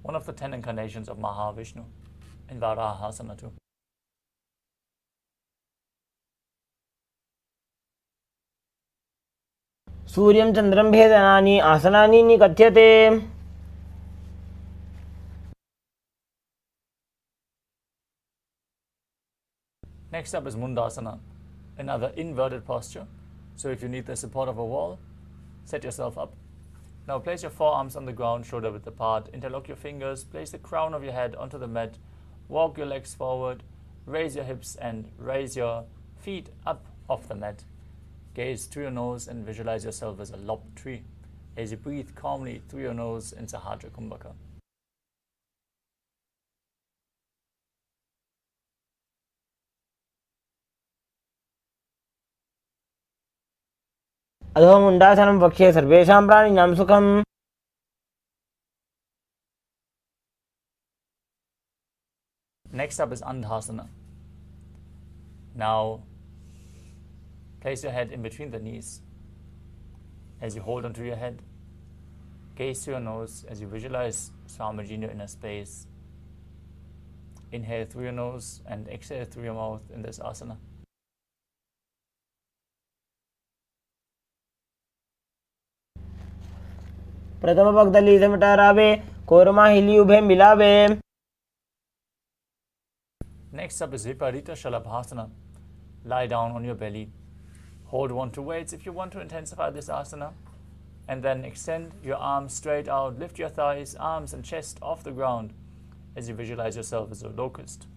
one of the 10 incarnations of Mahavishnu in Varahasana too. Suryam Chandram Bhedanani Asanani Nikatyate. Next up is Mundasana, another inverted posture. So if you need the support of a wall, set yourself up. Now place your forearms on the ground, shoulder width apart, interlock your fingers, place the crown of your head onto the mat, walk your legs forward, raise your hips and raise your feet up off the mat. Gaze through your nose and visualize yourself as a lopped tree as you breathe calmly through your nose in Sahajra Kumbhaka. अधो मुंडासनं वक्ष्ये सर्वेषां प्राणिनां सुखम्. Next up is Andhasana. Now place your head in between the knees as you hold onto your head. Gaze through your nose as you visualize Swamiji in your inner space. Inhale through your nose and exhale through your mouth in this asana. प्रथम पगदली से मटारावे कोरमा हिली उभे मिलावे. Next up is Viparita Shalabhasana. Lie down on your belly. Hold on to weights if you want to intensify this asana. And then extend your arms straight out. Lift your thighs, arms and chest off the ground as you visualize yourself as a locust.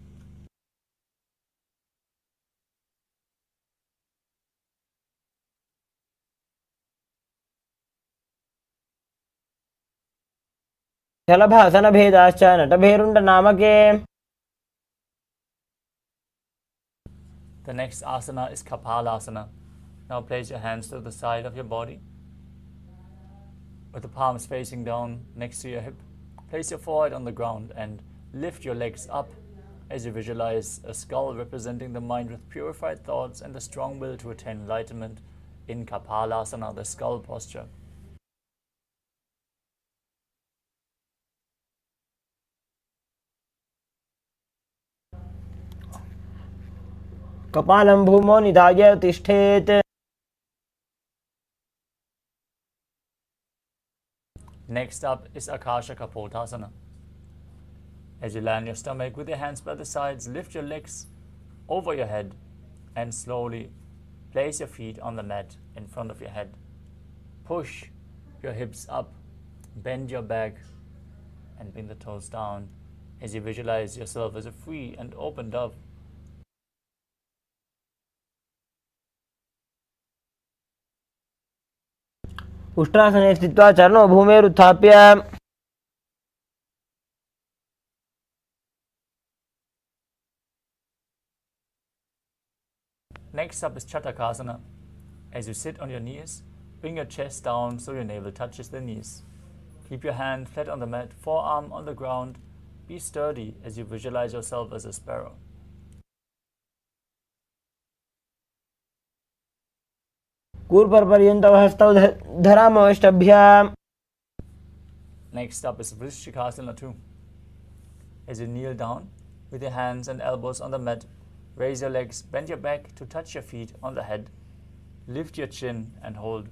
शलभासन भेदाश्च नटभेरुण्ड नामके. The next asana is Kapalasana. Now place your hands to the side of your body with the palms facing down next to your hip. Place your forehead on the ground and lift your legs up as you visualize a skull representing the mind with purified thoughts and the strong will to attain enlightenment in Kapalasana, the skull posture. कपालं भूमौ निधाय तिष्ठेत्. Next up is Akasha Kapotasana. As you land your stomach with your hands by the sides, lift your legs over your head and slowly place your feet on the mat in front of your head. Push your hips up, bend your back and bring the toes down as you visualize yourself as a free and open dove. उष्ट्रासने स्थित्वा चरणौ भूमेरुत्थाप्य. Next up is Chatakasana. As you sit on your knees, bring your chest down so your navel touches the knees. Keep your hand flat on the mat, forearm on the ground. Be sturdy as you visualize yourself as a sparrow. कूर्पर्यन्तौ हस्तौ धरामष्टभ्याम्. Next up is Vrishchikasana too. As you kneel down with your hands and elbows on the mat, raise your legs, bend your back to touch your feet on the head. Lift your chin and hold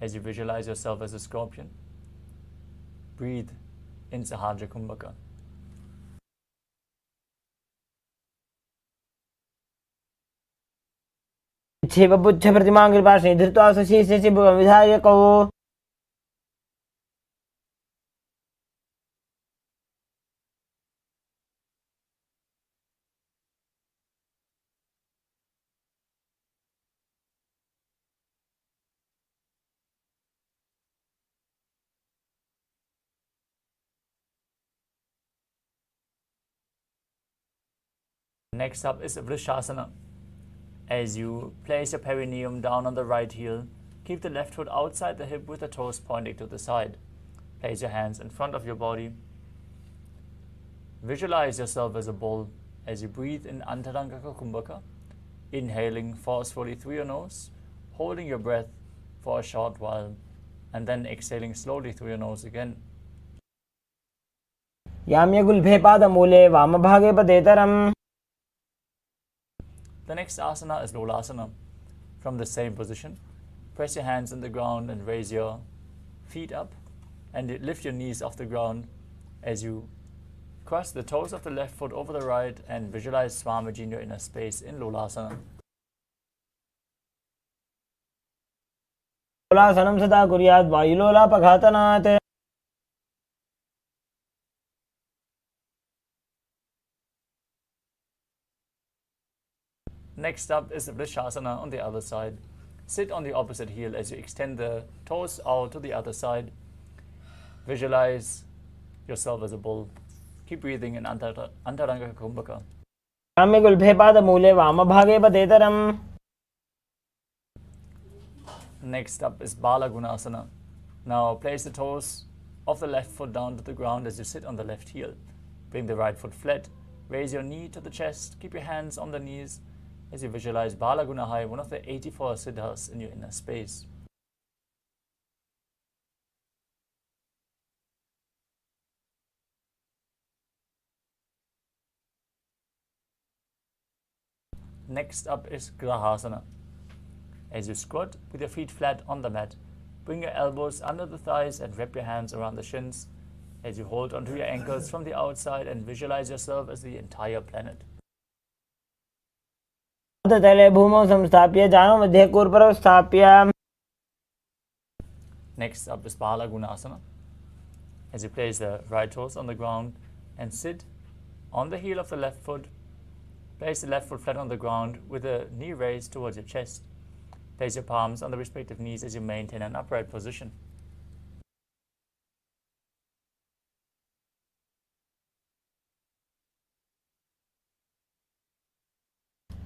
as you visualize yourself as a scorpion. Breathe in Sahajra Kumbhaka. क्षेपपुच्छ प्रतिमां कृपाश्री धृत्वा सुशीर्षे शिवं विधायकौ. Next up is Vrishasana. As you place your perineum down on the right heel, keep the left foot outside the hip with the toes pointing to the side. Place your hands in front of your body. Visualize yourself as a bull as you breathe in Antaranga Kumbhaka, inhaling forcefully through your nose, holding your breath for a short while, and then exhaling slowly through your nose again. याम्यगुल्भे पादमूले वामभागे पदेतरम्. The next asana is Lolasana. From the same position, press your hands on the ground and raise your feet up and lift your knees off the ground as you cross the toes of the left foot over the right and visualize Swamiji in your inner space in Lolasana. लोलासनं सदा कुर्यात् वायुलोलापघातनात्. Next up is the Vrishasana on the other side. Sit on the opposite heel as you extend the toes out to the other side. Visualize yourself as a bull. Keep breathing in Antaranga Kumbhaka. याम्यगुल्भे पादमूले वामभागे पदेतरम्. Next up is Bala Gunasana. Now place the toes of the left foot down to the ground as you sit on the left heel. Bring the right foot flat. Raise your knee to the chest. Keep your hands on the knees as you visualize Bala Gunahai, one of the 84 siddhars in your inner space. Next up is Grahasana. As you squat with your feet flat on the mat, bring your elbows under the thighs and wrap your hands around the shins as you hold onto your ankles from the outside and visualize yourself as the entire planet. तले भूमौ संस्थाप्य जानो मध्ये कूर्परौ स्थाप्य. Next up is Bala Gunasana. As you place the right toes on the ground and sit on the heel of the left foot, place the left foot flat on the ground with the knee raised towards your chest. Place your palms on the respective knees as you maintain an upright position.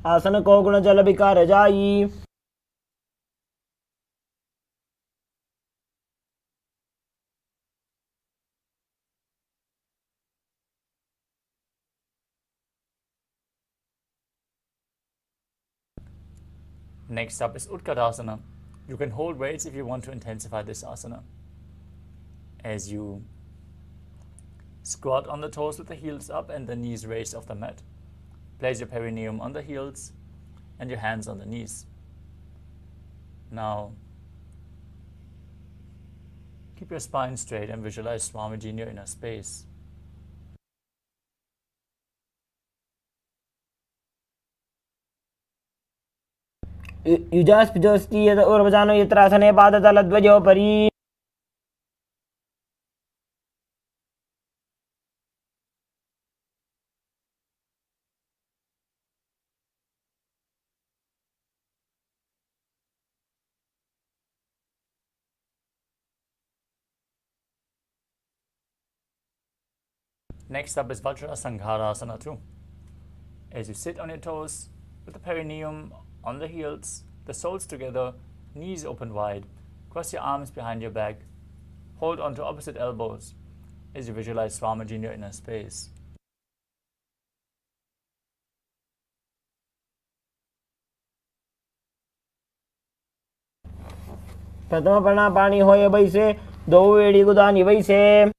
आसन को गुण जल विकार जाई. Next up is Utkatasana. You can hold weights if you want to intensify this asana. As you squat on the toes with the heels up and the knees raised off the mat. Place your perineum on the heels and your hands on the knees. Now, keep your spine straight and visualize Swamiji in your inner space. युजास्पिजोस्ति यत ऊर्वजानो यत्रासने पादतलध्वजोपरि. Next up is Vajra Sangharasana too. As you sit on your toes with the perineum on the heels, the soles together, knees open wide, cross your arms behind your back, hold on to opposite elbows as you visualize Swamiji in your inner space. प्रथम प्राणापानी होय बैसे दो वेड़ी गुदानी बैसे.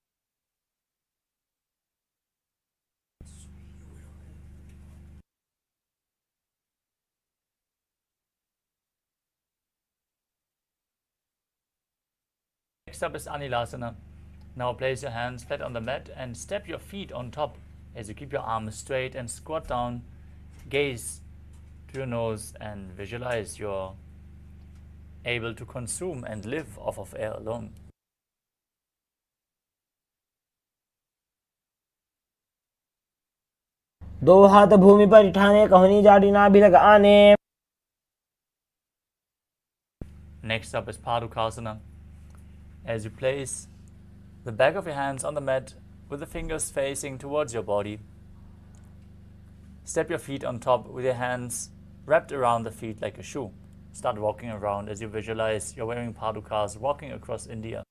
Next up is Anilasana. Now place your hands flat on the mat and step your feet on top as you keep your arms straight and squat down. Gaze to your nose and visualize you're able to consume and live off of air alone. दो हाथ भूमि पर उठाने कहनी जाड़ी नाभि तक आने. Next up is Padukasana. As you place the back of your hands on the mat with the fingers facing towards your body, step your feet on top with your hands wrapped around the feet like a shoe. Start walking around as you visualize you're wearing padukas walking across India.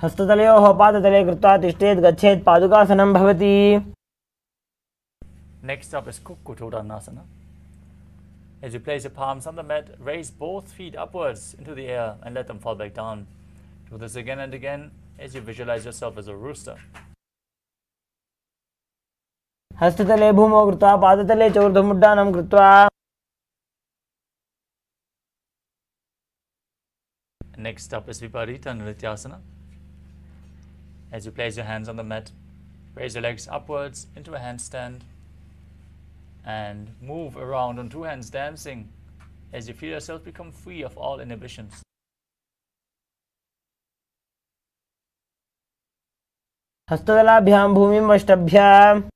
हस्ततलयोः पादतले कृत्वा तिष्ठेत् गच्छेत् पादुकासनं भवति. Next up is Kukkutodanasana. As you place your palms on the mat, raise both feet upwards into the air and let them fall back down. Do this again and again as you visualize yourself as a rooster. हस्ततले भूमौ कृत्वा पादतले चोर्ध्वमुड्डानं कृत्वा Next up is Viparita Nrityasana. As you place your hands on the mat, raise your legs upwards into a handstand and move around on two hands dancing as you feel yourself become free of all inhibitions. हस्ततलाभ्यां भूमिं वष्टभ्याम्.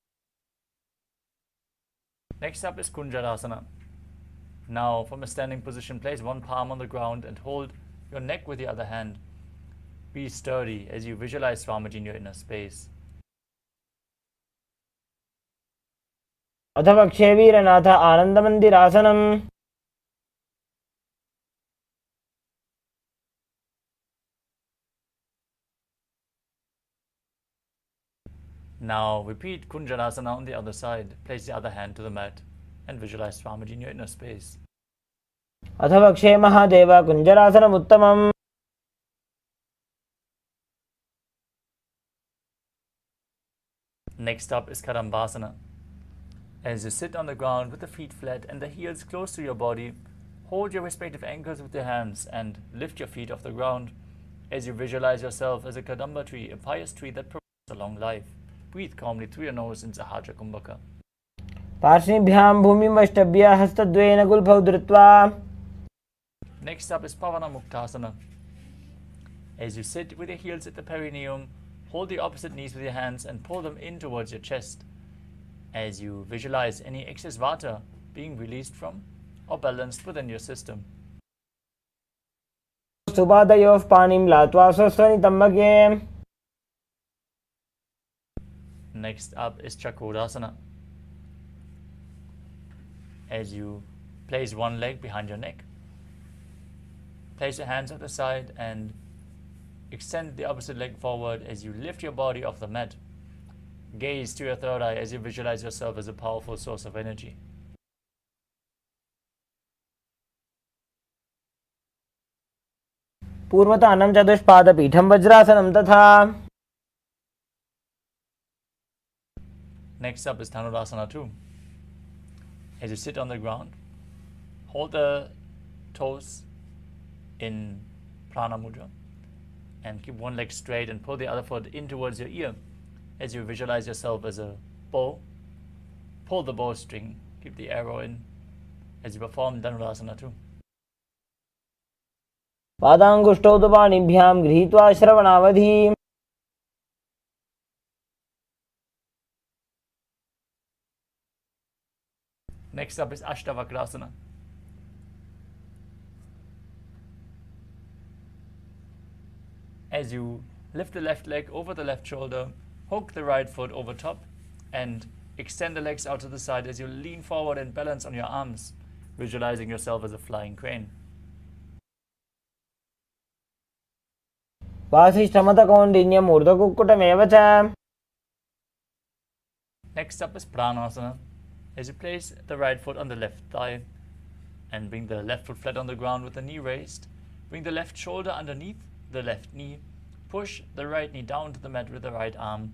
Next up is Kunjarasana. Now, from a standing position, place one palm on the ground and hold your neck with the other hand. Be sturdy as you visualize Swamiji in your inner space. अथ वक्षे वीरनाथ आनन्दमन्दिरासनम्. Now repeat Kunjarasana on the other side. Place the other hand to the mat and visualize Swamiji in your inner space. अथ वक्षे Mahadev कुञ्जरासनमुत्तमम्. Next up is Kadambasana. As you sit on the ground with the feet flat and the heels close to your body, hold your respective ankles with your hands and lift your feet off the ground as you visualize yourself as a kadumba tree, a pious tree that promotes a long life. Breathe calmly through your nose in Sahaja Kumbhaka. पार्श्वभ्यां भूमिं वष्टभ्य हस्तद्वयेन गुल्फौ धृत्वा. Next up is Pavana Muktasana. As you sit with your heels at the perineum, hold the opposite knees with your hands and pull them in towards your chest as you visualize any excess vata being released from or balanced within your system. सुपादयोः पाणिं लात्वा स्वस्वनितं मगे. Next up is Chakrasana. As you place one leg behind your neck, place your hands at the side and extend the opposite leg forward as you lift your body off the mat. Gaze to your third eye as you visualize yourself as a powerful source of energy. पूर्वतानं चतुष्पादपीठं वज्रासनं तथा. Next up is Dhanurasana 2. As you sit on the ground, hold the toes in Prana Mudra and keep one leg straight and pull the other foot in towards your ear as you visualize yourself as a bow. Pull the bowstring, keep the arrow in as you perform Dhanurasana 2. पादाङ्गुष्ठौ तु पाणिभ्यां गृहीत्वा श्रवणावधि. Next up is Ashtavakrasana. As you lift the left leg over the left shoulder, hook the right foot over top and extend the legs out to the side as you lean forward and balance on your arms, visualizing yourself as a flying crane. वासिष्ठमतकौण्डिन्यम् ऊर्ध्वकुक्कुटमेव च. Next up is Pranasana. As you place the right foot on the left thigh and bring the left foot flat on the ground with the knee raised, bring the left shoulder underneath the left knee, push the right knee down to the mat with the right arm,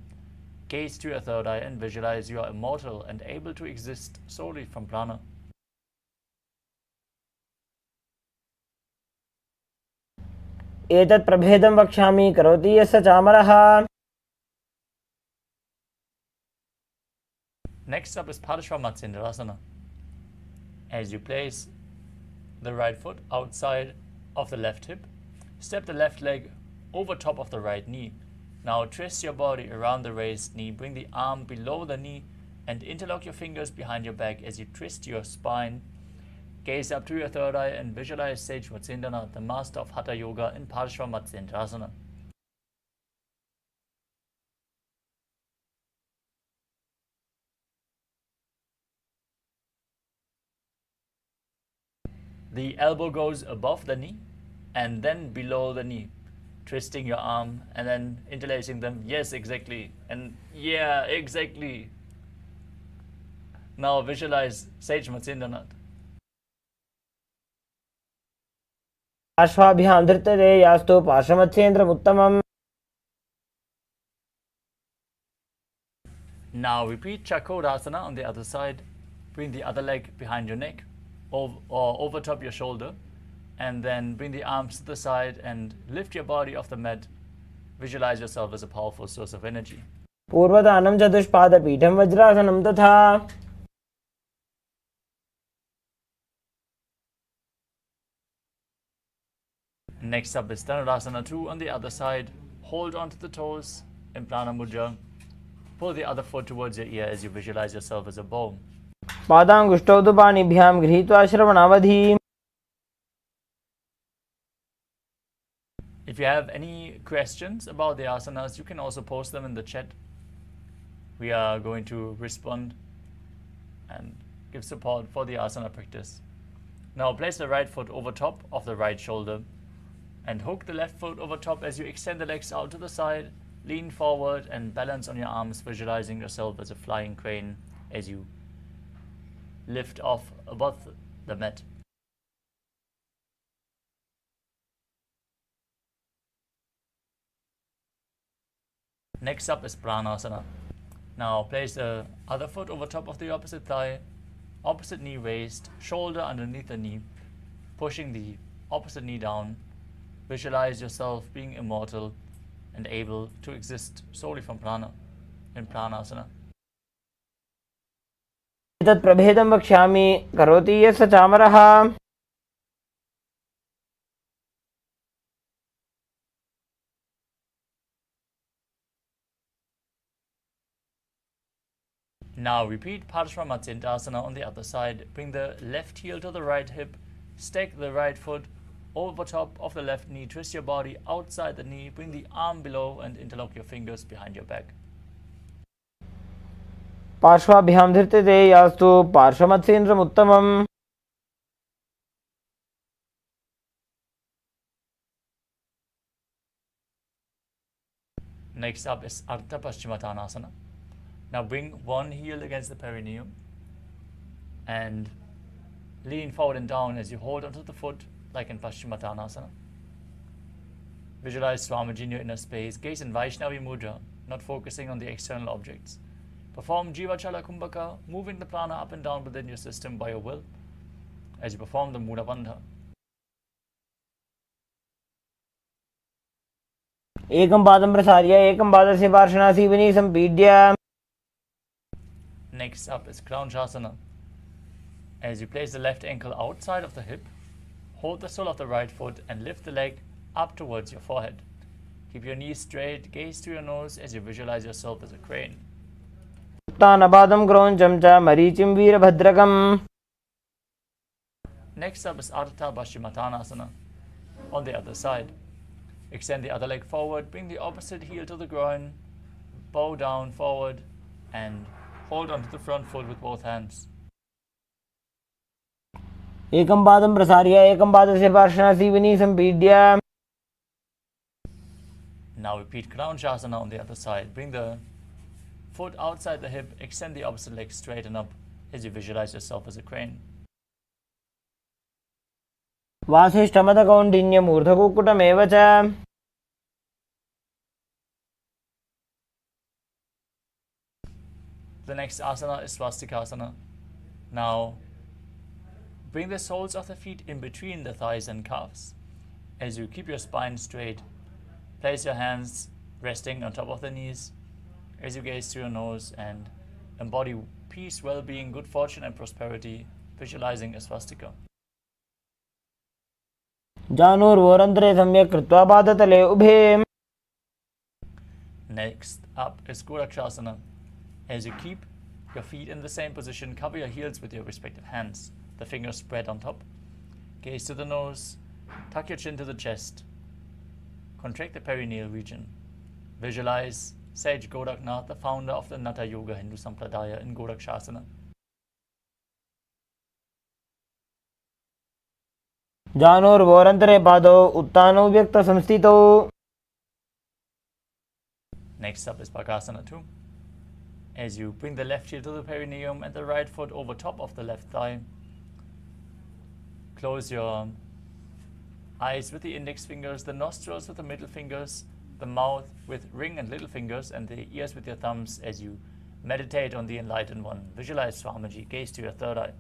gaze to your third eye and visualize you are immortal and able to exist solely from prana. एतत् प्रभेदं वक्ष्यामि करोति यस्य चामरः. Next up is Padmasana. As you place the right foot outside of the left hip, step the left leg over top of the right knee. Now twist your body around the raised knee, bring the arm below the knee and interlock your fingers behind your back as you twist your spine. Gaze up to your third eye and visualize Sage Matsindana, the master of Hatha Yoga in Parshvamatsindrasana. The elbow goes above the knee and then below the knee, twisting your arm and then interlacing them. Yes, exactly. And yeah, exactly. Now visualize Sage Matsindana. पार्श्वाभ्यां धृतते यास्तु पार्श्वमत्स्येन्द्रमुत्तमम्. Now repeat Chakodasana on the other side. Bring the other leg behind your neck or over top your shoulder, and then bring the arms to the side and lift your body off the mat. Visualize yourself as a powerful source of energy. पूर्वदानं चतुष्पादपीठं वज्रासनं तथा. Next up is Dhanurasana 2 on the other side. Hold onto the toes in Prana Mudra. Pull the other foot towards your ear as you visualize yourself as a bow. पादाङ्गुष्ठौ तु पाणिभ्यां गृहीत्वा श्रवणावधि. If you have any questions about the asanas, you can also post them in the chat. We are going to respond and give support for the asana practice. Now place the right foot over top of the right shoulder and hook the left foot over top as you extend the legs out to the side. Lean forward and balance on your arms, visualizing yourself as a flying crane as you lift off above the mat. Next up is Pranasana. Now place the other foot over top of the opposite thigh, opposite knee raised, shoulder underneath the knee, pushing the opposite knee down. Visualize yourself being immortal and able to exist solely from prana in Pranasana. एतत् प्रभेदं वक्ष्यामि करोति यः स चामरः. Now repeat Padmasana on the other side. Bring the left heel to the right hip, stack the right foot over top of the left knee, twist your body outside the knee, bring the arm below and interlock your fingers behind your back. पार्श्वाभ्यां धृतते यास्तु पार्श्वमत्स्येन्द्रमुत्तमम्. Next up is Ardha Paschimottanasana. Now bring one heel against the perineum and lean forward and down as you hold onto the foot like in Paschimottanasana. Visualize Swamiji in your inner space. Gaze in Vaishnavi Mudra, not focusing on the external objects. Perform Jiva Chala Kumbhaka, moving the prana up and down within your system by your will as you perform the Mula Bandha. एकं पादं प्रसार्य एकं पादस्य पार्श्वनासीवनी सम्पीड्य. Next up is Kranchasana. As you place the left ankle outside of the hip, hold the sole of the right foot and lift the leg up towards your forehead. Keep your knees straight, gaze to your nose as you visualize yourself as a crane. उत्तानपादं क्रौञ्चं च मरीचिं वीरभद्रकम्. Next up is Ardha Paschimottanasana. On the other side, extend the other leg forward, bring the opposite heel to the groin, bow down forward and hold onto the front foot with both hands. एकं पादं प्रसार्य एकं पादस्य पार्श्वनासीवनी सम्पीड्य. Now repeat Kranchasana on the other side. Bring the foot outside the hip, extend the opposite leg straight and up as you visualize yourself as a crane. वासिष्ठमदकौण्डिन्यमूर्धकुक्कुटमेव च. The next asana is Swastikasana. Now bring the soles of the feet in between the thighs and calves. As you keep your spine straight, place your hands resting on top of the knees as you gaze through your nose and embody peace, well-being, good fortune and prosperity, visualizing a swastika. जानुर्वोरन्तरे सम्यक् कृत्वा पादतले उभे. Next up is Gorakshasana. As you keep your feet in the same position, cover your heels with your respective hands. The fingers spread on top. Gaze to the nose. Tuck your chin to the chest. Contract the perineal region. Visualize Sage Goraknath, the founder of the Natha Yoga Hindu Sampradaya in Gorakshasana. जानुर्वोरन्तरे पादौ उत्तानौ व्यक्तसंस्थितौ. Next up is Bakasana 2. As you bring the left heel to the perineum and the right foot over top of the left thigh, close your eyes with the index fingers, the nostrils with the middle fingers, the mouth with ring and little fingers, and the ears with your thumbs as you meditate on the enlightened one. Visualize Swamiji, gaze to your third eye.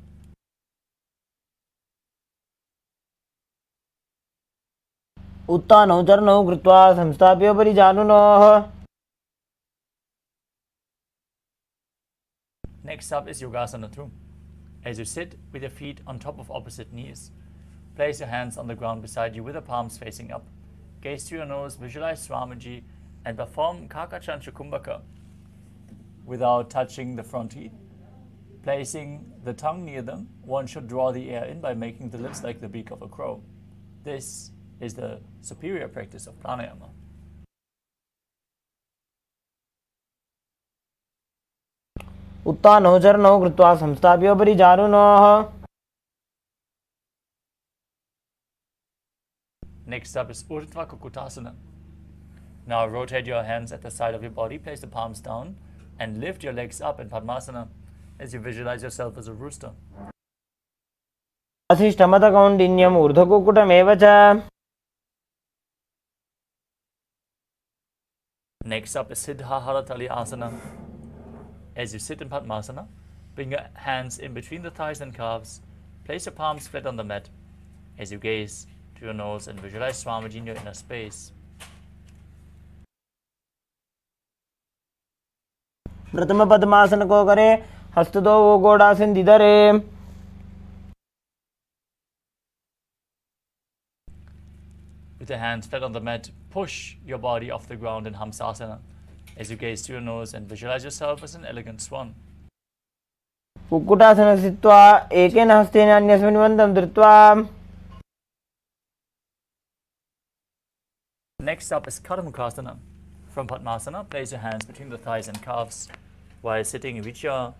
उत्थानौ चरणौ कृत्वा संस्थाप्य परिजानुनः. Next up is Yogasana 2. As you sit with your feet on top of opposite knees, place your hands on the ground beside you with the palms facing up. Gaze to your nose, visualize Swamiji, and perform Kakachanchukumbhaka without touching the front teeth. Placing the tongue near them, one should draw the air in by making the lips like the beak of a crow. This is the superior practice of pranayama. उत्थानौ चरणौ कृत्वा संस्थाप्य परिजानुनः. Next up is Urdhva Kukutasana. Now rotate your hands at the side of your body, place the palms down, and lift your legs up in padmasana as you visualize yourself as a rooster. वसिष्ठमतकौण्डिन्यम् ऊर्ध्वकुक्कुटमेव च. Next up is siddhar asana. As you sit in padmasana, bring your hands in between the thighs and calves. Place your palms flat on the mat as you gaze to your nose and visualize Swamiji in your inner space. प्रथम पद्मासन को करे, हस्त दो वो गोड़ासन दिधरे. With your hands flat on the mat, push your body off the ground in Hamsasana as you gaze to your nose and visualize yourself as an elegant swan. Kukkutasana स्थित्वा एकेन हस्तेन अन्यस्मिन् बन्धं धृत्वा. Next up is kadumba. From padmasana, place your hands between the thighs and calves. While sitting, reach your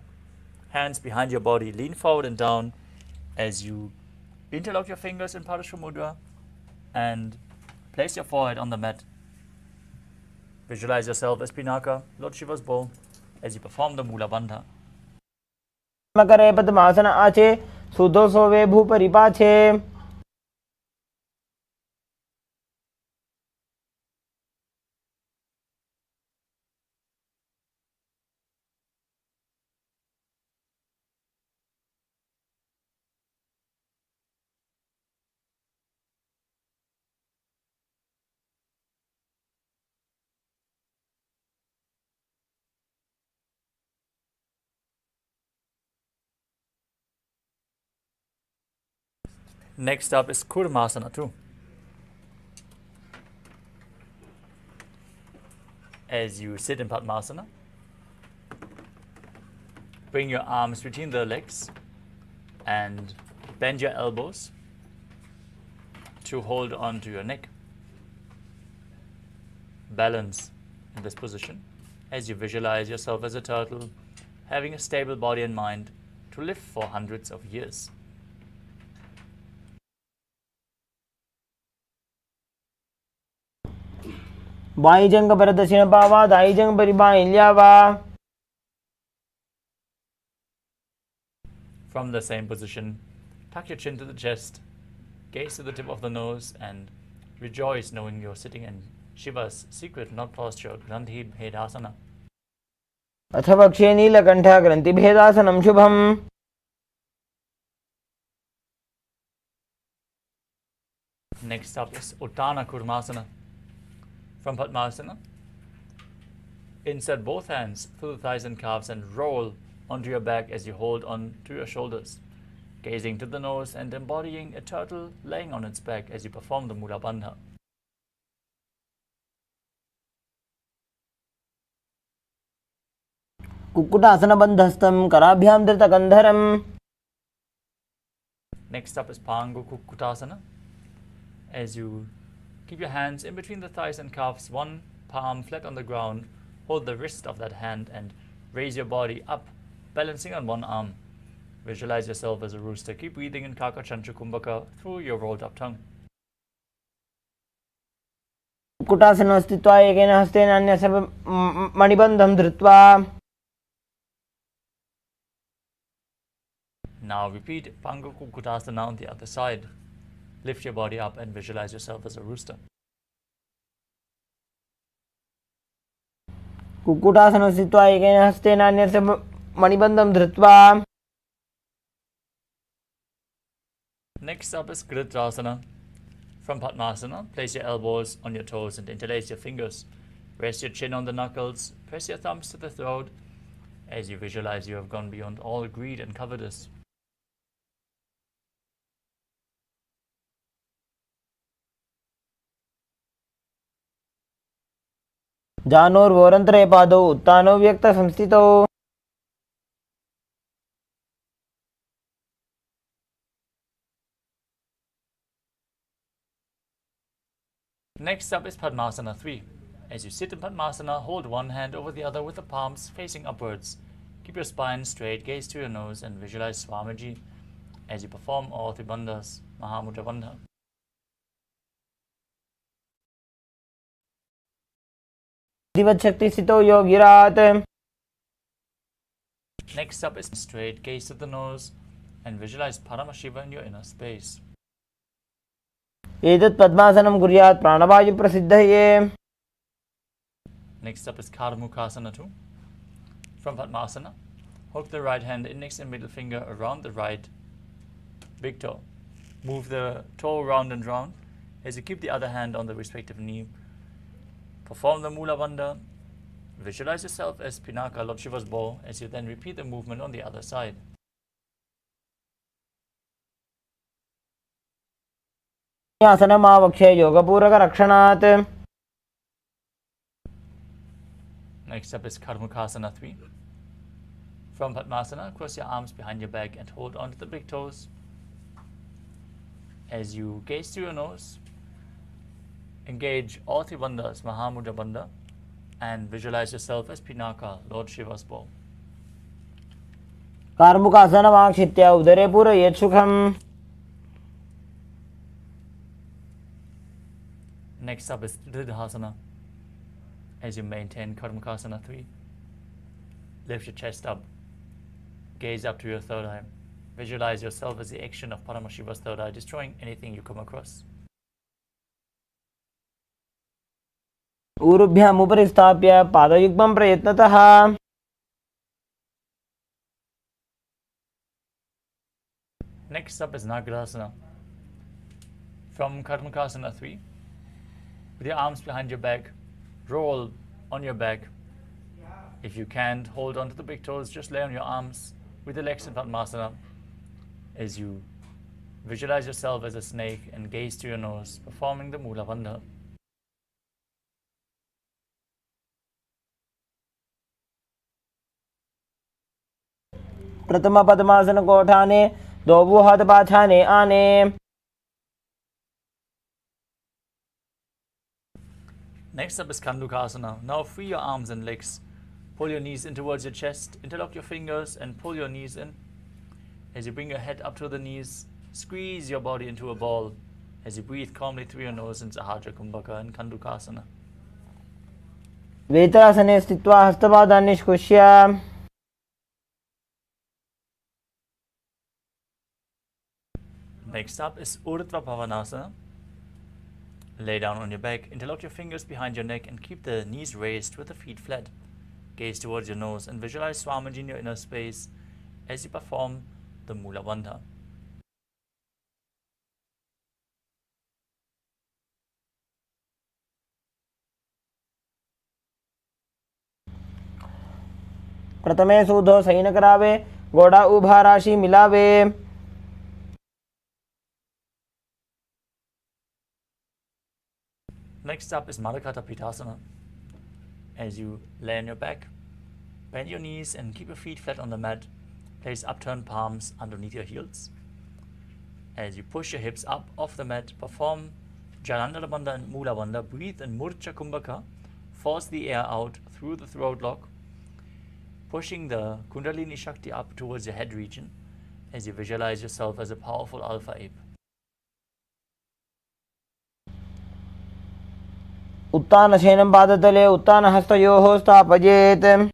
hands behind your body, lean forward and down as you interlock your fingers in Padmasana mudra and place your forehead on the mat. Visualize yourself as Pinaka, Lord Shiva's bowl, as you perform the Mula Bandha. करे पद्मासन आचे, सुधो सोवे भूपरि पाछे. Next up is Kurmasana 2. As you sit in Padmasana, bring your arms between the legs and bend your elbows to hold on to your neck. Balance in this position as you visualize yourself as a turtle, having a stable body and mind to live for hundreds of years. By जंग पर दक्षिण पावा, दाई जंग पर by ल्यावा. From the same position, tuck your chin to the chest, gaze to the tip of the nose, and rejoice knowing you're sitting in Shiva's secret knot posture, Grandhi Bhedasana. अथ वक्षे नीलकण्ठ ग्रन्थि भेदासनं शुभम्. Next up is Uttana Kurmasana. From Padmasana, insert both hands through the thighs and calves and roll onto your back as you hold on to your shoulders, gazing to the nose and embodying a turtle laying on its back as you perform the Mula Bandha. Kukkutasana बन्धस्थं कराभ्यां धृतकन्धरम्. Next up is Pangu Kukkutasana. As you keep your hands in between the thighs and calves, one palm flat on the ground, hold the wrist of that hand and raise your body up, balancing on one arm. Visualize yourself as a rooster. Keep breathing in Kakachanchukumbhaka through your rolled up tongue. Kukkutasana स्थित्वा एकेन हस्तेन अन्यस्मिन् मणिबन्धं धृत्वा. Now repeat Pangu Kukkutasana on the other side. Lift your body up and visualize yourself as a rooster. कुक्कुटासनं स्थित्वा एकेन हस्तेन अन्यस्य मणिबन्धं धृत्वा. Next up is Kritrasana. From Padmasana, place your elbows on your toes and interlace your fingers. Rest your chin on the knuckles, press your thumbs to the throat as you visualize you have gone beyond all greed and covetous. जानोर्वोरन्तरे पादौ उत्तानौ व्यक्तसंस्थितौ. Next up is Padmasana 3. As you sit in Padmasana, hold one hand over the other with the palms facing upwards. Keep your spine straight, gaze to your nose, and visualize Swamiji as you perform all three bandhas, Mahamudra Bandha. दिवच्छक्ति स्थितौ योगिरात्. Next up is straight, gaze to the nose, and visualize Paramashiva in your inner space. एतत् पद्मासनं कुर्यात् प्राणवायुप्रसिद्धये. Next up is Kadumba 2. From Padmasana, hook the right hand index and middle finger around the right big toe. Move the toe round and round as you keep the other hand on the respective knee. Perform the Mula Bandha. Visualize yourself as Pinaka, Lord Shiva's bow, as you then repeat the movement on the other side. आसनमावक्षे योगपूरकरक्षणात्. Next up is Karmukasana 3. From Padmasana, cross your arms behind your back and hold onto the big toes. As you gaze through your nose, engage all three bandhas, Mahamudra Bandha, and visualize yourself as Pinaka, Lord Shiva's bow. कार्मुकासनमाक्षित्य उदरे पूरयेत् सुखम्. Next up is Dridhasana. As you maintain Karmakasana 3, lift your chest up, gaze up to your third eye. Visualize yourself as the action of Paramashiva's third eye, destroying anything you come across. ऊरुभ्याम् उपरि स्थाप्य पादयुग्मं प्रयत्नतः. Next up is Nagarasana. From Karmakasana 3, with your arms behind your back, roll on your back. If you can't hold on to the big toes, just lay on your arms with the legs in Padmasana as you visualize yourself as a snake and gaze to your nose, performing the Mula Bandha. प्रथम पद्मासन कोठाने द्वौ हाथ पाछाने आने. Next up is Kandukasana. Now free your arms and legs. Pull your knees in towards your chest, interlock your fingers and pull your knees in. As you bring your head up to the knees, squeeze your body into a ball as you breathe calmly through your nose in Sahajra Kumbhaka and Kandukasana. वेत्रासने स्थित्वा हस्तपादान् निष्कुष्य. Next up is Urdhva Bhavanasana. Lay down on your back, interlock your fingers behind your neck and keep the knees raised with the feet flat. Gaze towards your nose and visualize Swamiji in your inner space as you perform the Mula Bandha. प्रथमे सूधो San करावे, गोड़ा उभा राशि मिलावे. Next up is Madhakata Pitasana. As you lay on your back, bend your knees and keep your feet flat on the mat. Place upturned palms underneath your heels. As you push your hips up off the mat, perform Jalandhara Bandha and Mula Bandha. Breathe in Murcha Kumbhaka. Force the air out through the throat lock, pushing the Kundalini Shakti up towards your head region as you visualize yourself as a powerful alpha ape. उत्तानशयनं पादतले उत्तानहस्तयोः स्थापयेत्.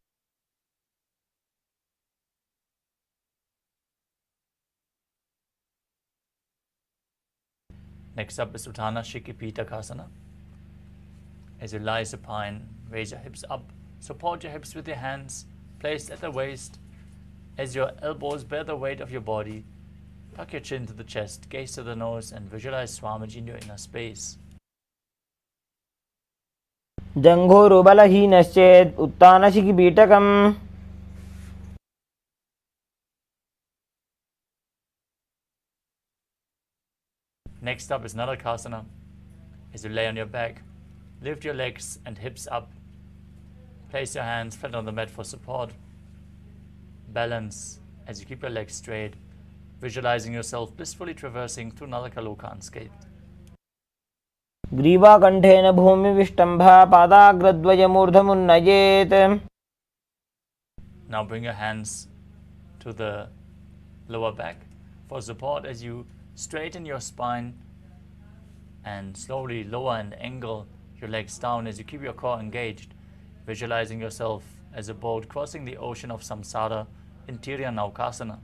Next up is Utthana Shikipitakasana. As you lie supine, raise your hips up, support your hips with your hands, placed at the waist. As your elbows bear the weight of your body, tuck your chin to the chest, gaze to the nose, and visualize Swamiji in your inner space. जङ्घोरुबलहीनश्चेत् उत्तानशिखिपीठकम्. Next up is Nadakasana. As you lay on your back, lift your legs and hips up. Place your hands flat on the mat for support. Balance as you keep your legs straight, visualizing yourself blissfully traversing through Nalakaloka unscathed. ग्रीवाकण्ठेन भूमिविष्टम्भा पादाग्रद्वयमूर्धमुन्नयेत्. Now bring your hands to the lower back for support as you straighten your spine and slowly lower and angle your legs down as you keep your core engaged, visualizing yourself as a boat crossing the ocean of samsara in Tirya Naukasana.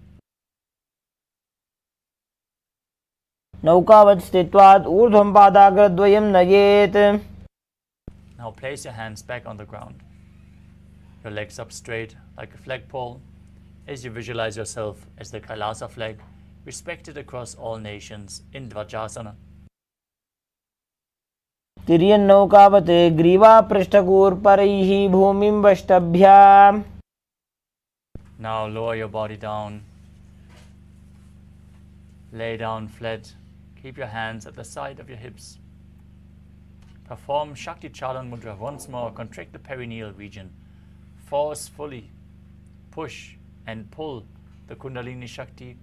नौकावत् स्थित्वात् ऊर्ध्वं पादाग्रद्वयं नयेत्. Now place your hands back on the ground, your legs up straight like a flagpole as you visualize yourself as the Kailasa flag, respected across all nations in Dvajasana. तिर्यन्नौकावत् ग्रीवापृष्ठगोर्परैः भूमिं वष्टभ्य. Now lower your body down, lay down flat, keep your hands at the side of your hips. Perform Shakti Chalan Mudra once more, contract the perineal region. Forcefully push and pull the Kundalini Shakti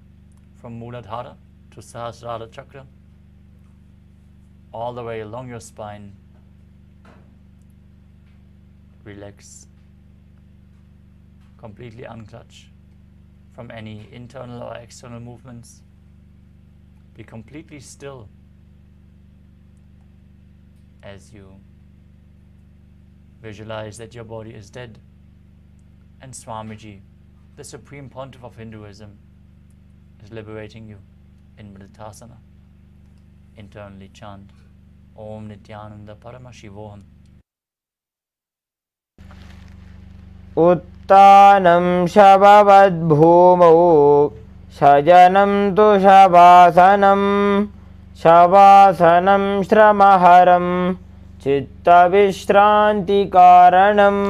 from Muladhara to Sahasrara Chakra, all the way along your spine. Relax. Completely unclutch from any internal or external movements. Be completely still as you visualize that your body is dead and Swamiji, the Supreme Pontiff of Hinduism, is liberating you in Meditasana. Internally chant Om Nityananda Paramashivoham. उत्तानं शववद्भूमौ शयनं तु शवासनं. शवासनं श्रमहरं चित्तविश्रान्तिकारणम्.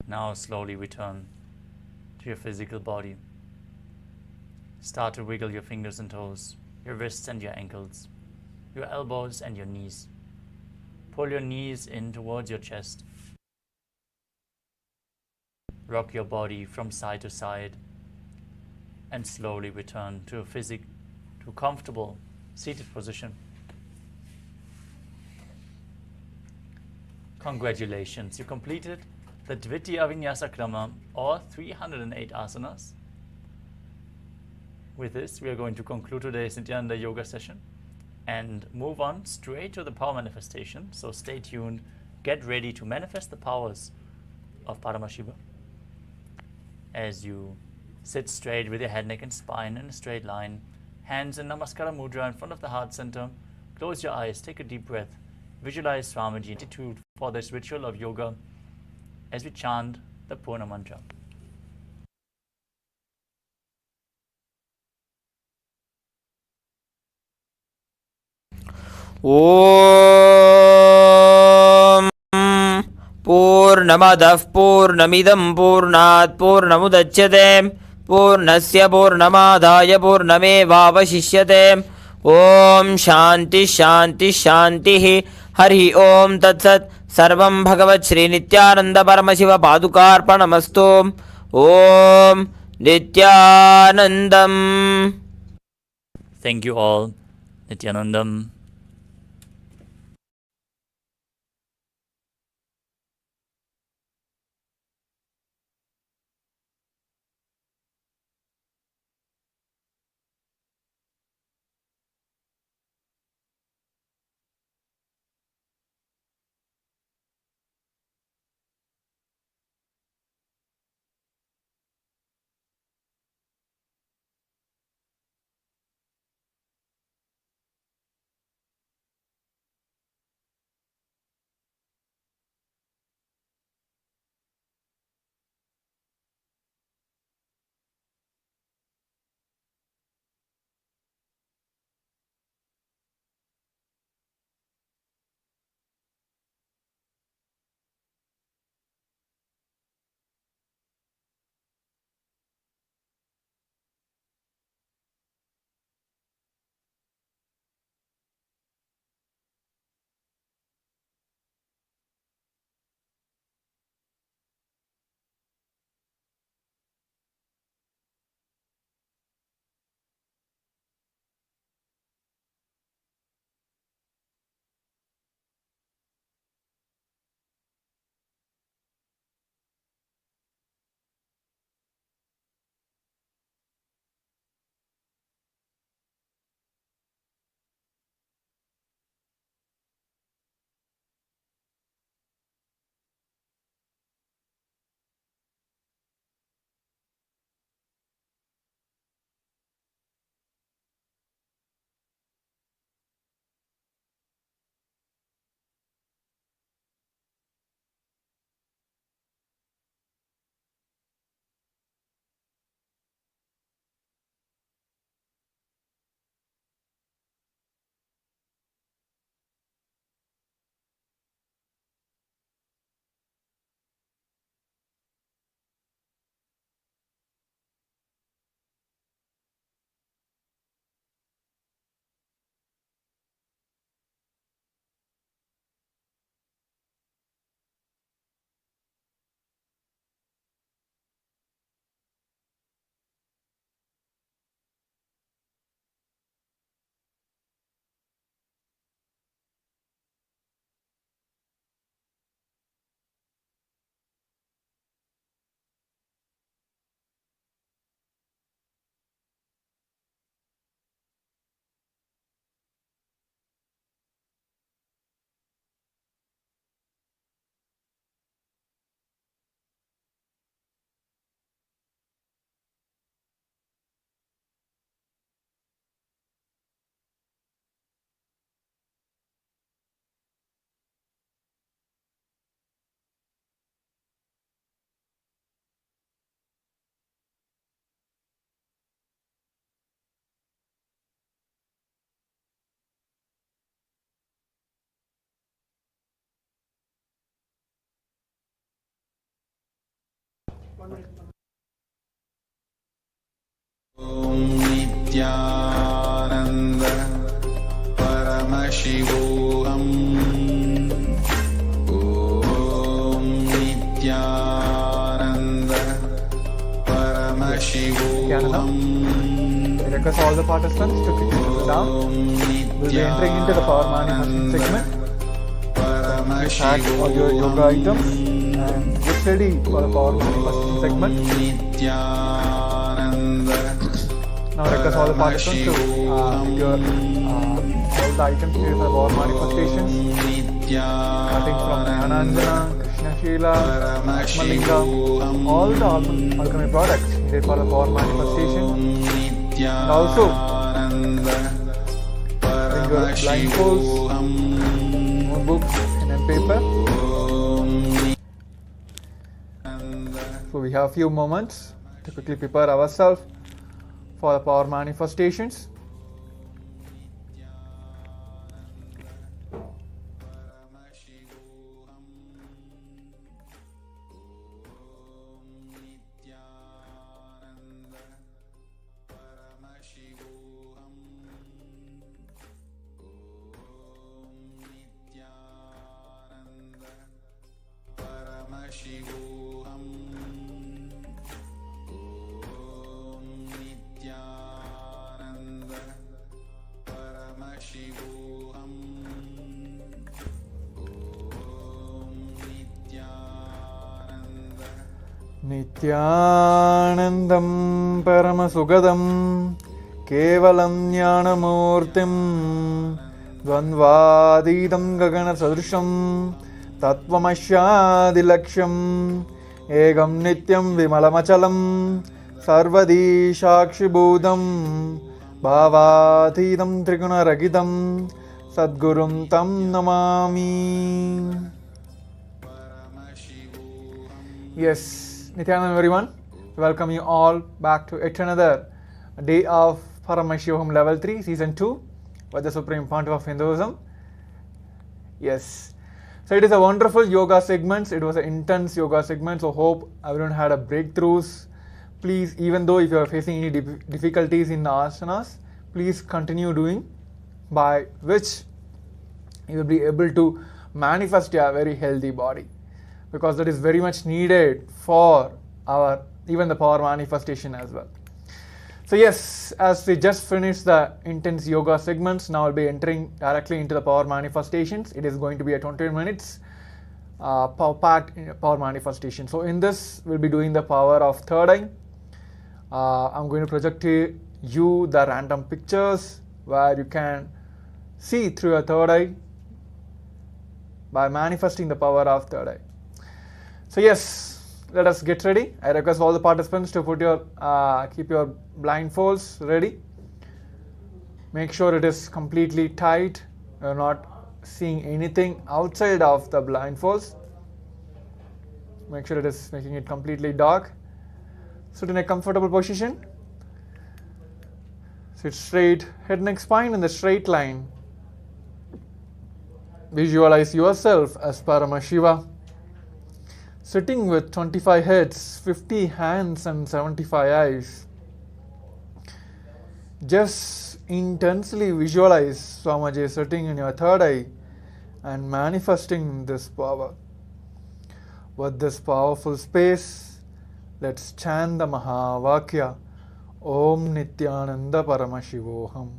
Now slowly return to your physical body. Start to wiggle your fingers and toes, your wrists and your ankles, your elbows and your knees. Pull your knees in towards your chest. Rock your body from side to side and slowly return to a comfortable seated position. Congratulations, you completed the Dvitiya Vinyasa Krama, or 308 asanas. With this, we are going to conclude today's Nityananda Yoga session and move on straight to the power manifestation. So stay tuned, get ready to manifest the powers of Paramashiva as you sit straight with your head, neck and spine in a straight line, hands in Namaskara Mudra in front of the heart center. Close your eyes, take a deep breath, visualize Swamiji attitude for this ritual of yoga as we chant the Purna Mantra. ॐ पूर्णमदः पूर्णमिदं पूर्णात् पूर्णमुदच्यते पूर्णस्य पूर्णमादाय पूर्णमेवावशिष्यते ॐ शान्ति शान्ति शान्तिः हरिः ॐ तत्सत् सर्वं भगवत् श्रीनित्यानन्द परमशिव पादुकार्पणमस्तु ॐ नित्यानन्दम्. Thank you all. Nityanandam. Nityananda Paramashivoham. Om Nityananda Paramashivoham. I request all the participants to kick it down. We'll be entering into the Power Manifesting segment. Please pack all your yoga items and get ready for the Power Manifesting segment. Now I request all the participants to pick your all the items here for the Power Manifestations. Starting from Ananjana, Krishna Shila, Malinga, all the alchemy products needed for the Power Manifestation. And also bring your blindfolds, notebooks, pen and paper. So we have a few moments to quickly prepare ourselves for the Power Manifestations. Nityanandam Paramasugadam Kevalam Jnanamurtim Dvandvadidam Gagana Sadrisham Tattvamashyadilaksham Egam Nityam Vimalamachalam Sarvadi Shakshibhudam Bhavadidam Trigunaragitam Sadgurum Tam Namami. Yes, Nityananda everyone, welcome you all back to yet another day of Paramashivoham Level 3 Season 2 with the Supreme Pontiff of Hinduism. Yes, so it is a wonderful yoga segment. It was an intense yoga segment, so hope everyone had a breakthroughs. Please, even though if you are facing any difficulties in the asanas, please continue doing, by which you will be able to manifest a very healthy body, because that is very much needed for our even the power manifestation as well. So yes, as we just finished the intense yoga segments, now I'll be entering directly into the power manifestations. It is going to be a 20 minutes packed power manifestation. So in this, we'll be doing the power of third eye. I'm going to project to you the random pictures where you can see through your third eye by manifesting the power of third eye. So yes, let us get ready. I request all the participants to put your keep your blindfolds ready. Make sure it is completely tight. You're not seeing anything outside of the blindfolds. Make sure it is making it completely dark. Sit in a comfortable position. Sit straight, head, neck, spine in the straight line. Visualize yourself as Paramashiva, sitting with 25 heads, 50 hands and 75 eyes. Just intensely visualize Swamiji sitting in your third eye and manifesting this power. With this powerful space, let's chant the Mahavakya, Om Nityananda Paramashivoham.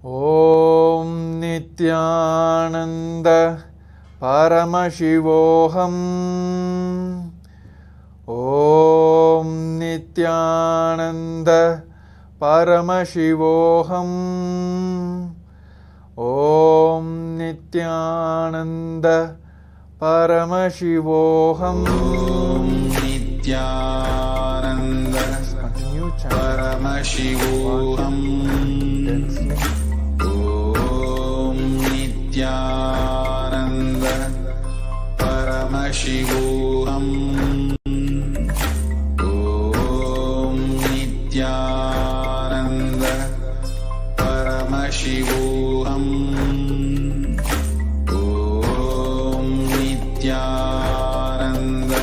Om Nityananda Paramashivoham. Om Nityananda Paramashivoham. Om Nityananda Paramashivoham. Nityananda Paramashivoham. Om Nityananda Paramashivoham. Om Nityananda Paramashivoham. Om Nityananda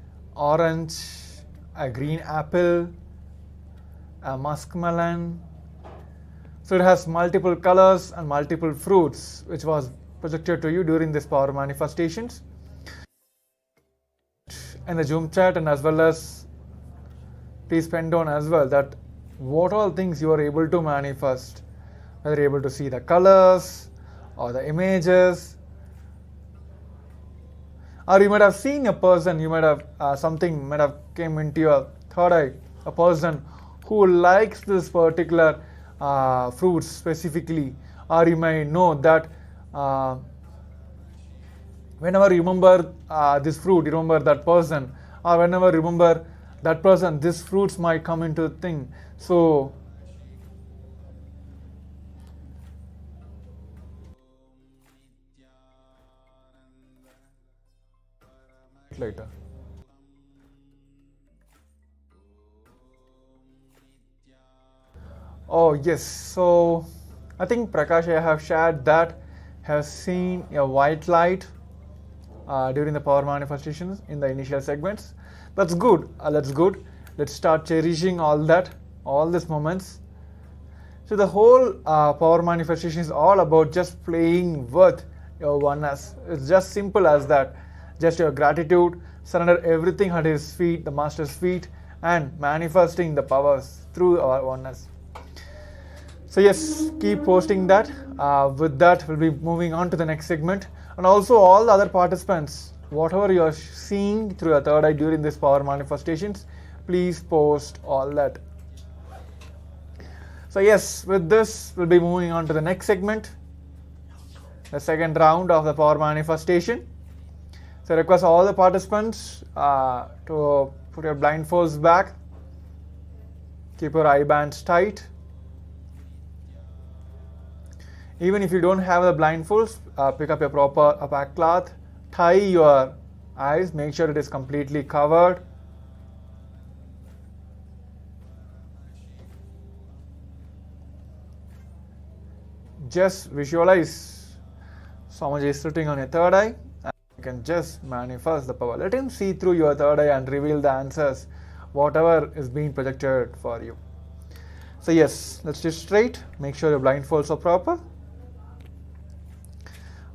orange, a green apple, a muskmelon. So it has multiple colors and multiple fruits which was projected to you during this power manifestations. In the Zoom chat, and as well as please pen down as well that what all things you are able to manifest, whether you're able to see the colors or the images, or you might have seen a person, you might have something might have came into your third eye, a person who likes this particular fruits specifically, or you may know that whenever you remember this fruit, you remember that person, or whenever you remember that person, this fruits might come into the thing. So later. Oh yes, so I think Prakash, I have shared that has seen a white light during the power manifestations in the initial segments. That's good. That's good. Let's start cherishing all these moments. So the whole power manifestation is all about just playing with your oneness. It's just simple as that. Just your gratitude, surrender everything at his feet, the master's feet, and manifesting the powers through our oneness. So yes, keep posting that. With that, we'll be moving on to the next segment. And also all the other participants, whatever you are seeing through your third eye during this power manifestations, please post all that. So yes, with this, we'll be moving on to the next segment, the second round of the power manifestation. So I request all the participants to put your blindfolds back, keep your eye bands tight. Even if you don't have the blindfolds, pick up your proper back cloth, tie your eyes, make sure it is completely covered. Just visualize Swamiji is sitting on your third eye, and you can just manifest the power. Let him see through your third eye and reveal the answers, whatever is being projected for you. So yes, let's sit straight, make sure your blindfolds are proper.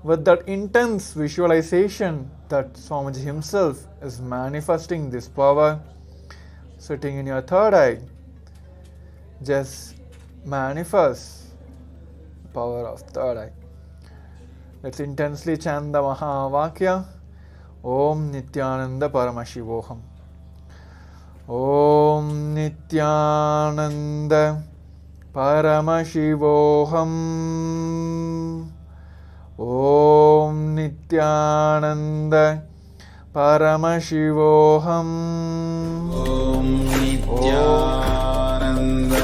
With that intense visualization that Swamiji himself is manifesting this power, sitting in your third eye, just manifest the power of third eye. Let's intensely chant the Mahavakya. Om Nityananda Paramashivoham. Om Nityananda Paramashivoham. Om Nityananda Paramashivoham. Om Nityananda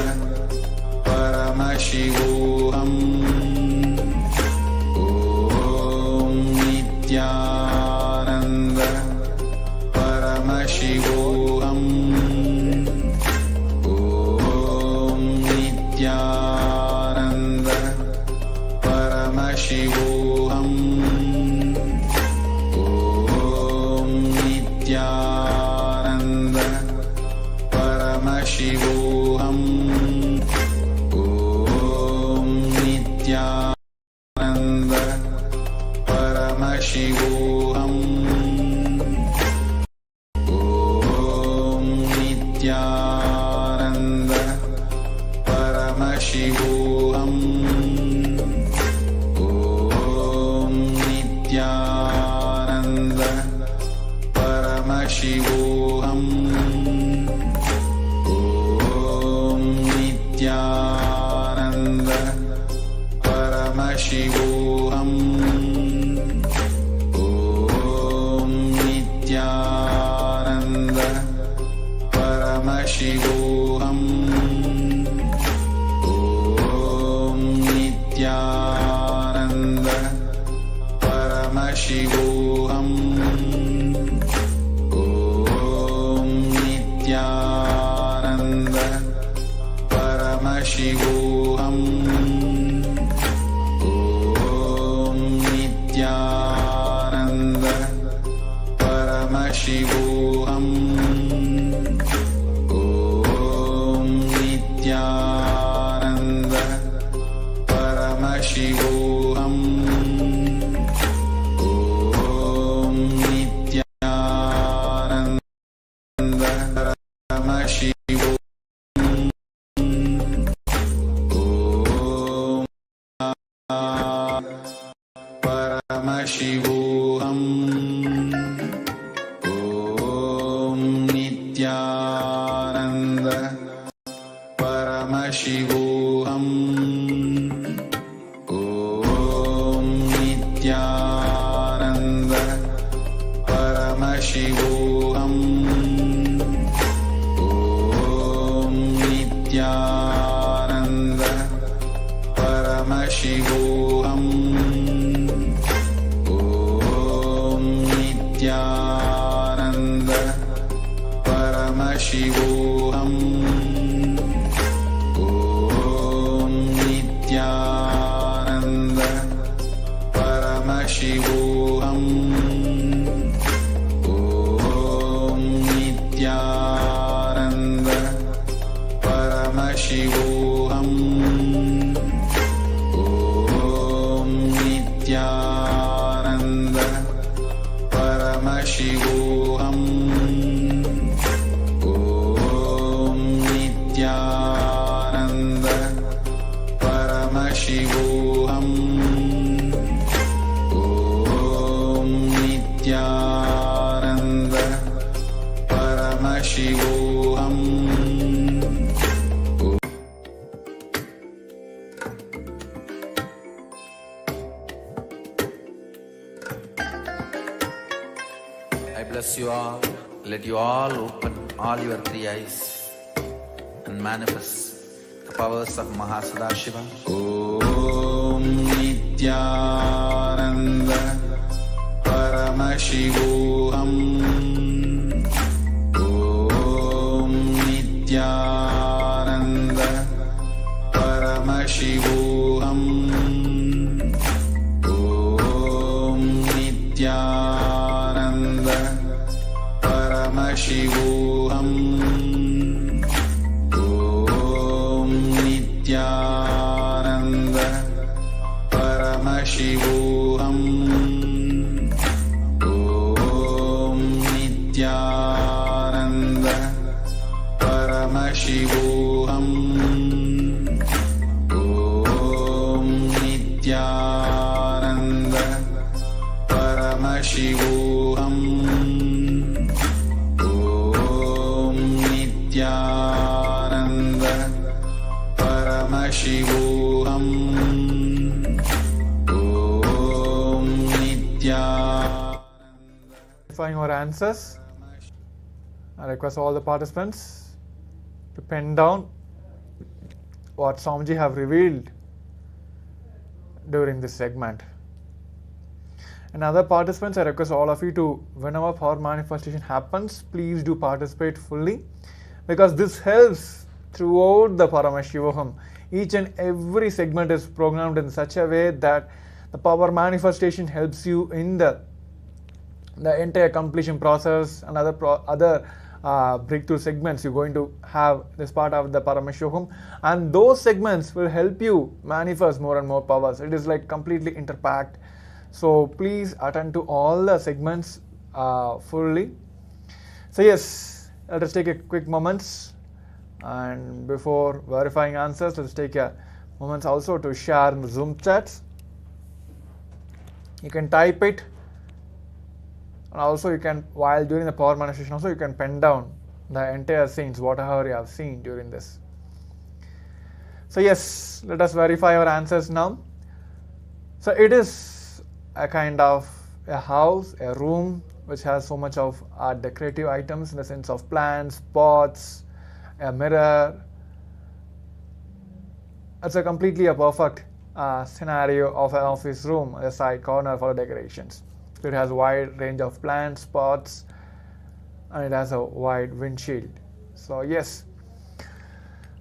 Paramashivoham. Om Nityananda Paramashivoham. Om Nityananda Paramashivoham. Om Nityananda Paramashivoham. Om Nityananda Paramashivoham. Om Nityananda Paramashivoham. Om Nityananda Paramashivoham. Om Nityananda Paramashivoham. Om Nityananda Paramashivoham. Om Nityananda Paramashivoham. Om Nityananda Paramashivoham. Om Nityananda Paramashivoham. ॐ नित्यानन्द परमशिवोऽहम् ॐ नित्यानन्द परमशिवोऽहम् परमशिवोऽहम् ॐ नित्यानन्द परमशिवोऽहम् ॐ नित्यानन्द परमशिवोऽहम् ॐ नित्यानन्द परमशिवोऽहम् ॐ नित्यानन्द परमशिवोऽहम् ॐ नित्यानन्द परमशिवोऽहम् ॐ नित्यानन्द परमशिवोऽहम् ॐ नित्यानन्द परमशिवोऽहम् ॐ नित्यानन्द परमशिवोऽहम् ॐ नित्यानन्द परमशिवोऽहम् I bless you all. Let you all open all your three eyes and manifest the powers of Mahasadahiva. ॐ नित्यानन्द परमशिवोऽहम् ॐ नित्यानन्द परमशिवोऽहम् ॐ नित्यानन्द परमशिवोऽहम् ॐ नित्यानन्द परमशिवोऽहम् ॐ नित्यानन्द परमशिवोऽहम् ॐ नित्यानन्द परमशिवोऽहम् ॐ नित्यानन्द परमशिवोऽहम् ॐ Nityanand. Verifying our answers. I request all the participants to pen down what Swamiji have revealed during this segment. And other participants, I request all of you to, whenever power manifestation happens, please do participate fully, because this helps throughout the Paramashivoham. Each and every segment is programmed in such a way that the power manifestation helps you in the entire completion process and other breakthrough segments you're going to have this part of the Paramashivoham, and those segments will help you manifest more and more powers. It is like completely interpacked. So please attend to all the segments fully. So yes, let us take a quick moments, and before verifying answers, let's take a moments also to share in the Zoom chats. You can type it, and also you can, while during the power manifestation also, you can pen down the entire scenes, whatever you have seen during this. So yes, let us verify our answers now. So it is a kind of a house, a room which has so much of decorative items in the sense of plants, pots, a mirror. It's a completely a perfect scenario of an office room, a side corner for decorations. So it has a wide range of plants, pots, and it has a wide windshield. So yes,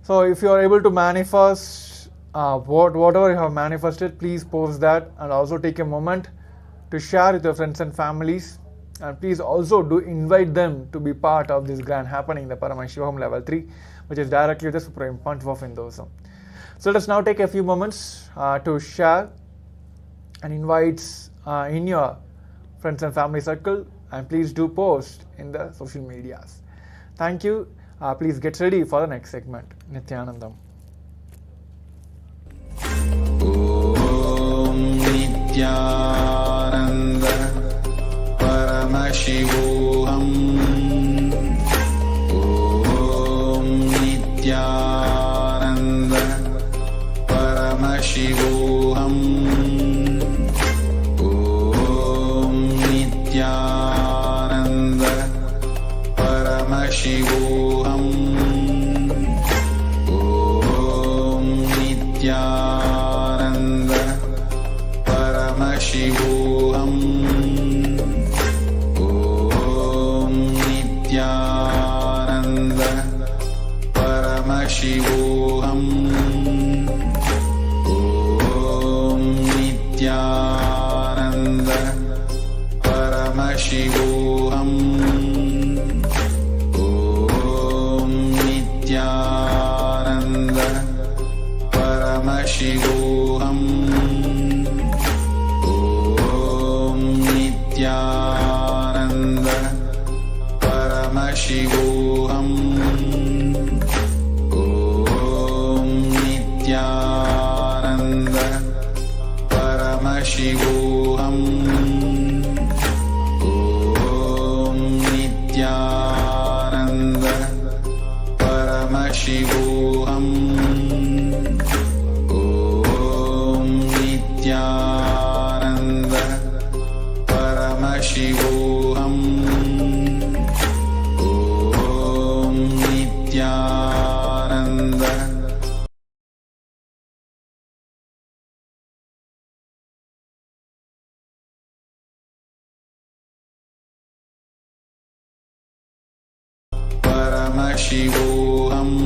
so if you are able to manifest whatever you have manifested, please post that, and also take a moment to share with your friends and families And please also do invite them to be part of this grand happening, the Paramashivoham level 3, which is directly the Supreme Pontiff of Hinduism. So let us now take a few moments to share and invite in your friends and family circle, and please do post in the social medias. Thank you. Please get ready for the next segment. Nityanandam. ॐ नित्यानन्द परमशिवोऽहम् ॐ नित्यानन्द परमशिवोऽहम् ॐ नित्यानन्द परमशिवोऽहम् ॐ नित्यानन्द परमशिवोऽहम् ॐ नित्यानन्द परमशिवोऽहम् ॐ नित्यानन्द परमशिवोऽहम् ॐ नित्यानन्द परमशिवोऽहम् ॐ नित्यानन्द परमशिवोऽहम् ॐ नित्यानन्द परमशिवोऽहम् ॐ नित्यानन्द परमशिवोऽहम् ॐ नित्यानन्द परमशिवोऽहम् ॐ नित्यानन्द परमशिवोऽहम्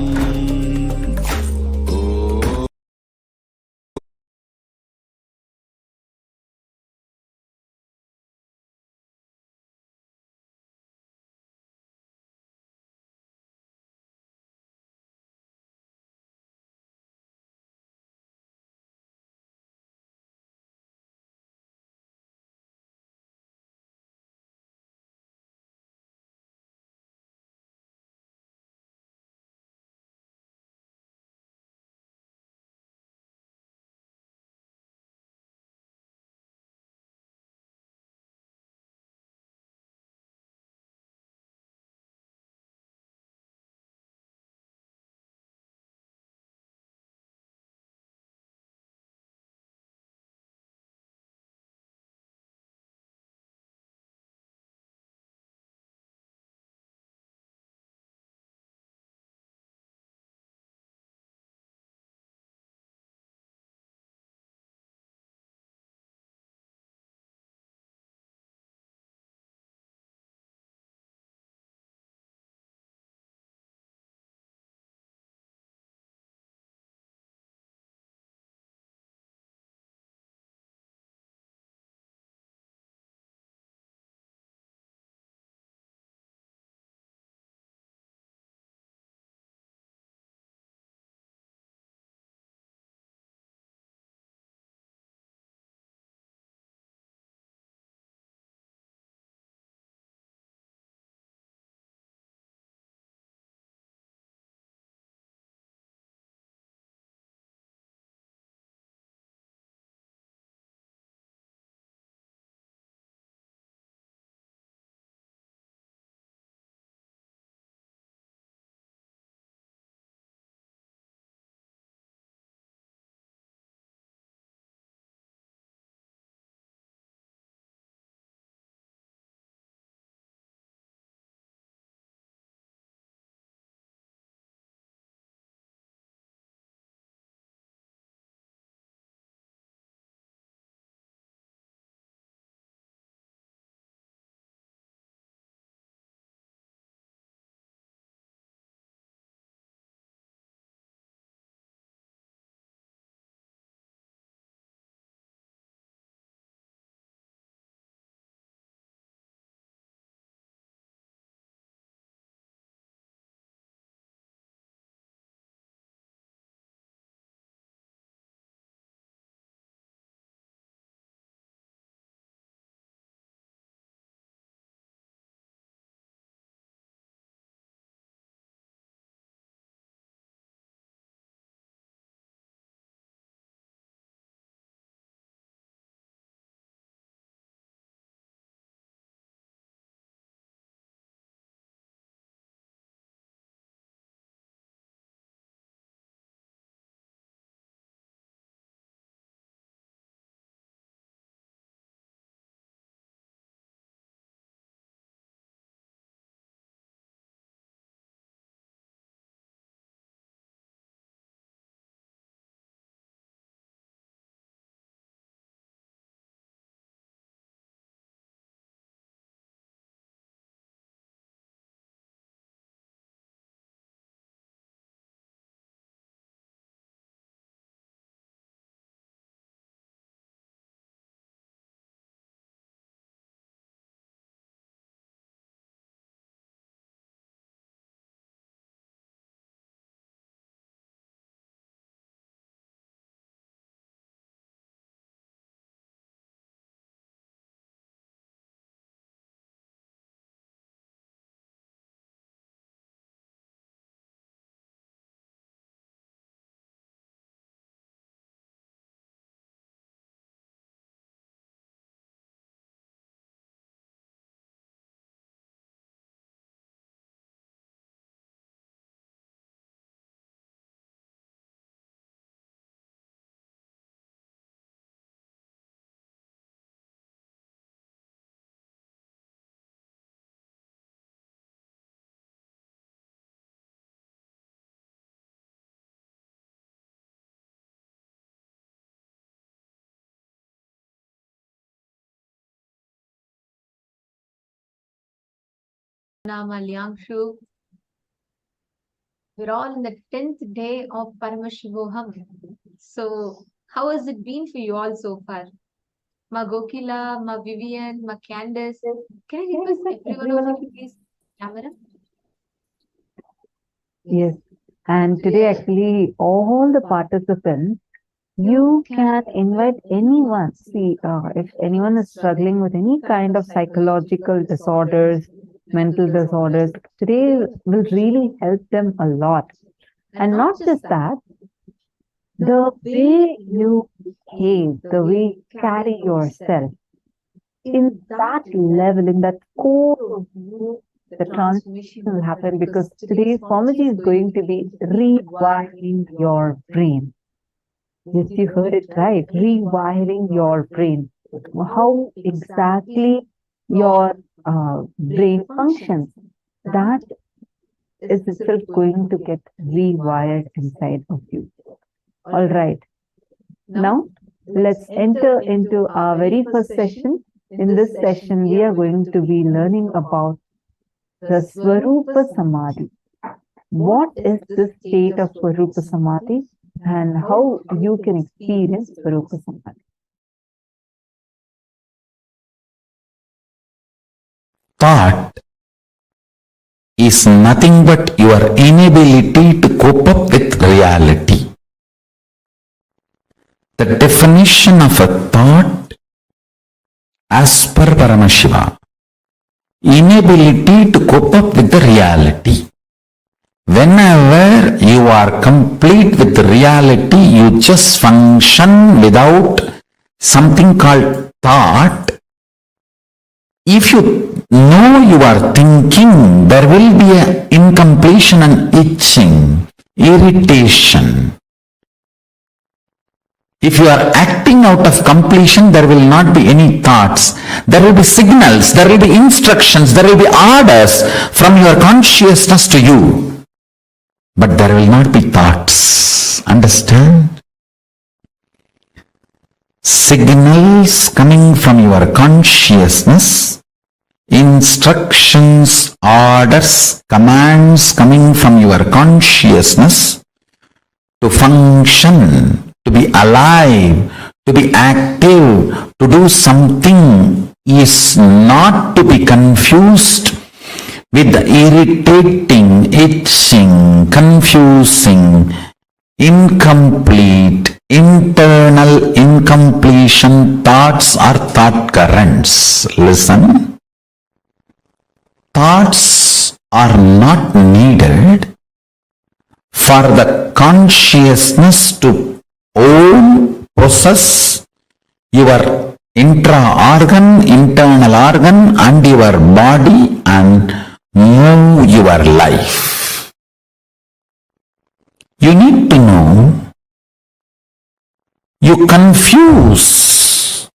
Malyangshu. We're all in the 10th day of Paramashivoham. So, how has it been for you all so far? Ma Gokila, Ma Vivian, Ma Candace. Can I request every one of you to please camera? Yes. And today, actually, all the participants, you can invite anyone. See, if anyone is struggling with any kind of psychological disorders, mental disorders, today will really help them a lot. And not just that, the way you behave, the way you carry yourself, in that level, in that core of you, the transformation will happen, because today's Swamiji is going to be rewiring your brain. Yes, you heard it right. Rewiring your brain. How exactly your brain functions, that is itself going to get rewired inside of you. All right. Now, let's enter into our very first session. In this session, we are going to be learning about the Swarupa Samādhi. What is the state of Swarupa Samādhi and how you can experience Swarupa Samādhi? Thought is nothing but your inability to cope up with reality. The definition of a thought as per Paramashiva, inability to cope up with the reality. Whenever you are complete with the reality, you just function without something called thought. If you know you are thinking, there will be an incompletion and itching, irritation. If you are acting out of completion, there will not be any thoughts. There will be signals, there will be instructions, there will be orders from your consciousness to you. But there will not be thoughts. Understand? Signals coming from your consciousness, instructions, orders, commands coming from your consciousness to function, to be alive, to be active, to do something is not to be confused with the irritating, itching, confusing, incomplete, internal incompletion thoughts or thought currents. Listen. Thoughts are not needed for the consciousness to own, possess your intra-organ, internal organ and your body and move your life. You need to know, you confuse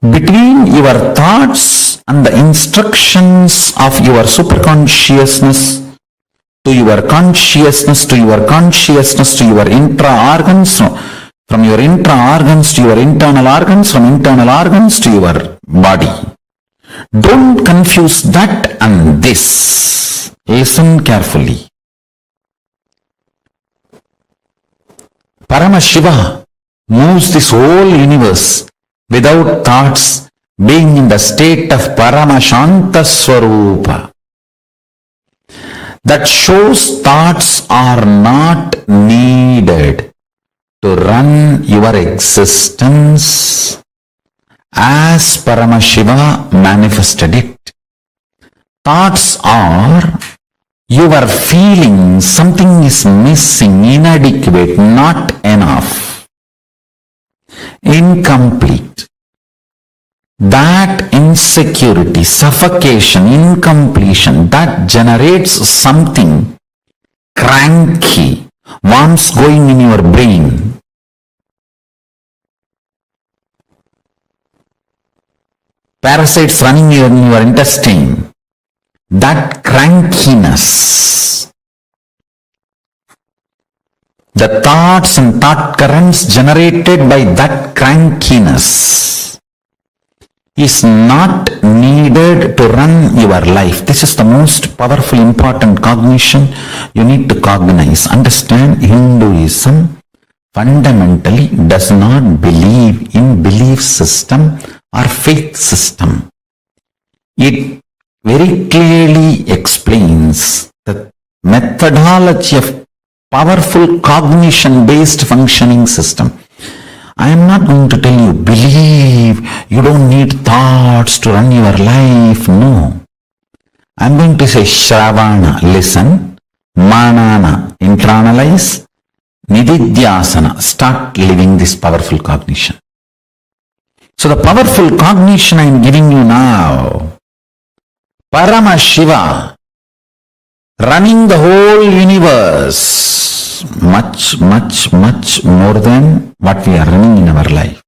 between your thoughts and the instructions of your superconsciousness to your consciousness, to your consciousness, to your intra-organs, from your intra-organs to your internal organs, from internal organs to your body. Don't confuse that and this. Listen carefully. Paramashiva moves this whole universe without thoughts, being in the state of Paramashanta Swarupa. That shows thoughts are not needed to run your existence as Paramashiva manifested it. Thoughts are your feeling something is missing, inadequate, not enough, incomplete. That insecurity, suffocation, incompletion, that generates something cranky, worms going in your brain. Parasites running in your intestine. That crankiness. The thoughts and thought currents generated by that crankiness is not needed to run your life. This is the most powerful, important cognition you need to cognize. Understand, Hinduism fundamentally does not believe in belief system or faith system. It very clearly explains the methodology of powerful cognition-based functioning system. I am not going to tell you, believe, you don't need thoughts to run your life. No. I am going to say, Shravana, listen, Manana, internalize, Nididhyasana, start living this powerful cognition. So the powerful cognition I am giving you now, Paramashiva, running the whole universe, much more than what we are running in our life.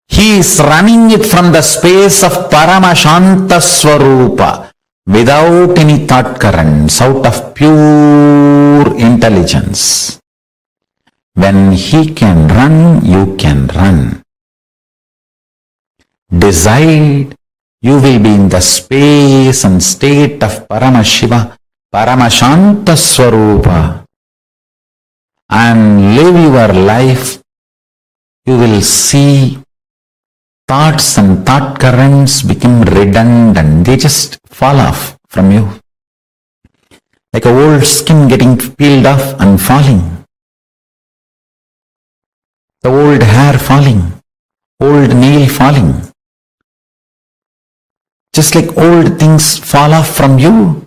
He is running it from the space of Paramashanta Swarupa, without any thought currents, out of pure intelligence. When he can run, you can run. Decide, you will be in the space and state of Paramashiva, Paramashanta Swarupa, and live your life. You will see thoughts and thought currents become redundant. They just fall off from you. Like a old skin getting peeled off and falling. The old hair falling. Old nail falling. Just like old things fall off from you.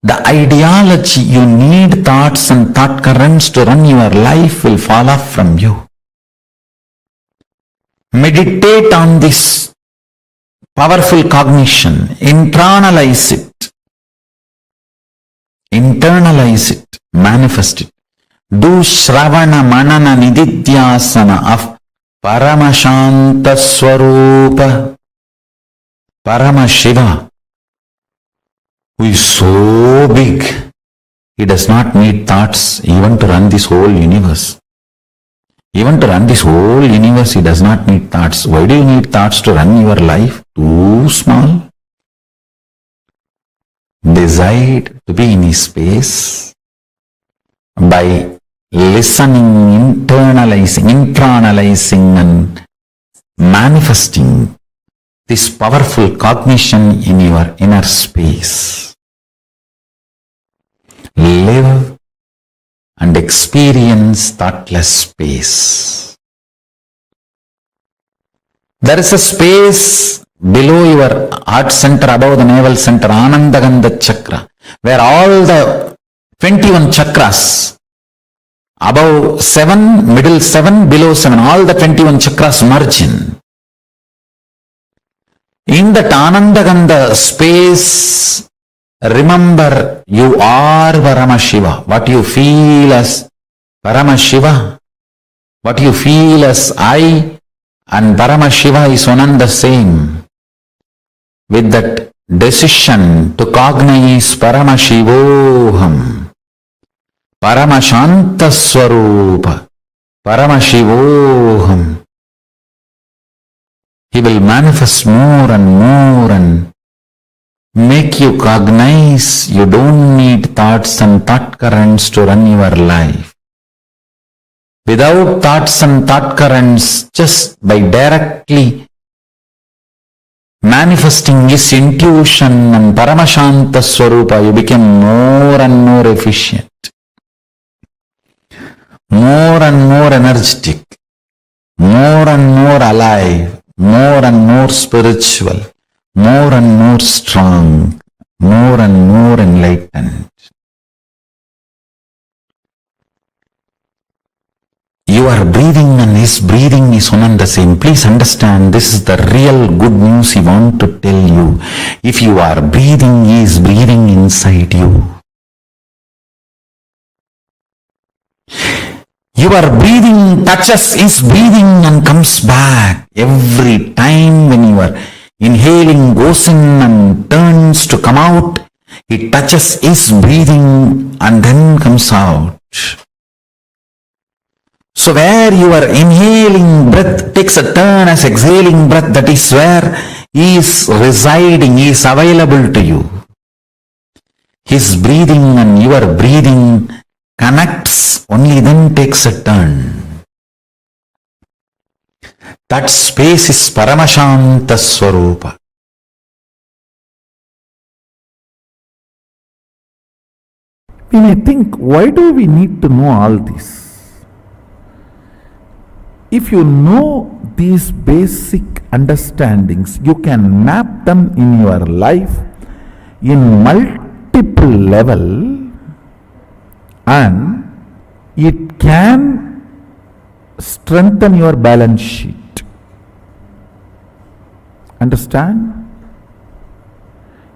The ideology you need thoughts and thought currents to run your life will fall off from you. Meditate on this powerful cognition. Internalize it. Internalize it. Manifest it. Do Shravana Manana Nididhyasana of Paramashanta Swarupa. Paramashiva, who is so big, he does not need thoughts even to run this whole universe. Even to run this whole universe, he does not need thoughts. Why do you need thoughts to run your life? Too small. Decide to be in his space by listening, internalizing and manifesting this powerful cognition in your inner space. Live and experience thoughtless space. There is a space below your heart center, above the navel center, Anandagandha chakra, where all the 21 chakras, above 7, middle 7, below 7, all the 21 chakras merge in. In that Anandagandha space, remember you are Paramashiva. What you feel as Paramashiva, what you feel as I and Paramashiva is one and the same. With that decision to cognize Paramashivoham, Paramashanta Swarupa, Paramashivoham, he will manifest more and make you cognize you don't need thoughts and thought currents to run your life. Without thoughts and thought currents, just by directly manifesting his intuition and Paramashanta Swarupa, you become more and more efficient, more and more energetic, more and more alive, more and more spiritual, more and more strong, more and more enlightened. Your breathing and his breathing is one and the same. Please understand, this is the real good news he wants to tell you. If you are breathing, he is breathing inside you. Your breathing touches his breathing and comes back. Every time when you are inhaling, goes in and turns to come out, it touches his breathing and then comes out. So where your inhaling breath takes a turn as exhaling breath, that is where He is residing, He is available to you. His breathing and your breathing connects, only then takes a turn. That space is Paramashanta Swarupa. We may think, why do we need to know all this? If you know these basic understandings, you can map them in your life in multiple level, and it can strengthen your balance sheet. Understand?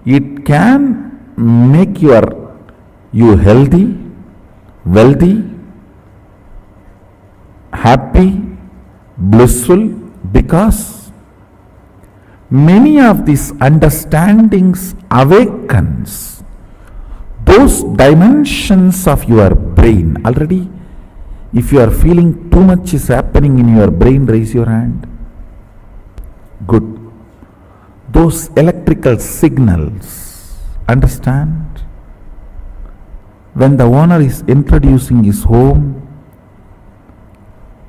It can make you healthy, wealthy, happy, blissful, because many of these understandings awakens those dimensions of your brain. Already, if you are feeling too much is happening in your brain, raise your hand. Good. Those electrical signals, understand? When the owner is introducing his home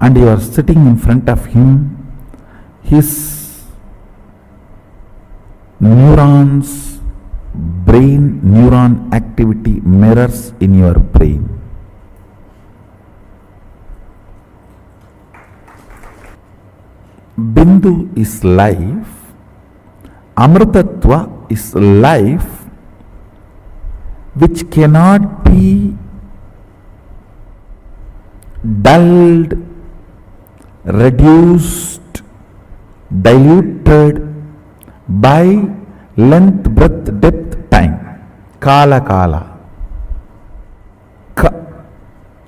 and you are sitting in front of him, his neurons, brain neuron activity mirrors in your brain. Bindu is life, Amritattva is life which cannot be dulled, reduced, diluted by length, breadth, depth, time. Kala.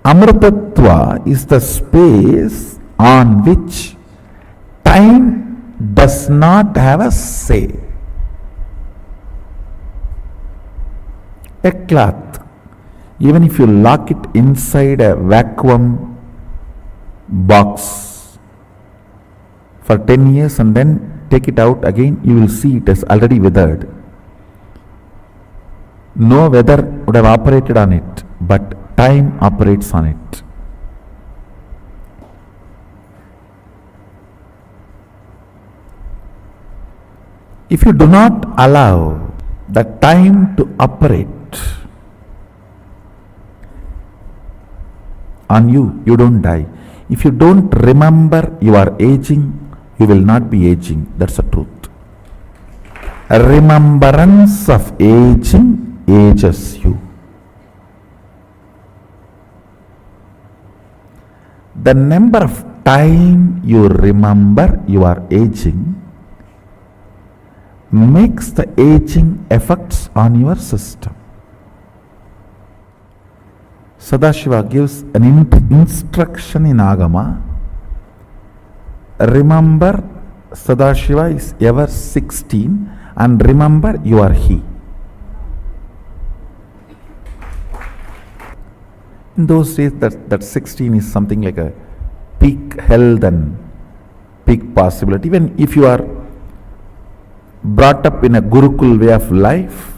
Amritattva is the space on which time does not have a say. A cloth, even if you lock it inside a vacuum box for 10 years and then take it out again, you will see it has already withered. No weather would have operated on it, but time operates on it. If you do not allow the time to operate on you, you don't die. If you don't remember you are aging, you will not be aging. That's the truth. A remembrance of aging ages you. The number of time you remember you are aging makes the aging effects on your system. Sadashiva gives an instruction in Agama. Remember, Sadashiva is ever 16, and remember you are he. In those days, that 16 is something like a peak health and peak possibility. Even if you are brought up in a Gurukul way of life,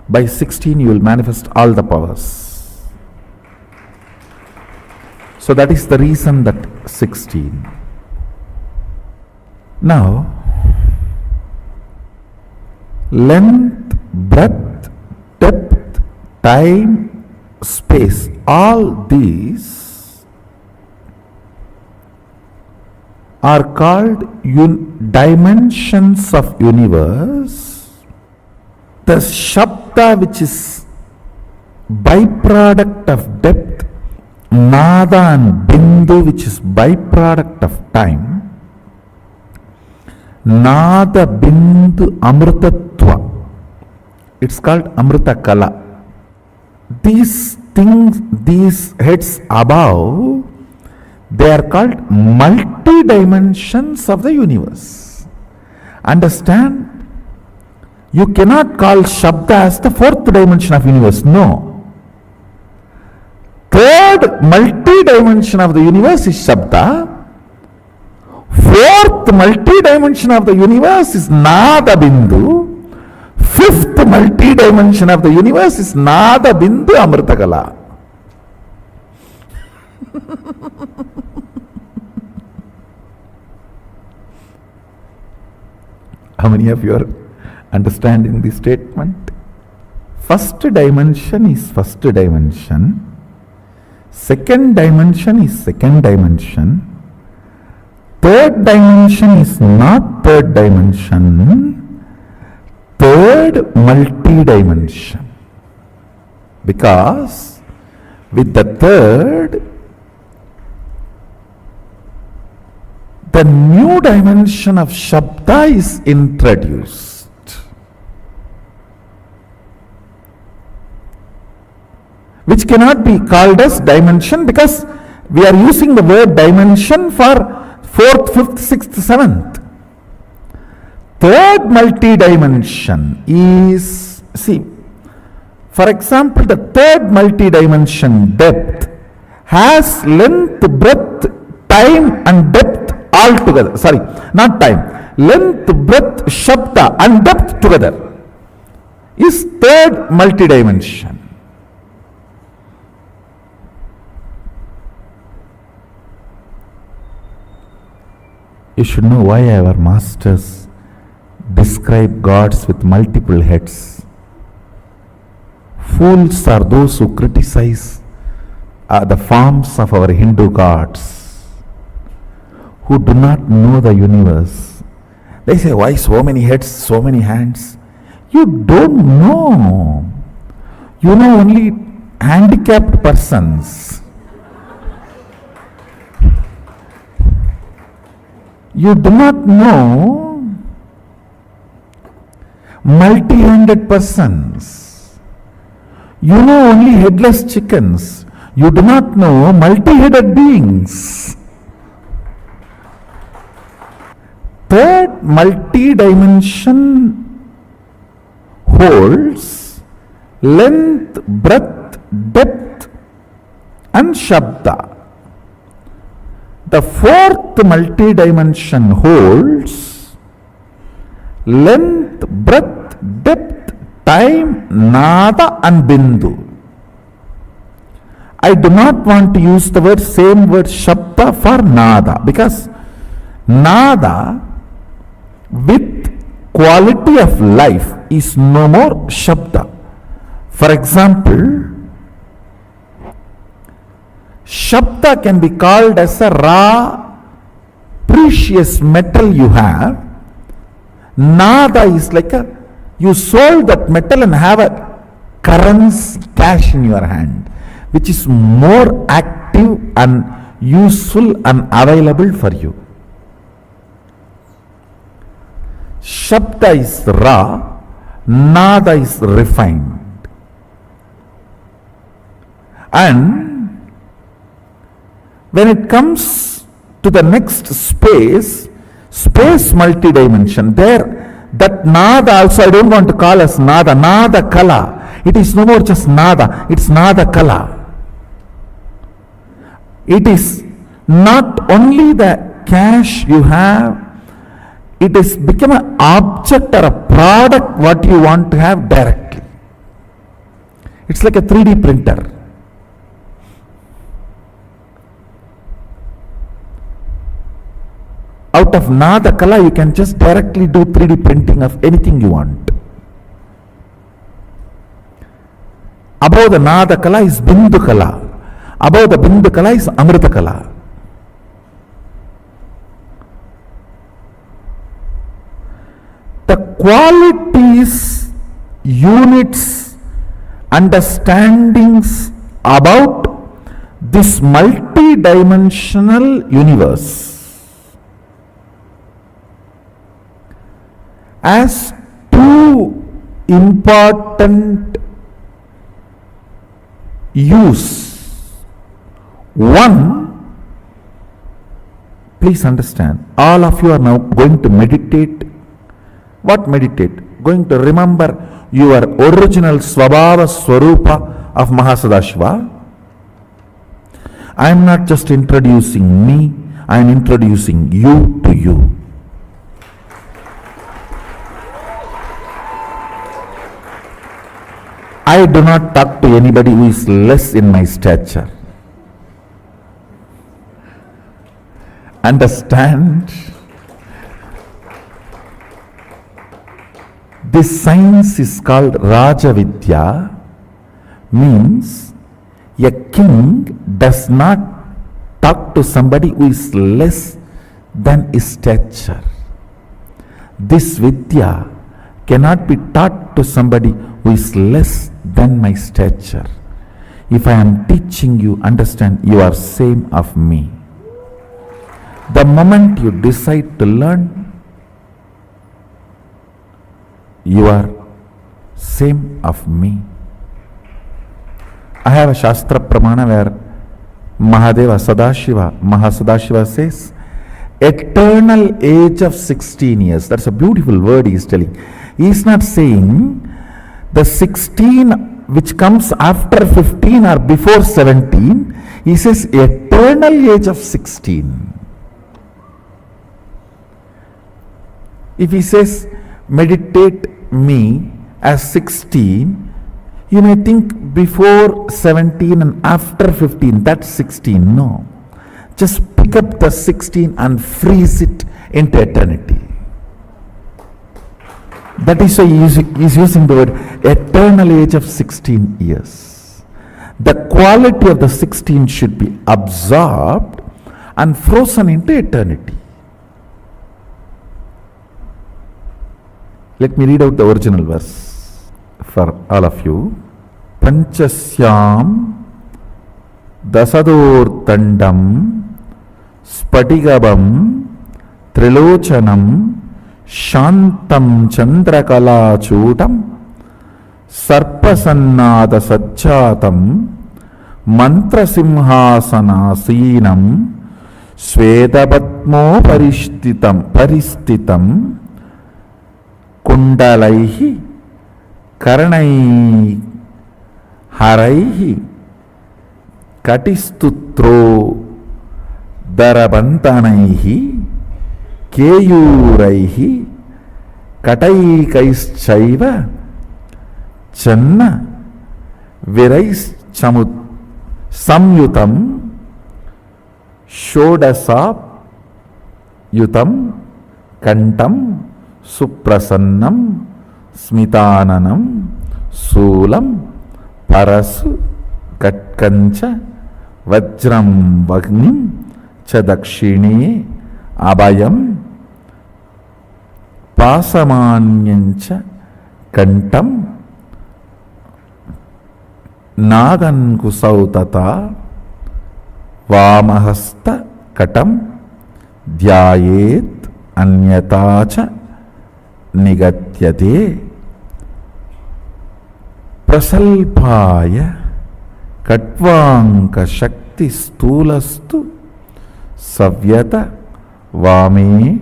by 16 you will manifest all the powers. So that is the reason that 16. Now, length, breadth, depth, time, space, all these are called dimensions of universe. The Shabda, which is byproduct of depth, Nada and Bindu, which is byproduct of time, Nada, Bindu, Amritattva, it's called Amrita Kala. These things, these heads above, they are called multi-dimensions of the universe. Understand? You cannot call Shabda as the fourth dimension of universe. No. Third multi-dimension of the universe is Shabda. Fourth multi-dimension of the universe is Nada Bindu. Fifth multi-dimension of the universe is Nada Bindu Amritakala. How many of you are understanding this statement? First dimension is first dimension. Second dimension is second dimension. Third dimension is not third dimension. Third multi-dimension. Because with the third, the new dimension of Shabda is introduced. Which cannot be called as dimension because we are using the word dimension for 4th, 5th, 6th, 7th. Third multi-dimension is, see, for example, the third multi-dimension depth has length, breadth, time and depth all together. Sorry, not time. Length, breadth, Shabda and depth together is third multi-dimension. You should know why our masters describe gods with multiple heads. Fools are those who criticize the forms of our Hindu gods, who do not know the universe. They say, why so many heads, so many hands? You don't know. You know only handicapped persons. You do not know multi-handed persons. You know only headless chickens. You do not know multi-headed beings. Third multi-dimension holds length, breadth, depth and Shabda. The fourth multi-dimension holds length, breadth, depth, time, Nada and Bindu. I do not want to use the same word Shabda for Nada, because Nada with quality of life is no more Shabda. For example, Shabda can be called as a raw, precious metal you have. Nada is like you sold that metal and have a currency, cash in your hand, which is more active and useful and available for you. Shabda is raw, Nada is refined. And when it comes to the next space multi-dimension, there that Nada also I don't want to call as Nada, Nada Kala. It is no more just Nada, it's Nada Kala. It is not only the cash you have, it has become an object or a product what you want to have directly. It's like a 3D printer. Out of Nada Kala, you can just directly do 3D printing of anything you want. Above the Nada Kala is Bindu Kala. Above the Bindu Kala is Amrita Kala. The qualities, units, understandings about this multi-dimensional universe as two important use. One, please understand, all of you are now going to meditate. What meditate? Going to remember your original Swabhava Swarupa of Mahasadahiva. I am not just introducing me, I am introducing you to you. I do not talk to anybody who is less in my stature. Understand? This science is called Raja Vidya, means a king does not talk to somebody who is less than his stature. This Vidya cannot be taught to somebody who is less than my stature. If I am teaching you, understand, you are same of me. The moment you decide to learn, you are same of me. I have a Shastra Pramana where Mahasadahiva says, eternal age of 16 years. That's a beautiful word he is telling. He is not saying the 16 which comes after 15 or before 17. He says eternal age of 16. If he says meditate me as 16, you may think before 17 and after 15, that's 16. No. Just pick up the 16 and freeze it into eternity. That is why he is using the word eternal age of 16 years. The quality of the 16 should be absorbed and frozen into eternity. Let me read out the original verse for all of you. Panchasyam dasadur tandam spatigabam trilochanam shantam chandrakalachutam sarpasannada sajjatam mantrasimhasanasinam swedapatmo paristitam kundalaihi karanai haraihi katistutro darabantanaihi keyuraihi kataikaishchaiva channa viraischamut samyutam shodasap yutam kantam suprasannam smitananam sulam parasu katkancha vajram vagnim cha dakshine abhayam pasamanyancha kantam nagankusautata vamahasta katam dhyayet anyatacha nigatyate prasalpaya katvanka shakti stulastu savyata vame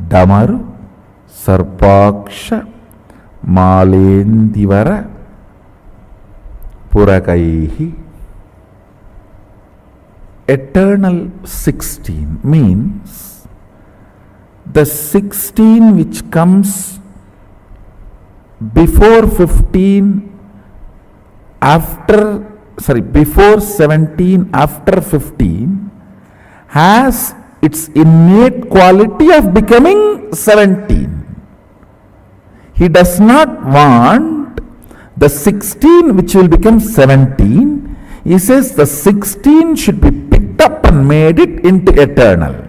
damaru sarpaksha malendivara purakaihi. Eternal 16 means the 16 which comes before 15, before 17, after 15 has its innate quality of becoming 17. He does not want the 16 which will become 17. He says the 16 should be picked up and made it into eternal.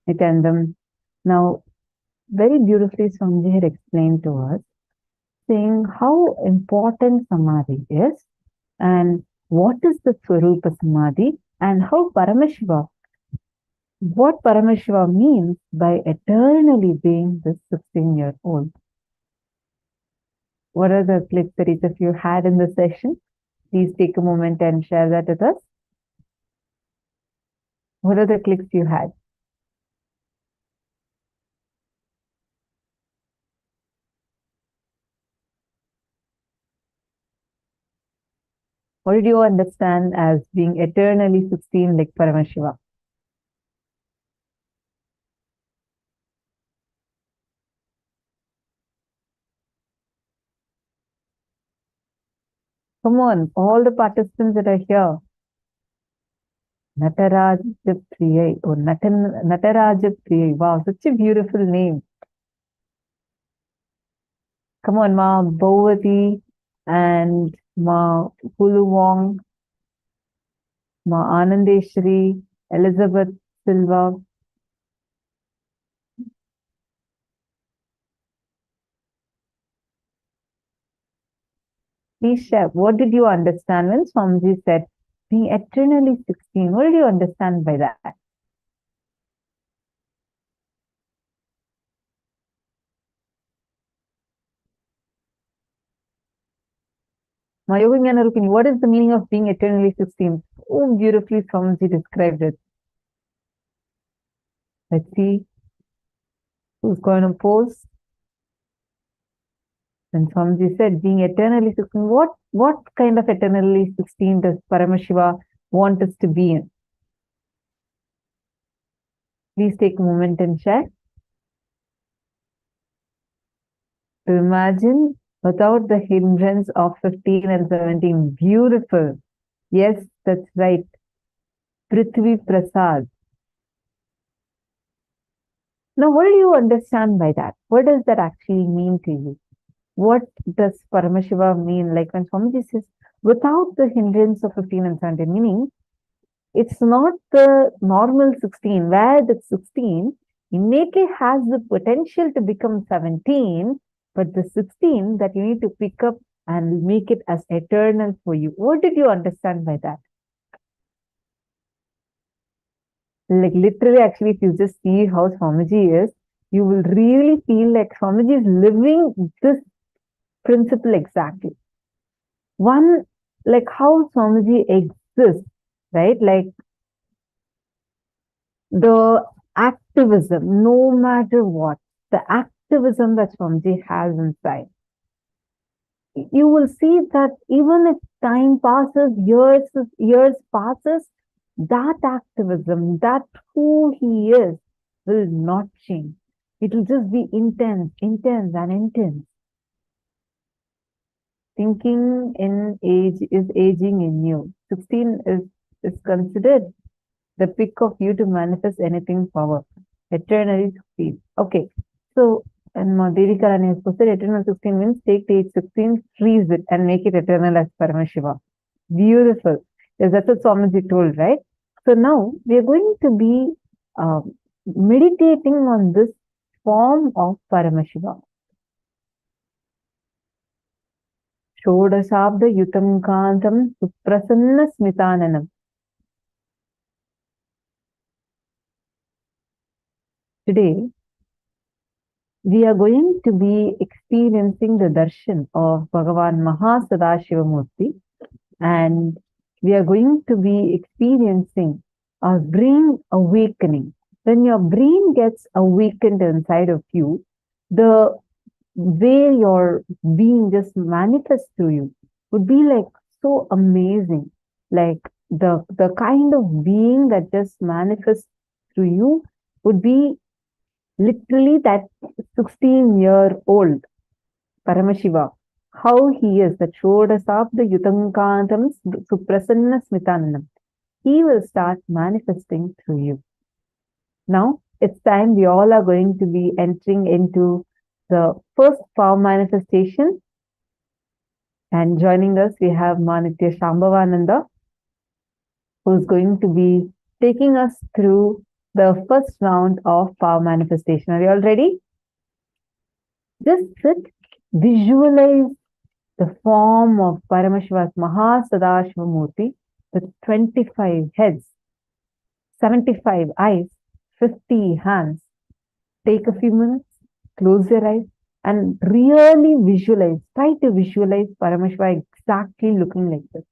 Nitendam. Now, very beautifully Swamiji had explained to us, saying how important Samadhi is and what is the Swarupa Samādhi and how what Paramashiva means by eternally being this 16-year-old. What are the clips that each of you had in the session? Please take a moment and share that with us. What are the clicks you had? What did you understand as being eternally 16 like Paramashiva? Come on, all the participants that are here. Nataraja Priyai or Nataraja Priyai. Wow, such a beautiful name. Come on, Ma Bhavati and Ma Huluwong, Ma Anandeshri, Elizabeth Silva. Please share. What did you understand when Swamiji said being eternally 16? What did you understand by that? Mayogin, what is the meaning of being eternally 16? Oh, beautifully Swamiji described it. Let's see who's going to post. And Swamiji said, being eternally 16, what kind of eternally 16 does Paramashiva want us to be in? Please take a moment and share. To imagine without the hindrance of 15 and 17. Beautiful. Yes, that's right. Prithvi Prasad. Now, what do you understand by that? What does that actually mean to you? What does Paramashiva mean? Like when Swamiji says, without the hindrance of 15 and 17, meaning it's not the normal 16, where the 16 innately has the potential to become 17, but the 16 that you need to pick up and make it as eternal for you. What did you understand by that? Like literally, actually, if you just see how Swamiji is, you will really feel like Swamiji is living this principle exactly. One, like how Swamiji exists, right? Like the activism, no matter what, the activism that Swamiji has inside. You will see that even if time passes, years passes, that activism, that who he is, will not change. It will just be intense, intense and intense. Thinking in age is aging in you. 16 is considered the pick of you to manifest anything power. Eternally 16. Okay. So, and Devika Rani has posted eternal 16 means take the age 16, freeze it and make it eternal as Paramashiva. Beautiful. Yes, that's what Swamiji told, right? So now we are going to be meditating on this form of Paramashiva. Shodasabda yutam kantam suprasanna smitananam. Today, we are going to be experiencing the darshan of Bhagavan Mahasadahiva Murthy, and we are going to be experiencing our brain awakening. When your brain gets awakened inside of you, the way your being just manifests through you would be like so amazing. Like the kind of being that just manifests through you would be literally that 16-year-old Paramashiva, how he is, that Shodasabda Yutankantam Suprasanna Smitananam. He will start manifesting through you. Now, it's time we all are going to be entering into the first power manifestation. And joining us, we have Manitya Shambhavananda, who is going to be taking us through the first round of power manifestation. Are you all ready? Just sit, visualize the form of Paramashiva's Mahasadahiva Murthy with 25 heads, 75 eyes, 50 hands. Take a few minutes, close your eyes, and really visualize. Try to visualize Paramashiva exactly looking like this.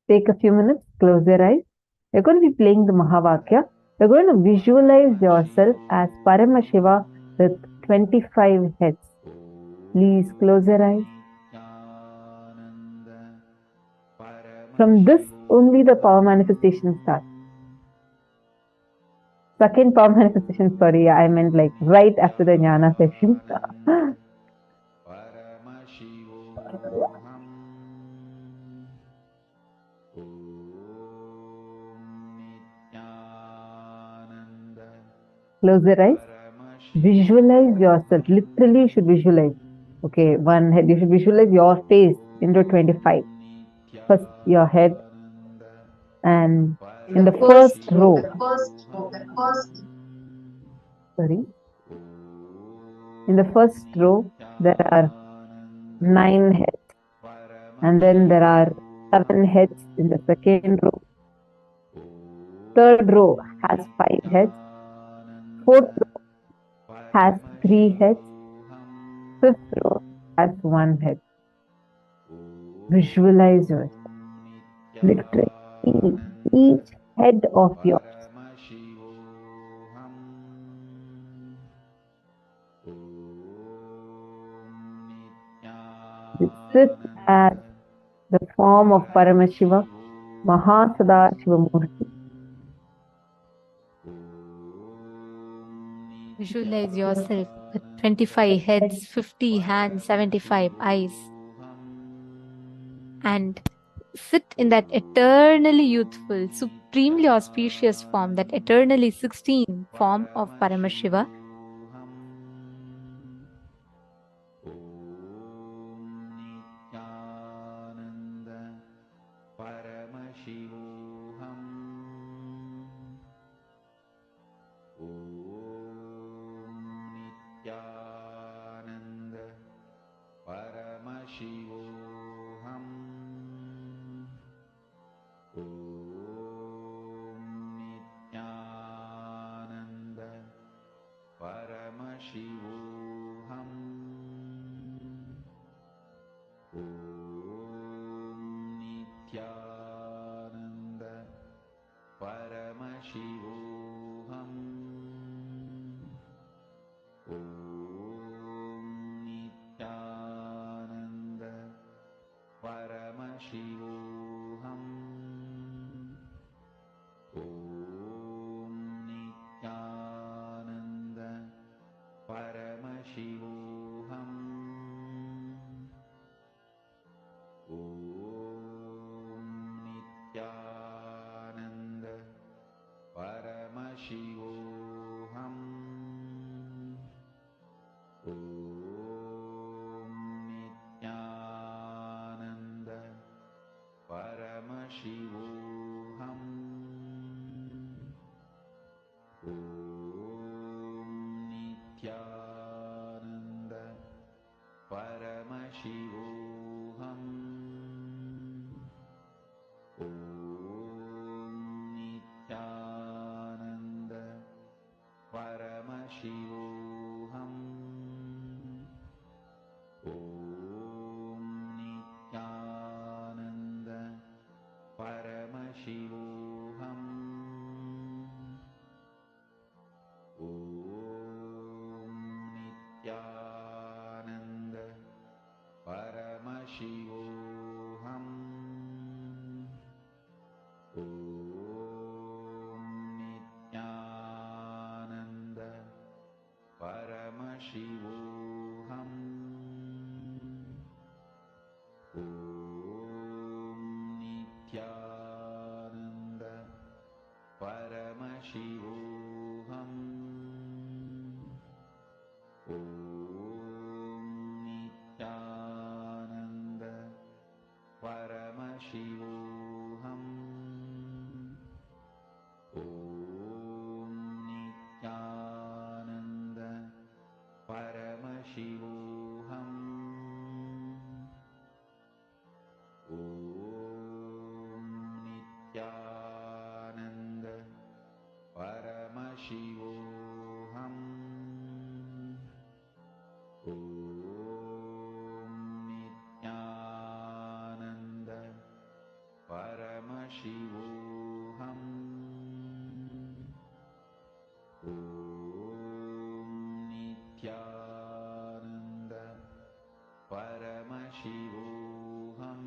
Take a few minutes, close your eyes. You're going to be playing the Mahavakya. You're going to visualize yourself as Paramashiva with 25 heads. Please close your eyes. From this, only the power manifestation starts. Second power manifestation, sorry, I meant like right after the jnana session. Close your eyes. Visualize yourself. Literally, you should visualize. Okay, one head. You should visualize your face into 25. First, your head. And in the first row. Sorry. In the first row, there are 9 heads. And then there are 7 heads in the second row. Third row has 5 heads. Fourth row has 3 heads. Fifth row has 1 head. Visualize yourself. Literally feel each head of yours. Sit as the form of Paramashiva, Mahasadahiva Murthy. Visualize yourself with 25 heads, 50 hands, 75 eyes. And sit in that eternally youthful, supremely auspicious form, that eternally 16 form of Paramashiva. Paramashivoham. Om Nityananda Paramashivoham. Om Nityananda Paramashivoham.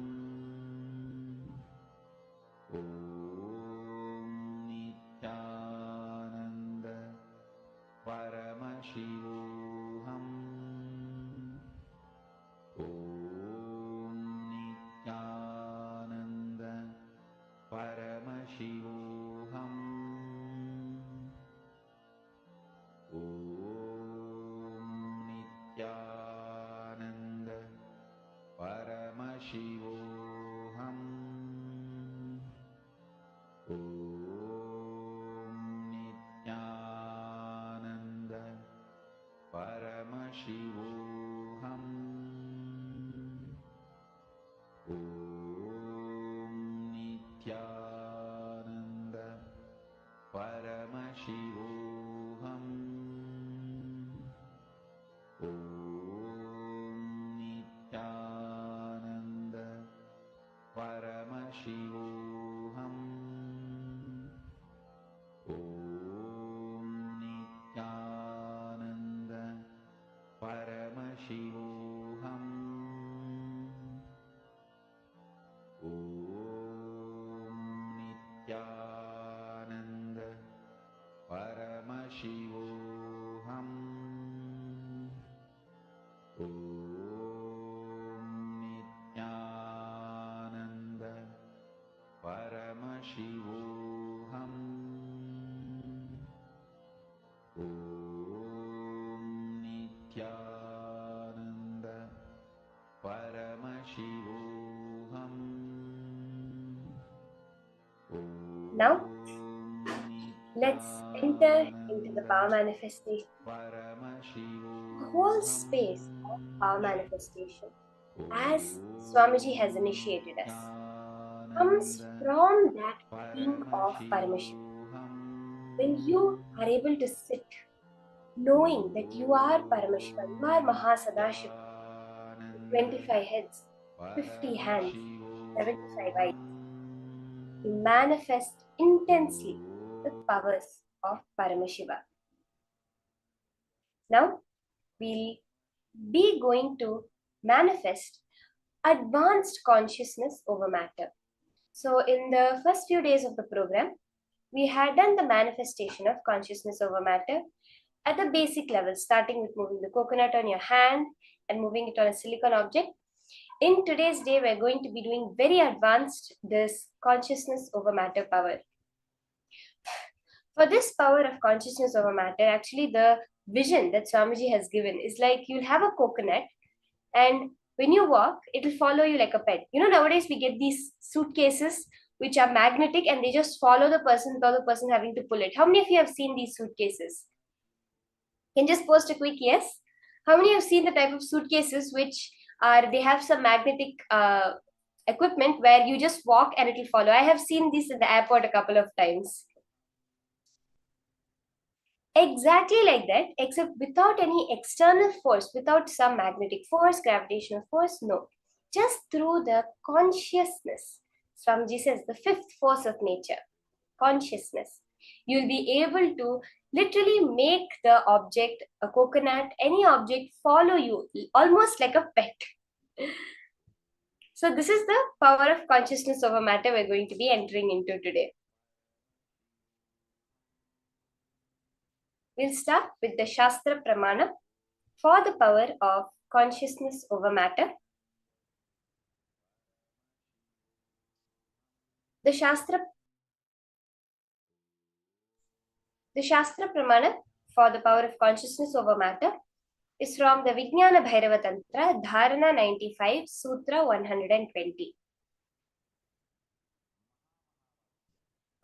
Om Nityananda Paramashivoham. Om Nityananda Paramashivoham. Om Nityananda Paramashivoham. Om Nityananda Paramashivoham. Om Nityananda Paramashivoham. Om Nityananda Paramashivoham. Om Nityananda Paramashivoham. Om Nityananda Paramashivoham. Om Nityananda Paramashivoham. Om Nityananda Paramashivoham. Now, let's enter into the power manifestation. The whole space of power manifestation, as Swamiji has initiated us, comes from that being of Paramashivoham. When you are able to sit, knowing that you are Paramashiva, you are Mahasadahiva, 25 heads, 50 hands, 75 eyes, you manifest intensely the powers of Paramashiva. Now, we'll be going to manifest advanced consciousness over matter. So, in the first few days of the program, we had done the manifestation of consciousness over matter at the basic level, starting with moving the coconut on your hand and moving it on a silicon object. In today's day, we're going to be doing very advanced this consciousness over matter power. For this power of consciousness over matter, actually the vision that Swamiji has given is like you'll have a coconut, and when you walk, it'll follow you like a pet. You know, nowadays we get these suitcases which are magnetic and they just follow the person without the person having to pull it. How many of you have seen these suitcases? Can just post a quick yes. How many have seen the type of suitcases which are, they have some magnetic equipment where you just walk and it'll follow? I have seen this at the airport a couple of times. Exactly like that, except without any external force, without some magnetic force, gravitational force, no. Just through the consciousness. Swamiji says the fifth force of nature, consciousness. You'll be able to literally make the object, a coconut, any object follow you, almost like a pet. So this is the power of consciousness over matter we're going to be entering into today. We'll start with the Shastra Pramana for the power of consciousness over matter. The Shastra Pramana for the power of consciousness over matter is from the Vijnana Bhairava Tantra, Dharana 95, Sutra 120.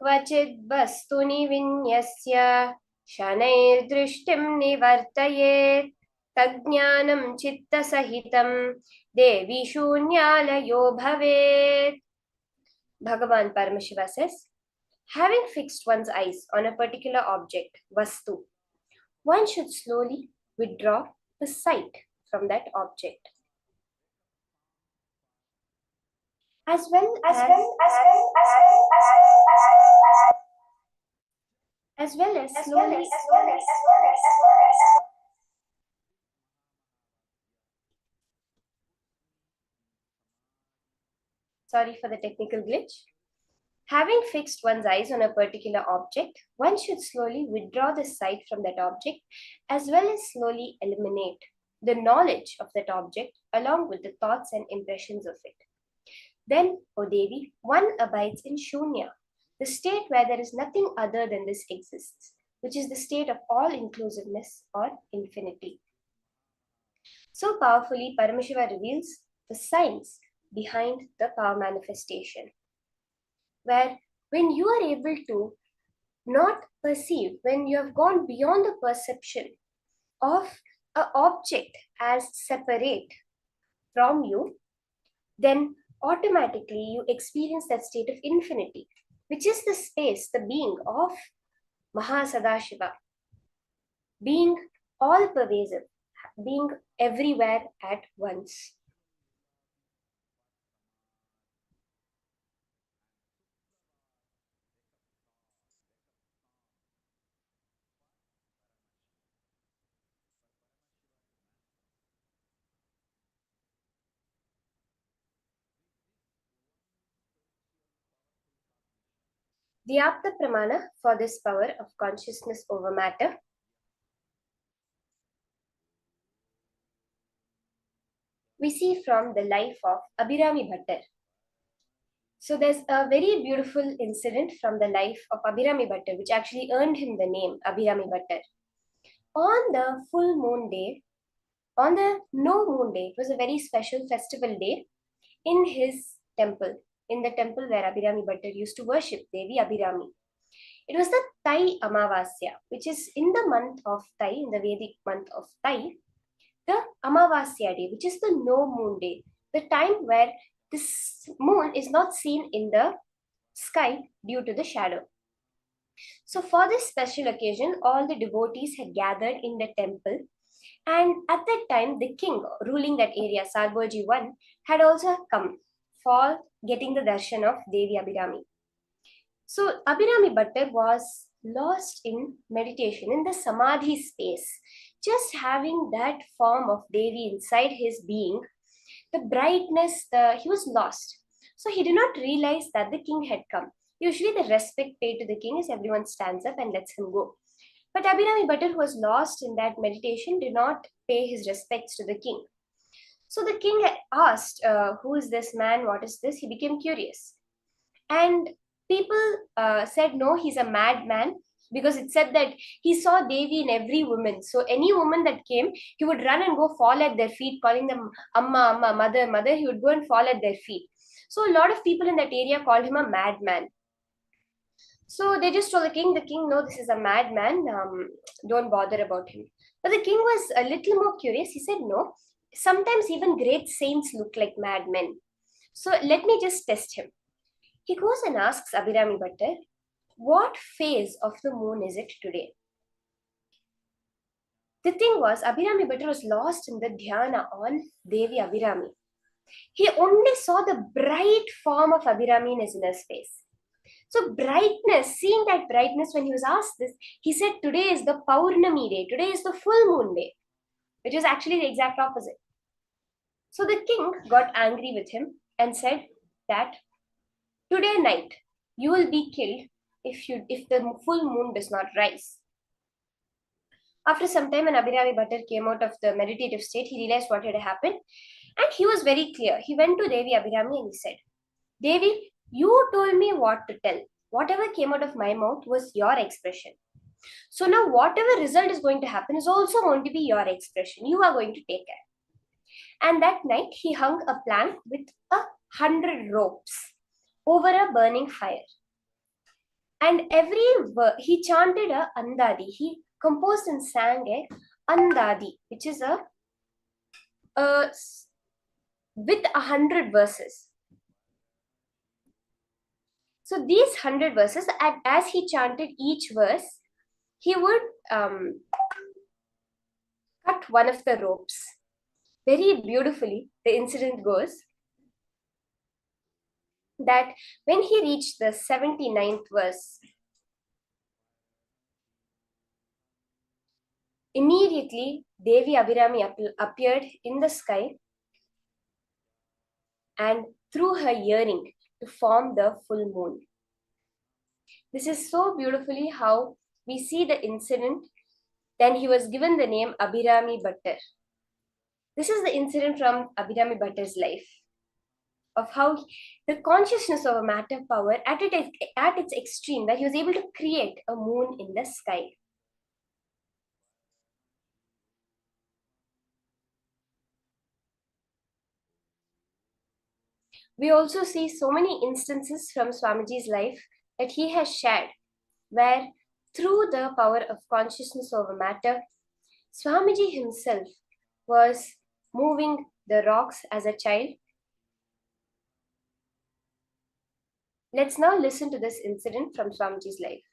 Kvachid vastuni vinyasya Shanair drishtim nivartayet Tajnanam chitta sahitam Devi shunyalayo bhavet. Bhagavan Paramashiva says, Having fixed one's eyes on a particular object, vastu, one should slowly withdraw the sight from that object. As well as slowly sorry for the technical glitch. Having fixed one's eyes on a particular object, one should slowly withdraw the sight from that object as well as slowly eliminate the knowledge of that object along with the thoughts and impressions of it. Then, O Devi, one abides in Shunya, the state where there is nothing other than this exists, which is the state of all-inclusiveness or infinity. So powerfully, Paramashiva reveals the science behind the power manifestation, where when you are able to not perceive, when you have gone beyond the perception of an object as separate from you, then automatically you experience that state of infinity, which is the space, the being of Mahasadahiva, being all pervasive, being everywhere at once. The Apta Pramana for this power of consciousness over matter we see from the life of Abhirami Bhattar. So there's a very beautiful incident from the life of Abhirami Bhattar, which actually earned him the name Abhirami Bhattar. On the full moon day, on the no moon day, it was a very special festival day in his temple, in the temple where Abhirami Bhattar used to worship Devi Abhirami. It was the Thai Amavasya, which is in the month of Thai, in the Vedic month of Thai, the Amavasya day, which is the no moon day, the time where this moon is not seen in the sky due to the shadow. So for this special occasion, all the devotees had gathered in the temple, and at that time, the king ruling that area, Sarboji I, had also come for getting the darshan of Devi Abhirami. So Abhirami Bhattar was lost in meditation, in the Samadhi space, just having that form of Devi inside his being, the brightness, he was lost. So he did not realize that the king had come. Usually the respect paid to the king is everyone stands up and lets him go. But Abhirami Bhattar, who was lost in that meditation, did not pay his respects to the king. So the king had asked, who is this man? What is this? He became curious. And people said, no, he's a madman, because it said that he saw Devi in every woman. So any woman that came, he would run and go fall at their feet, calling them Amma, Amma, Mother, Mother. He would go and fall at their feet. So a lot of people in that area called him a madman. So they just told the king, no, this is a madman, don't bother about him. But the king was a little more curious. He said, no, sometimes even great saints look like madmen. So let me just test him. He goes and asks Abhirami Bhattar, what phase of the moon is it today? The thing was, Abhirami Bhattar was lost in the dhyana on Devi Abhirami. He only saw the bright form of Abhirami in his inner space. So brightness, seeing that brightness, when he was asked this, he said, today is the Paurnami day, today is the full moon day, which is actually the exact opposite. So the king got angry with him and said that today night you will be killed if the full moon does not rise. After some time, when Abhirami Bhattar came out of the meditative state, he realized what had happened, and he was very clear. He went to Devi Abhirami and he said, Devi, you told me what to tell. Whatever came out of my mouth was your expression. So now whatever result is going to happen is also going to be your expression. You are going to take care. And that night he hung a plank with 100 ropes over a burning fire. And he chanted a andadi. He composed and sang a andadi, which is with 100 verses. So these 100 verses, as he chanted each verse, he would cut one of the ropes. Very beautifully, the incident goes that when he reached the 79th verse, immediately Devi Abhirami appeared in the sky and threw her earring to form the full moon. This is so beautifully how we see the incident. Then he was given the name Abhirami Bhattar. This is the incident from Abhirami Bhattar's life, of how the consciousness of a matter power at its extreme, that he was able to create a moon in the sky. We also see so many instances from Swamiji's life that he has shared, where through the power of consciousness over matter, Swamiji himself was moving the rocks as a child. Let's now listen to this incident from Swamiji's life.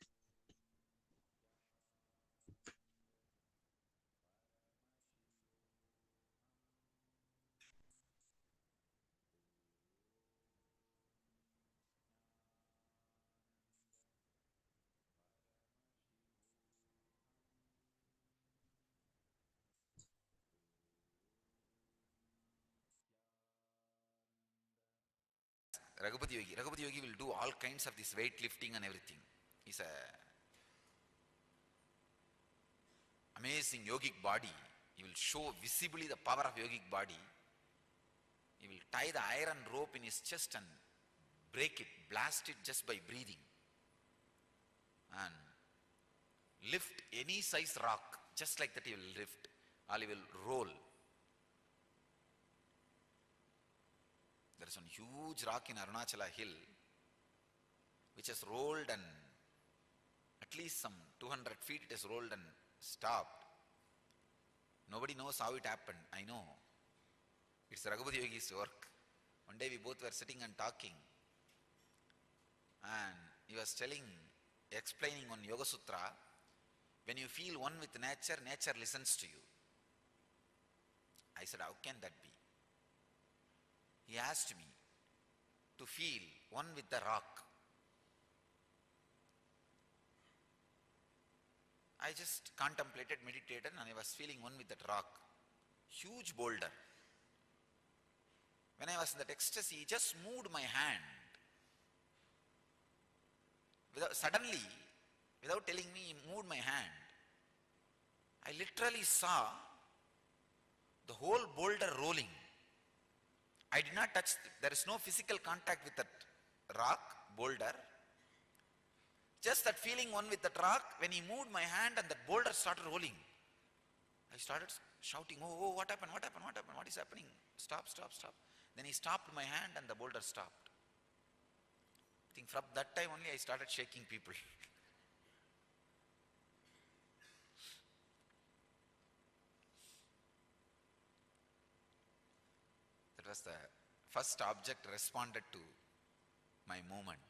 Raghupati Yogi will do all kinds of this weightlifting and everything. He's a amazing yogic body. He will show visibly the power of yogic body. He will tie the iron rope in his chest and break it, blast it just by breathing. And lift any size rock, just like that he will lift, or he will roll. There is one huge rock in Arunachala hill which has rolled, and at least some 200 feet it has rolled and stopped. Nobody knows how it happened. I know. It's Raghupati Yogi's work. One day we both were sitting and talking, and he was explaining on Yoga Sutra, when you feel one with nature, nature listens to you. I said, how can that be? He asked me to feel one with the rock. I just contemplated, meditated, and I was feeling one with that rock. Huge boulder. When I was in that ecstasy, he just moved my hand. Suddenly, without telling me, he moved my hand. I literally saw the whole boulder rolling. I did not touch, there is no physical contact with that rock, boulder. Just that feeling one with that rock, when he moved my hand and that boulder started rolling, I started shouting, oh, what happened, what happened, what happened, what is happening? Stop, stop, stop. Then he stopped my hand and the boulder stopped. I think from that time only I started shaking people. That was the first object responded to my movement.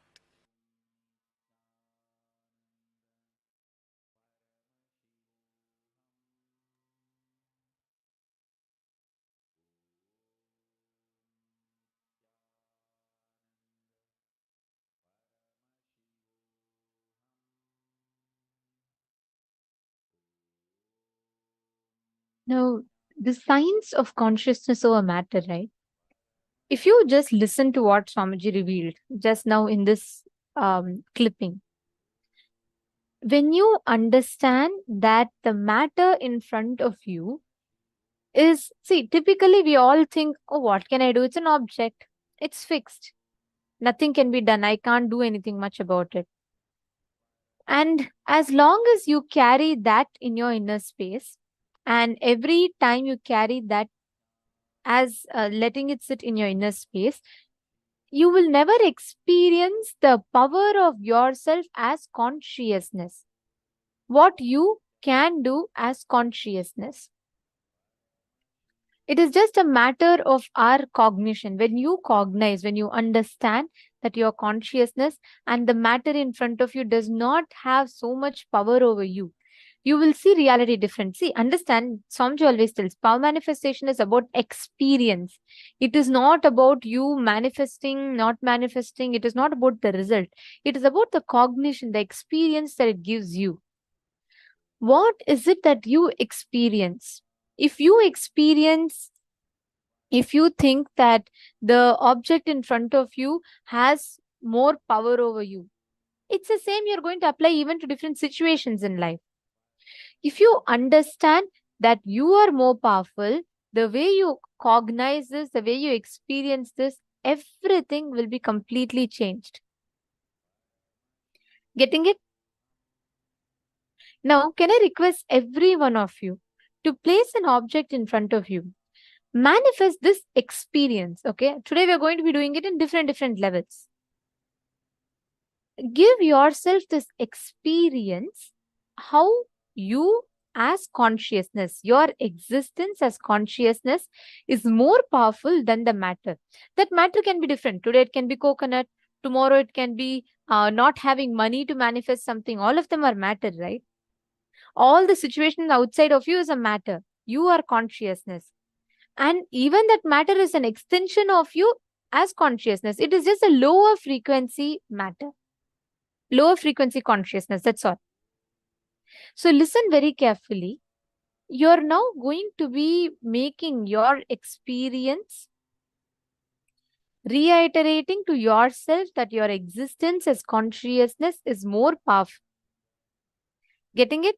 Now, the science of consciousness over matter, right? If you just listen to what Swamiji revealed just now in this clipping, when you understand that the matter in front of you is, see, typically we all think, oh, what can I do? It's an object. It's fixed. Nothing can be done. I can't do anything much about it. And as long as you carry that in your inner space, and every time you carry that as letting it sit in your inner space, you will never experience the power of yourself as consciousness. What you can do as consciousness. It is just a matter of our cognition. When you cognize, when you understand that your consciousness and the matter in front of you does not have so much power over you, you will see reality different. See, understand, Swamiji always tells, power manifestation is about experience. It is not about you manifesting, not manifesting. It is not about the result. It is about the cognition, the experience that it gives you. What is it that you experience? If you think that the object in front of you has more power over you, it's the same you're going to apply even to different situations in life. If you understand that you are more powerful, the way you cognize this, the way you experience this, everything will be completely changed. Getting it? Now, can I request every one of you to place an object in front of you? Manifest this experience, okay? Today we are going to be doing it in different levels. Give yourself this experience, how you as consciousness, your existence as consciousness is more powerful than the matter. That matter can be different. Today it can be coconut. Tomorrow it can be not having money to manifest something. All of them are matter, right? All the situations outside of you is a matter. You are consciousness. And even that matter is an extension of you as consciousness. It is just a lower frequency matter. Lower frequency consciousness, that's all. So listen very carefully. You're now going to be making your experience, reiterating to yourself that your existence as consciousness is more powerful. Getting it?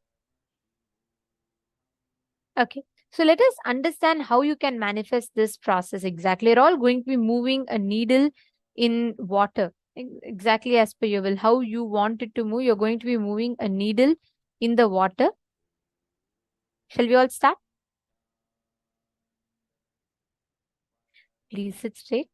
Okay. So let us understand how you can manifest this process exactly. You're all going to be moving a needle in water. Exactly as per your will. How you want it to move, you're going to be moving a needle in the water. Shall we all start? Please sit straight.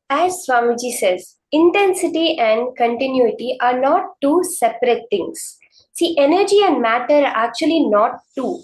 As Swamiji says, intensity and continuity are not two separate things. See, energy and matter are actually not two.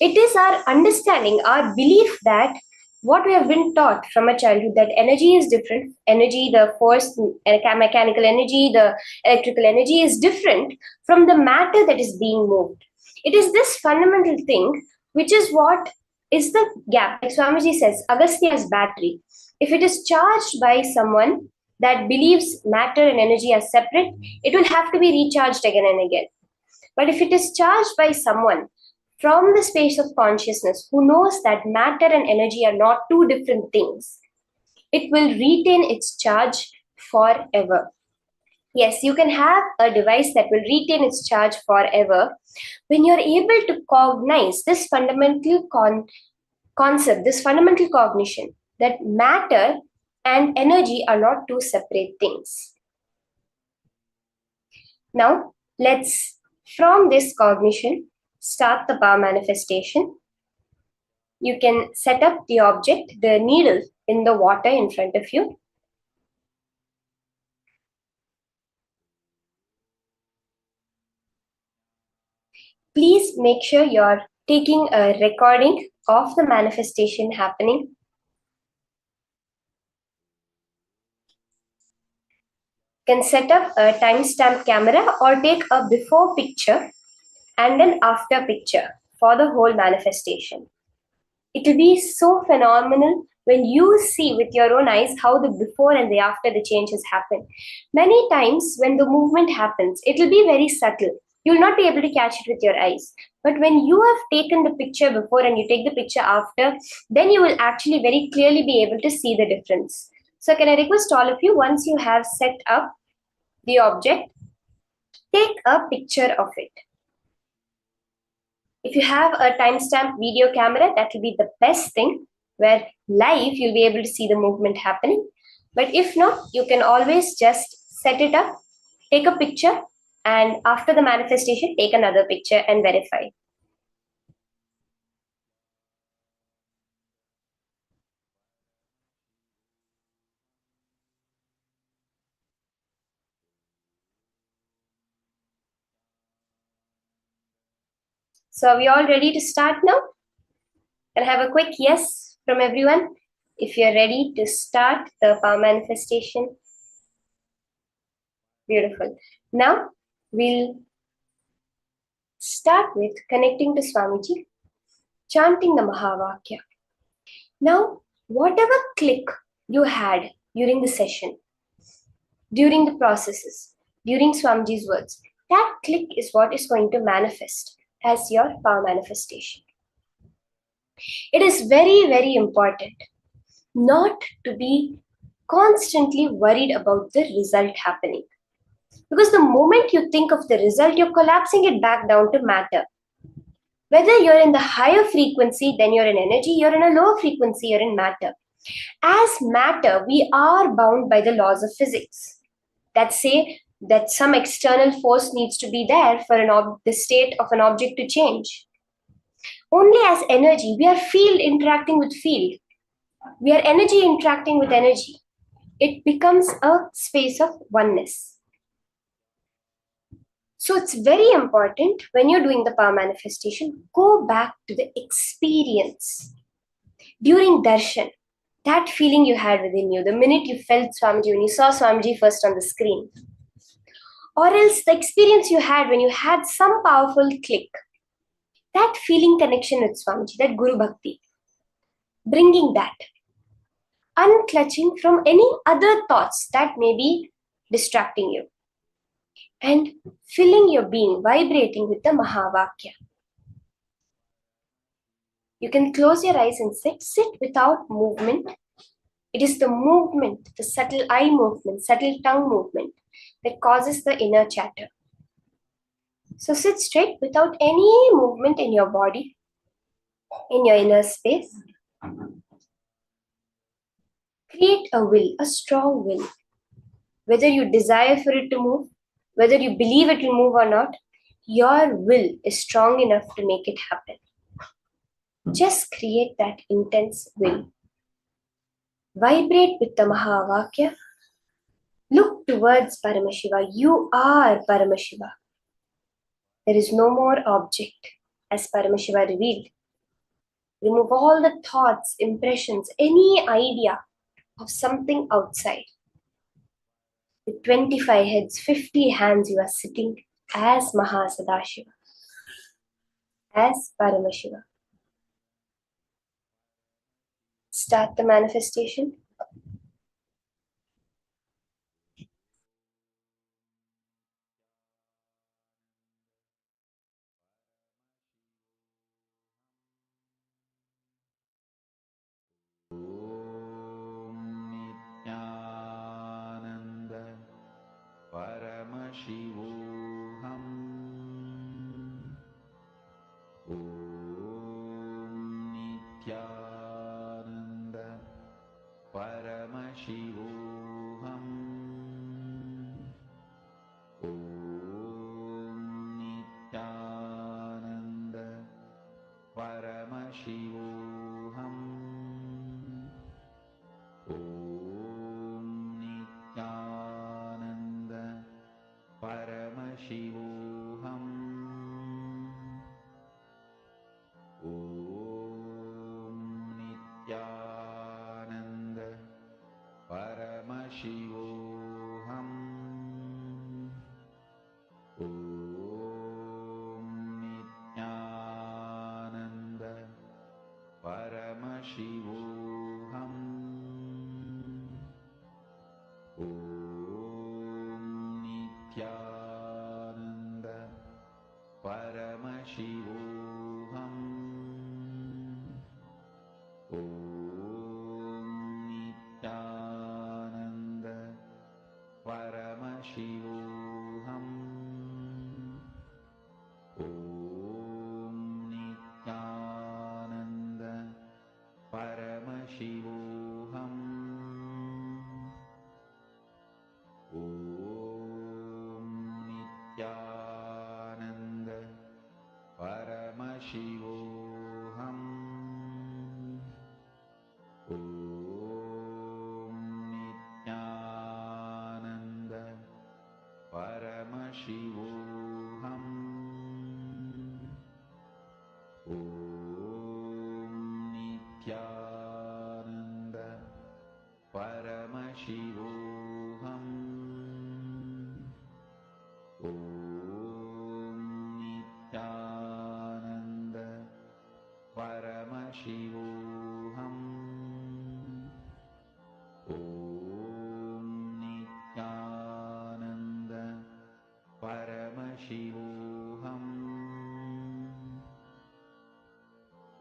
It is our understanding, our belief that what we have been taught from a childhood, that energy is different. Energy, the force, mechanical energy, the electrical energy is different from the matter that is being moved. It is this fundamental thing which is what is the gap. Like Swamiji says, Agastya's battery. If it is charged by someone that believes matter and energy are separate, it will have to be recharged again and again. But if it is charged by someone from the space of consciousness who knows that matter and energy are not two different things, it will retain its charge forever. Yes, you can have a device that will retain its charge forever when you're able to cognize this fundamental concept, this fundamental cognition, that matter and energy are not two separate things. Now, let's, from this cognition, start the power manifestation. You can set up the object, the needle in the water in front of you. Please make sure you're taking a recording of the manifestation happening. Can set up a timestamp camera or take a before picture and an after picture for the whole manifestation. It will be so phenomenal when you see with your own eyes how the before and the after the changes happen. Many times when the movement happens, it will be very subtle. You will not be able to catch it with your eyes. But when you have taken the picture before and you take the picture after, then you will actually very clearly be able to see the difference. So can I request all of you, once you have set up the object, take a picture of it. If you have a timestamp video camera, that will be the best thing, where live you'll be able to see the movement happening. But if not, you can always just set it up, take a picture, and after the manifestation, take another picture and verify. So are we all ready to start now? Can I have a quick yes from everyone if you're ready to start the power manifestation? Beautiful. Now we'll start with connecting to Swamiji, chanting the Mahavakya. Now, whatever click you had during the session, during the processes, during Swamiji's words, that click is what is going to manifest as your power manifestation. It is very, very important not to be constantly worried about the result happening. Because the moment you think of the result, you're collapsing it back down to matter. Whether you're in the higher frequency, then you're in energy, you're in a lower frequency, you're in matter. As matter, we are bound by the laws of physics that say that some external force needs to be there for the state of an object to change. Only as energy, we are field interacting with field. We are energy interacting with energy. It becomes a space of oneness. So it's very important when you're doing the power manifestation, go back to the experience. During darshan, that feeling you had within you, the minute you felt Swamiji, when you saw Swamiji first on the screen, or else the experience you had when you had some powerful click, that feeling connection with Swamiji, that Guru Bhakti, bringing that, unclutching from any other thoughts that may be distracting you, and filling your being, vibrating with the Mahavakya. You can close your eyes and sit without movement. It is the movement, the subtle eye movement, subtle tongue movement that causes the inner chatter. So sit straight without any movement in your body, in your inner space. Create a will, a strong will. Whether you desire for it to move, whether you believe it will move or not, your will is strong enough to make it happen. Just create that intense will. Vibrate with the Mahavakya. Look towards Paramashiva. You are Paramashiva. There is no more object, as Paramashiva revealed. Remove all the thoughts, impressions, any idea of something outside. With 25 heads, 50 hands, you are sitting as Mahasadahiva, as Paramashiva. Start the manifestation. Nityananda Paramashivoham. Om Nityananda Paramashivoham. Om Nityananda Paramashivoham. Om Nityananda Paramashivoham. Om Nityananda Paramashivoham. Om Nityananda Paramashivoham. Om Nityananda Paramashivoham. Om Nityananda Paramashivoham. Om Nityananda Paramashivoham. Om Nityananda Paramashivoham. Om Nityananda Paramashivoham.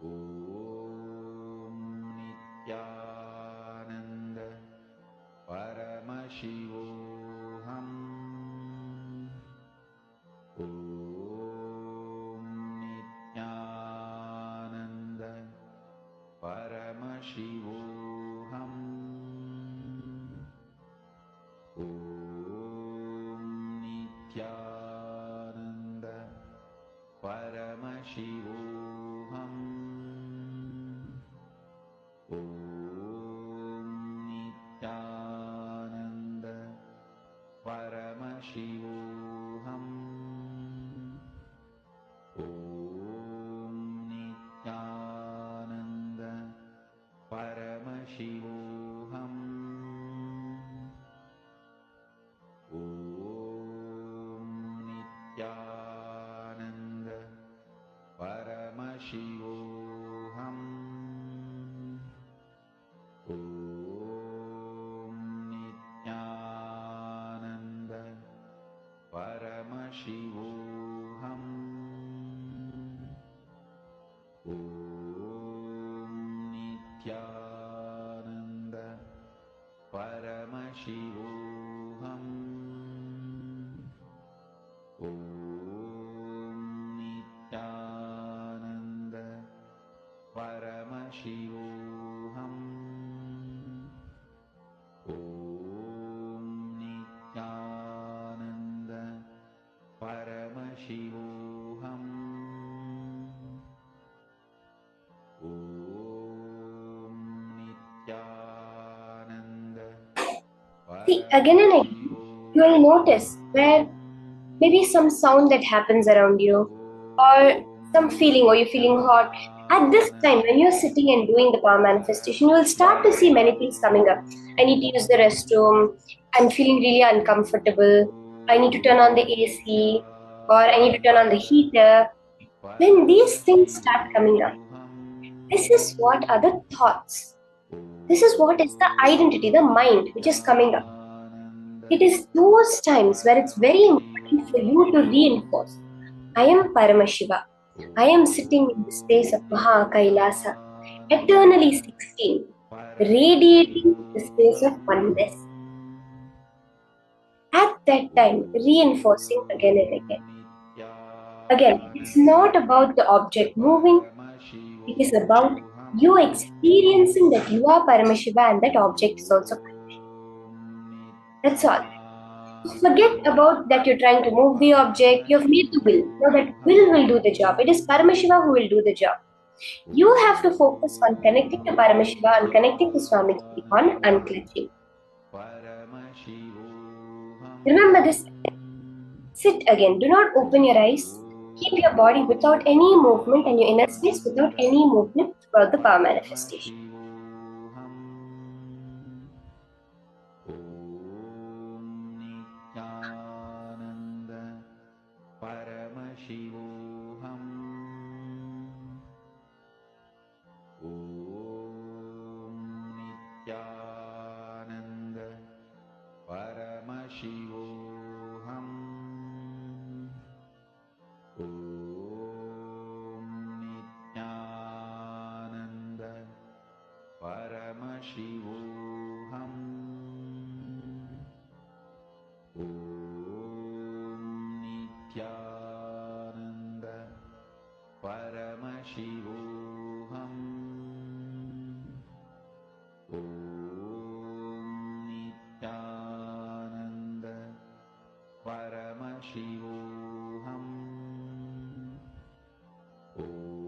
Om Nityananda Paramashivoham. Om Nityananda Paramashivoham. Om Nityananda Paramashivoham. Om Nityananda Paramashivoham. Om Nityananda Paramashivoham. Om Nityananda Paramashivoham. Om Nityananda Paramashivoham. Om Nityananda Paramashivoham. Om Nityananda Paramashivoham. Om Nityananda Paramashivoham. Om Nityananda See, again and again, you will notice where maybe some sound that happens around you, or some feeling, or you're feeling hot. At this time, when you're sitting and doing the power manifestation, you will start to see many things coming up. I need to use the restroom. I'm feeling really uncomfortable. I need to turn on the AC, or I need to turn on the heater. When these things start coming up, this is what are the thoughts. This is what is the identity, the mind, which is coming up. It is those times where it's very important for you to reinforce. I am Paramashiva. I am sitting in the space of Kailasa, eternally 16, radiating the space of oneness. At that time, reinforcing again and again. Again, it's not about the object moving, it is about you experiencing that you are Paramashiva and that object is also Paramashiva. That's all. Forget about that you're trying to move the object, you've made the will. Now that will do the job. It is Paramashiva who will do the job. You have to focus on connecting to Paramashiva and connecting to Swamiji on unclenching. Remember this. Sit again. Do not open your eyes. Keep your body without any movement and your inner space without any movement throughout the power manifestation. Paramashivoham. Om Nityananda Paramashivoham. Om Nityananda Paramashivoham. Om Nityananda Paramashivoham. Om Nityananda Paramashivoham. Om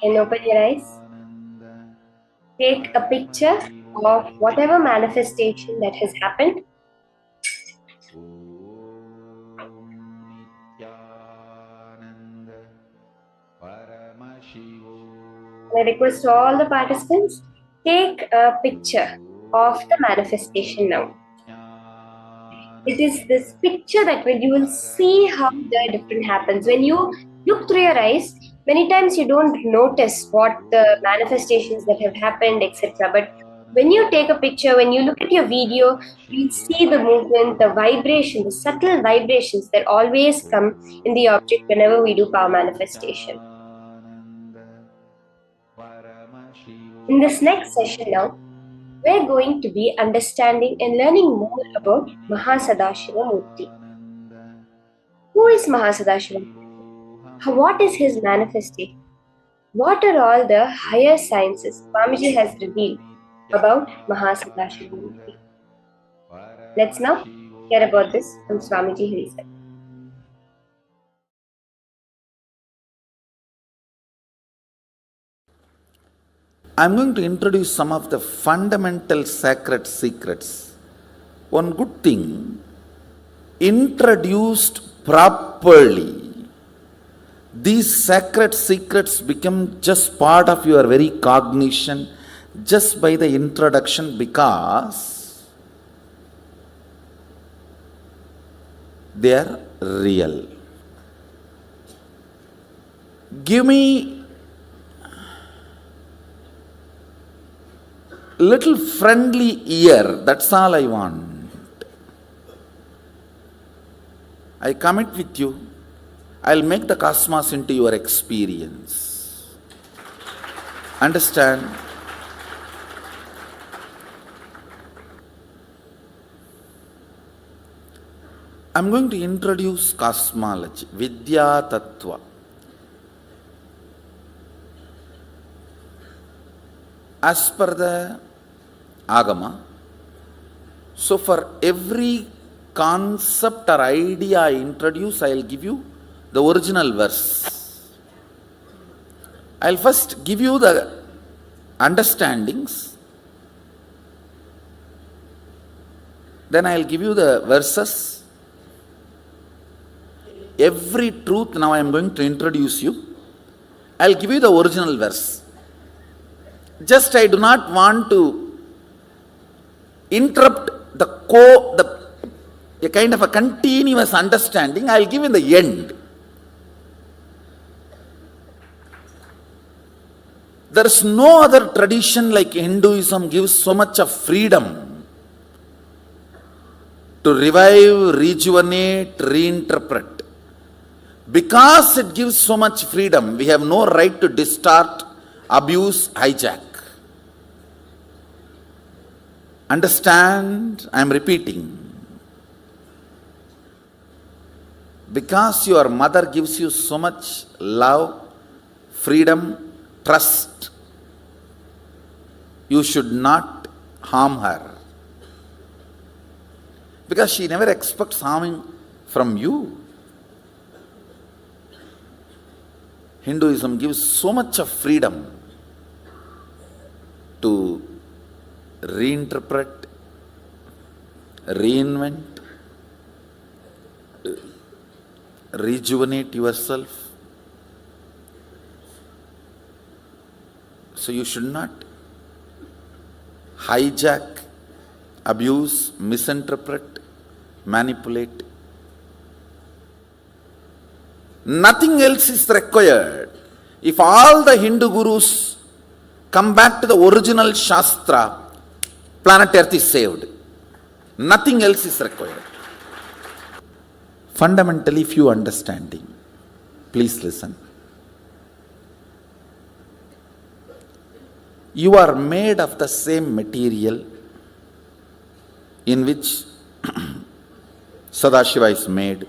Can you open your eyes? Take a picture of whatever manifestation that has happened. I request all the participants, take a picture of the manifestation now. It is this picture that you will see how the different happens. When you look through your eyes, many times you don't notice what the manifestations that have happened, etc. But when you take a picture, when you look at your video, you'll see the movement, the vibration, the subtle vibrations that always come in the object whenever we do power manifestation. In this next session now, we're going to be understanding and learning more about Mahasadahiva Murthy. Who is Mahasadahiva Murthy? What is his manifestation? What are all the higher sciences Swamiji has revealed about Mahasadahiva Murthy? Let's now hear about this from Swamiji himself. I'm going to introduce some of the fundamental sacred secrets. One good thing, introduced properly, these sacred secrets become just part of your very cognition just by the introduction, because they are real. Give me little friendly ear, that's all I want. I commit with you, I'll make the cosmos into your experience. Understand? I'm going to introduce cosmology, Vidya Tattva. As per the Agama, so for every concept or idea I introduce, I'll give you the original verse. I'll first give you the understandings, then I'll give you the verses. Every truth now I am going to introduce you. I'll give you the original verse. Just I do not want to interrupt a kind of a continuous understanding. I'll give in the end. There is no other tradition like Hinduism gives so much of freedom to revive, rejuvenate, reinterpret. Because it gives so much freedom, we have no right to distort, abuse, hijack. Understand? I am repeating. Because your mother gives you so much love, freedom, trust, you should not harm her. Because she never expects harming from you. Hinduism gives so much of freedom to reinterpret, reinvent, rejuvenate yourself. So you should not hijack, abuse, misinterpret, manipulate. Nothing else is required. If all the Hindu gurus come back to the original Shastra, planet Earth is saved. Nothing else is required. Fundamentally, few understanding. Please listen. You are made of the same material in which Sadashiva is made.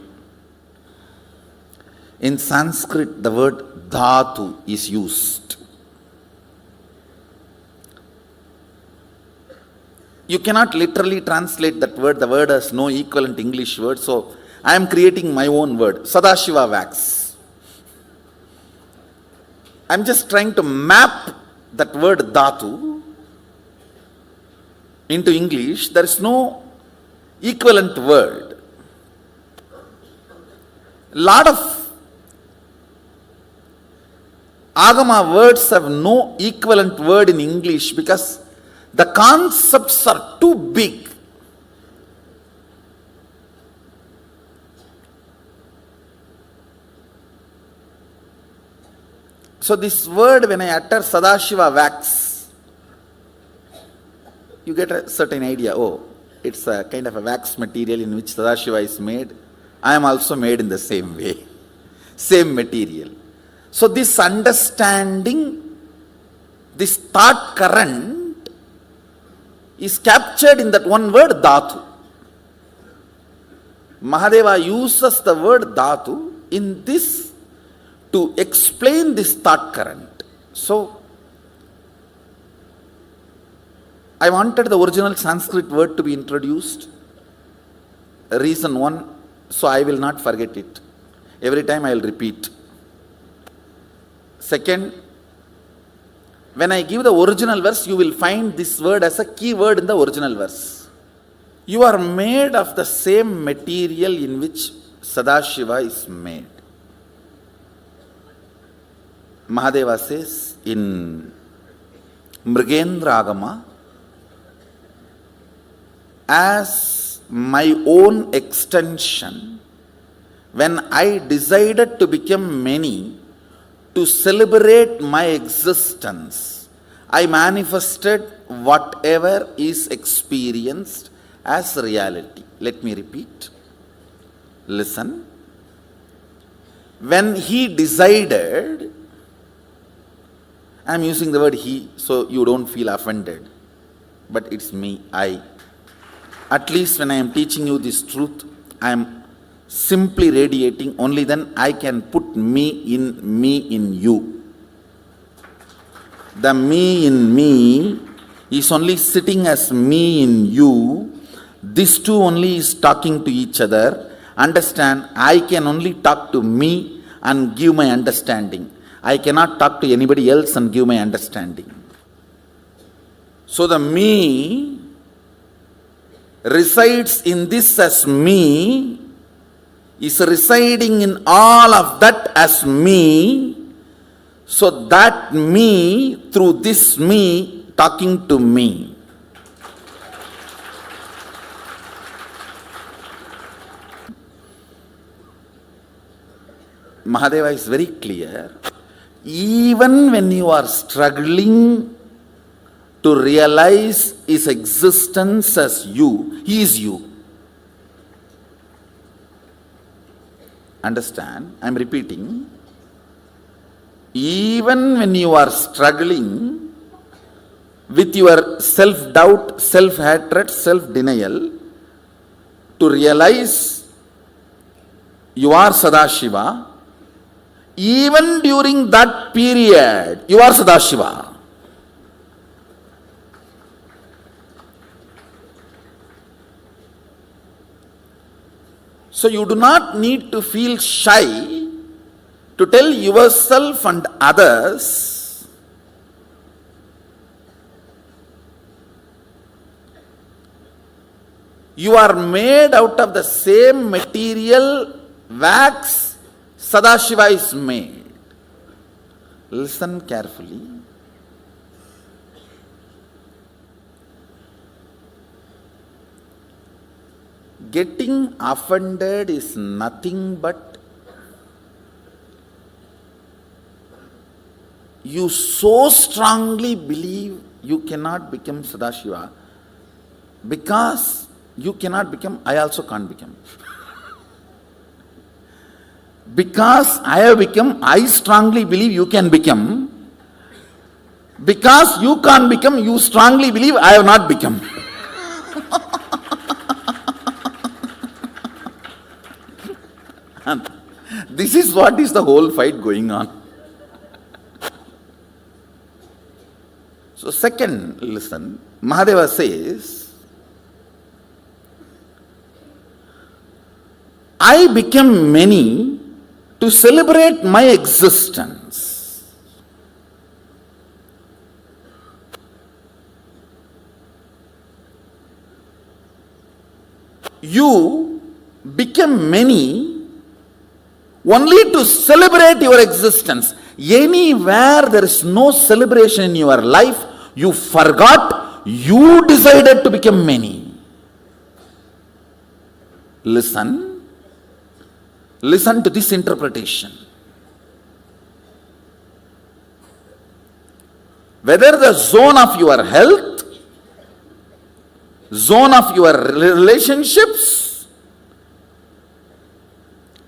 In Sanskrit, the word dhatu is used. You cannot literally translate that word. The word has no equivalent English word. So, I am creating my own word. Sadashiva wax. I'm just trying to map that word dhatu into English. There is no equivalent word. Lot of Agama words have no equivalent word in English because the concepts are too big. So this word, when I utter Sadashiva wax, you get a certain idea. Oh, it's a kind of a wax material in which Sadashiva is made. I am also made in the same way. Same material. So this understanding, this thought current is captured in that one word dhatu. Mahadeva uses the word dhatu in this to explain this thought current. So I wanted the original Sanskrit word to be introduced. Reason one, so I will not forget it. Every time I will repeat. Second, when I give the original verse, you will find this word as a key word in the original verse. You are made of the same material in which Sadashiva is made. Mahadeva says in Mrigendra Agama, as my own extension, when I decided to become many, to celebrate my existence, I manifested whatever is experienced as reality. Let me repeat. Listen. When he decided, I am using the word he so you don't feel offended, but it's me, I. At least when I am teaching you this truth, I am simply radiating, only then I can put me in you. The me in me is only sitting as me in you. These two only is talking to each other. Understand, I can only talk to me and give my understanding. I cannot talk to anybody else and give my understanding. So the me resides in this as me, is residing in all of that as me, so that me, through this me, talking to me. Mahadeva is very clear. Even when you are struggling to realize his existence as you, he is you. Understand? I am repeating. Even when you are struggling with your self-doubt, self-hatred, self-denial, to realize you are Sadashiva, even during that period, you are Sadashiva. So you do not need to feel shy to tell yourself and others you are made out of the same material wax Sadashiva is made. Listen carefully. Getting offended is nothing but you so strongly believe you cannot become Sadashiva, because you cannot become, I also can't become. Because I have become, I strongly believe you can become. Because you can't become, you strongly believe I have not become. And this is what is the whole fight going on. So second, listen, Mahadeva says, I became many to celebrate my existence. you become many only to celebrate your existence. Anywhere there is no celebration in your life, you forgot, you decided to become many. Listen to this interpretation. Whether the zone of your health, zone of your relationships,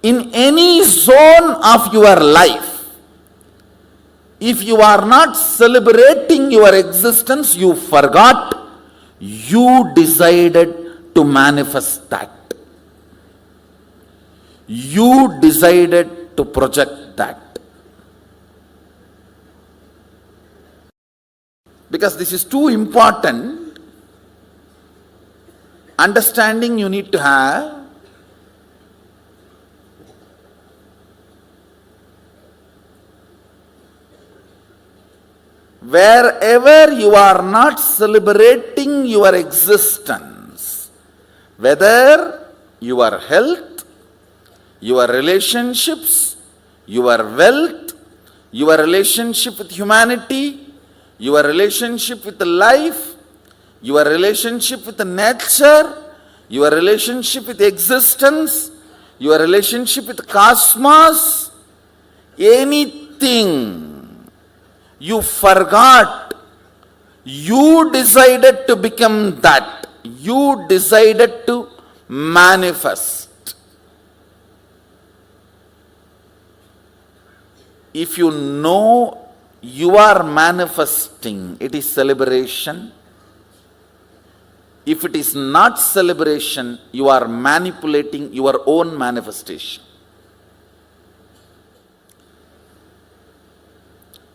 in any zone of your life, if you are not celebrating your existence, you forgot, you decided to manifest that. You decided to project that. Because this is too important, understanding you need to have. Wherever you are not celebrating your existence, whether your health, your relationships, your wealth, your relationship with humanity, your relationship with life, your relationship with nature, your relationship with existence, your relationship with cosmos, anything you forgot, you decided to become that. You decided to manifest. If you know you are manifesting, it is celebration. If it is not celebration, you are manipulating your own manifestation.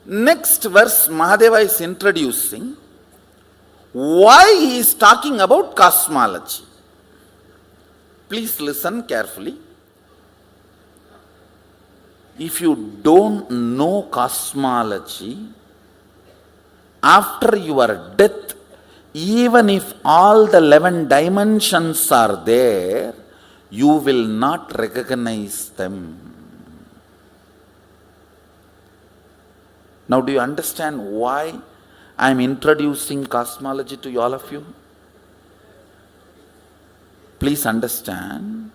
Next verse, Mahadeva is introducing why he is talking about cosmology. Please listen carefully. If you don't know cosmology, after your death, even if all the 11 dimensions are there, you will not recognize them. Now, do you understand why I am introducing cosmology to all of you? Please understand.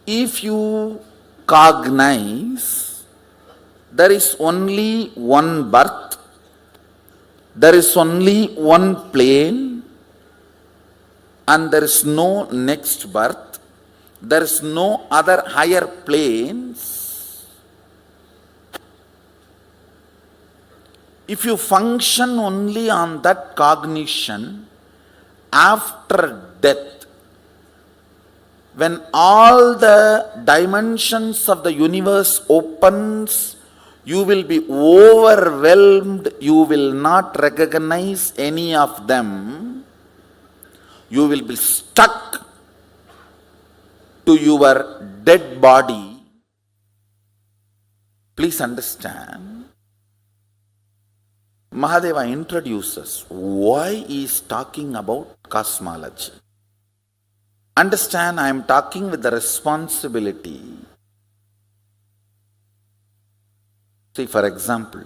If you cognize, there is only one birth, there is only one plane, and there is no next birth, there is no other higher planes. If you function only on that cognition, after death, when all the dimensions of the universe opens, you will be overwhelmed. You will not recognize any of them. You will be stuck to your dead body. Please understand. Mahadeva introduces why he is talking about cosmology. Understand, I am talking with the responsibility. See, for example,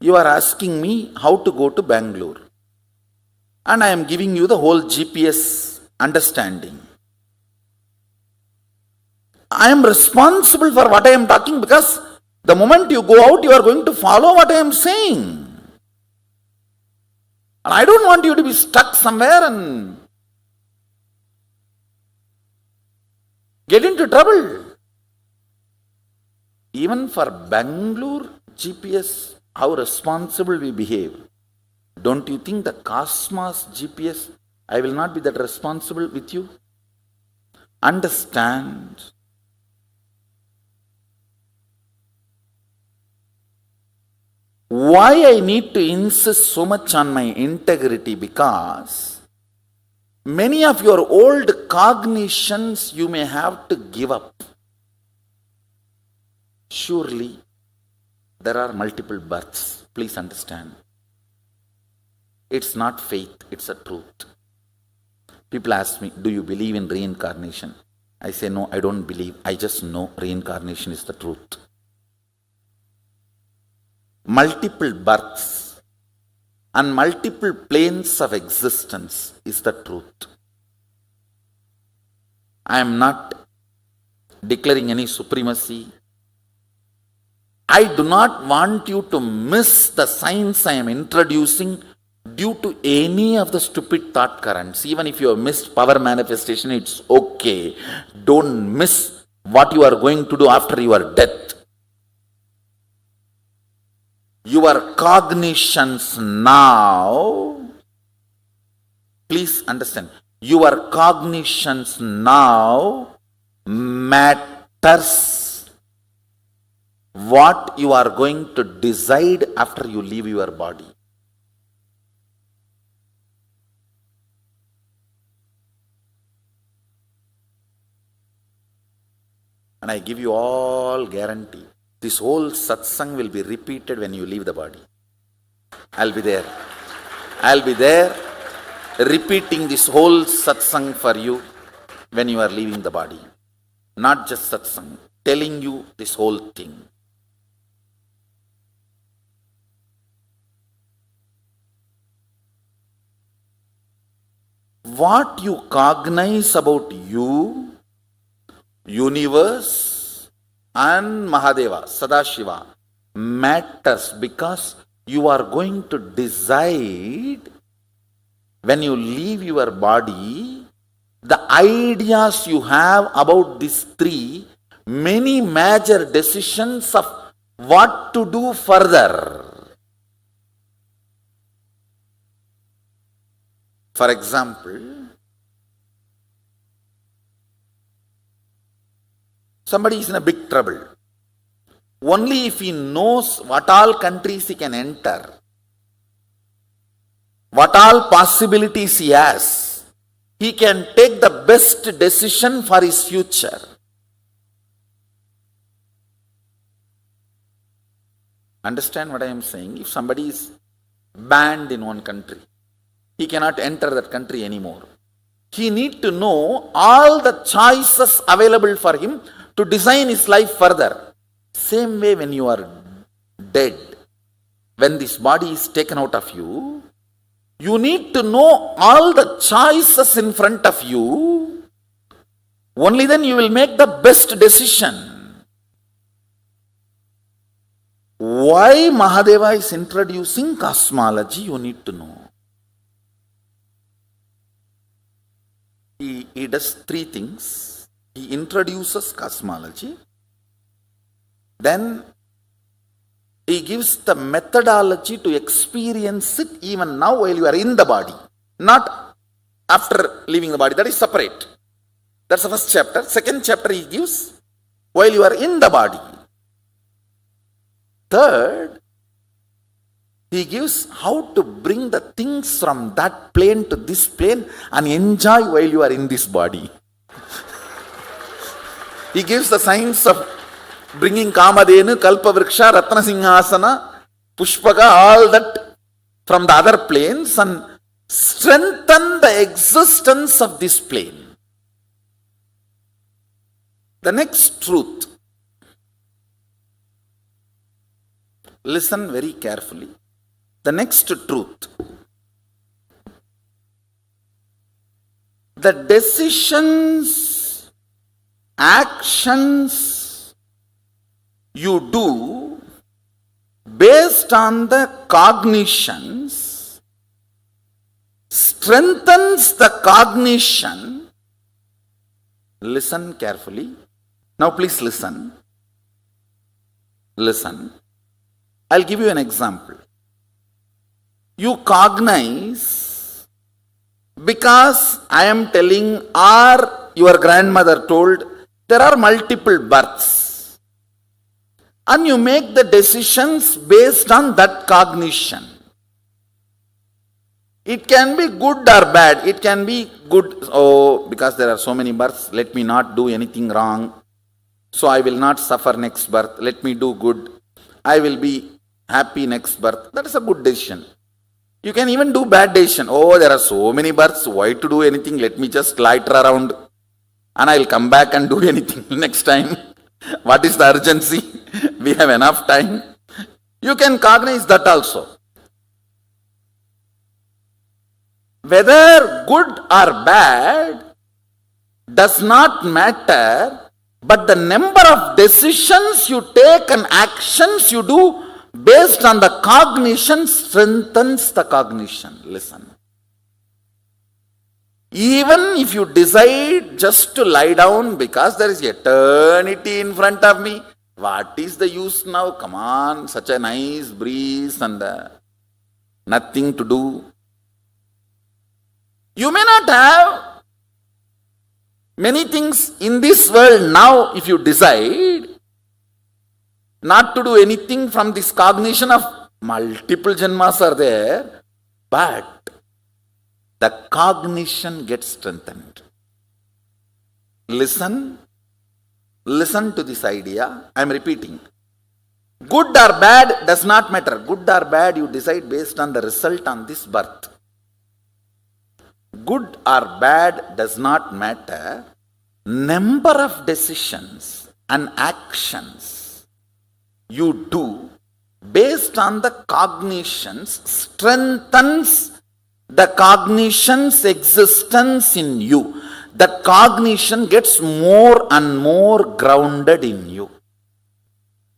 you are asking me how to go to Bangalore, and I am giving you the whole GPS understanding. I am responsible for what I am talking, because the moment you go out, you are going to follow what I am saying. And I don't want you to be stuck somewhere and get into trouble. Even for Bangalore GPS, how responsible we behave. Don't you think the cosmos GPS, I will not be that responsible with you? Understand. Why I need to insist so much on my integrity? Because many of your old cognitions you may have to give up. Surely there are multiple births. Please understand. It's not faith, it's a truth. People ask me, do you believe in reincarnation? I say, no, I don't believe. I just know reincarnation is the truth. Multiple births and multiple planes of existence is the truth. I am not declaring any supremacy. I do not want you to miss the science I am introducing due to any of the stupid thought currents. Even if you have missed power manifestation, it's okay. Don't miss what you are going to do after your death. Your cognitions now, please understand, your cognitions now matters what you are going to decide after you leave your body. And I give you all guarantee, this whole satsang will be repeated when you leave the body. I'll be there. I'll be there repeating this whole satsang for you when you are leaving the body. Not just satsang, telling you this whole thing. What you cognize about you, universe and Mahadeva, Sadashiva matters because you are going to decide when you leave your body the ideas you have about these three, many major decisions of what to do further. For example, somebody is in a big trouble. Only if he knows what all countries he can enter, what all possibilities he has, he can take the best decision for his future. Understand what I am saying? If somebody is banned in one country, he cannot enter that country anymore. He needs to know all the choices available for him to design his life further. Same way when you are dead, when this body is taken out of you, you need to know all the choices in front of you. Only then you will make the best decision. Why Mahadeva is introducing cosmology, you need to know. He does three things. He introduces cosmology. Then he gives the methodology to experience it even now while you are in the body. Not after leaving the body. That is separate. That's the first chapter. Second chapter he gives while you are in the body. Third, he gives how to bring the things from that plane to this plane and enjoy while you are in this body. He gives the science of bringing Kamadenu, Kalpavriksha, Ratnasinghasana, Pushpaka, all that from the other planes and strengthen the existence of this plane. The next truth. Listen very carefully. The next truth. The decisions, actions you do based on the cognitions strengthens the cognition. Listen carefully. Now please listen. Listen. I'll give you an example. You cognize because I am telling or your grandmother told there are multiple births. And you make the decisions based on that cognition. It can be good or bad. It can be good. Oh, because there are so many births, let me not do anything wrong. So I will not suffer next birth. Let me do good. I will be happy next birth. That is a good decision. You can even do bad decision. Oh, there are so many births. Why to do anything? Let me just loiter around and I'll come back and do anything next time. What is the urgency? We have enough time. You can cognize that also. Whether good or bad does not matter, but the number of decisions you take and actions you do based on the cognition strengthens the cognition. Listen. Even if you decide just to lie down because there is eternity in front of me, what is the use now? Come on, such a nice breeze and nothing to do. You may not have many things in this world now if you decide not to do anything from this cognition of multiple janmas are there, but the cognition gets strengthened. Listen to this idea. I am repeating. Good or bad does not matter. Good or bad you decide based on the result on this birth. Good or bad does not matter. Number of decisions and actions you do based on the cognitions strengthens the cognition's existence in you. The cognition gets more and more grounded in you.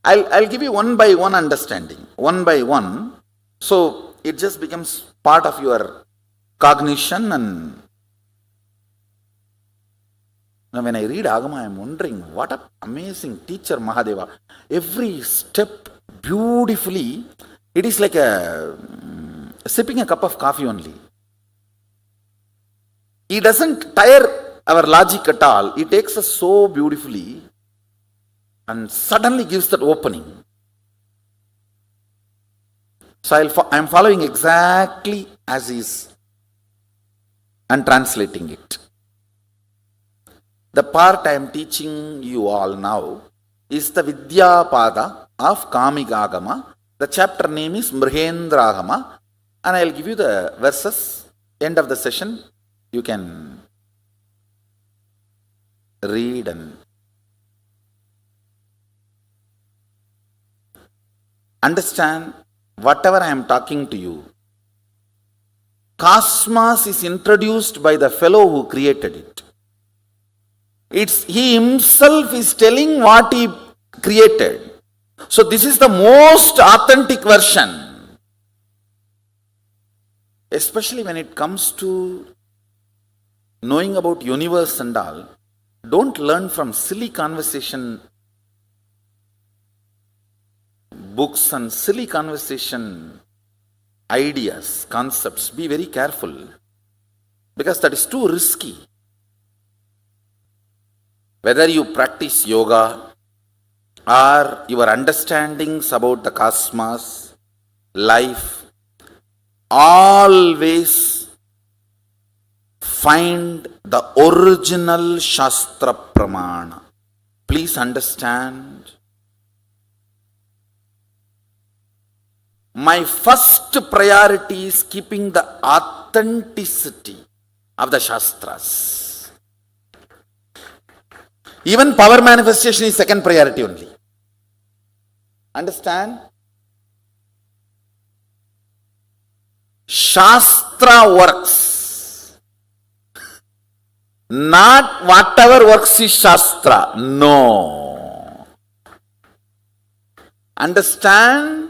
I'll give you one by one understanding. One by one. So it just becomes part of your cognition. And now when I read Agama, I am wondering what an amazing teacher Mahadeva. Every step beautifully, it is like sipping a cup of coffee only. He doesn't tire our logic at all. He takes us so beautifully and suddenly gives that opening. So I am following exactly as he is and translating it. The part I am teaching you all now is the Vidya Pada of Kamika Agama. The chapter name is Mrigendra Agama, and I will give you the verses. End of the session, you can read and understand whatever I am talking to you. Cosmos is introduced by the fellow who created it. He himself is telling what he created. So this is the most authentic version. Especially when it comes to knowing about universe and all, don't learn from silly conversation books and silly conversation ideas, concepts. Be very careful, because that is too risky. Whether you practice yoga or your understandings about the cosmos, life, always find the original Shastra Pramana. Please understand. My first priority is keeping the authenticity of the Shastras. Even power manifestation is second priority only. Understand? Shastra works. Not whatever works is Shastra. No. Understand?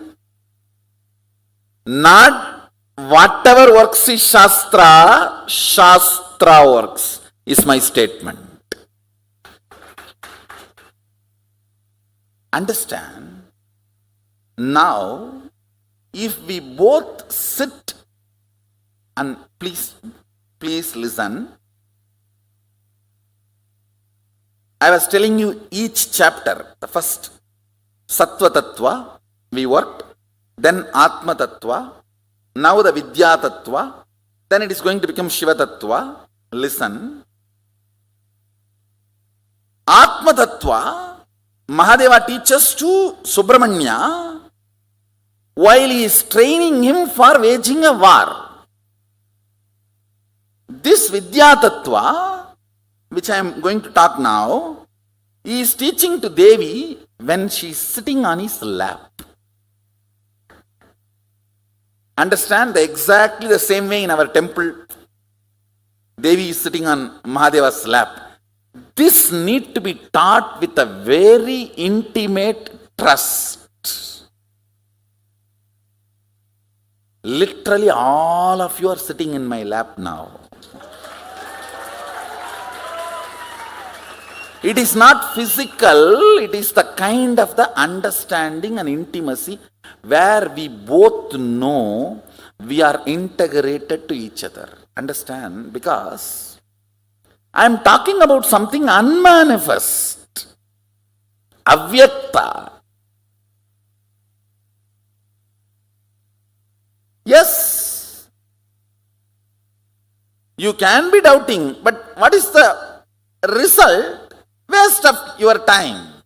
Not whatever works is Shastra, Shastra works, is my statement. Understand? Now, if we both sit and please listen. I was telling you each chapter, the first Sattva Tattva, we worked. Then Atma Tattva, now the Vidya Tattva, then it is going to become Shiva Tattva. Listen. Atma Tattva, Mahadeva teaches to Subramanya while he is training him for waging a war. This Vidya Tattva, which I am going to talk now, he is teaching to Devi when she is sitting on his lap. Understand exactly the same way in our temple, Devi is sitting on Mahadeva's lap. This need to be taught with a very intimate trust. Literally all of you are sitting in my lap now. It is not physical, it is the kind of the understanding and intimacy where we both know we are integrated to each other. Understand? Because I am talking about something unmanifest, avyakta. Yes, you can be doubting, but what is the result? Waste of your time.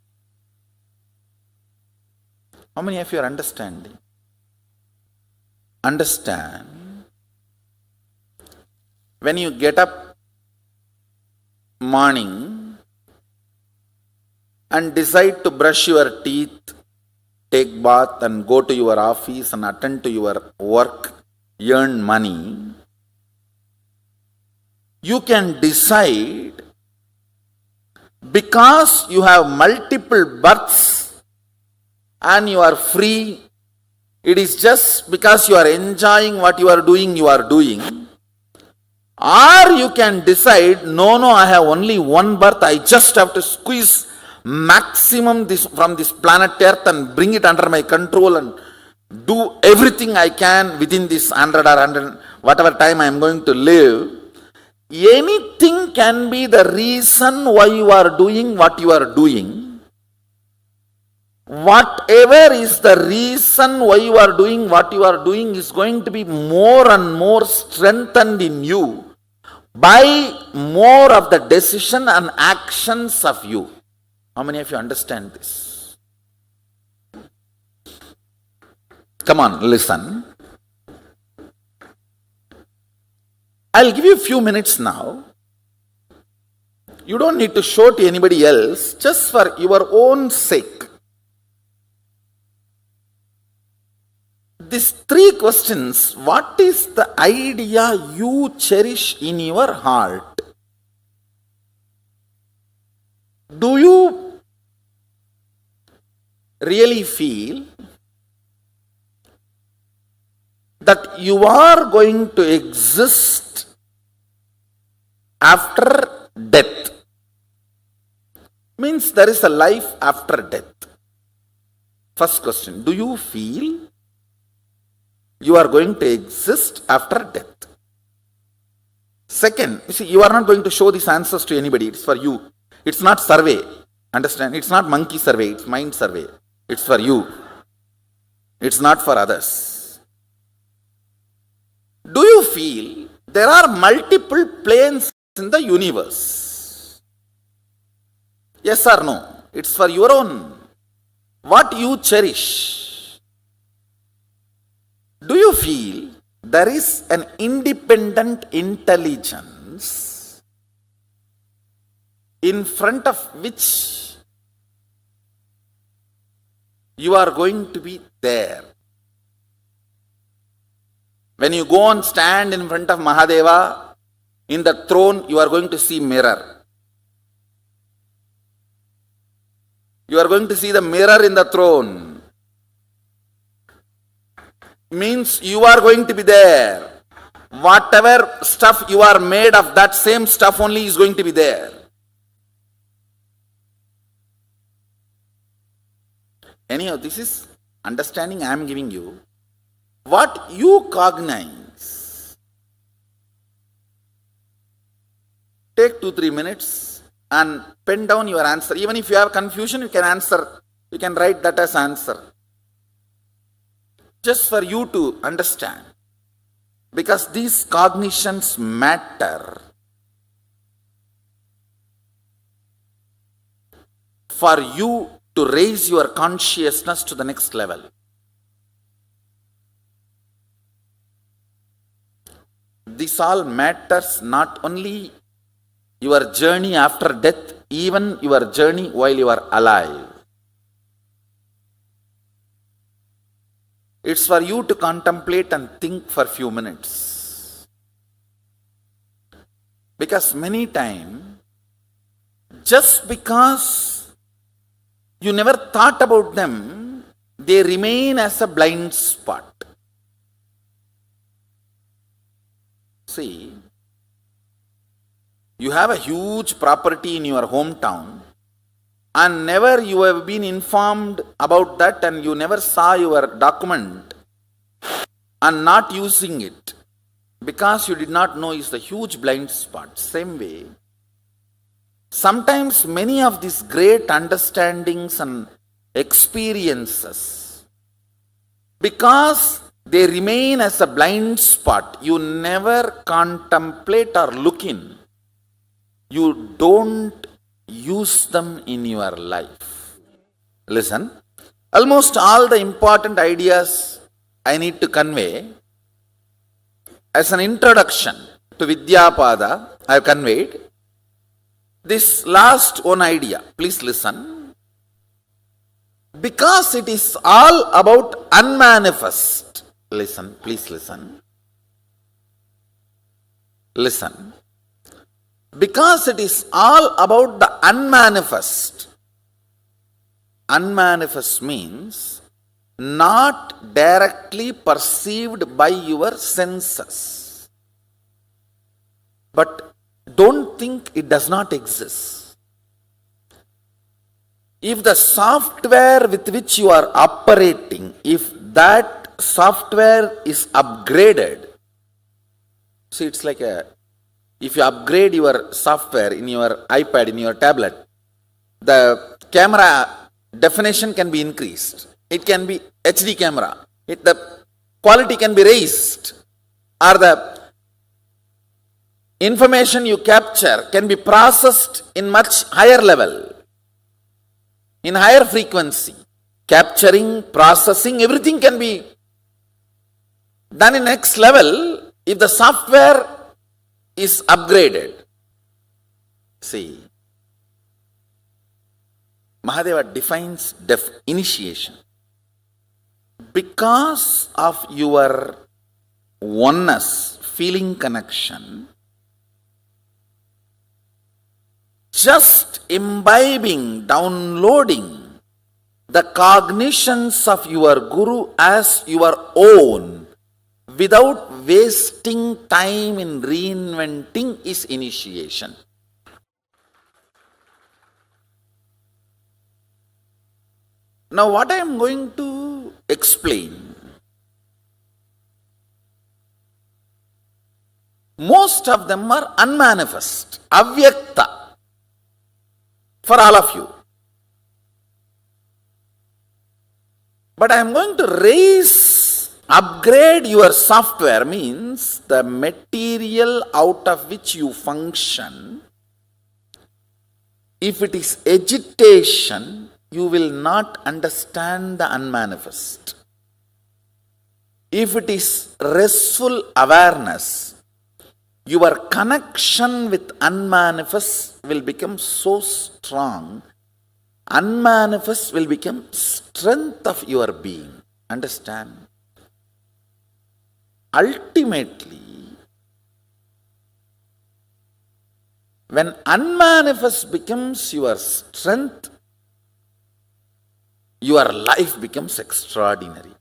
How many of you are understanding? Understand. When you get up morning and decide to brush your teeth, take bath and go to your office and attend to your work, earn money, you can decide because you have multiple births and you are free. It is just because you are enjoying what you are doing, Or you can decide, no, I have only one birth, I just have to squeeze maximum from this planet Earth and bring it under my control and do everything I can within this 100 or 100, whatever time I am going to live. Anything can be the reason why you are doing what you are doing. Whatever is the reason why you are doing what you are doing is going to be more and more strengthened in you by more of the decision and actions of you. How many of you understand this? Come on, listen. I'll give you a few minutes now. You don't need to show to anybody else, just for your own sake. These three questions, what is the idea you cherish in your heart? Do you really feel that you are going to exist after death? Means there is a life after death. First question, do you feel you are going to exist after death? Second, you see, you are not going to show these answers to anybody. It's for you. It's not survey. Understand? It's not monkey survey. It's mind survey. It's for you. It's not for others. Do you feel there are multiple planes in the universe? Yes or no? It's for your own. What you cherish. Do you feel there is an independent intelligence in front of which you are going to be there? When you go and stand in front of Mahadeva, in the throne, you are going to see mirror. You are going to see the mirror in the throne. Means you are going to be there. Whatever stuff you are made of, that same stuff only is going to be there. Anyhow, this is understanding I am giving you. What you cognize. Take 2-3 minutes and pen down your answer. Even if you have confusion, you can answer. You can write that as answer. Just for you to understand. Because these cognitions matter. For you to raise your consciousness to the next level. this all matters not only your journey after death, even your journey while you are alive. It's for you to contemplate and think for a few minutes. Because many times, just because you never thought about them, they remain as a blind spot. See, you have a huge property in your hometown and never you have been informed about that and you never saw your document and not using it because you did not know is the huge blind spot. Same way, sometimes many of these great understandings and experiences, because they remain as a blind spot, you never contemplate or look in. You don't use them in your life. Listen, almost all the important ideas I need to convey as an introduction to Vidyapada, I have conveyed. This last one idea, please listen. Because it is all about unmanifest. Listen, please listen. Listen. Because it is all about the unmanifest. Unmanifest means not directly perceived by your senses. But don't think it does not exist. If the software with which you are operating, if that software is upgraded, see, it's like if you upgrade your software in your iPad, in your tablet, the camera definition can be increased. It can be HD camera. The quality can be raised. Or the information you capture can be processed in much higher level, in higher frequency. Capturing, processing, everything can be done in next level if the software is upgraded. See, Mahadeva defines initiation. Because of your oneness, feeling connection, just imbibing, downloading the cognitions of your Guru as your own, without wasting time in reinventing is initiation. Now what I am going to explain, most of them are unmanifest, avyakta, for all of you. But I am going to upgrade your software, means the material out of which you function. If it is agitation, you will not understand the unmanifest. If it is restful awareness, your connection with unmanifest will become so strong. Unmanifest will become strength of your being. Understand? Ultimately, when unmanifest becomes your strength, your life becomes extraordinary.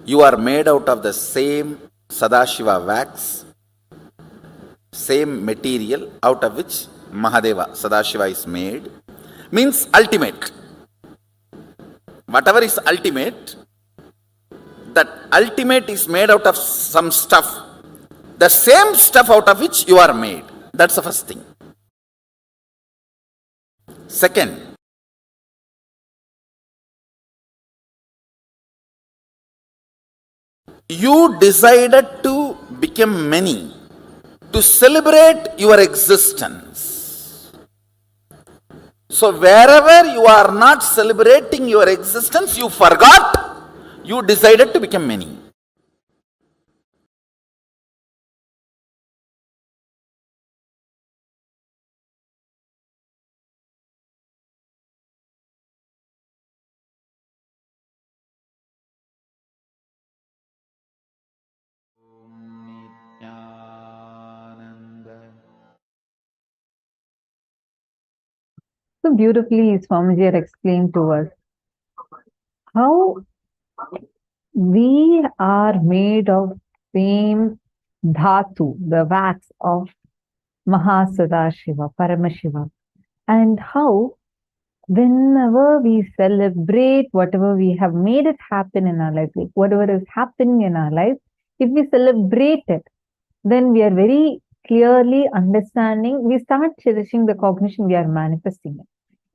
You are made out of the same Sadashiva wax, same material out of which Mahadeva, Sadashiva is made, means ultimate. Whatever is ultimate, that ultimate is made out of some stuff, the same stuff out of which you are made. That's the first thing. Second, you decided to become many, to celebrate your existence. So wherever you are not celebrating your existence, you forgot, you decided to become many. So beautifully, Swamiji had explained to us how we are made of same dhatu, the wax of Mahasadahiva, Paramashiva, and how whenever we celebrate whatever we have made it happen in our life, like whatever is happening in our life, if we celebrate it, then we are very clearly understanding, we start cherishing the cognition we are manifesting it.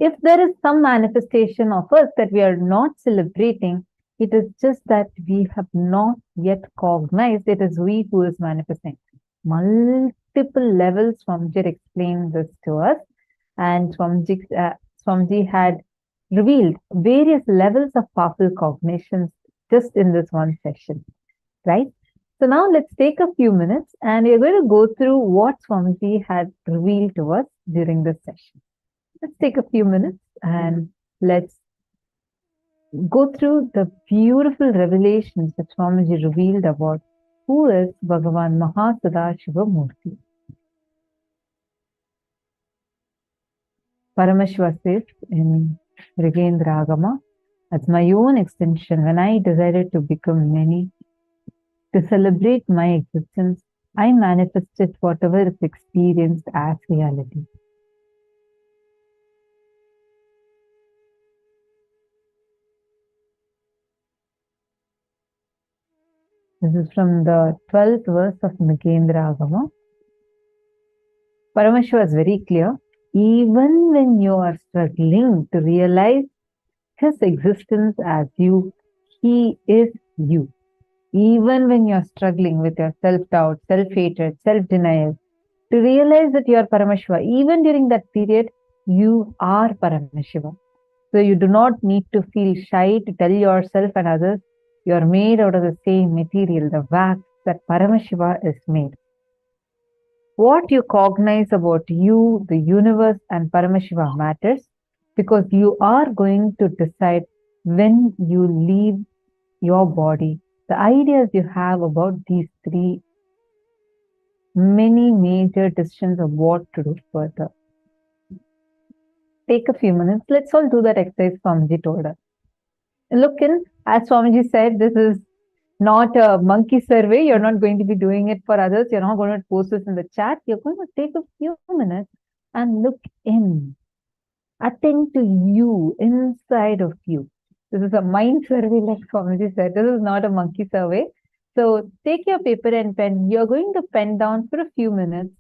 If there is some manifestation of us that we are not celebrating, it is just that we have not yet cognized it is we who is manifesting. Multiple levels, Swamiji explained this to us, and Swamiji had revealed various levels of powerful cognitions just in this one session, right? So now let's take a few minutes and we're going to go through what Swamiji had revealed to us during this session. Let's take a few minutes and let's go through the beautiful revelations that Swamiji revealed about who is Bhagavan Mahasadahiva Murthy. Paramashiva says in Mrigendra Agama, as my own extension, when I decided to become many, to celebrate my existence, I manifested whatever is experienced as reality. This is from the 12th verse of Mrigendra Agama. Paramashiva is very clear. Even when you are struggling to realize his existence as you, he is you. Even when you are struggling with your self-doubt, self-hatred, self-denial, to realize that you are Paramashiva, even during that period, you are Paramashiva. So you do not need to feel shy to tell yourself and others, you are made out of the same material, the wax that Paramashiva is made. What you cognize about you, the universe, and Paramashiva matters because you are going to decide when you leave your body. The ideas you have about these three many major decisions of what to do further. Take a few minutes. Let's all do that exercise Swamiji told us. Look in, as Swamiji said, this is not a monkey survey. You're not going to be doing it for others. You're not going to post this in the chat. You're going to take a few minutes and look in. Attend to you, inside of you. This is a mind survey, like Swamiji said. This is not a monkey survey. So take your paper and pen. You're going to pen down for a few minutes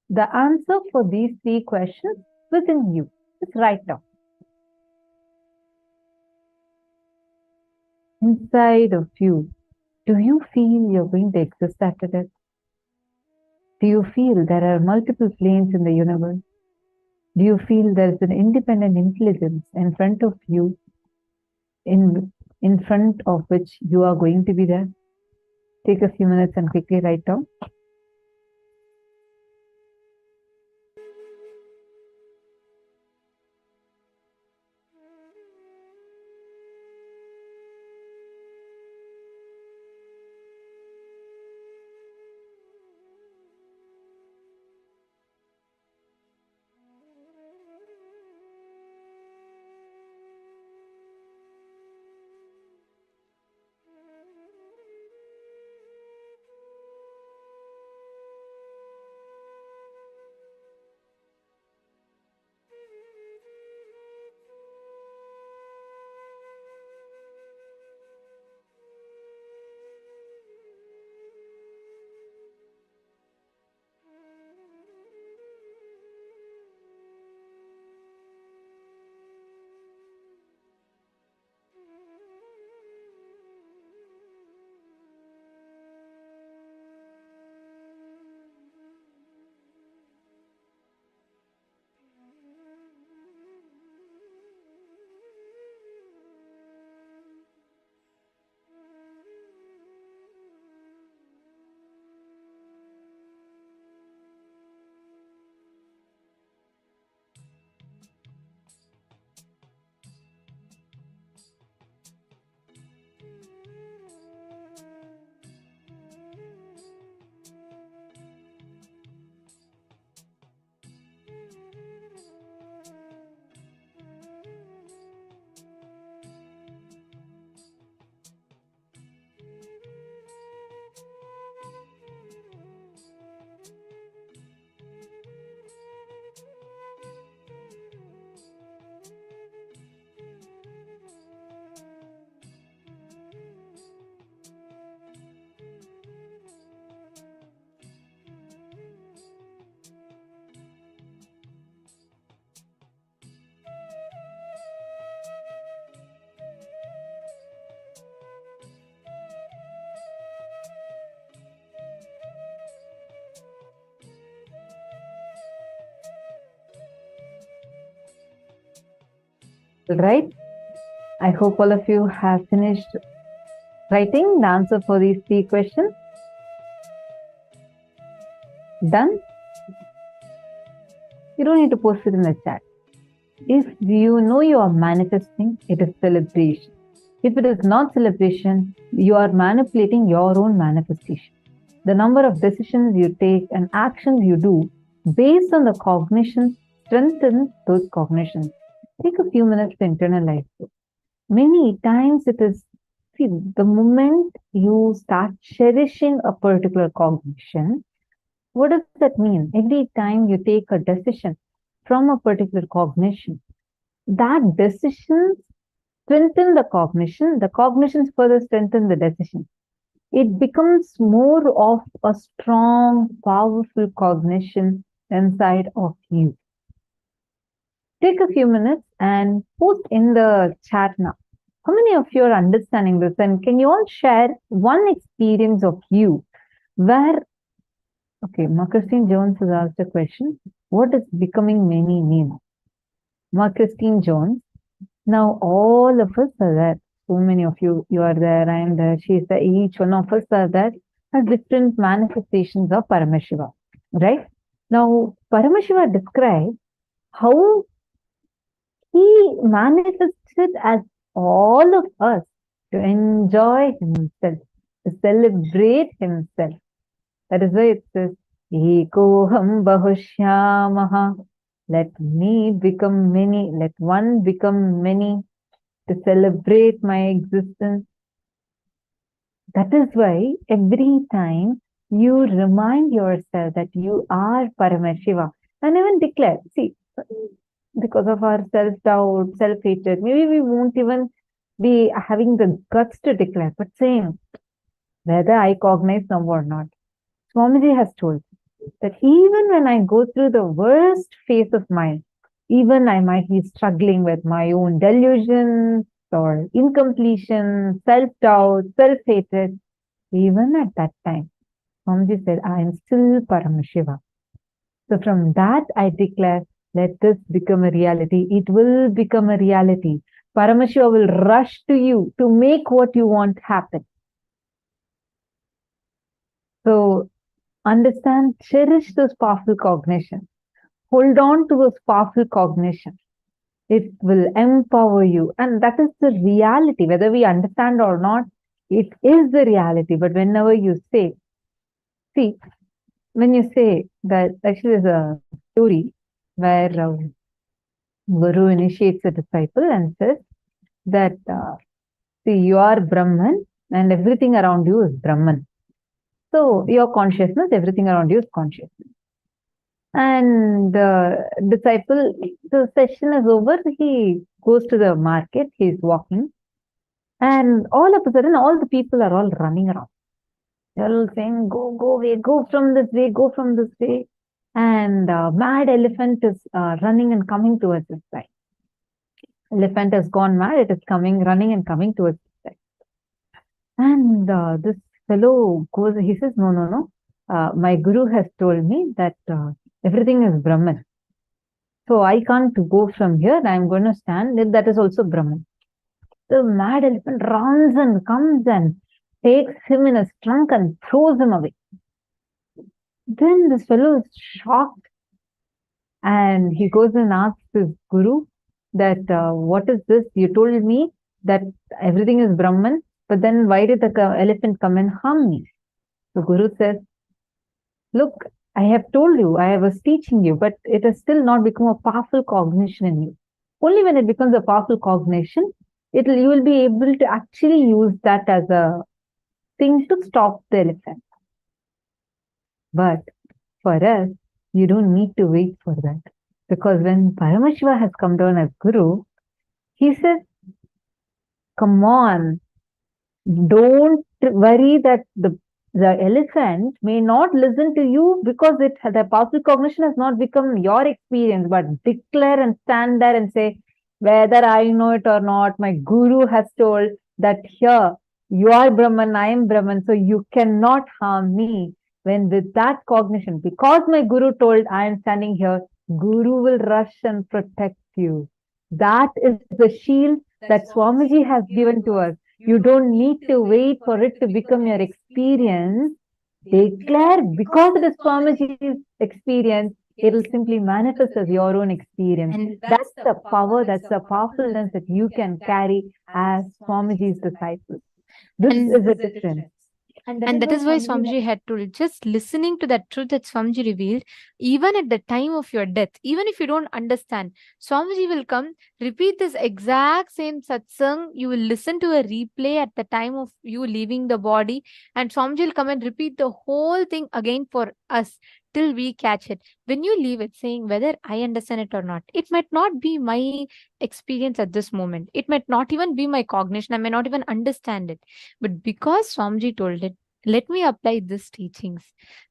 the answer for these three questions within you. Just write down. Inside of you, do you feel you're going to exist after death? Do you feel there are multiple planes in the universe? Do you feel there is an independent intelligence in front of you, in front of which you are going to be there? Take a few minutes and quickly write down. Right? I hope all of you have finished writing the answer for these 3 questions. Done? You don't need to post it in the chat. If you know you are manifesting, it is celebration. If it is not celebration, you are manipulating your own manifestation. The number of decisions you take and actions you do based on the cognitions strengthens those cognitions. Take a few minutes to internalize it. Many times it is, see, the moment you start cherishing a particular cognition, what does that mean? Every time you take a decision from a particular cognition, that decision strengthens the cognitions further strengthen the decision. It becomes more of a strong, powerful cognition inside of you. Take a few minutes and post in the chat now. How many of you are understanding this? And can you all share one experience of you where, okay, Christine Jones has asked a question. What does becoming many mean? Christine Jones. Now all of us are there. So many of you, you are there, I am there, she is there. Each one of us are there as different manifestations of Paramashiva. Right? Now, Paramashiva describes how he manifested as all of us to enjoy himself, to celebrate himself. That is why it says, Ekoham bahushyamaha. Let me become many, let one become many to celebrate my existence. That is why every time you remind yourself that you are Paramashiva and even declare, see, because of our self-doubt, self-hatred, maybe we won't even be having the guts to declare, but saying, whether I cognize now or not. Swamiji has told that even when I go through the worst phase of mine, even I might be struggling with my own delusions or incompletion, self-doubt, self-hatred, even at that time, Swamiji said, I am still Paramashiva. So from that I declare, let this become a reality. It will become a reality. Paramashiva will rush to you to make what you want happen. So understand, cherish those powerful cognitions. Hold on to those powerful cognitions. It will empower you. And that is the reality. Whether we understand or not, it is the reality. But whenever you say, see, when you say that, actually there's a story where Guru initiates a disciple and says that, see, you are Brahman and everything around you is Brahman. So your consciousness, everything around you is consciousness. And the disciple, the session is over, he goes to the market, he's walking, and all of a sudden, all the people are all running around. They're all saying, go away, go from this way, go from this way. And mad elephant is running and coming towards his side. Elephant has gone mad, it is coming, running and coming towards his side. And this fellow goes, he says, no. My guru has told me that everything is Brahman. So I can't go from here. I'm going to stand. That is also Brahman. The mad elephant runs and comes and takes him in his trunk and throws him away. Then this fellow is shocked. And he goes and asks his guru that, what is this? You told me that everything is Brahman, but then why did the elephant come and harm me? The guru says, look, I have told you, I was teaching you, but it has still not become a powerful cognition in you. Only when it becomes a powerful cognition, you will be able to actually use that as a thing to stop the elephant. But for us, you don't need to wait for that. Because when Paramashiva has come down as Guru, he says, come on, don't worry that the elephant may not listen to you because the powerful cognition has not become your experience, but declare and stand there and say, whether I know it or not, my guru has told that here, you are Brahman, I am Brahman, so you cannot harm me. When with that cognition, because my guru told I am standing here, guru will rush and protect you. That is the shield that Swamiji has given to us. You don't need to wait for it to become your experience. Declare, because it is Swamiji's experience, it will simply manifest as your own experience. And that's the power, that's the powerfulness that you can carry as Swamiji's disciples. This is the difference. And that is why Swamiji had told, just listening to that truth that Swamiji revealed, even at the time of your death, even if you don't understand, Swamiji will come, repeat this exact same satsang. You will listen to a replay at the time of you leaving the body, and Swamiji will come and repeat the whole thing again for us till we catch it. When you leave it, saying whether I understand it or not, it might not be my experience at this moment. It might not even be my cognition. I may not even understand it. But because Swamiji told it, let me apply these teachings.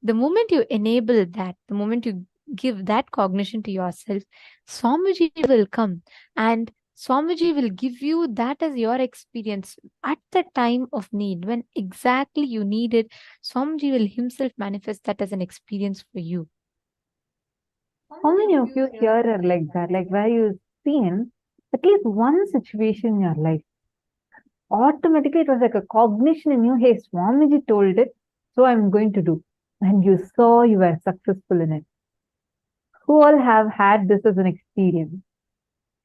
The moment you enable that, the moment you give that cognition to yourself, Swamiji will come and Swamiji will give you that as your experience at the time of need. When exactly you need it, Swamiji will himself manifest that as an experience for you. How many of you here are like that? Like where you've seen at least one situation in your life, automatically it was like a cognition in you. Hey, Swamiji told it, so I'm going to do. And you saw you were successful in it. Who all have had this as an experience?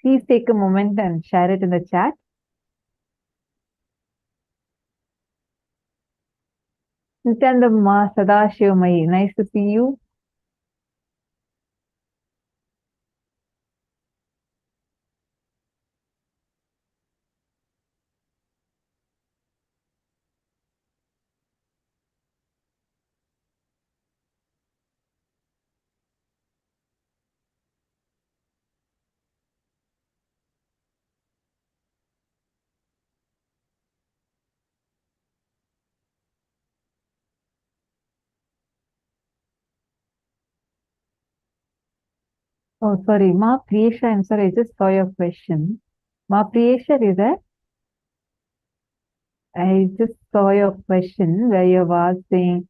Please take a moment and share it in the chat. Mahasadahiva Murthy, nice to see you. Oh, sorry, Ma Priyesha, I'm sorry, I just saw your question. Ma Priyesha, is there? I just saw your question where you were saying,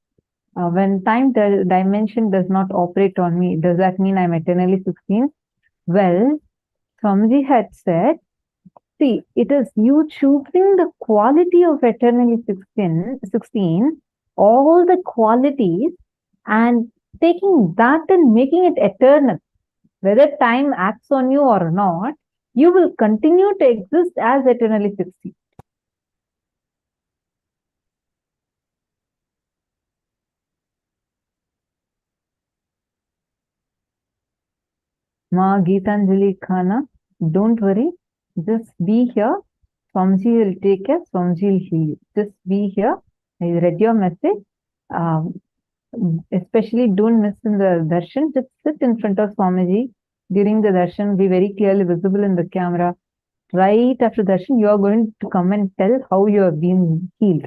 when time dimension does not operate on me, does that mean I'm eternally 16? Well, Swamiji had said, see, it is you choosing the quality of eternally 16, all the qualities, and taking that and making it eternal. Whether time acts on you or not, you will continue to exist as eternally 16. Ma Geetanjali Khana, don't worry, just be here. Swamiji will take care, Swamiji will heal you. Just be here. I read your message. Especially don't miss in the darshan. Just sit in front of Swamiji during the darshan. Be very clearly visible in the camera. Right after darshan, you are going to come and tell how you have been healed.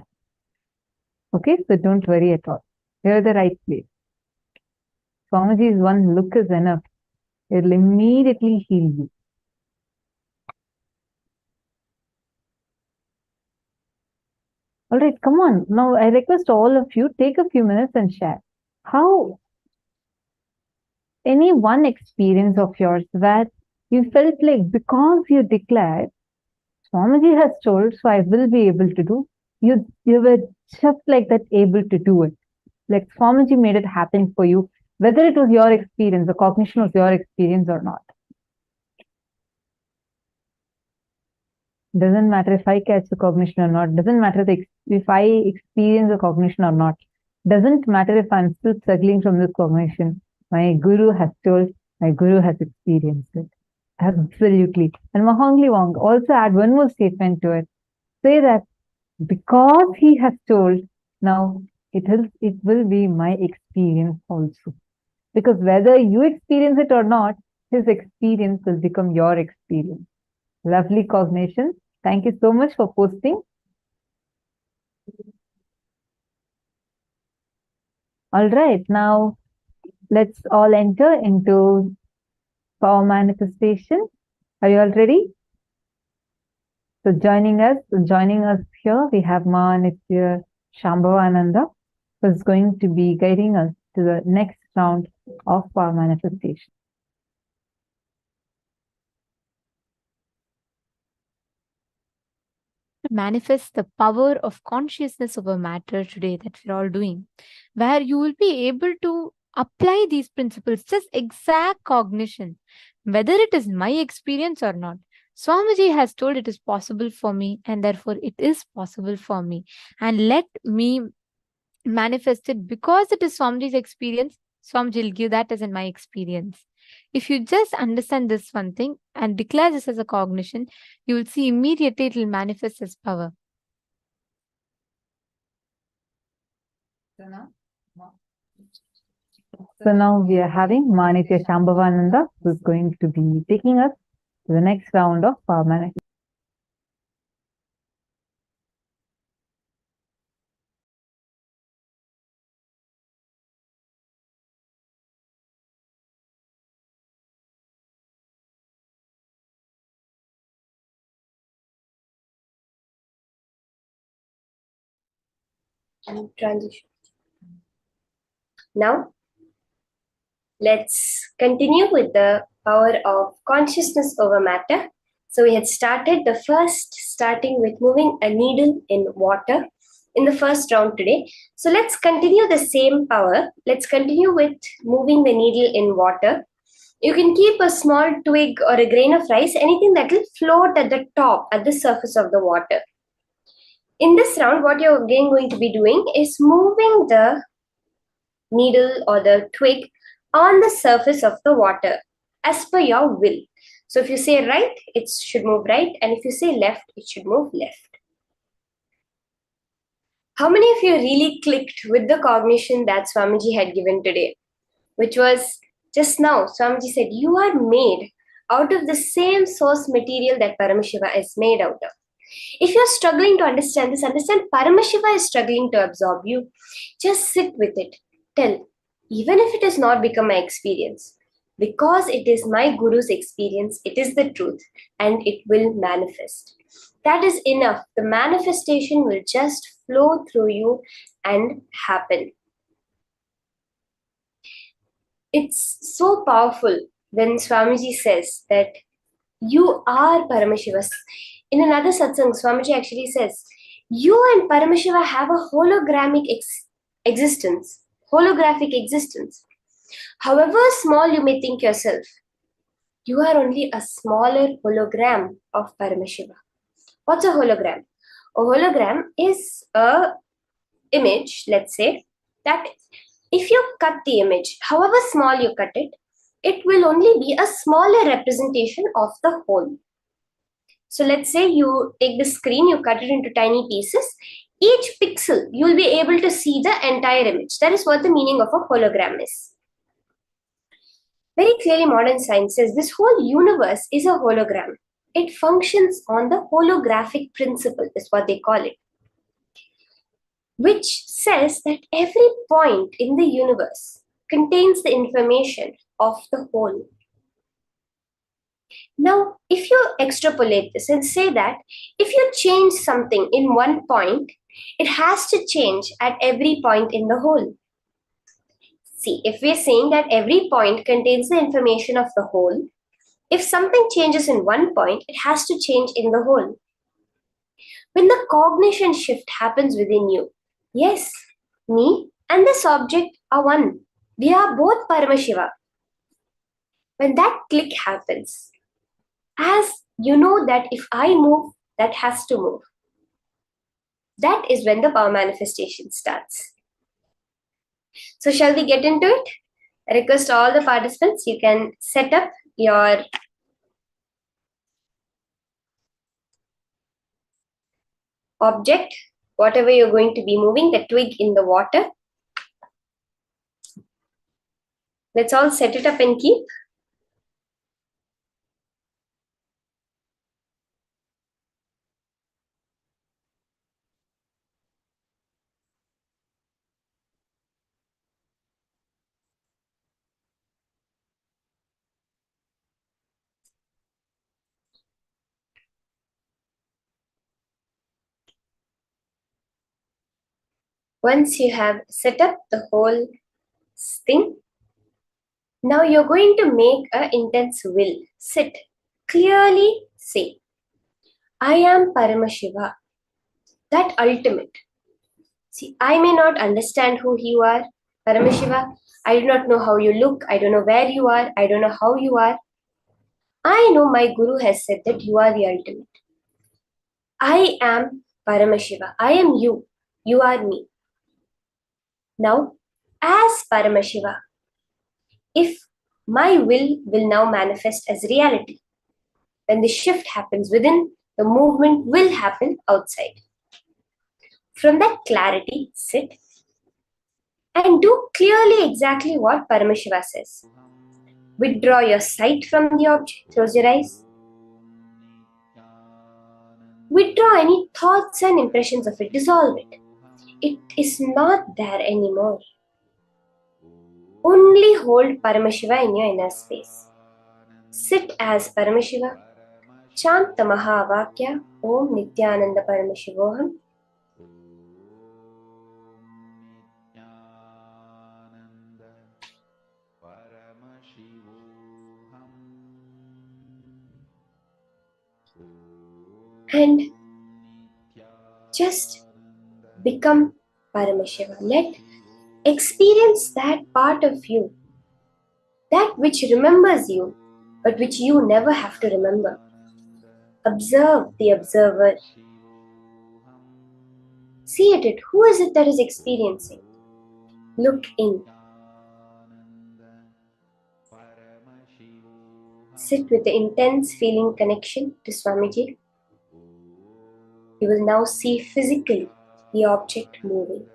Okay, so don't worry at all. You're the right place. Swamiji's one look is enough. It will immediately heal you. All right, come on. Now, I request all of you, take a few minutes and share. How any one experience of yours where you felt like because you declared, Swamiji has told, so I will be able to do. You were just like that able to do it. Like Swamiji made it happen for you, whether it was your experience, the cognition was your experience or not. Doesn't matter if I catch the cognition or not. Doesn't matter if I experience the cognition or not. Doesn't matter if I'm still struggling from this cognition. My Guru has told, my Guru has experienced it. Absolutely. And Mahongli Wong also add one more statement to it. Say that because he has told, now it will be my experience also. Because whether you experience it or not, his experience will become your experience. Lovely cognition. Thank you so much for posting. All right, now let's all enter into power manifestation. Are you all ready? So joining us here, we have Ma Nitya Shambhavananda, who is going to be guiding us to the next round of power manifestation. manifest the power of consciousness over matter today that we're all doing, where you will be able to apply these principles, just exact cognition, whether it is my experience or not. Swamiji has told it is possible for me, and therefore it is possible for me. And let me manifest it because it is Swamiji's experience. Swamiji will give that as in my experience. If you just understand this one thing and declare this as a cognition, you will see immediately it will manifest as power. So now we are having Manitya Shambhavananda, who is going to be taking us to the next round of power management. Transition. Now, let's continue with the power of consciousness over matter. So we had started starting with moving a needle in water in the first round today. So let's continue the same power. Let's continue with moving the needle in water. You can keep a small twig or a grain of rice, anything that will float at the top, at the surface of the water. In this round, what you're again going to be doing is moving the needle or the twig on the surface of the water as per your will. So if you say right, it should move right, and if you say left, it should move left. How many of you really clicked with the cognition that Swamiji had given today? Which was just now, Swamiji said, you are made out of the same source material that Paramashiva is made out of. If you're struggling to understand this, understand Paramashiva is struggling to absorb you. Just sit with it. Tell, even if it has not become my experience, because it is my Guru's experience, it is the truth and it will manifest. That is enough. The manifestation will just flow through you and happen. It's so powerful when Swamiji says that you are Paramashiva. In another satsang, Swamiji actually says, you and Paramashiva have a holographic existence. However small you may think yourself, you are only a smaller hologram of Paramashiva. What's a hologram? A hologram is a image, let's say, that if you cut the image, however small you cut it, it will only be a smaller representation of the whole. So let's say you take the screen, you cut it into tiny pieces. Each pixel, you'll be able to see the entire image. That is what the meaning of a hologram is. Very clearly, modern science says this whole universe is a hologram. It functions on the holographic principle, is what they call it, which says that every point in the universe contains the information of the whole. Now, if you extrapolate this and say that if you change something in one point, it has to change at every point in the whole. See, if we're saying that every point contains the information of the whole, if something changes in one point, it has to change in the whole. When the cognition shift happens within you, yes, me and this object are one. We are both Paramashiva. When that click happens, as you know that if I move, that has to move. That is when the power manifestation starts. So shall we get into it? I request all the participants, you can set up your object, whatever you're going to be moving, the twig in the water. Let's all set it up and keep. Once you have set up the whole thing, now you're going to make an intense will. Sit. Clearly say, I am Paramashiva. that ultimate. See, I may not understand who you are, Paramashiva. I do not know how you look. I don't know where you are. I don't know how you are. I know my Guru has said that you are the ultimate. I am Paramashiva. I am you. You are me. Now, as Paramashiva, if my will now manifest as reality, when the shift happens within, the movement will happen outside. From that clarity, sit and do clearly exactly what Paramashiva says. Withdraw your sight from the object, close your eyes. Withdraw any thoughts and impressions of it, dissolve it. It is not there anymore. Only hold Paramashiva in your inner space. Sit as Paramashiva. Chant the Mahavakya Om Nityananda Paramashivoham. And just become Paramashiva. Experience that part of you, that which remembers you, but which you never have to remember. Observe the observer. See at it. Who is it that is experiencing? Look in. Sit with the intense feeling connection to Swamiji. You will now see physically the object moving.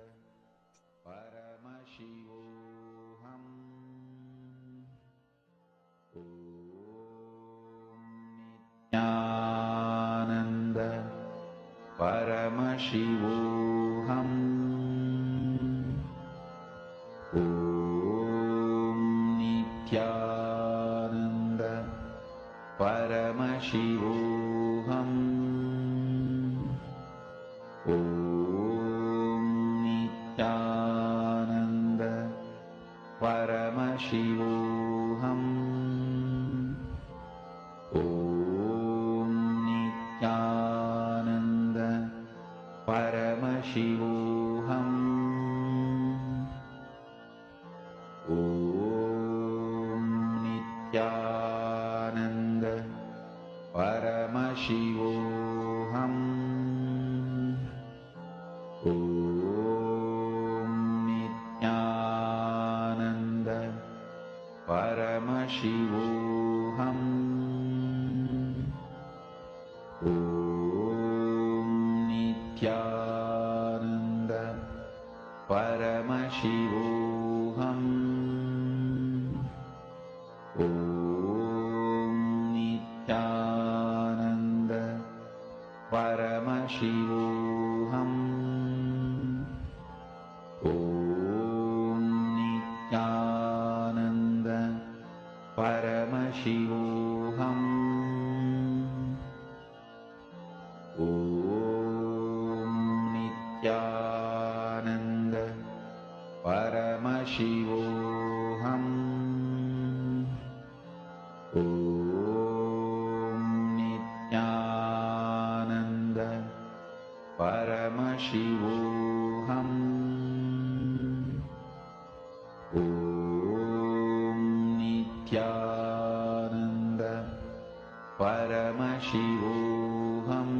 Nityananda Paramashivoham Om Nityananda Paramashivoham Om Nityananda Paramashivoham Om Nityananda Paramashivoham Om Nityananda Paramashivoham Om Nityananda Paramashivoham Om Nityananda Paramashivoham Om Nityananda Paramashivoham Om Nityananda Paramashivoham Om Nityananda Paramashivoham Om Nityananda Paramashivoham Om Nityananda Paramashivoham Om Nityananda Paramashivoham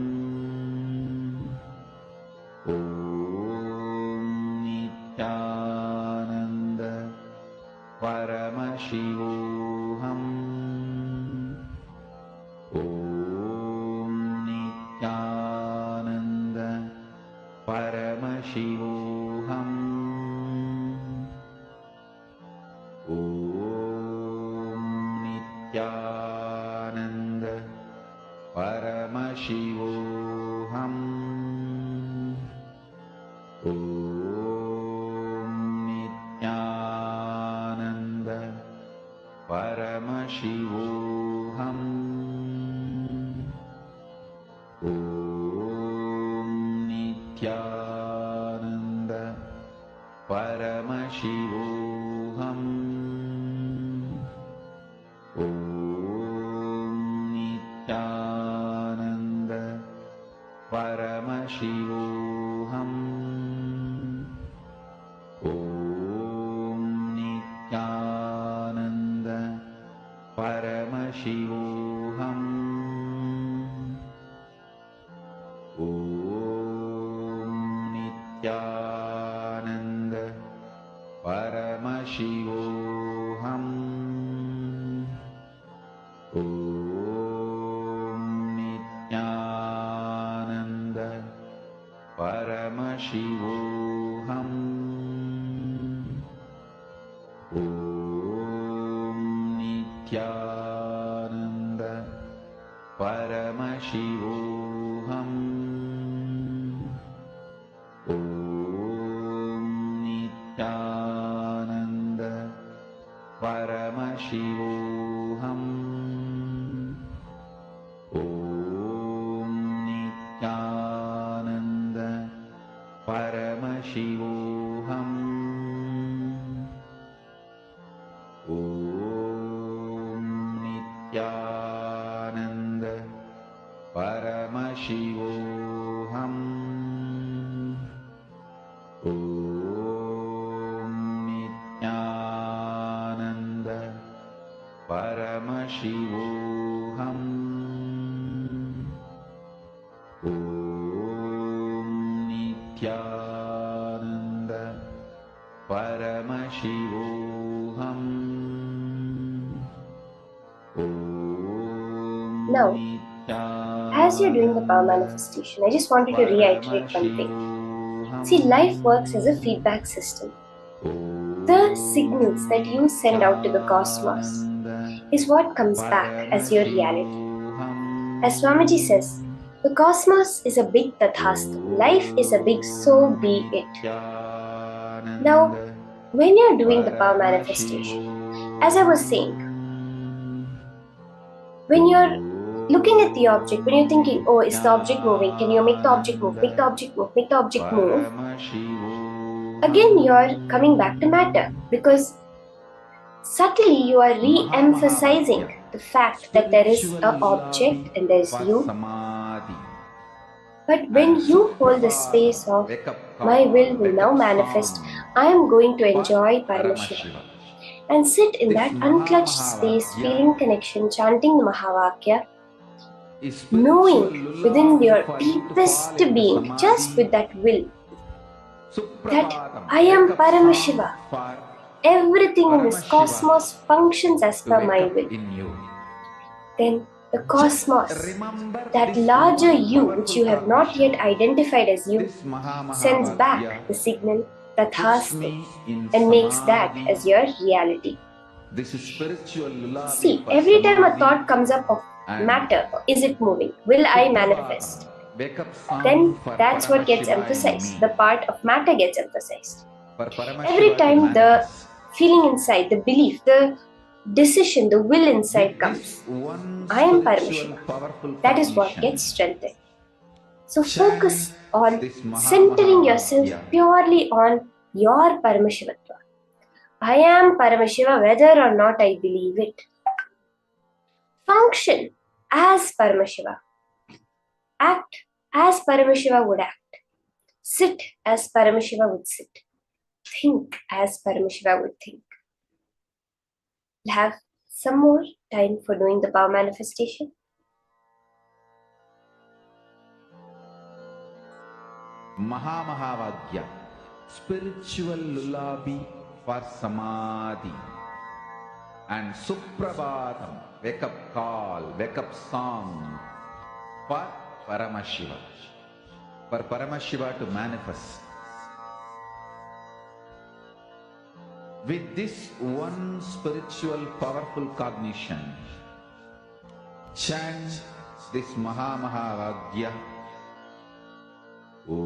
Om Nityananda Paramashivoham Om Nityananda Paramashivoham Om Nityananda Paramashivoham Om Nityananda Paramashivoham Om Nityananda Paramashivoham Om Nityananda Paramashivoham. Om Nityananda Paramashivoham. Om Nityananda Paramashivoham. Om Nityananda Paramashivoham. Om Nityananda Paramashivoham. Om Nityananda Paramashivoham. Om Nityananda Paramashivoham. Om Nityananda Paramashivoham. Om Nityananda Paramashivoham. Now, as you're doing the power manifestation, I just wanted to reiterate one thing. See, life works as a feedback system. The signals that you send out to the cosmos is what comes back as your reality. As Swamiji says, the cosmos is a big tathastu. Life is a big so be it. Now, when you're doing the power manifestation, as I was saying, when you're looking at the object, when you're thinking, oh, is the object moving? Can you make the object move? Make the object move. Make the object move. Again, you're coming back to matter, because subtly you are re-emphasizing the fact that there is an object and there is you. But when you hold the space of my will now manifest, I am going to enjoy Paramashiva, and sit in that unclutched space, feeling connection, chanting the Mahavakya, knowing within your deepest being, just with that will, that I am Paramashiva. Everything in this cosmos functions as per my will. Then the cosmos, that larger you which you have not yet identified as you, sends back the signal Tathastu and makes that as your reality. See, every time a thought comes up of matter, is it moving? Will I manifest? Then that's what gets emphasized. The part of matter gets emphasized. Every time the feeling inside, the belief, the decision, the will inside comes, I am Paramashiva. That is what gets strengthened. So focus on centering yourself purely on your Paramashivatva. I am Paramashiva whether or not I believe it. Function as Paramashiva. Act as Paramashiva would act. Sit as Paramashiva would sit. Think as Paramashiva would think. We'll have some more time for doing the power manifestation. Mahavagya, spiritual lullaby for Samadhi, and Suprabhatam, wake up call, wake up song for Paramashiva, for Paramashiva to manifest. With this one spiritual powerful cognition, chant this Mahavagya. Om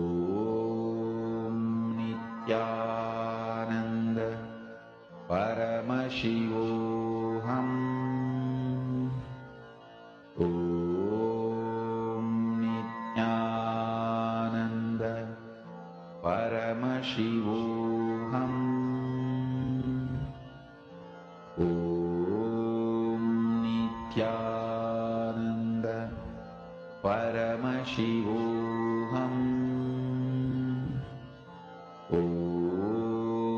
Nityananda Paramashivoham. Om Nityananda Paramashivoham. Om Nityananda Paramashivoham. Om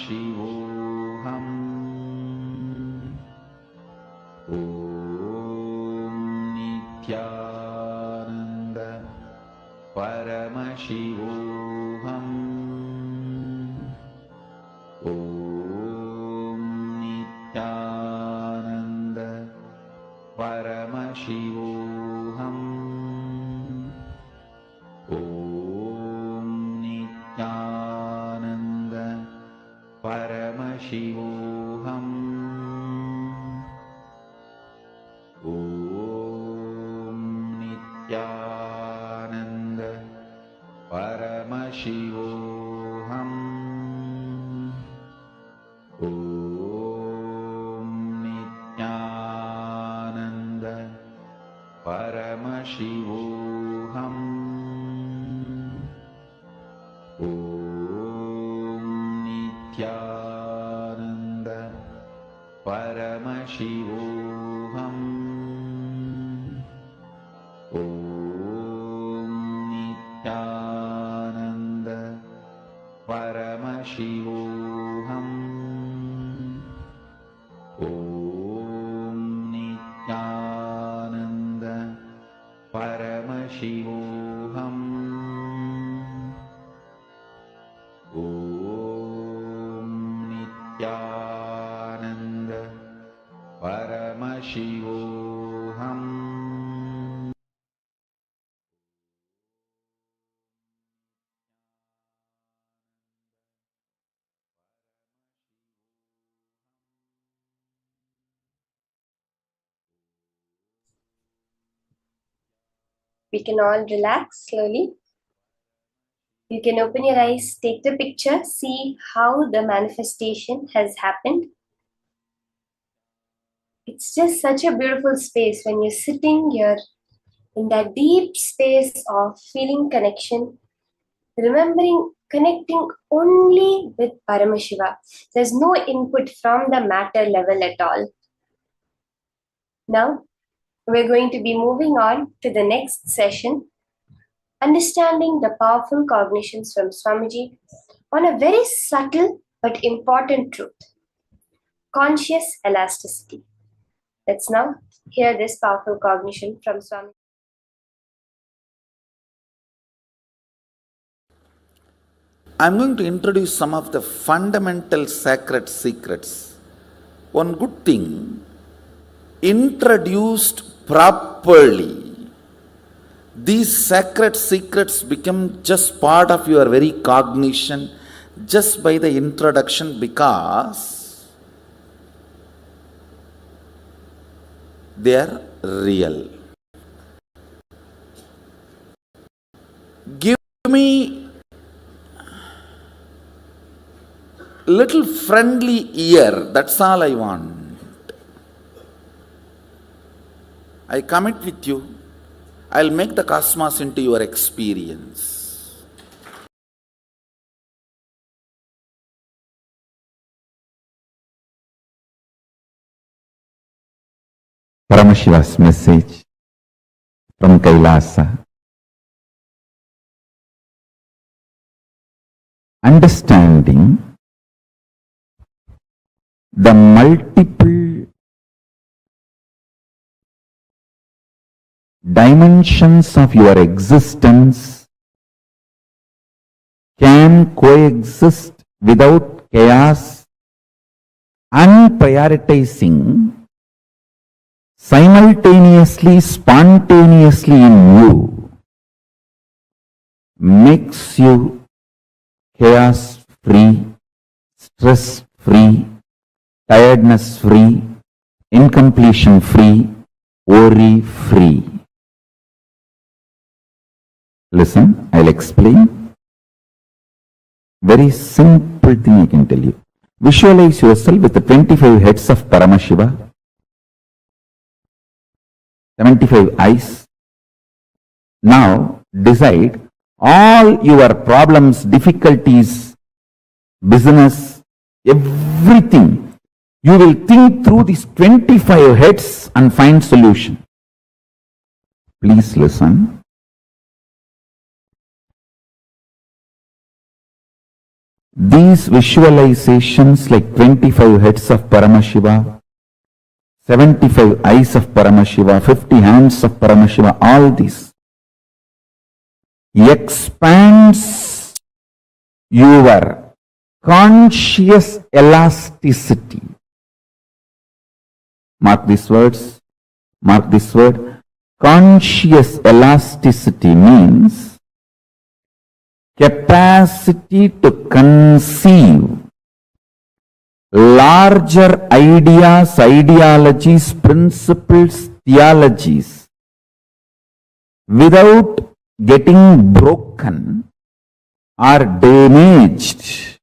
Paramashivoham. Om Nityananda Paramashivoham. Om Nityananda Paramashivoham. Om Nityananda Paramashivoham. Om Nityananda Paramashivoham. Om Nityananda Paramashivoham. Om Nityananda Paramashivoham. Om Nityananda Paramashivoham. Om Nityananda Paramashivoham. Om Nityananda Paramashivoham. We can all relax slowly. You can open your eyes, take the picture, see how the manifestation has happened. It's just such a beautiful space when you're sitting here in that deep space of feeling connection, remembering, connecting only with Paramashiva. There's no input from the matter level at all. Now, we're going to be moving on to the next session, understanding the powerful cognitions from Swamiji on a very subtle but important truth, conscious elasticity. Let's now hear this powerful cognition from Swamiji. I'm going to introduce some of the fundamental sacred secrets. One good thing, introduced properly, these sacred secrets become just part of your very cognition just by the introduction, because they are real. Give me little friendly ear, that's all I want. I commit with you, I'll make the cosmos into your experience. Paramashiva's message from Kailasa. Understanding the multiple dimensions of your existence can coexist without chaos and prioritizing simultaneously, spontaneously in you makes you chaos-free, stress-free, tiredness-free, incompletion-free, worry-free. Listen, I'll explain. Very simple thing I can tell you. Visualize yourself with the 25 heads of Paramashiva, 75 eyes. Now decide all your problems, difficulties, business, everything. You will think through these 25 heads and find solution. Please listen. These visualizations like 25 heads of Paramashiva, 75 eyes of Paramashiva, 50 hands of Paramashiva, all these expands your conscious elasticity. Mark these words. Mark this word. Conscious elasticity means capacity to conceive larger ideas, ideologies, principles, theologies without getting broken or damaged,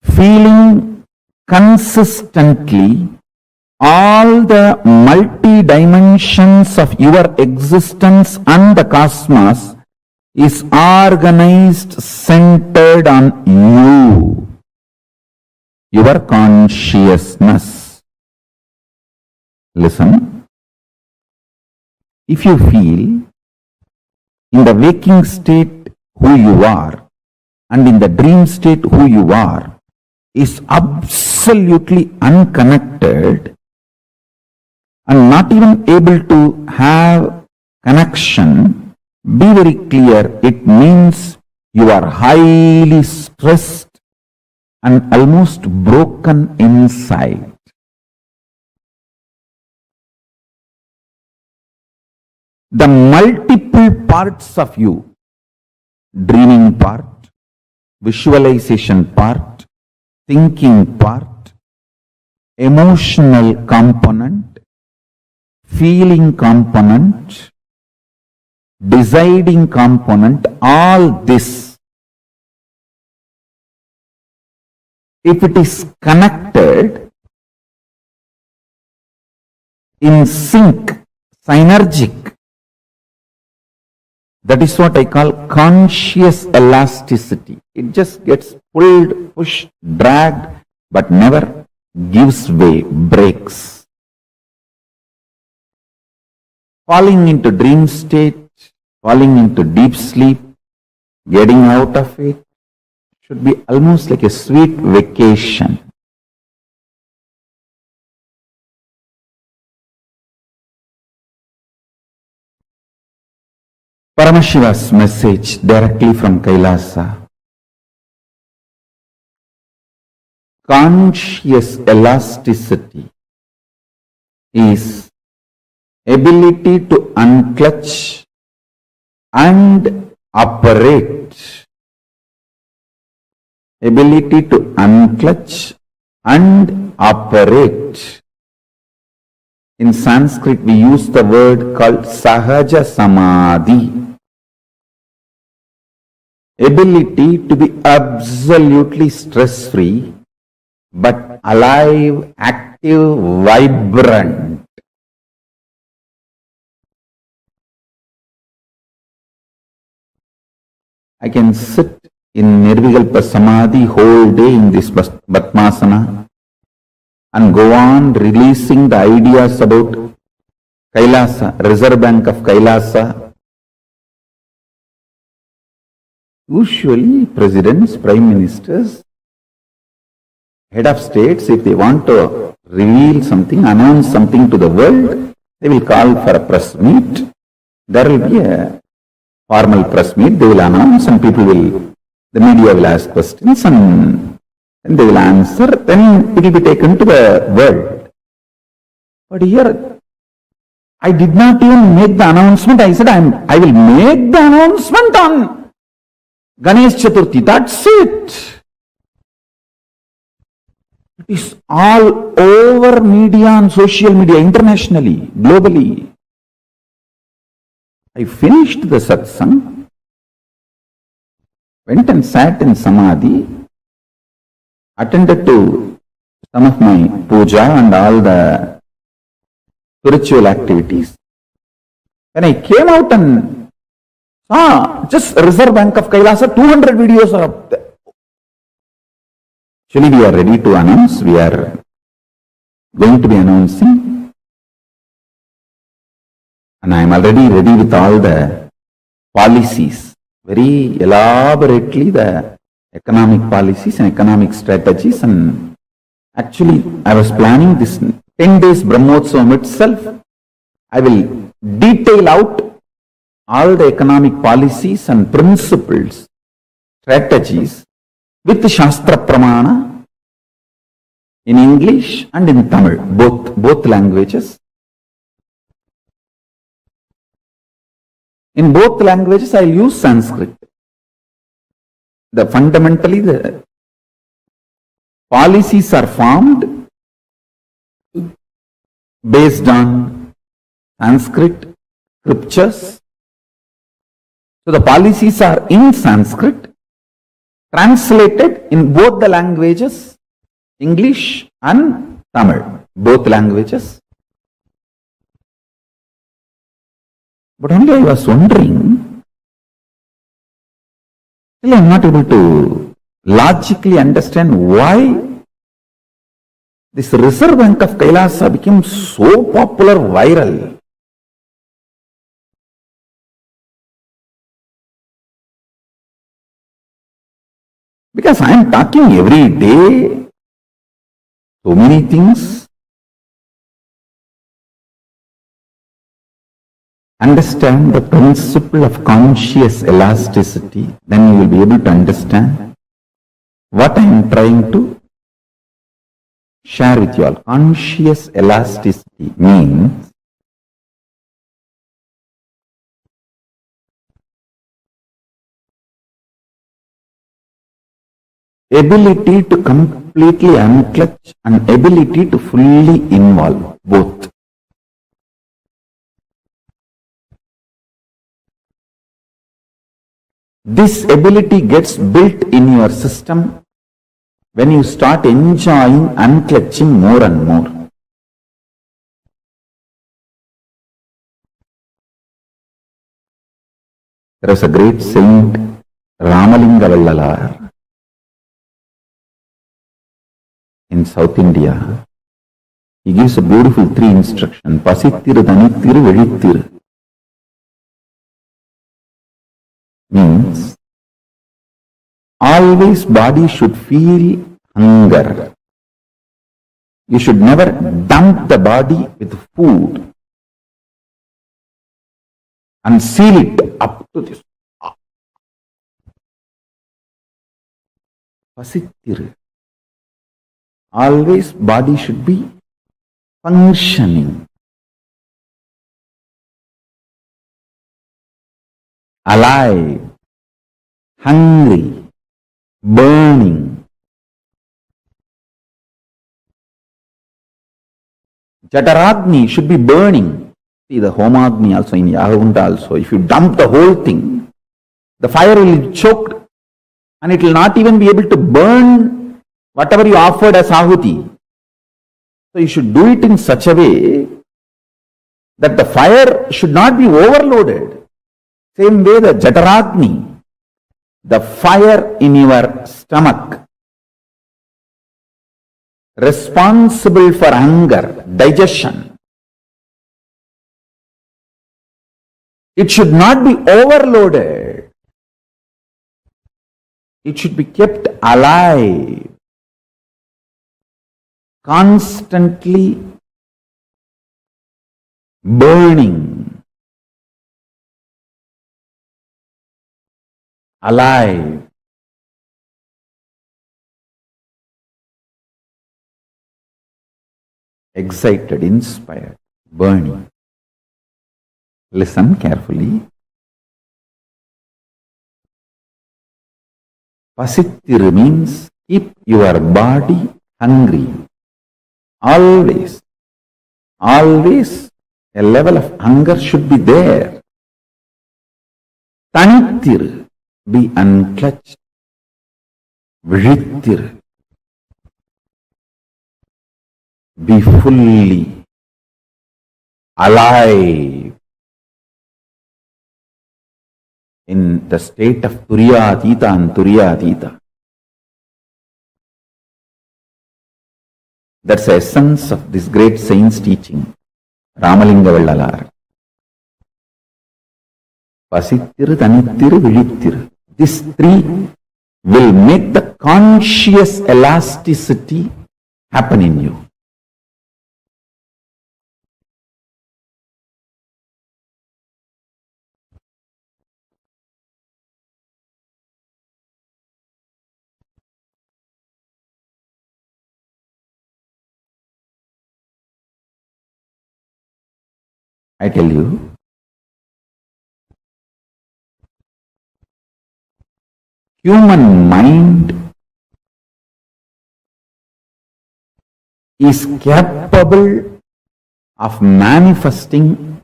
feeling consistently all the multi-dimensions of your existence and the cosmos is organized, centered on you, your consciousness. Listen. If you feel in the waking state who you are and in the dream state who you are is absolutely unconnected and not even able to have connection, be very clear, it means you are highly stressed and almost broken inside. The multiple parts of you, dreaming part, visualization part, thinking part, emotional component, feeling component, deciding component, all this, if it is connected, in sync, synergic, that is what I call conscious elasticity. It just gets pulled, pushed, dragged, but never gives way, breaks. Falling into dream state, falling into deep sleep, getting out of it, should be almost like a sweet vacation. Paramashiva's message directly from Kailasa. Conscious elasticity is ability to unclutch and operate. Ability to unclutch and operate. In Sanskrit, we use the word called Sahaja Samadhi. Ability to be absolutely stress-free, but alive, active, vibrant. I can sit in Nirvikalpa Samadhi whole day in this padmasana and go on releasing the ideas about Kailasa, Reserve Bank of Kailasa. Usually presidents, prime ministers, head of states, if they want to reveal something, announce something to the world, they will call for a press meet. There will be a formal press meet, they will announce and people will, the media will ask questions and they will answer, then it will be taken to the world. But here, I did not even make the announcement. I said, I will make the announcement on Ganesh Chaturthi. That's it. It is all over media and social media, internationally, globally. I finished the satsang, went and sat in Samadhi, attended to some of my puja and all the spiritual activities. When I came out and saw just Reserve Bank of Kailasa, 200 videos are up there. Actually, we are ready to announce, we are going to be announcing, and I am already ready with all the policies, very elaborately the economic policies and economic strategies, and actually I was planning this 10 days Brahmotsavam itself. I will detail out all the economic policies and principles, strategies with Shastra Pramana in English and in Tamil, both languages. In both languages, I will use Sanskrit. Fundamentally, the policies are formed based on Sanskrit scriptures. So the policies are in Sanskrit, translated in both the languages, English and Tamil, both languages. But only I was wondering, still I am not able to logically understand why this Reserve Bank of Kailasa became so popular, viral. Because I am talking every day, so many things. Understand the principle of conscious elasticity, then you will be able to understand what I am trying to share with you all. Conscious elasticity means ability to completely unclutch and ability to fully involve, both. This ability gets built in your system when you start enjoying unclutching more and more. There is a great saint, Ramalinga Vallalar, in South India. He gives a beautiful 3 instruction: Pasittiru, Danittiru, Velittiru. Means always body should feel hunger. You should never dump the body with food and seal it up to this. Pasittiru. Always body should be functioning, alive, hungry, burning. Jataragni should be burning. See the Homagni also in Yagunda also. If you dump the whole thing, the fire will be choked and it will not even be able to burn whatever you offered as ahuti. So you should do it in such a way that the fire should not be overloaded. Same way the Jataragni, the fire in your stomach, responsible for hunger, digestion. It should not be overloaded. It should be kept alive, constantly burning, alive. Excited, inspired, burning. Listen carefully. Pasittiru means keep your body hungry. Always, always a level of hunger should be there. Tanittiru, be unclutched. Vizhittiru, be fully alive in the state of Turiyatita and Turiyatita. That's the essence of this great saint's teaching, Ramalinga Vallalar. Pasittiru, Tanittiru, Vizhittiru. These 3 will make the conscious elasticity happen in you. I tell you, human mind is capable of manifesting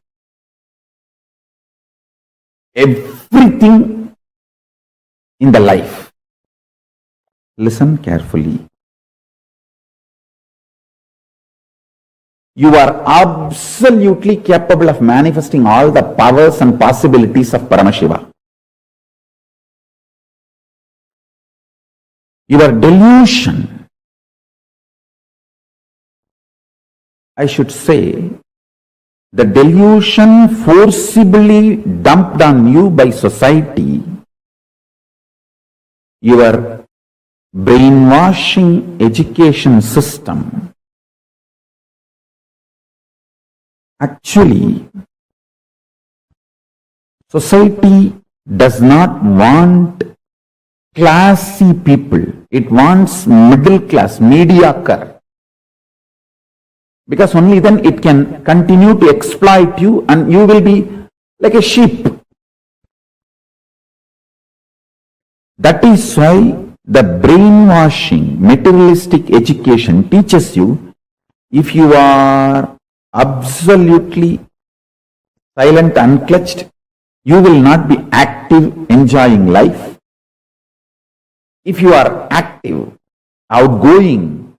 everything in the life. Listen carefully. You are absolutely capable of manifesting all the powers and possibilities of Paramashiva. Your delusion, I should say, the delusion forcibly dumped on you by society, your brainwashing education system, actually, society does not want classy people. It wants middle class, mediocre. Because only then it can continue to exploit you and you will be like a sheep. That is why the brainwashing, materialistic education teaches you, if you are absolutely silent, unclutched, you will not be active, enjoying life. If you are active, outgoing,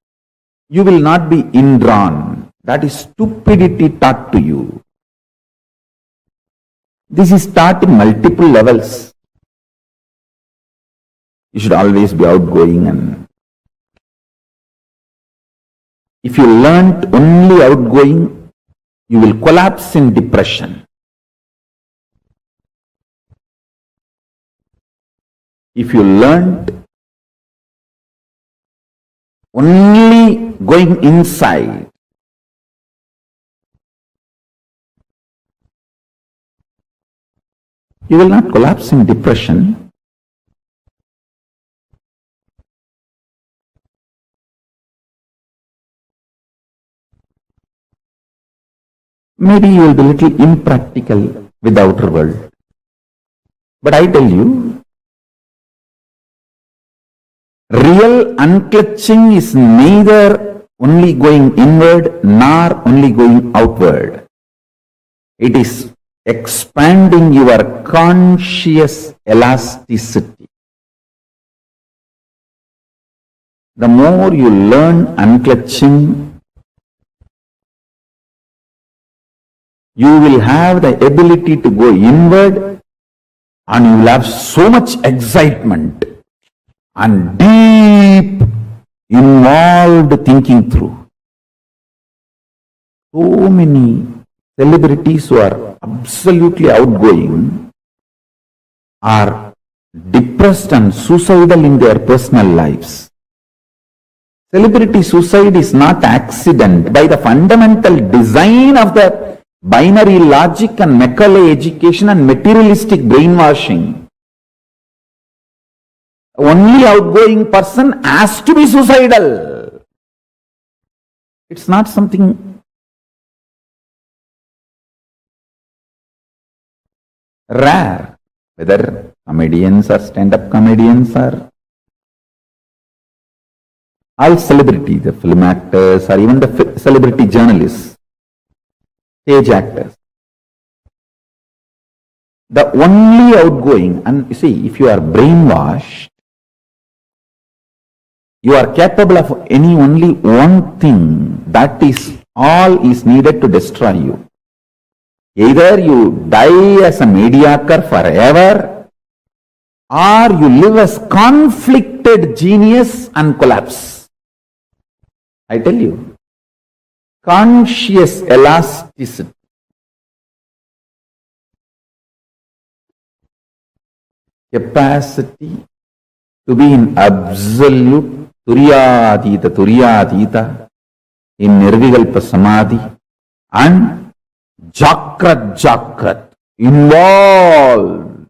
you will not be indrawn. That is stupidity taught to you. This is taught in multiple levels. You should always be outgoing, and if you learnt only outgoing, you will collapse in depression. If you learnt only going inside, you will not collapse in depression. Maybe you will be a little impractical with the outer world. But I tell you, real unclutching is neither only going inward nor only going outward. It is expanding your conscious elasticity. The more you learn unclutching, you will have the ability to go inward and you will have so much excitement and deep involved thinking through. So many celebrities who are absolutely outgoing are depressed and suicidal in their personal lives. Celebrity suicide is not accident. By the fundamental design of the binary logic and Macaulay education and materialistic brainwashing, only outgoing person has to be suicidal. It's not something rare, whether comedians or stand-up comedians or all celebrities, the film actors or even the celebrity journalists, stage actors. The only outgoing, and you see, if you are brainwashed, you are capable of only one thing. That is all is needed to destroy you. Either you die as a mediocre forever, or you live as conflicted genius and collapse. I tell you, conscious elasticity, capacity to be in absolute Turyadita, in Nirvikalpa Samadhi, and Jakrat, involved.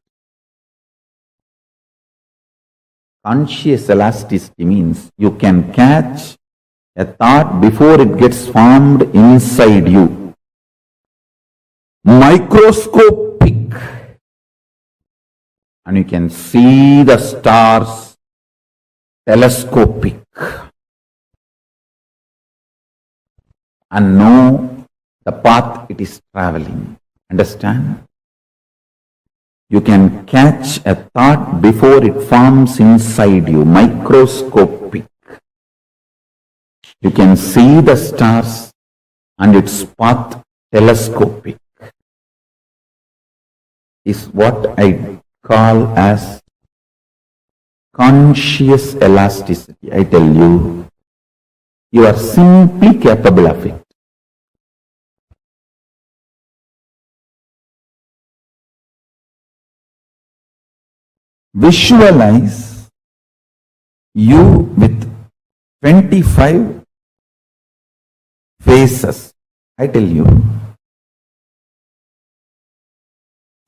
Conscious elasticity means you can catch a thought before it gets formed inside you. Microscopic. And you can see the stars. Telescopic. And know the path it is traveling. Understand? You can catch a thought before it forms inside you. Microscopic. You can see the stars and its path. Telescopic. Is what I call as conscious elasticity. I tell you, you are simply capable of it. Visualize you with 25 faces. I tell you,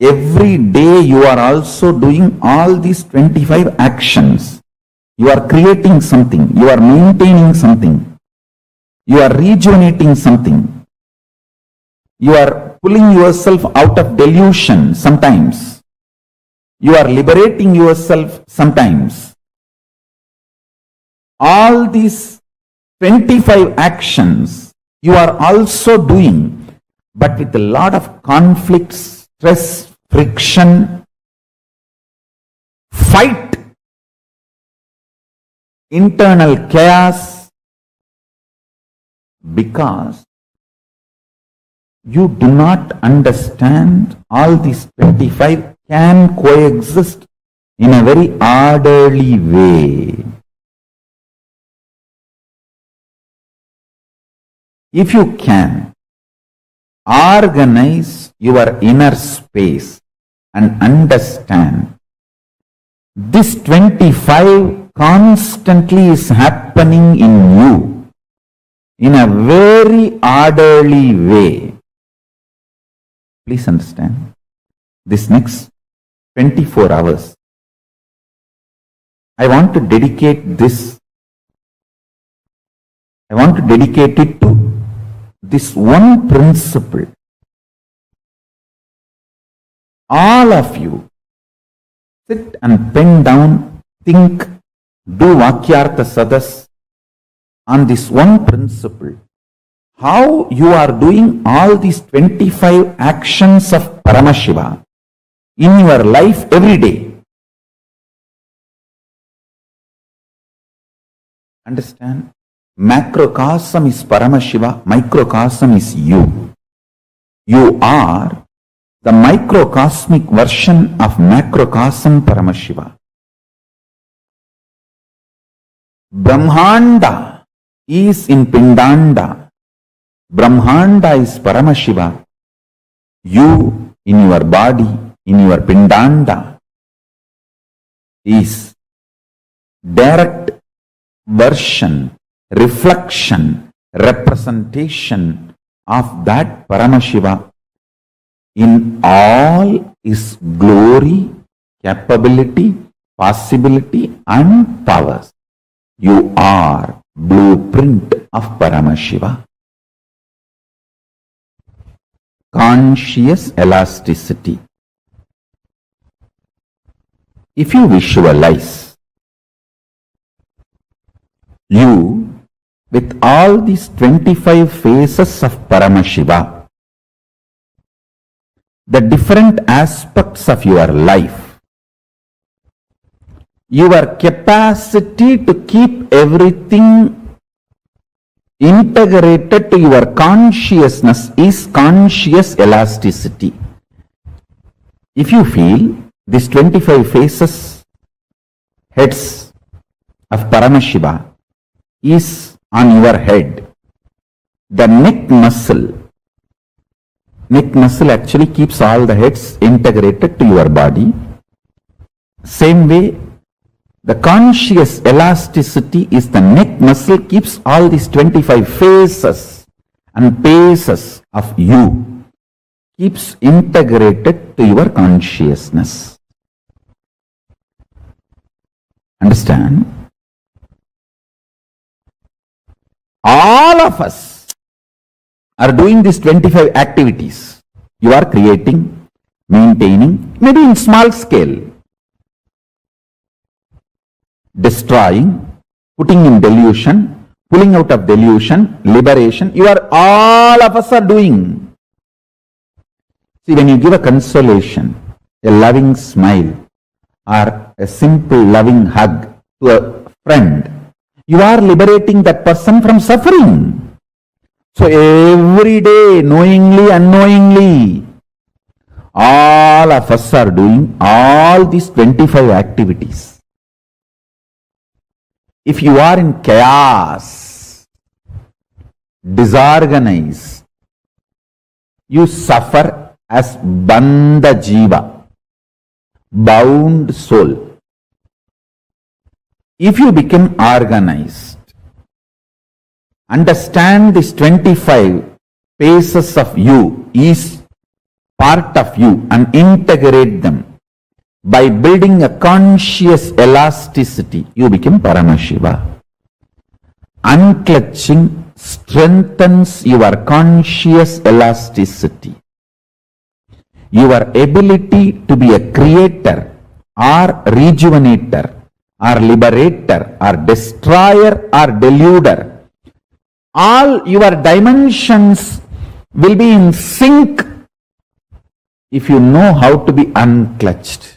every day you are also doing all these 25 actions. You are creating something. You are maintaining something. You are rejuvenating something. You are pulling yourself out of delusion sometimes. You are liberating yourself sometimes. All these 25 actions you are also doing, but with a lot of conflicts, stress, friction, fight, internal chaos, because you do not understand all these 25 can coexist in a very orderly way. If you can organize your inner space and understand this 25 constantly is happening in you in a very orderly way. Please understand, this next 24 hours, I want to dedicate this. I want to dedicate it to this one principle. All of you sit and pen down, think, do Vakyartha Sadas on this one principle. How you are doing all these 25 actions of Paramashiva in your life every day. Understand? Macrocosm is Paramashiva, microcosm is you. You are the microcosmic version of macrocosm Paramashiva. Brahmanda is in Pindanda. Brahmanda is Paramashiva. You in your body, in your Pindanda, is direct version, reflection, representation of that Paramashiva in all its glory, capability, possibility and powers. You are blueprint of Paramashiva. Conscious elasticity. If you visualize you with all these 25 phases of Paramashiva, the different aspects of your life, your capacity to keep everything integrated to your consciousness is conscious elasticity. If you feel these 25 phases, heads of Paramashiva is on your head, the neck muscle actually keeps all the heads integrated to your body. Same way, The conscious elasticity is the neck muscle, keeps all these 25 phases and paces of you, keeps integrated to your consciousness. Understand? All of us are doing these 25 activities. You are creating, maintaining, maybe in small scale, destroying, putting in delusion, pulling out of delusion, liberation. All of us are doing. See, when you give a consolation, a loving smile, or a simple loving hug to a friend, you are liberating that person from suffering. So every day, knowingly, unknowingly, all of us are doing all these 25 activities. If you are in chaos, disorganized, you suffer as bandha jiva, bound soul. If you become organized, understand these 25 phases of you is part of you and integrate them. By building a conscious elasticity, you become Paramashiva. Unclutching strengthens your conscious elasticity. Your ability to be a creator or rejuvenator or liberator or destroyer or deluder, all your dimensions will be in sync if you know how to be unclutched.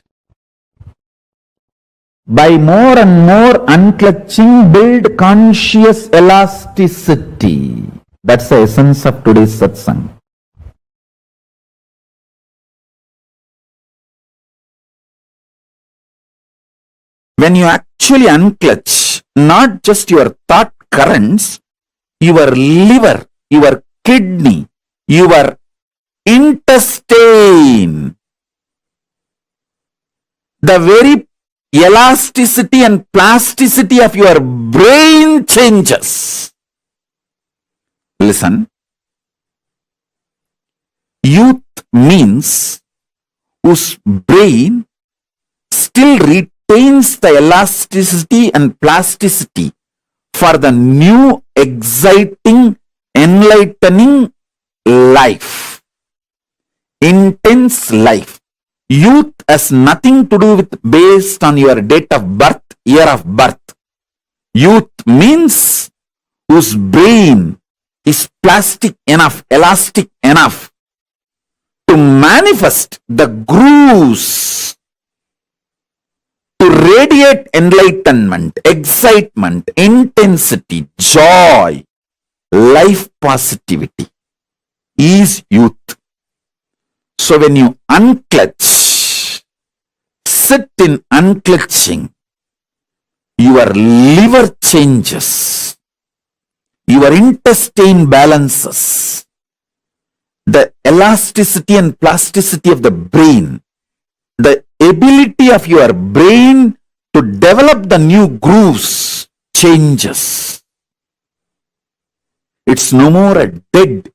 By more and more unclutching, build conscious elasticity. That's the essence of today's satsang. When you actually unclutch, not just your thought currents, your liver, your kidney, your intestine, the very elasticity and plasticity of your brain changes. Listen. Youth means whose brain still retains the elasticity and plasticity for the new, exciting, enlightening life. Intense life. Youth has nothing to do with based on your date of birth, year of birth. Youth means whose brain is plastic enough, elastic enough to manifest the grooves, to radiate enlightenment, excitement, intensity, joy, life positivity is youth. So when you unclutch, sit in unclutching, your liver changes, your intestine balances, the elasticity and plasticity of the brain, the ability of your brain to develop the new grooves changes. It's no more a dead,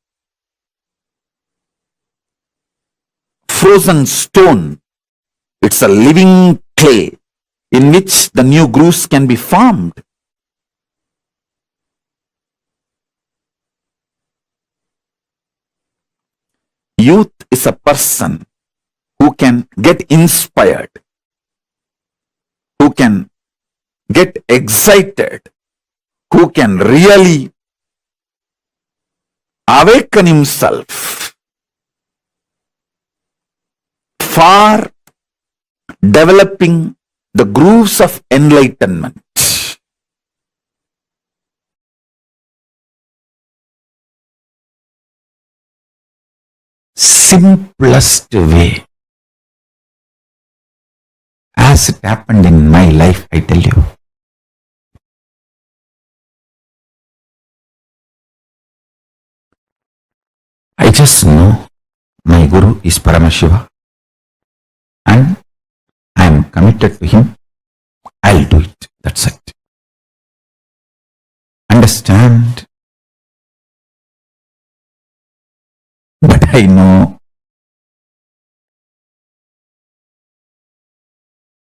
frozen stone. It's a living clay in which the new grooves can be formed. Youth is a person who can get inspired, who can get excited, who can really awaken himself for developing the grooves of enlightenment. Simplest way, as it happened in my life, I tell you. I just know my Guru is Paramashiva and I am committed to him. I'll do it. That's it. Understand? But I know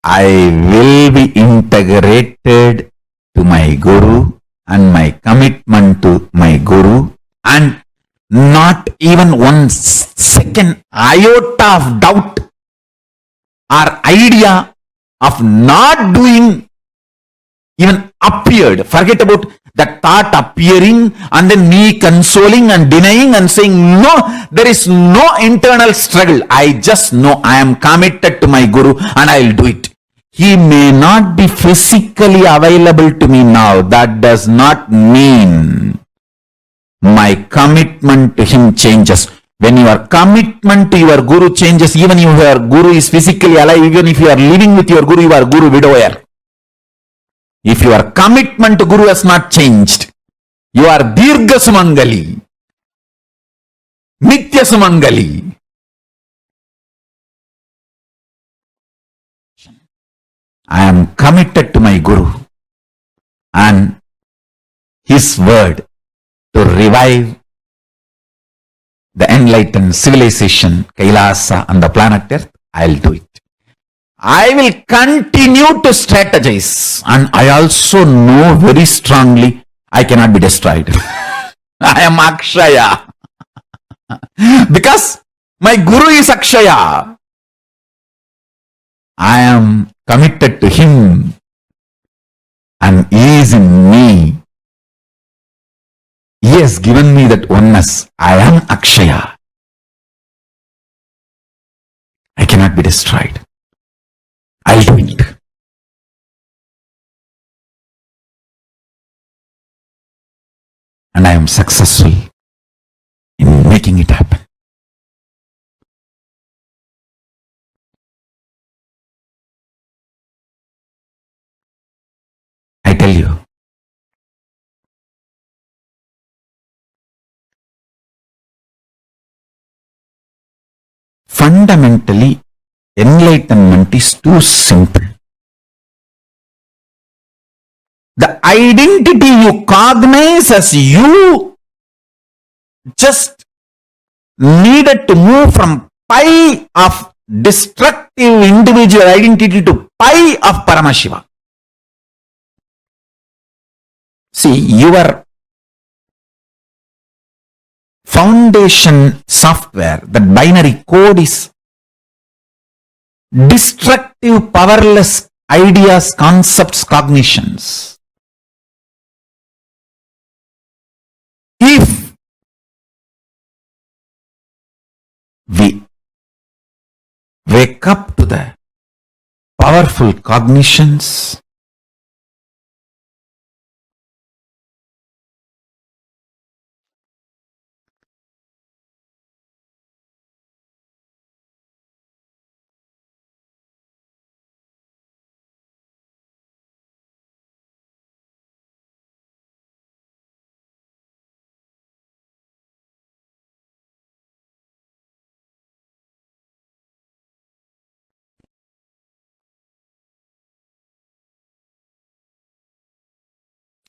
I will be integrated to my Guru and my commitment to my Guru, and not even one second iota of doubt or idea of not doing even appeared. Forget about that thought appearing and then me consoling and denying and saying, no, there is no internal struggle. I just know I am committed to my Guru and I will do it. He may not be physically available to me now. That does not mean my commitment to him changes. When your commitment to your Guru changes, even if your Guru is physically alive, even if you are living with your Guru, you are Guru widower. If your commitment to Guru has not changed, you are Dirgha Sumangali, Nitya Sumangali. I am committed to my Guru and his word to revive the enlightened civilization, Kailasa and the planet Earth. I'll do it. I will continue to strategize, and I also know very strongly I cannot be destroyed. I am Akshaya. Because my Guru is Akshaya. I am committed to him and he is in me. He has given me that oneness. I am Akshaya. I cannot be destroyed. I'll do it. And I am successful in making it happen. I tell you, fundamentally, enlightenment is too simple. The identity you cognize as you just needed to move from pi of destructive individual identity to pi of Paramashiva. See, your foundation software, that binary code is destructive, powerless ideas, concepts, cognitions. If we wake up to the powerful cognitions,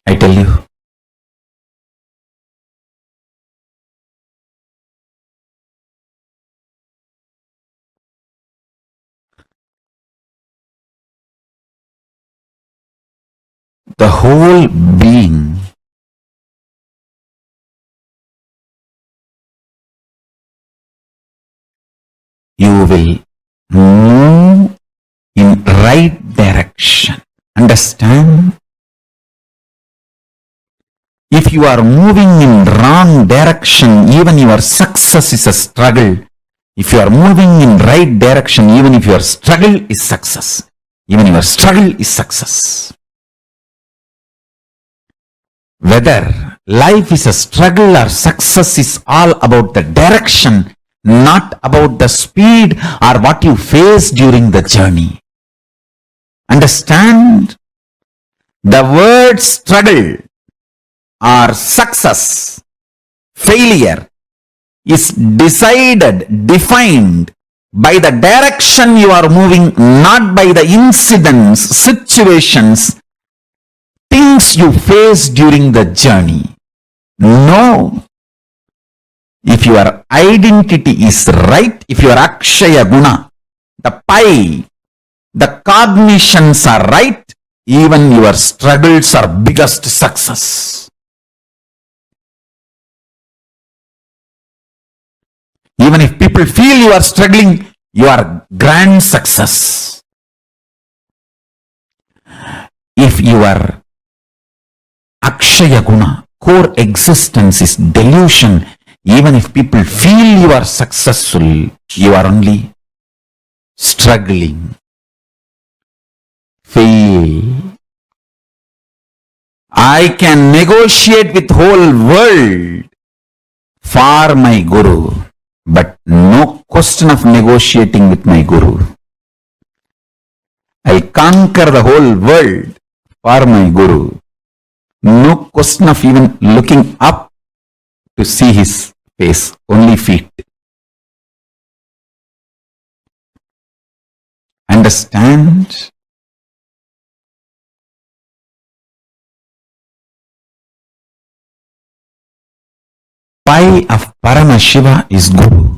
I tell you, the whole being you will move in right direction. Understand? If you are moving in wrong direction, even your success is a struggle. If you are moving in right direction, even if your struggle is success. Even your struggle is success. Whether life is a struggle or success is all about the direction, not about the speed or what you face during the journey. Understand? The word struggle or success, failure is defined by the direction you are moving, not by the incidents, situations things you face during the journey. No. If your identity is right, if your Akshaya Guna, the pi, the cognitions are right, even your struggles are biggest success. Even if people feel you are struggling, you are grand success. If your Akshaya Guna, core existence is delusion, even if people feel you are successful, you are only struggling. Fail. I can negotiate with whole world for my Guru, but no question of negotiating with my Guru. I'll conquer the whole world for my Guru. No question of even looking up to see his face, only feet. Understand? Pi of Paramashiva is Guru.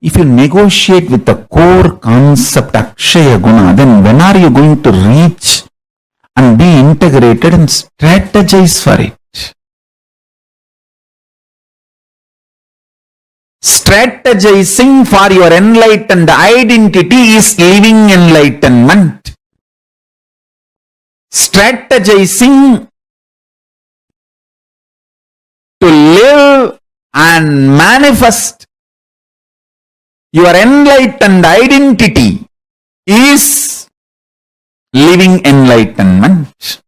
If you negotiate with the core concept Akshaya Guna, then when are you going to reach and be integrated and strategize for it? Strategizing for your enlightened identity is living enlightenment. Strategizing to live and manifest your enlightened identity is living enlightenment.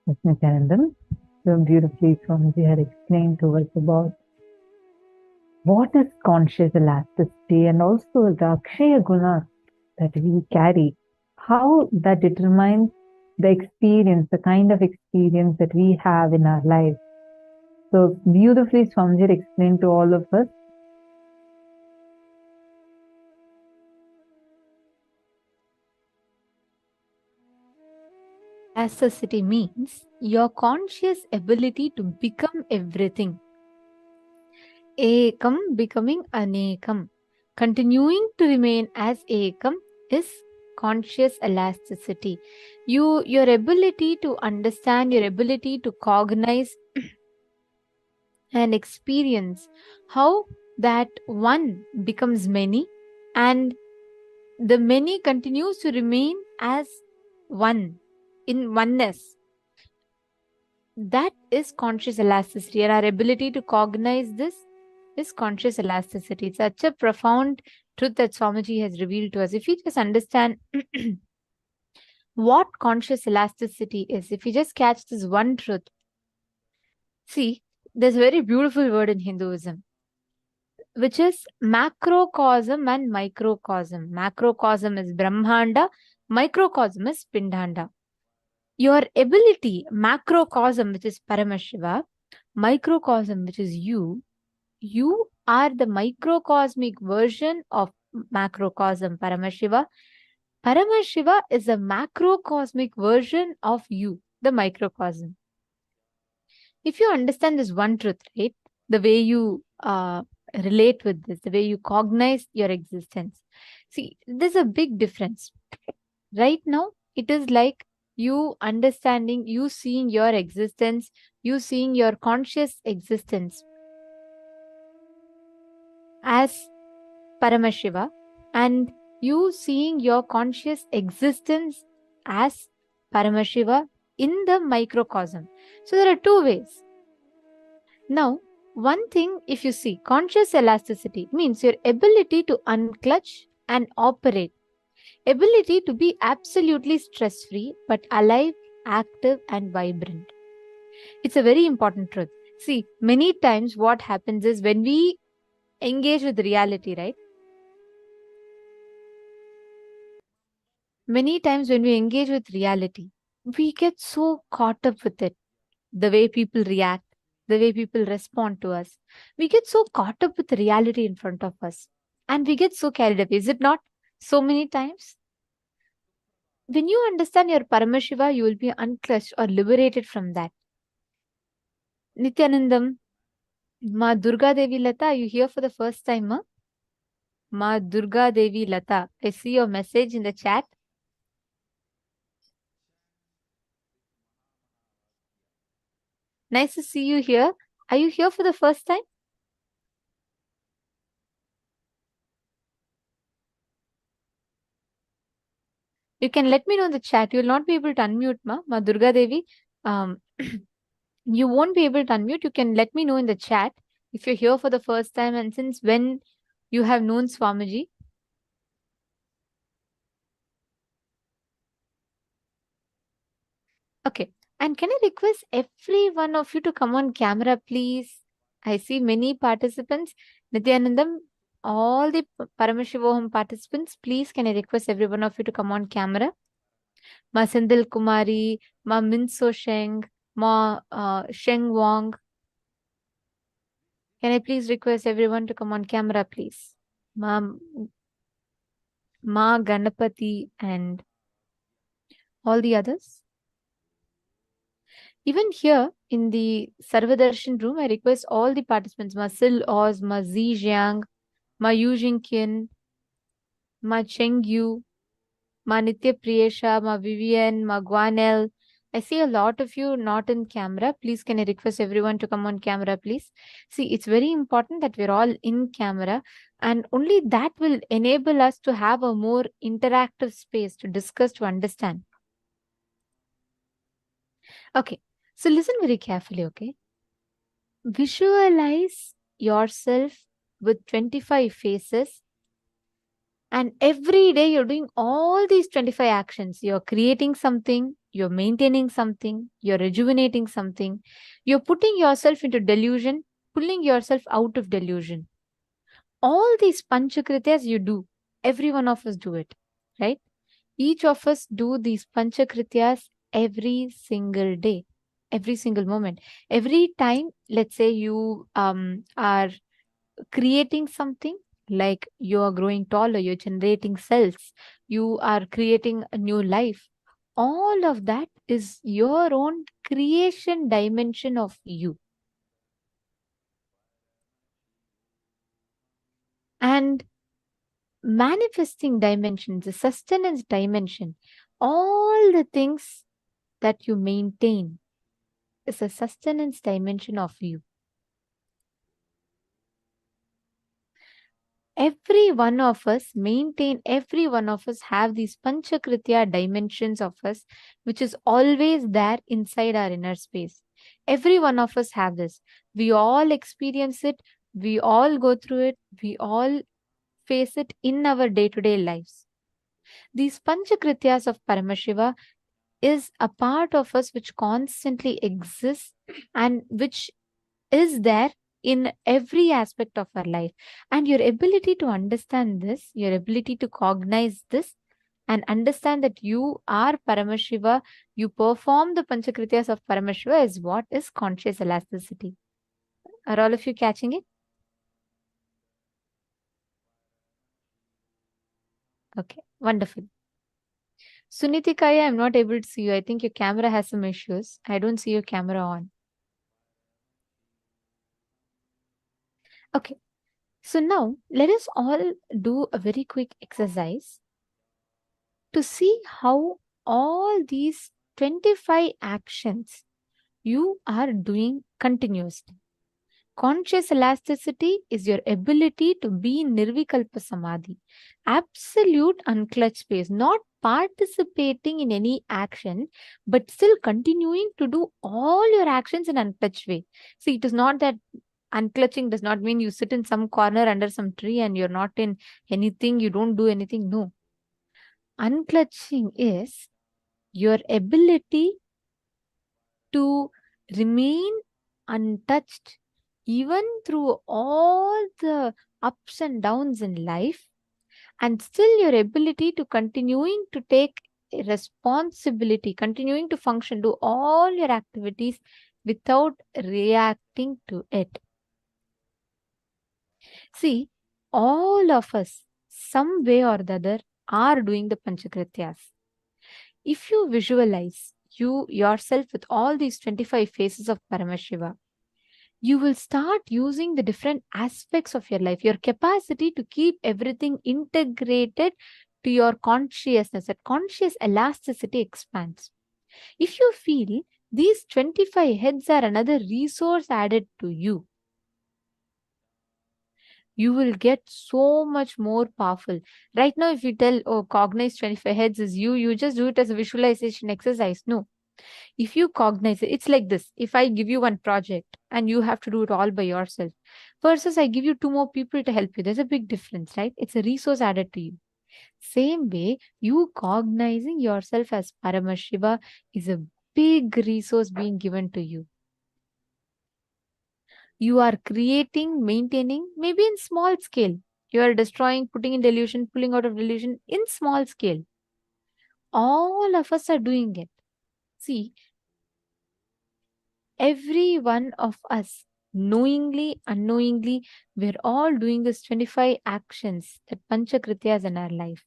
Yes, Nityanandan, so beautifully Swamiji had explained to us about what is conscious elasticity and also the Akshaya Guna that we carry, how that determines the experience, the kind of experience that we have in our life. So beautifully Swamiji explained to all of us. Elasticity means your conscious ability to become everything. Ekam becoming anekam. Continuing to remain as ekam is conscious elasticity. Your ability to understand, your ability to cognize and experience how that one becomes many and the many continues to remain as one, in oneness. That is conscious elasticity, and our ability to cognize this is conscious elasticity. It's such a profound truth that Swamiji has revealed to us. If we just understand what conscious elasticity is, if we just catch this one truth, see, there's a very beautiful word in Hinduism, which is macrocosm and microcosm. Macrocosm is Brahmanda, microcosm is Pindanda. Your ability, macrocosm, which is Paramashiva, microcosm, which is you are the microcosmic version of macrocosm, Paramashiva. Paramashiva is a macrocosmic version of you, the microcosm. If you understand this one truth, right, the way you relate with this, the way you cognize your existence. See, there's a big difference. Right now, it is like you understanding, you seeing your existence, you seeing your conscious existence as Paramashiva, and you seeing your conscious existence as Paramashiva in the microcosm. So there are two ways. Now, one thing, if you see, conscious elasticity means your ability to unclutch and operate. Ability to be absolutely stress-free, but alive, active, and vibrant. It's a very important truth. See, many times what happens is when we engage with reality, right? Many times when we engage with reality, we get so caught up with it. The way people react, the way people respond to us. We get so caught up with the reality in front of us. And we get so carried away. Is it not so many times? When you understand your Paramashiva, you will be unclutched or liberated from that. Nityanandam, Ma Durga Devi Lata, are you here for the first time, ma? Ma Durga Devi Lata. I see your message in the chat. Nice to see you here. Are you here for the first time? You can let me know in the chat. You will not be able to unmute, Ma Durga Devi. You won't be able to unmute. You can let me know in the chat if you're here for the first time and since when you have known Swamiji. Okay. And can I request every one of you to come on camera, please? I see many participants. Nityanandam, all the Paramashivoham participants, please can I request every one of you to come on camera? Ma Sindil Kumari, Ma Minso Sheng, Ma Sheng Wong. Can I please request everyone to come on camera, please? Ma Ganapati and all the others. Even here in the Sarvadarshan room, I request all the participants, Ma Sil Oz, Ma Zi Jiang, Ma Yu Jingqian, Ma Cheng Yu, Ma Nitya Priyesha, Ma Vivian, Ma Guanel. I see a lot of you not in camera. Please, can I request everyone to come on camera, please? See, it's very important that we're all in camera and only that will enable us to have a more interactive space to discuss, to understand. Okay, so listen very carefully, okay? Visualize yourself with 25 faces and every day you're doing all these 25 actions. You're creating something, you're maintaining something, you're rejuvenating something, you're putting yourself into delusion, pulling yourself out of delusion. All these panchakrityas you do, every one of us do it, right? Each of us do these panchakrityas every single day, every single moment. Every time, let's say you are creating something, like you are growing taller, you're generating cells, you are creating a new life. All of that is your own creation dimension of you. And manifesting dimensions, the sustenance dimension, all the things that you maintain is a sustenance dimension of you. Every one of us have these panchakritya dimensions of us, which is always there inside our inner space. Every one of us have this. We all experience it. We all go through it. We all face it in our day-to-day lives. These panchakrityas of Paramashiva is a part of us which constantly exists and which is there in every aspect of our life. And your ability to understand this, your ability to cognize this and understand that you are Paramashiva, you perform the Panchakrityas of Paramashiva is what is conscious elasticity. Are all of you catching it? Okay, wonderful. Sunitikaya, I'm not able to see you. I think your camera has some issues. I don't see your camera on. Okay, so now let us all do a very quick exercise to see how all these 25 actions you are doing continuously. Conscious elasticity is your ability to be in Nirvikalpa Samadhi, absolute unclutched space, not participating in any action, but still continuing to do all your actions in unclutched way. See, it is not that unclutching does not mean you sit in some corner under some tree and you're not in anything, you don't do anything. No. Unclutching is your ability to remain untouched even through all the ups and downs in life, and still your ability to continuing to take responsibility, continuing to function, do all your activities without reacting to it. See, all of us, some way or the other, are doing the Panchakrityas. If you visualize you yourself with all these 25 faces of Paramashiva, you will start using the different aspects of your life, your capacity to keep everything integrated to your consciousness. That conscious elasticity expands. If you feel these 25 heads are another resource added to you, you will get so much more powerful. Right now, if you tell, oh, cognize 25 heads is you, you just do it as a visualization exercise. No. If you cognize it, it's like this. If I give you one project and you have to do it all by yourself, versus I give you two more people to help you, there's a big difference, right? It's a resource added to you. Same way, you cognizing yourself as Paramashiva is a big resource being given to you. You are creating, maintaining, maybe in small scale. You are destroying, putting in delusion, pulling out of delusion in small scale. All of us are doing it. See, every one of us, knowingly, unknowingly, we're all doing this 25 actions, that Panchakrityas in our life.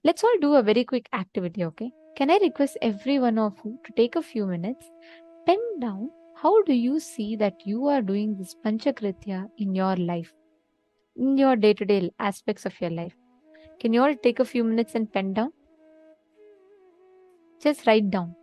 Let's all do a very quick activity, okay? Can I request every one of you to take a few minutes, pen down how do you see that you are doing this Panchakritya in your life, in your day-to-day aspects of your life? Can you all take a few minutes and pen down? Just write down.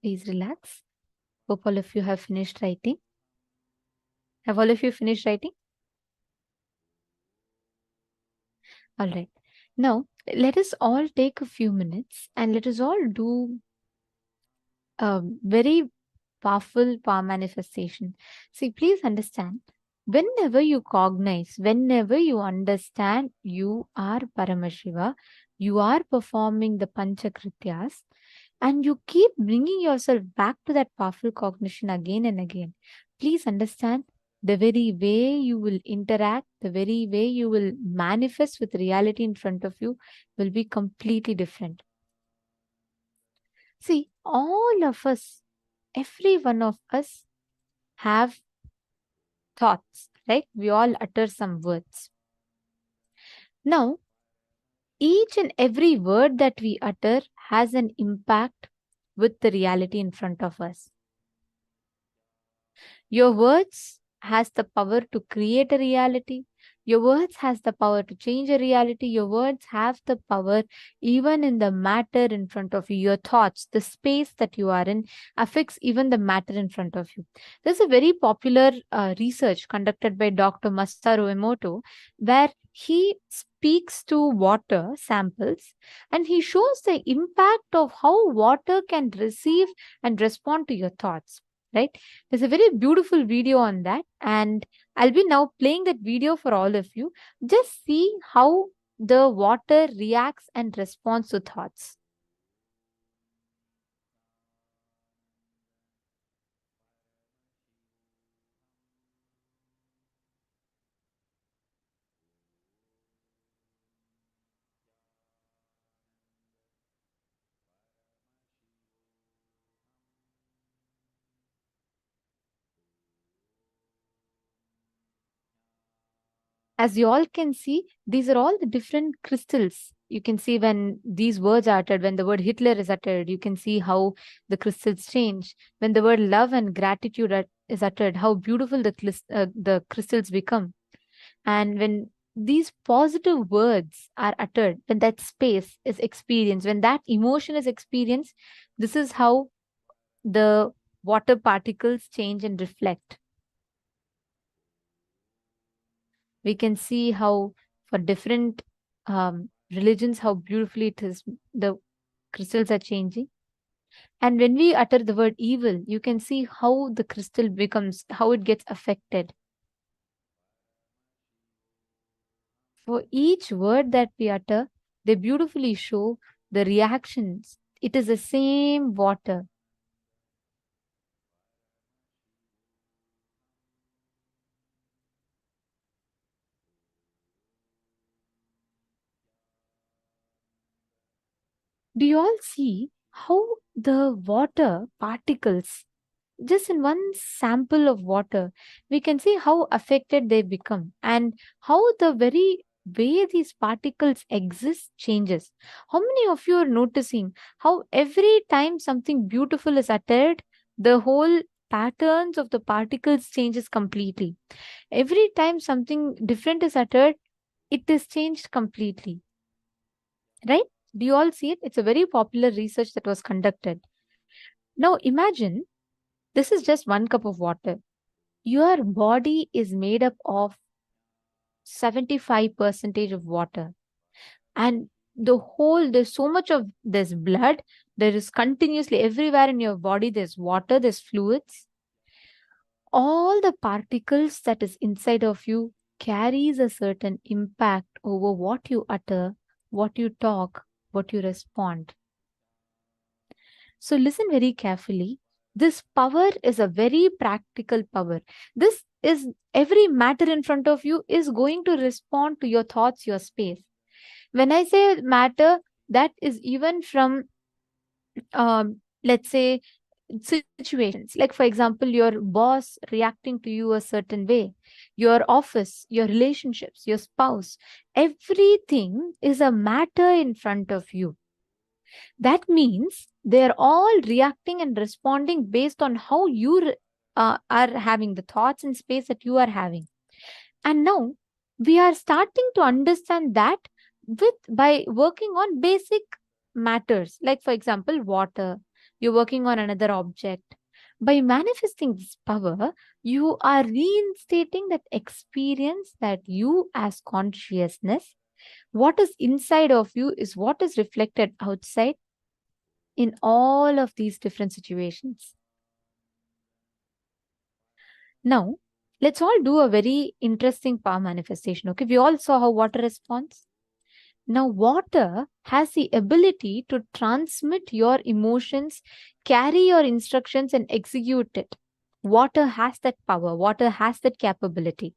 Please relax. Hope all of you have finished writing. Have all of you finished writing? All right. Now, let us all take a few minutes and let us all do a very powerful power manifestation. See, please understand, whenever you cognize, whenever you understand you are Paramashiva, you are performing the Panchakrityas, and you keep bringing yourself back to that powerful cognition again and again. Please understand, the very way you will interact, the very way you will manifest with reality in front of you will be completely different. See, all of us, every one of us have thoughts, right? We all utter some words. Now, each and every word that we utter has an impact with the reality in front of us. Your words has the power to create a reality. Your words has the power to change a reality. Your words have the power even in the matter in front of you. Your thoughts, the space that you are in, affects even the matter in front of you. There's a very popular research conducted by Dr. Masaru Emoto, where he speaks to water samples and he shows the impact of how water can receive and respond to your thoughts. Right? There's a very beautiful video on that, and I'll be now playing that video for all of you. Just see how the water reacts and responds to thoughts. As you all can see, these are all the different crystals. You can see when these words are uttered, when the word Hitler is uttered, you can see how the crystals change. When the word love and gratitude is uttered, how beautiful the crystals become. And when these positive words are uttered, when that space is experienced, when that emotion is experienced, this is how the water particles change and reflect. We can see how for different religions, how beautifully it is, the crystals are changing. And when we utter the word evil, you can see how the crystal becomes, how it gets affected. For each word that we utter, they beautifully show the reactions. It is the same water. Do you all see how the water particles, just in one sample of water, we can see how affected they become and how the very way these particles exist changes. How many of you are noticing how every time something beautiful is uttered, the whole patterns of the particles changes completely? Every time something different is uttered, it is changed completely. Right? Do you all see it? It's a very popular research that was conducted. Now imagine this is just 1 cup of water. Your body is made up of 75% of water. And there's so much of this blood. There is continuously everywhere in your body, there's water, there's fluids. All the particles that is inside of you carries a certain impact over what you utter, what you talk, what you respond. So listen very carefully. This power is a very practical power. This is every matter in front of you is going to respond to your thoughts, your space. When I say matter, that is even from, let's say, situations. Like, for example, your boss reacting to you a certain way, your office, your relationships, your spouse, everything is a matter in front of you. That means they're all reacting and responding based on how you are having the thoughts and space that you are having. And now we are starting to understand that by working on basic matters, like, for example, water. You're working on another object. By manifesting this power, you are reinstating that experience that you as consciousness, what is inside of you is what is reflected outside in all of these different situations. Now, let's all do a very interesting power manifestation. Okay, we all saw how water responds. Now, water has the ability to transmit your emotions, carry your instructions, and execute it. Water has that power. Water has that capability.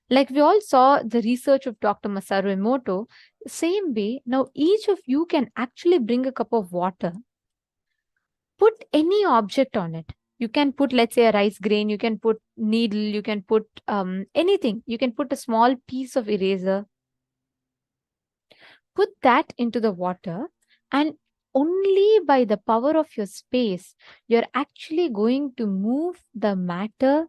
Like we all saw the research of Dr. Masaru Emoto, same way, now each of you can actually bring a cup of water, put any object on it. You can put, let's say, a rice grain, you can put needle, you can put anything. You can put a small piece of eraser. Put that into the water, and only by the power of your space, you're actually going to move the matter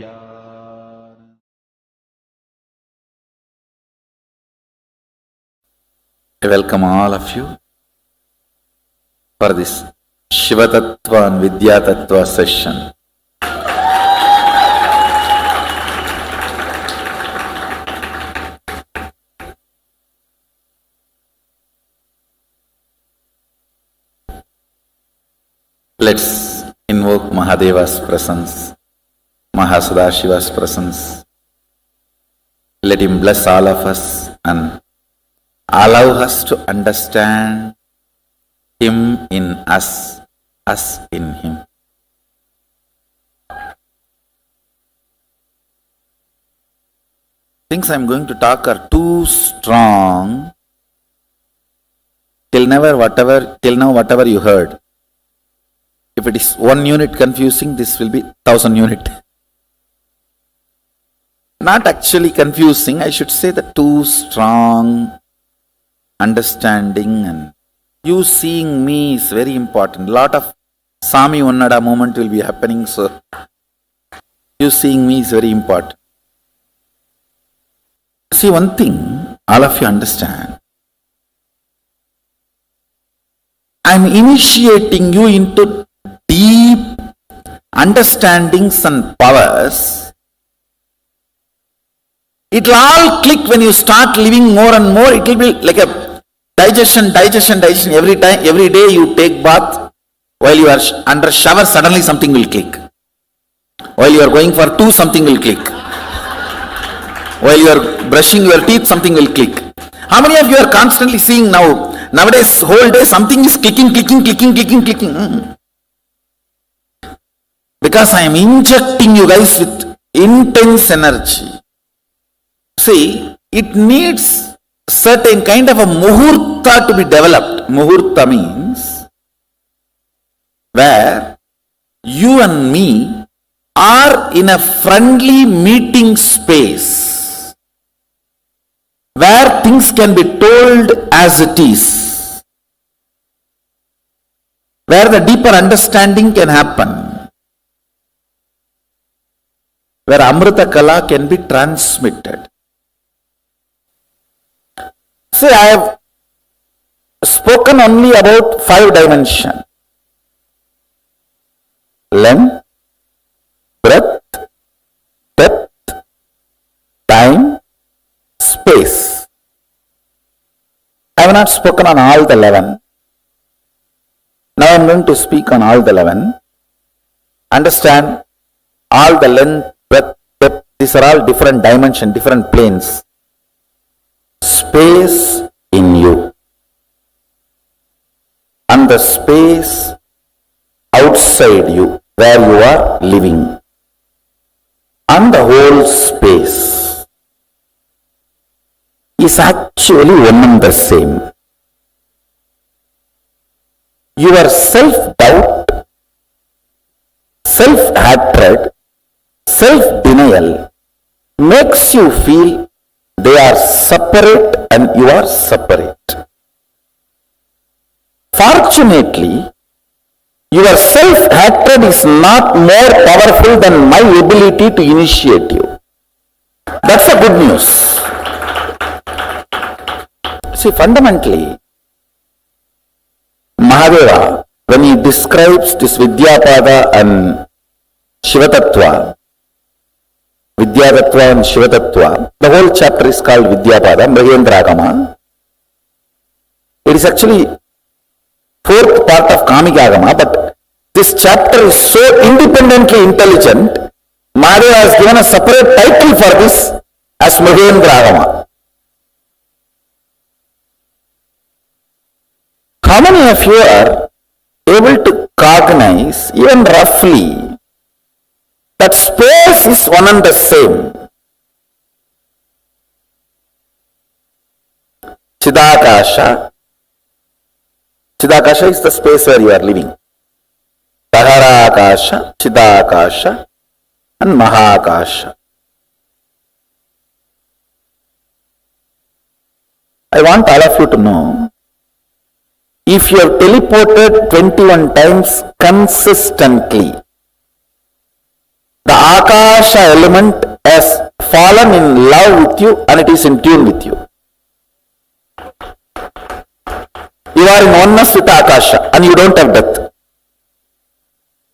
Vidya. I welcome all of you for this Shiva Tattva and Vidya Tattva session. Let's invoke Mahadeva's presence, Mahasadahiva's presence. Let him bless all of us and allow us to understand him in us, us in him. Things I am going to talk are too strong. Till now, whatever you heard. If it is 1 unit confusing, this will be 1000 unit. Not actually confusing, I should say the too strong understanding, and you seeing me is very important. Lot of Sami Onnada moment will be happening, so you seeing me is very important. See, one thing all of you understand. I am initiating you into deep understandings and powers. It will all click when you start living more and more. It will be like a digestion. Every day you take bath, while you are under shower, suddenly something will click. While you are going for two, something will click. While you are brushing your teeth, something will click. How many of you are constantly seeing nowadays whole day something is clicking? Because I am injecting you guys with intense energy. See, it needs certain kind of a muhurta to be developed. Muhurta means where you and me are in a friendly meeting space, where things can be told as it is, where the deeper understanding can happen, where Amrita Kala can be transmitted. See, I have spoken only about 5 dimensions. Length, breadth, depth, time, space. I have not spoken on all the 11. Now I am going to speak on all the 11. Understand, all the length, breadth, depth, these are all different dimensions, different planes. Space in you. And the space outside you, where you are living. And the whole space is actually one and the same. Your self-doubt, self-hatred, self-denial makes you feel they are separate and you are separate. Fortunately, your self-hatred is not more powerful than my ability to initiate you. That's the good news. See, fundamentally, Mahadeva, when he describes this Vidyapada and Shiva Tattva, Vidya Tattva and Shiva Tattva, the whole chapter is called Vidyapada, Mrigendra Agama. It is actually 4th part of Kamika Agama, but this chapter is so independently intelligent, Mahadeva has given a separate title for this as Mrigendra Agama. How many of you are able to cognize, even roughly, that space is one and the same? Chidakasha. Chidakasha is the space where you are living. Daharakasha, Chidakasha, and Mahakasha. I want all of you to know, if you have teleported 21 times consistently, The Akasha element has fallen in love with you and it is in tune with you. You are in oneness with Akasha and you don't have death.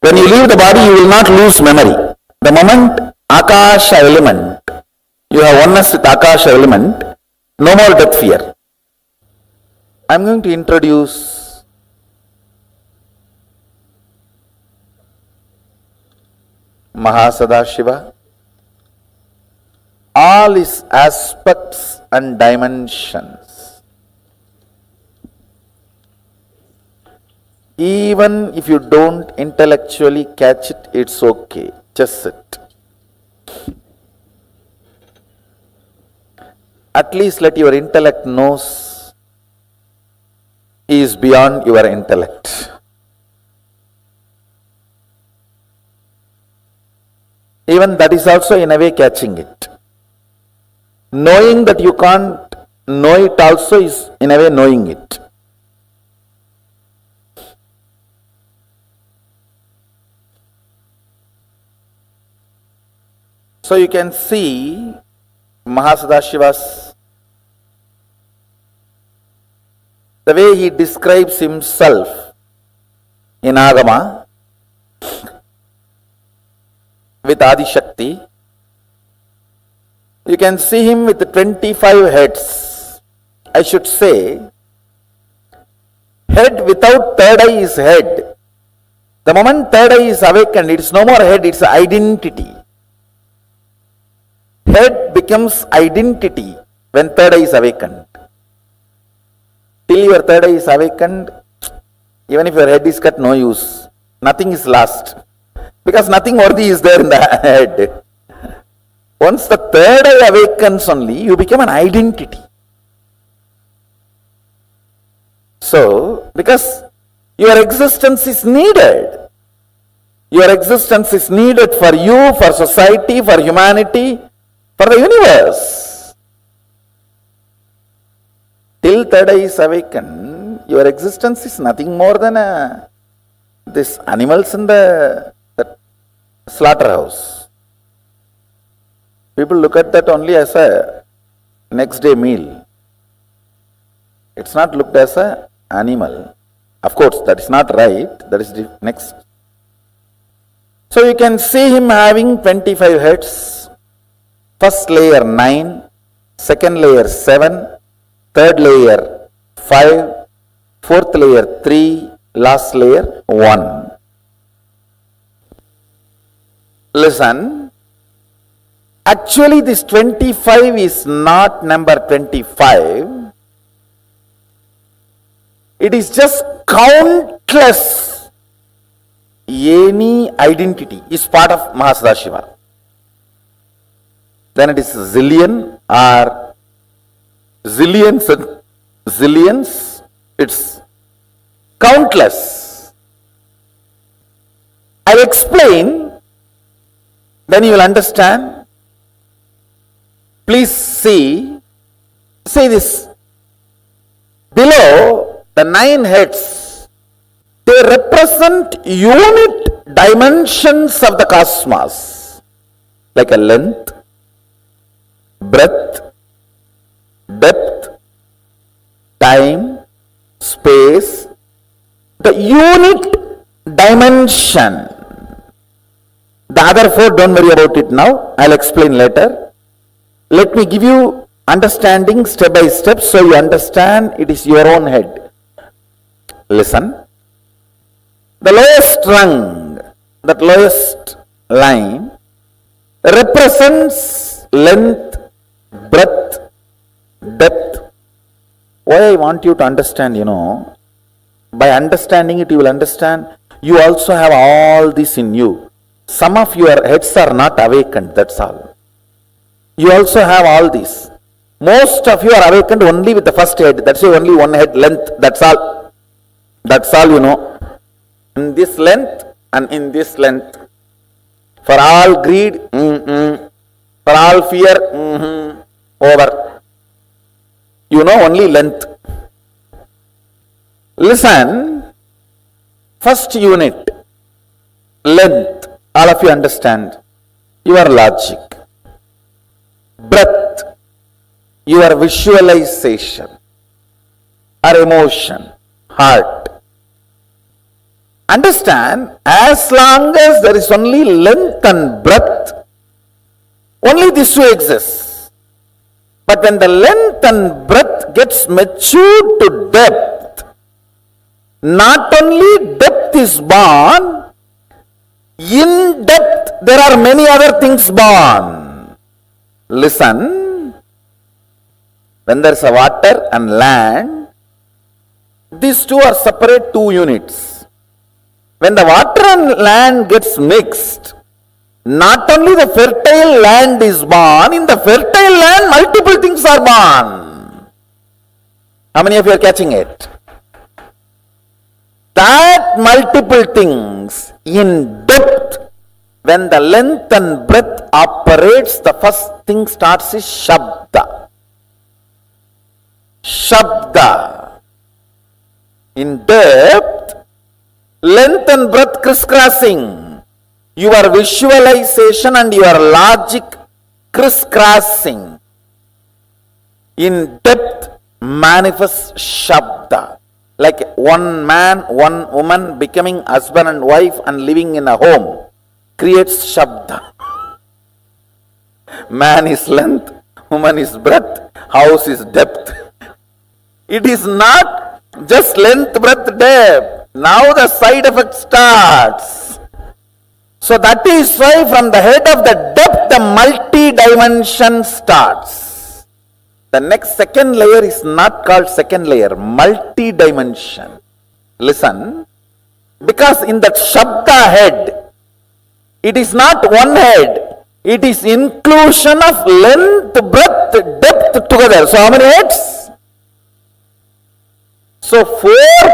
When you leave the body, you will not lose memory. The moment Akasha element, you have oneness with Akasha element, no more death fear. I am going to introduce Mahasadahiva, all his aspects and dimensions. Even if you don't intellectually catch it, it's okay. Just sit. At least let your intellect knows he is beyond your intellect. Even that is also in a way catching it. Knowing that you can't know it also is in a way knowing it. So you can see Mahasadahiva's, the way he describes himself in Agama with Adi Shakti. You can see him with 25 heads. I should say, head without third eye is head. The moment third eye is awakened, it is no more head, it's identity. Head becomes identity when third eye is awakened. Till your third eye is awakened, even if your head is cut, no use. Nothing is lost. Because nothing worthy is there in the head. Once the third eye awakens only, you become an identity. So, because your existence is needed. Your existence is needed for you, for society, for humanity, for the universe. Till third eye is awakened, your existence is nothing more than this animals in the slaughterhouse. People look at that only as a next day meal. It's not looked as an animal. Of course, that is not right. That is the next. So you can see him having 25 heads. First layer 9, second layer 7, third layer 5, fourth layer 3, last layer 1. Listen, actually this 25 is not number 25. It is just countless. Any identity is part of Mahasadahiva. Then it is zillion or zillions and zillions. It's countless. I'll explain, then you will understand. Please see this. Below the 9 heads, they represent unit dimensions of the cosmos, like a length, breadth, depth, time, space, the unit dimension. The other 4, don't worry about it now, I'll explain later. Let me give you understanding step by step so you understand it is your own head. Listen. The lowest rung, that lowest line, represents length, breadth, depth. Why I want you to understand, by understanding it you will understand you also have all this in you. Some of your heads are not awakened, that's all. You also have all this. Most of you are awakened only with the first head, that's why only one head length, that's all. That's all you know. In this length and in this length. For all greed, for all fear, over. You know only length. Listen, first unit, length, all of you understand. your logic. Breath, your visualization or emotion, heart. Understand, as long as there is only length and breadth, only these two exist. But when the length and breadth gets matured to depth, not only depth is born, in depth there are many other things born. Listen, when there is a water and land, these two are separate two units. When the water and land gets mixed, not only the fertile land is born, in the fertile land multiple things are born. How many of you are catching it? That multiple things in depth, when the length and breadth operates, the first thing starts is Shabda. Shabda. In depth, length and breadth crisscrossing, your visualization and your logic crisscrossing. In depth manifests Shabda. Like one man, one woman becoming husband and wife and living in a home creates Shabda. Man is length, woman is breadth, house is depth. It is not just length, breadth, depth. Now the side effect starts. So that is why from the head of the depth, the multi-dimension starts. The next second layer is not called second layer, multi-dimension. Listen, because in that Shabda head, it is not one head, it is inclusion of length, breadth, depth together. So how many heads? So 4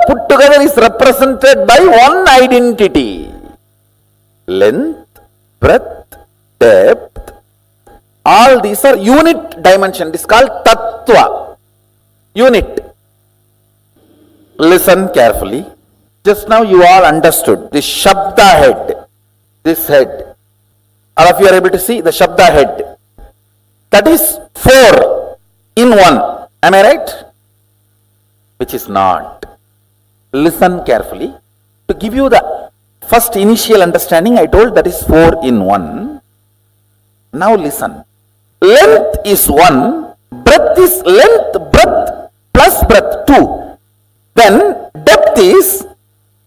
put together is represented by one identity. Length, breadth, depth, all these are unit dimension. This is called Tattva. Unit. Listen carefully. Just now you all understood this Shabda head. This head. All of you are able to see the Shabda head. That is 4 in 1. Am I right? Which is not. Listen carefully. To give you the first initial understanding, I told that is 4 in 1. Now listen. Length is 1, breadth is length, breadth plus breadth 2. Then depth is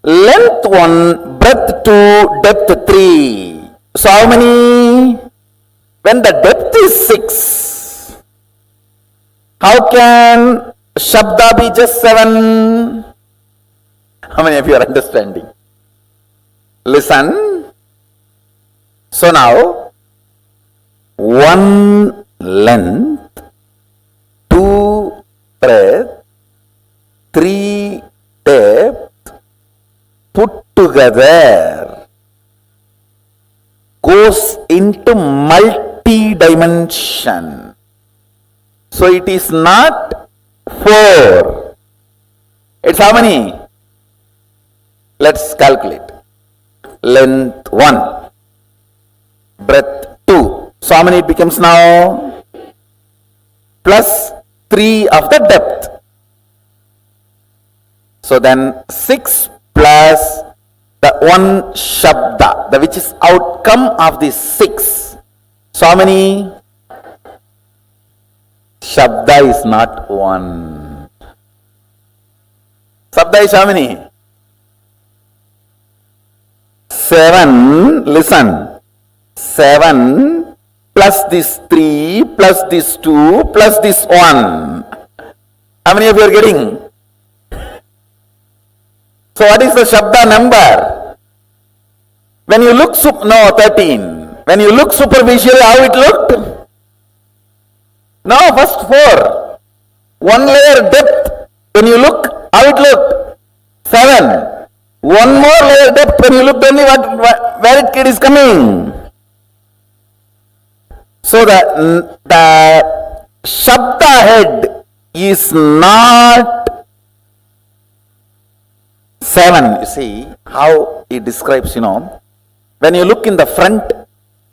length 1, breadth 2, depth 3. So how many? When the depth is 6, how can Shabda be just 7? How many of you are understanding? Listen. So now, 1 length, 2 breadth, 3 depth put together goes into multi-dimension. So it is not 4. It's how many? Let's calculate. Length 1, breadth 2. So how many it becomes now? Plus 3 of the depth. So then 6 plus the 1 Shabda, the which is outcome of this 6. So how many? Shabda is not 1. Shabda is how many? 7. Listen. 7 plus this 3 plus this 2 plus this 1. How many of you are getting? So what is the Shabda number? When you look 13. When you look superficially, how it looked? No, first 4. 1 layer depth. When you look, how it looked? 7. 1 more layer depth. When you look, only where it is coming. So the Shabda head is not 7. You see how it describes, when you look in the front,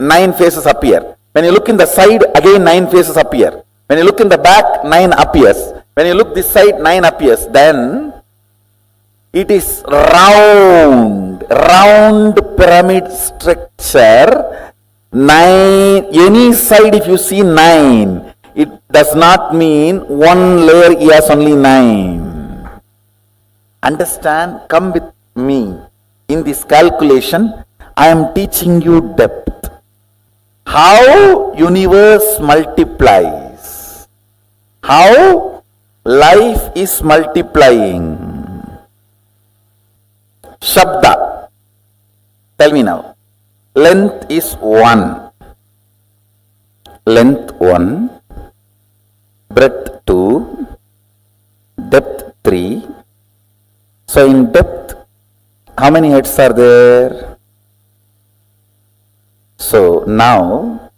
9 faces appear. When you look in the side, again 9 faces appear. When you look in the back, 9 appears. When you look this side, 9 appears. Then it is round pyramid structure. 9, any side if you see 9, it does not mean one layer has only 9. Understand? Come with me. In this calculation, I am teaching you depth. How universe multiplies. How life is multiplying. Shabda. Tell me now. Length is 1. Length 1. Breadth 2. Depth 3. So in depth, how many heads are there? So now,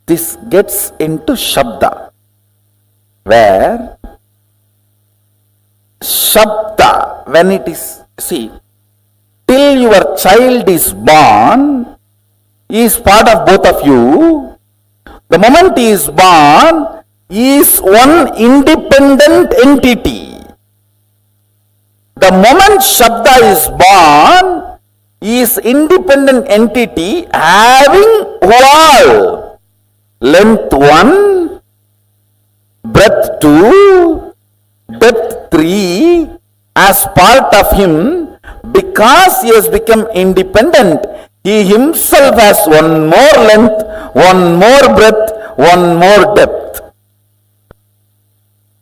this gets into Shabda, where Shabda, when it is, see, till your child is born, he is part of both of you. The moment he is born, he is one independent entity. The moment Shabda is born, he is independent entity having wall. Length 1, breadth 2, depth 3 as part of him. Because he has become independent, he himself has one more length, one more breadth, one more depth.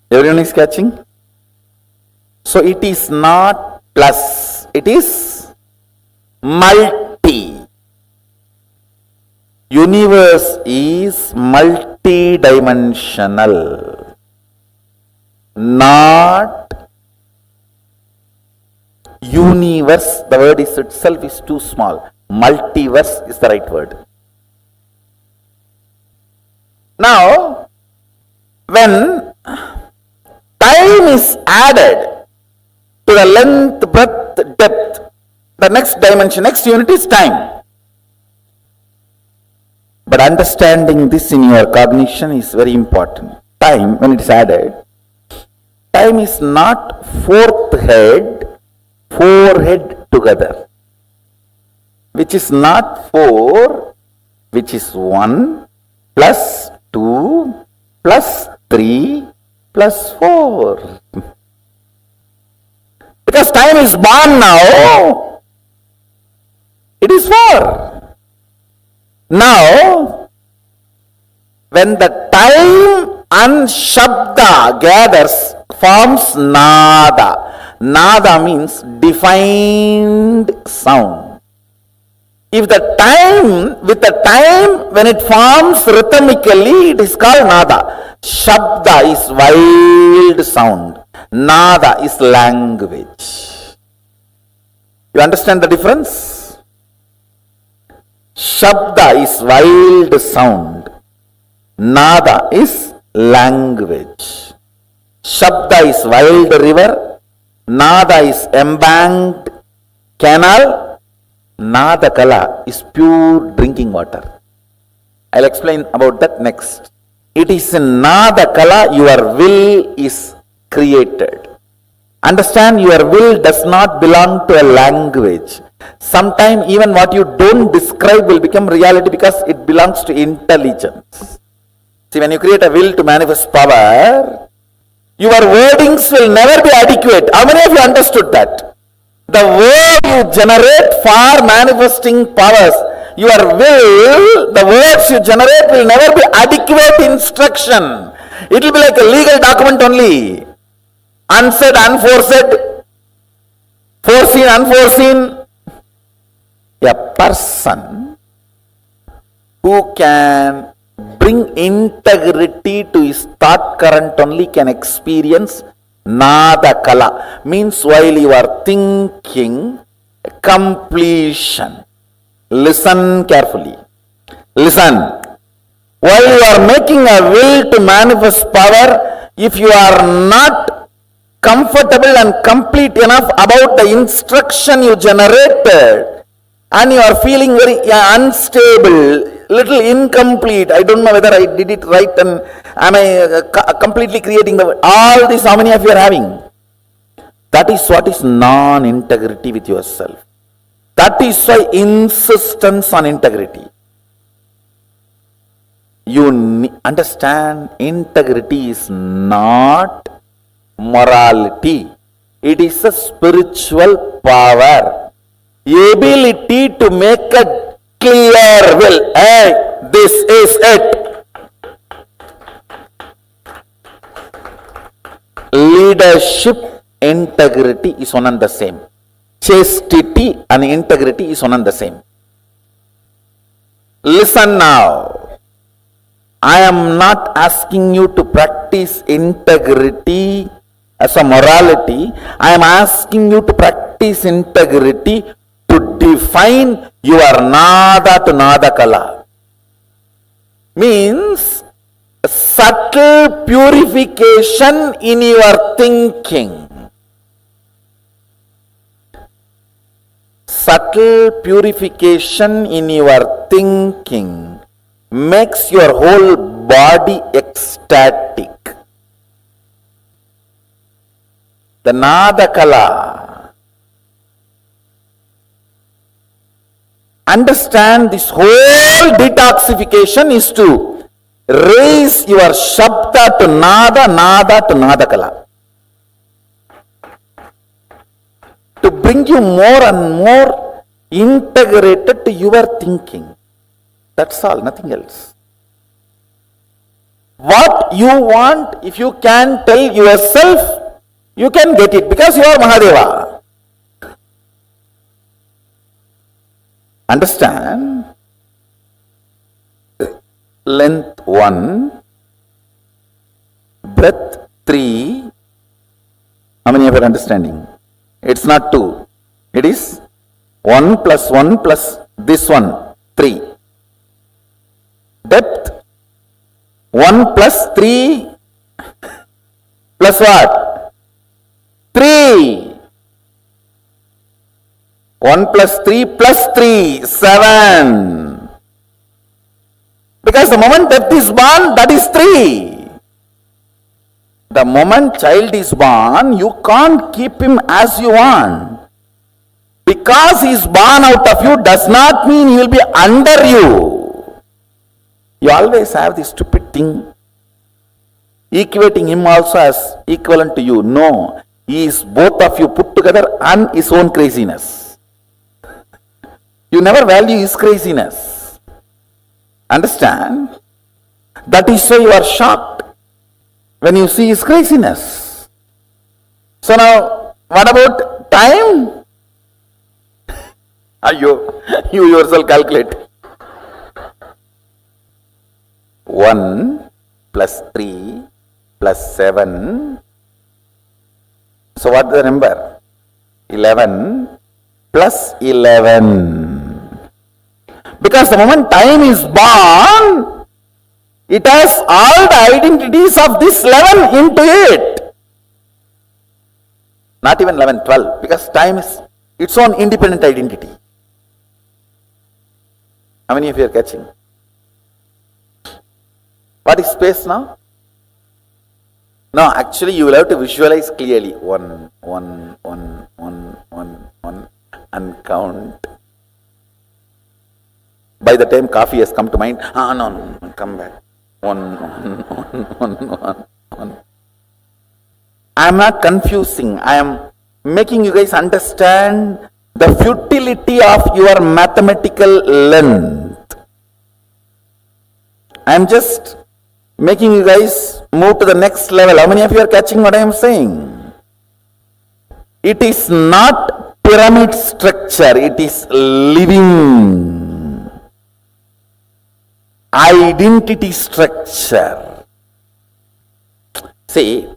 Everyone is catching? So it is not plus, it is multi. Universe is multidimensional, not universe. The word is itself is too small. Multiverse is the right word. Now, when time is added to the length, breadth, depth, the next dimension, next unit is time. But understanding this in your cognition is very important. Time, when it is added, time is not four head together, which is not 4, which is 1 plus 2 plus 3 plus 4. Because time is born now, it is 4. Now, when the time and Shabda gathers, forms Nada. Nada means defined sound. If the time, with the time when it forms rhythmically, it is called Nada. Shabda is wild sound. Nada is language. You understand the difference? Shabda is wild sound. Nada is language. Shabda is wild river. Nada is embanked canal. Nada kala is pure drinking water. I'll explain about that next. It is in Nada kala your will is created. Understand, your will does not belong to a language. Sometimes even what you don't describe will become reality because it belongs to intelligence. See, when you create a will to manifest power, your wordings will never be adequate. How many of you understood that? The word you generate for manifesting powers, your will, the words you generate will never be adequate instruction. It will be like a legal document only. Unsaid, unforesaid, foreseen, unforeseen. A person who can bring integrity to his thought current only can experience Nada Kala. Means while you are thinking, completion. Listen carefully. Listen. While you are making a will to manifest power, if you are not comfortable and complete enough about the instruction you generated, and you are feeling very unstable, little incomplete. I don't know whether I did it right and am I completely creating the... All this, how many of you are having? That is what is non-integrity with yourself. That is why insistence on integrity. You understand, integrity is not morality. It is a spiritual power. Ability to make a clear will. Hey, this is it. Leadership, integrity is one and the same. Chastity and integrity is one and the same. Listen now. I am not asking you to practice integrity as a morality. I am asking you to practice integrity to define your nada to nada kala. Means subtle purification in your thinking. Subtle purification in your thinking makes your whole body ecstatic. The nada kala. Understand, this whole detoxification is to raise your shabda to nada, nada to nada kala. To bring you more and more integrated to your thinking. That's all, nothing else. What you want, if you can tell yourself, you can get it because you are Mahadeva. Understand? Length 1, breadth 3. How many of you are understanding? It's not 2. It is 1 plus 1 plus this one, 3. Depth 1 plus 3 plus what? 3. 1 plus 3 plus 3, 7. Because the moment depth is born, that is 3. The moment child is born, you can't keep him as you want. Because he is born out of you does not mean he will be under you. You always have this stupid thing, equating him also as equivalent to you. No, he is both of you put together and his own craziness. You never value his craziness. Understand? That is why you are shocked when you see his craziness. So now, what about time? You yourself calculate. 1 plus 3 plus 7. So what is the number? 11 plus 11. Because the moment time is born, it has all the identities of this 11 into it. Not even 11, 12. Because time is its own independent identity. How many of you are catching? What is space now? No, actually you will have to visualize clearly. 1, 1, 1, 1, 1, 1 and count. By the time coffee has come to mind, no, come back. 1, 1, 1, 1, 1, 1. I am not confusing. I am making you guys understand the futility of your mathematical length. I am just making you guys move to the next level. How many of you are catching what I am saying? It is not pyramid structure, it is living identity structure. See,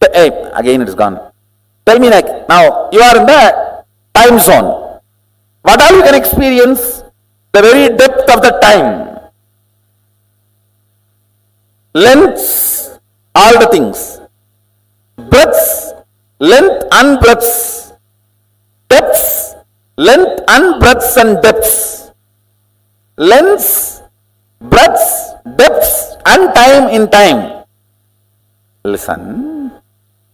again it is gone. Tell me, like, now you are in the time zone. What all you can experience? The very depth of the time. Lengths, all the things. Breadths, length and breadths. Depths, length and breadths and depths. Lengths, breadths, depths and time in time. Listen,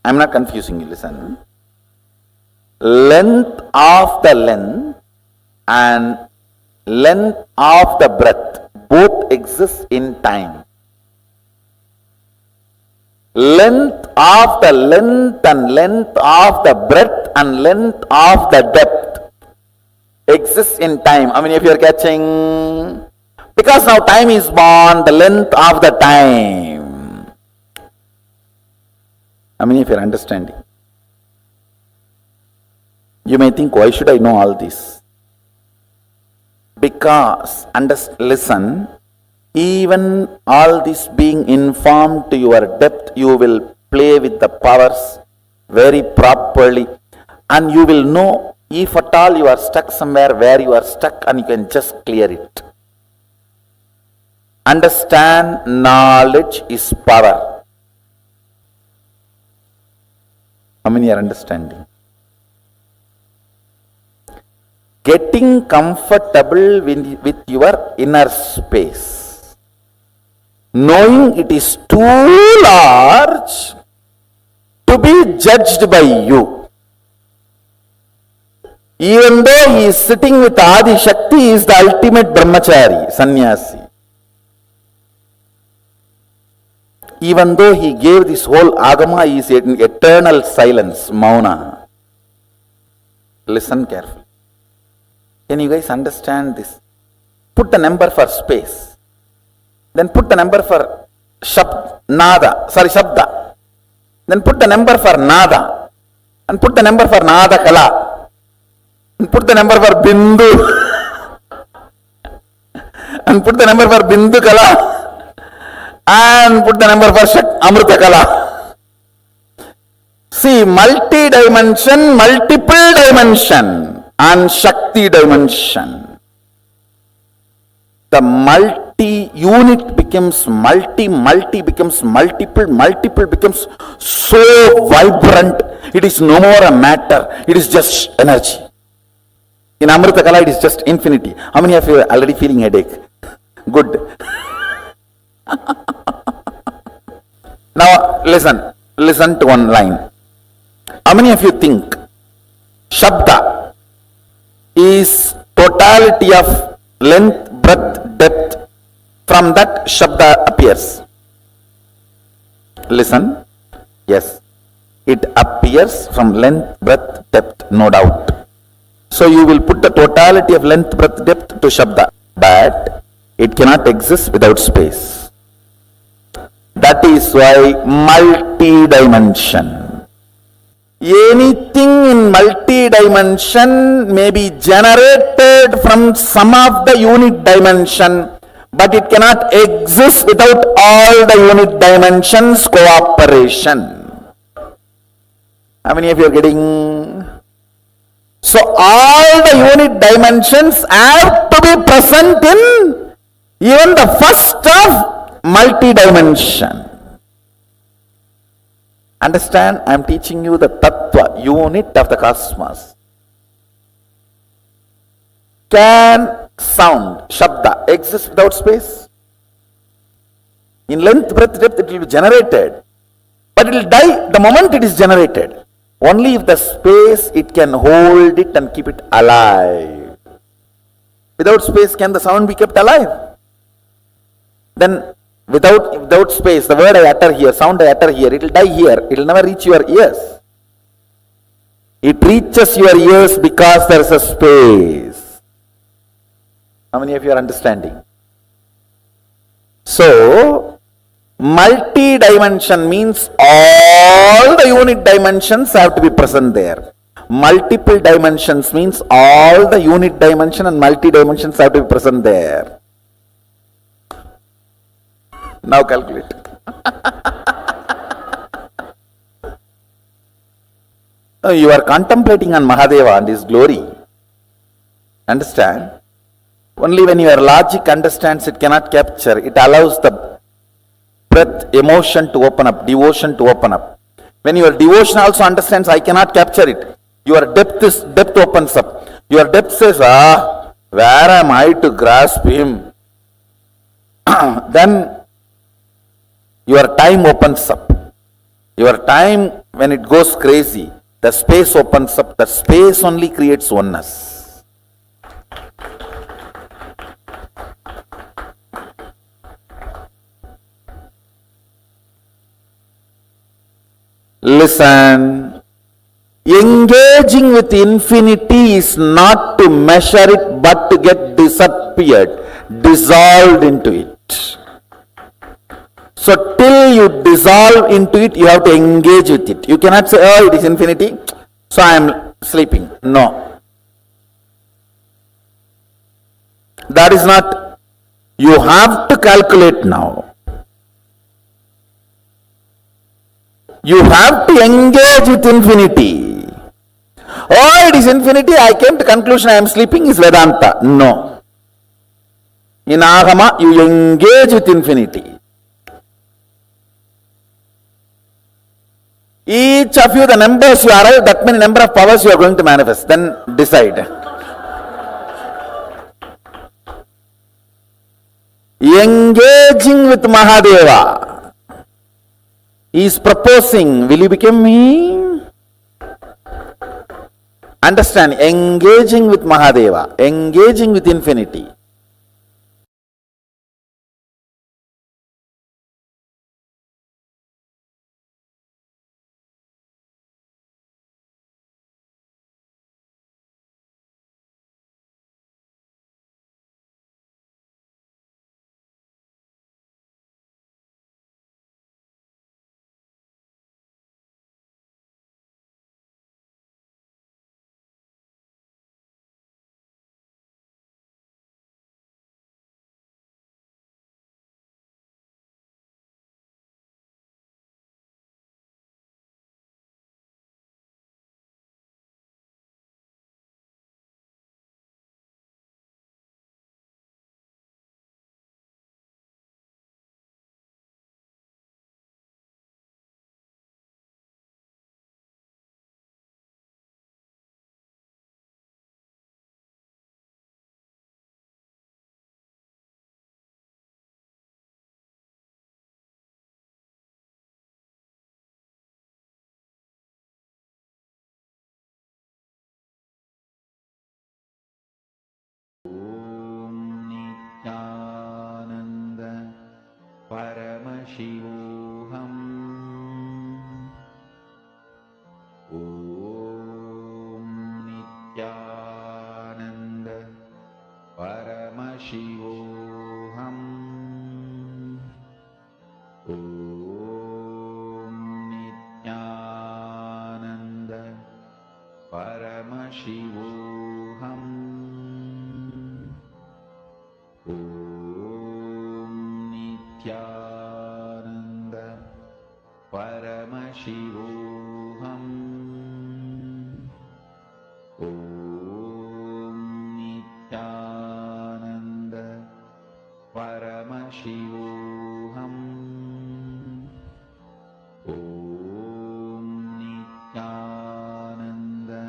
I'm not confusing you, listen. Length of the length and length of the breadth both exist in time. Length of the length and length of the breadth and length of the depth exists in time. I mean, if you are catching, because now time is born, the length of the time. I mean, if you are understanding. You may think, why should I know all this? Because, listen, even all this being informed to your depth, you will play with the powers very properly, and you will know if at all you are stuck somewhere where you are stuck, and you can just clear it. Understand, knowledge is power. How many are understanding? Getting comfortable with your inner space, knowing it is too large to be judged by you. Even though he is sitting with Adi Shakti, he is the ultimate brahmachari, sannyasi. Even though he gave this whole agama, he is in eternal silence, mauna. Listen carefully. Can you guys understand this? Put the number for space. Then put the number for shabda. Then put the number for nada. And put the number for nada kala. And put the number for bindu. And put the number for bindu kala. And put the number for amrita kala. See, multi-dimension, multiple dimension. And Shakti dimension. The multi-unit becomes multi becomes multiple becomes so vibrant, it is no more a matter, it is just energy. In Amrita Kala, it is just infinity. How many of you are already feeling headache? Good. Now listen to one line. How many of you think Shabda is totality of length, breadth, depth? From that Shabda appears. Listen. Yes. It appears from length, breadth, depth, no doubt. So you will put the totality of length, breadth, depth to Shabda. But it cannot exist without space. That is why multi-dimension. Anything in multi-dimension may be generated from some of the unit dimension, but it cannot exist without all the unit dimensions cooperation. How many of you are getting? So all the unit dimensions have to be present in even the first of multi-dimension. Understand, I am teaching you the tattva, unit of the cosmos. Can sound, shabda, exist without space? In length, breadth, depth, it will be generated. But it will die the moment it is generated. Only if the space, it can hold it and keep it alive. Without space, can the sound be kept alive? Then without space, the word I utter here, sound I utter here, it will die here. It will never reach your ears. It reaches your ears because there is a space. How many of you are understanding? So, multi-dimension means all the unit dimensions have to be present there. Multiple dimensions means all the unit dimension and multi-dimensions have to be present there. Now calculate. You are contemplating on Mahadeva and his glory. Understand? Only when your logic understands, it cannot capture. It allows the breath, emotion to open up, devotion to open up. When your devotion also understands, I cannot capture it. Your depth opens up. Your depth says, where am I to grasp him? Then your time opens up. Your time, when it goes crazy, the space opens up. The space only creates oneness. Listen. Engaging with infinity is not to measure it, but to get disappeared, dissolved into it. So till you dissolve into it, you have to engage with it. You cannot say, oh, it is infinity, so I am sleeping. No. That is not. You have to calculate now. You have to engage with infinity. Oh, it is infinity, I came to conclusion I am sleeping is Vedanta. No. In Agama, you engage with infinity. Each of you, the numbers you arrive, that many number of powers you are going to manifest. Then decide. Engaging with Mahadeva. He is proposing, will you become me? Understand, engaging with Mahadeva, engaging with infinity. Paramashivoham. Om Nityananda Paramashivoham. Om Nityananda Paramashivoham. Om Nityananda Paramashivoham. Om Nityananda Paramashivoham. Om Nityananda Paramashivoham. Om Nityananda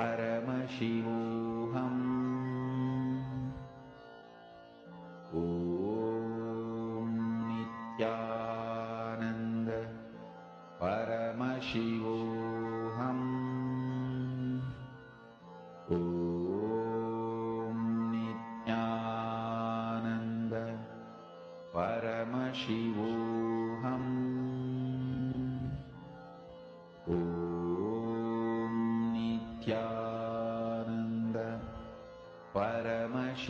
Paramashivoham. Om Nityananda Paramashivoham. Om Nityananda Paramashivoham.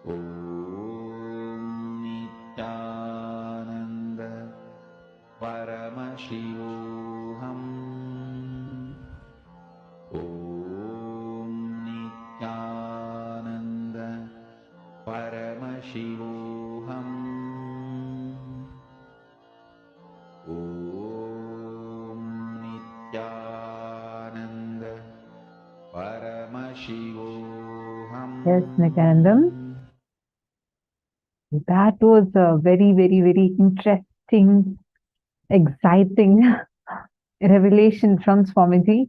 Om Nityananda Paramashivoham. Om Nityananda Paramashivoham. Om Nityananda Paramashivoham. Yes, Nikanandam. That was a very, very, very interesting, exciting revelation from Swamiji.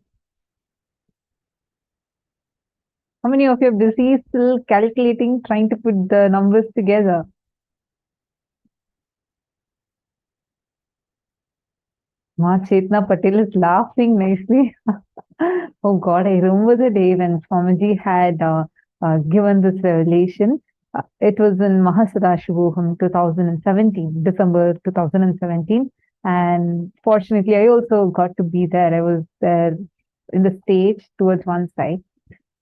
How many of you are busy still calculating, trying to put the numbers together? Ma Chetna Patel is laughing nicely. Oh God, I remember the day when Swamiji had given this revelation. It was in Mahasadahiva 2017, December 2017. And fortunately, I also got to be there. I was there in the stage towards one side.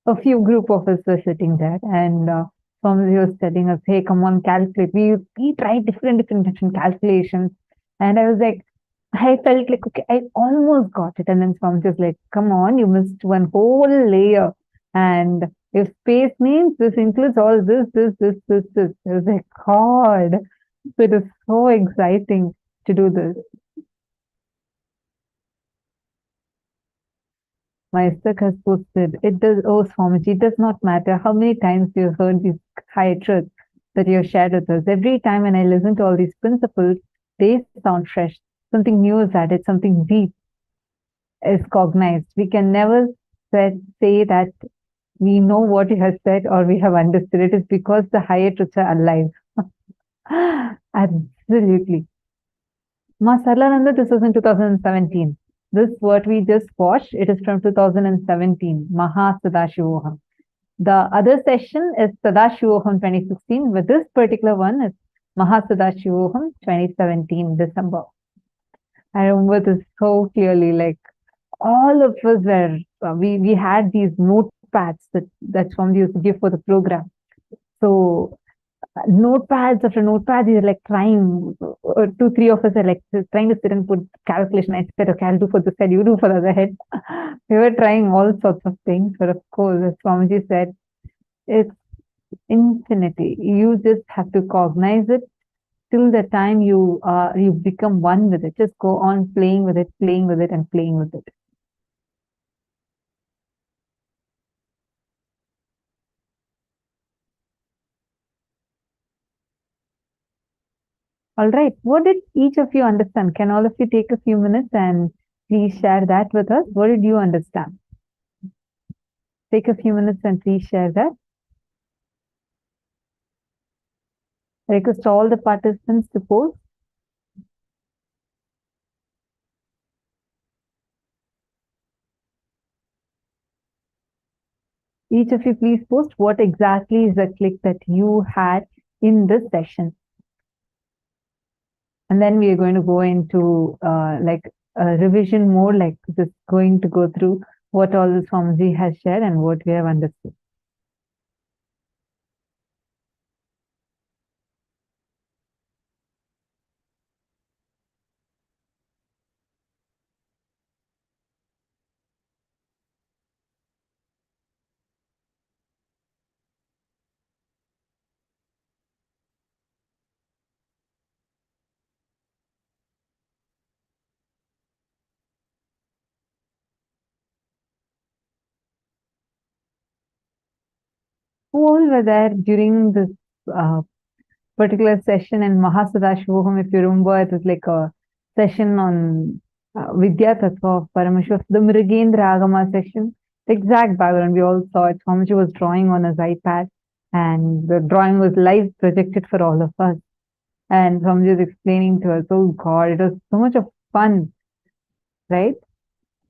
A few group of us were sitting there, and Swamiji was telling us, "Hey, come on, calculate." We tried different calculations, and I was like, I felt like, okay, I almost got it. And then Swamiji was like, "Come on, you missed one whole layer." And if space means this includes all this. I was like, God, so it is so exciting to do this. My Isaac has posted, Swamiji, it does not matter how many times you've heard these high truths that you have shared with us. Every time when I listen to all these principles, they sound fresh. Something new is added, something deep is cognized. We can never say that we know what you have said or we have understood. It is because the higher truths are alive. Absolutely. Ma Sarlananda, this was in 2017. This, what we just watched, it is from 2017, Mahasadahiva. The other session is Sadashivoham 2016, but this particular one is Mahasadahiva 2017, December. I remember this so clearly, like all of us were, we had these notepads that Swamiji used to give for the program. So notepads after notepads, you're like trying, 2-3 of us are like trying to sit and put calculation. I said, okay, I'll do for this head, you do for the other head. We were trying all sorts of things, but of course, as Swamiji said, it's infinity. You just have to cognize it till the time you become one with it. Just go on playing with it, and playing with it. All right. What did each of you understand? Can all of you take a few minutes and please share that with us? What did you understand? Take a few minutes and please share that. I request all the participants to post. Each of you please post what exactly is the click that you had in this session. And then we are going to go into like a revision more, like just going to go through what all the Swamiji has shared and what we have understood. Who all were there during this particular session in Mahasadahiva? If you remember, it was like a session on Vidya Tattva of Paramashivoham, the Mrigendra Agama session. The exact background, we all saw it. Swamiji was drawing on his iPad, and the drawing was live projected for all of us. And Swamiji was explaining to us, oh God, it was so much of fun, right?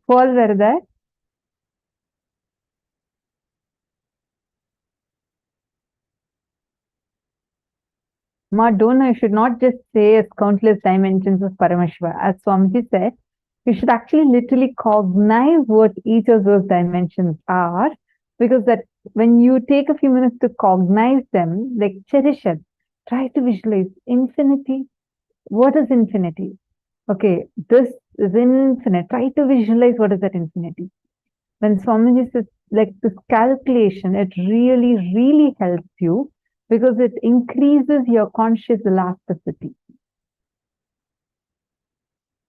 Who all were there? Madonna, you should not just say as countless dimensions of Paramashiva. As Swamiji said, you should actually literally cognize what each of those dimensions are, because that when you take a few minutes to cognize them, like cherish it, try to visualize infinity. What is infinity? Okay, this is infinite. Try to visualize what is that infinity. When Swamiji says like this calculation, it really, really helps you, because it increases your conscious elasticity.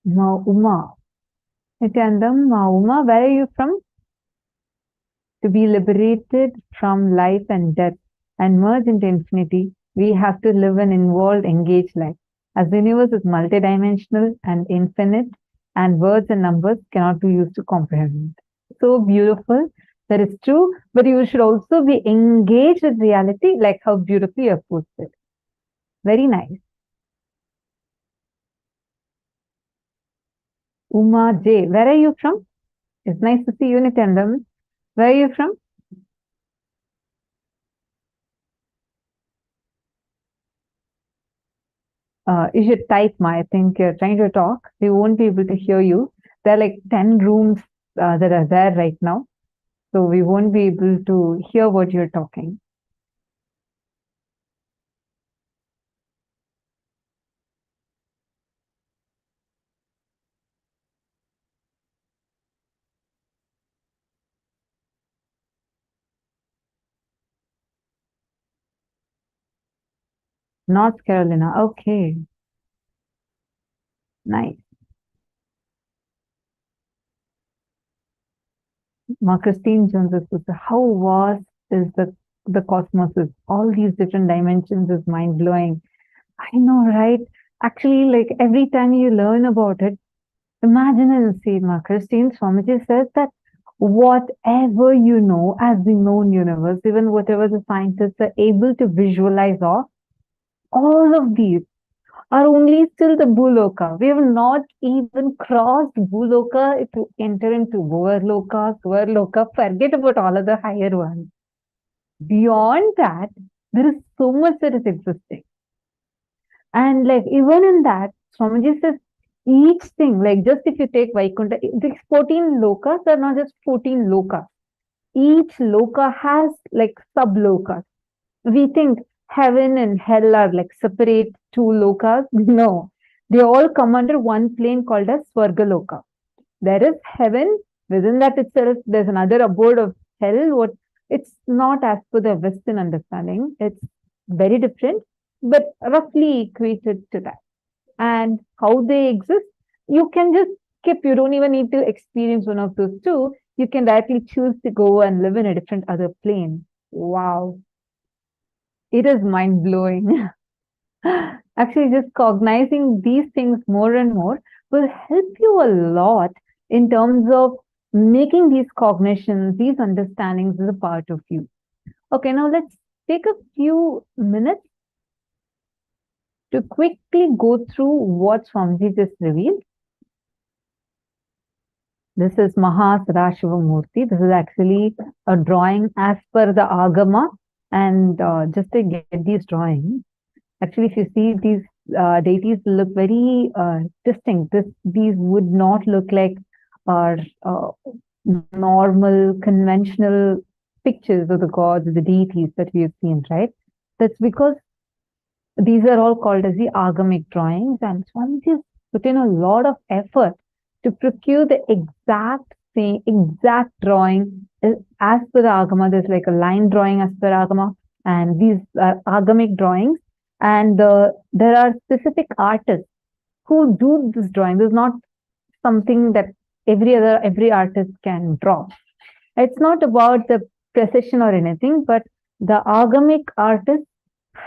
Ma Uma. Nityanandam, Ma Uma, where are you from? To be liberated from life and death and merge into infinity, we have to live an involved, engaged life. As the universe is multidimensional and infinite, and words and numbers cannot be used to comprehend. So beautiful. That is true. But you should also be engaged with reality, like how beautifully you have posted. Very nice. Uma J. Where are you from? It's nice to see you in attendance. Where are you from? You should type, Ma. I think you're trying to talk. They won't be able to hear you. There are like 10 rooms that are there right now. So we won't be able to hear what you're talking. North Carolina. Okay. Nice. Ma Christine Jones is how vast is the cosmos? Is all these different dimensions is mind blowing. I know, right? Actually, like every time you learn about it, imagine and see, Ma Christine Swamiji says that whatever you know as the known universe, even whatever the scientists are able to visualize of, all of these are only still the Bhuloka. We have not even crossed Bhuloka to enter into Bhuvarloka, Swarloka, forget about all of the higher ones. Beyond that, there is so much that is existing. And like even in that, Swamiji says each thing, like just if you take Vaikuntha, these 14 lokas are not just 14 lokas. Each loka has like sub-lokas. We think heaven and hell are like separate two lokas. No, they all come under one plane called as Swargaloka. There is heaven. Within that itself, there's another abode of hell. It's not as per the Western understanding. It's very different, but roughly equated to that. And how they exist, you can just skip. You don't even need to experience one of those two. You can directly choose to go and live in a different other plane. Wow. It is mind-blowing. Actually, just cognizing these things more and more will help you a lot in terms of making these cognitions, these understandings as a part of you. Okay, now let's take a few minutes to quickly go through what Swamiji just revealed. This is Mahasadahiva Murthy. This is actually a drawing as per the Agama. And just to get these drawings, actually, if you see these deities look very distinct. These would not look like our normal, conventional pictures of the gods, the deities that we have seen, right? That's because these are all called as the Agamic drawings, and Swamiji has put in a lot of effort to procure the exact drawing as per the Agama. There's like a line drawing as per Agama, and these are Agamic drawings. And there are specific artists who do this drawing. There's not something that every artist can draw. It's not about the precision or anything, but the Agamic artists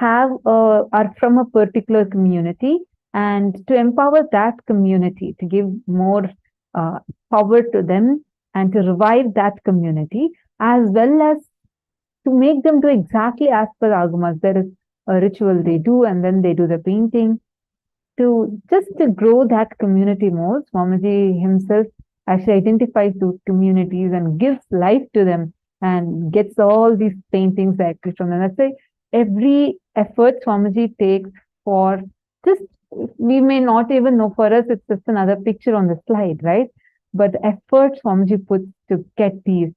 are from a particular community, and to empower that community, to give more power to them and to revive that community, as well as to make them do exactly as per Agamas. There is a ritual they do, and then they do the painting to grow that community more. Swamiji himself actually identifies those communities and gives life to them and gets all these paintings actually from them. That's why every effort Swamiji takes for we may not even know, for us it's just another picture on the slide, right? But the effort Swamiji puts to get these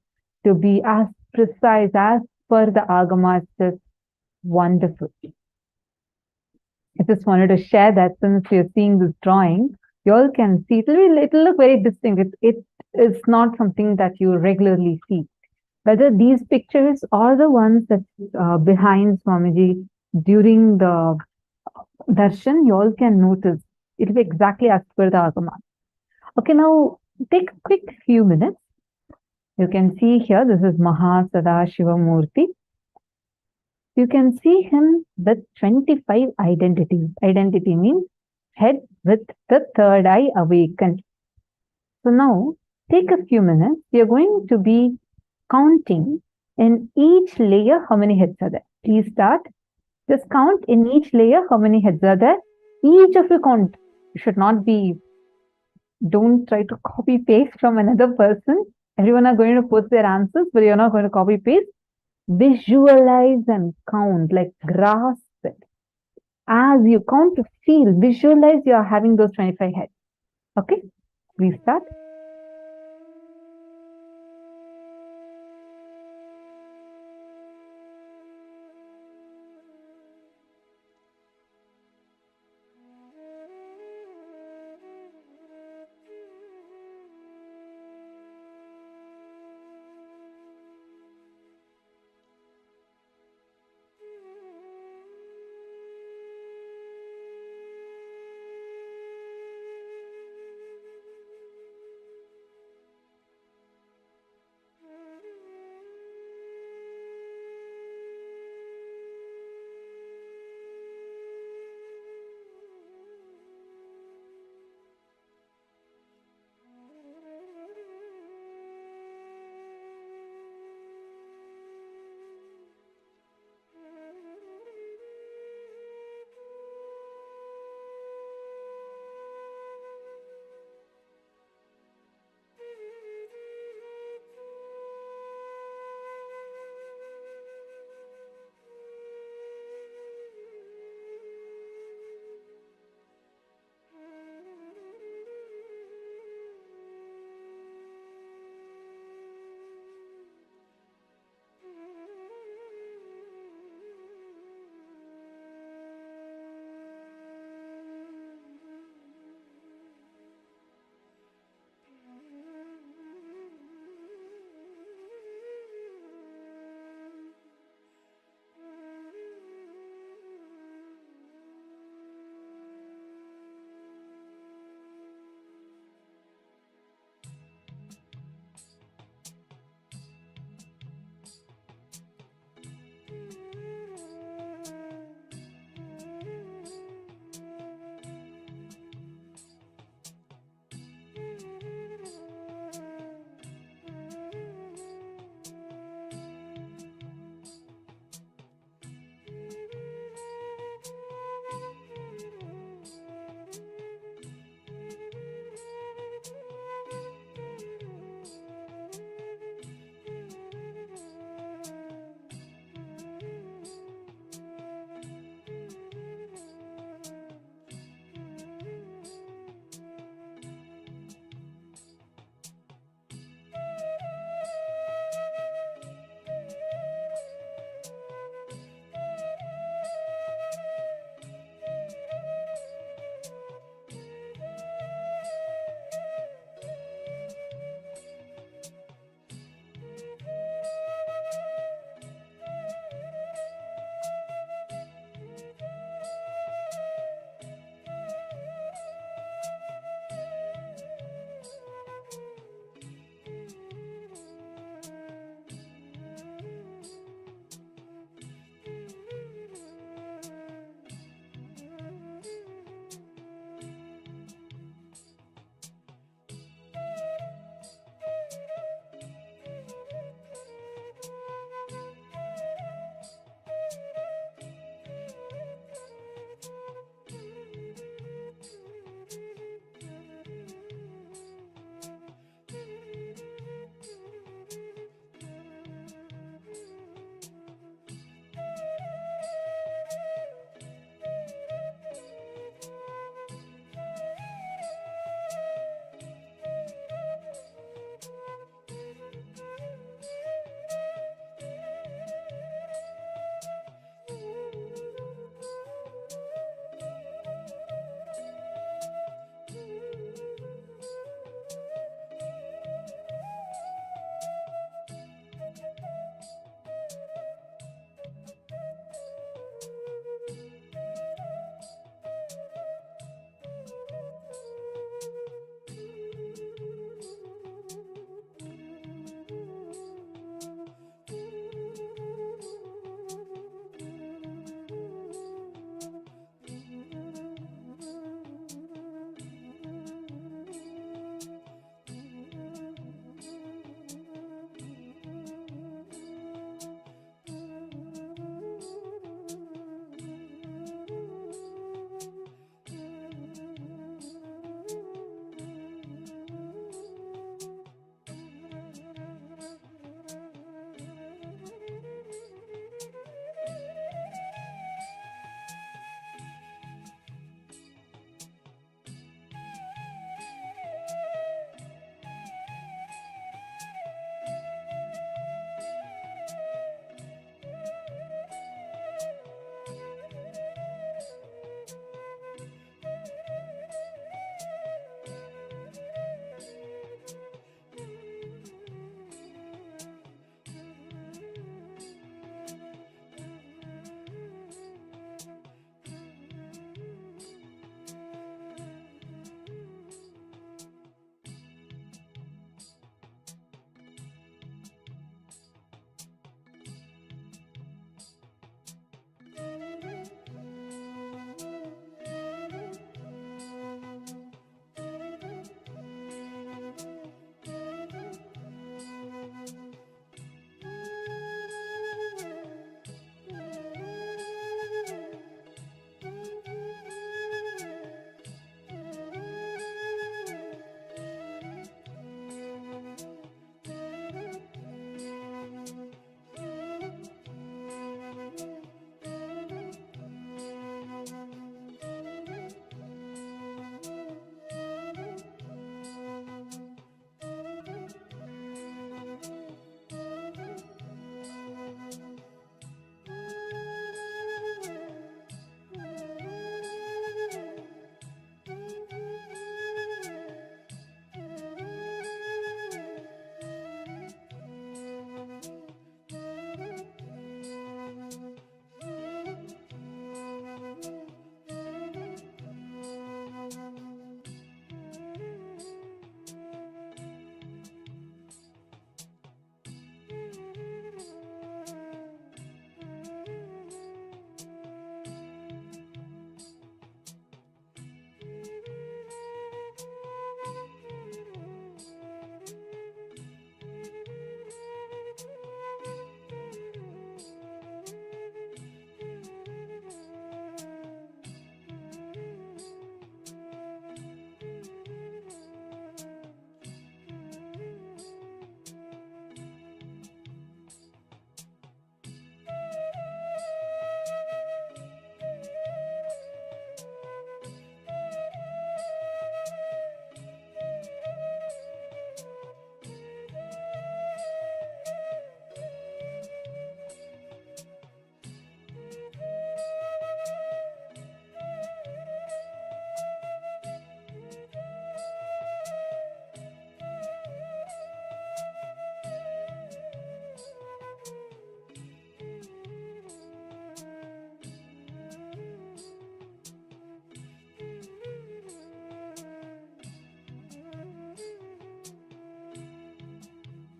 to be as precise as per the Agama is just wonderful. I just wanted to share that since you're seeing this drawing, you all can see it'll look very distinct. It is not something that you regularly see. Whether these pictures are the ones that behind Swamiji during the darshan, you all can notice it'll be exactly as per the Agama. Okay, now take a quick few minutes. You can see here, this is Mahasadahiva Murthy. You can see him with 25 identities. Identity means head with the third eye awakened. So now take a few minutes. We are going to be counting in each layer how many heads are there. Please start. Just count in each layer how many heads are there. Each of you count. You should not be, don't try to copy paste from another person. Everyone are going to post their answers, but you're not going to copy paste. Visualize and count, like grasp it. As you count to feel, visualize you are having those 25 heads. Okay, please start.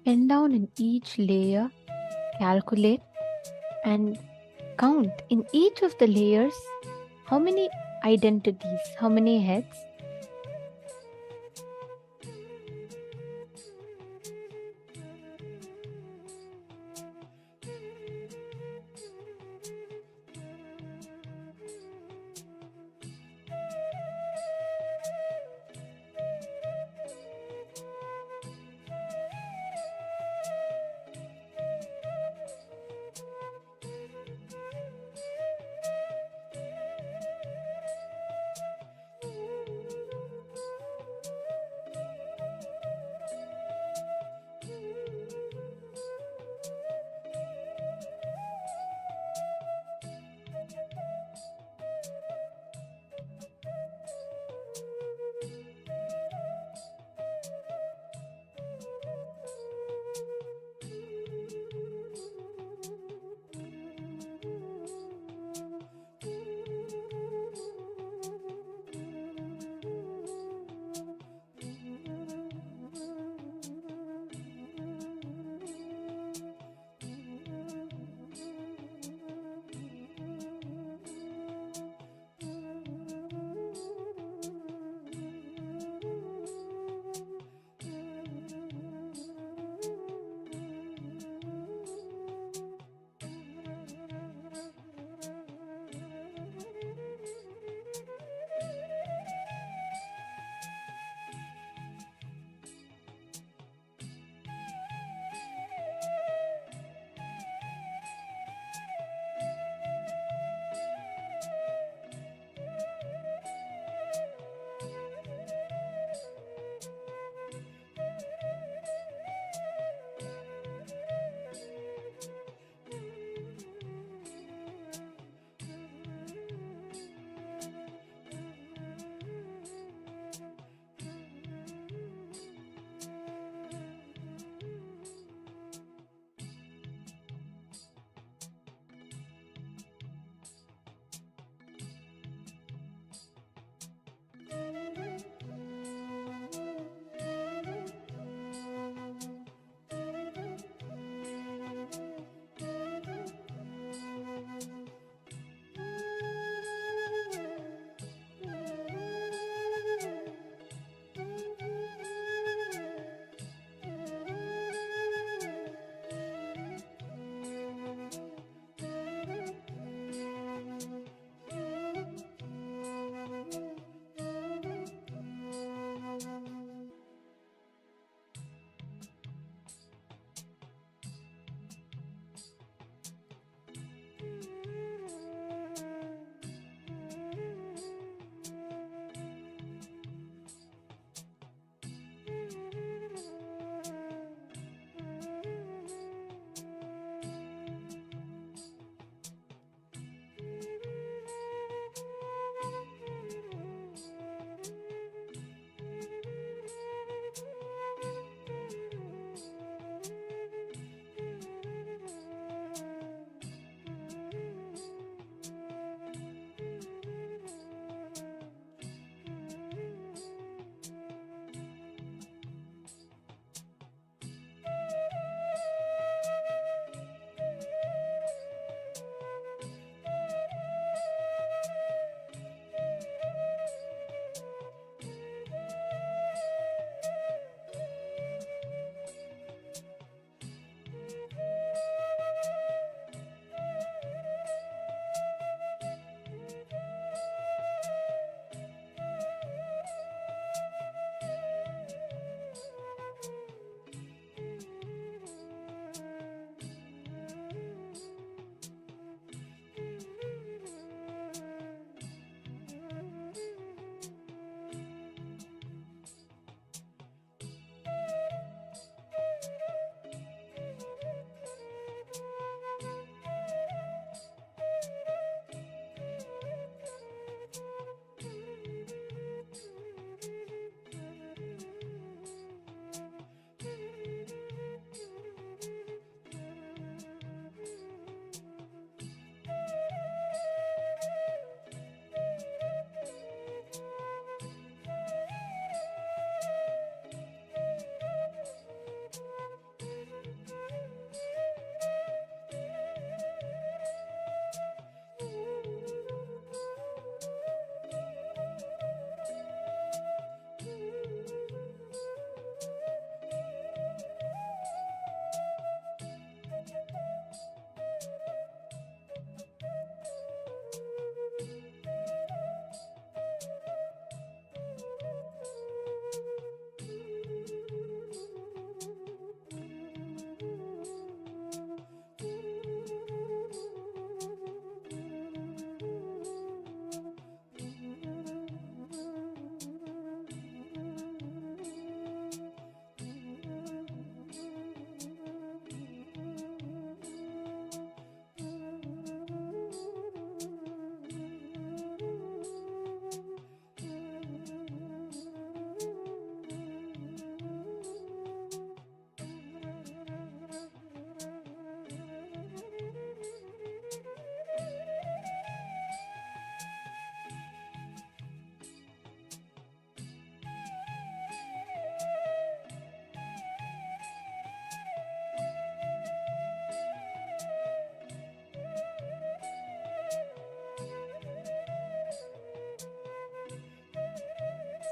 bend down in each layer, calculate and count in each of the layers how many identities, how many heads.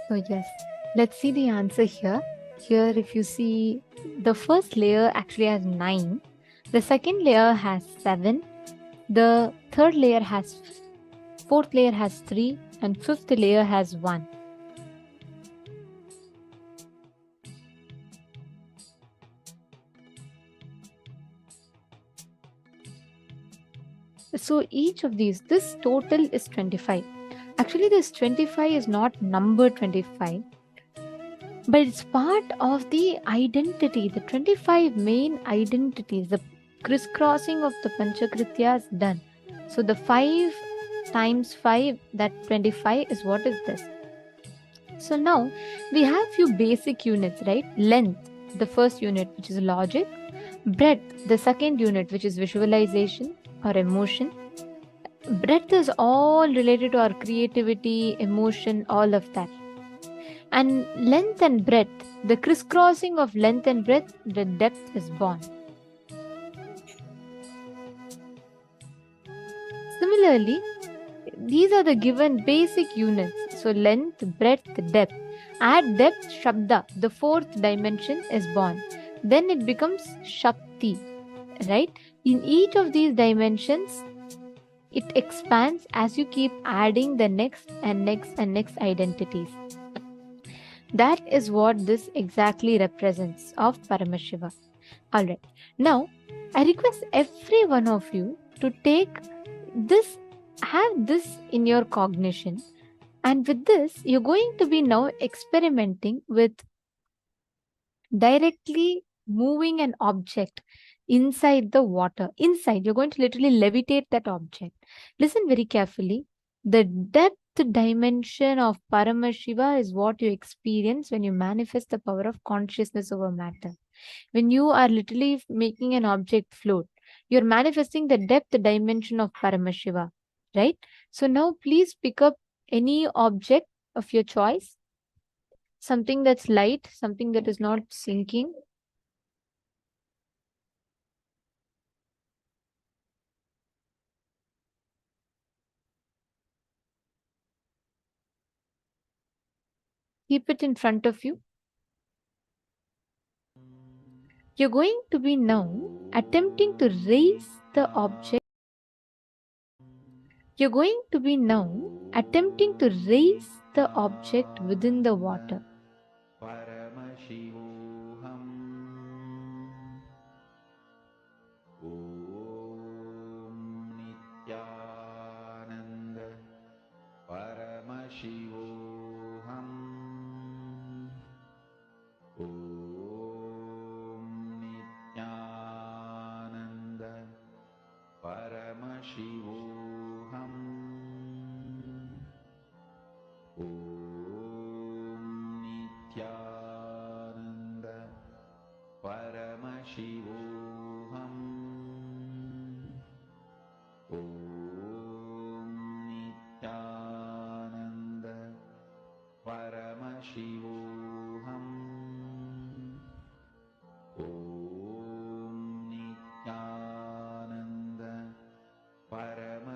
So yes, let's see the answer here. Here, if you see, the first layer actually has 9. The second layer has 7. The third layer has, fourth layer has 3, and fifth layer has 1. So each of these, this total is 25. Actually, this 25 is not number 25, but it's part of the identity, the 25 main identities, the crisscrossing of the Panchakrityas done. So the 5 times 5, that 25 is what is this. So now we have few basic units, right? Length, the first unit, which is logic. Breadth, the second unit, which is visualization or emotion. Breadth is all related to our creativity, emotion, all of that. And length and breadth, the crisscrossing of length and breadth, the depth is born. Similarly, these are the given basic units. So length, breadth, depth. Add depth, Shabda, the fourth dimension is born. Then it becomes Shakti, right? In each of these dimensions, it expands as you keep adding the next and next and next identities. That is what this exactly represents of Paramashiva. Alright, now I request every one of you to take this, have this in your cognition, and with this, you're going to be now experimenting with directly moving an object inside the water. Inside, you're going to literally levitate that object. Listen very carefully. The depth dimension of Paramashiva is what you experience when you manifest the power of consciousness over matter. When you are literally making an object float, you're manifesting the depth dimension of Paramashiva, right? So now please pick up any object of your choice, something that's light, something that is not sinking. Keep it in front of you. You're going to be now attempting to raise the object. You're going to be now attempting to raise the object within the water. Paramashivoham. Om Nityananda. Paramashivoham. Om Nityananda. Paramashivoham. Om Nityananda. Paramashivoham. Om Nityananda. Paramashivoham. Om Nityananda. Paramashivoham.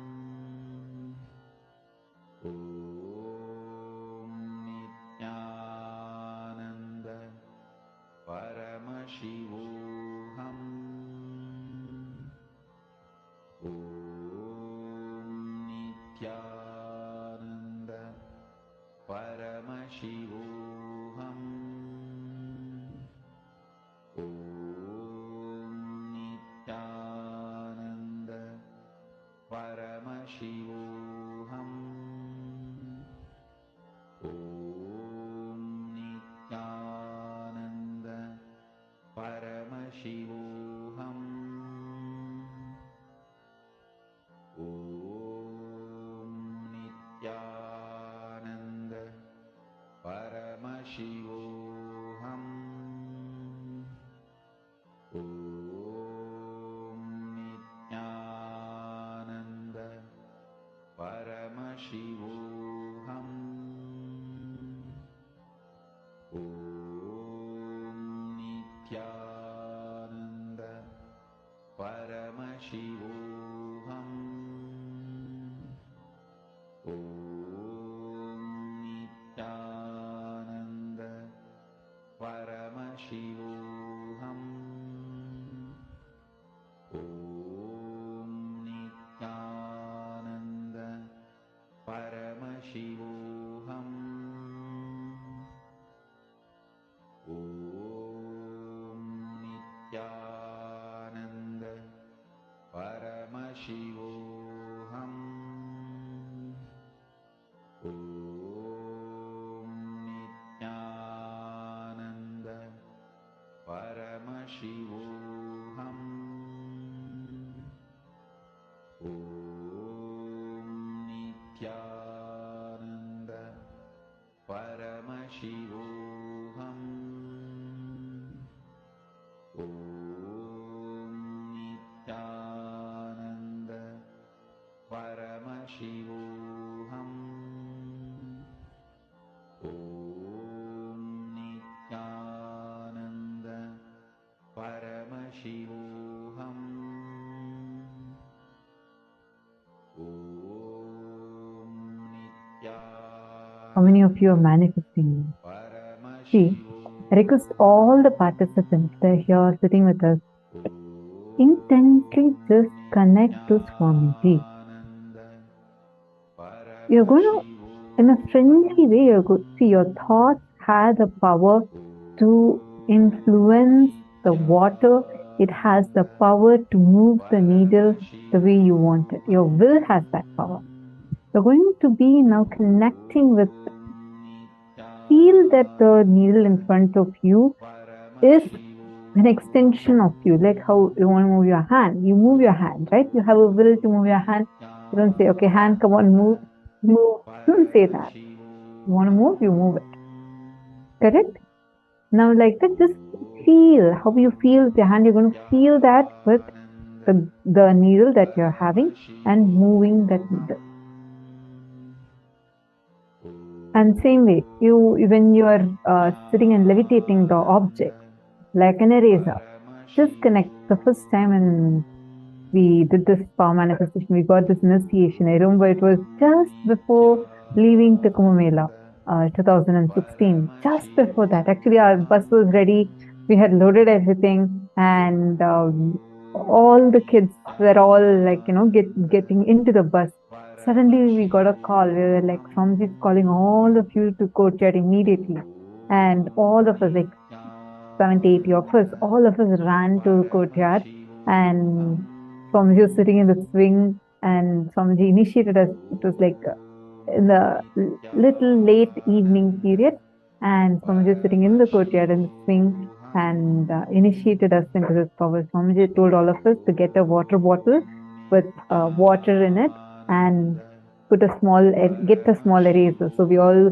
Paramashivoham. Om Nityananda Paramashivoham. Om Nityananda Paramashivoham. Om Nityananda Paramashivoham. Om Nityananda Paramashivoham. Om Nityananda Paramashivoham. Om Nityananda Paramashivoham. Om Nityananda Paramashivoham. Om Nityananda Paramashivoham. Om How many of you are manifesting? See, I request all the participants that are here sitting with us, intensely just connect to Swamiji. You're going to, in a friendly way, you're going to see your thoughts have the power to influence the water. It has the power to move the needle the way you want it. Your will has that power. You're going to be now connecting with, feel that the needle in front of you is an extension of you, like how you want to move your hand. You move your hand, right? You have a will to move your hand. You don't say, okay, hand, come on, move. You don't say that. You want to move, you move it. Correct? Now, like that, just feel how you feel with your hand. You're going to feel that with the needle that you're having and moving that needle. And same way, when you are sitting and levitating the object, like an eraser, just connect. The first time when we did this power manifestation, we got this initiation. I remember it was just before leaving the Kumbh Mela, 2016. Just before that, actually, our bus was ready. We had loaded everything, and all the kids were all like, getting into the bus. Suddenly, we got a call. We were like, Swamiji's calling all of you to courtyard immediately. And all of us, like 70, 80 of us, all of us ran to the courtyard. And Swamiji was sitting in the swing, and Swamiji initiated us. It was like in the little late evening period. And Swamiji was sitting in the courtyard in the swing and initiated us into this power. Swamiji told all of us to get a water bottle with water in it and get a small eraser. So we all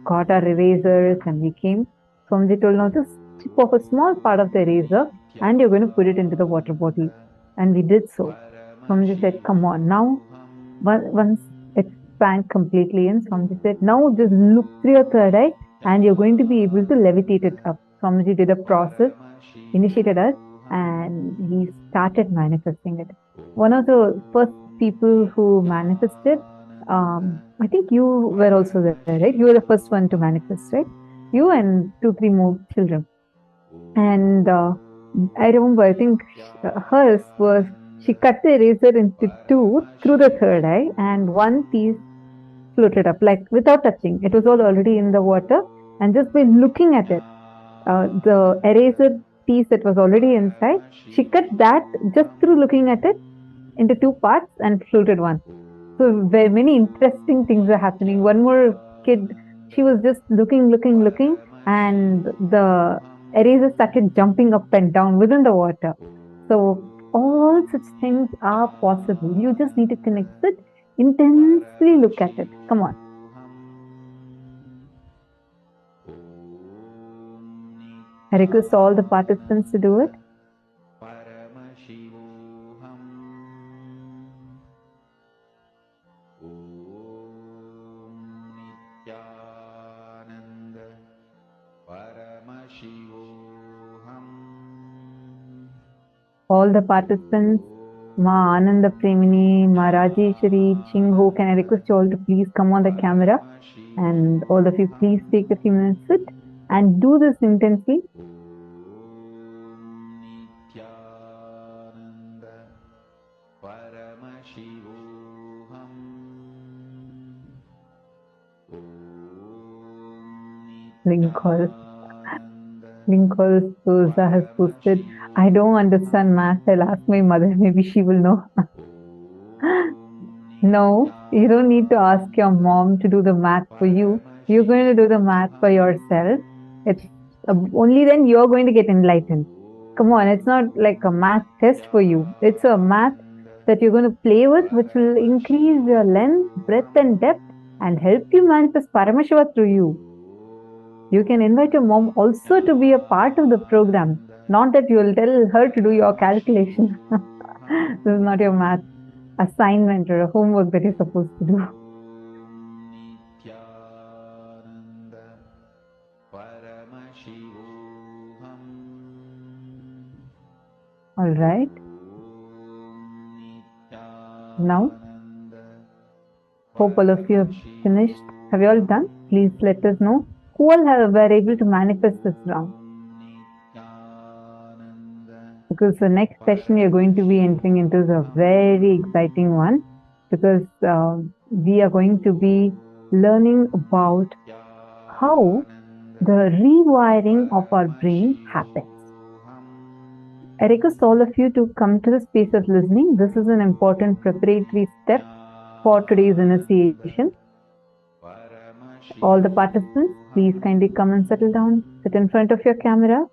got our erasers and we came. Swamiji told, now just chip off a small part of the eraser and you're going to put it into the water bottle. And we did so. Swamiji said, come on, now once it sank completely in, Swamiji said, now just look through your third eye and you're going to be able to levitate it up. Swamiji did a process, initiated us, and he started manifesting it. One of the first people who manifested, I think you were also there, right? You were the first one to manifest, right? You and 2-3 more children. And I remember, I think hers was, she cut the eraser into 2 through the third eye, and one piece floated up, like without touching. It was all already in the water, and just by looking at it, the eraser piece that was already inside, she cut that just through looking at it into 2 parts and floated one. So very many interesting things are happening. One more kid, she was just looking, and the eraser started jumping up and down within the water. So all such things are possible. You just need to connect it, intensely look at it. Come on. I request all the participants to do it. Paramashivoham. Om All the participants, Ma Ananda Premini, Ma Rajeshwari, Chingho, can I request you all to please come on the camera? And all of you, please take a few minutes, sit and do this intensely. Nityananda Paramashivoham. Lincoln Souza has posted, I don't understand math. I'll ask my mother, maybe she will know. No, you don't need to ask your mom to do the math for you. You're going to do the math for yourself. It's only then you're going to get enlightened. Come on, it's not like a math test for you. It's a math that you're going to play with, which will increase your length, breadth, and depth and help you manifest Paramashiva through you. You can invite your mom also to be a part of the program. Not that you'll tell her to do your calculation. This is not your math assignment or a homework that you're supposed to do. Nityananda Paramashivoham. All right. Now, hope all of you have finished. Have you all done? Please let us know who all were able to manifest this round. Because the next session you're going to be entering into is a very exciting one, because we are going to be learning about how the rewiring of our brain happens. I request all of you to come to the space of listening. This is an important preparatory step for today's initiation. All the participants, please kindly come and settle down. Sit in front of your camera.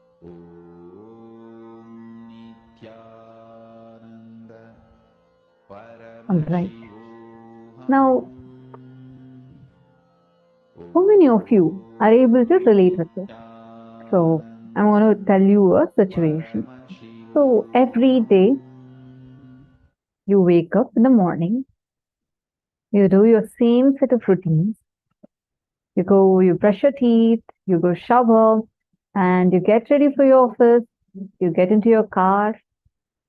All right. Now, how many of you are able to relate with this? So, I'm going to tell you a situation. So, every day, you wake up in the morning, you do your same set of routines. You brush your teeth, you go shower, and you get ready for your office, you get into your car,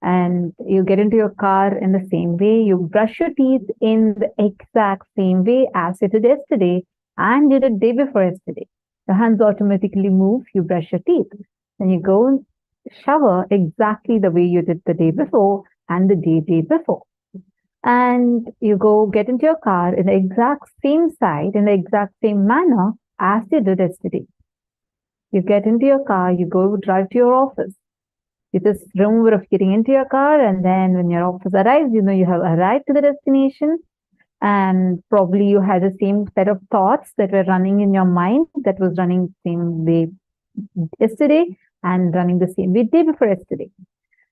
and you get into your car in the same way. You brush your teeth in the exact same way as you did yesterday and you did day before yesterday. Your hands automatically move, you brush your teeth. Then you go and shower exactly the way you did the day before and the day before. And you go get into your car in the exact same side, in the exact same manner as you did yesterday. You get into your car, you go drive to your office. You just remember of getting into your car, and then when your office arrives, you know you have arrived to the destination, and probably you had the same set of thoughts that were running in your mind that was running the same way yesterday and running the same way day before yesterday.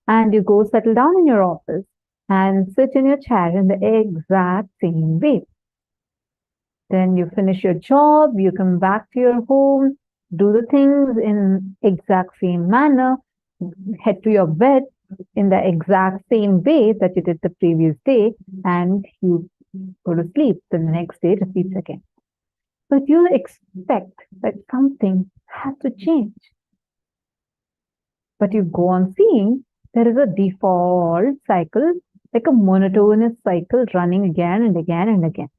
And you go settle down in your office and sit in your chair in the exact same way. Then you finish your job, you come back to your home, do the things in exact same manner, head to your bed in the exact same way that you did the previous day, and you go to sleep. The next day repeats again. But you expect that something has to change. But you go on seeing there is a default cycle, like a monotonous cycle running again and again and again.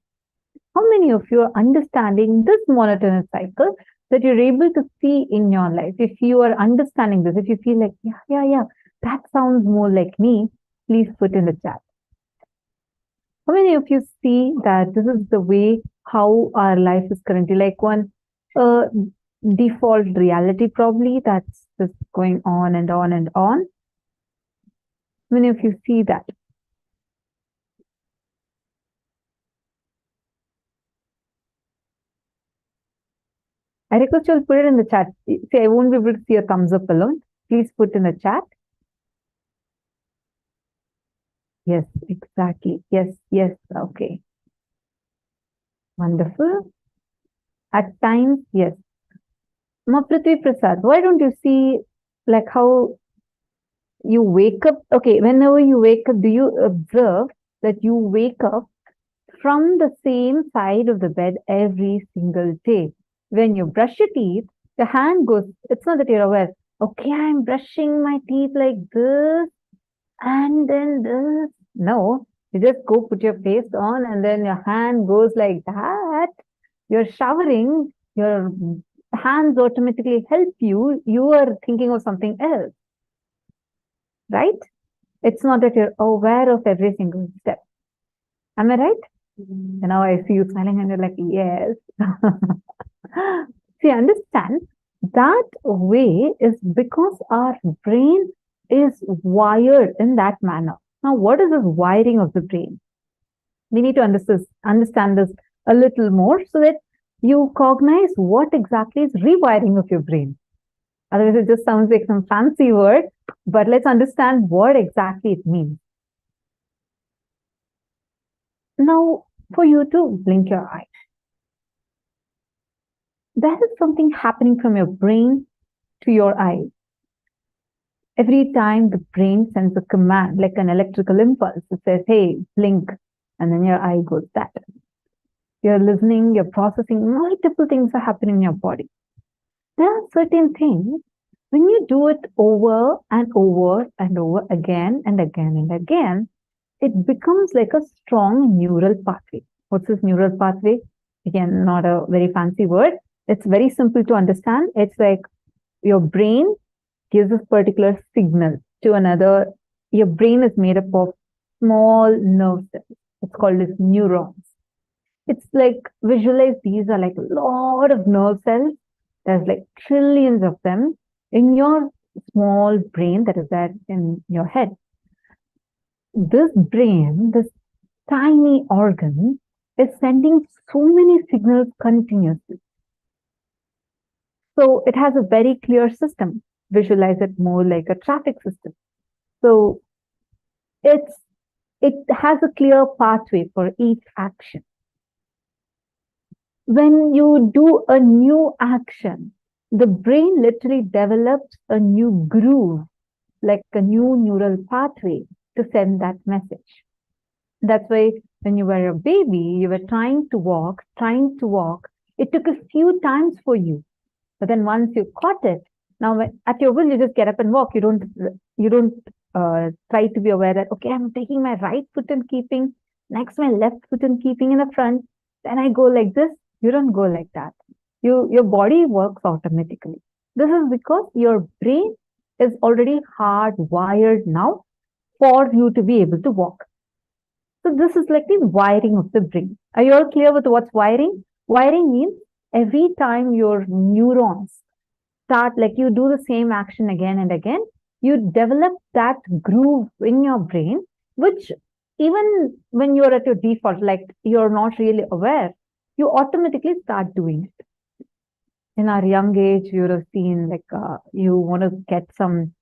How many of you are understanding this monotonous cycle that you're able to see in your life? If you are understanding this, if you feel like, yeah, that sounds more like me, please put in the chat. How many of you see that this is the way how our life is currently, like one default reality probably that's just going on and on and on? How many of you see that? I request you all put it in the chat. See, I won't be able to see a thumbs up alone. Please put in the chat. Yes, exactly. Yes, okay. Wonderful. At times, yes. Prithvi Prasad, why don't you see like how you wake up? Okay, whenever you wake up, do you observe that you wake up from the same side of the bed every single day? When you brush your teeth, the hand goes, it's not that you're aware, okay, I'm brushing my teeth like this, And then this, no, you just go put your face on and then your hand goes like that. You're showering, your hands automatically help you. You are thinking of something else, right? It's not that you're aware of every single step. Am I right? And now I see you smiling and you're like, yes. See, understand that way is because our brain is wired in that manner. Now, what is this wiring of the brain? We need to understand this a little more so that you cognize what exactly is rewiring of your brain. Otherwise, it just sounds like some fancy word, but let's understand what exactly it means. Now, for you to blink your eyes, there is something happening from your brain to your eyes. Every time the brain sends a command, like an electrical impulse, it says, hey, blink, and then your eye goes that. You're listening, you're processing, multiple things are happening in your body. There are certain things, when you do it over and over and over again and again and again, it becomes like a strong neural pathway. What's this neural pathway? Again, not a very fancy word. It's very simple to understand. It's like your brain gives a particular signal to another. Your brain is made up of small nerve cells. It's called as neurons. It's like, visualize these are like a lot of nerve cells. There's like trillions of them in your small brain that is there in your head. This brain, this tiny organ, is sending so many signals continuously. So it has a very clear system. Visualize it more like a traffic system. So it has a clear pathway for each action. When you do a new action, the brain literally develops a new groove, like a new neural pathway to send that message. That's why when you were a baby, you were trying to walk. It took a few times for you. But then once you caught it, now at your will, you just get up and walk. You don't try to be aware that, okay, I'm taking my right foot and keeping, next my left foot and keeping in the front. Then I go like this. You don't go like that. Your body works automatically. This is because your brain is already hardwired now for you to be able to walk. So this is like the wiring of the brain. Are you all clear with what's wiring? Wiring means every time your neurons start, like you do the same action again and again, you develop that groove in your brain, which even when you're at your default, like you're not really aware, you automatically start doing it. In our young age, you would have seen like you want to get some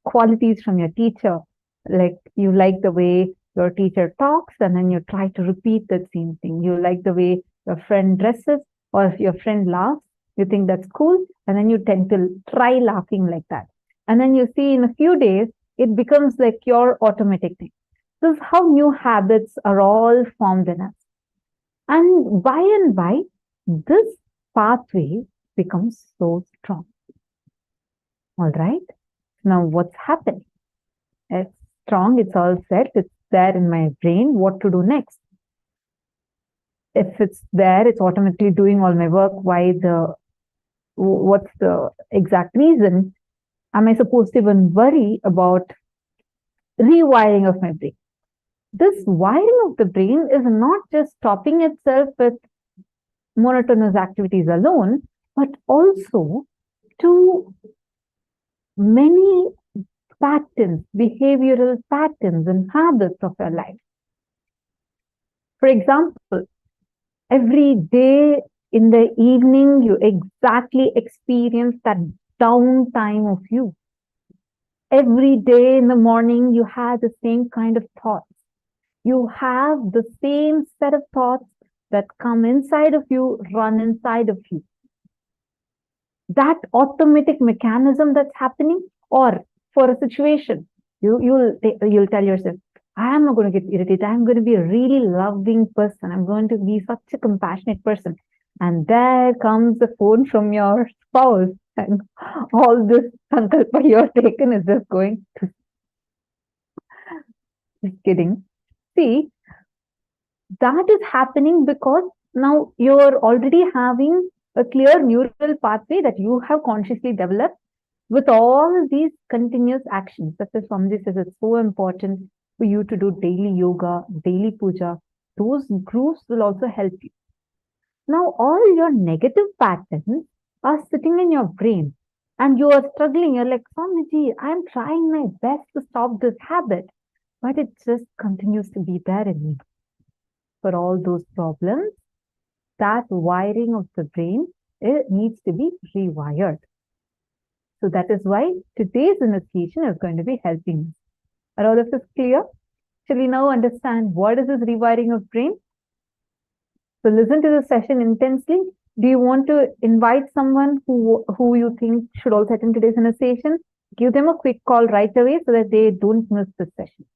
qualities from your teacher, like you like the way your teacher talks and then you try to repeat that same thing. You like the way your friend dresses, or if your friend laughs, you think that's cool, and then you tend to try laughing like that. And then you see in a few days, it becomes like your automatic thing. This is how new habits are all formed in us. And by, this pathway becomes so strong. All right. Now what's happening? It's strong, it's all set, it's there in my brain. What to do next? If it's there, it's automatically doing all my work. What's the exact reason? Am I supposed to even worry about rewiring of my brain? This wiring of the brain is not just stopping itself with monotonous activities alone, but also to many patterns, behavioral patterns and habits of your life. For example, every day in the evening, you exactly experience that downtime of you. Every day in the morning, you have the same kind of thoughts. You have the same set of thoughts that come inside of you, run inside of you. That automatic mechanism that's happening, or for a situation, you'll tell yourself, I am not going to get irritated. I'm going to be a really loving person. I'm going to be such a compassionate person. And there comes the phone from your spouse, and all this sankalpa you're taken is just going to. Just kidding. See, that is happening because now you're already having a clear neural pathway that you have consciously developed with all these continuous actions. Such as Swamiji says, it's so important for you to do daily yoga, daily puja. Those grooves will also help you. Now, all your negative patterns are sitting in your brain and you are struggling. You're like, Swamiji, I'm trying my best to stop this habit, but it just continues to be there in me. For all those problems, that wiring of the brain, it needs to be rewired. So that is why today's initiation is going to be helping. Are all of this clear? Shall we now understand what is this rewiring of brain? So listen to the session intensely. Do you want to invite someone who you think should also attend today's initiation? Give them a quick call right away so that they don't miss this session.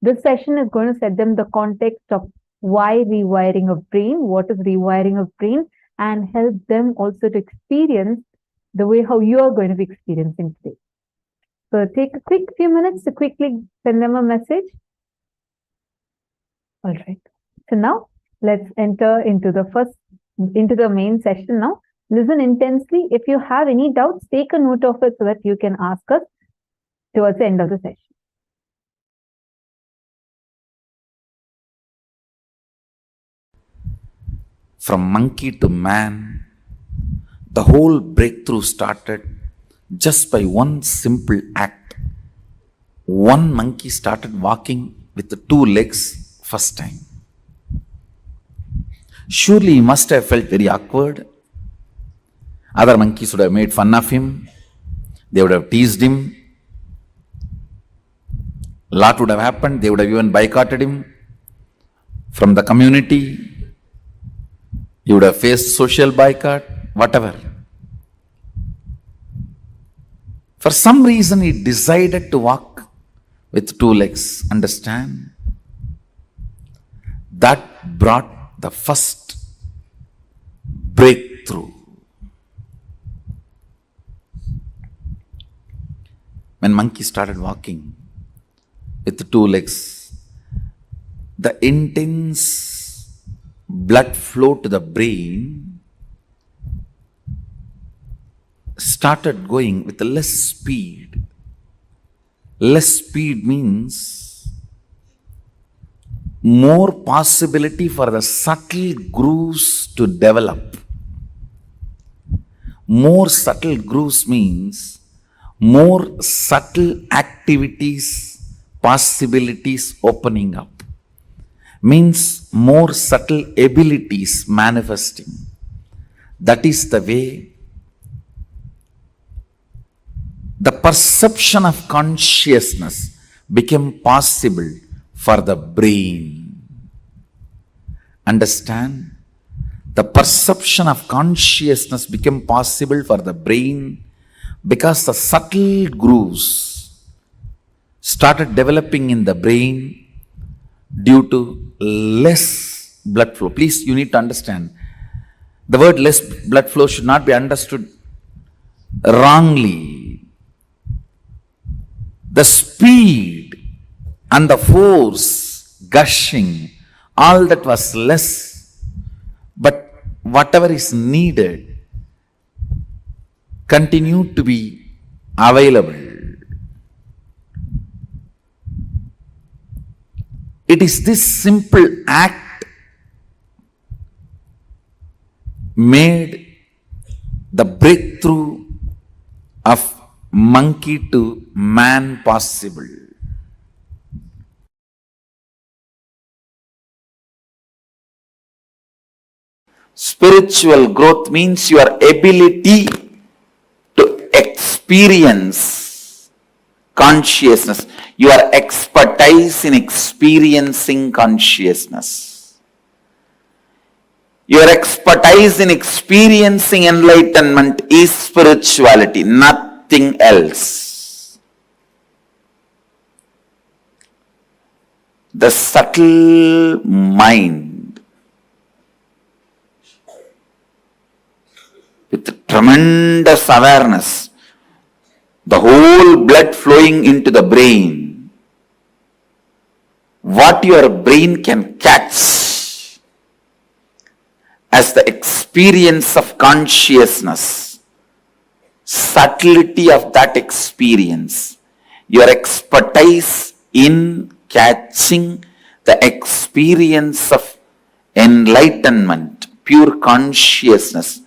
This session is going to set them the context of why rewiring of brain, what is rewiring of brain, and help them also to experience the way how you are going to be experiencing today. So take a quick few minutes to quickly send them a message. All right. So now let's enter into the main session now. Listen intensely. If you have any doubts, take a note of it so that you can ask us towards the end of the session. From monkey to man, the whole breakthrough started just by one simple act. One monkey started walking with the 2 legs first time. Surely he must have felt very awkward. Other monkeys would have made fun of him. They would have teased him. A lot would have happened. They would have even boycotted him from the community. You would have faced social boycott, whatever. For some reason, he decided to walk with 2 legs. Understand? That brought the first breakthrough. When monkey started walking with the 2 legs, the intense blood flow to the brain started going with less speed. Less speed means more possibility for the subtle grooves to develop. More subtle grooves means more subtle activities, possibilities opening up. Means more subtle abilities manifesting. That is the way the perception of consciousness became possible for the brain. Understand? The perception of consciousness became possible for the brain because the subtle grooves started developing in the brain due to less blood flow. Please, you need to understand. The word less blood flow should not be understood wrongly. The speed and the force gushing, all that was less, but whatever is needed continued to be available. It is this simple act made the breakthrough of monkey to man possible. Spiritual growth means your ability to experience consciousness, your expertise in experiencing consciousness. Your expertise in experiencing enlightenment is spirituality, nothing else. The subtle mind with tremendous awareness, the whole blood flowing into the brain, what your brain can catch as the experience of consciousness, subtlety of that experience, your expertise in catching the experience of enlightenment, pure consciousness,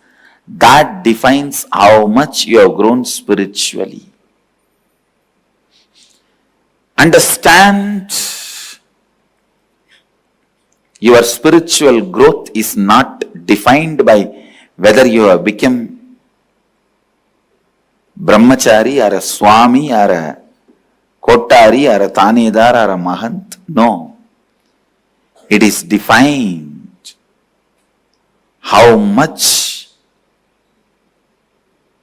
that defines how much you have grown spiritually. Understand, your spiritual growth is not defined by whether you have become brahmachari or a swami or a kotari or a tanedar or a mahant. No. It is defined how much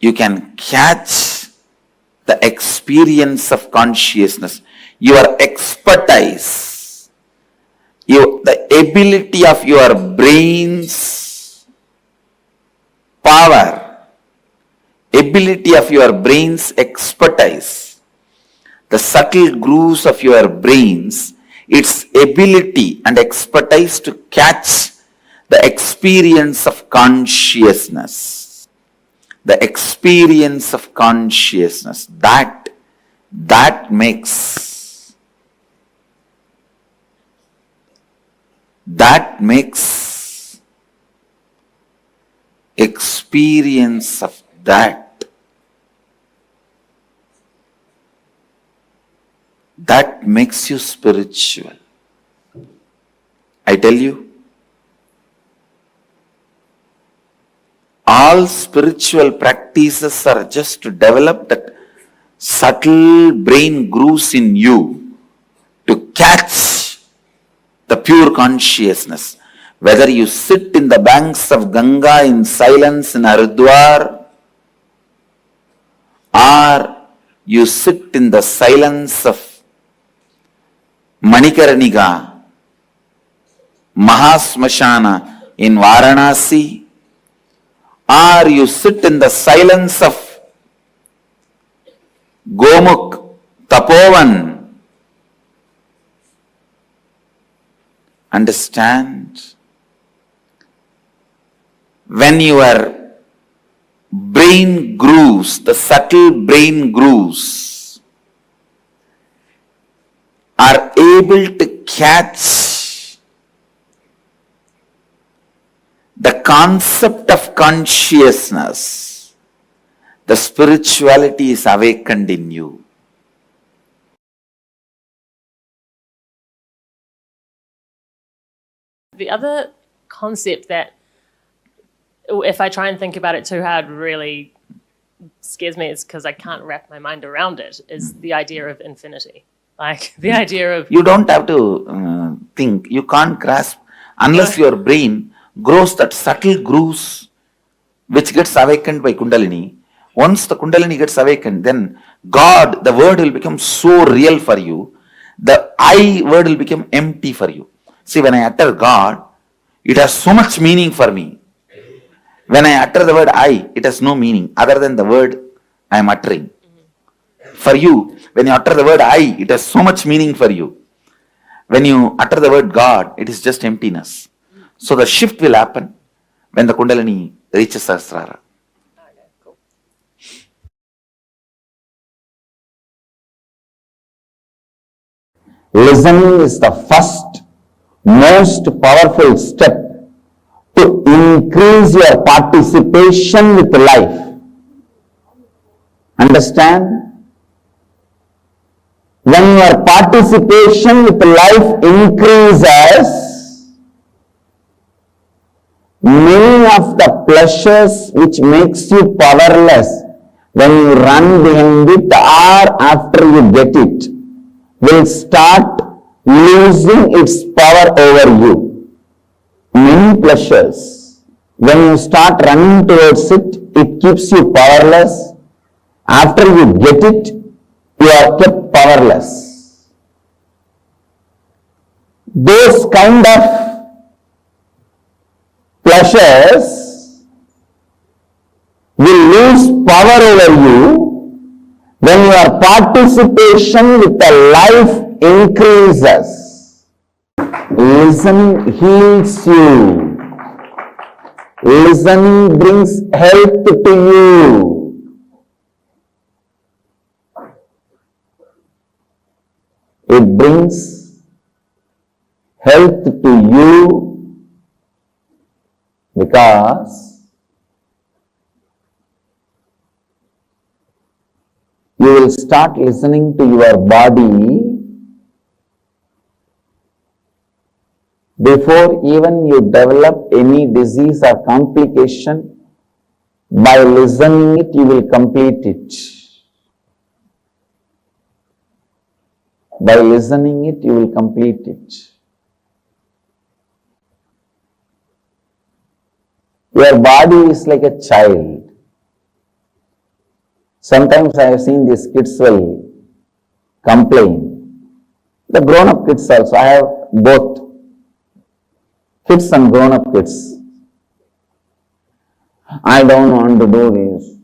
you can catch the experience of consciousness, your expertise, the ability of your brain's power, ability of your brain's expertise, the subtle grooves of your brains, its ability and expertise to catch the experience of consciousness. The experience of consciousness, that makes experience of that makes you spiritual. I tell you, all spiritual practices are just to develop that subtle brain grooves in you to catch the pure consciousness. Whether you sit in the banks of Ganga in silence in Haridwar, or you sit in the silence of Manikaraniga, Mahasmashana in Varanasi, or you sit in the silence of Gomukh, Tapovan, understand, when your brain grooves, the subtle brain grooves, are able to catch the concept of consciousness, the spirituality is awakened in you. The other concept that, if I try and think about it too hard, really scares me, is because I can't wrap my mind around it, is the idea of infinity. Like the idea of... You don't have to think, you can't grasp, unless your brain grows that subtle grooves which gets awakened by Kundalini. Once the Kundalini gets awakened, then God, the word will become so real for you, the I word will become empty for you. See, when I utter God, it has so much meaning for me. When I utter the word I, it has no meaning other than the word I am uttering. For you, when you utter the word I, it has so much meaning for you. When you utter the word God, it is just emptiness. So the shift will happen when the Kundalini reaches Sahasrara. Listening is the first, most powerful step to increase your participation with life. Understand? When your participation with life increases, many of the pleasures which makes you powerless when you run behind it or after you get it will start losing its power over you. Many pleasures, when you start running towards it, it keeps you powerless. After you get it, you are kept powerless. Those kind of pleasures will lose power over you when your participation with the life increases. Listening heals you. Listening brings health to you. It brings health to you because you will start listening to your body before even you develop any disease or complication. By listening it, you will complete it. By listening it, you will complete it. Your body is like a child. Sometimes I have seen these kids will complain. The grown-up kids also. I have both. Kids and grown-up kids. I don't want to do this.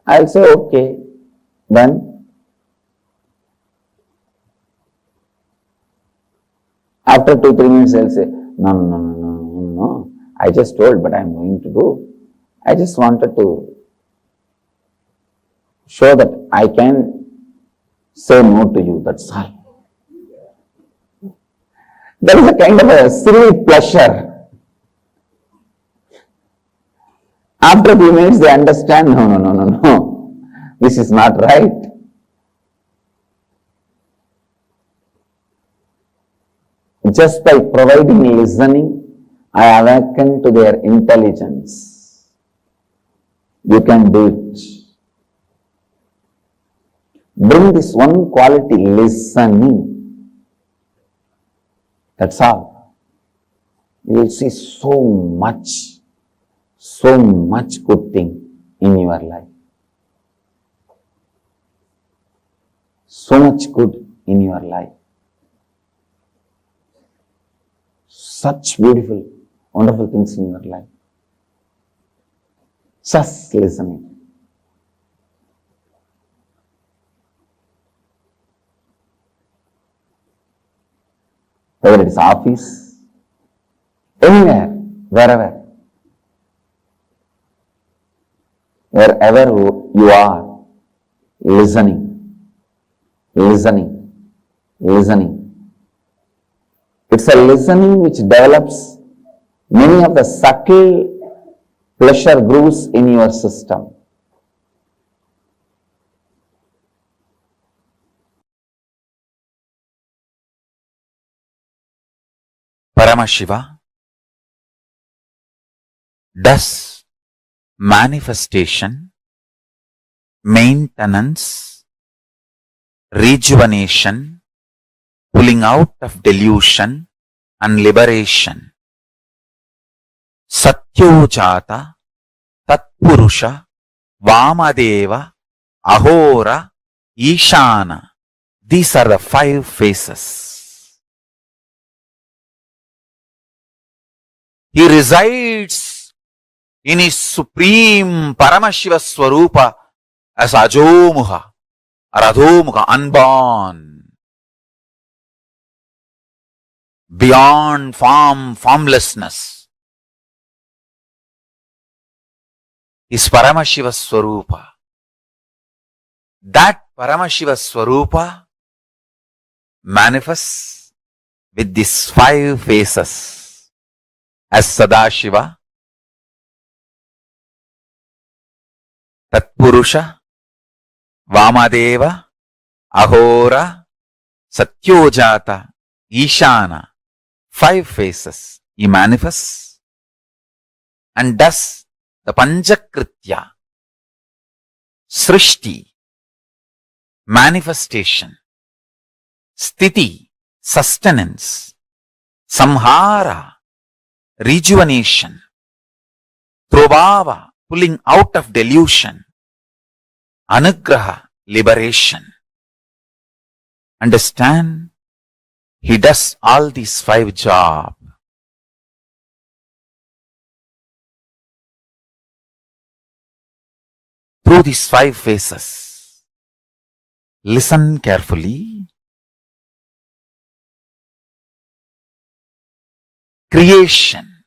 I'll say, okay, then. After 2-3 minutes, I'll say, no. I just told, but I'm going to do. I just wanted to show that I can say no to you, that's all. There is a kind of a silly pleasure. After a few minutes they understand, no, this is not right. Just by providing listening, I awaken to their intelligence. You can do it. Bring this one quality, listening. That's all. You will see so much good thing in your life. So much good in your life. Such beautiful, wonderful things in your life. Just listening. Whether it is office, anywhere, wherever you are, listening. It's a listening which develops many of the subtle pleasure grooves in your system. Paramashiva does manifestation, maintenance, rejuvenation, pulling out of delusion and liberation. Satyojata, Tatpurusha, Vamadeva, Ahora, Ishana. These are the 5 phases. He resides in his supreme Paramashiva Swarupa as Ajomuha or Adhomuha, unborn, beyond formlessness. Is Paramashiva Swarupa. That Paramashiva Swarupa manifests with these 5 phases. As Sadashiva, Tatpurusha, Vamadeva, Ahora, Satyojata, Ishana. 5 phases he manifests and does the Panchakritya, Srishti, manifestation, Sthiti, sustenance, Samhara, rejuvenation, Prabhava, pulling out of delusion, Anugraha, liberation. Understand? He does all these 5 jobs. Through these 5 phases, listen carefully. creation.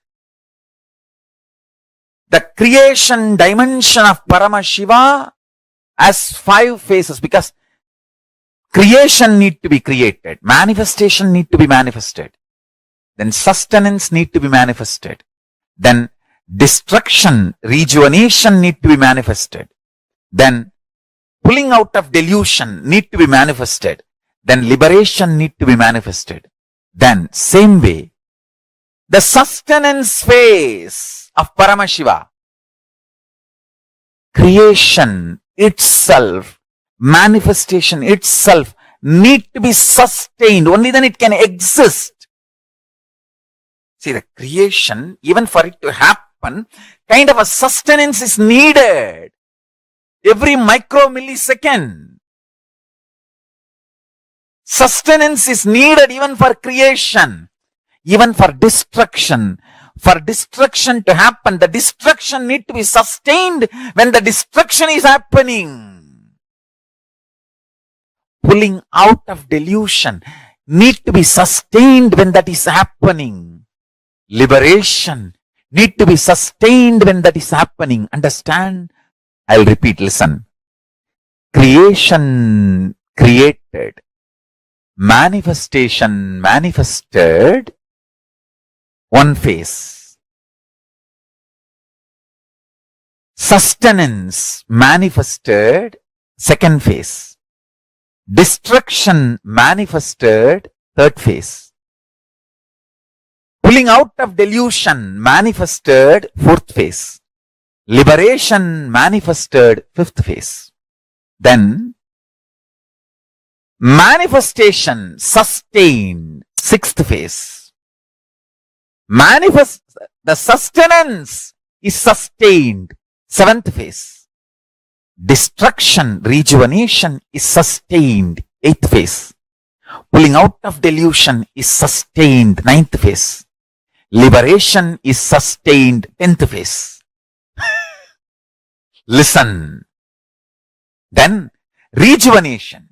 The creation dimension of Paramashiva has 5 phases, because creation need to be created, manifestation need to be manifested, then sustenance need to be manifested, then destruction, rejuvenation need to be manifested, then pulling out of delusion need to be manifested, then liberation need to be manifested. Then same way, the sustenance phase of Paramashiva, creation itself, manifestation itself need to be sustained. Only then it can exist. See, the creation, even for it to happen, kind of a sustenance is needed every micromillisecond. Sustenance is needed even for creation, even for destruction. For destruction to happen, the destruction need to be sustained when the destruction is happening. Pulling out of delusion need to be sustained when that is happening. Liberation need to be sustained when that is happening. Understand? I'll repeat, listen. Creation created. Manifestation manifested. One phase. Sustenance manifested. Second phase. Destruction manifested. Third phase. Pulling out of delusion manifested. Fourth phase. Liberation manifested. Fifth phase. Then manifestation sustained. Sixth phase. The sustenance is sustained. Seventh phase. Destruction, rejuvenation is sustained. Eighth phase. Pulling out of delusion is sustained. Ninth phase. Liberation is sustained. 10th phase. Listen. Then rejuvenation,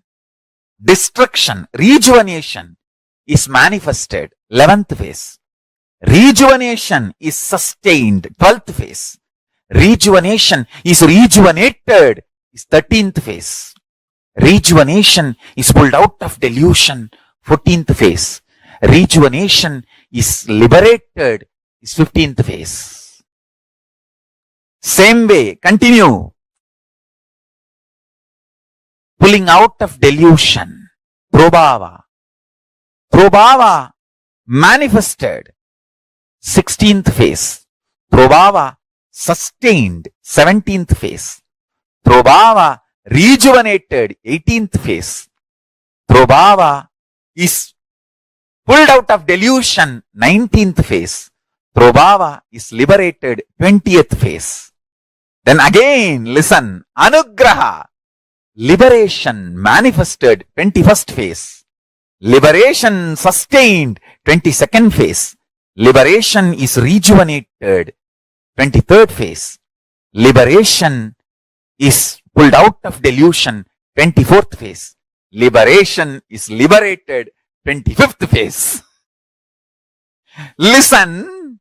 destruction, rejuvenation is manifested. 11th phase. Rejuvenation is sustained. 12th phase. Rejuvenation is rejuvenated is 13th phase. Rejuvenation is pulled out of delusion. 14th phase. Rejuvenation is liberated is 15th phase. Same way, continue. Pulling out of delusion. Prabhava. Prabhava manifested. 16th phase. Prabhava sustained. 17th phase. Prabhava rejuvenated. 18th phase. Prabhava is pulled out of delusion. 19th phase. Prabhava is liberated. 20th phase. Then again, listen. Anugraha. Liberation manifested. 21st phase. Liberation sustained. 22nd phase. Liberation is rejuvenated. 23rd phase. Liberation is pulled out of delusion. 24th phase. Liberation is liberated. 25th phase. Listen.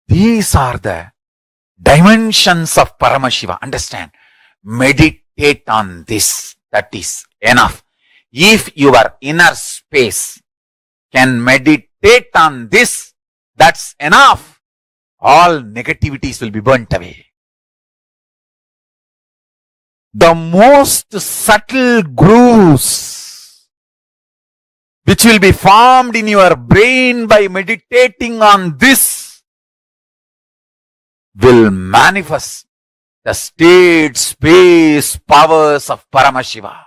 These are the dimensions of Paramashiva. Understand? Meditate on this. That is enough. If your inner space can meditate on this, that's enough. All negativities will be burnt away. The most subtle grooves which will be formed in your brain by meditating on this will manifest the state, space, powers of Paramashiva.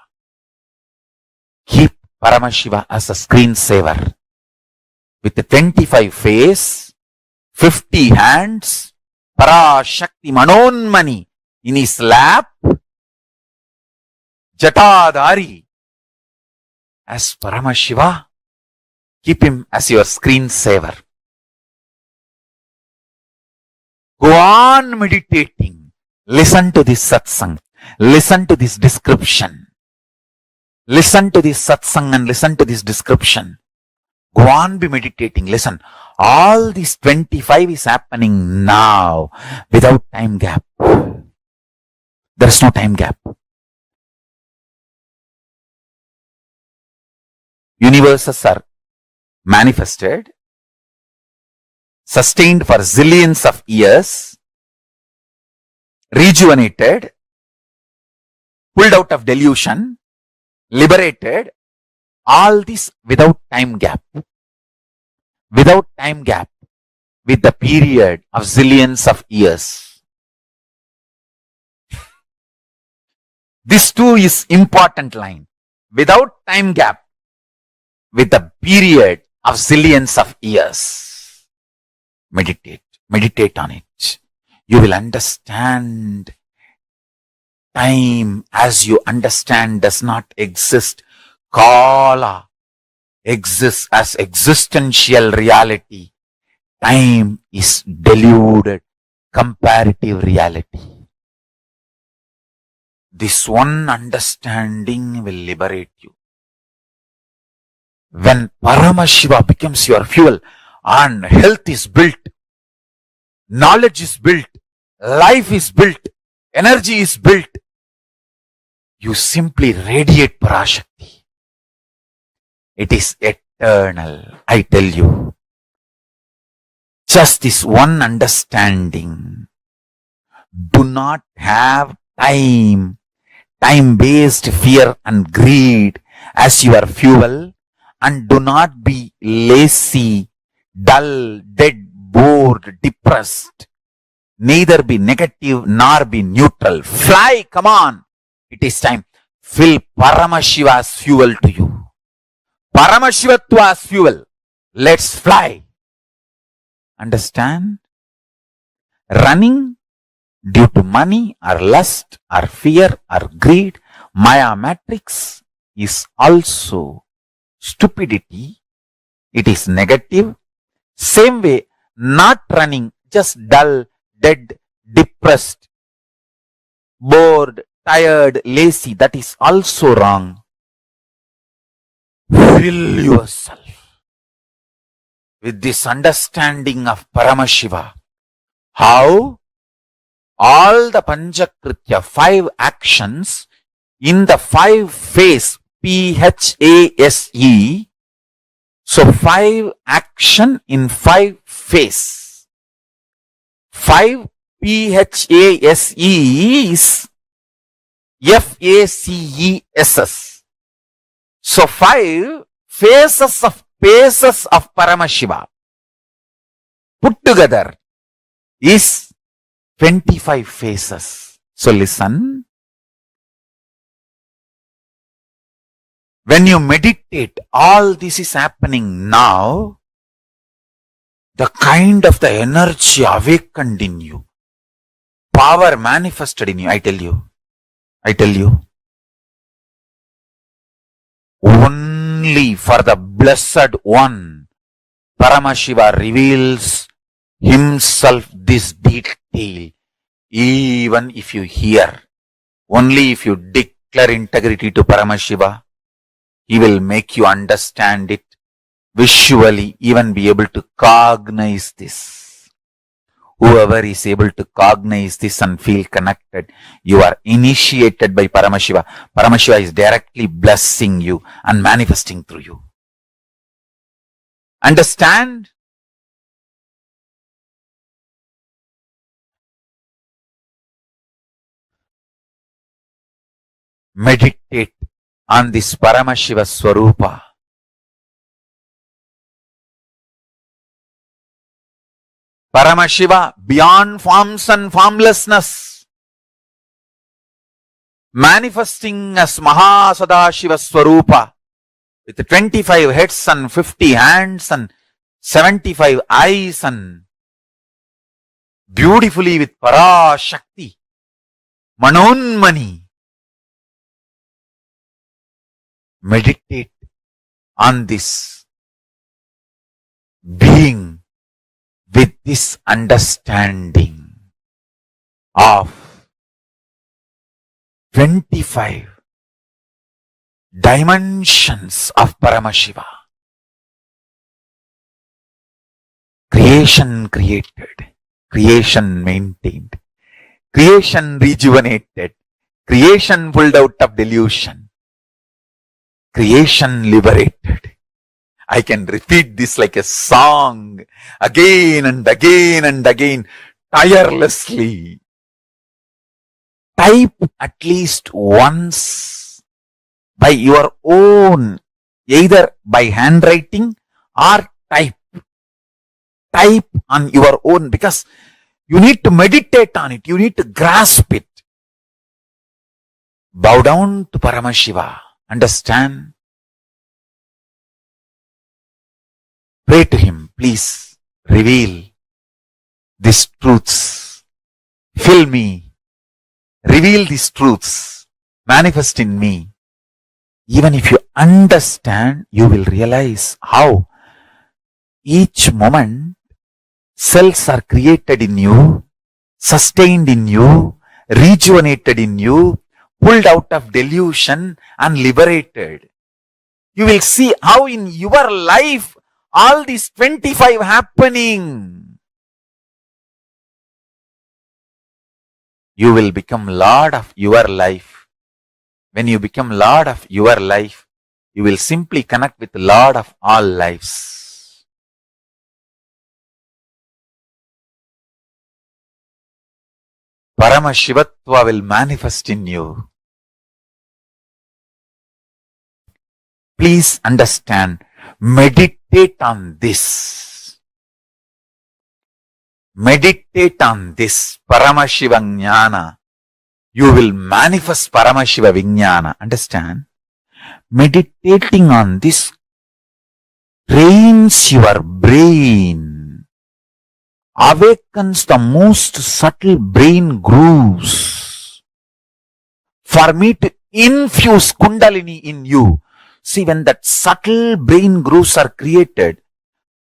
Keep Paramashiva as a screensaver. With the 25 face, 50 hands, Parashakti Manonmani in his lap, Jatadhari as Paramashiva. Keep him as your screensaver. Go on meditating. Listen to this satsang. Listen to this description. Listen to this satsang and listen to this description. Go on, be meditating. Listen, all this 25 is happening now without time gap. There is no time gap. Universes are manifested, sustained for zillions of years, rejuvenated, pulled out of delusion, liberated, all this without time gap. Without time gap, with the period of zillions of years. This too is important line. Without time gap, with the period of zillions of years. Meditate. Meditate on it. You will understand time as you understand does not exist. Kala exists as existential reality. Time is deluded comparative reality. This one understanding will liberate you. When Paramashiva becomes your fuel and health is built, knowledge is built, life is built, energy is built, you simply radiate Parashakti. It is eternal, I tell you. Just this one understanding. Do not have time-based fear and greed as your fuel, and do not be lazy, dull, dead, bored, depressed. Neither be negative nor be neutral. Fly, come on. It is time. Fill Paramashiva's fuel to you. Paramashivatva's fuel. Let's fly. Understand? Running due to money or lust or fear or greed, Maya matrix, is also stupidity. It is negative. Same way, not running, just dull, dead, depressed, bored, tired, lazy, that is also wrong. Fill yourself with this understanding of Paramashiva. How? All the Panchakritya, 5 actions in the 5 phase, PHASE. So 5 action in 5 phase. 5 PHASE is FACESS. So 5 phases of Paramashiva put together is 25 phases. So listen. When you meditate, all this is happening now. The kind of the energy awakened in you, power manifested in you, I tell you. Only for the Blessed One, Paramashiva reveals himself this detail. Even if you hear, only if you declare integrity to Paramashiva, he will make you understand it visually, even be able to cognize this. Whoever is able to cognize this and feel connected, you are initiated by Paramashiva. Paramashiva is directly blessing you and manifesting through you. Understand? Meditate on this Paramashiva Swarupa. Paramashiva beyond forms and formlessness, manifesting as Mahasadahiva Swarupa with 25 heads and 50 hands and 75 eyes and beautifully with Parashakti, Manonmani. Meditate on this being with this understanding of 25 dimensions of Paramashiva. Creation created, creation maintained, creation rejuvenated, creation pulled out of delusion, creation liberated. I can repeat this like a song again and again and again, tirelessly. Type at least once by your own, either by handwriting or type. Type on your own, because you need to meditate on it. You need to grasp it. Bow down to Paramashiva. Understand? Pray to him, please reveal these truths. Fill me. Reveal these truths. Manifest in me. Even if you understand, you will realize how each moment cells are created in you, sustained in you, rejuvenated in you, pulled out of delusion and liberated. You will see how in your life all these 25 happening. You will become Lord of your life. When you become Lord of your life, you will simply connect with the Lord of all lives. Paramashivatva will manifest in you. Please understand, meditate on this. Meditate on this Paramashiva Jnana. You will manifest Paramashiva Vijnana. Understand? Meditating on this trains your brain, awakens the most subtle brain grooves for me to infuse Kundalini in you. See, when that subtle brain grooves are created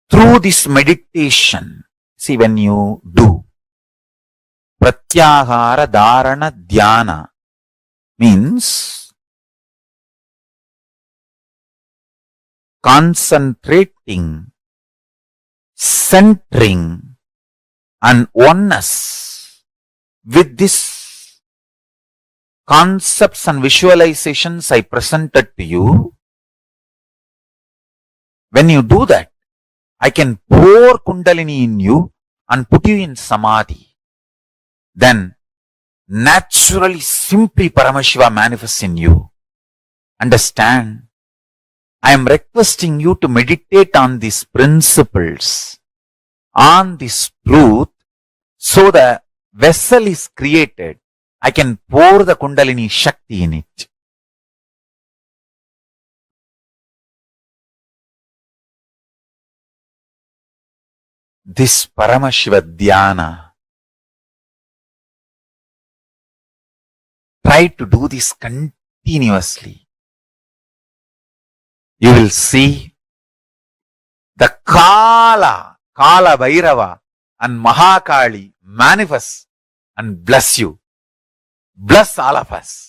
through this meditation, see, when you do Pratyahara Dharana Dhyana, means concentrating, centering, and oneness with these concepts and visualizations I presented to you. When you do that, I can pour Kundalini in you and put you in Samadhi. Then, naturally, simply Paramashiva manifests in you. Understand? I am requesting you to meditate on these principles, on this truth, so the vessel is created. I can pour the Kundalini Shakti in it. This Paramashiva Dhyana, try to do this continuously. You will see the Kala Bhairava and Mahakali manifest and bless you. Bless all of us.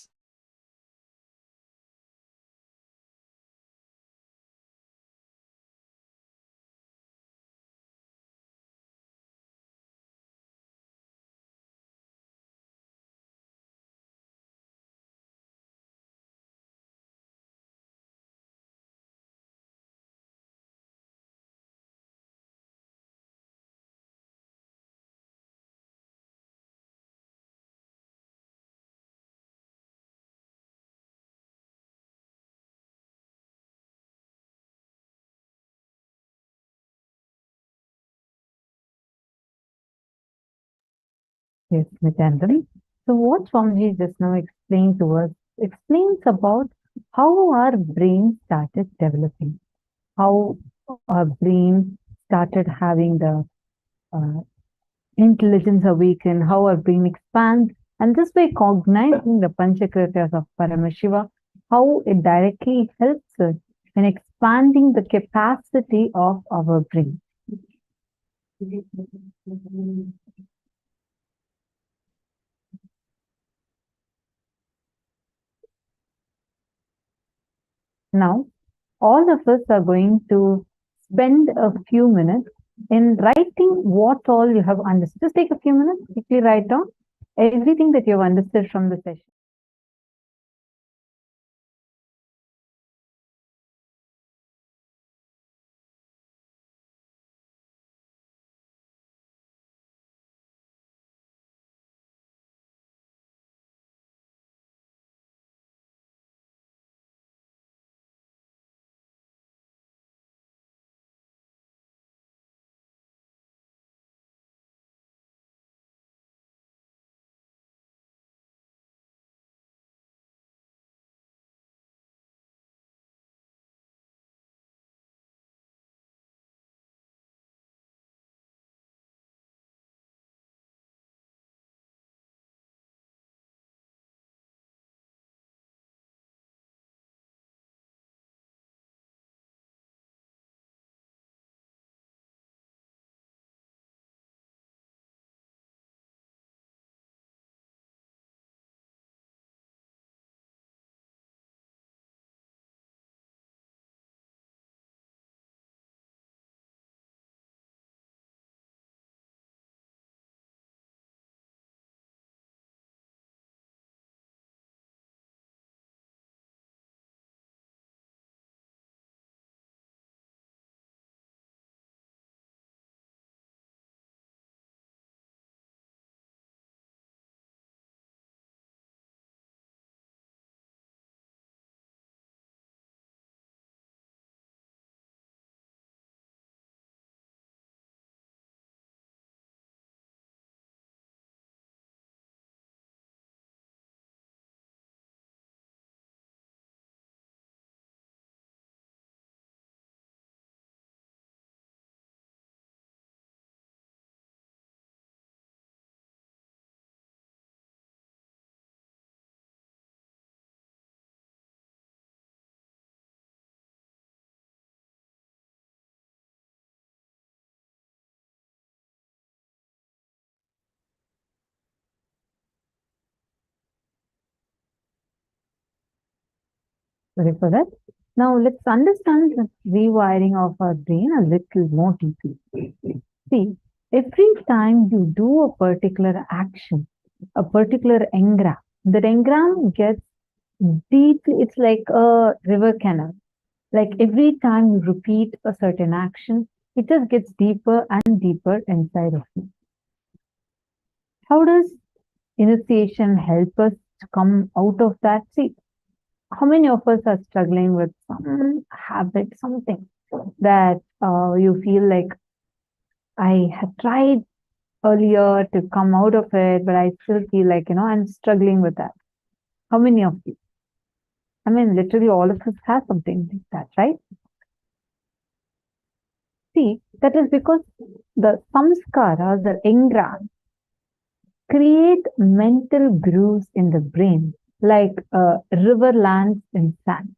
Yes, Mrigendra. So what Swamiji just now explained to us, explains about how our brain started developing, how our brain started having the intelligence awaken, how our brain expands, and this way cognizing the Panchakritas of Paramashiva, how it directly helps us in expanding the capacity of our brain. Now, all of us are going to spend a few minutes in writing what all you have understood. Just take a few minutes, quickly write down everything that you have understood from the session. Sorry for that. Now let's understand the rewiring of our brain a little more deeply. See, every time you do a particular action, a particular engram, that engram gets deep, it's like a river canal. Like every time you repeat a certain action, it just gets deeper and deeper inside of you. How does initiation help us to come out of that? See, how many of us are struggling with some habit, something that you feel like I had tried earlier to come out of it, but I still feel like, I'm struggling with that. How many of you? I mean, literally all of us have something like that, right? See, that is because the samskaras, the engrams, create mental grooves in the brain, like river lands in sand,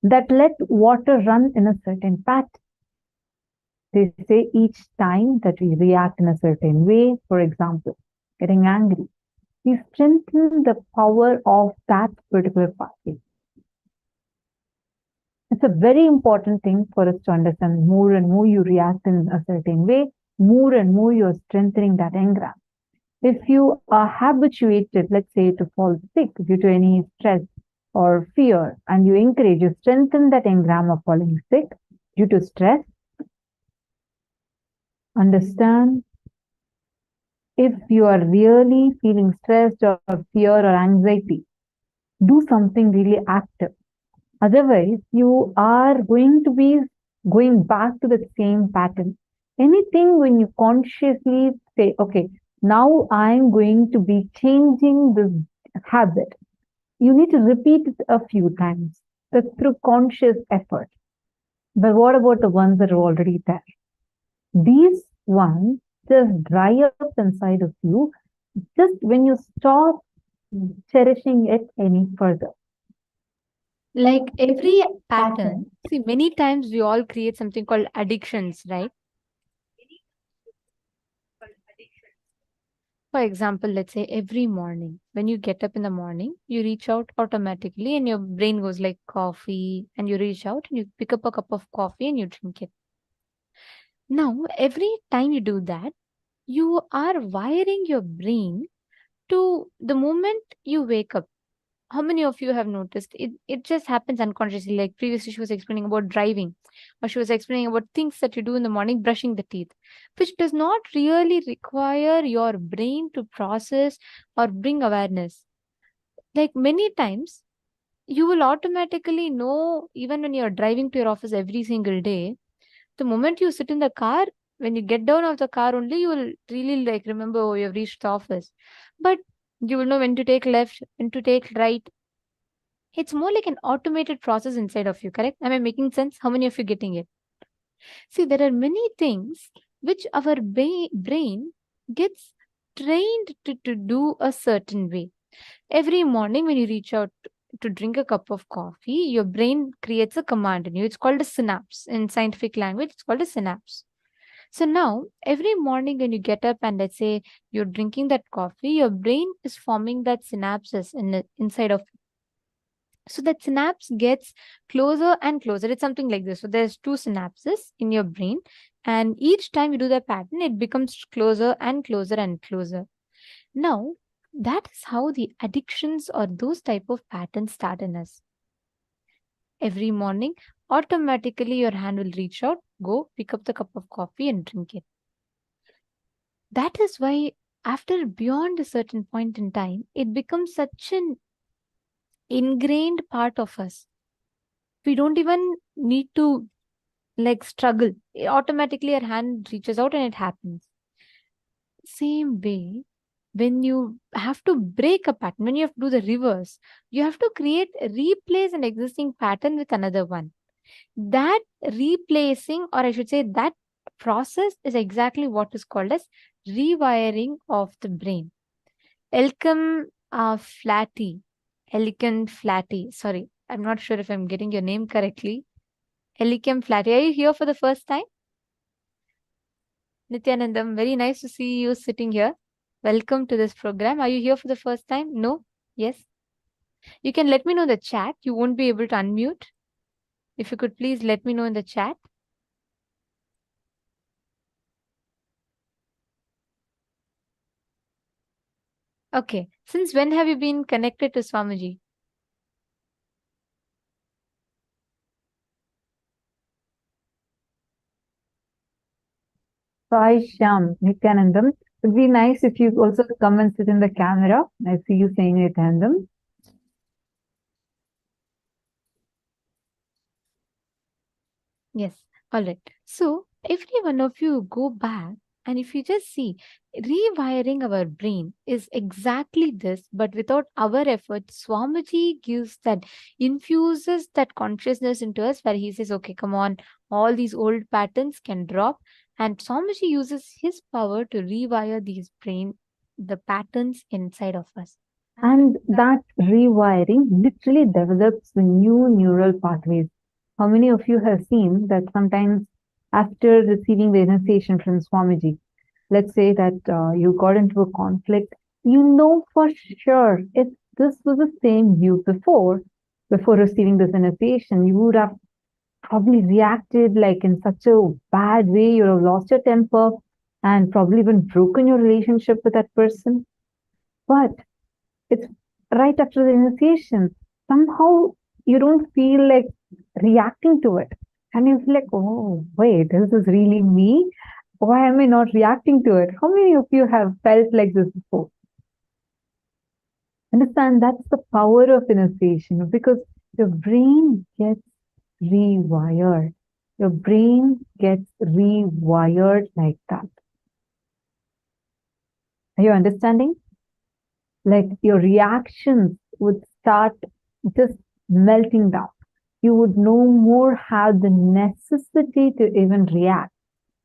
that let water run in a certain pattern. They say each time that we react in a certain way, for example, getting angry, we strengthen the power of that particular pathway. It's a very important thing for us to understand. More and more you react in a certain way, more and more you're strengthening that engram. If you are habituated, let's say, to fall sick due to any stress or fear, and you encourage, you strengthen that engram of falling sick due to stress, understand, if you are really feeling stressed or fear or anxiety, do something really active. Otherwise, you are going to be going back to the same pattern. Anything when you consciously say, okay, now I'm going to be changing this habit, you need to repeat it a few times. That's through conscious effort. But what about the ones that are already there? These ones just dry up inside of you just when you stop cherishing it any further. Like every pattern, see, many times we all create something called addictions, right? For example, let's say every morning, when you get up in the morning, you reach out automatically and your brain goes like coffee, and you reach out and you pick up a cup of coffee and you drink it. Now, every time you do that, you are wiring your brain to the moment you wake up. How many of you have noticed it just happens unconsciously? Like previously she was explaining about driving, or she was explaining about things that you do in the morning, brushing the teeth, which does not really require your brain to process or bring awareness. Like many times you will automatically know, even when you're driving to your office every single day, the moment you sit in the car, when you get down of the car only, you will really like remember, oh, you have reached the office. But you will know when to take left, when to take right. It's more like an automated process inside of you, correct? Am I making sense? How many of you getting it? See, there are many things which our brain gets trained to do a certain way. Every morning when you reach out to drink a cup of coffee, your brain creates a command in you. It's called a synapse. In scientific language, it's called a synapse. So now, every morning when you get up and let's say you're drinking that coffee, your brain is forming that synapses inside of you. So that synapse gets closer and closer. It's something like this. So there's two synapses in your brain, and each time you do the pattern, it becomes closer and closer and closer. Now, that is how the addictions or those type of patterns start in us. Every morning, automatically your hand will reach out, go pick up the cup of coffee and drink it. That is why after beyond a certain point in time, it becomes such an ingrained part of us. We don't even need to like struggle. Automatically our hand reaches out and it happens. Same way, when you have to break a pattern, when you have to do the reverse, you have to replace an existing pattern with another one. That replacing, or I should say that process, is exactly what is called as rewiring of the brain. Elegant Flatty. Sorry, I'm not sure if I'm getting your name correctly. Elegant Flatty. Are you here for the first time? Nityanandam, very nice to see you sitting here. Welcome to this program. Are you here for the first time? No? Yes? You can let me know in the chat. You won't be able to unmute. If you could please let me know in the chat. Okay. Since when have you been connected to Swamiji? Hi, Shyam, Nityanandam. It would be nice if you also come and sit in the camera. I see you saying Nityanandam. Yes. All right. So, every one of you go back, and if you just see, rewiring our brain is exactly this, but without our effort, Swamiji gives that, infuses that consciousness into us where he says, okay, come on, all these old patterns can drop. And Swamiji uses his power to rewire the patterns inside of us. And that rewiring literally develops the new neural pathways. How many of you have seen that sometimes after receiving the initiation from Swamiji, let's say that you got into a conflict, you know for sure if this was the same you before receiving this initiation, you would have probably reacted like in such a bad way, you would have lost your temper and probably even broken your relationship with that person. But it's right after the initiation, somehow you don't feel like reacting to it. And you feel like, oh, wait, this is really me. Why am I not reacting to it? How many of you have felt like this before? Understand, that's the power of initiation, because your brain gets rewired. Your brain gets rewired like that. Are you understanding? Like your reactions would start just melting down. You would no more have the necessity to even react.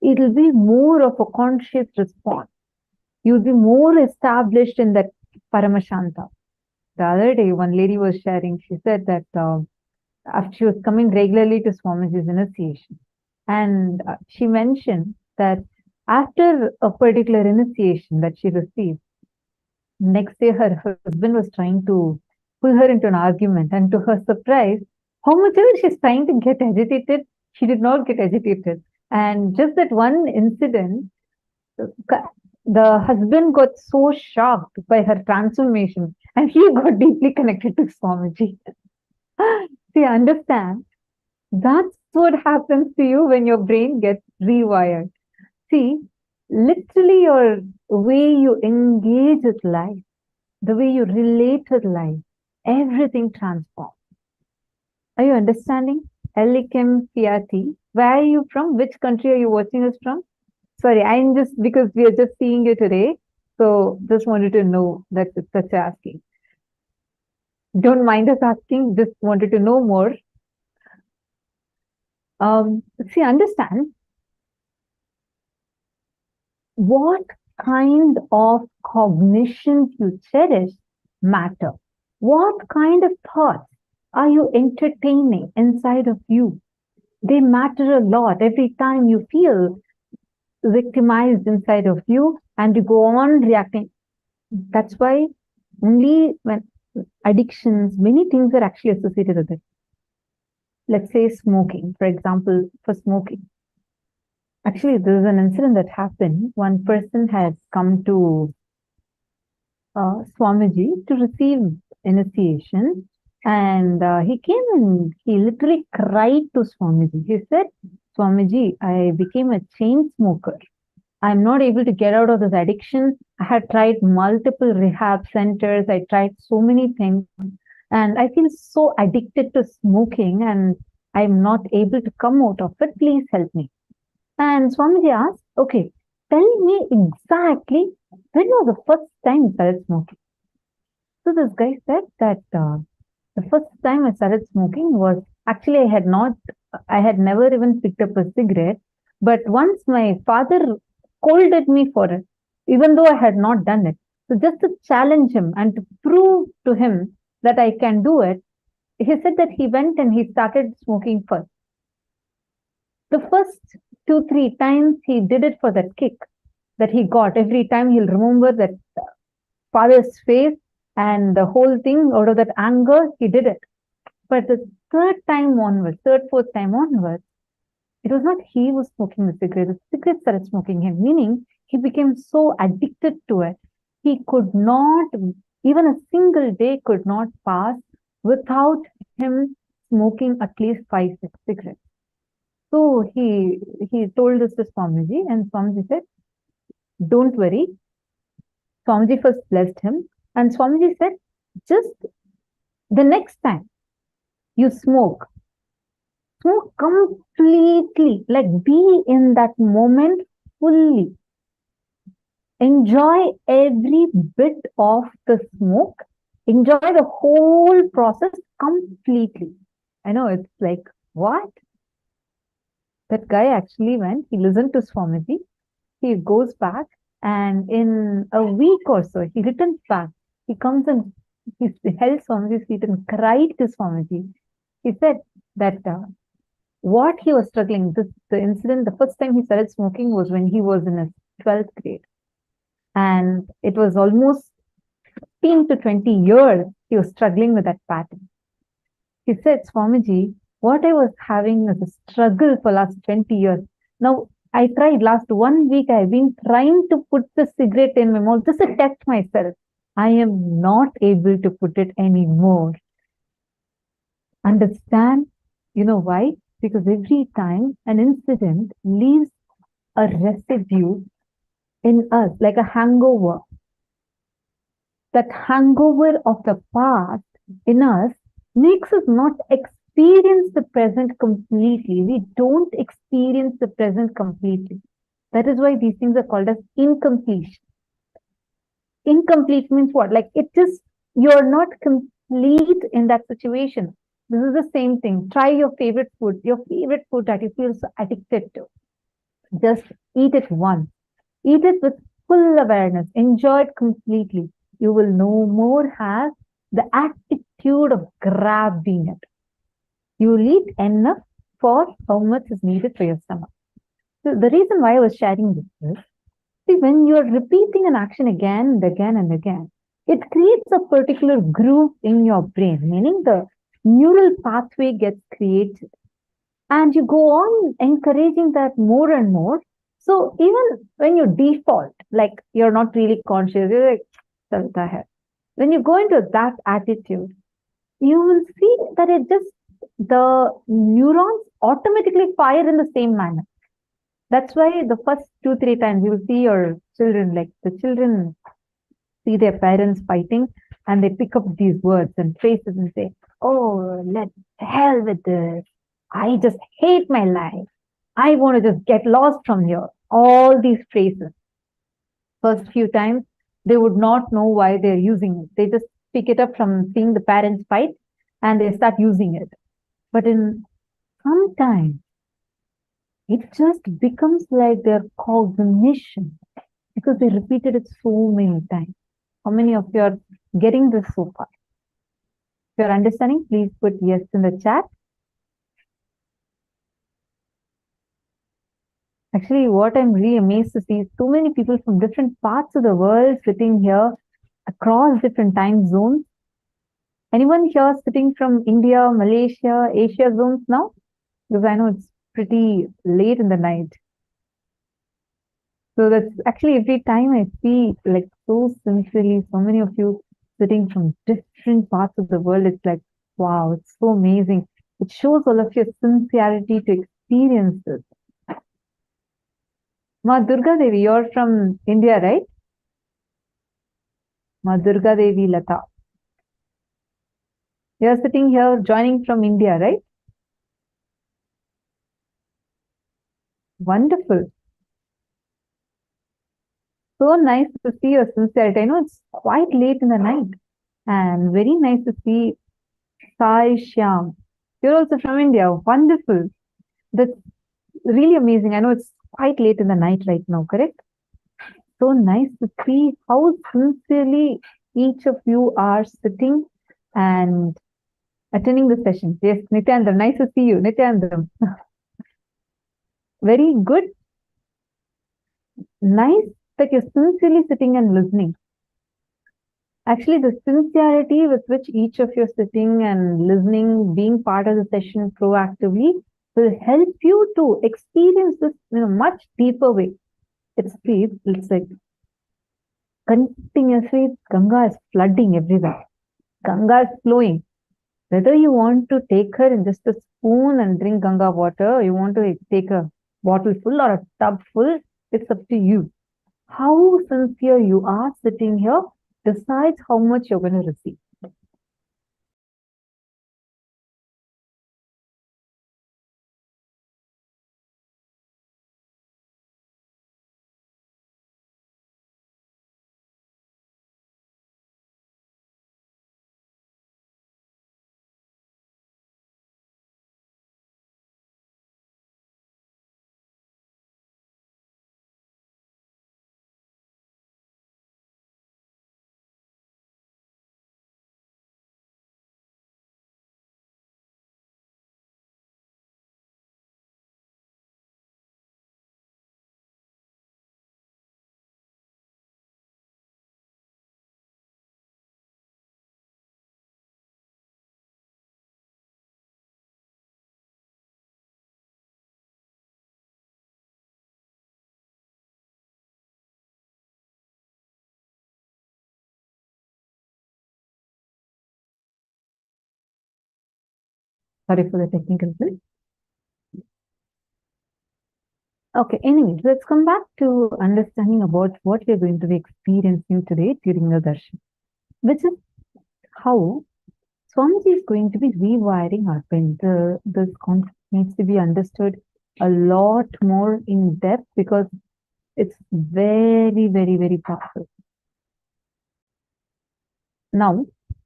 It'll be more of a conscious response. You'll be more established in that Paramashanta. The other day, one lady was sharing, she said that after she was coming regularly to Swamiji's initiation, and she mentioned that after a particular initiation that she received, next day her husband was trying to pull her into an argument, and to her surprise, how much ever she's trying to get agitated, she did not get agitated. And just that one incident, the husband got so shocked by her transformation and he got deeply connected to Swamiji. See, understand, that's what happens to you when your brain gets rewired. See, literally your way you engage with life, the way you relate with life, everything transforms. Are you understanding? Elikim Fiati. Where are you from? Which country are you watching us from? Sorry, I'm just, because we are just seeing you today. So just wanted to know that it's such asking. Don't mind us asking, just wanted to know more. See, understand, what kind of cognitions you cherish matter. What kind of thoughts are you entertaining inside of you? They matter a lot. Every time you feel victimized inside of you and you go on reacting. That's why only when addictions, many things are actually associated with it. Let's say smoking, for example, for smoking. Actually, there is an incident that happened. One person has come to Swamiji to receive initiation, and he came and he literally cried to Swamiji. He said, Swamiji, I became a chain smoker. I'm not able to get out of this addiction. I had tried multiple rehab centers. I tried so many things, and I feel so addicted to smoking and I'm not able to come out of it. Please help me. And Swamiji asked, okay, tell me exactly when was the first time you started smoking? So this guy said that the first time I started smoking was, actually I had never even picked up a cigarette, but once my father scolded me for it, even though I had not done it. So just to challenge him and to prove to him that I can do it, he said that he went and he started smoking first. The first 2-3 times he did it for that kick that he got. Every time he'll remember that father's face and the whole thing. Out of that anger, he did it. But the third, fourth time onwards, it was not he who was smoking the cigarette started smoking him, meaning he became so addicted to it. He could not, even a single day could not pass without him smoking at least 5-6 cigarettes. So he told this to Swamiji, and Swamiji said, don't worry. Swamiji first blessed him, and Swamiji said, just the next time you smoke completely, like be in that moment fully. Enjoy every bit of the smoke. Enjoy the whole process completely. I know it's like, what? That guy actually went, he listened to Swamiji, he goes back, and in a week or so, he returns back. He comes and he held Swamiji's feet and cried to Swamiji. He said that what he was struggling, the incident, the first time he started smoking was when he was in his 12th grade. And it was almost 15 to 20 years he was struggling with that pattern. He said, Swamiji, what I was having is a struggle for last 20 years. Now, I tried last 1 week, I've been trying to put the cigarette in my mouth just to test myself. I am not able to put it anymore. Understand? You know why? Because every time an incident leaves a residue in us, like a hangover. That hangover of the past in us makes us not experience the present completely. We don't experience the present completely. That is why these things are called as incompletion. Incomplete means what? Like you're not complete in that situation. This is the same thing. Try your favorite food that you feel so addicted to. Just eat it once. Eat it with full awareness. Enjoy it completely. You will no more have the attitude of grabbing it. You will eat enough for how much is needed for your stomach. So the reason why I was sharing this is, see, when you're repeating an action again and again and again, it creates a particular groove in your brain, meaning the neural pathway gets created. And you go on encouraging that more and more. So even when you default, like you're not really conscious, you're like, "Chalta hai." When you go into that attitude, you will see that the neurons automatically fire in the same manner. That's why the first 2-3 times you will see your children, like the children see their parents fighting and they pick up these words and phrases and say, "Oh, let hell with this. I just hate my life. I want to just get lost from here." All these phrases. First few times, they would not know why they're using it. They just pick it up from seeing the parents fight and they start using it. But in some time, it just becomes like their cognition because they repeated it so many times. How many of you are getting this so far? If you're understanding, please put yes in the chat. Actually, what I'm really amazed to see is so many people from different parts of the world sitting here across different time zones. Anyone here sitting from India, Malaysia, Asia zones now? Because I know it's pretty late in the night. So that's actually every time I see like so sincerely, so many of you sitting from different parts of the world, it's like, wow, it's so amazing. It shows all of your sincerity to experience this. Ma Durga Devi, you're from India, right? Ma Durga Devi Lata. You're sitting here joining from India, right? Wonderful. So nice to see your sincerity. I know it's quite late in the night and very nice to see Sai Shyam. You're also from India. Wonderful. That's really amazing. I know it's quite late in the night right now, correct? So nice to see how sincerely each of you are sitting and attending the session. Yes, Nityanandam, nice to see you. Nityanandam. Very good. Nice that you're sincerely sitting and listening. Actually, the sincerity with which each of you are sitting and listening, being part of the session proactively, will help you to experience this in a much deeper way. It's like continuously Ganga is flooding everywhere. Ganga is flowing. Whether you want to take her in just a spoon and drink Ganga water, or you want to take a bottle full or a tub full, it's up to you. How sincere you are sitting here decides how much you're going to receive. Sorry for the technical glitch. Okay, anyways, let's come back to understanding about what we're going to be experiencing today during the darshan, which is how Swamiji is going to be rewiring our brain. This concept needs to be understood a lot more in depth because it's very, very, very powerful. Now,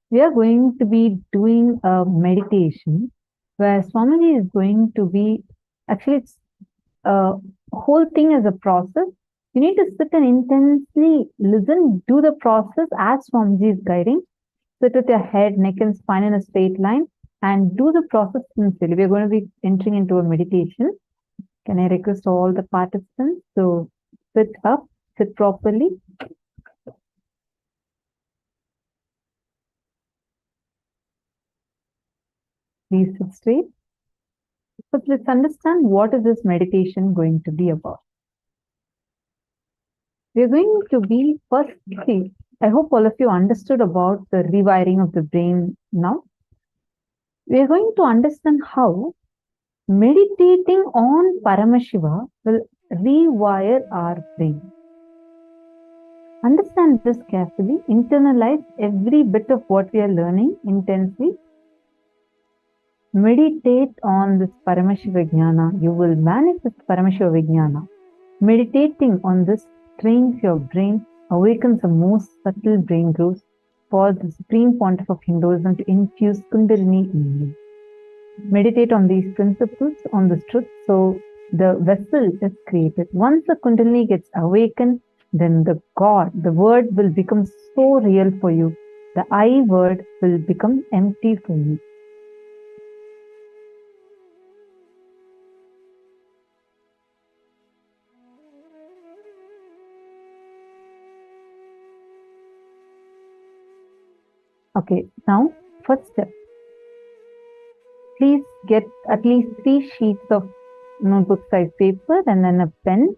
we are going to be doing a meditation where Swamiji is going to be, actually, it's a whole thing is a process. You need to sit and intensely listen, do the process as Swamiji is guiding. Sit with your head, neck, and spine in a straight line and do the process sincerely. We're going to be entering into a meditation. Can I request all the participants to sit up, sit properly? Please sit straight. But let's understand what is this meditation going to be about. We're going to be firstly, I hope all of you understood about the rewiring of the brain now. We're going to understand how meditating on Paramashiva will rewire our brain. Understand this carefully, internalize every bit of what we are learning intensely. Meditate on this Paramashiva Jnana. You will manifest Paramashiva Vijnana. Meditating on this trains your brain, awakens the most subtle brain growth for the supreme pontiff of Hinduism to infuse Kundalini in you. Meditate on these principles, on this truth, so the vessel is created. Once the Kundalini gets awakened, then the God, the word will become so real for you. The I word will become empty for you. Okay, now first step. Please get at least 3 sheets of notebook size paper and then a pen.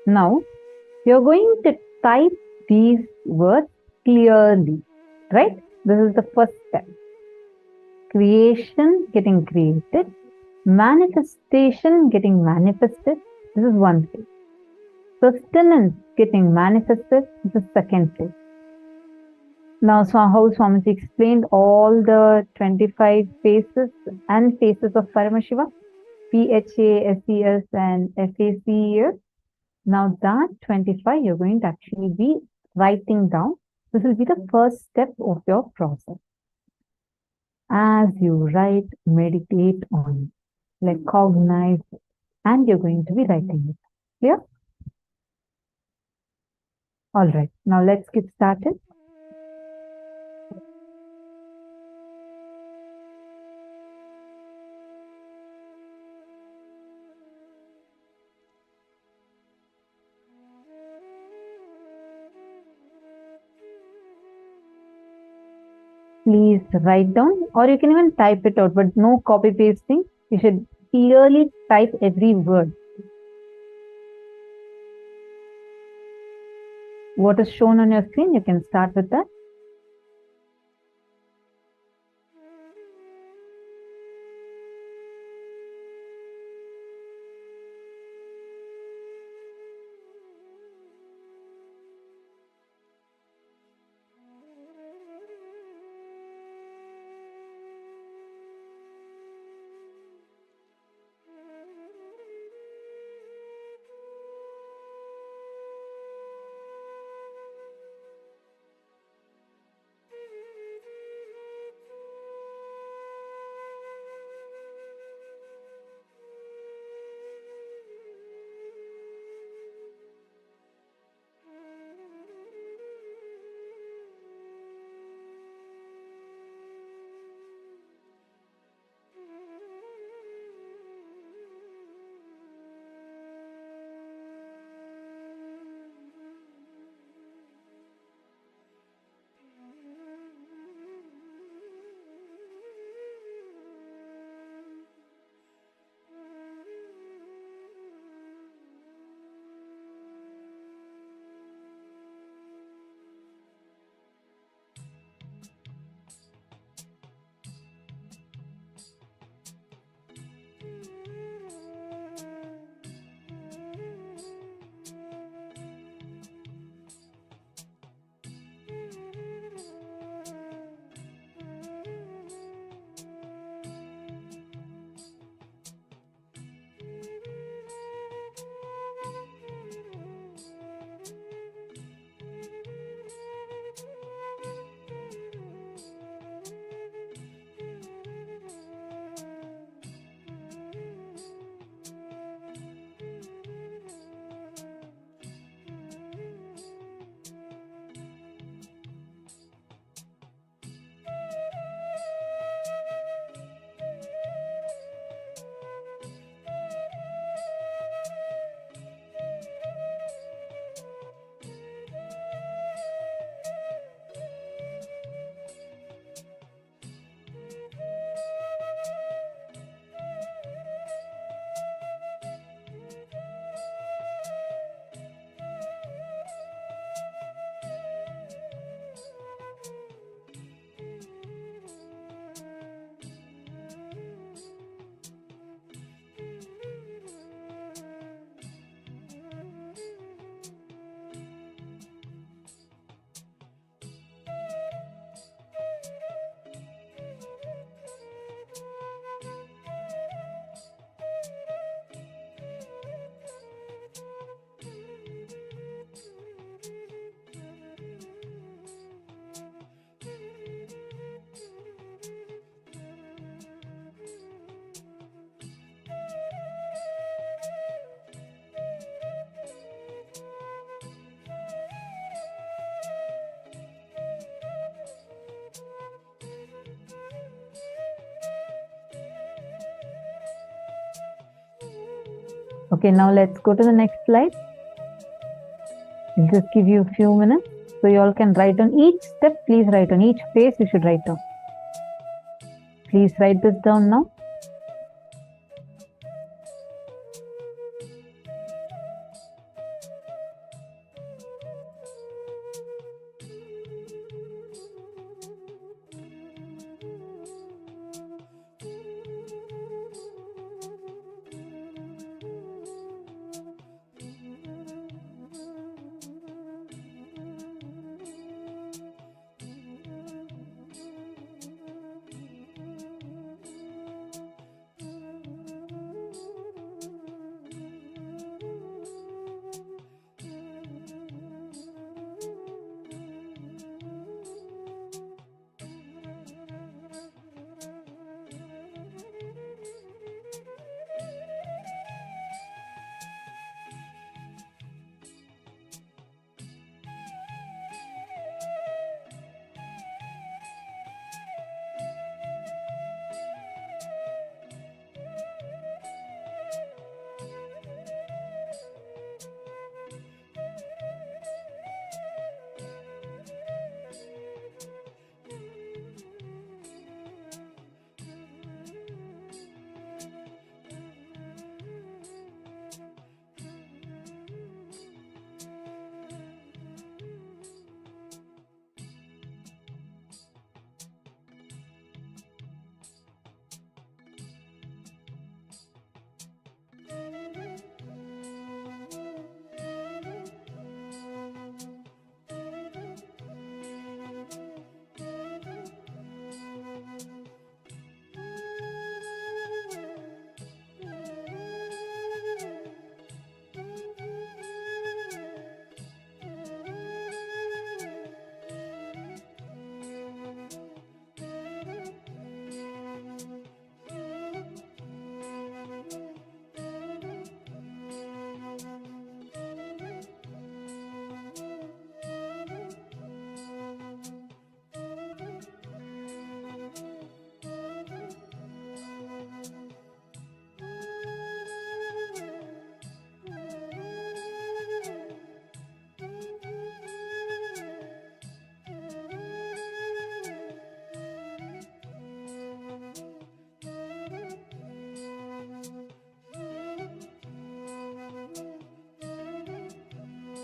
Now, you're going to type these words clearly, right? This is the first step. Creation getting created, manifestation getting manifested. This is one phase. Sustenance getting manifested. This is second phase. Now, so how Swamiji explained all the 25 phases and phases of Paramashiva, PHA, SES, and FACES. Now, that 25 you're going to actually be writing down. This will be the first step of your process. As you write, meditate on it, like cognize, and you're going to be writing it. Clear? All right. Now, let's get started. Please write down, or you can even type it out, but no copy pasting. You should clearly type every word. What is shown on your screen, you can start with that. Okay, now let's go to the next slide. I'll just give you a few minutes. So you all can write on each step. Please write on each phase. You should write down. Please write this down now.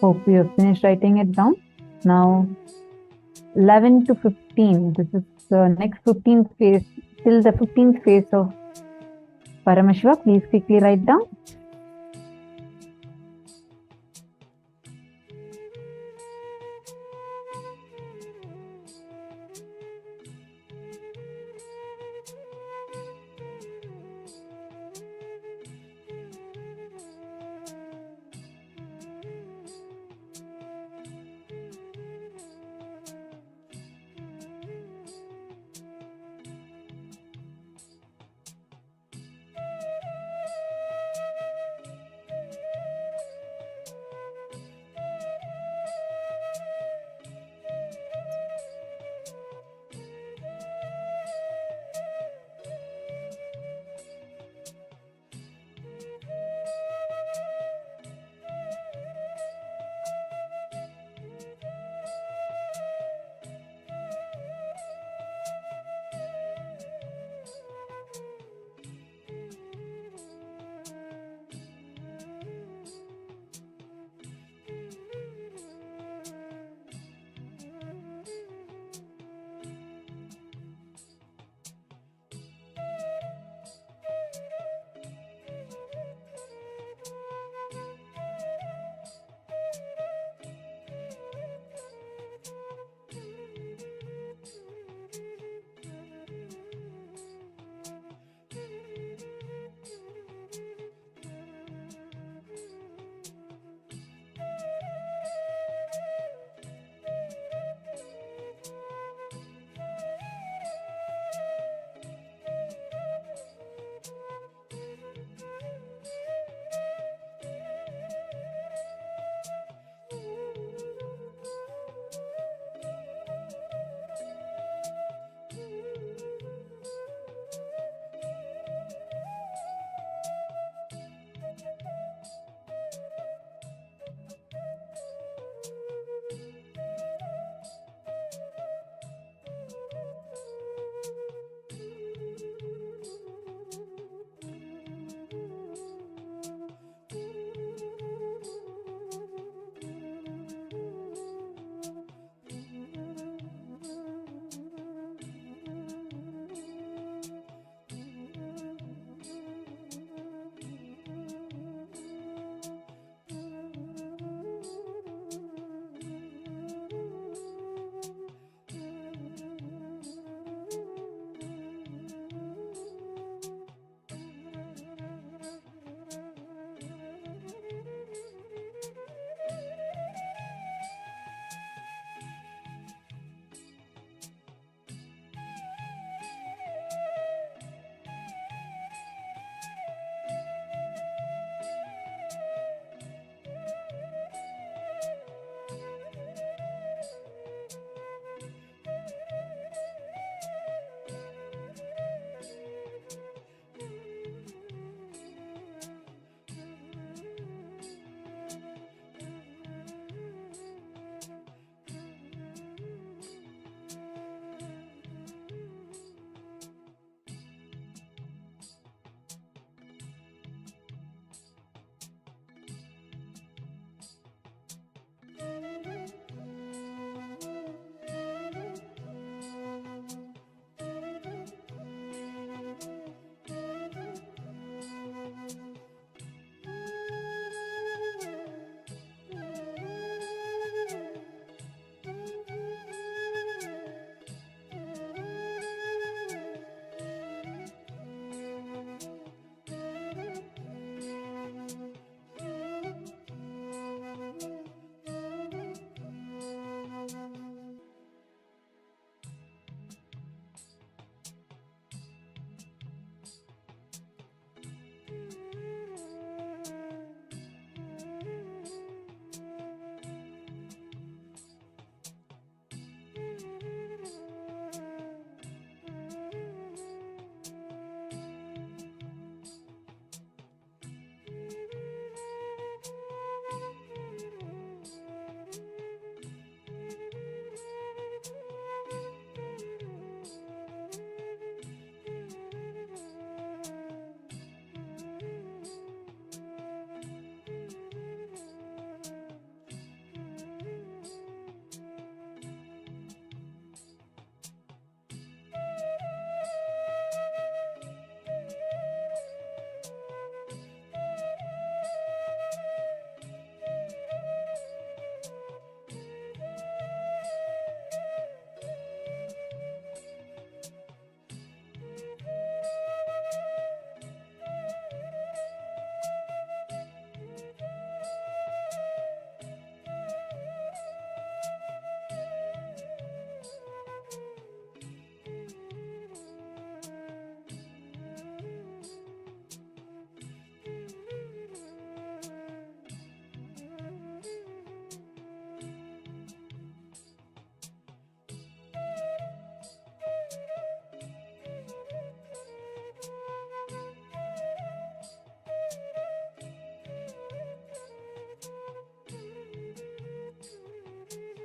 Hope you have finished writing it down. Now, 11 to 15. This is the next 15th phase, till the 15th phase of Paramashiva. Please quickly write down.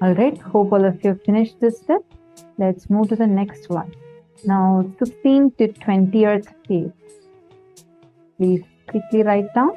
All right, hope all of you have finished this step. Let's move to the next one. Now, 16 to 20th phase. Please quickly write down.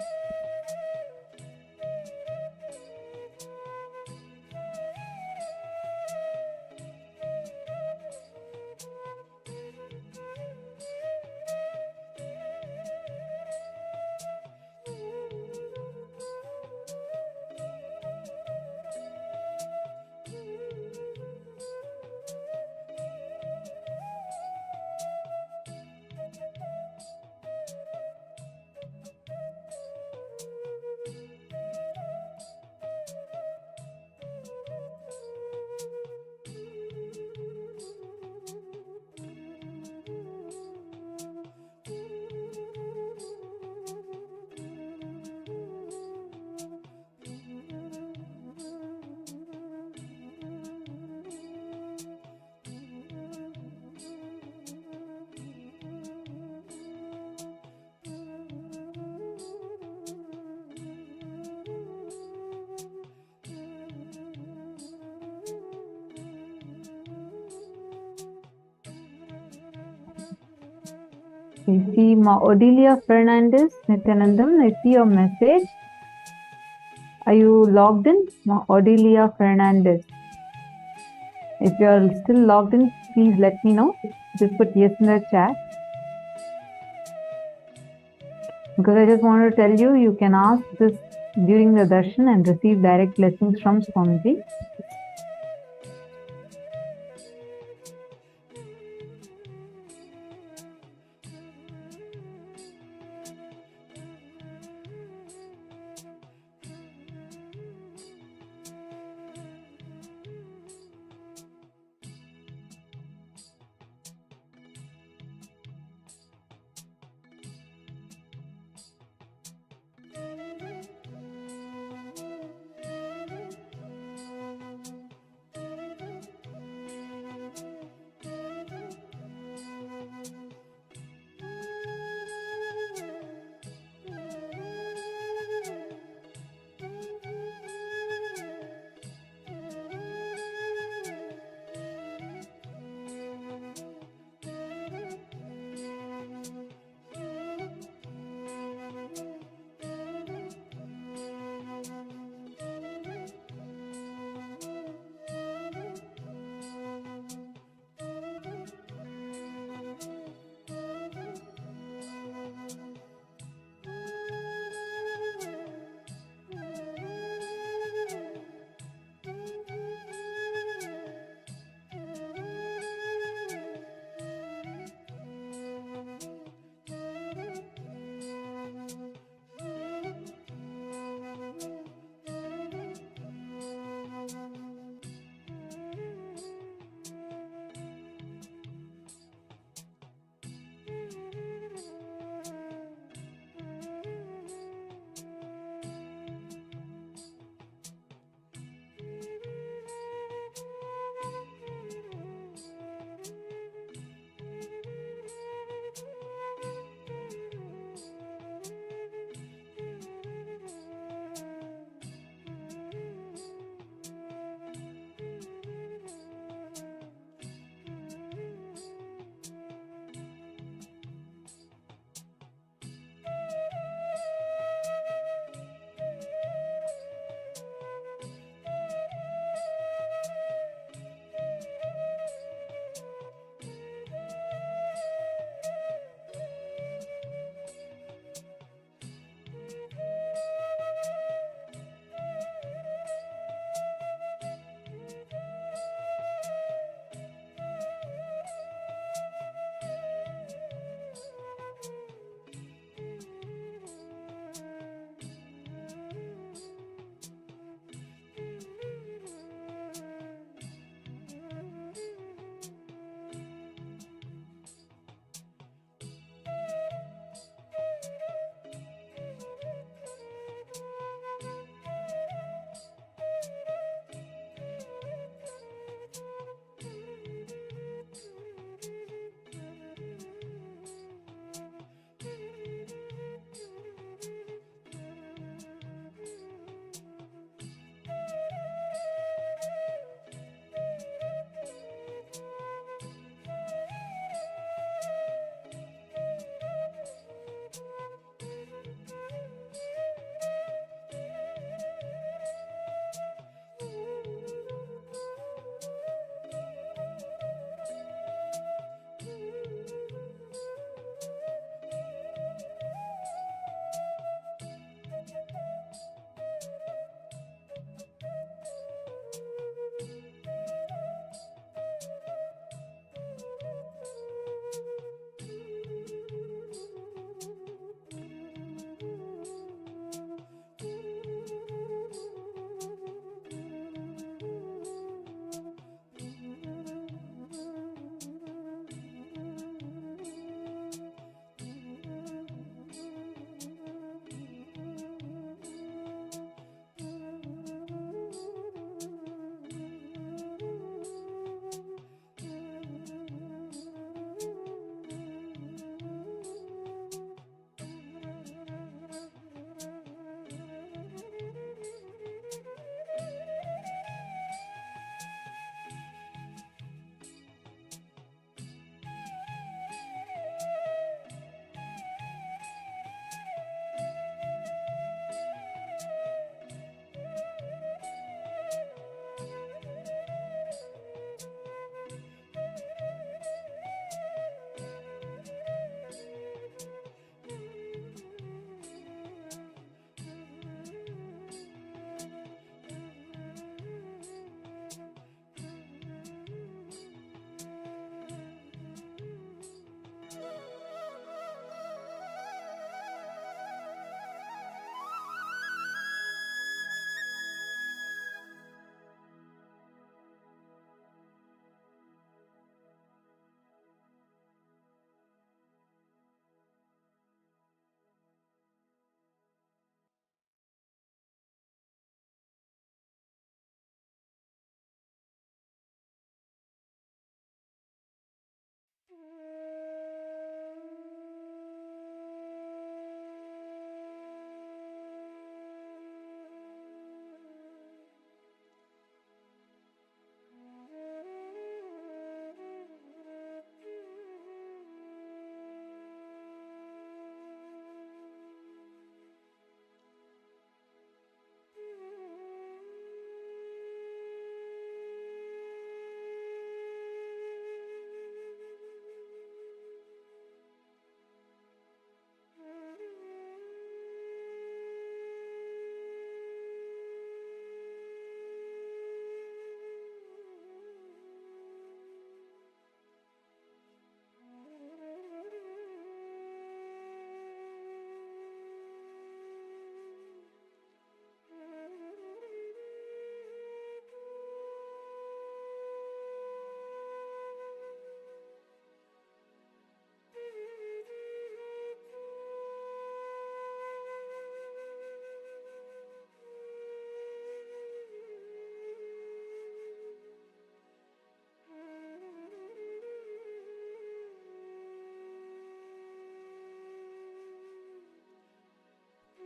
I see Ma Odelia Fernandez, Nityanandam. I see your message. Are you logged in? Ma Odelia Fernandez. If you are still logged in, please let me know. Just put yes in the chat. Because I just wanted to tell you, you can ask this during the darshan and receive direct blessings from Swamiji.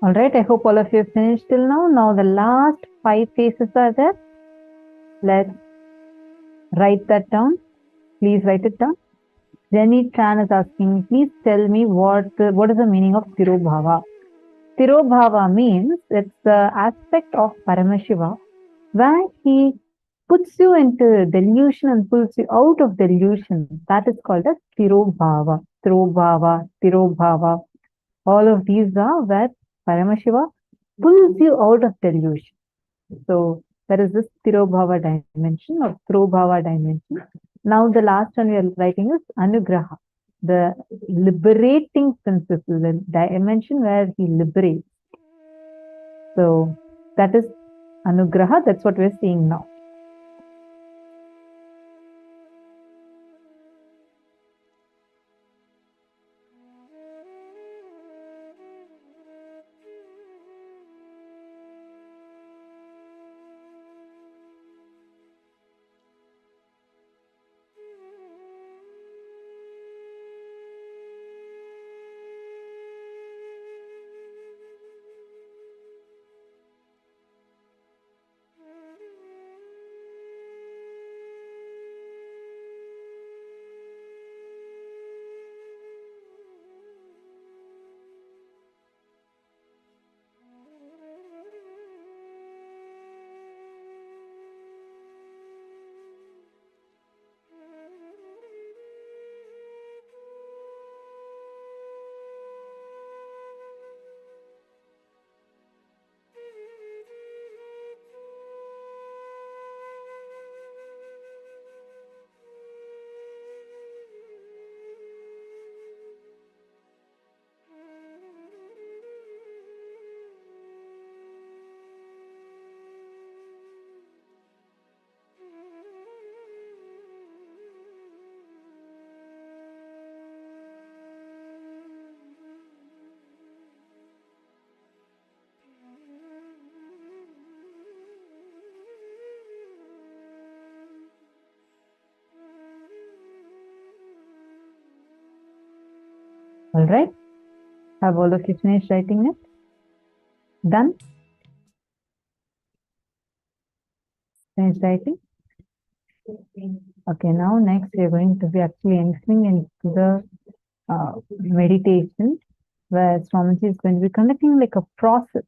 All right, I hope all of you have finished till now. Now the last 5 phases are there. Let's write that down. Please write it down. Jenny Tran is asking, please tell me what is the meaning of Tirobhava. Tirobhava means it's the aspect of Paramashiva where he puts you into delusion and pulls you out of delusion. That is called as Tirobhava. Tirobhava, Tirobhava. All of these are where Paramashiva pulls you out of delusion. So there is this Tirobhava dimension or Throbhava dimension. Now the last one we are writing is Anugraha, the liberating principle, the dimension where he liberates. So that is Anugraha, that's what we're seeing now. All right. Have all of you finished writing it? Done? Finished writing? Okay, now next we are going to be actually entering into the meditation where Swamiji is going to be conducting like a process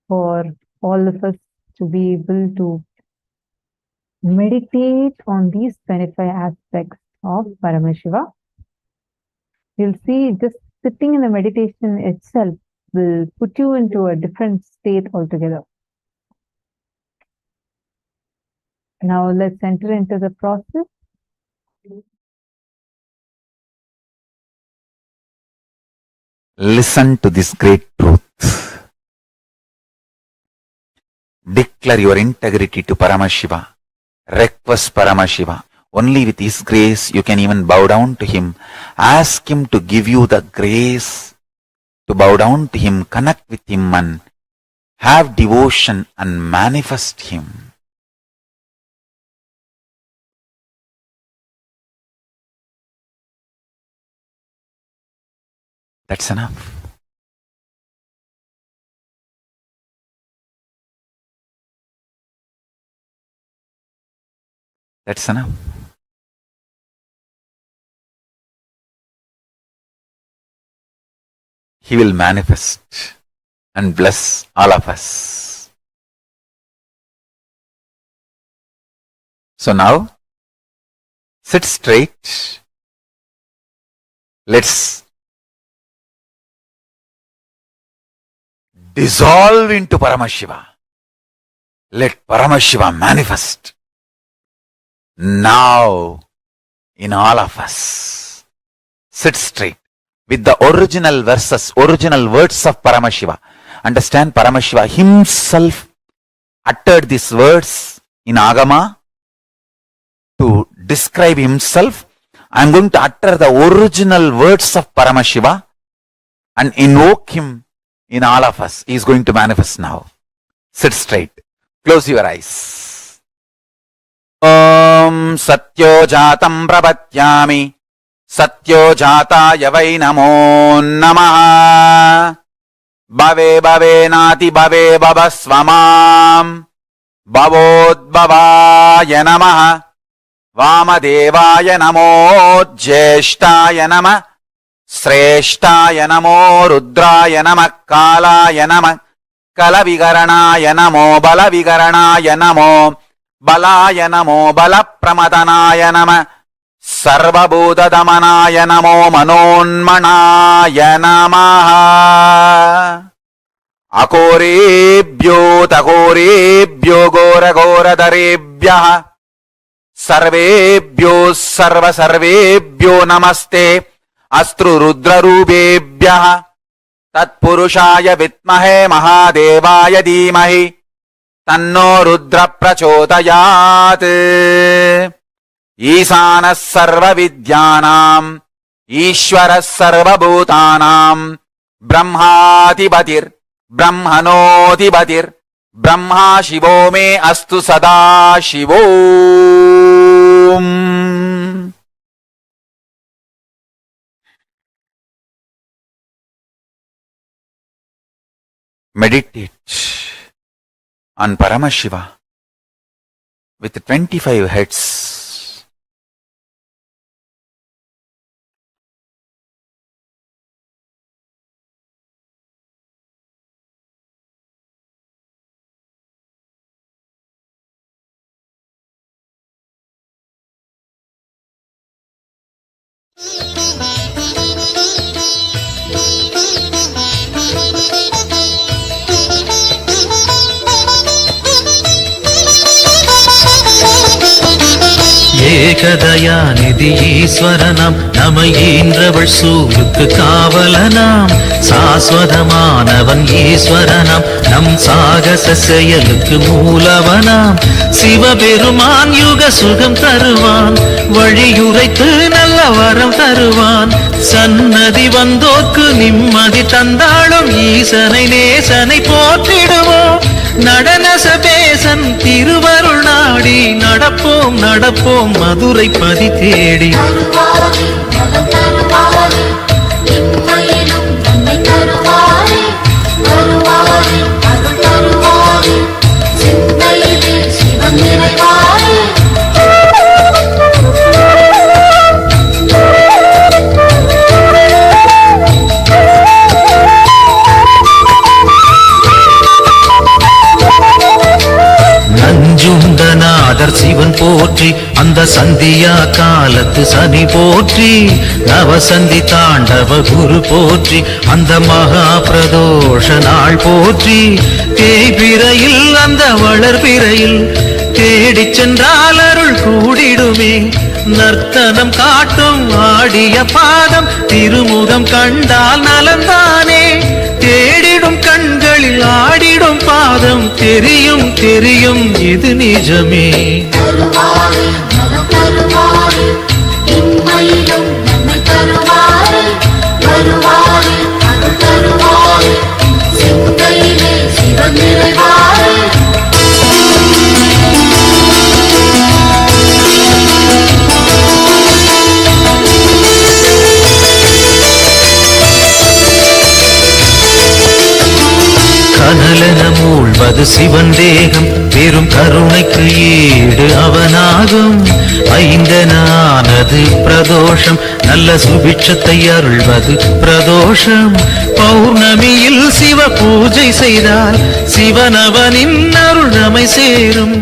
for all of us to be able to meditate on these 25 aspects of Paramashiva. You'll see just sitting in the meditation itself will put you into a different state altogether. Now let's enter into the process. Listen to this great truth. Declare your integrity to Paramashiva. Request Paramashiva. Only with His grace you can even bow down to Him. Ask Him to give you the grace to bow down to Him, connect with Him and have devotion and manifest Him. That's enough. That's enough. He will manifest and bless all of us. So now, sit straight. Let's dissolve into Paramashiva. Let Paramashiva manifest now in all of us. Sit straight with the original verses, original words of Paramashiva. Understand, Paramashiva himself uttered these words in Agama to describe himself. I am going to utter the original words of Paramashiva and invoke him in all of us. He is going to manifest now. Sit straight. Close your eyes. Om Satyo Jatam Prabhatyami Satyo Jataya Vai Namo Namaha Bhave Bhave Nati Bhave Bhavasvamam Bhavodbhavaya Namaha Vamadevaya Namo Jyeshtaya Nama Sreshtaya Namo Rudraya Nama Kalaya Nama Kalavigaranaya Namo Balavigaranaya Namo Balaya Namo Balapramadhanaya Nama Sarvabhuta Damanaya Namo Manonmanaya Namaha Akorebhyo Takorebhyo Gora Gora Darebhyaha Sarvebhyo Sarva Sarvebhyo Namaste Astru Rudra Rubebhyaha Tatpurushaya Vitmahe Mahadevaya Dhimahi Tanno Rudra Prachodayat Isana Sarva Vidyanam Ishvara Sarva Bhutanam Brahmatibatir Brahmanotibatir Brahma Shivo me astu sada Shivom. Meditate on Paramashiva with 25 heads. ஏகதயாநிதி ஈஸ்வரனாம் நமையின்றவள் சூருக்கு காவலனாம் சாஸ்வதமானவன் ஈஸ்வரனாம் நம் சாகச செயலுக்கு மூலவனாம் சிவபெருமான் யுக சுகம் தருவான் வழியுரைத்து நல்ல வரம் தருவான் சன்னதி வந்தோர்க்கு நிம்மதி தந்தாளும் ஈசனை நேசனை போற்றிடுவோம் நடன சபேசன் திருவருள் நாடி நடப்போம் நடப்போம் மதுரை பதி தேடி நஞ்சுண்டநாதர் சிவன் போற்றி அந்த சந்தியா காலத்து சனி போற்றி நவசந்தி தாண்டவ குரு போற்றி அந்த மகா பிரதோஷ நாள் போற்றி தேய்பிரையில் அந்த வளர்பிரையில் தேடிச் சென்றால் அருள் கூடிடுமே நர்த்தனம் காட்டும் ஆடிய பாதம் திருமுகம் கண்டால் நலந்தானே தேடிடும் கண்களில் ஆடிடும் பாதம் தெரியும் தெரியும் இது நிஜமே அது சிவன் தேகம் பெரும் கருணைக்கு ஈடு அவனாகும். ஐந்தனானது பிரதோஷம் நல்ல சுபிட்சத்தை அருள்வது பிரதோஷம். பௌர்ணமியில் சிவ பூஜை செய்தால் சிவனவனின் அருள் நம்மை சேரும்.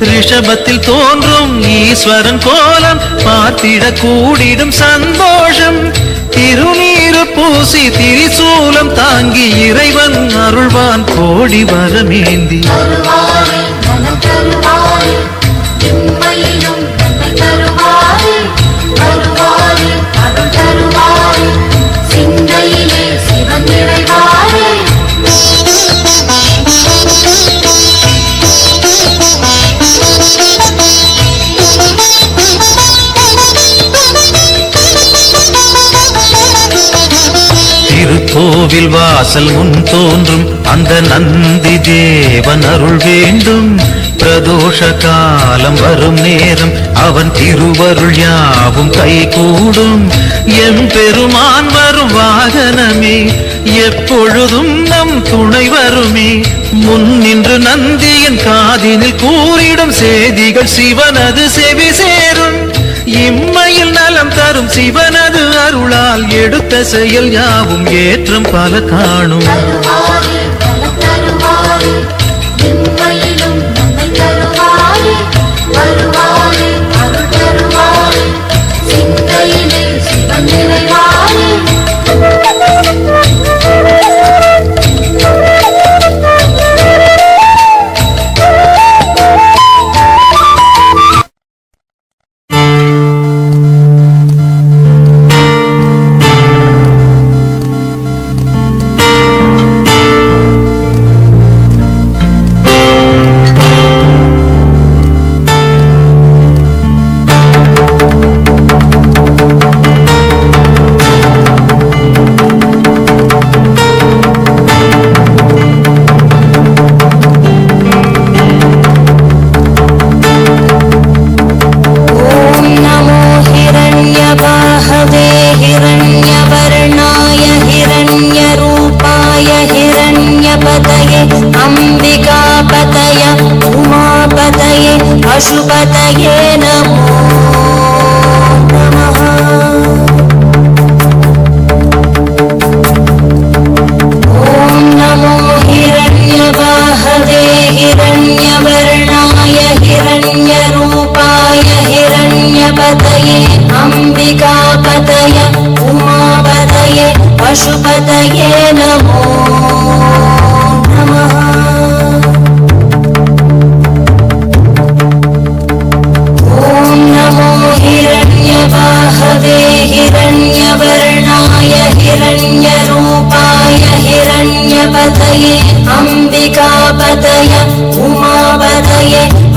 ரிஷபத்தில் தோன்றும் ஈஸ்வரன் கோலம் பார்த்திட கூடிடும் சந்தோஷம். திருநீரு பூசி திரிசூலம் தாங்கி இறைவன் அருள்வான் கோடி வரமேந்தி. திருக்கோவில் வாசல் முன் தோன்றும் அந்த நந்தி தேவன் அருள் வேண்டும். பிரதோஷ காலம் வரும் நேரம் அவன் திருவருள் யாவும் கைகூடும். எம்பெருமான் வரும் வாகனமே எப்பொழுதும் நம் துணை வருமே. முன் நின்று நந்தியின் காதினில் கூறிடும் செய்திகள் சிவனது செவி சேரும். இம்மையில் நலம் தரும் சிவனது அருளால் எடுத்த செயல் யாவும் ஏற்றம் பல காணும்.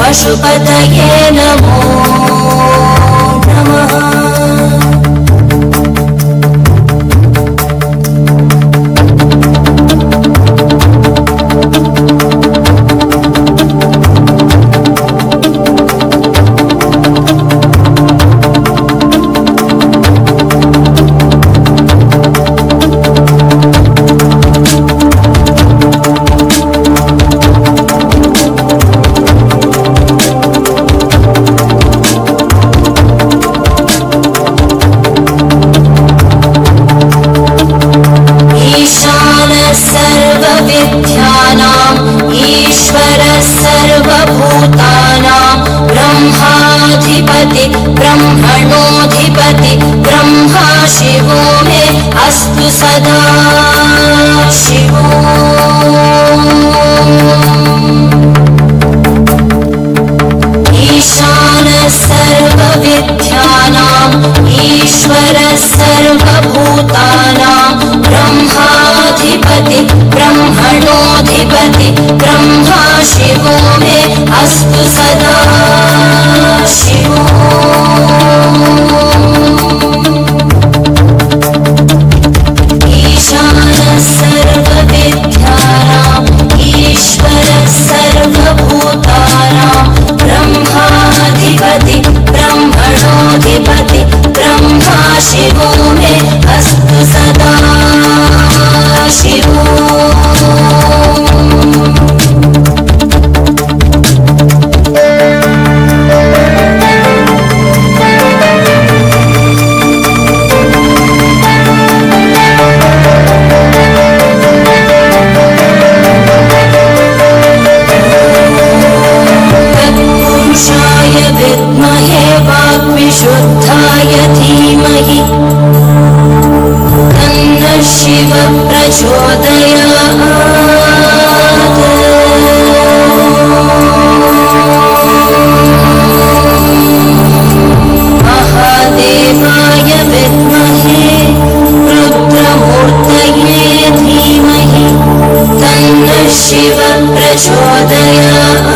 पशुपतये नमो नमः। ब्रह्मणोऽधिपति ब्रह्मा शिवो मे अस्तु सदा शिवो। ईशानः सर्वविद्यानाम् ईश्वरः सर्वभूतानां ब्रह्माधिपति ब्रह्मणोऽधिपति ब्रह्मा शिवो मे अस्तु सदा शिवो। ईशानः सर्वविद्यानाम् ईश्वरः सर्वभूतानां ब्रह्माधिपति ब्रह्मणोऽधिपति ब्रह्मा शिवो मे अस्तु सदा शिवो। शिव प्रचोदयात् महादेवाय विद्महे रुद्रमूर्तये धीमहि तन्नः शिव प्रचोदयात्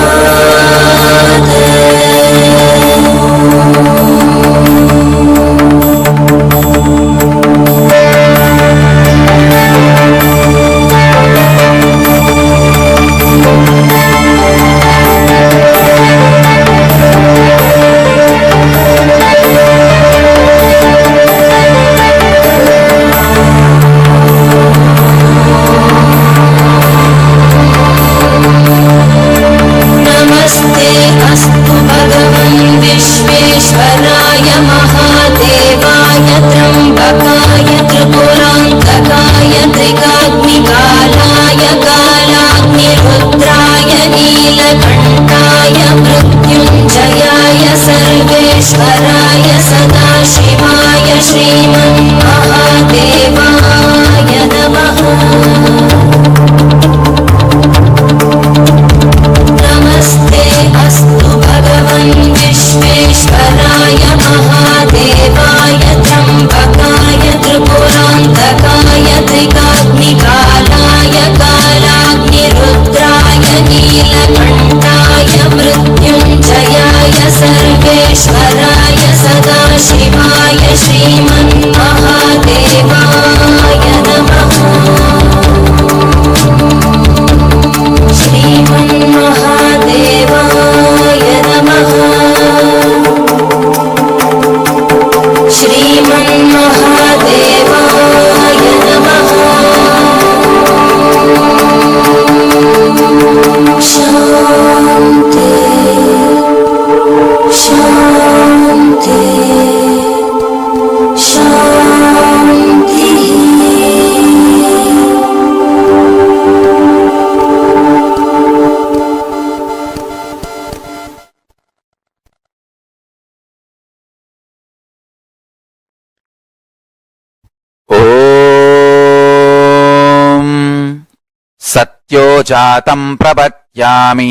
नमस्ते अस्तु भगवन् विश्वेश्वराय महादेवाय त्र्यम्बकाय त्रिपुरान्तकाय त्रिकाग्निकालाय कालाग्निरुद्राय नीलकण्ठाय मृत्युञ्जयाय सर्वेश्वराय सदाशिवाय श्रीमन्महादेवाय नमः नमस्ते अस्तु भगवन् विश्वेश्वराय महादेवाय त्र्यम्बकाय त्रिपुरान्तकाय त्रिकाग्निकालाय कालाग्निरुद्राय नीलकण्ठाय मृत्युञ्जयाय सर्वेश्वराय सदाशिवाय श्रीमन्महादेवाय नमः श्रीमन्महादेवाय नमः श्रीमन्महादेवाय नमः शान्ति शान्ति शान्तिः ॐ सत्यो जातं प्रपद्यामि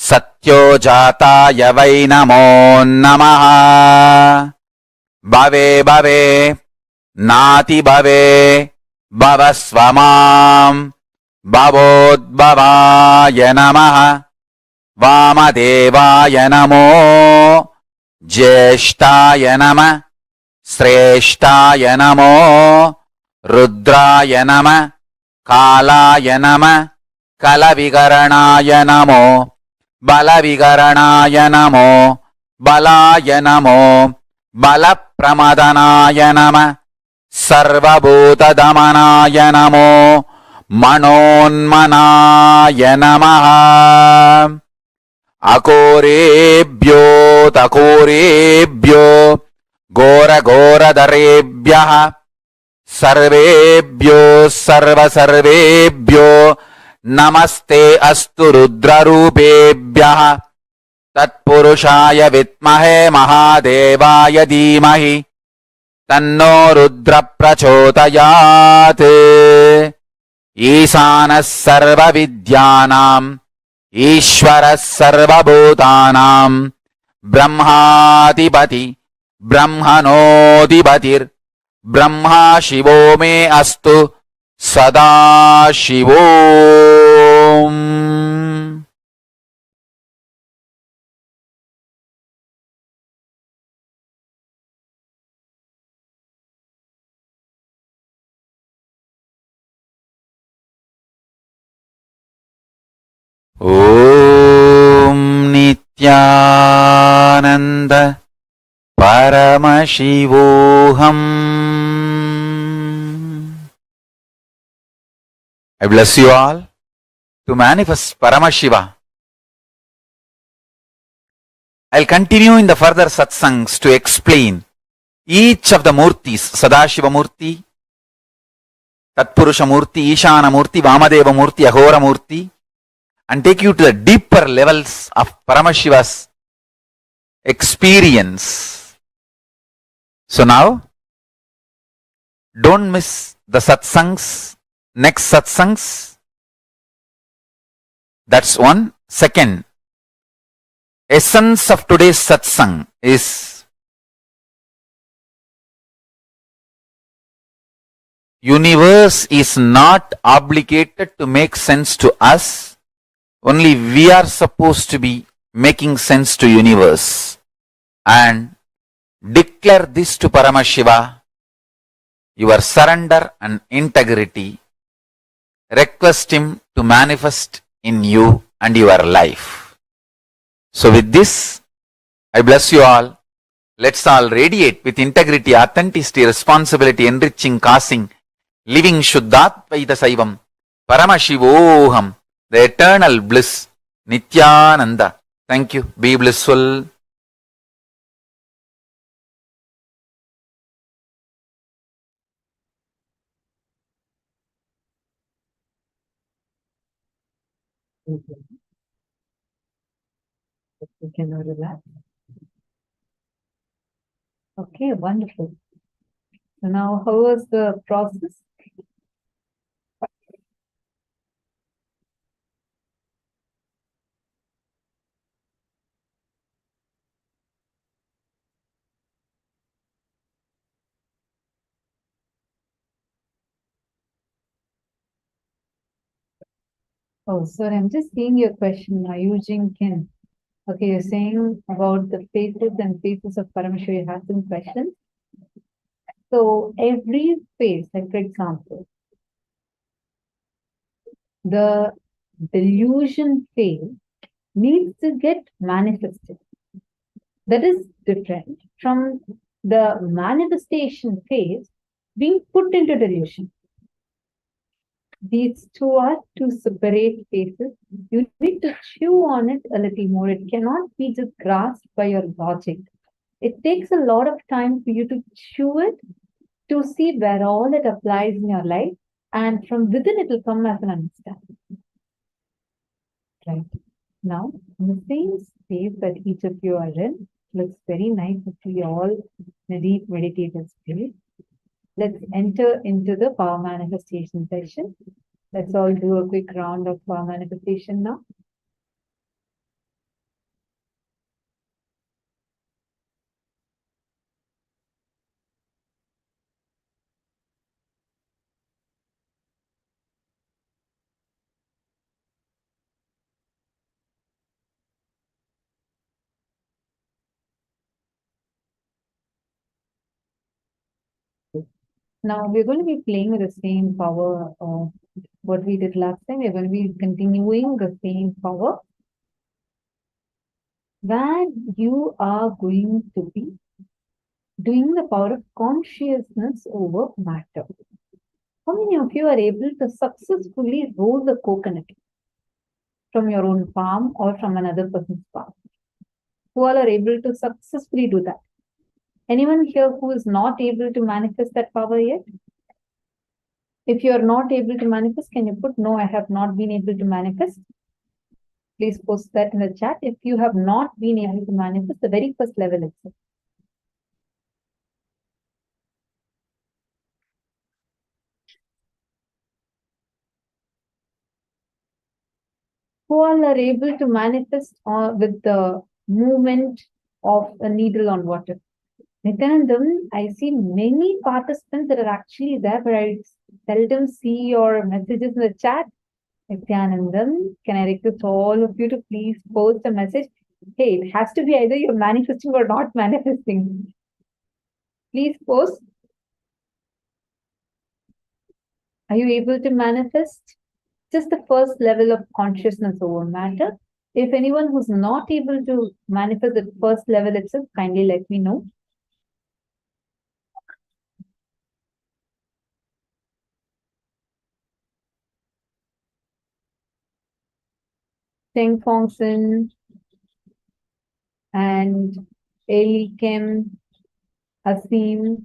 सत्यो जाताय वै नमो नमः भवे भवे नाति भवे भवस्व मां भवोद्भवाय नमः वामदेवाय नमो ज्येष्ठाय नमः श्रेष्ठाय नमो रुद्राय नमः कालाय नमः कलविकरणाय नमो बलविकरणाय नमो बलाय नमो बलप्रमदनाय नमः सर्वभूतदमनाय नमो मनोन्मनाय नमः अकोरेभ्यो तकोरेभ्यो घोरघोरधरेभ्यः सर्वेभ्यो सर्वसर्वेभ्यो नमस्ते अस्तु रुद्ररूपेभ्यः तत्पुरुषाय विद्महे महादेवाय धीमहि तन्नो रुद्र प्रचोदयात् ईशानः सर्वविद्यानाम् ईश्वरः सर्वभूतानां ब्रह्माधिपति ब्रह्मणोऽधिपतिर् ब्रह्मा शिवो मे अस्तु सदा शिवो ॐ Nityanand Paramashivoham. I bless you all to manifest Paramashiva. I'll continue in the further satsangs to explain each of the Murtis, Sadashiva Murthy, Tatpurusha Murthy, Ishana Murthy, Vamadeva Murthy, Ahora Murthy, and take you to the deeper levels of Paramashiva's experience. So now, don't miss the satsangs, next satsangs. That's one. Second, essence of today's satsang is universe is not obligated to make sense to us. Only we are supposed to be making sense to universe. And declare this to Paramashiva, your surrender and integrity. Request him to manifest in you and your life. So with this, I bless you all. Let's all radiate with integrity, authenticity, responsibility, enriching, causing, living Shuddhatvaita Saivam, Paramashivoham, the eternal bliss, Nityananda. Thank you. Be blissful. We can now relax. Okay, wonderful. So now, how was the process? Oh, sorry, I'm just seeing your question now, Eugene Kim. Okay, you're saying about the phases and phases of Paramashiva. You have some questions. So every phase, like for example, the delusion phase needs to get manifested. That is different from the manifestation phase being put into delusion. These two are two separate phases. You need to chew on it a little more. It cannot be just grasped by your logic. It takes a lot of time for you to chew it, to see where all it applies in your life, and from within it will come as an understanding. Right. Now, in the same space that each of you are in, looks very nice to see all in a deep meditative state. Let's enter into the power manifestation session. Let's all do a quick round of power manifestation now. Now we're going to be playing with the same power of what we did last time. We're going to be continuing the same power. Where you are going to be doing the power of consciousness over matter. How many of you are able to successfully roll the coconut from your own palm or from another person's palm? Who all are able to successfully do that? Anyone here who is not able to manifest that power yet? If you are not able to manifest, can you put no, I have not been able to manifest? Please post that in the chat. If you have not been able to manifest, the very first level itself. Who all are able to manifest with the movement of a needle on water? Nityanandam, I see many participants that are actually there, but I seldom see your messages in the chat. Nityanandam, can I request all of you to please post a message? Hey, it has to be either you're manifesting or not manifesting. Please post. Are you able to manifest? Just the first level of consciousness over matter. If anyone who's not able to manifest the first level itself, kindly let me know. Cheng Fongson and Eli Kim, Asim,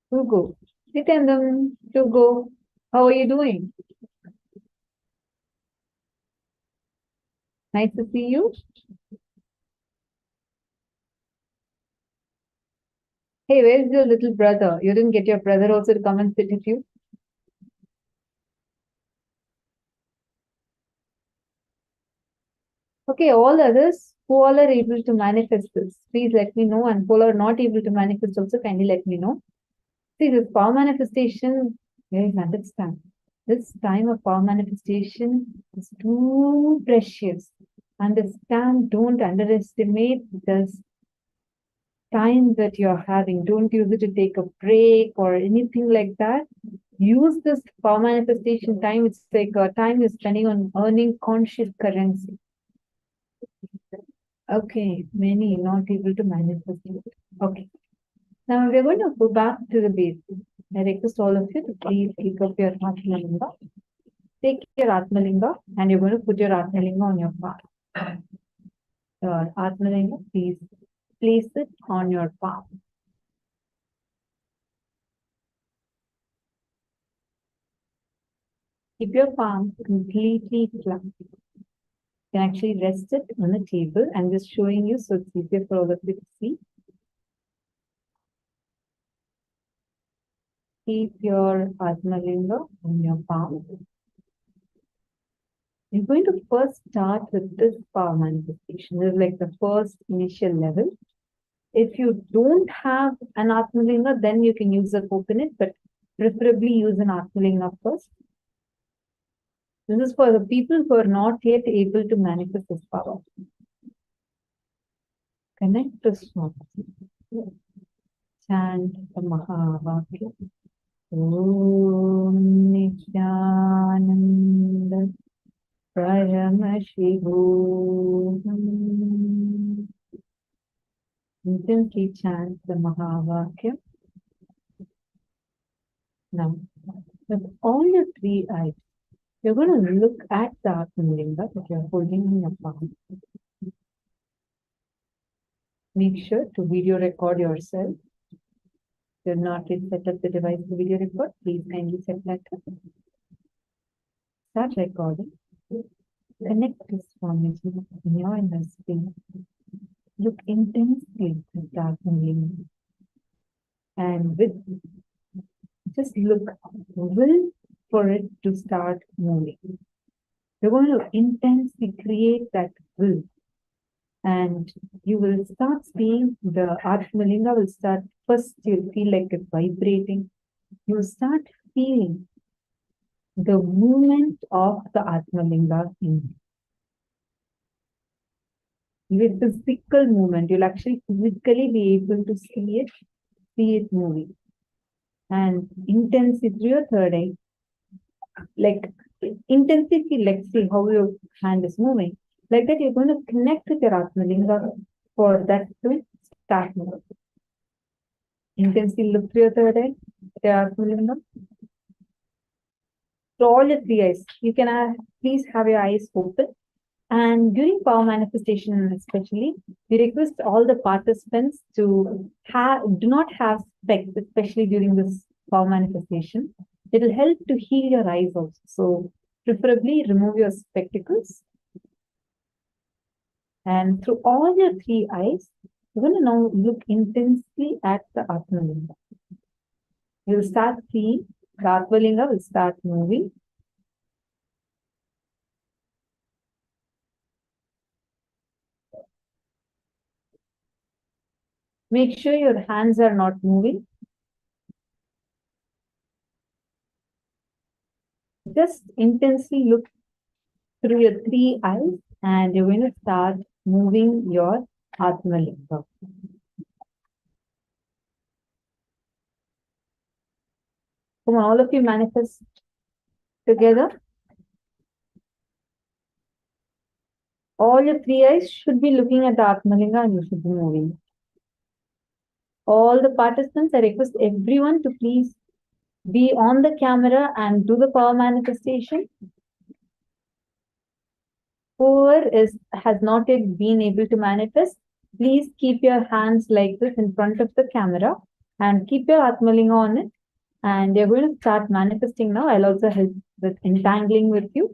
Hugo, Nityanandam, Hugo, how are you doing? Nice to see you. Hey, where's your little brother? You didn't get your brother also to come and sit with you? Okay, all others who all are able to manifest this, please let me know. And who are not able to manifest also, kindly let me know. See, this power manifestation, guys, understand. This time of power manifestation is too precious. Understand, don't underestimate this time that you're having. Don't use it to take a break or anything like that. Use this power manifestation time. It's like a time you're spending on earning conscious currency. Okay, many not able to manifest it. Okay. Now we're going to go back to the basics. I request all of you to please pick up your Atmalinga. Take your Atmalinga and you're going to put your Atmalinga on your palm. Your Atmalinga, please place it on your palm. Keep your palm completely flat. You can actually rest it on the table. I'm just showing you so it's easier for all of you to see. Keep your Atmalinga on your palm. You're going to first start with this power manifestation. This is like the first initial level. If you don't have an Atmalinga, then you can use a coconut, but preferably use an Atmalinga first. This is for the people who are not yet able to manifest this power. Connect to Swan. Chant the Mahavakya. Om Nityananda Paramashivoham. Intensely chant the Mahavakya. Now, with all your three eyes, you're going to look at the Atmalinga that you're holding in your palm. Make sure to video record yourself. If you're not yet set up the device to video record, please kindly set that up. Start recording. Connect to Swamiji in your inner space. Look intensely at the Atmalinga. And just look, will for it to start moving. You're going to intensely create that will. And you will start seeing the Atmalinga will start, first you'll feel like it's vibrating. You'll start feeling the movement of the Atmalinga in you. With physical movement, you'll actually physically be able to see it moving. And intensely through your third eye, like intensity, let's see how your hand is moving. Like that, you're going to connect with your Atmalinga for that to start moving. Intensely look through your third eye, your Atmalinga. So all your three eyes, you can please have your eyes open. And during power manifestation especially, we request all the participants to do not have specs, especially during this power manifestation. It will help to heal your eyes also. So preferably remove your spectacles. And through all your three eyes, you're going to now look intensely at the Atmalinga. You'll start seeing the Atmalinga will start moving. Make sure your hands are not moving. Just intensely look through your three eyes and you're going to start moving your Atmalinga. Come on, all of you manifest together. All your three eyes should be looking at the Atmalinga and you should be moving. All the participants, I request everyone to please be on the camera and do the power manifestation. Whoever has not yet been able to manifest, please keep your hands like this in front of the camera and keep your Atmalinga on it. And you're going to start manifesting now. I'll also help with entangling with you.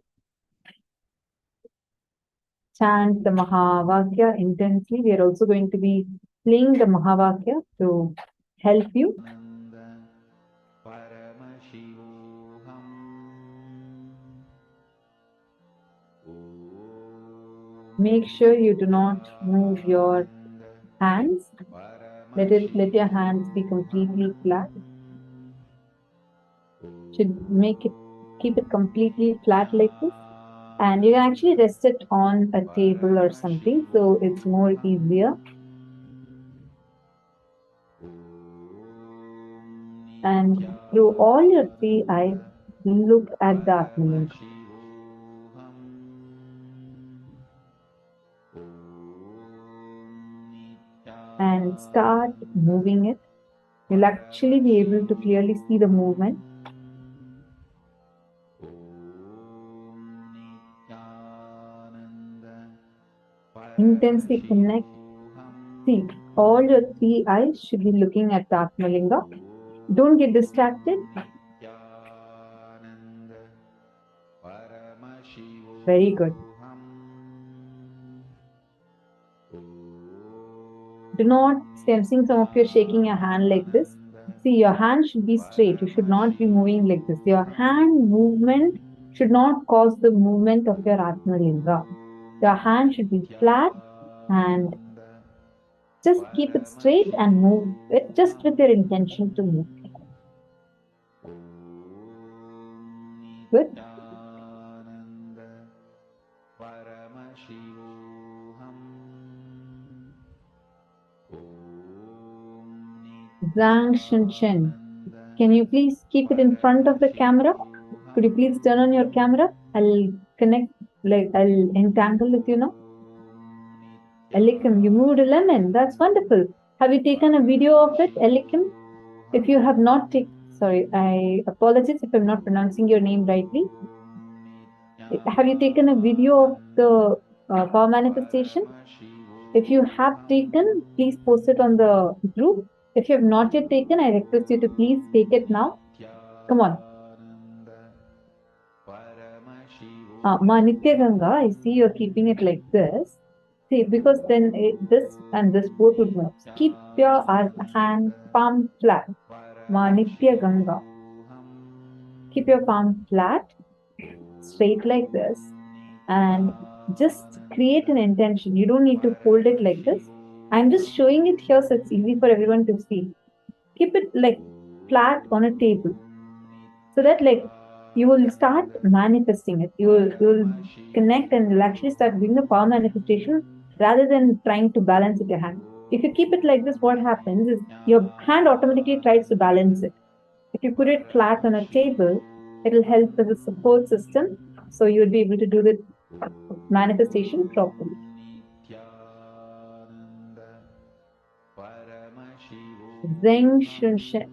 Chant the Mahavakya intensely. We are also going to be playing the Mahavakya to help you. Paramashivoham. Make sure you do not move your hands. Let your hands be completely flat. Should keep it completely flat like this. And you can actually rest it on a table or something, so it's more easier. And through all your three eyes, look at the Atmalinga. And start moving it. You'll actually be able to clearly see the movement. Intensely connect. See, all your three eyes should be looking at the Atmalinga. Don't get distracted. Very good. Do not, see, I'm seeing some of you shaking your hand like this. See, your hand should be straight. You should not be moving like this. Your hand movement should not cause the movement of your Atmalinga. Your hand should be flat and just keep it straight and move it just with your intention to move. Good. Zhang Shen. Can you please keep it in front of the camera? Could you please turn on your camera? I'll connect, I'll entangle with you now. Elikim, you moved a lemon. That's wonderful. Have you taken a video of it, Elikim? If you have not taken, sorry, I apologize if I'm not pronouncing your name rightly. Have you taken a video of the power manifestation? If you have taken, please post it on the group. If you have not yet taken, I request you to please take it now. Come on. Nitya Ganga, I see you're keeping it like this. See, because then this and this both would move. Keep your hand palm flat. Nitya Ganga. Keep your palm flat, straight like this, and just create an intention. You don't need to hold it like this. I'm just showing it here so it's easy for everyone to see. Keep it like flat on a table, so that like you will start manifesting it. You will connect and you'll actually start doing the power manifestation rather than trying to balance with your hand. If you keep it like this, what happens is your hand automatically tries to balance it. If you put it flat on a table, it will help as a support system, so you will be able to do the manifestation properly. Zhang Shunshen.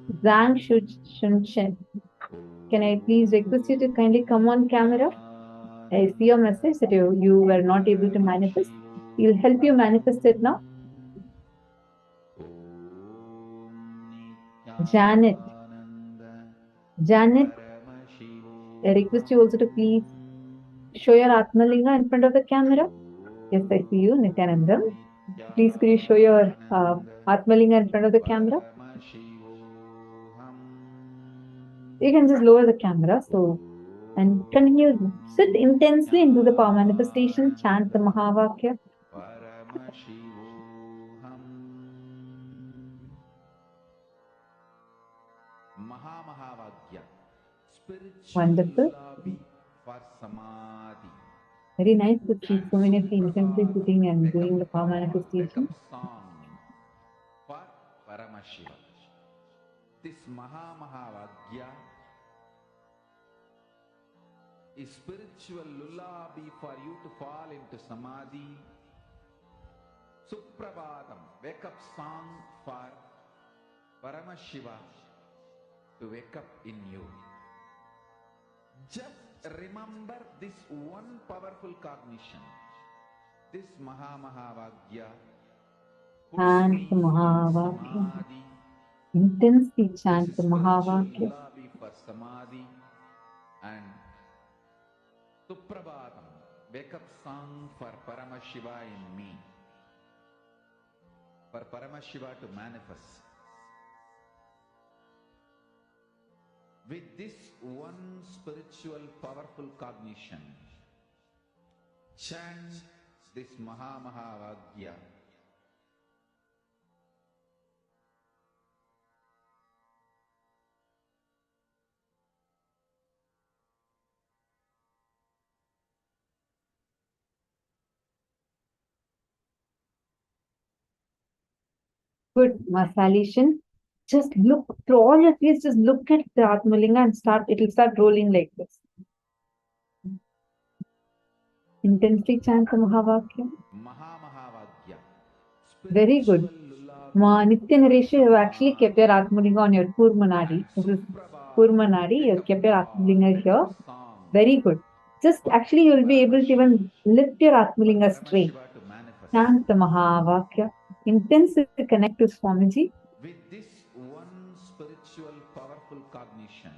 Can I please request you to kindly come on camera? I see your message that you were not able to manifest. We'll help you manifest it now. Janet, I request you also to please show your Atmalinga in front of the camera. Yes, I see you, Nityanandam. Please could you show your Atmalinga in front of the camera? You can just lower the camera, and continue, sit intensely and do the power manifestation, chant the Mahavakya. Wonderful. For Samadhi. Very nice to see so many of you intensely sitting and doing the power manifestation. Song for Paramashiva. This Mahavagya is spiritual lullaby for you to fall into Samadhi. Suprabhatam, wake up song for Paramashiva to wake up in you. Just remember this one powerful cognition. This Mahavagya. Chant the Mahavakya. Intensely chant the Mahavakya. For Samadhi and Suprabhatam, wake up song for Paramashiva in me. For Paramashiva to manifest. With this one spiritual powerful cognition, chant this Mahasadahiva. Good, Masalation. Just look through all your face, just look at the Atmalinga and it'll start rolling like this. Intensely chant the Mahavakya. Very good. Nitya Naresh, you have actually kept your Atmalinga on your Kurmanadi. This is Kurmanadi, you have kept your Atmalinga here. Very good. Just actually, you will be able to even lift your Atmalinga straight. Chant the Mahavakya. Intensely connect to Swamiji. With this one spiritual powerful cognition,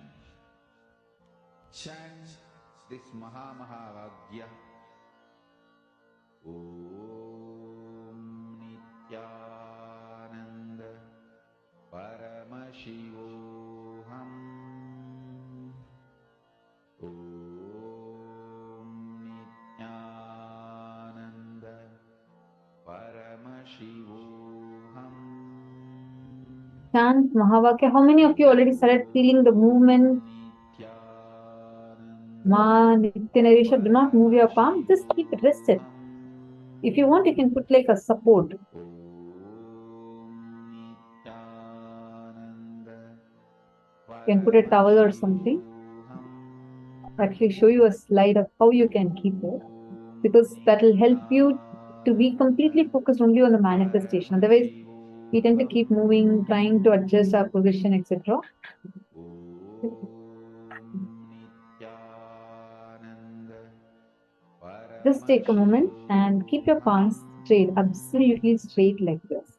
chant this Mahasadahiva. Om Nityananda Paramashivoham. Om Nityananda Paramashivoham. Chant Mahavakya. How many of you already started feeling the movement? Nitya Naresh, do not move your palm, just keep it rested. If you want, you can put like a support. You can put a towel or something. I'll actually show you a slide of how you can keep it, because that will help you to be completely focused only on the manifestation. Otherwise, we tend to keep moving, trying to adjust our position, etc. Just take a moment and keep your palms straight, absolutely straight like this.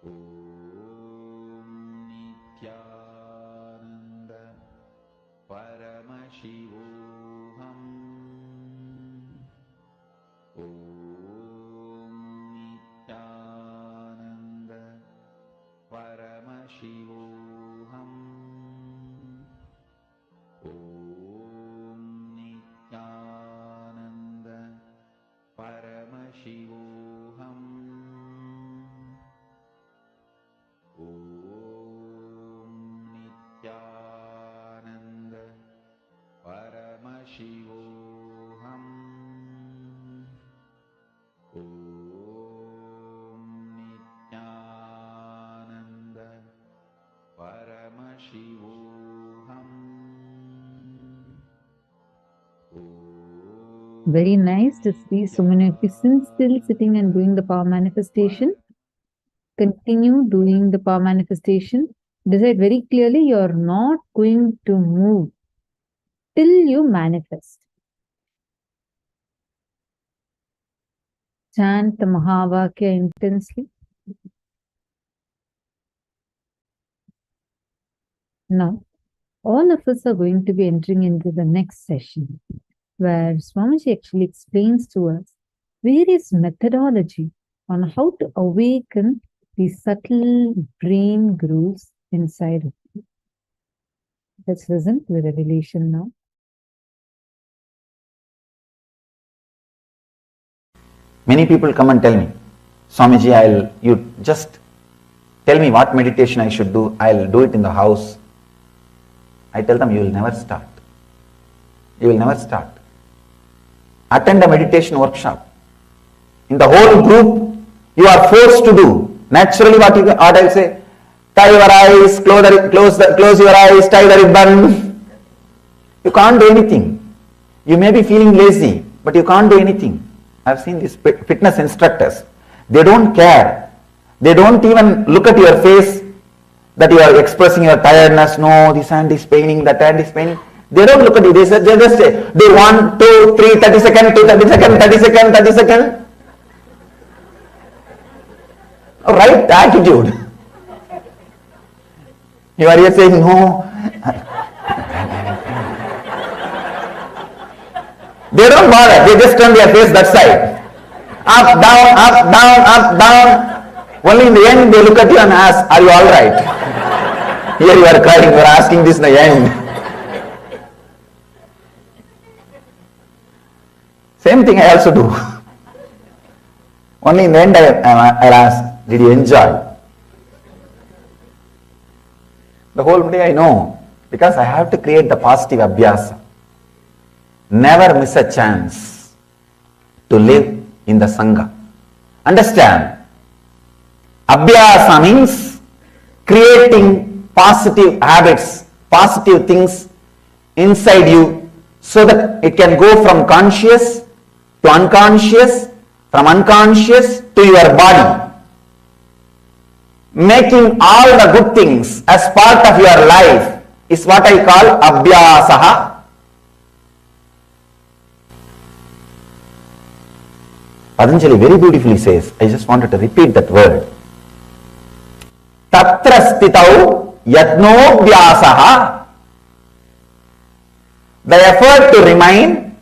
Nityananda Paramashivoham. Nityananda Paramashivoham. Nityananda Paramashivoham. Nityananda Paramashivoham. Nityananda Paramashivoham. Very nice to see so many of you still sitting and doing the power manifestation. Continue doing the power manifestation. Decide very clearly you're not going to move till you manifest. Chant the Mahavakya intensely. Now, all of us are going to be entering into the next session, where Swamiji actually explains to us various methodology on how to awaken these subtle brain grooves inside of you. Let's listen to the revelation now. Many people come and tell me, Swamiji, you just tell me what meditation I should do, I'll do it in the house. I tell them, you will never start. You will never start. Attend a meditation workshop. In the whole group, you are forced to do. Naturally, what I'll say, tie your eyes, close your eyes, tie the ribbon. You can't do anything. You may be feeling lazy, but you can't do anything. I've seen these fitness instructors. They don't care. They don't even look at your face that you are expressing your tiredness. No, this hand is paining, that hand is paining. They don't look at you. They just say, do 1, 2, 3, 30 seconds, 2, 30 seconds, 30 seconds, 30 seconds. Right attitude. You are here saying, no. They don't bother. They just turn their face that side. Up, down, up, down, up, down. Only in the end they look at you and ask, are you all right? Here you are crying, you are asking this in the end. Same thing I also do. Only in the end I'll ask, did you enjoy? The whole day I know, because I have to create the positive abhyasa. Never miss a chance to live in the Sangha. Understand? Abhyasa means creating positive habits, positive things inside you so that it can go from conscious to unconscious, from unconscious to your body. Making all the good things as part of your life is what I call abhyasaha. Patanjali very beautifully says, I just wanted to repeat that word. Tatra stitau yatnobhyasaha. The effort to remain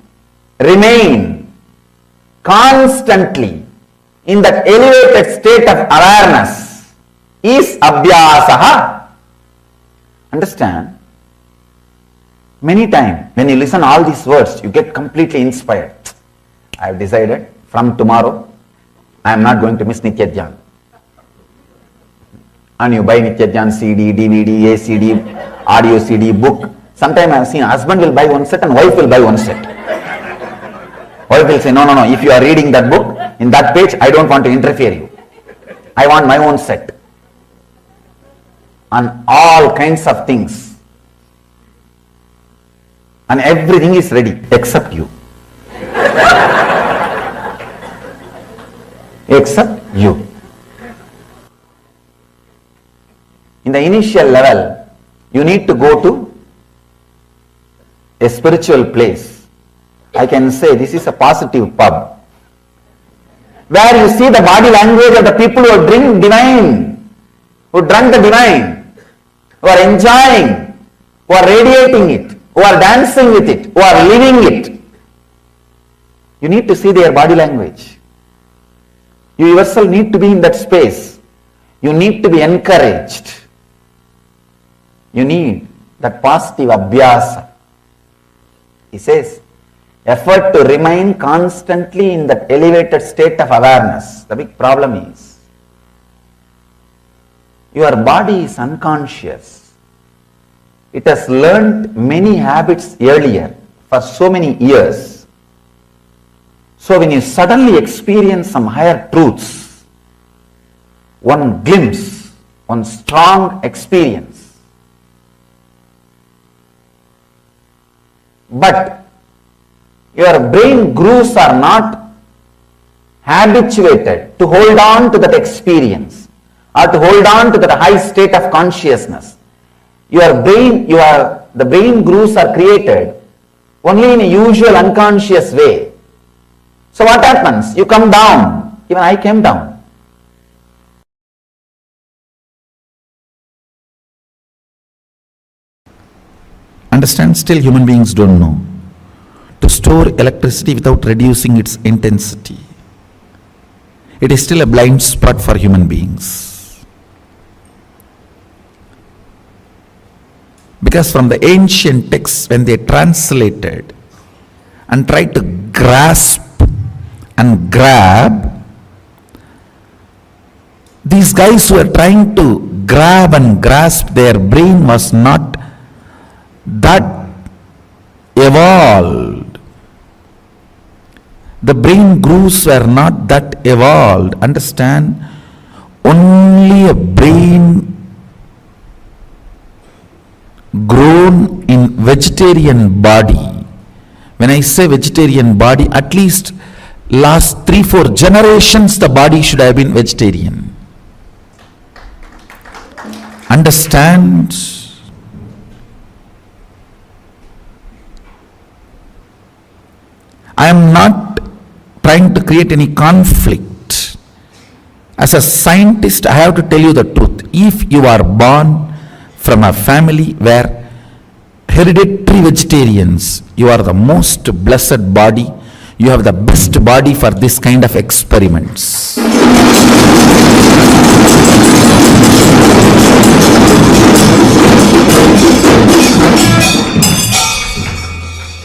constantly in that elevated state of awareness is abhyasaha. Understand? Many times when you listen all these words, you get completely inspired. I have decided from tomorrow, I am not going to miss Nitya Dhyan. And you buy Nitya Dhyan CD, DVD, ACD, audio CD, book. Sometimes I have seen husband will buy one set and wife will buy one set. Wife will say, no, if you are reading that book, in that page, I don't want to interfere you. I want my own set. And all kinds of things. And everything is ready except you. Except you. In the initial level, you need to go to a spiritual place. I can say this is a positive pub, where you see the body language of the people who drink divine. who drank the divine, who are enjoying, who are radiating it, who are dancing with it, who are living it. You need to see their body language. You yourself need to be in that space. You need to be encouraged. You need that positive abhyasa. He says, effort to remain constantly in that elevated state of awareness. The big problem is, your body is unconscious. It has learned many habits earlier for so many years. So when you suddenly experience some higher truths, one glimpse, one strong experience, but your brain grooves are not habituated to hold on to that experience or to hold on to that high state of consciousness. The brain grooves are created only in a usual unconscious way. So what happens? You come down. Even I came down. Understand? Still human beings don't know to store electricity without reducing its intensity. It is still a blind spot for human beings. Because from the ancient texts, when they translated and tried to grasp and grab, these guys who were trying to grab and grasp, their brain was not that evolved. The brain grooves were not that evolved. Understand? Only a brain grown in vegetarian body. When I say vegetarian body, at least last 3-4 generations the body should have been vegetarian. Understand? I am not trying to create any conflict. As a scientist, I have to tell you the truth. If you are born from a family where hereditary vegetarians, you are the most blessed body. You have the best body for this kind of experiments.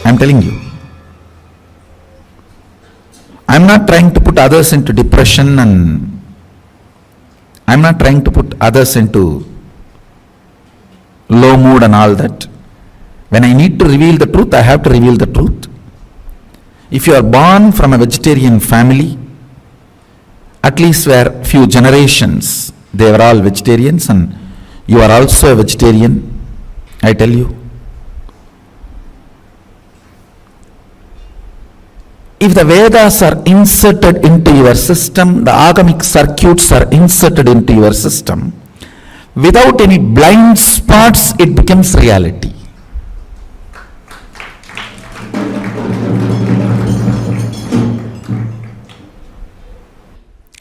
I'm telling you. I'm not trying to put others into depression, and I'm not trying to put others into low mood and all that. When I need to reveal the truth, I have to reveal the truth. If you are born from a vegetarian family, at least where few generations they were all vegetarians, and you are also a vegetarian, I tell you, if the Vedas are inserted into your system, the agamic circuits are inserted into your system, without any blind spots, it becomes reality.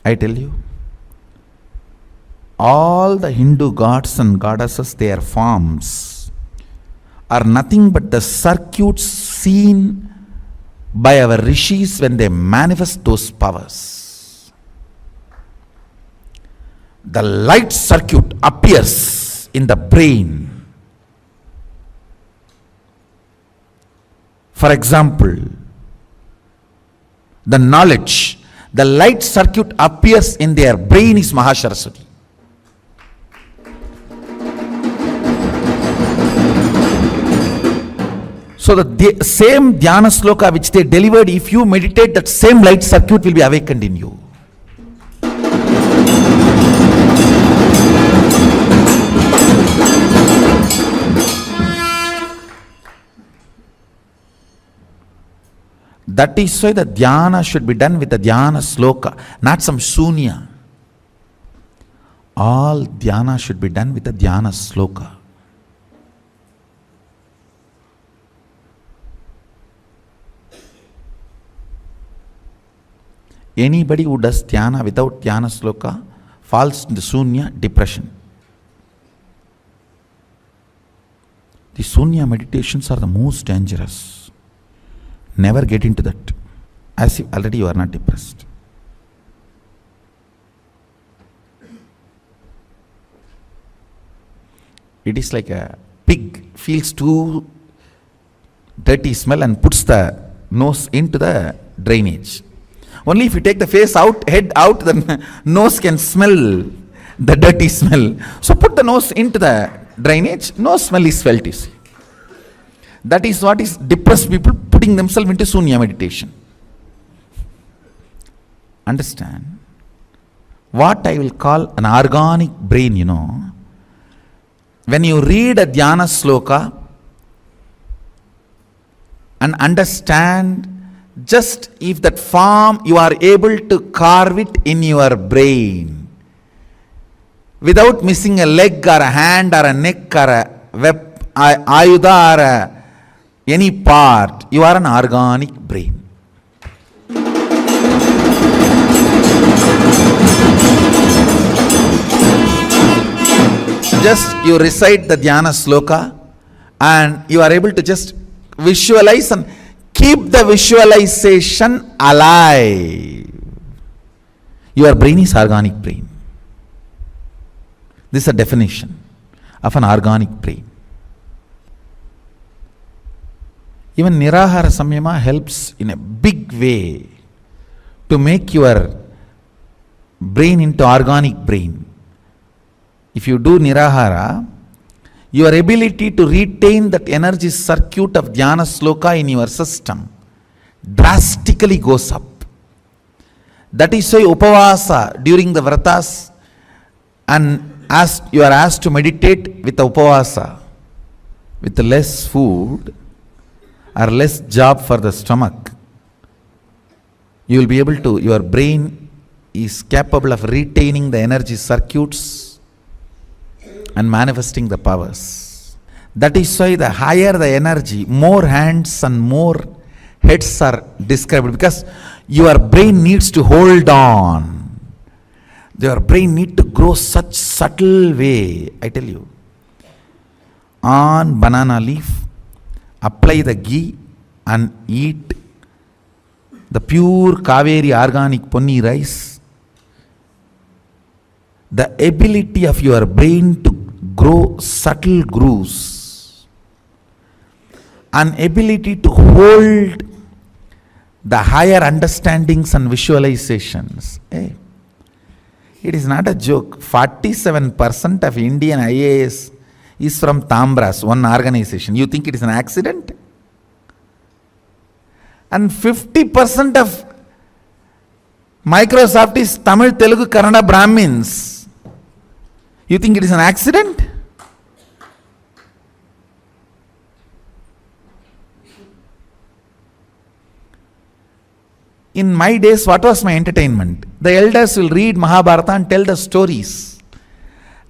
I tell you, all the Hindu gods and goddesses, their forms are nothing but the circuits seen by our rishis when they manifest those powers. The light circuit appears in the brain. For example, the knowledge, the light circuit appears in their brain is Mahasaraswati. So the same dhyana sloka which they delivered, if you meditate, that same light circuit will be awakened in you. That is why the dhyana should be done with the dhyana sloka, not some shunya. All dhyana should be done with the dhyana sloka. Anybody who does dhyana without dhyana sloka falls into shunya, depression. The Sunya meditations are the most dangerous. Never get into that, as if already you are not depressed. It is like a pig feels too dirty smell and puts the nose into the drainage. Only if you take the face out, head out, the nose can smell the dirty smell. So put the nose into the drainage, no smell is felt, you see. That is what is depressed people putting themselves into Sunya meditation. Understand? What I will call an organic brain, you know. When you read a dhyana sloka and understand, just if that form you are able to carve it in your brain without missing a leg or a hand or a neck or a ayuda or any part, you are an organic brain. Just you recite the dhyana sloka and you are able to just visualize and keep the visualization alive. Your brain is organic brain. This is a definition of an organic brain. Even Nirahara Samyama helps in a big way to make your brain into organic brain. If you do Nirahara, your ability to retain that energy circuit of dhyana sloka in your system drastically goes up. That is why upavasa during the vratas, and as you are asked to meditate with upavasa, with less food or less job for the stomach, you will be able to, your brain is capable of retaining the energy circuits and manifesting the powers. That is why the higher the energy, more hands and more heads are described, because your brain needs to hold on. Your brain needs to grow such subtle way. I tell you, on banana leaf, apply the ghee and eat the pure Kaveri organic ponni rice. The ability of your brain to grow subtle grooves, an ability to hold the higher understandings and visualizations. It is not a joke. 47% of Indian IAS is from Tambras, one organization. You think it is an accident? And 50% of Microsoft is Tamil, Telugu, Kannada Brahmins. You think it is an accident? In my days, what was my entertainment? The elders will read Mahabharata and tell the stories.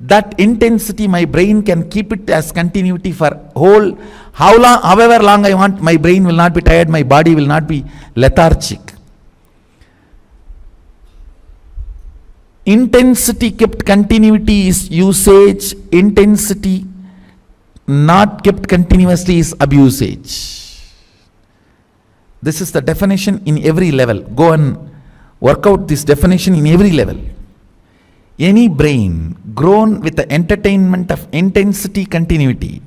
That intensity, my brain can keep it as continuity for whole, however long I want. My brain will not be tired, my body will not be lethargic. Intensity kept continuity is usage, intensity not kept continuously is abusage. This is the definition in every level. Go and work out this definition in every level. Any brain grown with the entertainment of intensity continuity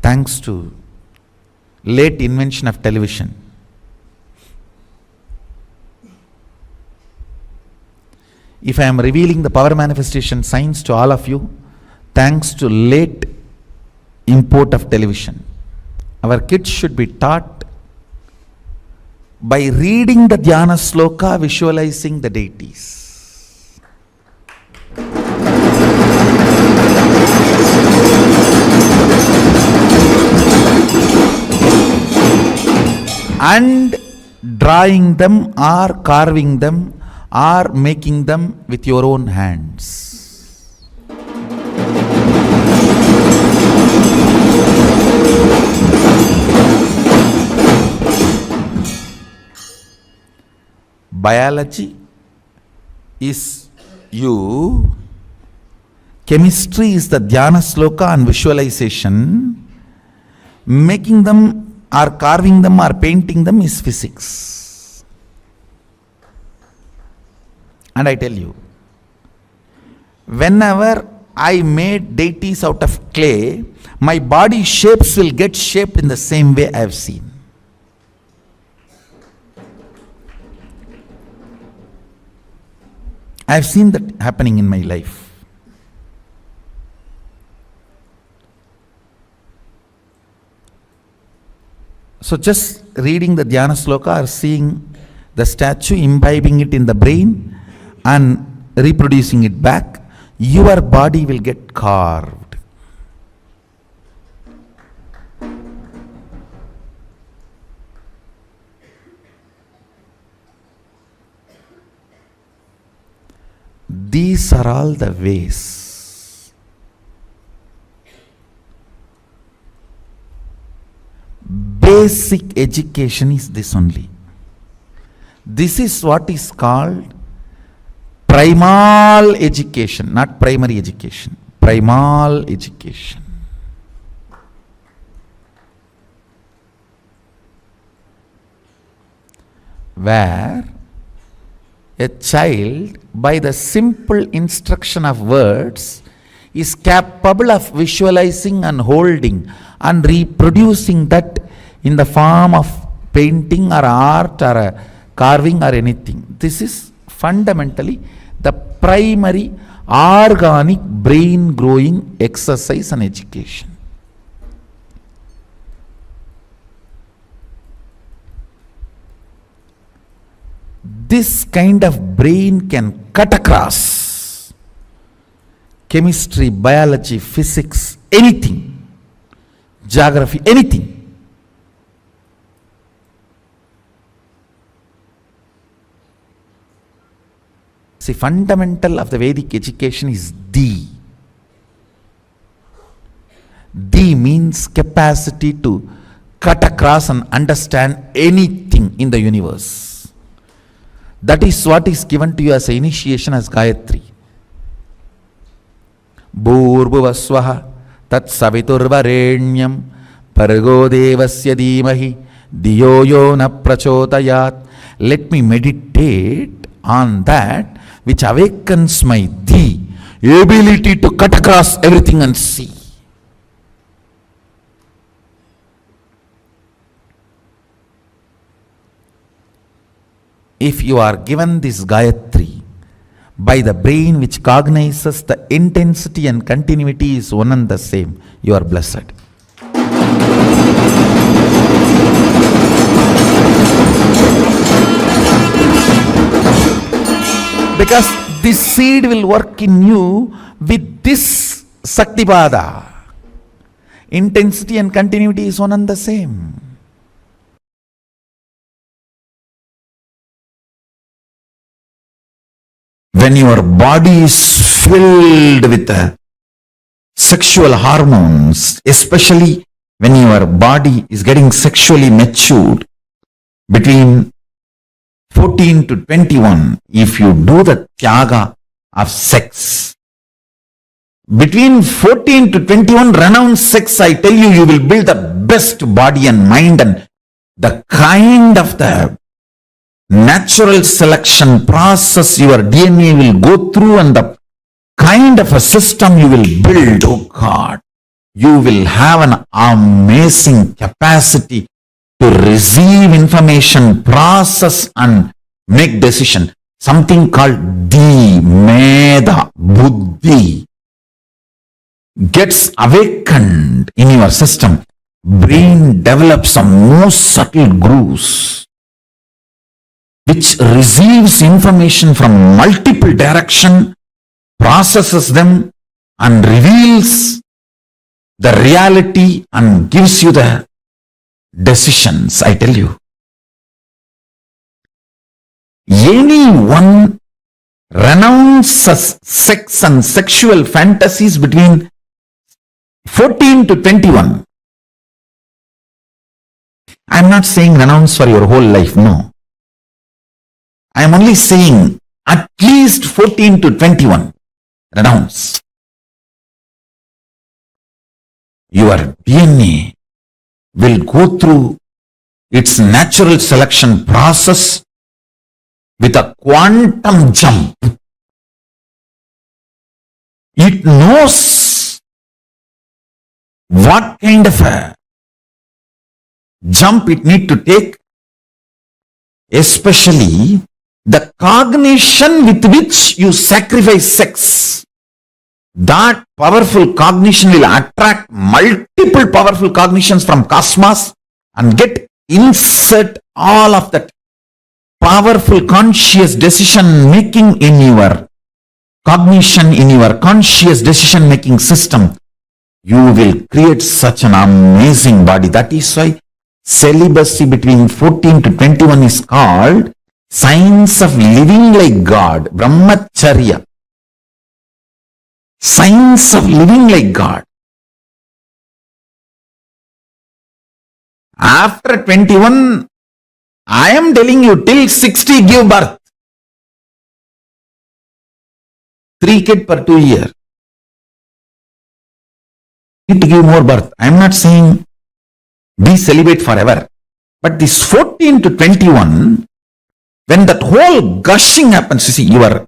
thanks to late invention of television. If I am revealing the power manifestation science to all of you, thanks to late import of television. Our kids should be taught by reading the dhyana sloka, visualizing the deities. And drawing them or carving them or making them with your own hands. Biology is you Chemistry is the dhyana sloka and visualization. Making them or carving them or painting them is physics. And I tell you, whenever I made deities out of clay, my body shapes will get shaped in the same way I have seen. I have seen that happening in my life. So just reading the dhyana sloka or seeing the statue, imbibing it in the brain and reproducing it back, your body will get carved. These are all the ways. Basic education is this only. This is what is called primal education, not primary education. Primal education. Where a child, by the simple instruction of words, is capable of visualizing and holding and reproducing that in the form of painting or art or a carving or anything. This is fundamentally the primary organic brain growing exercise and education. This kind of brain can cut across chemistry, biology, physics, anything, geography, anything. See, fundamental of the Vedic education is D. D means capacity to cut across and understand anything in the universe. That is what is given to you as an initiation as Gayatri. Bhurbhuvasvaha tat saviturvarenyam pargo devasya dhimahi diyo yo na prachodayat. Let me meditate on that which awakens my Dhi, ability to cut across everything and see. If you are given this Gayatri by the brain which cognizes the intensity and continuity is one and the same, you are blessed. Because this seed will work in you with this Saktipada. Intensity and continuity is one and the same. When your body is filled with sexual hormones, especially when your body is getting sexually matured between 14 to 21, if you do the tyaga of sex, between 14 to 21, renounce sex, I tell you, you will build the best body and mind, and the kind of the natural selection process your DNA will go through and the kind of a system you will build, oh God, you will have an amazing capacity to receive information, process and make decision. Something called Di, Meda, Buddhi gets awakened in your system. Brain develops some most subtle grooves which receives information from multiple directions, processes them and reveals the reality and gives you the decisions, I tell you. Anyone renounces sex and sexual fantasies between 14 to 21. I am not saying renounce for your whole life, no. I am only saying at least 14 to 21, renounce. your DNA will go through its natural selection process with a quantum jump. It knows what kind of a jump it need to take, especially the cognition with which you sacrifice sex. That powerful cognition will attract multiple powerful cognitions from cosmos and insert all of that powerful conscious decision making in your cognition, in your conscious decision making system. You will create such an amazing body. That is why celibacy between 14 to 21 is called science of living like God, brahmacharya. Science of living like God. After 21, I am telling you, till 60 give birth. 3 kids per 2 years. Need to give more birth. I am not saying be celibate forever. But this 14 to 21, when that whole gushing happens, you see, your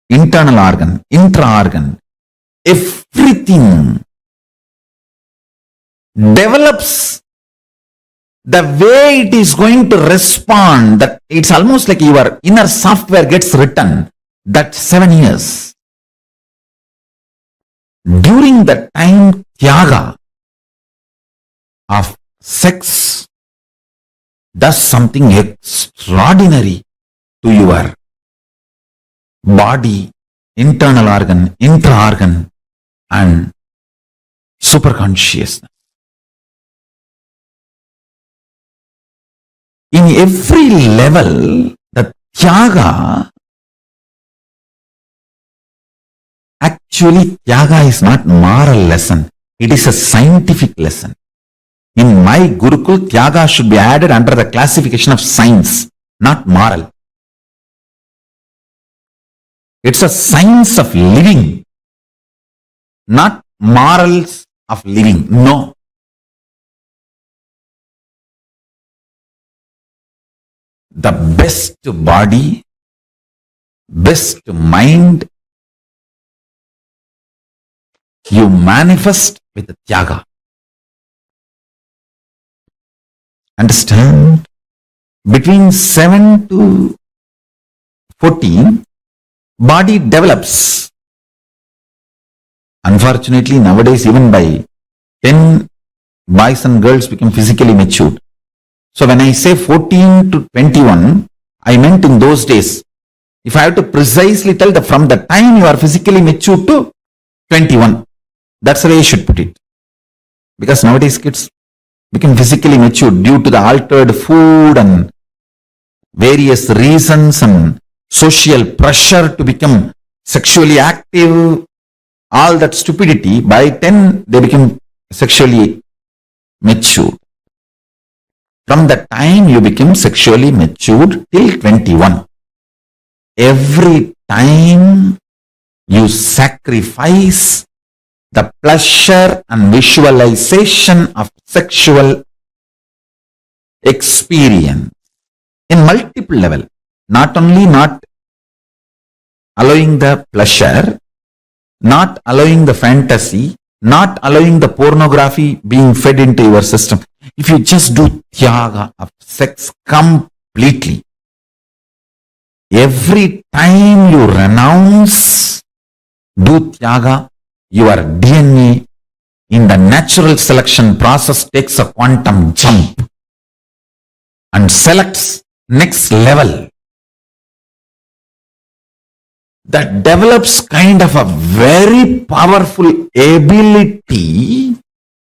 internal organ, intra-organ, everything develops the way it is going to respond. That it's almost like your inner software gets written. That 7 years. During the time tyaga of sex does something extraordinary to your body, internal organ, intra-organ, and superconsciousness. In every level, the tyaga, actually tyaga is not moral lesson. It is a scientific lesson. In my Gurukul, tyaga should be added under the classification of science, not moral. It's a science of living, not morals of living. No. The best body, best mind, you manifest with tyaga. Understand? Between 7 to 14, body develops. Unfortunately, nowadays, even by 10, boys and girls become physically matured. So when I say 14 to 21, I meant in those days. If I have to precisely tell that from the time you are physically matured to 21, that's the way I should put it. Because nowadays kids become physically matured due to the altered food and various reasons and social pressure to become sexually active, all that stupidity. By 10, they become sexually mature. From the time you become sexually matured till 21, every time you sacrifice the pleasure and visualization of sexual experience in multiple level, not only not allowing the pleasure, not allowing the fantasy, not allowing the pornography being fed into your system. If you just do tyaga of sex completely, every time you renounce, do tyaga, your DNA in the natural selection process takes a quantum jump and selects next level. That develops kind of a very powerful ability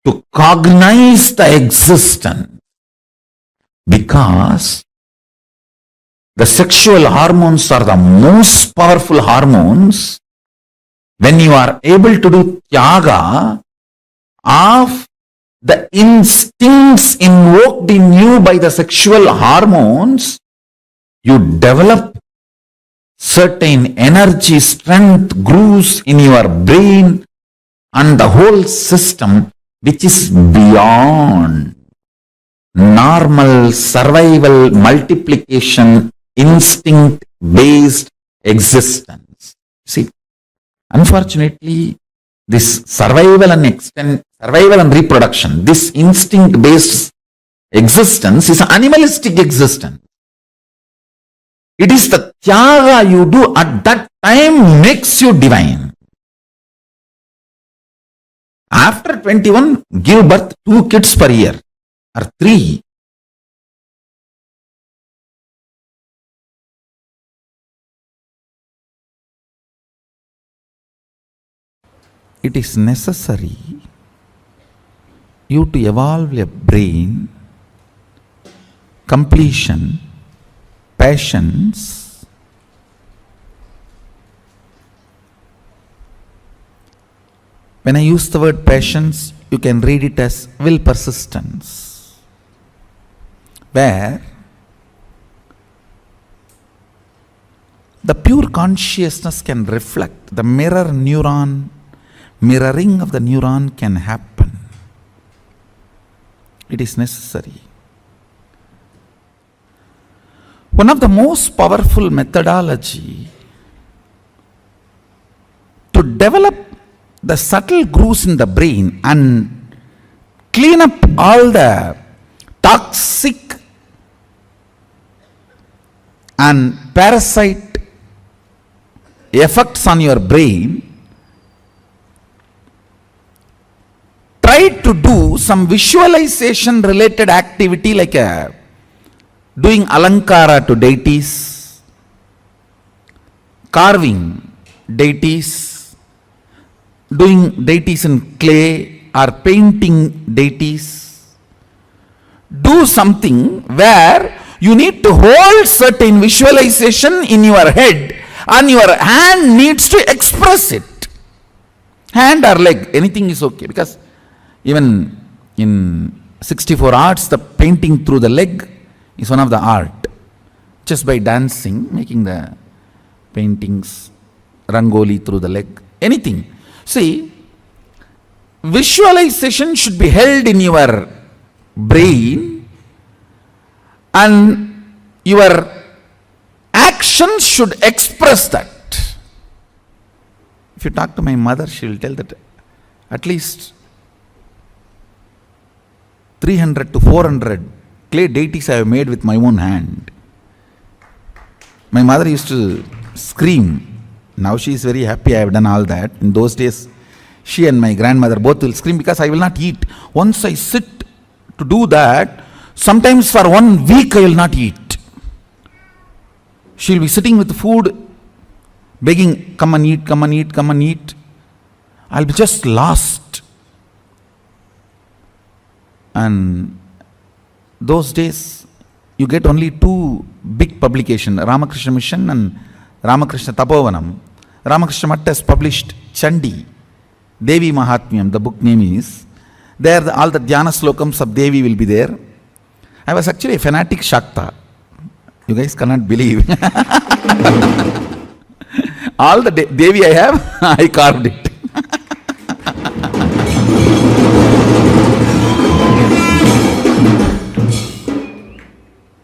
to cognize the existence, because the sexual hormones are the most powerful hormones. When you are able to do tyaga of the instincts invoked in you by the sexual hormones, you develop certain energy, strength, grooves in your brain, and the whole system which is beyond normal survival multiplication instinct based existence. See, unfortunately, this survival and reproduction, this instinct based existence is an animalistic existence. It is the tyaga you do at that time makes you divine. After 21, give birth 2 kids per year or 3. It is necessary you to evolve a brain, completion, patience, when I use the word patience, you can read it as will persistence, where the pure consciousness can reflect, the mirroring of the neuron can happen. It is necessary. One of the most powerful methodology to develop the subtle grooves in the brain and clean up all the toxic and parasite effects on your brain, try to do some visualization related activity like doing alankara to deities, carving deities, doing deities in clay or painting deities. Do something where you need to hold certain visualization in your head and your hand needs to express it. Hand or leg, anything is okay, because even in 64 arts, the painting through the leg is one of the art. Just by dancing, making the paintings, rangoli through the leg, anything. See, visualization should be held in your brain and your actions should express that. If you talk to my mother, she will tell that at least 300 to 400 clay deities I have made with my own hand. My mother used to scream. Now she is very happy I have done all that. In those days, she and my grandmother both will scream because I will not eat. Once I sit to do that, sometimes for 1 week I will not eat. She will be sitting with food, begging, come and eat, come and eat, come and eat. I will be just lost. And those days, you get only 2 big publications, Ramakrishna Mission and Ramakrishna Tapovanam. Ramakrishna Math has published Chandi, Devi Mahatmyam, the book name is. There all the Dhyana slokams of Devi will be there. I was actually a fanatic Shakta. You guys cannot believe. All the Devi I have, I carved it.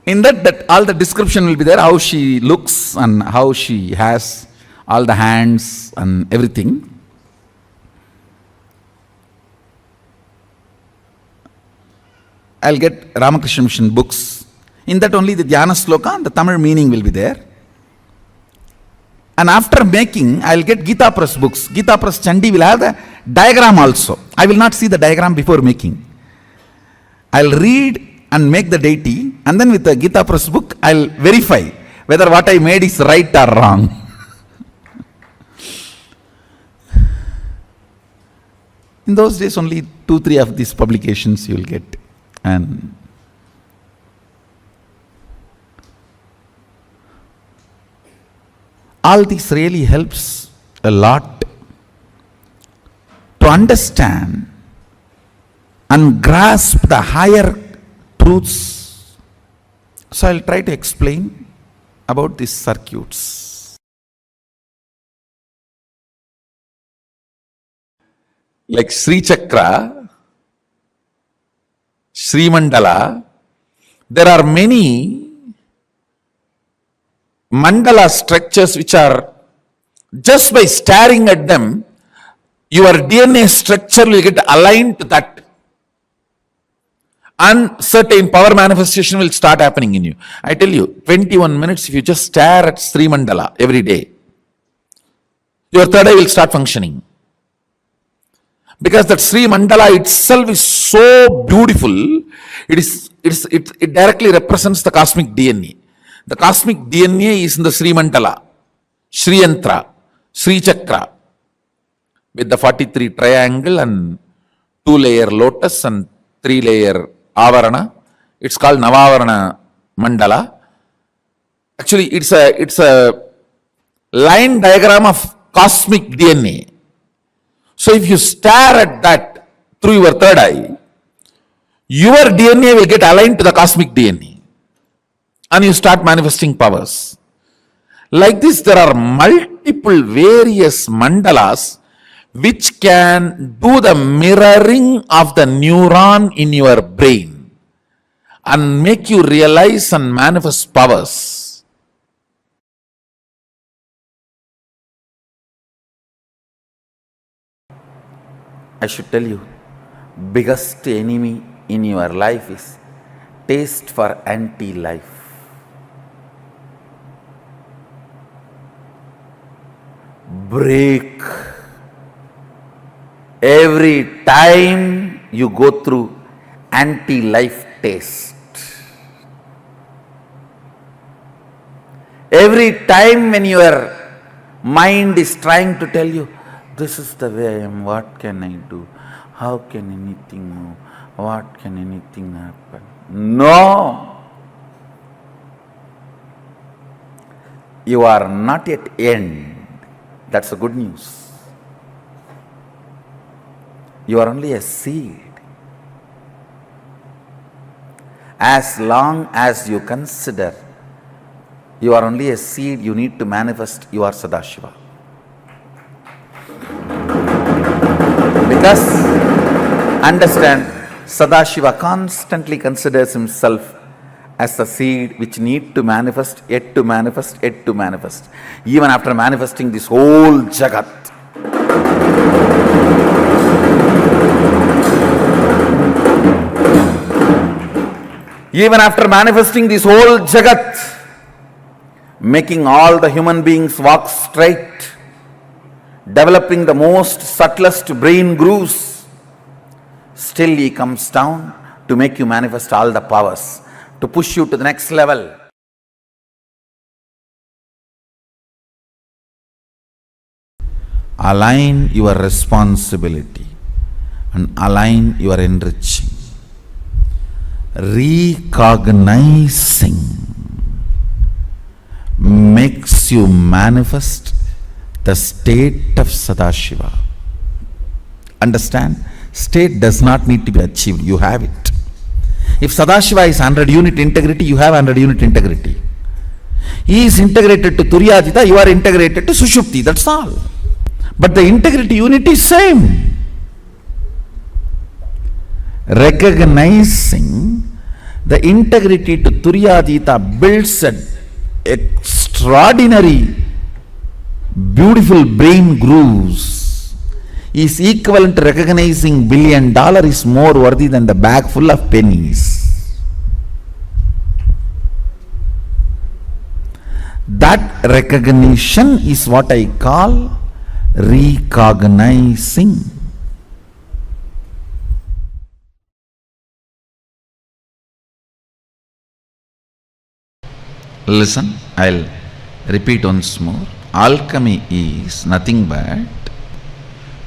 In that all the description will be there, how she looks and how she has all the hands and everything. I'll get Ramakrishna Mission books. In that only the Dhyana Sloka and the Tamil meaning will be there. And after making, I'll get Gita Press books. Gita Press Chandi will have the diagram also. I will not see the diagram before making. I'll read and make the deity, and then with the Gita Press book, I'll verify whether what I made is right or wrong. In those days, only 2-3 of these publications you will get. And all this really helps a lot to understand and grasp the higher truths. So I'll try to explain about these circuits. Like Sri Chakra, Sri Mandala, there are many mandala structures which are, just by staring at them, your DNA structure will get aligned to that. And certain power manifestation will start happening in you. I tell you, 21 minutes, if you just stare at Sri Mandala every day, your third eye will start functioning. Because that Sri Mandala itself is so beautiful, it directly represents the cosmic DNA. The cosmic DNA is in the Sri Mandala, Sri Yantra, Sri Chakra, with the 43 triangle and 2-layer lotus and 3-layer avarana. It's called Navavarana Mandala. Actually, it's a line diagram of cosmic DNA. So if you stare at that through your third eye, your DNA will get aligned to the cosmic DNA and you start manifesting powers. Like this, there are multiple various mandalas which can do the mirroring of the neuron in your brain and make you realize and manifest powers. I should tell you, biggest enemy in your life is taste for anti-life. Break. Every time you go through anti-life taste, every time when your mind is trying to tell you, this is the way I am, what can I do? How can anything move? What can anything happen? No! You are not yet end. That's the good news. You are only a seed. As long as you consider you are only a seed, you need to manifest your Sadashiva. Because, understand, Sadashiva constantly considers himself as a seed which need to manifest, yet to manifest, yet to manifest. Even after manifesting this whole Jagat. Even after manifesting this whole Jagat, making all the human beings walk straight, developing the most subtlest brain grooves, still he comes down to make you manifest all the powers, to push you to the next level. Align your responsibility and align your enriching. Recognizing makes you manifest the state of Sadashiva. Understand? State does not need to be achieved, you have it. If Sadashiva is 100 unit integrity, you have 100 unit integrity. He is integrated to Turyajita, you are integrated to Sushupti, that's all. But the integrity unit is same. Recognizing the integrity to Turyajita builds an extraordinary, beautiful brain grooves. Is equivalent to recognizing $1 billion is more worthy than the bag full of pennies. That recognition is what I call recognizing. Listen, I'll repeat once more. Alchemy is nothing but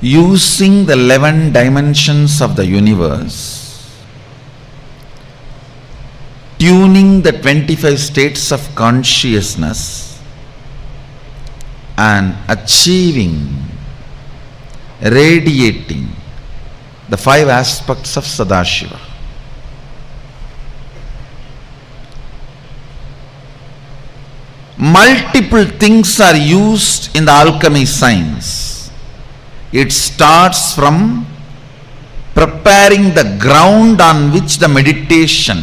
using the 11 dimensions of the universe, tuning the 25 states of consciousness and achieving, radiating the 5 aspects of Sadashiva. Multiple things are used in the alchemy science. It starts from preparing the ground on which the meditation,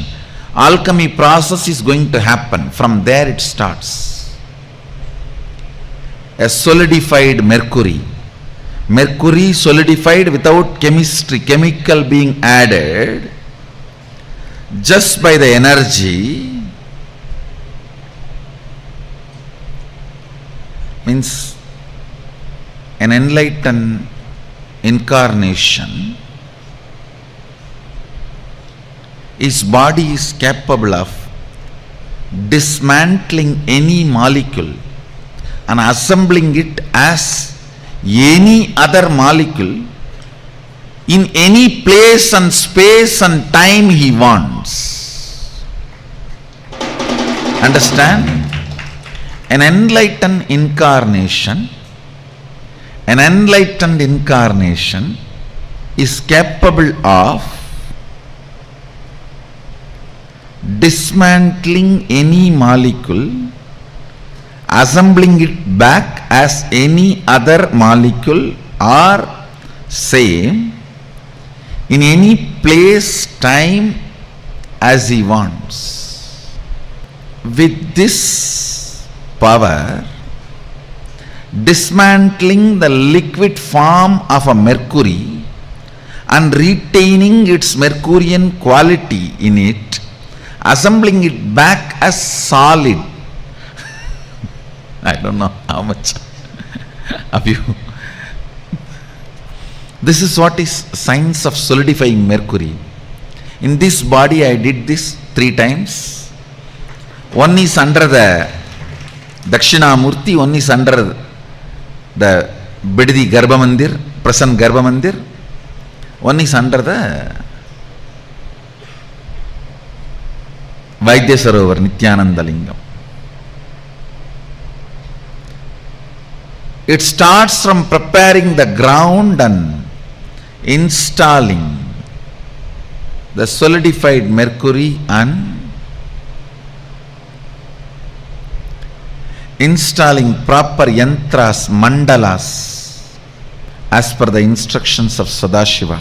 alchemy process is going to happen. From there it starts. A solidified mercury. Mercury solidified without chemistry, chemical being added, just by the energy, means an enlightened incarnation. His body is capable of dismantling any molecule and assembling it as any other molecule in any place and space and time he wants. Understand? An enlightened incarnation is capable of dismantling any molecule, assembling it back as any other molecule or same in any place, time as he wants. With this power, dismantling the liquid form of a mercury and retaining its Mercurian quality in it, assembling it back as solid. I don't know how much of you. This is what is science of solidifying mercury. In this body I did this 3 times. One is under the Dakshinamurti, one is under the Bididi Garbha Mandir, present Garbha Mandir, one is under the Vaidya Sarovar, Nityananda Lingam. It starts from preparing the ground and installing the solidified mercury and installing proper yantras, mandalas as per the instructions of Sadashiva.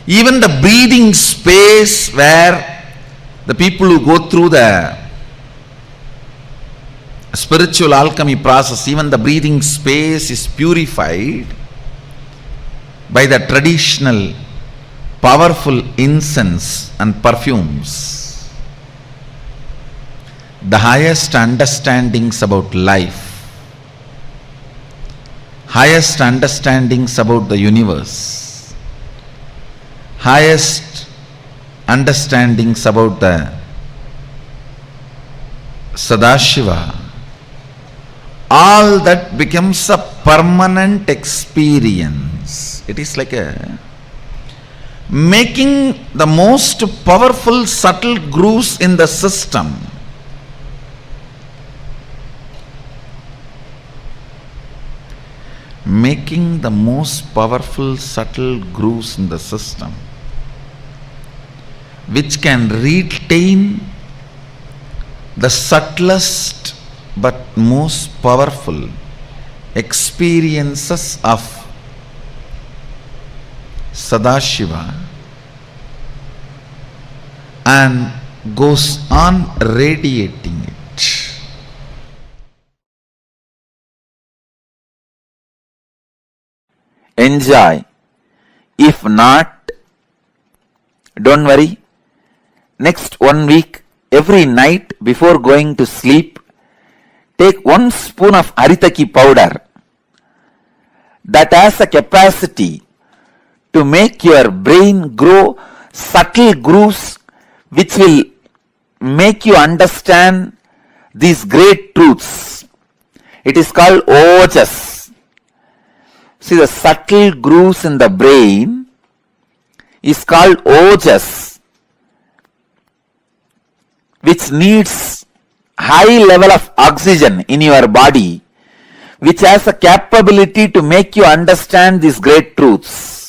Even the breathing space where the people who go through the spiritual alchemy process, even the breathing space is purified by the traditional powerful incense and perfumes. The highest understandings about life, highest understandings about the universe, highest understandings about the Sadashiva, all that becomes a permanent experience. It is like a making the most powerful subtle grooves in the system. Making the most powerful subtle grooves in the system, which can retain the subtlest but most powerful experiences of Sadashiva and goes on radiating it. Enjoy. If not, don't worry. Next 1 week, every night before going to sleep, take 1 spoon of Haritaki powder that has a capacity to make your brain grow subtle grooves which will make you understand these great truths. It is called ojas. See, the subtle grooves in the brain is called ojas, which needs high level of oxygen in your body, which has a capability to make you understand these great truths.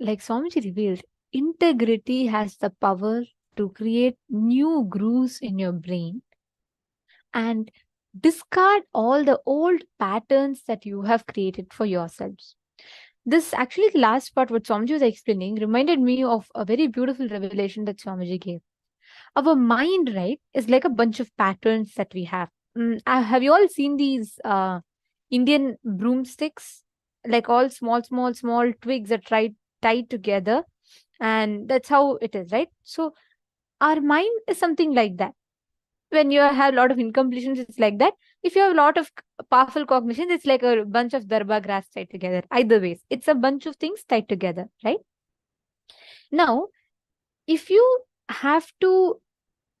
like Swamiji revealed, integrity has the power to create new grooves in your brain and discard all the old patterns that you have created for yourselves. This actually, the last part, what Swamiji was explaining, reminded me of a very beautiful revelation that Swamiji gave. Our mind, right, is like a bunch of patterns that we have. Have you all seen these Indian broomsticks? Like all small twigs are tied together, and that's how it is, right? So our mind is something like that. When you have a lot of incompletions, it's like that. If you have a lot of powerful cognitions, it's like a bunch of darba grass tied together. Either ways, it's a bunch of things tied together, right? Now, if you have to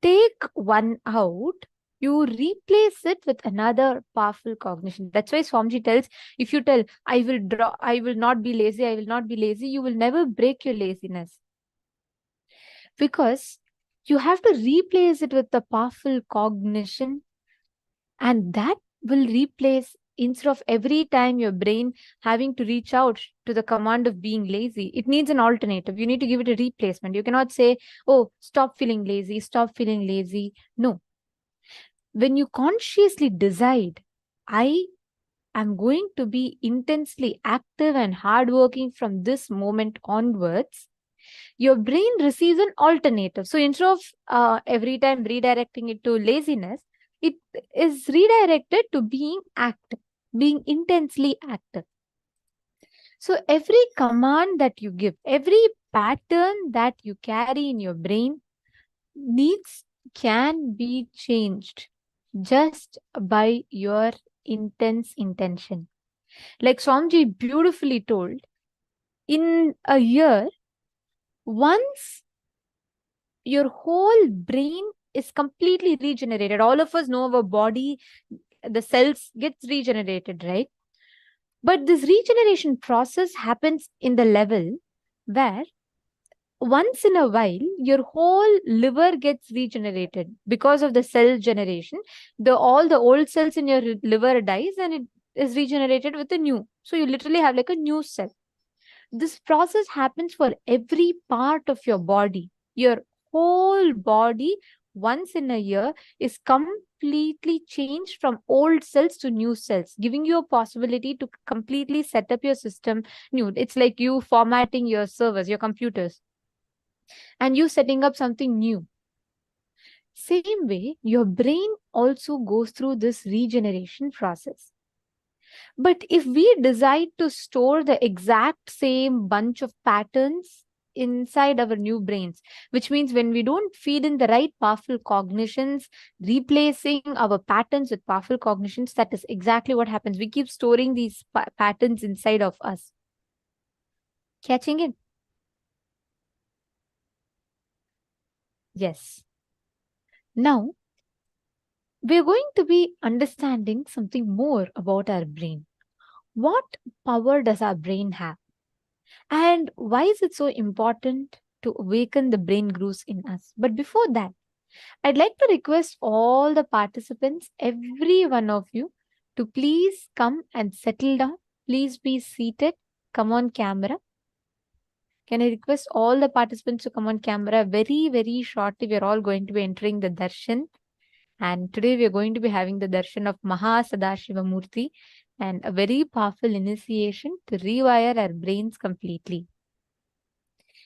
take one out, you replace it with another powerful cognition. That's why Swamiji tells, if you tell, I will not be lazy, you will never break your laziness. Because you have to replace it with the powerful cognition, and that will replace, instead of every time your brain having to reach out to the command of being lazy, it needs an alternative. You need to give it a replacement. You cannot say, oh, stop feeling lazy. No. When you consciously decide, I am going to be intensely active and hardworking from this moment onwards, your brain receives an alternative. So instead of every time redirecting it to laziness, it is redirected to being active, being intensely active. So every command that you give, every pattern that you carry in your brain can be changed just by your intense intention. Like Swamiji beautifully told, in a year, once your whole brain is completely regenerated, all of us know our body, the cells gets regenerated, right? But this regeneration process happens in the level where once in a while, your whole liver gets regenerated because of the cell generation. All the old cells in your liver dies and it is regenerated with a new. So you literally have like a new cell. This process happens for every part of your body. Your whole body once in a year is completely changed from old cells to new cells, giving you a possibility to completely set up your system new. It's like you formatting your servers, your computers, and you setting up something new. Same way, your brain also goes through this regeneration process. But if we decide to store the exact same bunch of patterns inside our new brains, which means when we don't feed in the right powerful cognitions, replacing our patterns with powerful cognitions, that is exactly what happens. We keep storing these patterns inside of us. Catching it? Yes. Now, we're going to be understanding something more about our brain. What power does our brain have? And why is it so important to awaken the brain grooves in us? But before that, I'd like to request all the participants, every one of you, to please come and settle down. Please be seated. Come on camera. Can I request all the participants to come on camera? Very, very shortly, we're all going to be entering the darshan. And today we are going to be having the darshan of Mahasadahiva Murthy and a very powerful initiation to rewire our brains completely.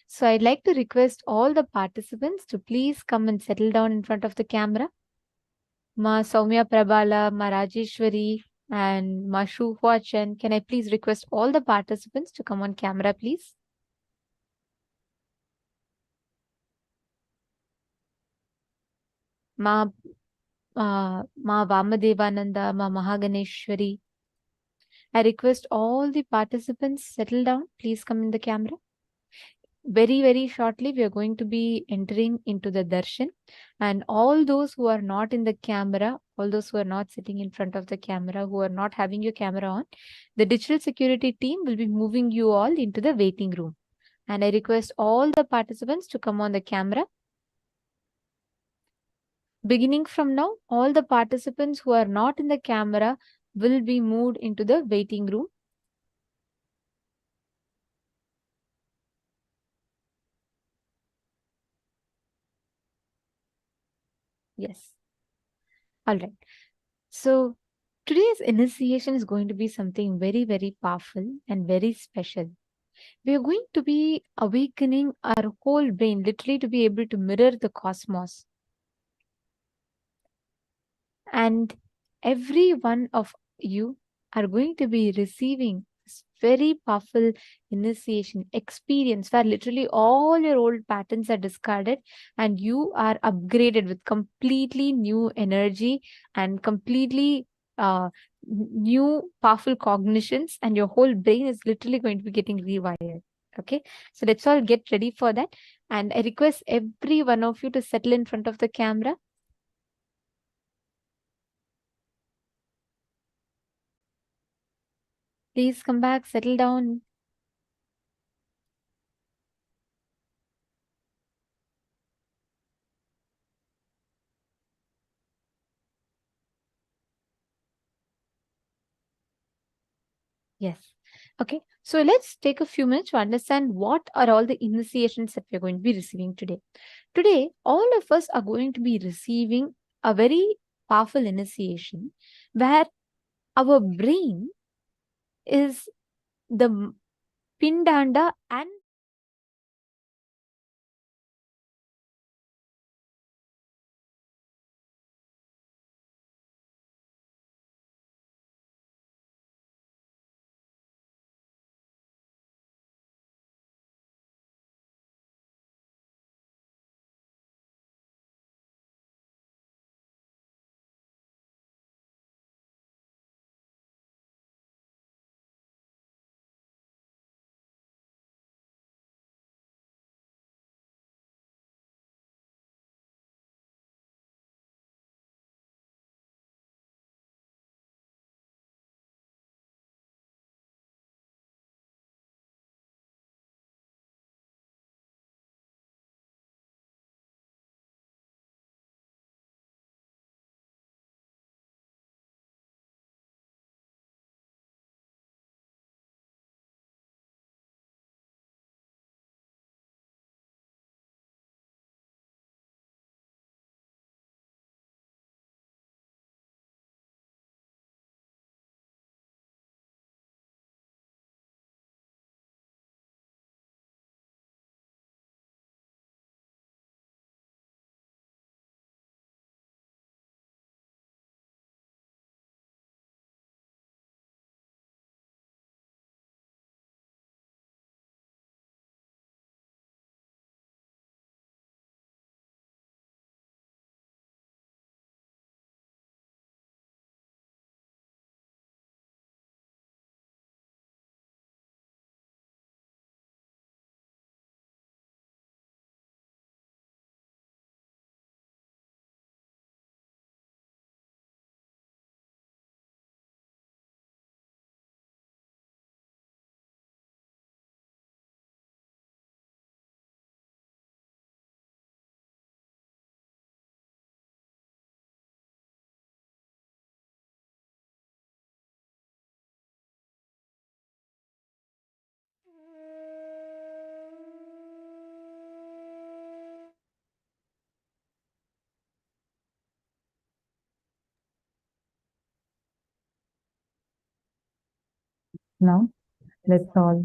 So I'd like to request all the participants to please come and settle down in front of the camera. Ma Soumya Prabhala, Ma Rajeshwari, and Ma Shu Hua Chen. Can I please request all the participants to come on camera, please? Ma Vamadevananda, Ma Mahaganeshwari. I request all the participants settle down. Please come in the camera. Very, very shortly, we are going to be entering into the darshan. And all those who are not in the camera, all those who are not sitting in front of the camera, who are not having your camera on, the digital security team will be moving you all into the waiting room. And I request all the participants to come on the camera. Beginning from now, all the participants who are not in the camera will be moved into the waiting room. Yes. All right. So today's initiation is going to be something very, very powerful and very special. We are going to be awakening our whole brain, literally to be able to mirror the cosmos. And every one of you are going to be receiving this very powerful initiation experience where literally all your old patterns are discarded and you are upgraded with completely new energy and completely new powerful cognitions, and your whole brain is literally going to be getting rewired. Okay, so let's all get ready for that. And I request every one of you to settle in front of the camera. Please come back, settle down. Yes. Okay. So let's take a few minutes to understand what are all the initiations that we're going to be receiving today. Today, all of us are going to be receiving a very powerful initiation where our brain is the pindanda and Now, let's all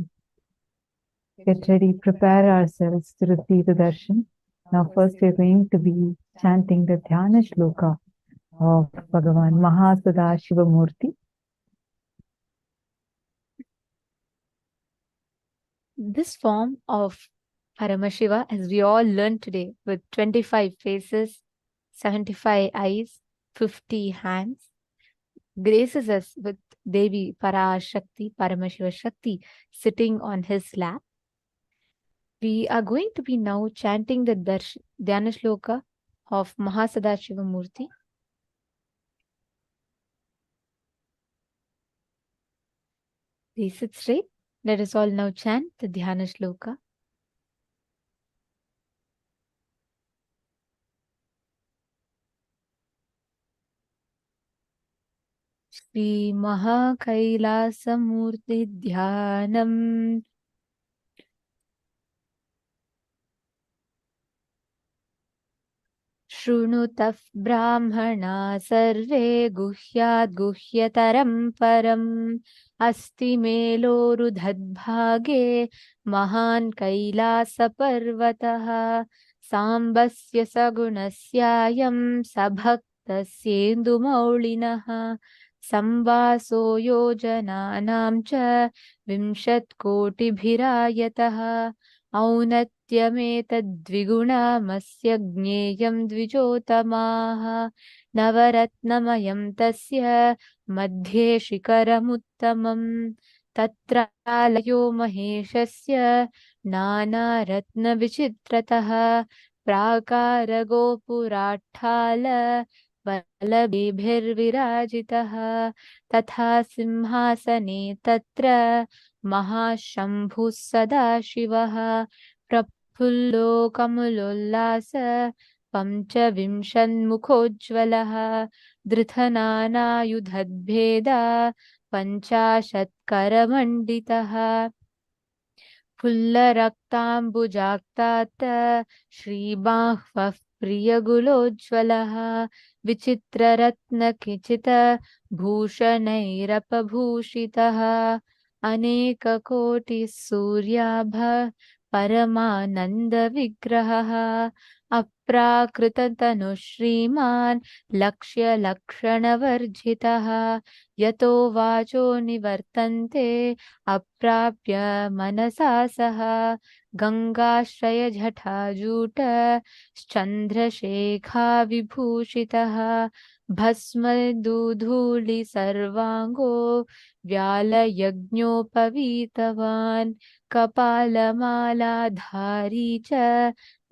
get ready, prepare ourselves to receive the darshan. Now, first we're going to be chanting the Dhyana Shloka of Bhagavan Mahasadahiva Murthy. this form of Paramashiva, as we all learned today, with 25 faces, 75 eyes, 50 hands, graces us with Devi Parashakti, Paramashiva Shakti, sitting on his lap. We are going to be now chanting the Dhyana Shloka of Mahasadahiva Murthy. Please sit straight. Let us all now chant the Dhyana Shloka. Shri Mahakailasa Murti Dhyanam शृणुतः ब्राह्मणा सर्वे गुह्याद् गुह्यतरं परम् अस्ति मेलोरुधद्भागे महान् कैलासपर्वतः साम्बस्य सगुणस्यायं सभक्तस्येन्दुमौळिनः संवासो योजनानां च 20,000,000 औन्नत्यमेतद्विगुणमस्य ज्ञेयं द्विजोतमाः नवरत्नमयं तस्य मध्ये शिखरमुत्तमम् तत्रालयो महेशस्य नानारत्नविचित्रतः प्राकारगोपुराट्टाल वल्लभीभिर्विराजितः तथा सिंहासने तत्र महाशम्भुः सदाशिवः प्रफुल्लो कमलोल्लास पञ्चविंशन्मुखोज्ज्वलः धृतनानायुधद्भेदा 50 फुल्लरक्ताम्बुजाक्तात् श्रीबाह्वः प्रियगुलोज्ज्वलः विचित्ररत्नखचित भूषणैरपभूषितः अनेककोटिः सूर्याभ परमानन्दविग्रहः अप्राकृततनुः श्रीमान् लक्ष्यलक्षणवर्जितः यतो वाचो निवर्तन्ते अप्राप्य मनसा सह गङ्गाश्रयजटाजूट चन्द्रशेखा विभूषितः भस्मदूधूलि सर्वाङ्गो व्यालयज्ञोपवीतवान् कपालमालाधारी च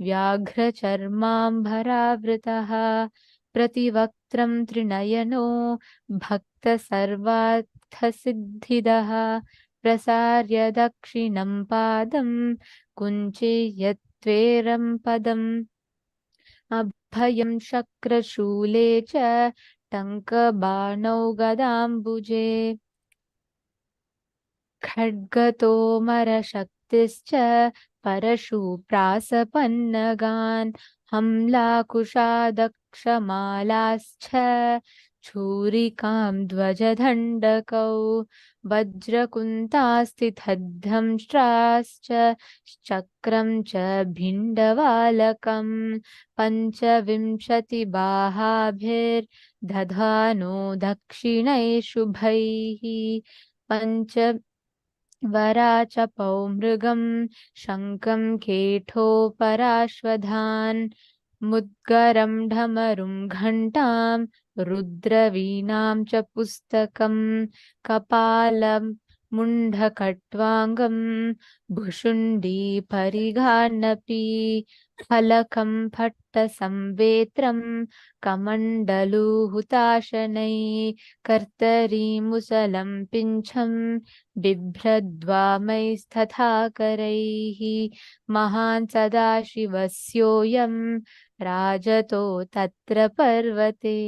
व्याघ्रचर्माम्बरावृतः प्रतिवक्त्रं त्रिनयनो भक्तसर्वार्थसिद्धिदः प्रसार्य दक्षिणं पादं कुञ्चियत्वेरं पदम् अभयं शक्रशूले च टङ्कबाणौ गदाम्बुजे खड्गतोमरशक्तिश्च परशुप्रासपन्नगान् हम्लाकुशादक्षमालाश्च छूरिकां ध्वजदण्डकौ वज्रकुन्तास्थितध्वंष्ट्राश्च चक्रं च भिण्डवालकं 25 दक्षिणैः शुभैः पञ्च वराचपौ मृगं शङ्खं केठोपराश्वधान् मुद्गरं ढमरुं घण्टां रुद्रवीणां च पुस्तकं कपालं मुण्डकट्वाङ्गं भुशुण्डी परिघान्नपि फलकं फट्टसंवेत्रं कमण्डलुहुताशनै कर्तरीमुसलं पिञ्छं बिभ्रद्वामैस्तथाकरैः महान् सदाशिवस्योऽयं राजतो तत्र पर्वते.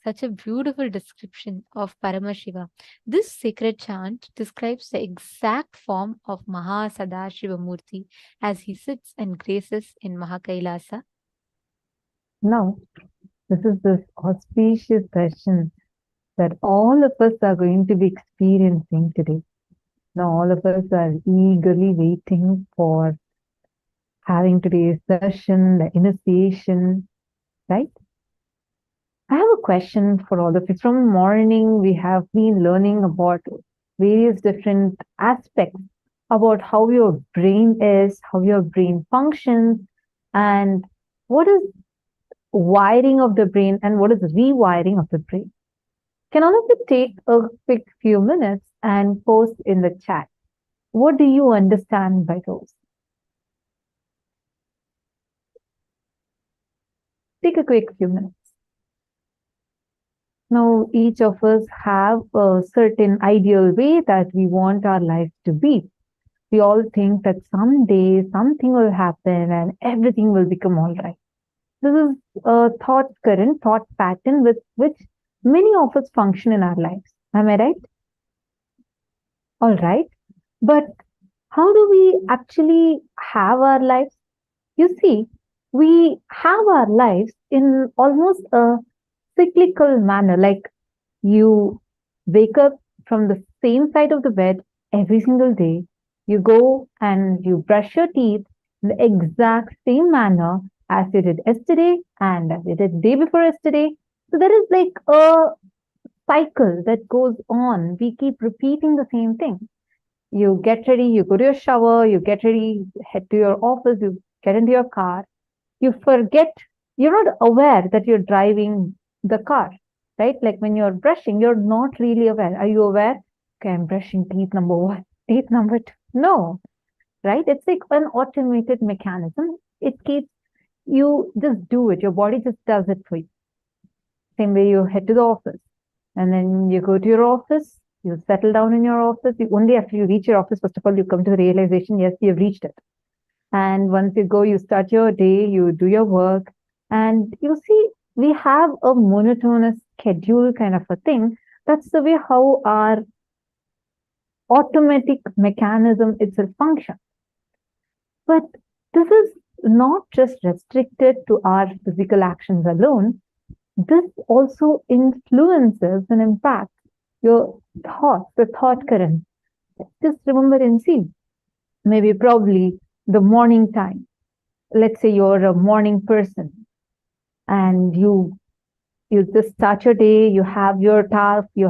Such a beautiful description of Paramashiva. This sacred chant describes the exact form of Mahasadahiva Murthy as he sits and graces in Mahakailasa. Now, this is this auspicious session that all of us are going to be experiencing today. Now, all of us are eagerly waiting for having today's session, the initiation, right? I have a question for all of you. From morning, we have been learning about various different aspects about how your brain is, how your brain functions, and what is wiring of the brain and what is rewiring of the brain. Can all of you take a quick few minutes and post in the chat? What do you understand by those? Take a quick few minutes. Now, each of us have a certain ideal way that we want our life to be. We all think that someday something will happen and everything will become all right. This is a thought current, thought pattern with which many of us function in our lives. Am I right? All right. But how do we actually have our lives? You see, we have our lives in almost a cyclical manner, like you wake up from the same side of the bed every single day. You go and you brush your teeth in the exact same manner as you did yesterday and as you did day before yesterday. So there is like a cycle that goes on. We keep repeating the same thing. You get ready, you go to your shower, you get ready, head to your office, you get into your car. You forget, you're not aware that you're driving the car, right? Like when you're brushing, you're not really aware. Are you aware? Okay, I'm brushing teeth number 1, teeth number 2. No, right? It's like an automated mechanism. It keeps, you just do it. Your body just does it for you. Same way you head to the office and then you go to your office, you settle down in your office. Only after you reach your office, first of all, you come to the realization, yes, you've reached it. And once you go, you start your day, you do your work, and you see, we have a monotonous schedule kind of a thing. That's the way how our automatic mechanism itself functions. But this is not just restricted to our physical actions alone. This also influences and impacts your thoughts, the thought current. Just remember and see, maybe probably the morning time. Let's say you're a morning person and you just start your day, you have your task, you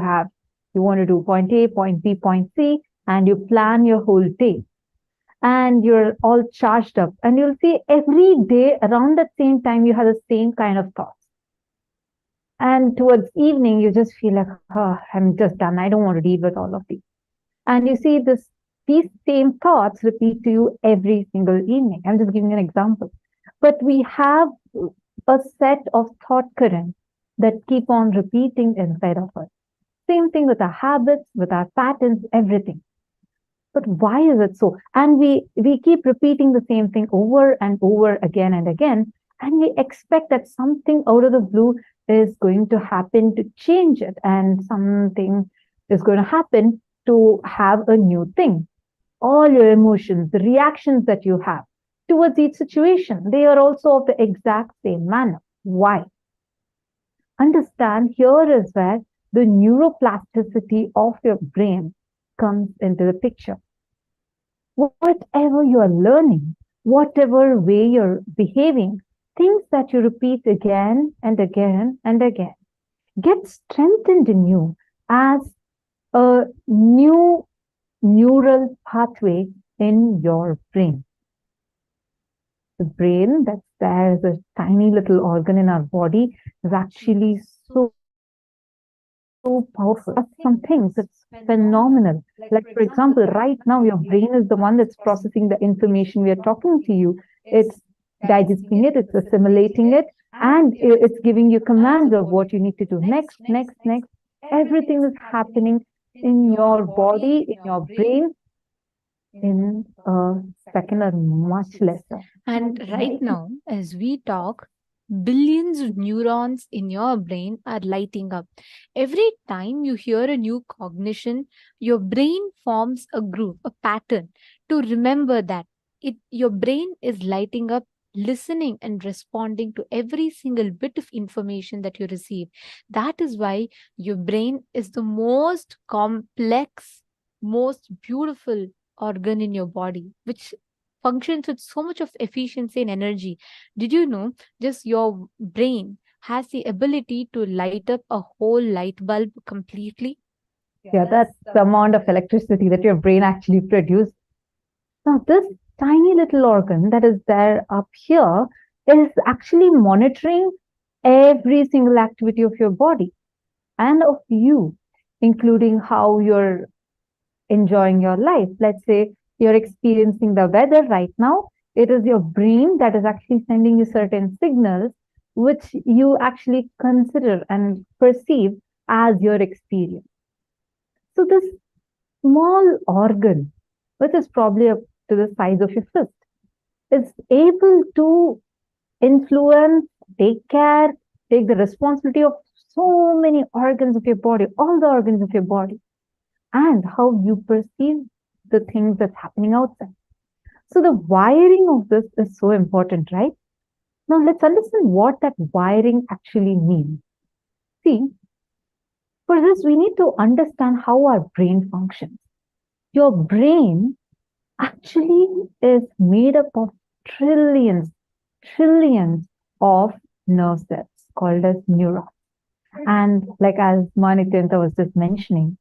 want to do point A, point B, point C, and you plan your whole day. And you're all charged up. And you'll see every day around that same time, you have the same kind of thoughts. And towards evening, you just feel like, oh, I'm just done. I don't want to deal with all of these. And you see these same thoughts repeat to you every single evening. I'm just giving an example. But we have a set of thought currents that keep on repeating inside of us. Same thing with our habits, with our patterns, everything. But why is it so? And we keep repeating the same thing over and over again and again. And we expect that something out of the blue is going to happen to change it. And something is going to happen to have a new thing. All your emotions, the reactions that you have towards each situation, they are also of the exact same manner. Why? Understand, here is where the neuroplasticity of your brain comes into the picture. Whatever you are learning, whatever way you're behaving, things that you repeat again and again and again get strengthened in you as a new neural pathway in your brain. The brain, that's there as a tiny little organ in our body, is actually so powerful. Some things, it's phenomenal. Like, for example, right now, your brain is the one that's processing the information we are talking to you. It's digesting it, it's assimilating it, and it's giving you commands of what you need to do next. Everything is happening in your body, in your brain, in a second or much lesser. And right now, as we talk, billions of neurons in your brain are lighting up. Every time you hear a new cognition, your brain forms a groove, a pattern to remember that your brain is lighting up, listening and responding to every single bit of information that you receive. That is why your brain is the most complex, most beautiful organ in your body, which functions with so much of efficiency and energy. Did you know just your brain has the ability to light up a whole light bulb completely? Yeah, that's the amount of electricity that your brain actually produces. Now, this tiny little organ that is there up here is actually monitoring every single activity of your body and of you, including how you're enjoying your life. Let's say you're experiencing the weather right now. It is your brain that is actually sending you certain signals which you actually consider and perceive as your experience. So this small organ, which is probably up to the size of your fist, is able to influence, take care, take the responsibility of so many organs of your body, all the organs of your body, and how you perceive the things that's happening outside. So the wiring of this is so important, right? Now let's understand what that wiring actually means. See, for this we need to understand how our brain functions. Your brain actually is made up of trillions of nerve cells called as neurons. And like as Mrigendra was just mentioning,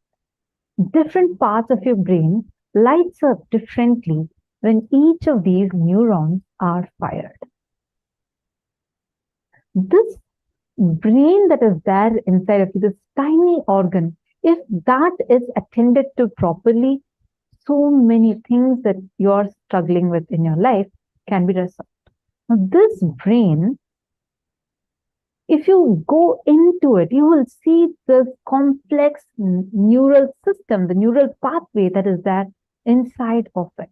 different parts of your brain lights up differently when each of these neurons are fired. This brain that is there inside of you, this tiny organ, if that is attended to properly, so many things that you're struggling with in your life can be resolved. Now, this brain, if you go into it, you will see this complex neural system, the neural pathway that is there inside of it.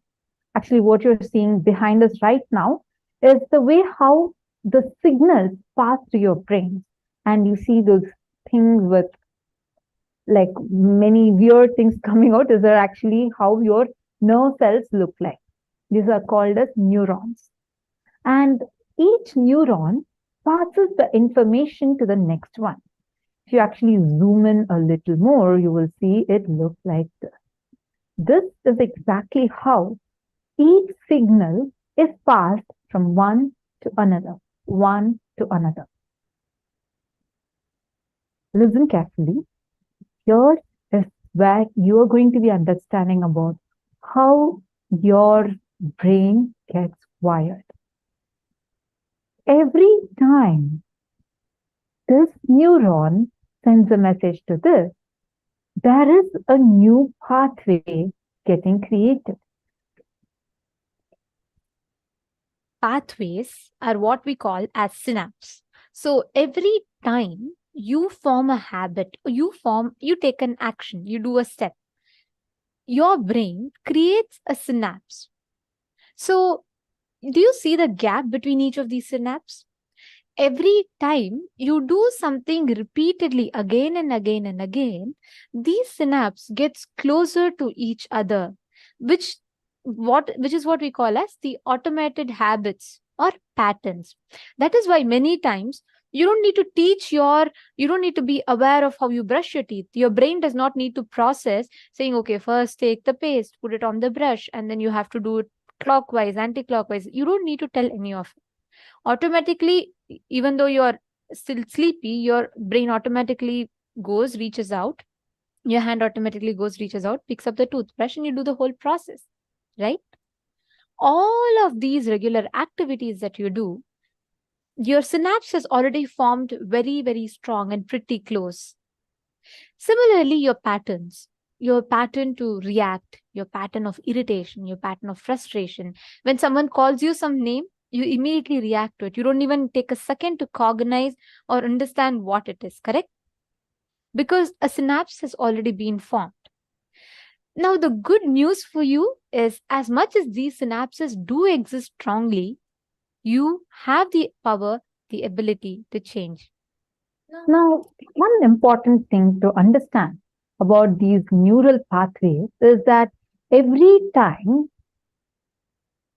Actually, what you're seeing behind us right now is the way how the signals pass to your brain. And you see those things with like many weird things coming out. These are actually how your nerve cells look like. These are called as neurons. And each neuron passes the information to the next one. If you actually zoom in a little more, you will see it looks like this. This is exactly how each signal is passed from one to another, one to another. Listen carefully. Here is where you are going to be understanding about how your brain gets wired. Every time this neuron sends a message to this, there is a new pathway getting created. Pathways are what we call as synapse. So every time you form a habit, you take an action, you do a step, your brain creates a synapse. So do you see the gap between each of these synapses? Every time you do something repeatedly again and again and again, these synapses gets closer to each other, which is what we call as the automated habits or patterns. That is why many times you don't need to you don't need to be aware of how you brush your teeth. Your brain does not need to process saying, okay, first take the paste, put it on the brush, and then you have to do it clockwise, anti-clockwise. You don't need to tell any of it. Automatically, even though you're still sleepy, your brain automatically reaches out. Your hand automatically reaches out, picks up the toothbrush, and you do the whole process, right? All of these regular activities that you do, your synapse has already formed very, very strong and pretty close. Similarly, your patterns, your pattern to react, your pattern of irritation, your pattern of frustration. When someone calls you some name, you immediately react to it. You don't even take a second to cognize or understand what it is, correct? Because a synapse has already been formed. Now, the good news for you is, as much as these synapses do exist strongly, you have the power, the ability to change. Now, one important thing to understand about these neural pathways is that every time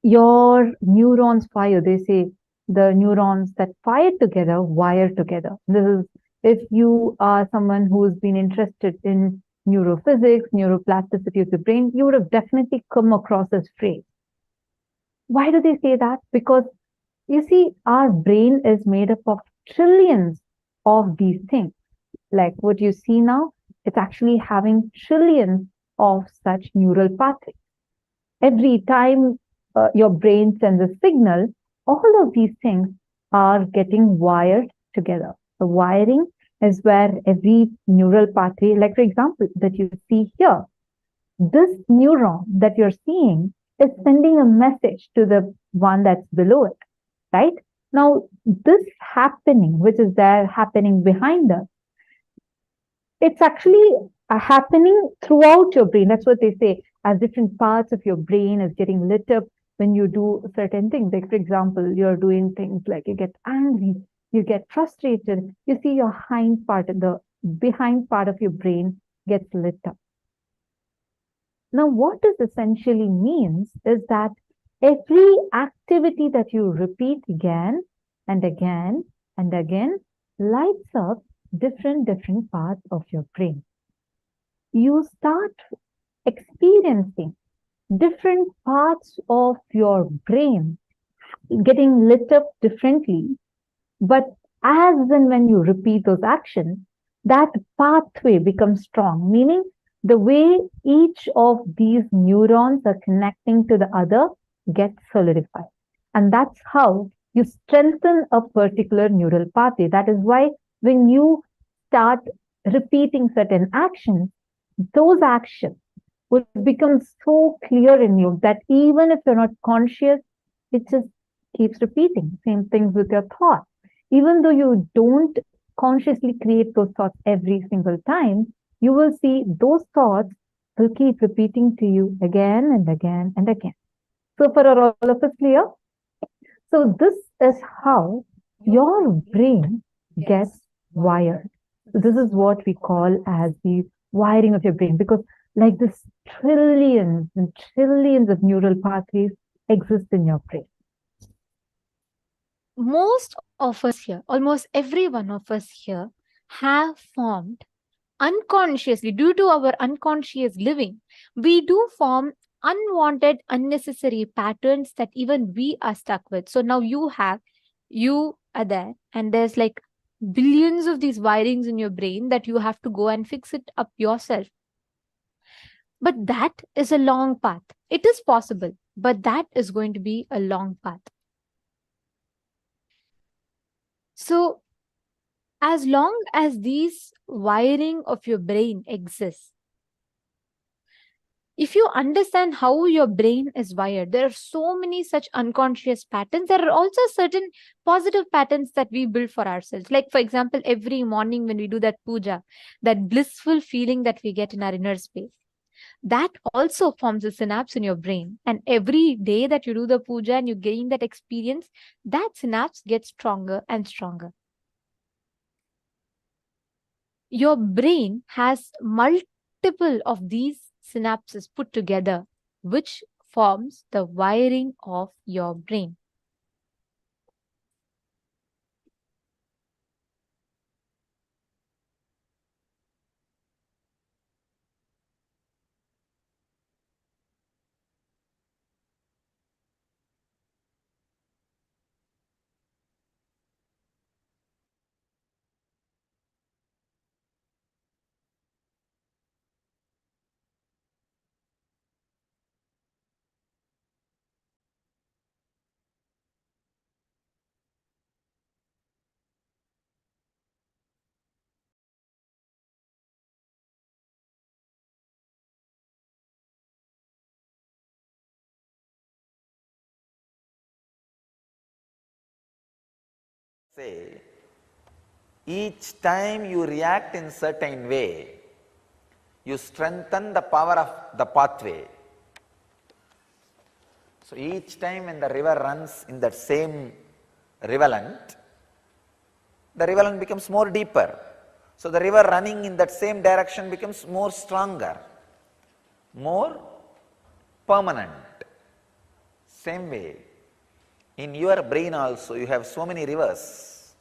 your neurons fire, they say the neurons that fire together wire together. This is if you are someone who's been interested in neurophysics, neuroplasticity of the brain, you would have definitely come across this phrase. Why do they say that? Because you see, our brain is made up of trillions of these things. Like what you see now, it's actually having trillions of such neural pathways. Every time your brain sends a signal, all of these things are getting wired together. The wiring is where every neural pathway, like for example, that you see here, this neuron that you're seeing is sending a message to the one that's below it, right? Now, this happening, which is there happening behind us, it's actually happening throughout your brain. That's what they say, as different parts of your brain is getting lit up when you do certain things. Like, for example, you're doing things like you get angry, you get frustrated, you see your behind part of your brain gets lit up. Now, what this essentially means is that every activity that you repeat again and again and again lights up different parts of your brain. You start experiencing different parts of your brain getting lit up differently. But as and when you repeat those actions, that pathway becomes strong, meaning the way each of these neurons are connecting to the other gets solidified. And that's how you strengthen a particular neural pathway. That is why when you start repeating certain actions, those actions will become so clear in you that even if you're not conscious, it just keeps repeating. Same things with your thoughts. Even though you don't consciously create those thoughts every single time, you will see those thoughts will keep repeating to you again and again and again. So for all of us clear? So this is how your brain gets wired. So this is what we call as the wiring of your brain, because like this trillions and trillions of neural pathways exist in your brain. Most of us here, almost every one of us here, have formed unconsciously, due to our unconscious living, we do form unwanted, unnecessary patterns that even we are stuck with. So now you are there, and there's like billions of these wirings in your brain that you have to go and fix it up yourself. But that is a long path. It is possible, but that is going to be a long path. So as long as these wiring of your brain exists, if you understand how your brain is wired, there are so many such unconscious patterns. There are also certain positive patterns that we build for ourselves. Like, for example, every morning when we do that puja, that blissful feeling that we get in our inner space, that also forms a synapse in your brain. And every day that you do the puja and you gain that experience, that synapse gets stronger and stronger. Your brain has multiple of these synapses put together, which forms the wiring of your brain. Say, each time you react in certain way, you strengthen the power of the pathway. So each time when the river runs in that same rivulet, the rivulet becomes more deeper. So the river running in that same direction becomes more stronger, more permanent. Same way, in your brain also you have so many rivers: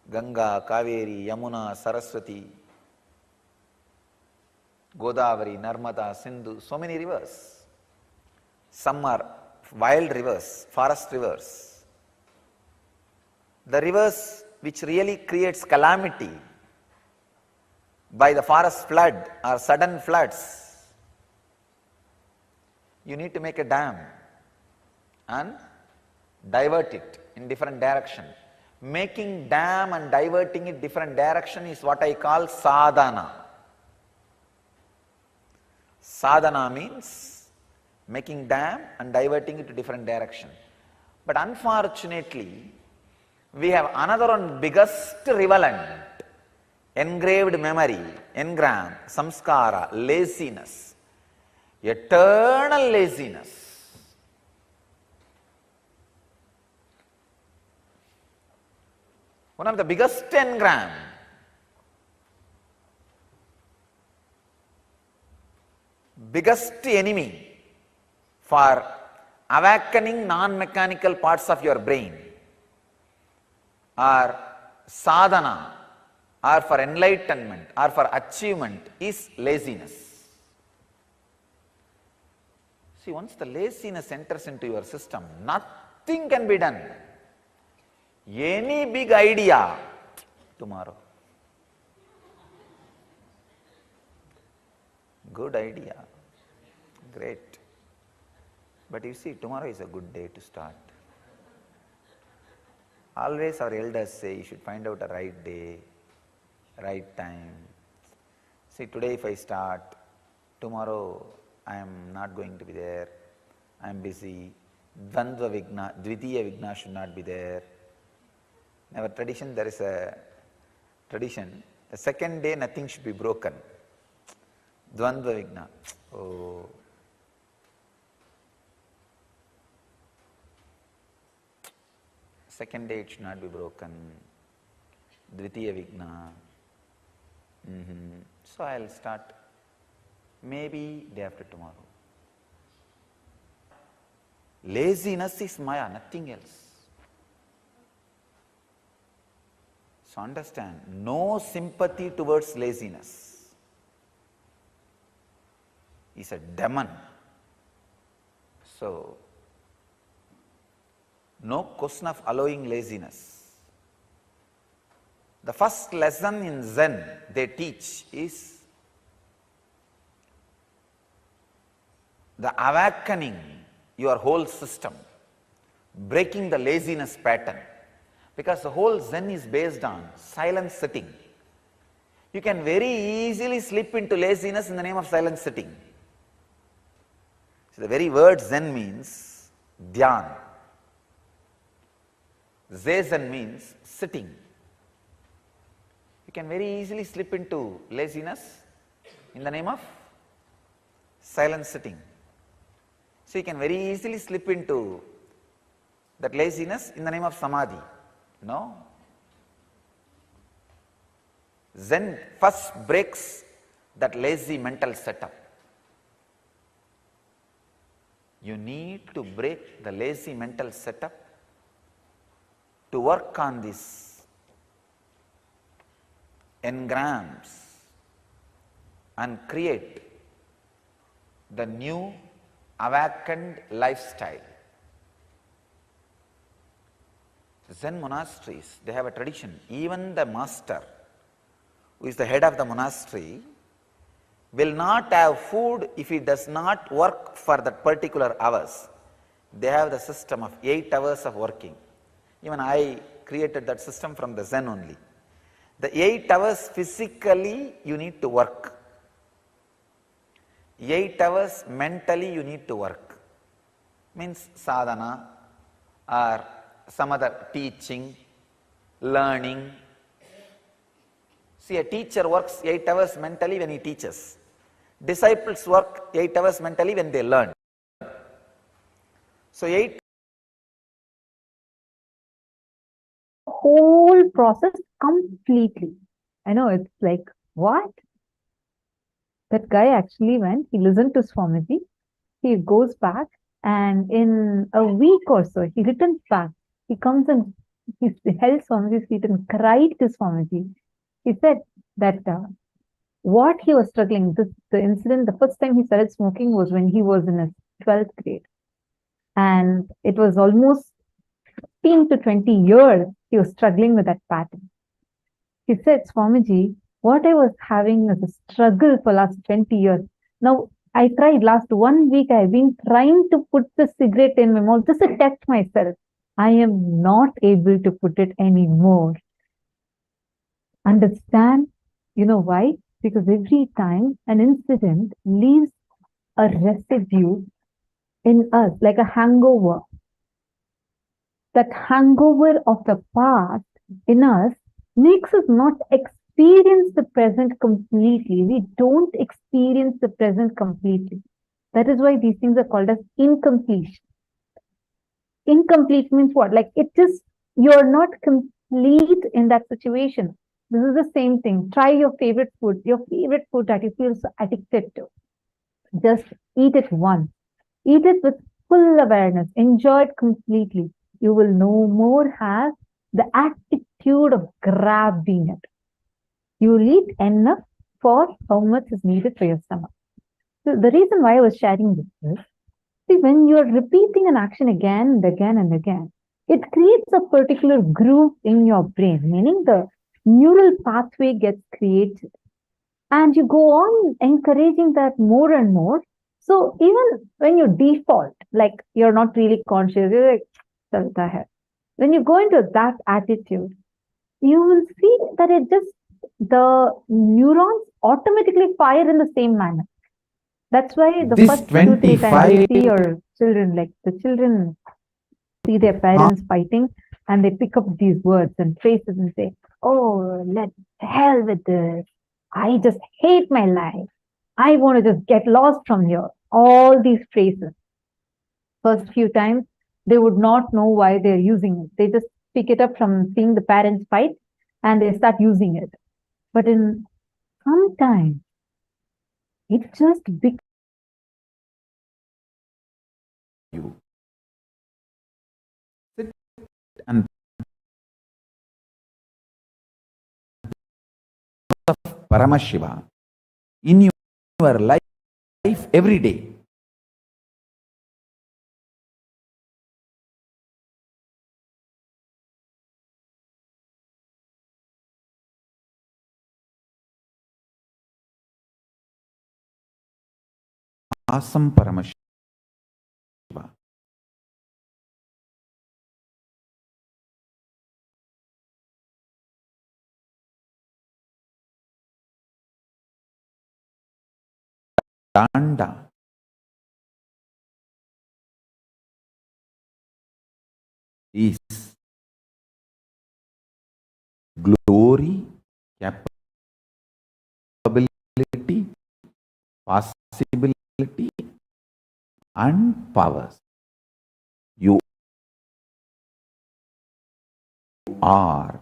Ganga, Kaveri, Yamuna, Saraswati, Godavari, Narmada, Sindhu, so many rivers. Some are wild rivers, forest rivers. The rivers which really creates calamity by the forest flood or sudden floods, you need to make a dam and divert it in different direction. Making dam and diverting it different direction is what I call sadhana. Sadhana means making dam and diverting it to different direction. But unfortunately, we have another one biggest rivulet: engraved memory, engram, samskara, laziness, eternal laziness. One of the biggest engram. Biggest enemy for awakening non-mechanical parts of your brain. or sadhana or for enlightenment or for achievement is laziness. See, once the laziness enters into your system, nothing can be done. Any big idea, tomorrow. Good idea, great. But you see, tomorrow is a good day to start. Always our elders say you should find out a right day, right time. See, today if I start, tomorrow I am not going to be there, I am busy. Dvandva Vigna, Dvitiya Vigna should not be there. In our tradition, there is a tradition, the second day nothing should be broken. Dvandva Vigna. Oh. Second day it should not be broken. Dvitiya Vigna. So I will start maybe day after tomorrow. Laziness is Maya, nothing else. So understand, no sympathy towards laziness is a demon. So, no question of allowing laziness. The first lesson in Zen they teach is the awakening your whole system, breaking the laziness pattern. Because the whole Zen is based on silent sitting. You can very easily slip into laziness in the name of silent sitting. So the very word Zen means dhyan. Zazen means sitting. You can very easily slip into laziness in the name of silent sitting. So you can very easily slip into that laziness in the name of Samadhi. No. Zen first breaks that lazy mental setup. You need to break the lazy mental setup to work on this engrams and create the new awakened lifestyle. Zen monasteries, they have a tradition. Even the master, who is the head of the monastery, will not have food if he does not work for that particular hours. They have the system of 8 hours of working. Even I created that system from the Zen only. The 8 hours physically you need to work. 8 hours mentally you need to work. Means sadhana or some other teaching, learning. See, a teacher works 8 hours mentally when he teaches. Disciples work 8 hours mentally when they learn. So 8 whole process completely. I know it's like, what? That guy actually went, he listened to Swamiji, he goes back, and in a week or so, he returns back. He comes and he held Swamiji's feet and cried to Swamiji. He said that what he was struggling, the incident, the first time he started smoking was when he was in his 12th grade. And it was almost 15 to 20 years he was struggling with that pattern. He said, Swamiji, what I was having is a struggle for last 20 years. Now, I tried last 1 week, I've been trying to put the cigarette in my mouth just to test myself. I am not able to put it anymore. Understand? You know why? Because every time an incident leaves a residue in us, like a hangover. That hangover of the past in us makes us not experience the present completely. We don't experience the present completely. That is why these things are called as incompletion. Incomplete means what? Like it just, you're not complete in that situation. This is the same thing. Try your favorite food that you feel so addicted to. Just eat it once. Eat it with full awareness. Enjoy it completely. You will no more have the attitude attitude of grabbing it. You will eat enough for how much is needed for your stomach. So the reason why I was sharing this is, see, when you are repeating an action again and again and again, it creates a particular groove in your brain, meaning the neural pathway gets created. And you go on encouraging that more and more. So even when you default, like you're not really conscious, you're like, "Chalta hai." When you go into that attitude, you will see that the neurons automatically fire in the same manner. That's why the This first 2-3 times you 25 see your children, like the children see their parents fighting and they pick up these words and phrases and say, "Oh, let hell with this. I just hate my life. I want to just get lost from here." All these phrases. First few times, they would not know why they're using it. They just pick it up from seeing the parents fight and they start using it. But in some time, it just becomes you. Sit and of Paramashiva in your life every day. Awesome Paramashiva. Danda is glory, capability, possibility, and powers. You are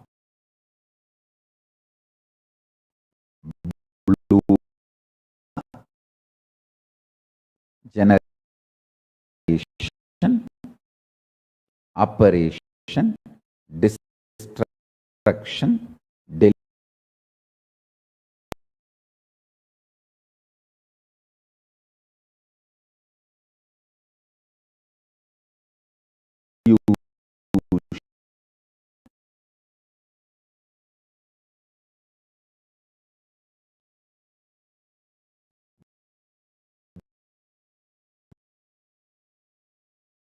blue generation, operation, destruction,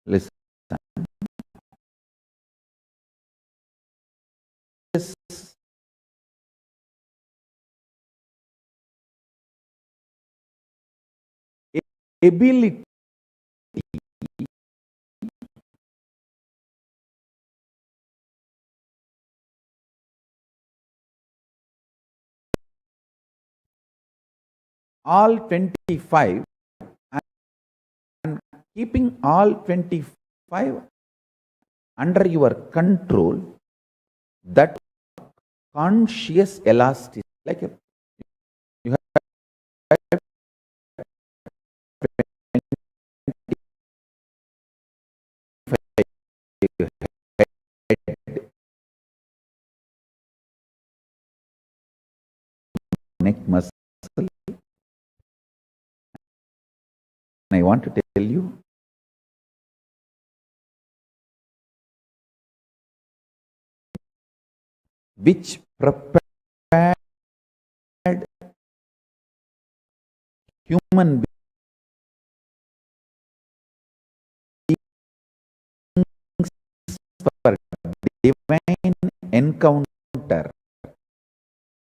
listen. This ability all 25 and keeping all 25 under your control, that conscious elasticity, like you have neck muscle. And I want to tell you, which prepared human beings for divine encounter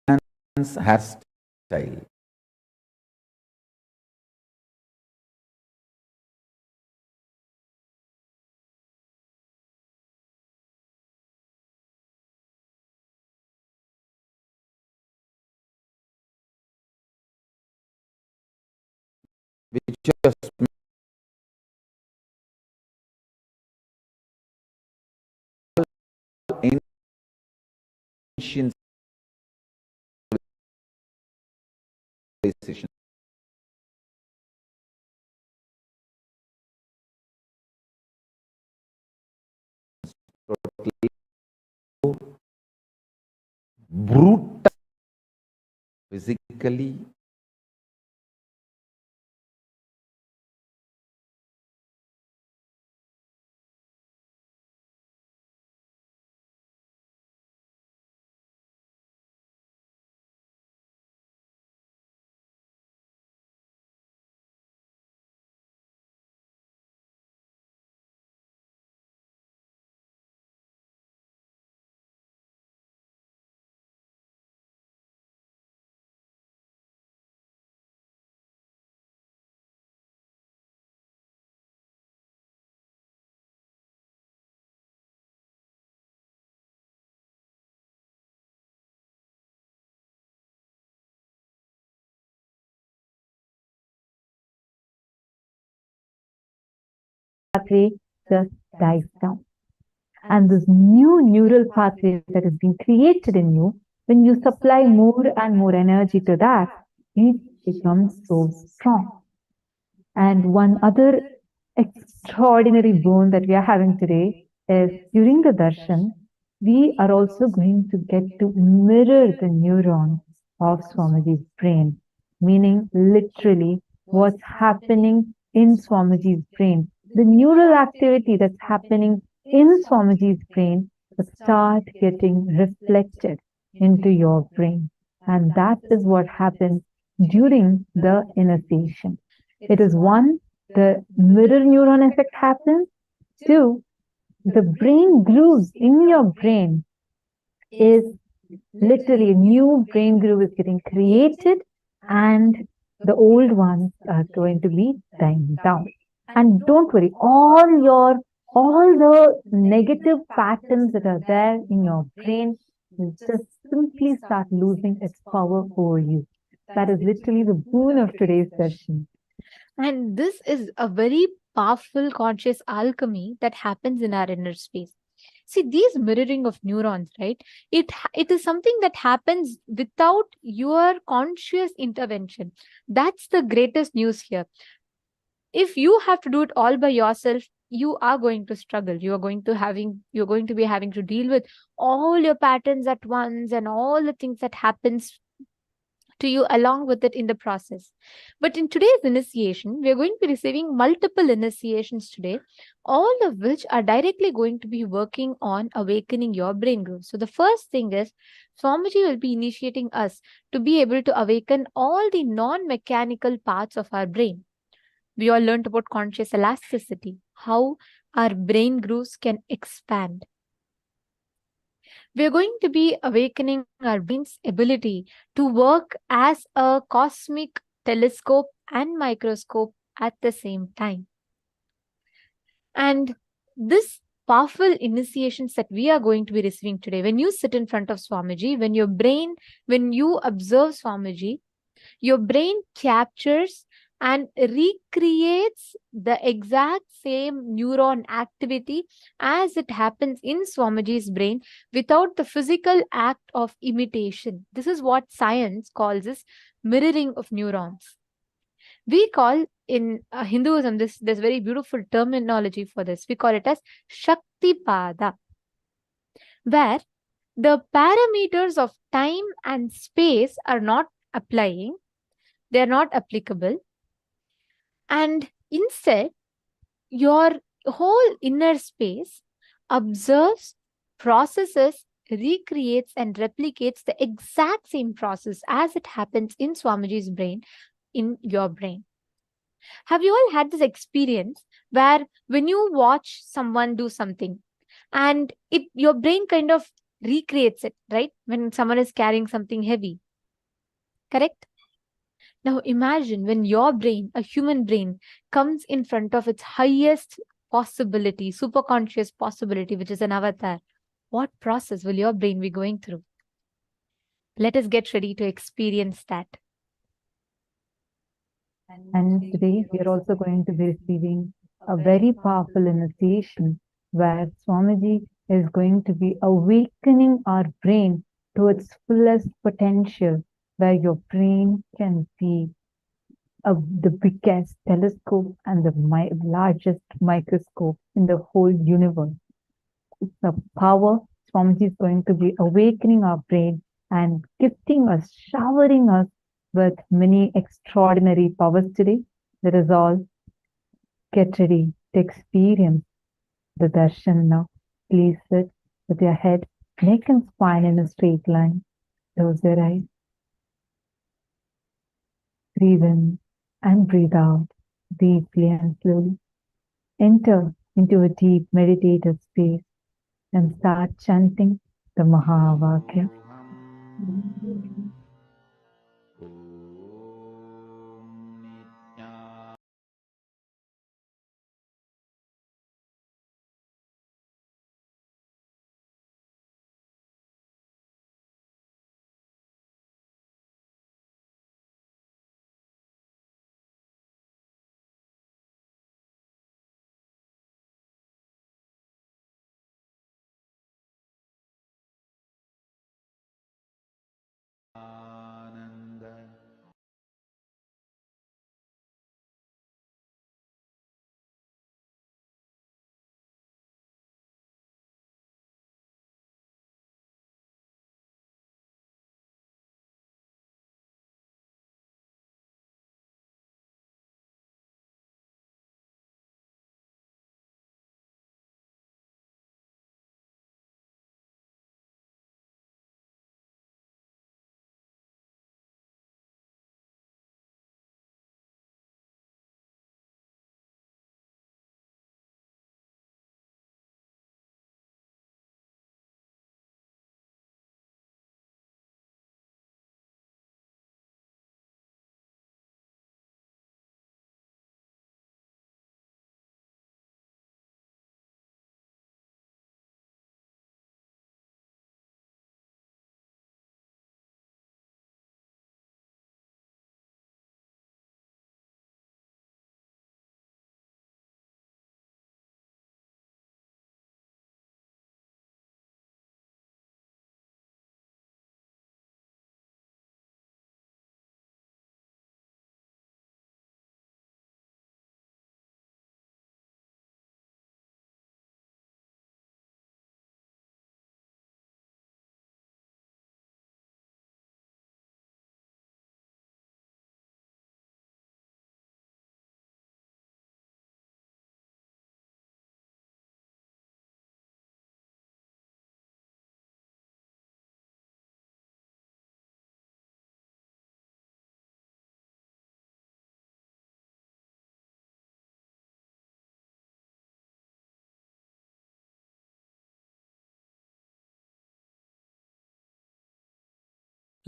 and hairstyle. Which just ancient civilization. Totally automatically. Pathway just dies down. And this new neural pathway that is being created in you, when you supply more and more energy to that, it becomes so strong. And one other extraordinary boon that we are having today is during the darshan, we are also going to get to mirror the neurons of Swamiji's brain, meaning literally what's happening in Swamiji's brain. The neural activity that's happening in Swamiji's brain will start getting reflected into your brain. And that is what happens during the initiation. It is one, the mirror neuron effect happens. Two, the brain grooves in your brain is literally a new brain groove is getting created and the old ones are going to be dying down. And don't worry, all the negative patterns that are there in your brain will just simply start losing its power over you. That is literally the boon of today's session. And this is a very powerful conscious alchemy that happens in our inner space. See, these mirroring of neurons, right? It is something that happens without your conscious intervention. That's the greatest news here. If you have to do it all by yourself, you are going to struggle. You're going to be having to deal with all your patterns at once and all the things that happens to you along with it in the process. But in today's initiation, we are going to be receiving multiple initiations today, all of which are directly going to be working on awakening your brain growth. So the first thing is, Swamiji will be initiating us to be able to awaken all the non-mechanical parts of our brain. We all learned about conscious elasticity, how our brain grooves can expand. We are going to be awakening our brain's ability to work as a cosmic telescope and microscope at the same time. And this powerful initiations that we are going to be receiving today, when you sit in front of Swamiji, when you observe Swamiji, your brain captures and recreates the exact same neuron activity as it happens in Swamiji's brain without the physical act of imitation. This is what science calls as mirroring of neurons. We call in Hinduism, there's very beautiful terminology for this. We call it as Shaktipada, where the parameters of time and space are not applying, they are not applicable. And instead, your whole inner space observes, processes, recreates, and replicates the exact same process as it happens in Swamiji's brain, in your brain. Have you all had this experience where when you watch someone do something and your brain kind of recreates it, right? When someone is carrying something heavy, correct? Now imagine when your brain, a human brain, comes in front of its highest possibility, superconscious possibility, which is an avatar. What process will your brain be going through? Let us get ready to experience that. And today we are also going to be receiving a very powerful initiation where Swamiji is going to be awakening our brain to its fullest potential, where your brain can be the biggest telescope and the largest microscope in the whole universe. The power, Swamiji is going to be awakening our brain and gifting us, showering us with many extraordinary powers today. Let us all get ready to experience the darshan now. Please sit with your head, neck and spine in a straight line. Close your eyes. Breathe in and breathe out deeply and slowly. Enter into a deep meditative space and start chanting the Mahavakya.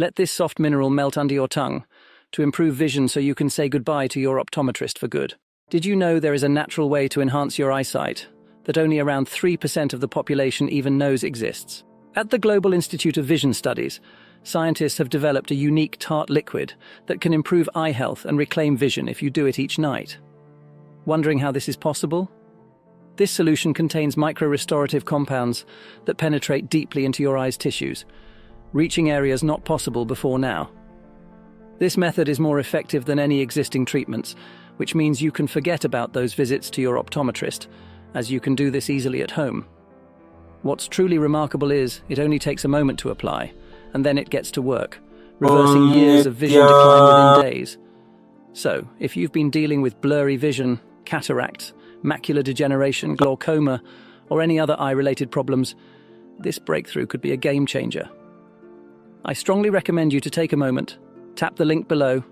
Let this soft mineral melt under your tongue to improve vision so you can say goodbye to your optometrist for good. Did you know there is a natural way to enhance your eyesight that only around 3% of the population even knows exists? At the Global Institute of Vision Studies, scientists have developed a unique tart liquid that can improve eye health and reclaim vision if you do it each night. Wondering how this is possible? This solution contains micro-restorative compounds that penetrate deeply into your eye's tissues, reaching areas not possible before now. This method is more effective than any existing treatments, which means you can forget about those visits to your optometrist, as you can do this easily at home. What's truly remarkable is it only takes a moment to apply, and then it gets to work, reversing years of vision decline within days. So, if you've been dealing with blurry vision, cataracts, macular degeneration, glaucoma, or any other eye-related problems, this breakthrough could be a game changer. I strongly recommend you to take a moment, tap the link below,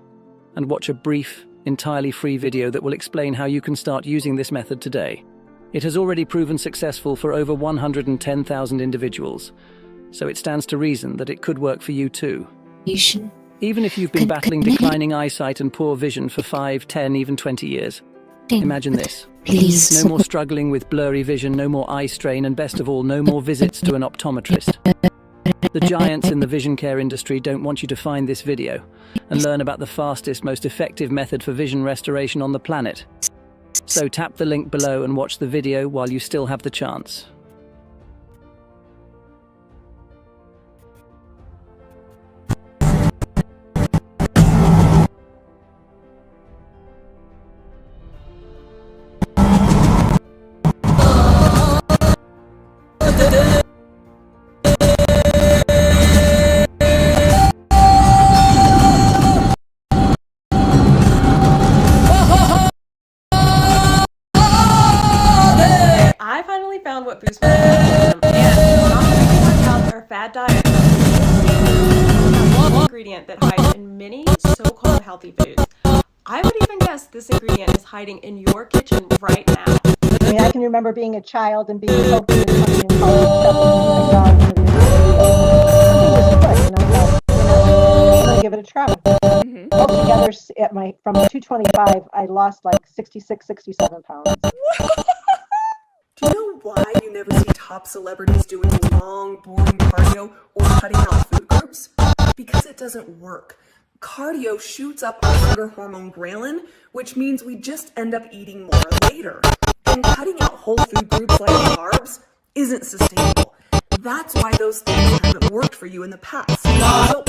and watch a brief, entirely free video that will explain how you can start using this method today. It has already proven successful for over 110,000 individuals, so it stands to reason that it could work for you too. Even if you've been battling declining eyesight and poor vision for 5, 10, even 20 years. Imagine this. Please. No more struggling with blurry vision, no more eye strain, and best of all, no more visits to an optometrist. The giants in the vision care industry don't want you to find this video and learn about the fastest, most effective method for vision restoration on the planet. So tap the link below and watch the video while you still have the chance. boost metabolism. And not everyone's out there, fad diet. One ingredient that hides in many so-called healthy foods. I would even guess this ingredient is hiding in your kitchen right now. I mean, I can remember being a child and being poked in the tummy and called stuff. Oh my God, something was good, I'm gonna give it a try. Altogether, from 225, I lost like 66, 67 pounds. Do you know why you never see top celebrities doing long, boring cardio or cutting out food groups? Because it doesn't work. Cardio shoots up our hunger hormone ghrelin, which means we just end up eating more later. And cutting out whole food groups like carbs isn't sustainable. That's why those things haven't worked for you in the past. So,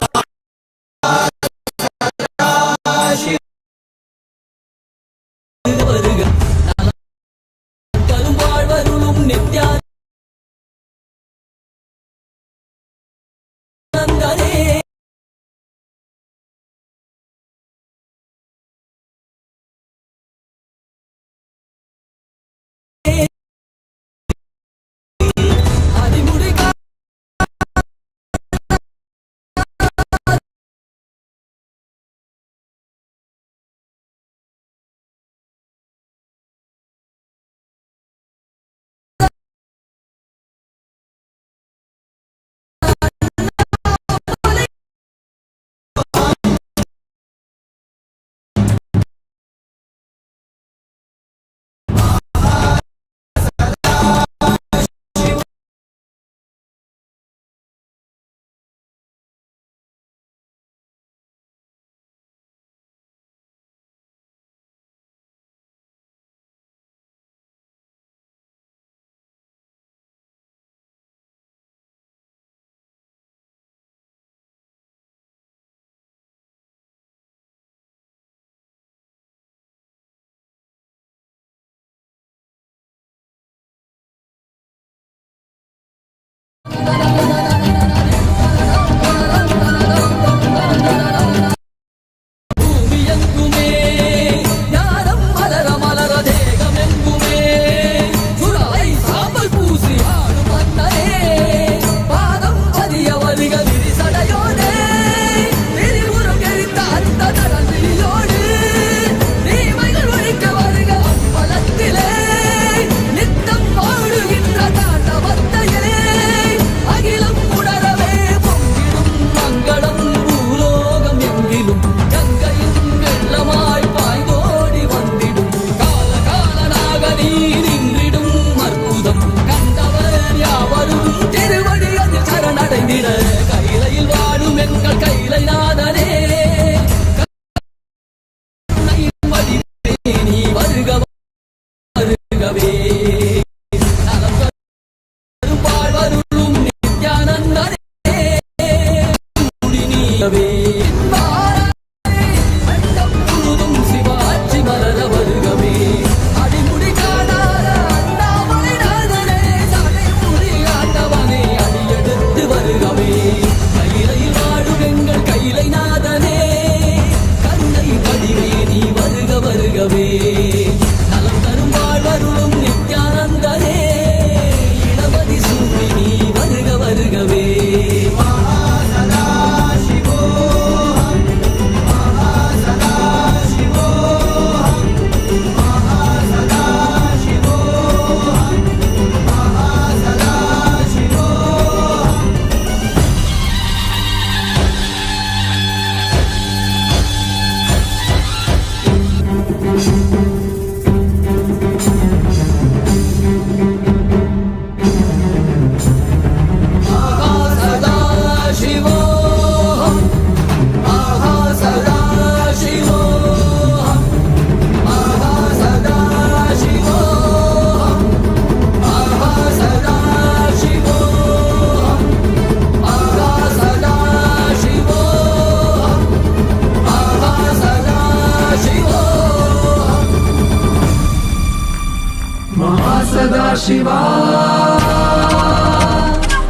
Mahasadahiva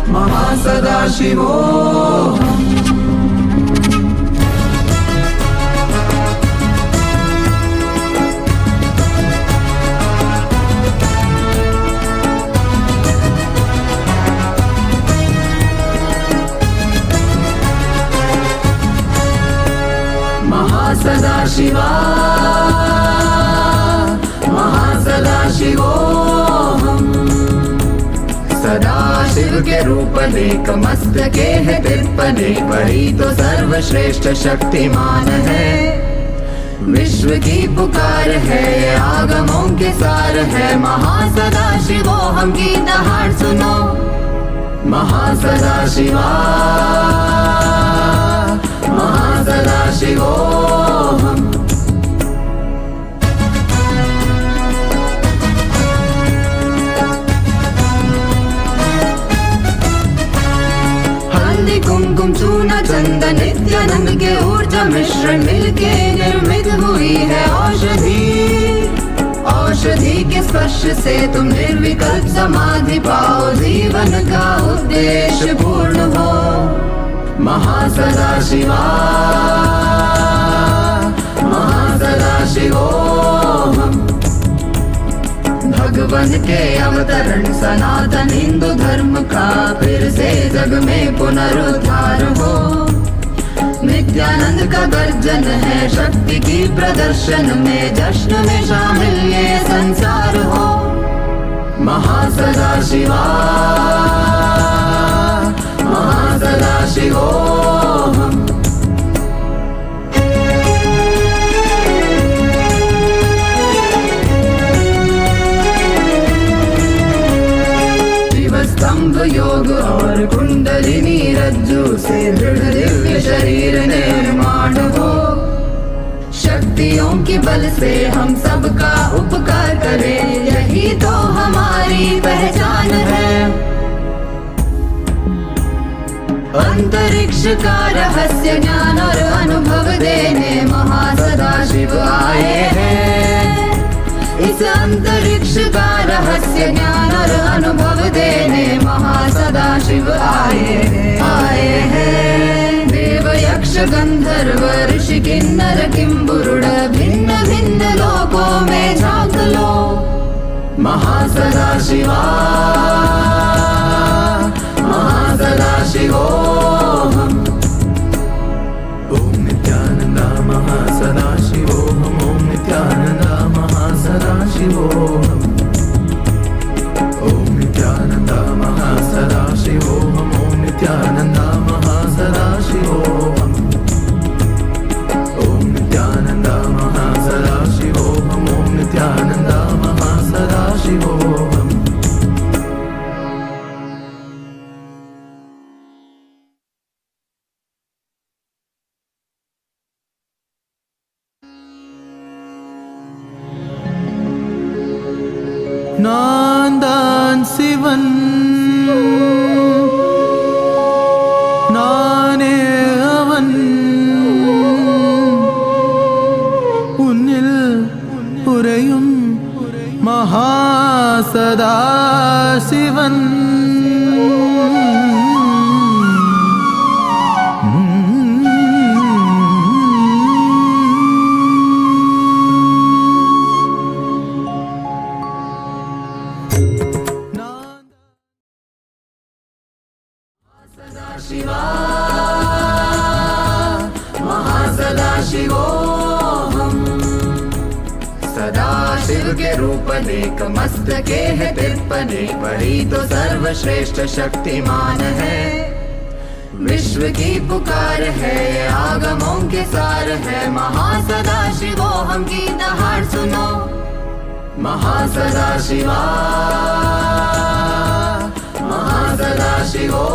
Mahasadahivoham Shiv के रूप देख मस्तके है तिरपने, वही तो सर्वश्रेष्ठ शक्तिमान है। विश्व की पुकार है, ये आगमों के सार है। महासदाशिवोहम की दहाड़ सुनो, महासदाशिवा महासदाशिवोहम। हल्दी कुमकुम चूना चंदन नित्यानंद के ऊर्जा मिश्रण मिलके निर्मित हुई है औषधि। औषधि के स्पर्श से तुम निर्विकल्प समाधि पाओ, जीवन का उद्देश्य पूर्ण हो। महासदाशिवा महासदाशिवोहम। भगवान के अवतरण सनातन हिंदू धर्म का फिर से जग में पुनरुद्धार हो। नित्यानंद का गर्जन है, शक्ति की प्रदर्शन में जश्न में शामिल ये संसार हो। महासदाशिवा महासदाशिवोहम। स्तंभ योग और कुंडलिनी रज्जु से दृढ़ दिव्य शरीर निर्माण हो। शक्तियों के बल से हम सबका उपकार करें, यही तो हमारी पहचान है। अंतरिक्ष का रहस्य ज्ञान और अनुभव देने महासदाशिव आए हैं। इस अंतरिक्ष का रहस्य ज्ञान और अनुभव देने महासदाशिव आए हैं। देव यक्ष गंधर्व ऋषि किन्नर किंपुरुष भिन्न भिन्न लोकों में झांक लो। महासदाशिवा महासदाशिवोहम। ओम नित्यानंद महासदाशिवोहम। ओम नित्यानंद महासदाशिवोहम। ओम नित्यानंद महासदाशिवोहम। ओम नित्यानंद महासदाशिवोहम। ओम नित्यानंद महासदाशिवोहम। ओम नित्यानंद महासदाशिवोहम। நான் சிவன் நானே அவன் உன்னில் உறையும் மகாசதாசிவன் शिव के रूप देख मस्तके है तिरपने, वही तो सर्वश्रेष्ठ शक्तिमान है। विश्व की पुकार है, आगमों के सार है। महासदाशिवोहम की दहाड़ सुनो, महासदाशिवा महासदाशिवोहम।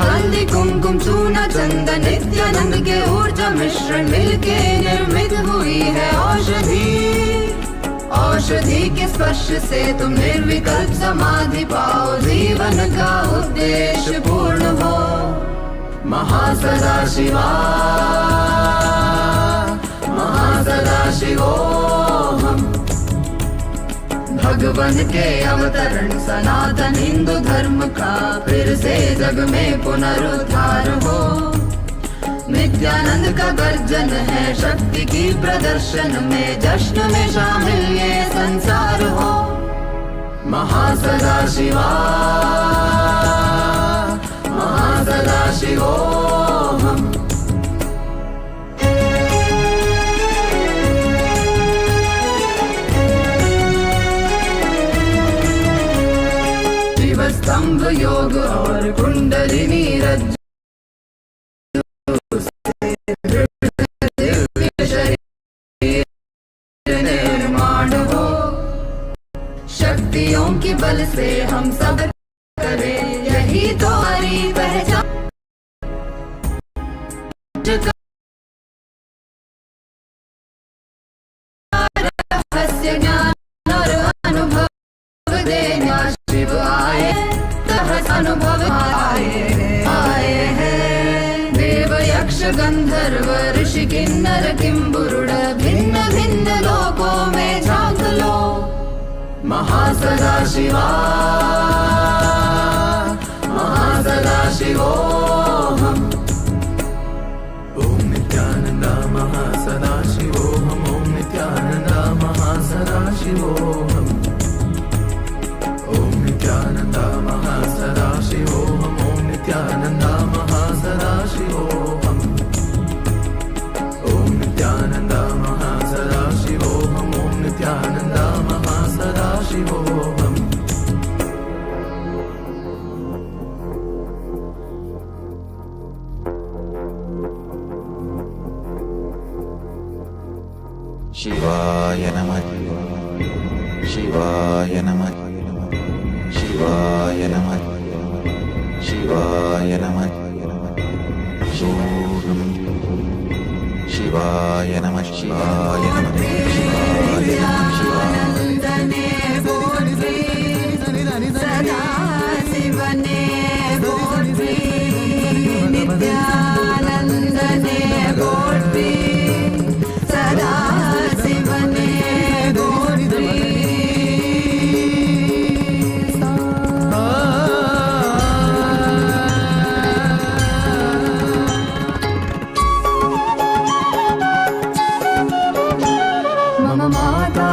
हल्दी कुमकुम चूना चंदन नित्यानंद के ऊर्जा मिश्रण मिलके निर्मित हुई है औषधि। औषधि के स्पर्श से तुम निर्विकल्प समाधि पाओ, जीवन का उद्देश्य पूर्ण हो। महासदाशिवा महासदाशिवोहम। भगवान के अवतरण सनातन हिंदू धर्म का फिर से जग में पुनरुद्धार हो। नित्यानंद का गर्जन है, शक्ति की प्रदर्शन में जश्न में शामिल ये संसार हो। महासदाशिवा महासदाशिवोहम। योग और कुंडलिनी रज्जु दिव्य शरीर निर्माण हो। शक्तियों के बल से हम सब करें यही तो हमारी पहचान। रहस्य ज्ञान और अनुभव देना शिव आए, तहस अनुभव आए हैं। देव यक्ष गंधर्व ऋषि किन्नर किंबुरुड भिन्न भिन्न लोकों में झांक लो। महासदाशिवा महासदाशिवोहम। ओम नित्यानंदा महासदाशिवोहम। ओम नित्यानंदा महासदाशिवोहम। ओम नित्यानंदा महासदाशिवोहम। ओम नित्यानंदा महासदाशिवोहम। ओम नित्यानंदा महासदाशिवोहम। ओम नित्यानंदा महासदाशिवोहम। शिवाय नमः। शिवाय नमः। शिवाय नमः। शिवाय नमः। शिवाय नमः। शिवाय नमः। शिवाय नमः। सदा शिवने बोधी नित्यानंदने बोधी सदा शिवने बोधी। मम माता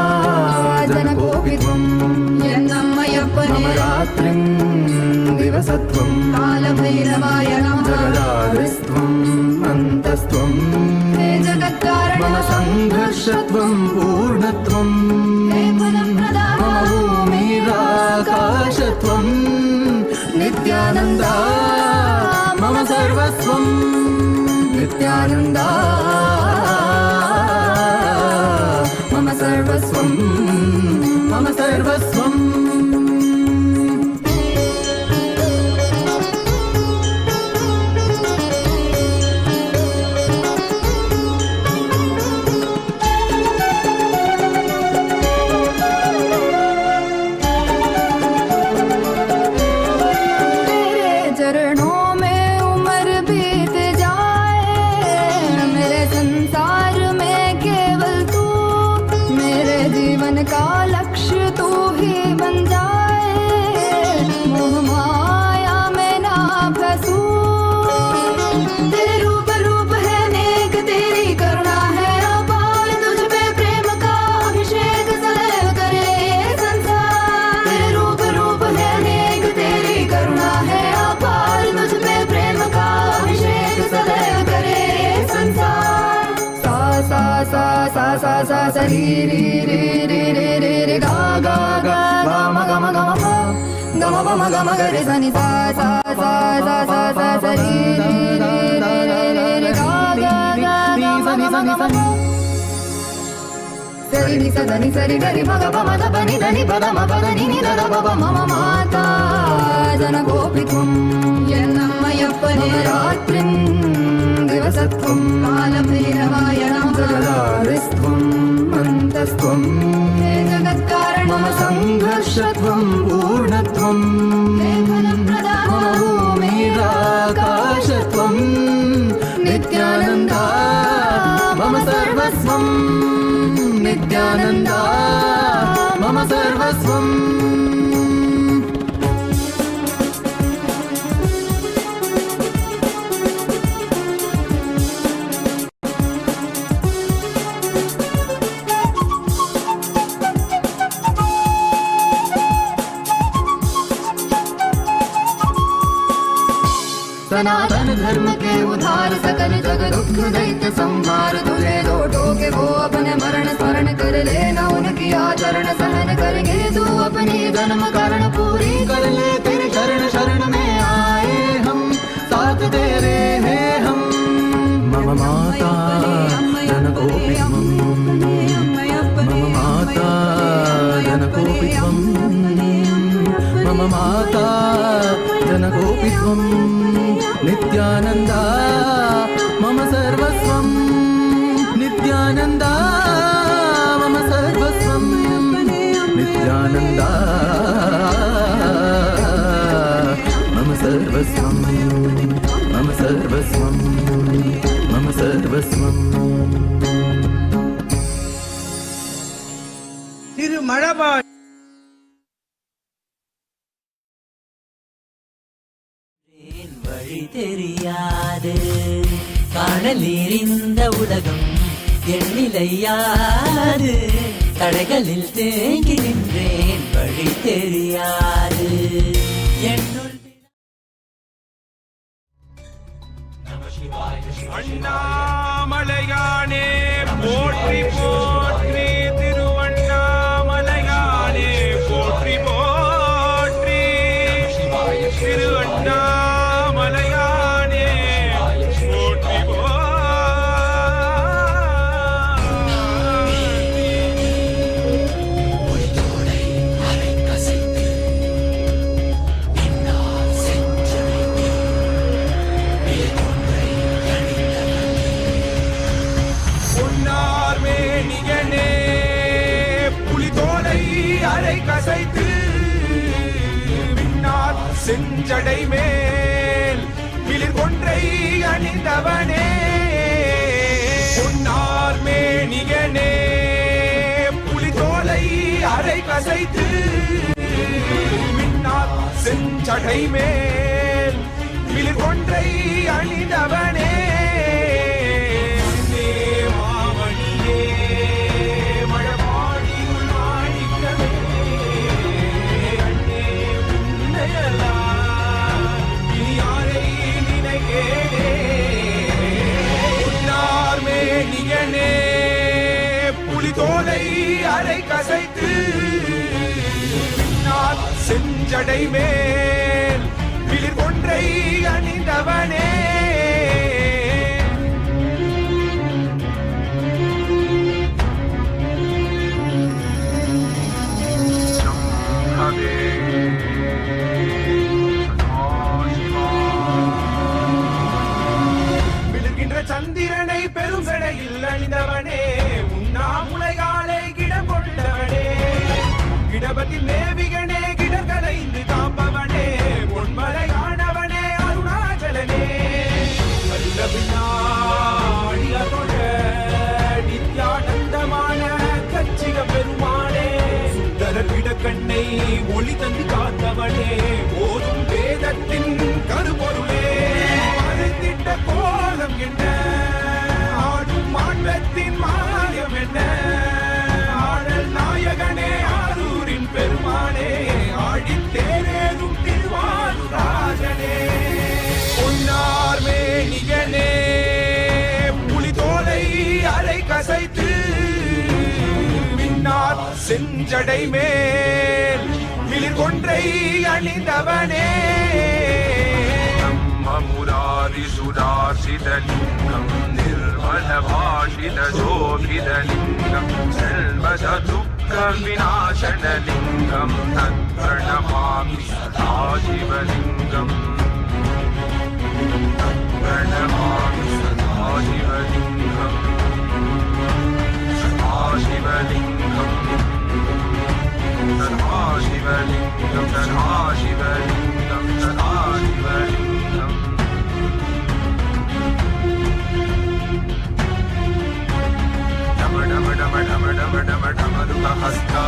जनकोऽपि त्वं यन्नम्मयप्पने रात्रिं दिवसत्वं कालभैरवाय नमः। जगदादिस्त्वं अन्तस्त्वं हे जगत्कारणं। मम संघर्षत्वं पूर्णत्वं हे फलप्रदाता। मम भूमिराकाशत्वं नित्यानन्दा मम सर्वस्वं। नित्यानन्दा मम सर्वस्वं। मम सर्वस्वं। तेरे चरणों में उम्र बीत जाए, मेरे संसार में केवल तू, मेरे जीवन का लक्ष्य तू ही बन जाए। मोह माया में ना फंसूं, तेरे रूप रूप है नेक, तेरी करुणा है अपार। तुझ पे प्रेम का अभिषेक सदैव करे संसार। तेरे रूप रूप है नेक, तेरी करुणा है अपार। तुझ पे प्रेम का अभिषेक सदैव करे संसार। सा सा सा सा सा सा सा री री रे रे रे रे रे गा गा गा गा म ग म ग म प ग म प म ग म ग रे सा नि सा सा सा सा सा सा सा री रे रे रे रे रे रे गा गा गा गा म ग म ग म प सरि नि स ध नि सरि ग रि म ग प म ध प नि ध नि प ध म प ध नि नि ध ध प प म म माता जनकोऽपि त्वं यन्नम्मयप्पने रात्रिं दिवसत्वं कालभैरवाय नमः। जगदादिस्त्वं अन्तस्त्वं हे जगत्कारणं। मम संघर्षत्वं पूर्णत्वं हे फलप्रदाता। मम भूमिराकाशत्वं नित्यानन्दा मम सर्वस्वं। नित्यानन्दा मम सर्वस्वं। सनातन धर्म के उधार सकल जग दुख दैत्य संहार तुझे दो टोके वो अपने मरण स्मरण कर लेना उनकी आचरण सहन करेंगे तू अपनी जन्म कारण पूरी कर ले तेरे शरण शरण में आए हम साथ तेरे हैं हम मम माता जनकोपित्वं मम माता जनकोपित्वं मम माता जनकोपित्वं नित्यानन्दा मम सर्वस्वं नित्यानन्दा मम सर्वस्वं नित्यानन्दा मम सर्वस्वं मम सर्वस्वं मम सर्वस्वं திருமழபாடி வழி தெரியாது காணல் எறிந்த உலகம் எண்ணிலையாது தடைகளில் தேங்கி நின்றேன் வழி தெரியாது என்னுள் அண்ணாமலையானே போற்றி போற்றி திருவண்ணாமலையானே போற்றி போற்றி திருவண்ணாமலையானே போற்றி கசைத்து விண்ணார் செஞ்சடை மேல் விளிர் கொன்றை அணிந்தவனே பொன்னார் மேனியனே புலிதோலை அரை கசைத்து விண்ணார் செஞ்சடை மேல் விளிர் கொன்றை அணிந்தவனே புலிதோலை அரை கசைத்து பின்னால் செஞ்சடை மேல் விளிர் கொன்றை அணிந்தவனே விழுகின்ற சந்திரனை பெரும் சடையில் அணிந்தவனே உண்ணாமுலைகாலை கிடம் கொண்டவனே கிடபத்தில் மேவிகனே கிடக்கலைந்து காப்பவனே பொன்மலையானவனே அருணாச்சலனே நல்ல பின்னாடியோட நித்யானந்தமான கச்சிக பெருமானே சுந்தர கிடக்கண்ணை ஒளி தந்து காத்தவனே போதும் வேதத்தின் கருப்பொருளே மறைத்திட்ட கோலம் என்ன ஆடும் மாண்பத்தின் மாயம் என்ன ஆடல் நாயகனே ஆரூரின் பெருமானே ஆடித்தேரேறும் திருவாரூராஜனே பொன்னார் மேனியனே புலிதோலை அரை கசைத்து விண்ணார் செஞ்சடை மேல் விளிர் கொன்றை அணிந்தவனே मुरारिसुरासितलिङ्गं निर्मलभाषितशोभितलिङ्गं सर्वदुःखविनाशनलिङ्गं तत्प्रणमामि सदा शिवलिङ्गम् प्रणमामि सदा शिवलिङ्गम् सदा शिवलिङ्गम् सदा शिवलिङ्गं सदा शिवलिङ्गं सदा शिवलिङ्गम् हस्ता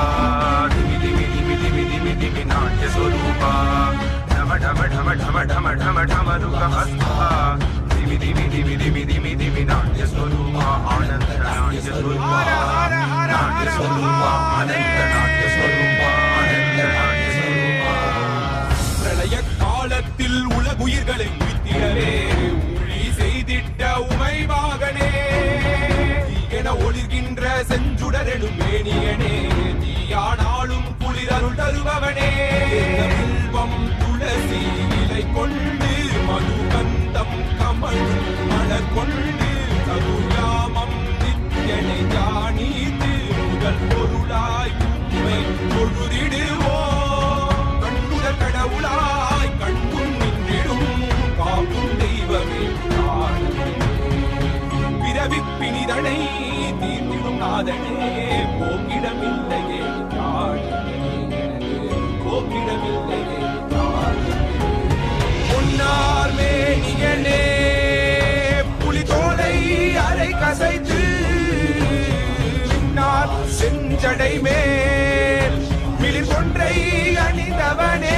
दिमि दिमि दिमि दिमि दिमि दिमि नाट्य स्वरूपा ढम ढम ढम ढम ढम ढम ढम रुक हस्ता दिमि दिमि दिमि दिमि दिमि दिमि नाट्य स्वरूपा आनंद नाट्य स्वरूपा नाट्य स्वरूपा आनंद नाट्य स्वरूपा आनंद नाट्य स्वरूपा प्रलय कालத்தில் உலகுயிர்களை உயிர்த்திடவே கெடும் மேனியனே தீயானாலும் குளிரருள் தருபவனே வில்வம் துளசி இலை கொண்டு மதுகந்தம் கமழும் மலர் கொண்டு சதுயாமம் நித்யனை ஜானீத்து முதல் பொருளாய் உண்மை பொழுதிடுவோம் கண்ணுதல் கடவுளாய் கண்முன் நின்றிடும் காக்கும் தெய்வமே பிறவிப்பினிதனை தீர்த்திடும் நாதனே போக்கிடமில்லையே போக்கிடமில்லையே பொன்னார் மேனியனே புலிதோலை அரை கசைத்து பின்னார் செஞ்சடை மேல் மிளிர் கொன்றை அணிந்தவனே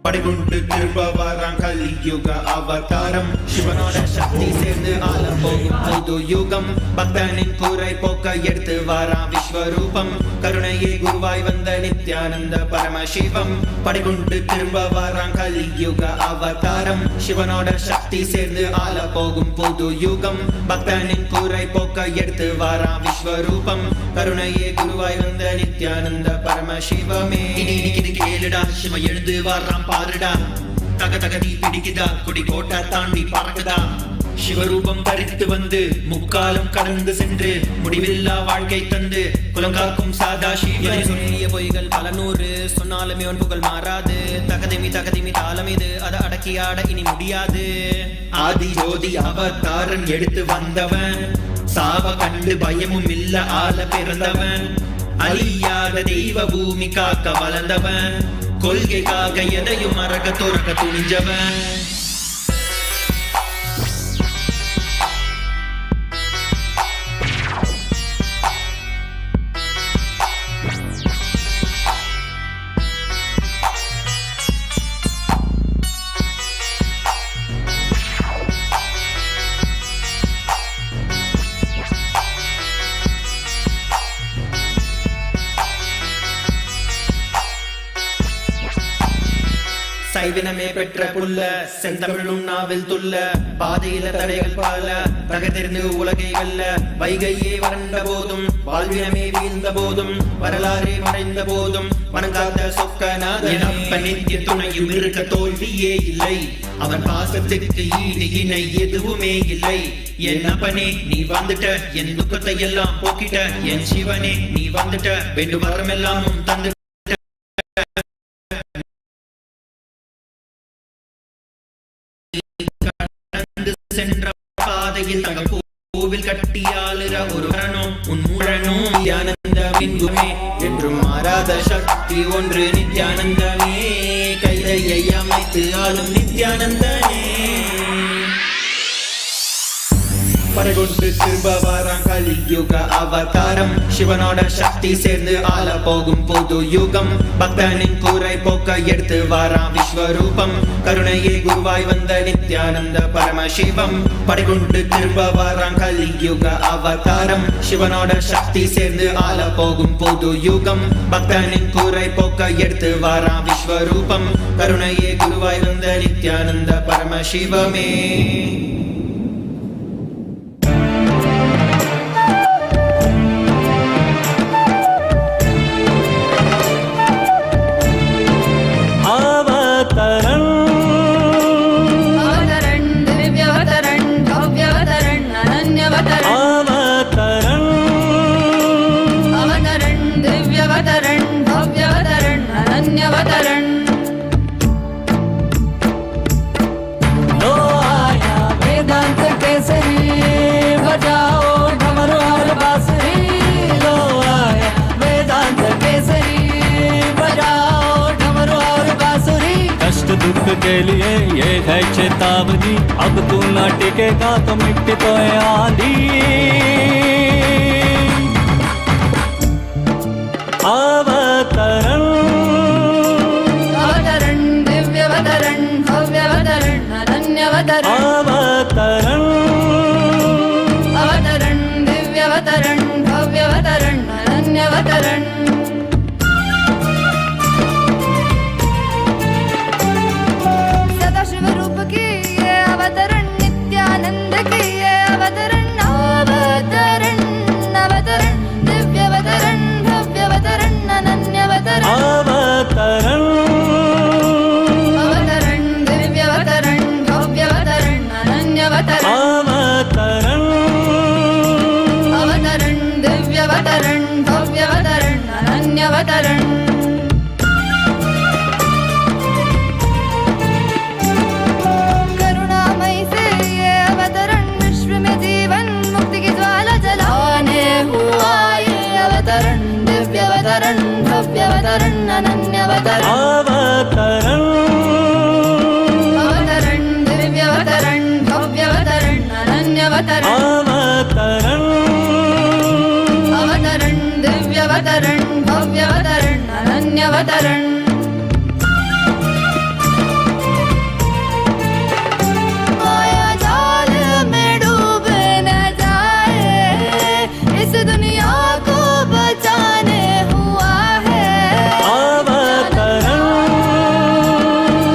படைகுண்டு திருபவராம் கலியுக அவதாரம் சிவனோட சக்தி சேர்ந்து ஆலம் போகும் புது யுகம் பக்தனின் குறை போக்க எடுத்து வாராம் விஸ்வரூபம் கருணையே குருவாய் வந்த நித்யானந்த பரமசிவம் படைகுண்டு திருபவராம் கலியுக அவதாரம் சிவனோட சக்தி சேர்ந்து ஆல போகும் புது யுகம் பக்தனின் குறை போக்க எடுத்து வாராம் விஸ்வரூபம் கருணையே குருவாய் வந்த நித்யானந்த பரமசிவமே இது கேளுடா சிவ எழுந்து வாராம் பாருடா தக தக நீ பிடிக்குதா கொடி கோட்டா தாண்டி பறக்குதா சிவரூபம் தரித்து வந்து முக்காலம் கடந்து சென்று முடிவில்லா வாழ்க்கை தந்து குலங்காக்கும் சாதா சிவன் சொன்னிய பொய்கள் பல நூறு சொன்னாலுமே உன் புகழ் மாறாது தகதிமி தாளம் இது அதை அடக்கி ஆட இனி முடியாது ஆதி ஜோதி அவதாரன் எடுத்து வந்தவன் சாவ கண்டு பயமும் இல்ல ஆள பிறந்தவன் அழியாத தெய்வ பூமி காக்க வளர்ந்தவன் கொள்கைக்காக எதையும் மறக்க துறக்க துணிஞ்சவன் சைவினமே பெற்ற புல்ல செந்தமிழும் நாவில் துள்ள பாதையில தடைகள் பல தகதிர்ந்து உலகை வெல்ல வைகையே வறண்ட போதும் வாழ்வினமே வீழ்ந்த போதும் வரலாறே மறைந்த போதும் வணங்காத சொக்கநாதனப்ப நித்திய துணையும் இருக்க தோல்வியே இல்லை அவன் பாசத்துக்கு ஈடு இணை எதுவுமே இல்லை என் அப்பனே நீ வந்துட்ட என் துக்கத்தை எல்லாம் போக்கிட்ட என் சிவனே நீ வந்துட்ட வேண்டும் வரமெல்லாம் தந்து சென்ற பாதையில் தங்க கோவில் கட்டியாளுற ஒரு வரணும் உன் முழனும் ஆனந்தமிங்குமே என்றும் மாறாத சக்தி ஒன்று நித்யானந்தமே கைதையை அமைத்து ஆளும் நித்யானந்தனே படைகொண்டு திரும்ப வாராம் கலியுக அவதாரம் சிவனோட சக்தி சேர்ந்து ஆள போகும் புது யுகம் பக்தனின் கூரை போக்க எடுத்து வாராம் விஸ்வரூபம் கருணையே குருவாய் வந்த நித்யானந்த பரமசிவம் படைகொண்டு திரும்ப வாராம் கலியுக அவதாரம் சிவனோட சக்தி சேர்ந்து ஆள போகும் புது யுகம் பக்தனின் கூரை போக்க எடுத்து வாராம் விஸ்வரூபம் கருணையே குருவாய் வந்த நித்யானந்த பரமசிவமே अवतरण दिव्यवतरण भव्यवतरण के लिए ये है चेतावनी, अब तू न टिकेगा तो मिट्टी तो आंधी। अवतरण अवतरण दिव्यवतरण भव्यवतरण अनन्यवतरण अवतरण अवतरण दिव्यवतरण भव्यवतरण अनन्यवतरण। सदाशिव रूप की ये अवतरण, नित्यानंद की ये अवतरण। अवतरण अवतरण दिव्यवतरण भव्यवतरण अनन्यवतरण। अवतरण अवतरण दिव्यवतरण भव्यवतरण अनन्यवतरण। अवतरण अवतरण दिव्यवतरण भव्यवतरण अनन्यवतरण। करुणामय से ये अवतरण, विश्व में जीवन मुक्ति की ज्वाला जलाने हुआ ये अवतरण। दिव्यवतरण भव्यवतरण अनन्यवतरण। अवतरण अवतरण दिव्यवतरण भव्यवतरण अनन्यवतरण। अवतरण अवतरण दिव्यवतरण भव्यवतरण अनन्यवतरण। माया जाल में डूबे न जाए, इस दुनिया को बचाने हुआ है अवतरण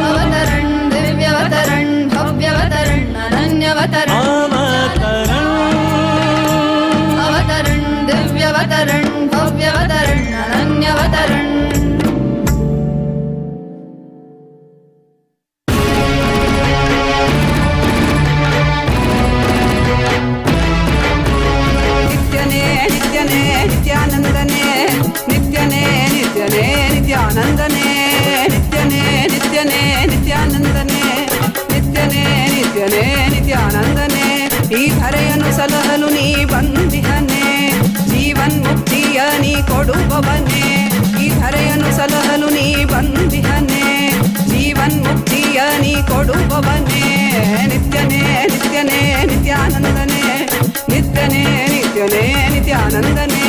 अवतरण दिव्यवतरण भव्यवतरण अनन्यवतरण। अवतरण अवतरण दिव्यवतरण भव्यवतरण अनन्यवतरण। नित्यने नित्यने नित्यानंदने, नित्यने नित्यने नित्यानंदने, नित्यने नित्यने नित्यानंदने, नित्यने नित्यने नित्यानंदने। ಈ ಧರೆಯನ್ನು ಸಲಹಲು ನೀ ಬಂದಿಹನೆ, ಜೀವನ್ ಮುಕ್ತಿಯ ನೀ ಕೊಡುವವನೇ. ಈ ಧರೆಯನ್ನು ಸಲಹಲು ನೀ ಬಂದಿಹನೆ, ಜೀವನ್ ಮುಕ್ತಿಯ ನೀ ಕೊಡುವವನೇ. ನಿತ್ಯನೇ ನಿತ್ಯನೇ ನಿತ್ಯಾನಂದನೆ, ನಿತ್ಯನೇ ನಿತ್ಯನೇ ನಿತ್ಯಾನಂದನೆ.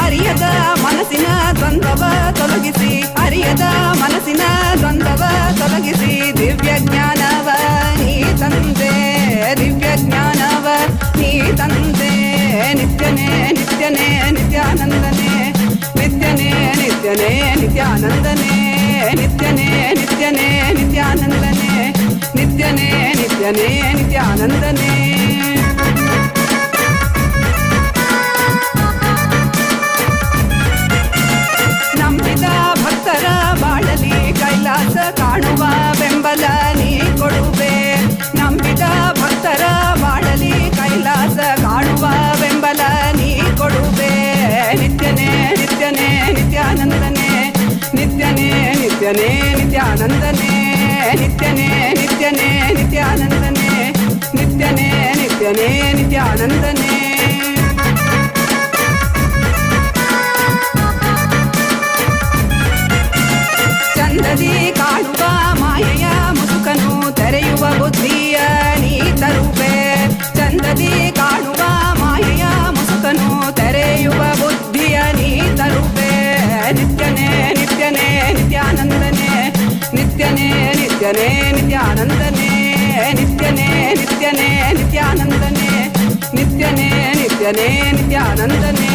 ಅರಿಯದ ಮನಸ್ಸಿನ ದ್ವಂದ್ವವ ತೊಲಗಿಸಿ, ಅರಿಯದ ಮನಸ್ಸಿನ ದ್ವಂದ್ವವ ತೊಲಗಿಸಿ, ದಿವ್ಯ ಜ್ಞಾನವ ನೀ ತಂದೆ, ದಿವ್ಯ ಜ್ಞಾನವ ನೀ ತಂದೆ. ನಿತ್ಯನೇ ನಿತ್ಯನೇ ನಿತ್ಯಾನಂದನೆ, ನಿತ್ಯನೇ ನಿತ್ಯನೇ ನಿತ್ಯಾನಂದನೆ, ನಿತ್ಯನೇ ನಿತ್ಯನೇ ನಿತ್ಯಾನಂದನೆ, ನಿತ್ಯನೇ ನಿತ್ಯನೇ ನಿತ್ಯಾನಂದನೆ. ನಂಬಿದ ಭಕ್ತರ ಬಾಳಲಿ ಕೈಲಾಸ ಕಾಣುವ ಬೆಂಬಲ ನೀ ಕೊಡುವೆ. ನಂಬಿದ ಭಕ್ತರ ಬಾಳಲಿ ಕೈಲಾಸ ಕಾಣುವ ಬೆಂಬಲ ನೀ ಕೊಡುವೆ. ನಿತ್ಯನೇ ನಿತ್ಯನೇ ನಿತ್ಯಾನಂದನೆ, ನಿತ್ಯನೇ ನಿತ್ಯನೇ ನಿತ್ಯಾನಂದನೆ, ನಿತ್ಯನೇ ನಿತ್ಯನೇ ನಿತ್ಯಾನಂದನೆ, ನಿತ್ಯನೇ ನಿತ್ಯನೇ ನಿತ್ಯಾನಂದನೆ. ಚಂದದಿ ಕಾಣುವ ಮಾಯೆಯ ಮುಸುಕನು ತೆರೆಯುವ ಬುದ್ಧಿಯ ನೀ ತರುವೆ. ಚಂದದಿ ಕಾಣುವ ಮಾಯೆಯ ಮುಸುಕನು ತೆರೆಯುವ ಬುದ್ಧಿಯ ನೀ ತರುವೆ. ನಿತ್ಯನೇ ನಿತ್ಯನೇ ನಿತ್ಯಾನಂದನೆ, ನಿತ್ಯನೇ ನಿತ್ಯನೇ ನಿತ್ಯಾನಂದನೆ, ನಿತ್ಯನೇ ನಿತ್ಯನೇ ನಿತ್ಯಾನಂದನೆ, ನಿತ್ಯನೇ ನಿತ್ಯನೇ ನಿತ್ಯಾನಂದನೆ.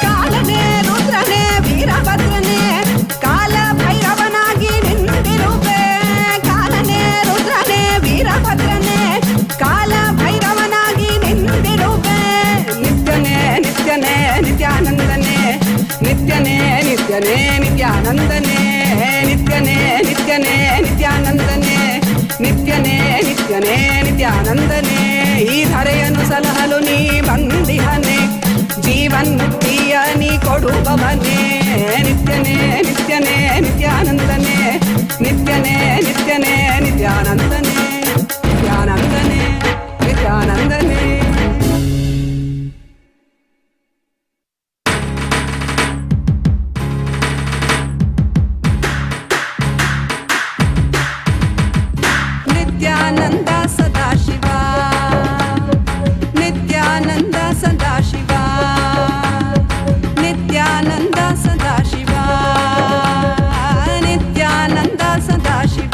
ಕಾಲನೇ ರುದ್ರನೇ ವೀರಭದ್ರನೇ, ಕಾಲ ಭೈರವನಾಗಿ ನಿಂತಿರುವೆ. ಕಾಲನೇ ರುದ್ರನೇ ವೀರಭದ್ರನೇ, ಕಾಲ ಭೈರವನಾಗಿ ನಿಂತಿರುವೆ. ನಿತ್ಯನೇ ನಿತ್ಯನೇ ನಿತ್ಯಾನಂದನೆ, ನಿತ್ಯನೇ ನಿತ್ಯನೇ ನಿತ್ಯಾನಂದನೆ, ನಿತ್ಯನೇ ನಿತ್ಯನೇ ನಿತ್ಯಾನಂದನೆ, ನಿತ್ಯನೇ ನಿತ್ಯನೇ ನಿತ್ಯಾನಂದನೆ. ಈ ಧರೆಯನ್ನು ಸಲಹಲು ನೀ ಬಂದಿಹನೆ, ಜೀವನ್ ಮುಕ್ತಿಯ ನೀ ಕೊಡುವವನೇ. ನಿತ್ಯನೇ ನಿತ್ಯನೇ ನಿತ್ಯಾನಂದನೆ, ನಿತ್ಯನೇ ನಿತ್ಯನೇ ನಿತ್ಯಾನಂದನೆ, ನಿತ್ಯಾನಂದನೆ ನಿತ್ಯಾನಂದನೆ. ನಿತ್ಯಾನಂದ ಸದಾಶಿವ ನಿತ್ಯಾನಂದ ಸದಾಶಿವ ನಿತ್ಯಾನಂದ ಸದಾಶಿವ ನಿತ್ಯಾನಂದ ಸದಾಶಿವ.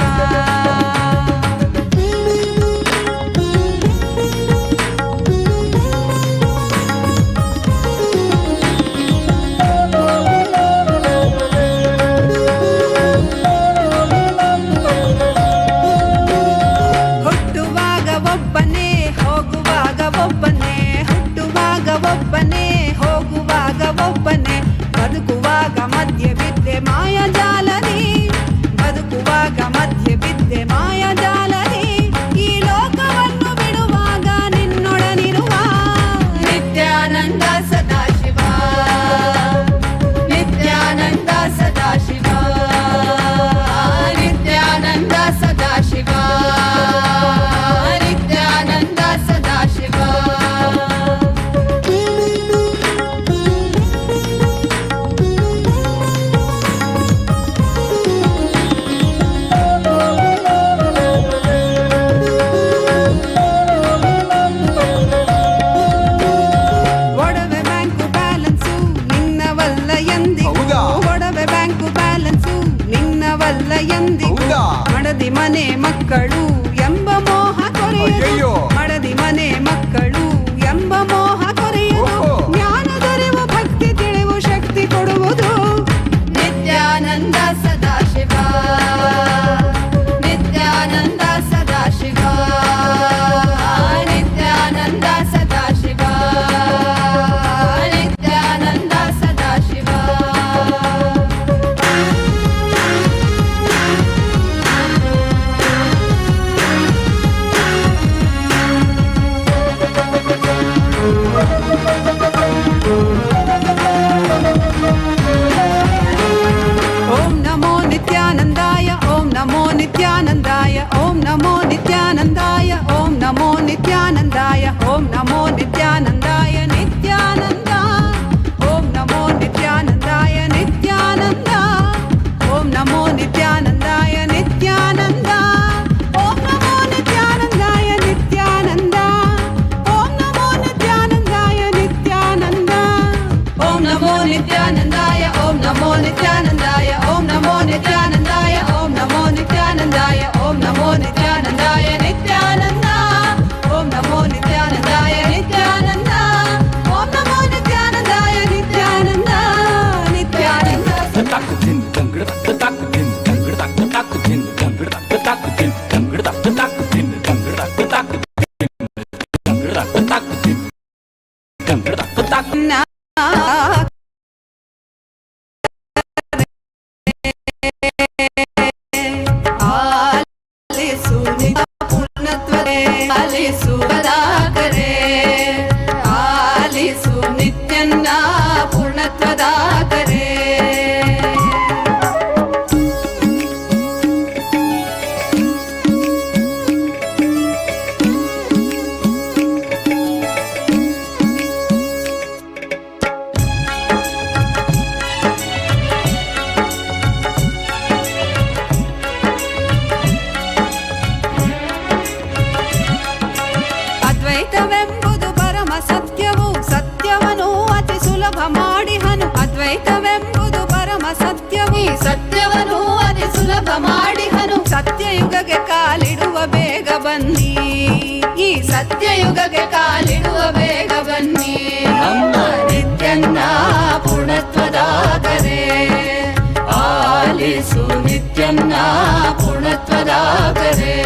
ಹುಟ್ಟುವಾಗ ಒಬ್ಬನೇ ಹೋಗುವಾಗ ಒಬ್ಬನೇ ಹುಟ್ಟುವಾಗ ಒಬ್ಬನೇ ಹೋಗುವಾಗ ಒಬ್ಬನೇ ಬದುಕುವಾಗ ಮಧ್ಯೆ ಬಿದ್ದೆ ಮಾಯಜಾಲನಿ ಬದುಕುವಾಗ ಮಧ್ಯೆ ಬಿದ್ದೆ ಮಾಯಜಾಲನಿ ಈ ಲೋಕವನ್ನು ಬಿಡುವಾಗ ನಿನ್ನೊಡನಿರುವ ನಿತ್ಯಾನಂದ ಸದಾಶಿವ ನಿತ್ಯಾನಂದ ಸದಾಶಿವ ನಿತ್ಯಾನಂದ ಸದಾಶಿವ ನಿತ್ಯಾನಂದ ಸದಾಶಿವ. ಒಡವೆ ಬ್ಯಾಂಕು ಬ್ಯಾಲೆನ್ಸು ನಿನ್ನವಲ್ಲ ಎಂದಿಗೂ ಒಡವೆ ಬ್ಯಾಂಕು ಬ್ಯಾಲೆನ್ಸು ನಿನ್ನವಲ್ಲ ಎಂದಿಗೂ ಮಡದಿ ಮನೆ ಮಕ್ಕಳು ಎಂಬ ಮೋಹ ಕೊರೆಯುವುದು ಮಡದಿ ಮನೆ ಮಕ್ಕಳು ಎಂಬ ಮೋಹ ಕೊರೆಯುವುದು ಜ್ಞಾನದರಿವು ಭಕ್ತಿ ತಿಳಿವು ಶಕ್ತಿ ಕೊಡುವುದು ನಿತ್ಯಾನಂದ ಸದಾಶಿವ ನಿತ್ಯಾನಂದ ಸದಾಶಿವ ನಿತ್ಯಾನಂದ ಸದಾಶಿವ ನಿತ್ಯಾನಂದ ಸದಾಶಿವ. ಓಂ ನಮೋ ನಿತ್ಯಾನಂದಾಯ ಓಂ ನಮೋ ನಿತ್ಯಾನಂದಾಯ ಓಂ ನಮೋ ನಿತ್ಯಾನಂದಾಯ ಓಂ ನಮೋ ನಿತ್ಯಾನಂದಾಯ ಓಂ ನಮೋ ನಿತ್ಯಾನಂದಾಯ ನಿತ್ಯಾನಂದ ಓಂ ನಮೋ ನಿತ್ಯಾನಂದಾಯ ನಿತ್ಯಾನಂದ ಓಂ ನಮೋ ನಿತ್ಯಾನಂದಾಯ ನಿತ್ಯಾನಂದ ಓಂ ನಮೋ ನಿತ್ಯಾನಂದಾಯ ನಿತ್ಯಾನಂದ ಓಂ ನಮೋ ನಿತ್ಯಾನಂದಾಯ ನಿತ್ಯಾನಂದ ಓಂ ನಮೋ ನಿತ್ಯಾನಂದಾಯ ಓಂ ನಮೋ ನಿತ್ಯಾನಂದಾಯ ಓಂ ನಮೋ ನಿತ್ಯಾನಂದಾಯ ಓಂ ನಮೋ ನಿತ್ಯಾನಂದಾಯ ಓಂ ನಮೋ ನಿತ್ಯಾನಂದಾಯ ನಿತ್ಯಾನಂದ ಓಂ ನಮೋ ನಿತ್ಯಾನಂದಾಯ ನಿತ್ಯಾನಂದ ಓಂ ನಮೋ ನಿತ್ಯಾನಂದಾಯ ನಿತ್ಯಾನಂದ ನಿತ್ಯಾನಂದ. ಆಲಿಸು ನಿತ್ಯ ಪೂರ್ಣತ್ವರೇ ಆಲಿಸು ಕರೆ ಆಲಿಸು ನಿತ್ಯನ್ನ ಪೂರ್ಣತ್ವದ ಕರೆ. ಅದ್ವೈತವೆಂಬುದು ಪರಮ ಸತ್ಯವು ಸತ್ಯವನ್ನು ಅತಿ ಸುಲಭ ಮಾಡಿಹನು ಅದ್ವೈತವೆಂಬುದು ಪರಮ ಸತ್ಯವು ಸತ್ಯವನ್ನು ಅತಿ ಸುಲಭ ಮಾಡಿಹನು ಸತ್ಯಯುಗಕ್ಕೆ ಕಾಲಿಡುವ ಬೇಗ ಬನ್ನಿ ಈ ಸತ್ಯಯುಗಕ್ಕೆ ಕಾಲಿಡುವ ಬೇಗ ಬನ್ನಿ ನಮ್ಮ ನಿತ್ಯನ್ನ ಪೂರ್ಣತ್ವದ ಕರೆ ಆಲಿಸು ನಿತ್ಯನ್ನ ಪೂರ್ಣತ್ವದ ಕರೆ.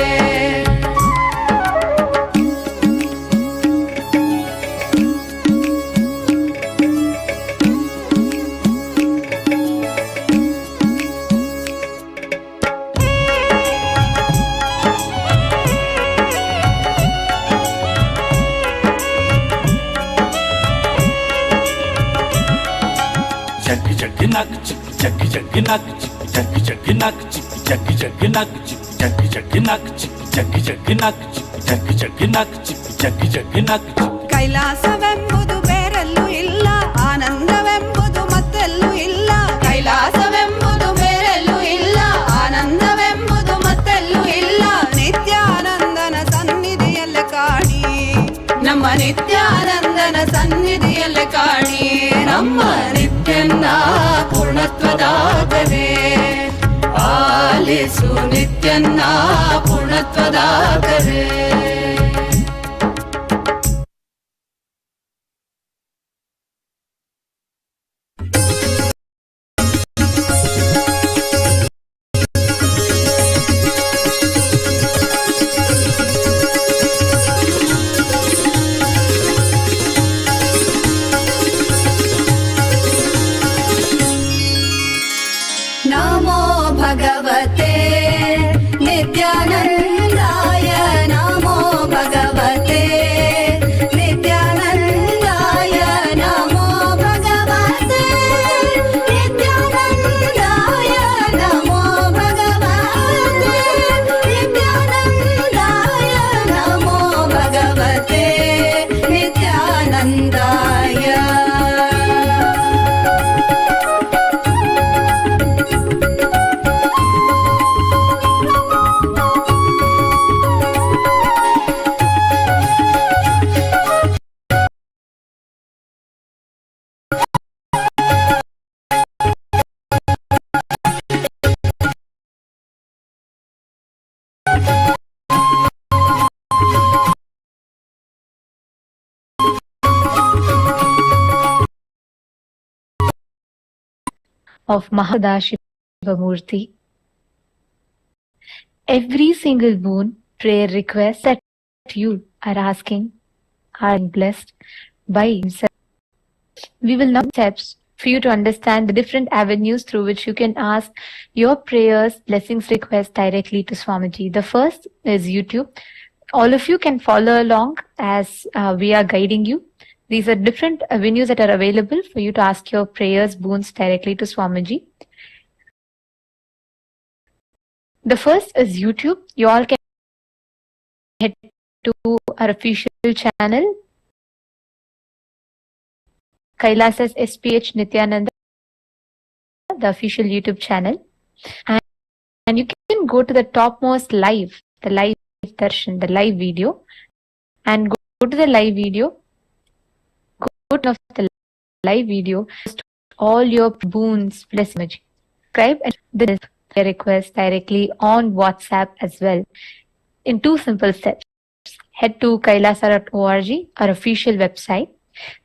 jaggi jaggi nak chick jaggi jaggi nak chick jaggi jaggi nak chick jaggi jaggi nak chick jaggi jaggi nak chick jaggi jaggi nak chick jaggi jaggi nak chick jaggi jaggi nak chick. ಕೈಲಾಸವೆಂಬುದು ಬೇರೆಲ್ಲೂ ಇಲ್ಲ ಆನಂದವೆಂಬುದು ಮತ್ತೆಲ್ಲೂ ಇಲ್ಲ ಕೈಲಾಸವೆಂಬುದು ಬೇರೆಲ್ಲೂ ಇಲ್ಲ ಆನಂದವೆಂಬುದು ಮತ್ತೆಲ್ಲೂ ಇಲ್ಲ ನಿತ್ಯಾನಂದನ ಸನ್ನಿಧಿಯಲ್ಲಿ ಕಾಣಿ ನಮ್ಮ ನಿತ್ಯಾನಂದನ ಸನ್ನಿಧಿಯಲ್ಲಿ ಕಾಣಿ ನಮ್ಮ ನಿತ್ಯನ್ನ ಪೂರ್ಣತ್ವದಾಗದೆ ಆಲಿಸು ನಿತ್ಯನ್ನ ಪೂರ್ಣತ್ವದಾಗದೆ. नमो भगवते नित्यानन्दाय नमो भगवते नित्यानन्दाय नमो भगवते नित्यानन्दाय नमो भगवते नित्यानन्दाय नमो भगवते नित्यानन्दाय. Of Mahasadahiva Murthy. Every single boon, prayer request that you are asking are blessed by himself. We will now steps for you to understand the different avenues through which you can ask your prayers, blessings, requests directly to Swamiji. The first is YouTube. All of you can follow along as we are guiding you. These are different avenues that are available for you to ask your prayers, boons directly to Swamiji. The first is YouTube. You all can head to our official channel, Kailasa's SPH Nityananda, the official YouTube channel. And you can go to the topmost live, the live darshan, the live video, and go to the live video. Go to the live video, post all your boons, blessings, subscribe and this request directly on WhatsApp as well in 2 simple steps. Head to kailasa.org, our official website,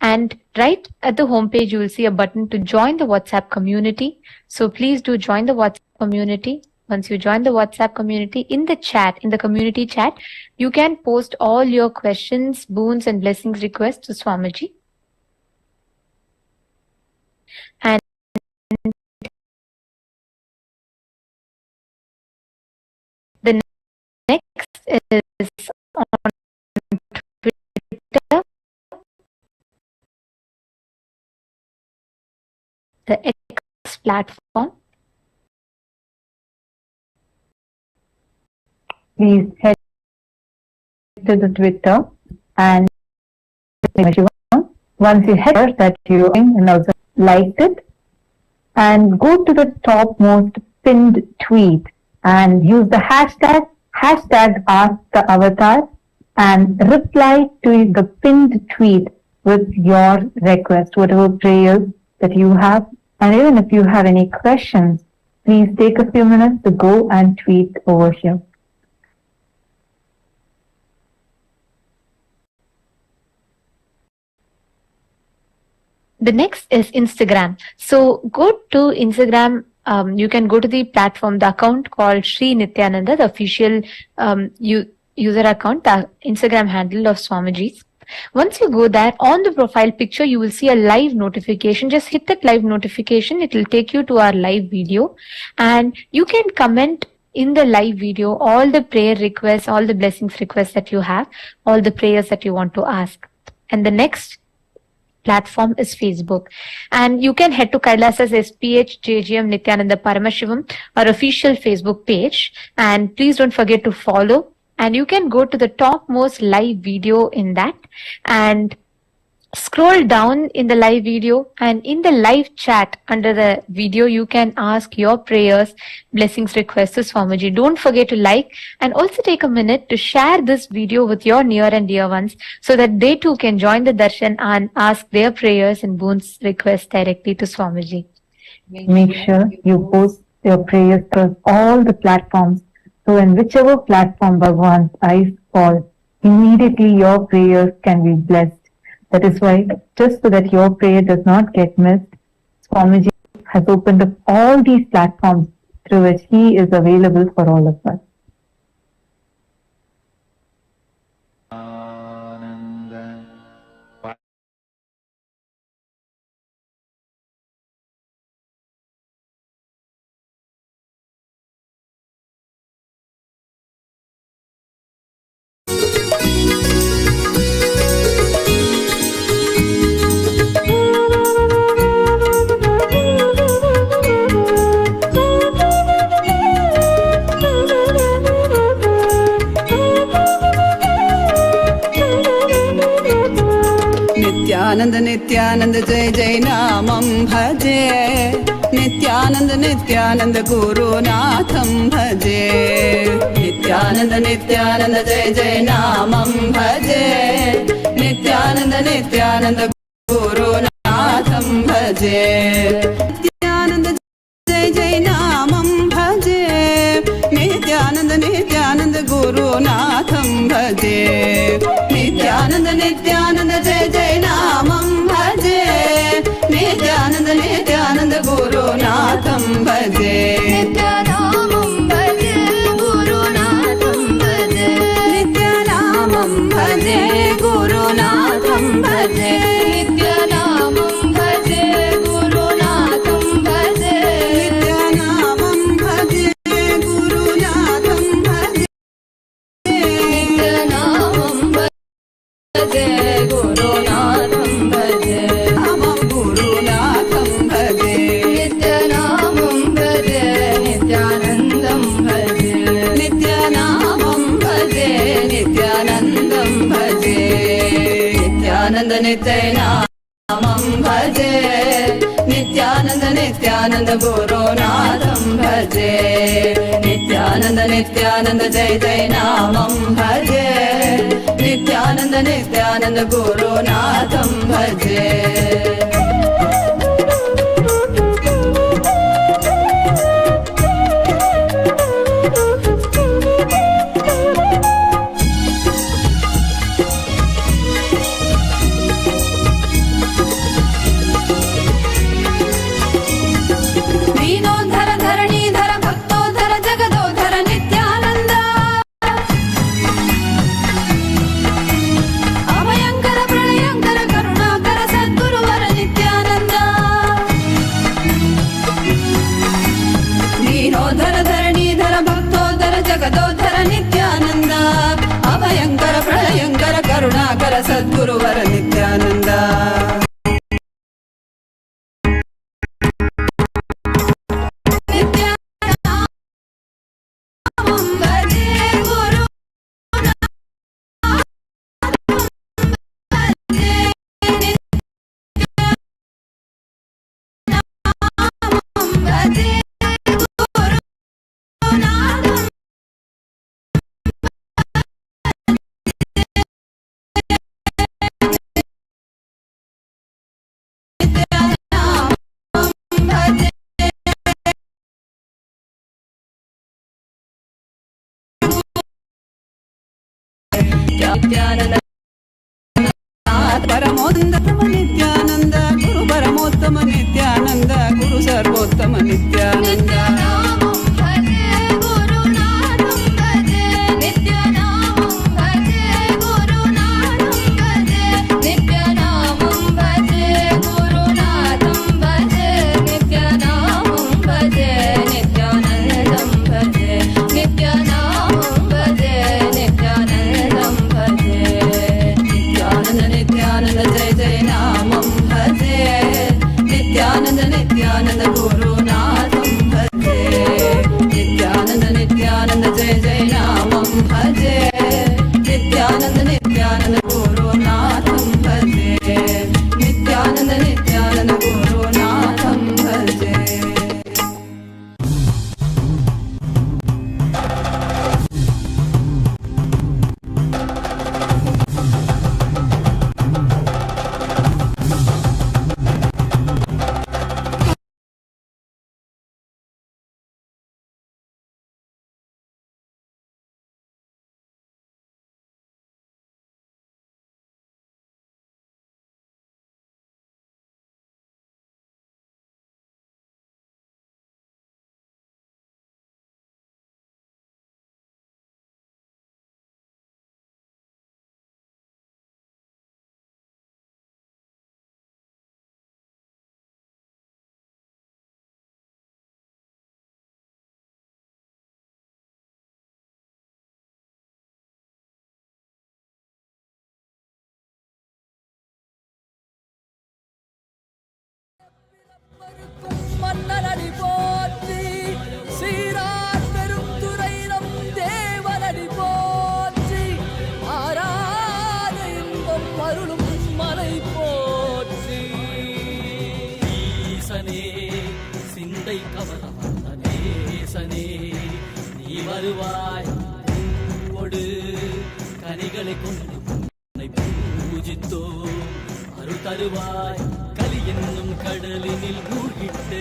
and right at the homepage you will see a button to join the WhatsApp community. So please do join the WhatsApp community. Once you join the WhatsApp community, in the chat, in the community chat, you can post all your questions, boons and blessings requests to Swamiji. And the next is on Twitter, the X platform. Please head to the Twitter and once you head there, that you and also liked it, and go to the topmost pinned tweet and use the hashtag #AskTheAvatar and reply to the pinned tweet with your request, whatever prayers that you have. And even if you have any questions, please take a few minutes to go and tweet over here. The next is Instagram. So go to Instagram. You can go to the platform, the account called Sri Nityananda, the official user account, the Instagram handle of Swamiji's. Once you go there, on the profile picture, you will see a live notification. Just hit that live notification. It will take you to our live video. And you can comment in the live video all the prayer requests, all the blessings requests that you have, all the prayers that you want to ask. And the next platform is Facebook. And you can head to Kailasa's SPH JGM Nityananda Paramashivoham, our official Facebook page. And please don't forget to follow. And you can go to the topmost live video in that and scroll down in the live video, and in the live chat under the video you can ask your prayers, blessings, requests to Swamiji. Don't forget to like and also take a minute to share this video with your near and dear ones so that they too can join the darshan and ask their prayers and boons requests directly to Swamiji. Make sure you post your prayers across all the platforms, so in whichever platform Bhagwan's eyes fall, immediately your prayers can be blessed. That is why, just so that your prayer does not get missed, Swamiji has opened up all these platforms through which he is available for all of us. Nityanand Nityanand जय जय नामं भजे नित्यानंद नित्यानंद गुरुनाथं भजे नित्यानंद नित्यानंद जय जय नामं भजे नित्यानंद नित्यानंद गुरुनाथं भजे नित्यानंद जय जय नामं भजे नित्यानंद नित्यानंद गुरुनाथं भजे नित्यानंद नित्यानंद जय जय नामं भजे नित्यानंद नित्यानंद गुरुनाथं भजे नित्यानामं भजे गुरुनाथं भजे नित्यानामं भजे गुरुनाथं भजे नित्यानामं भजे गुरुनाथं भजे नित्यानामं भजे गुरुनाथं भजे नित्यानामं भजे गुरुनाथं भजे नामं गुरुनाथं भजे नित्यानामं भजे नित्यानन्दं भजे नित्यानामं भजे नित्यानन्दं भजे नित्यानन्द नित्यानामं भजे नित्यानन्द नित्यानन्द गुरुनाथं भजे नित्यानन्द नित्यानन्द जय जय नामं भजे नित्यानंद नित्यानंद गुरुनाथं भजे दीनोद्धर धरणीधर भक्तोद्धर जगदोद्धर नित्यानंद अभयंकर प्रलयंकर करुणाकर सद्गुरुवर नित्यानंद दीनोद्धर धरणीधर भक्तोद्धर जगदोद्धर नित्यानंद अभयंकर प्रलयंकर करुणाकर सद्गुरुवर नित्यानंद नित्यानंद परमोत्तम नित्यानंद गुरु परमोत्तम नित्यानंद गुरु सर्वोत्तम नित्यानंद जय जय भजे नित्यानंद नित्यानंद गुरुनाथं भजे नित्यानंद नित्यानंद जय जय नामं भजे नित्यानंद नित्यानंद गुरुनाथं भजे नित्यानंद नित्यानंद गुरुनाथं भजे மன்னனடி போற்றி சீரார் பெருந்துரை நம் தேவனடி போற்றி ஆராத இன்பம் அருளும் மலை போற்றி ஈசனே சிந்தை கமல நேசனே நீ வருவாய் பூவோடு கனிகளை கொண்டு உன்னை பூஜித்தோ அருள் தருவாய் கலி என்னும் கடலினில் மூழ்கிட்ட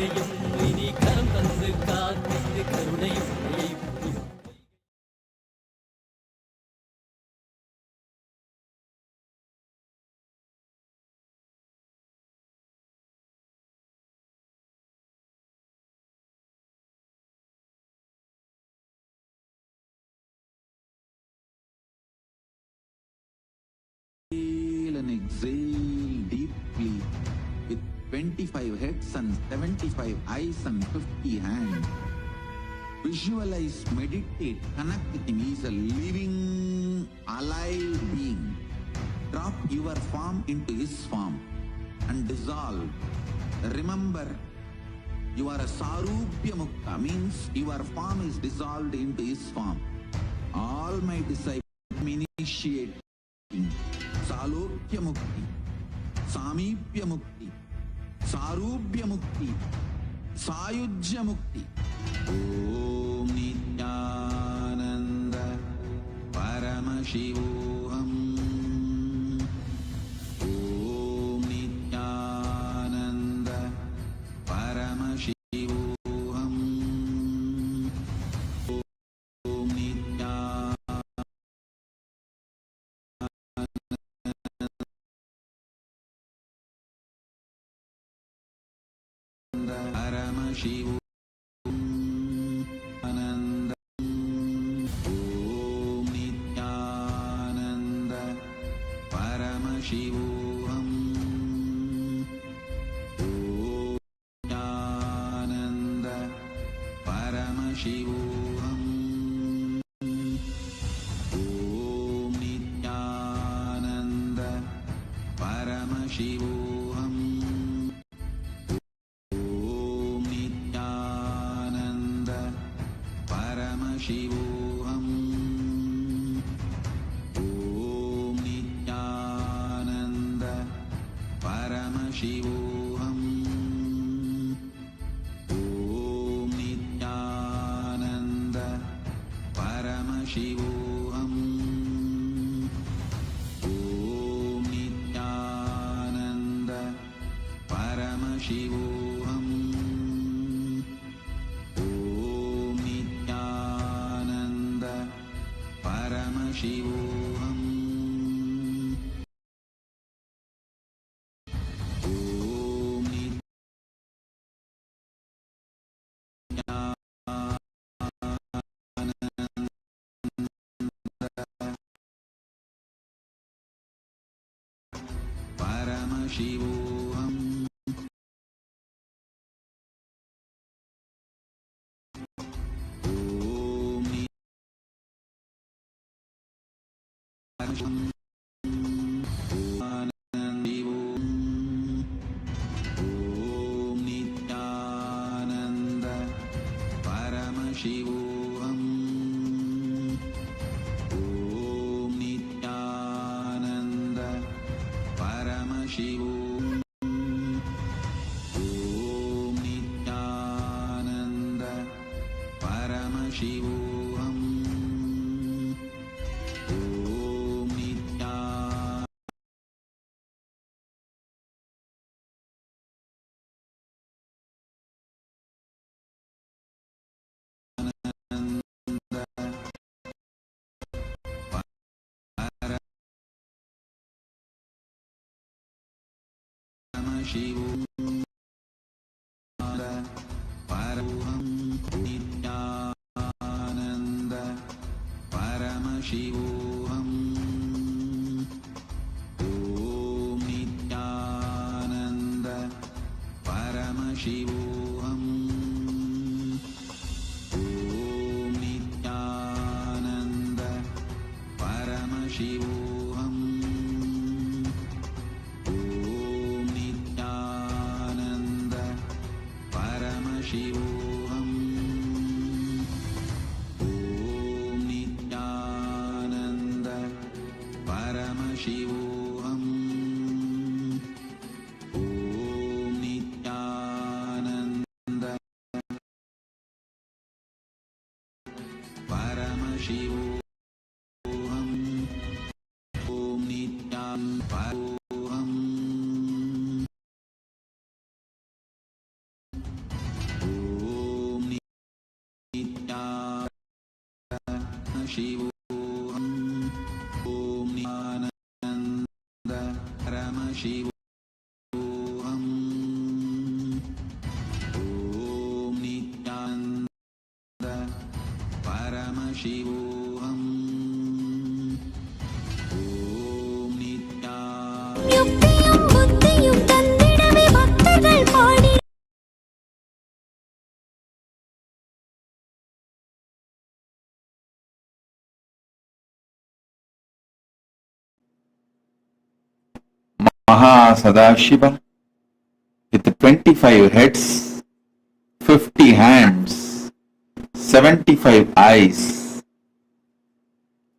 இனி கரம் தந்து காத்து கருணையும் Inhale and exhale deeply with 25 heads and 75 eyes and 50 hands. Visualize, meditate, connect with him. He is a living, alive being. Drop your form into his form and dissolve. Remember, you are a Sarupya Mukta, means your form is dissolved into his form. All my disciples initiate Salokya Mukti, Samipya Mukti, Sarupya Mukti, Sayujya Mukti. Om Nityananda Paramashivoham. Om Nityananda Paramashivoham. Om Nityananda Paramashivoham. Shivoham. Om Nityananda Paramashivoham. Om Nityananda Paramashivoham. Om Nityananda Paramashivoham. Paramashivoham. Om Nityananda Paramashivoham. Om Nityananda Paramashivoham. Om Nityananda Paramashivoham. Paramashivoham. Om Nityananda Paramashivoham. Om Nityananda Paramashivoham. Om Nityananda Paramashivoham. Om Nityananda Paramashivoham. Paramashivoham. Om Nityananda Paramashivoham. Om Nityananda Paramashivoham. Om Nityananda Paramashivoham. Om Nityananda Paramashivoham. Om Nityananda Paramashivoham. Om Nityananda யுக்தியும் புத்தியும் தந்திடவே பக்தர்கள் பாடி Mahasadahiva with 25 heads, 50 hands, 75 eyes.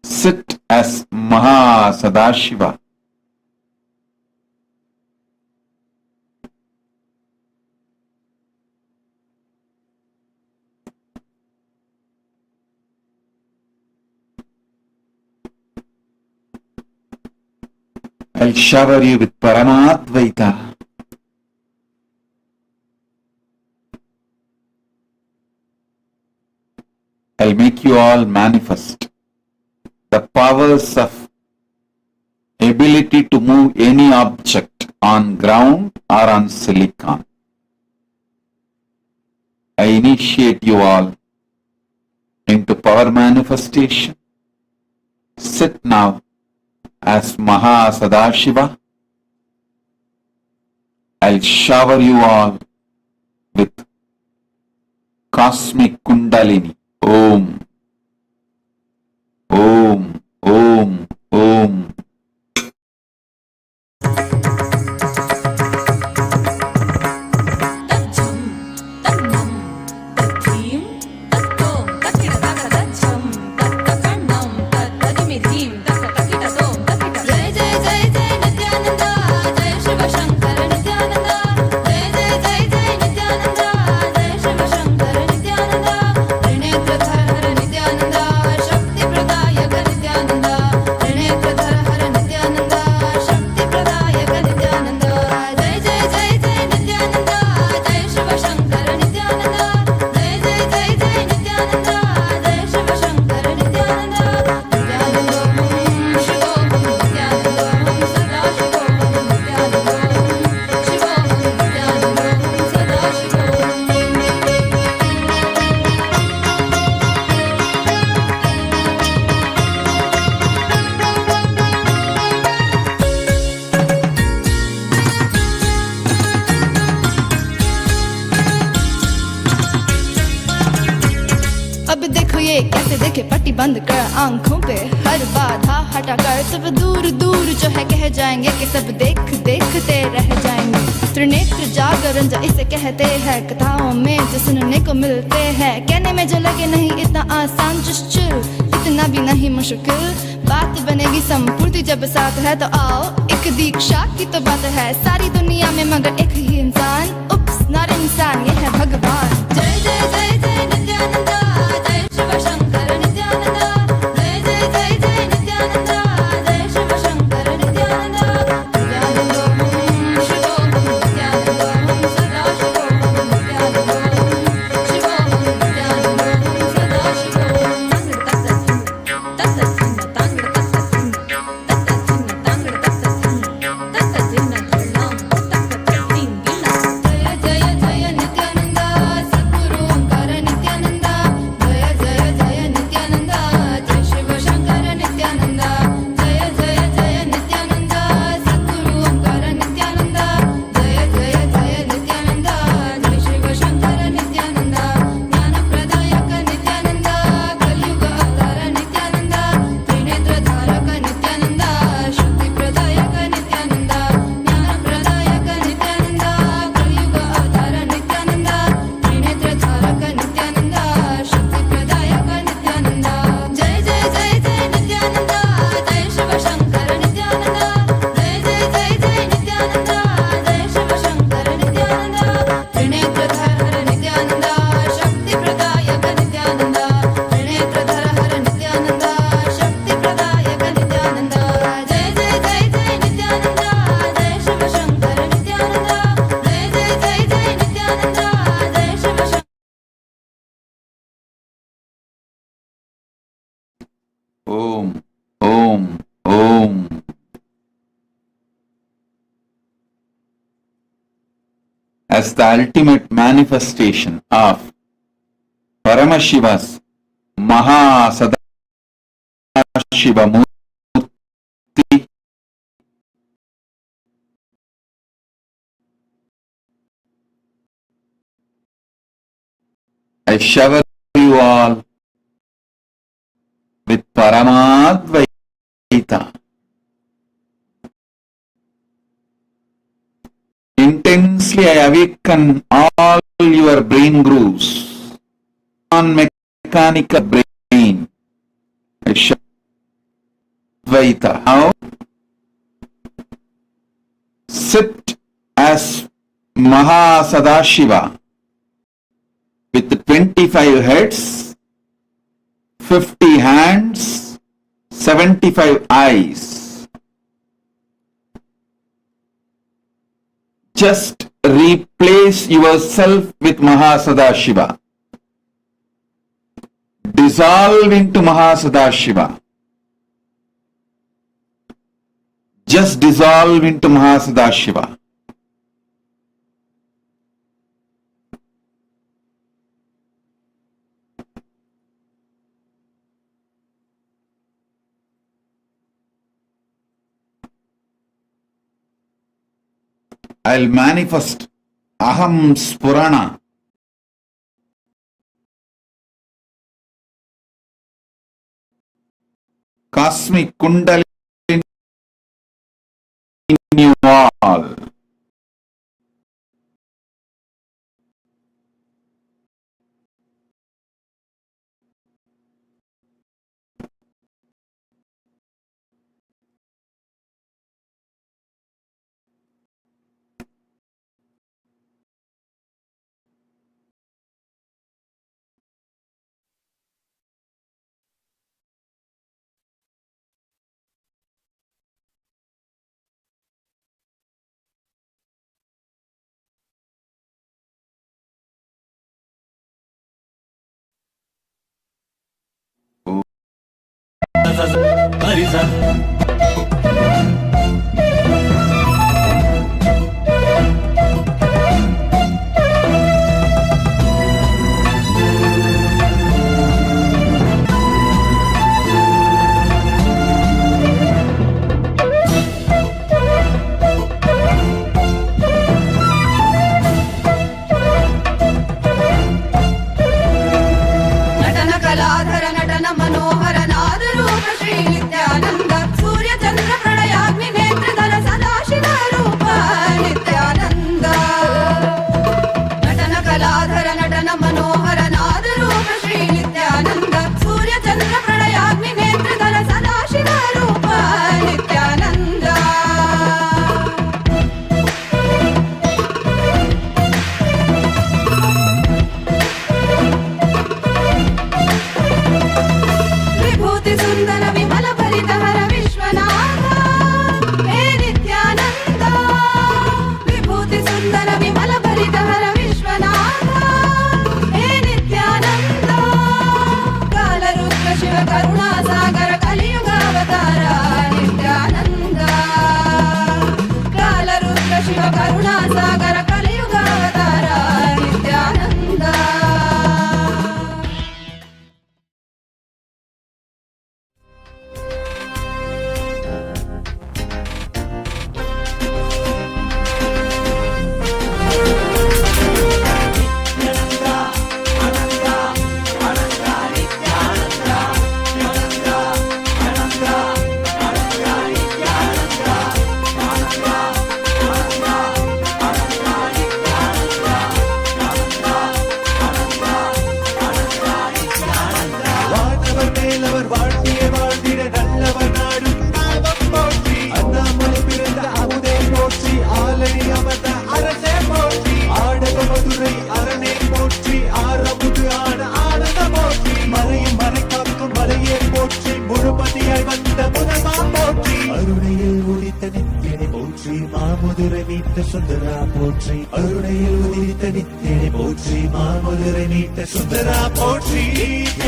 Sit as Mahasadahiva. I'll shower you with Paramadvaita. I'll make you all manifest the powers of ability to move any object on ground or on silicon. I initiate you all into power manifestation. Sit now as Mahasadahiva. I'll shower you all with cosmic Kundalini. Om. Om. Om. Om. अब देखो ये कैसे देखे पट्टी बंद कर आंखों पे हर बाधा हटा कर सब दूर दूर जो है कह जाएंगे कि सब देख देखते रह जाएंगे। त्रिनेत्र जागरण जो इसे कहते हैं कथाओं में जो सुनने को मिलते हैं कहने में जो लगे नहीं इतना आसान चिल इतना भी नहीं मुश्किल बात बनेगी संपूर्ति जब साथ है तो आओ एक दीक्षा की तो बात है सारी दुनिया में मगर एक ही इंसान उप्स नॉट इंसान ये है भगवान। जय जय जय जय नित्यानंदा जय शिव शंकर नित्यानंदा जय जय जय जय नित्यानंदा जय शिव शंकर नित्यानंदा नित्यानंदों शिवोहम नित्यानंदों सदा शिवोहम नित्यानंदों शिवोहम नित्यानंदों सदा शिवोहम तत्त as the ultimate manifestation of Paramashiva's Mahasadahiva Murthy, I shower you all with Paramadvaita. Intensely I awaken all your brain grooves, non-mechanical brain. I shower Advaita. Now, sit as Mahasadahiva with 25 heads, 50 hands, 75 eyes. Just replace yourself with Mahasadahiva. Dissolve into Mahasadahiva. Just dissolve into Mahasadahiva. I'll manifest Aham Spurana. Cosmic Kundalini in you all.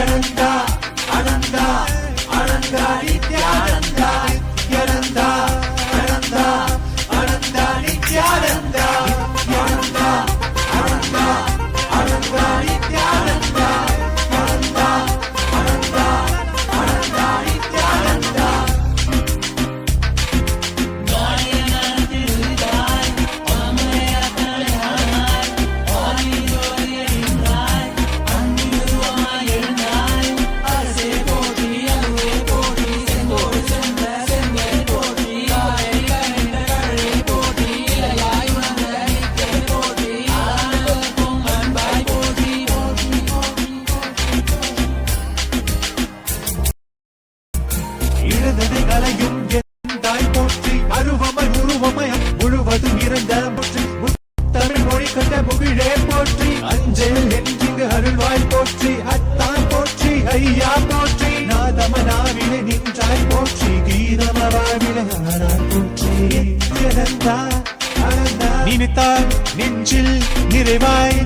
Nityananda நெஞ்சில் நிறைவாய்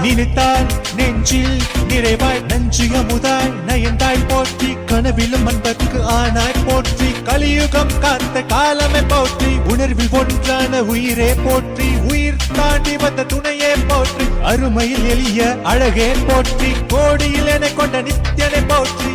நினைத்தால் நெஞ்சில் நிறைவாய் நஞ்சு அமுதாய் நயந்தாய் போற்றி கனவிலும் அன்பர்க்கு ஆனாய் போற்றி கலியுகம் காத்த காலமே போற்றி உணர்வில் ஒன்றான உயிரே போற்றி உயிர் தாண்டி வந்த துணையே போற்றி அருமையில் எளிய அழகே போற்றி கோடியில் என கொண்ட நித்தியனை போற்றி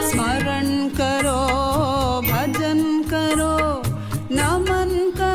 स्मरण करो भजन करो नमन करो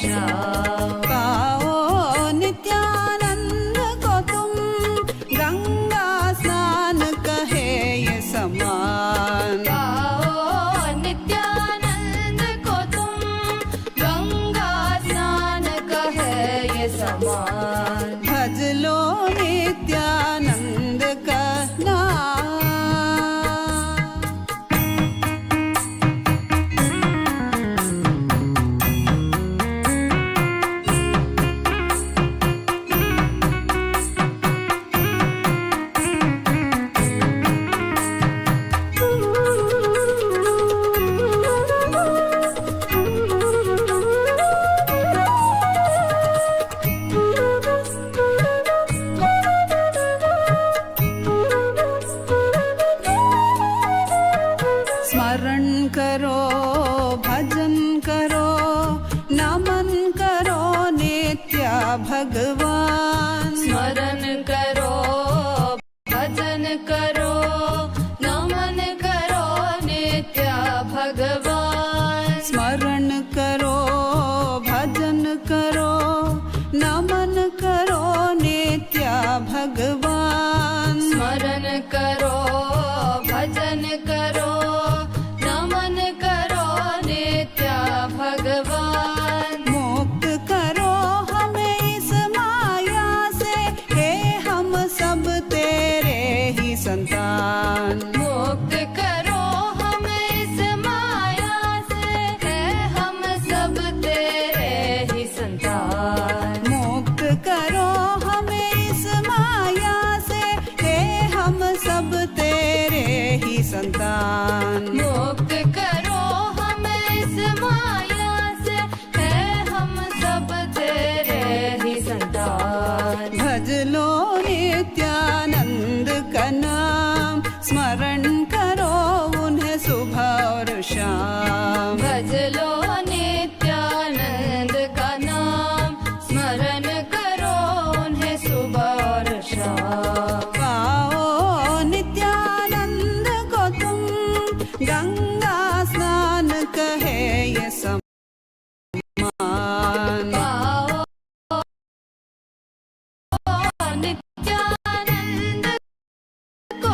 श्याम गाओ नित्यानंद को तुम गंगा स्नान कहे ये समान गाओ नित्यानंद को तुम गंगा स्नान कहे ये समान भज लो नित्यानंद का नाम स्मरण करो भजन करो नमन करो नित्य भगवान स्मरण करो भजन करो नमन करो नित्य भगवान स्मरण करो भजन करो नमन करो नित्य भगवान स्मरण करो भजन करो नमन करो नित्य भगवान मुक्त करो हमें इस माया से हे हम सब तेरे ही संतान मुक्त करो हमें इस माया से हे हम सब तेरे ही संतान मुक्त करो हमें इस माया से हे हम सब तेरे ही संतान मुक्त करो हमें इस माया से है हम सब तेरे ही संतान भज लो नित्यानंद का नाम स्मरण करो उन्हें सुबह और शाम भज लो नित्यानंद का नाम स्मरण करो उन्हें सुबह और शाम गाओ नित्यानंद को तुम गंगा स्नान कहे ये समान गाओ नित्यानंद को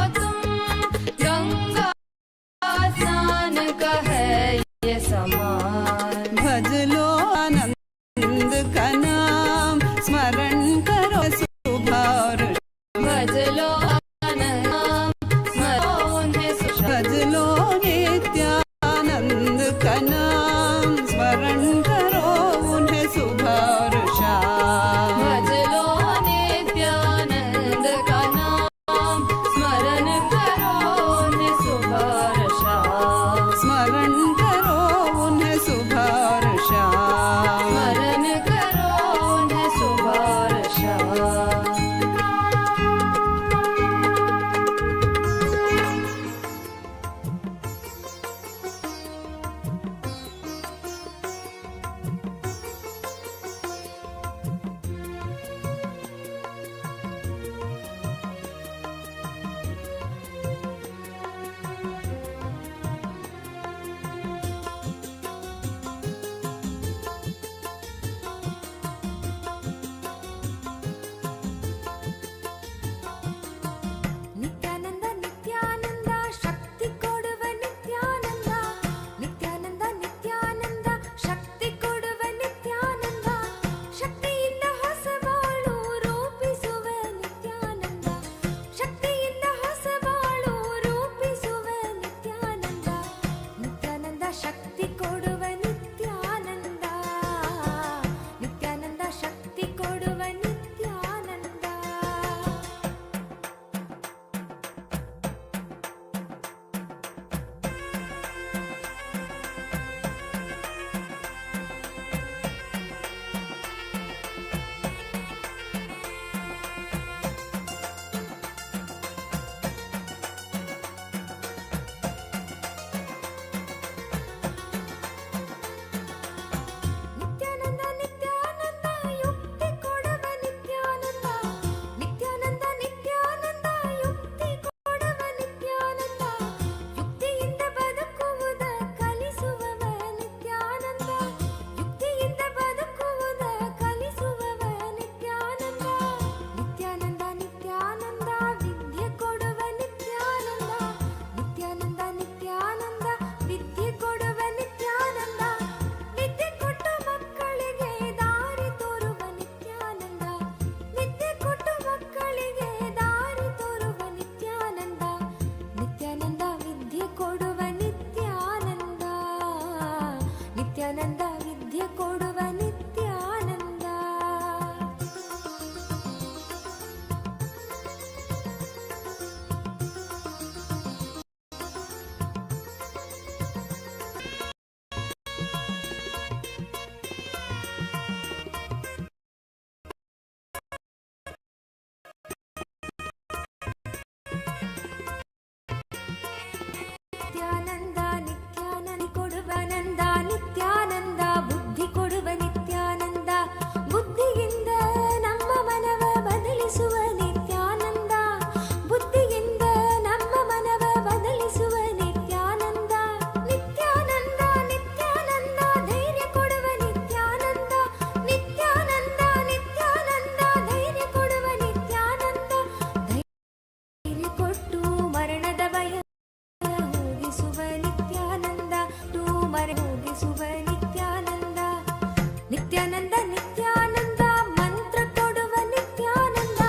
ನಿತ್ಯಾನಂದ ನಿತ್ಯಾನಂದ ಮಂತ್ರ ಕೊಡುವ ನಿತ್ಯಾನಂದ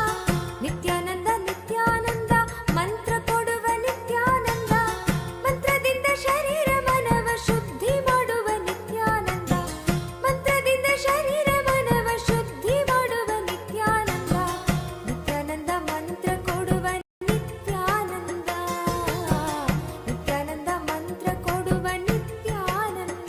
ನಿತ್ಯಾನಂದ ನಿತ್ಯಾನಂದ ಮಂತ್ರ ಕೊಡುವ ನಿತ್ಯಾನಂದ ಮಂತ್ರದಿಂದ ಶರೀರ ಮನವ ಶುದ್ಧಿ ಮಾಡುವ ನಿತ್ಯಾನಂದ ಮಂತ್ರದಿಂದ ಶರೀರ ಮನವ ಶುದ್ಧಿ ಮಾಡುವ ನಿತ್ಯಾನಂದ ನಿತ್ಯಾನಂದ ಮಂತ್ರ ಕೊಡುವ ನಿತ್ಯಾನಂದ ನಿತ್ಯಾನಂದ ಮಂತ್ರ ಕೊಡುವ ನಿತ್ಯಾನಂದ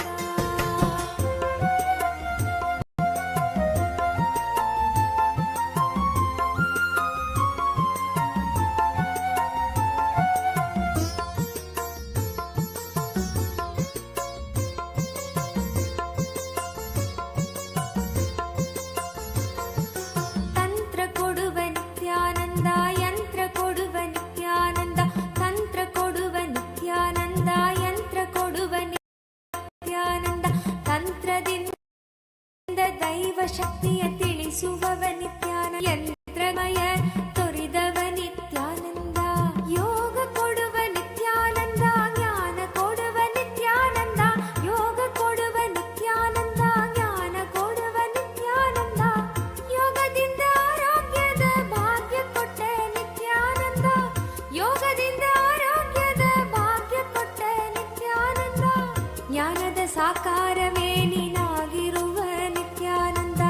ತಂತ್ರ ಕೊಡುವ ನಿತ್ಯಾನಂದ ಯಂತ್ರ ಕೊಡುವ ನಿತ್ಯಾನಂದ ತಂತ್ರ ಕೊಡುವ ನಿತ್ಯಾನಂದ ಯಂತ್ರ ಕೊಡುವ ನಿತ್ಯಾನಂದ ತಂತ್ರದಿಂದ ದೈವ ಶಕ್ತಿಯ ತಿಳಿಸುವವ ನಿತ್ಯಾನಂದ ಯಂತ್ರಮಯ ತೊರಿದವ ನಿತ್ಯಾನಂದ ಯೋಗ ಕೊಡುವ ನಿತ್ಯಾನಂದ ಜ್ಞಾನ ಕೊಡುವ ನಿತ್ಯಾನಂದ ಯೋಗ ಕೊಡುವ ನಿತ್ಯಾನಂದ ಜ್ಞಾನ ಕೊಡುವ ನಿತ್ಯಾನಂದ ಯೋಗದಿಂದ ಆರೋಗ್ಯದ ಭಾಗ್ಯ ಕೊಟ್ಟೆ ನಿತ್ಯಾನಂದ ಯೋಗದಿಂದ ಆರೋಗ್ಯದ ಭಾಗ್ಯ ಕೊಟ್ಟೆ ನಿತ್ಯಾನಂದ ಜ್ಞಾನದ ಸಾಕಾರವೇ ನೀನಾಗಿರುವ ನಿತ್ಯಾನಂದ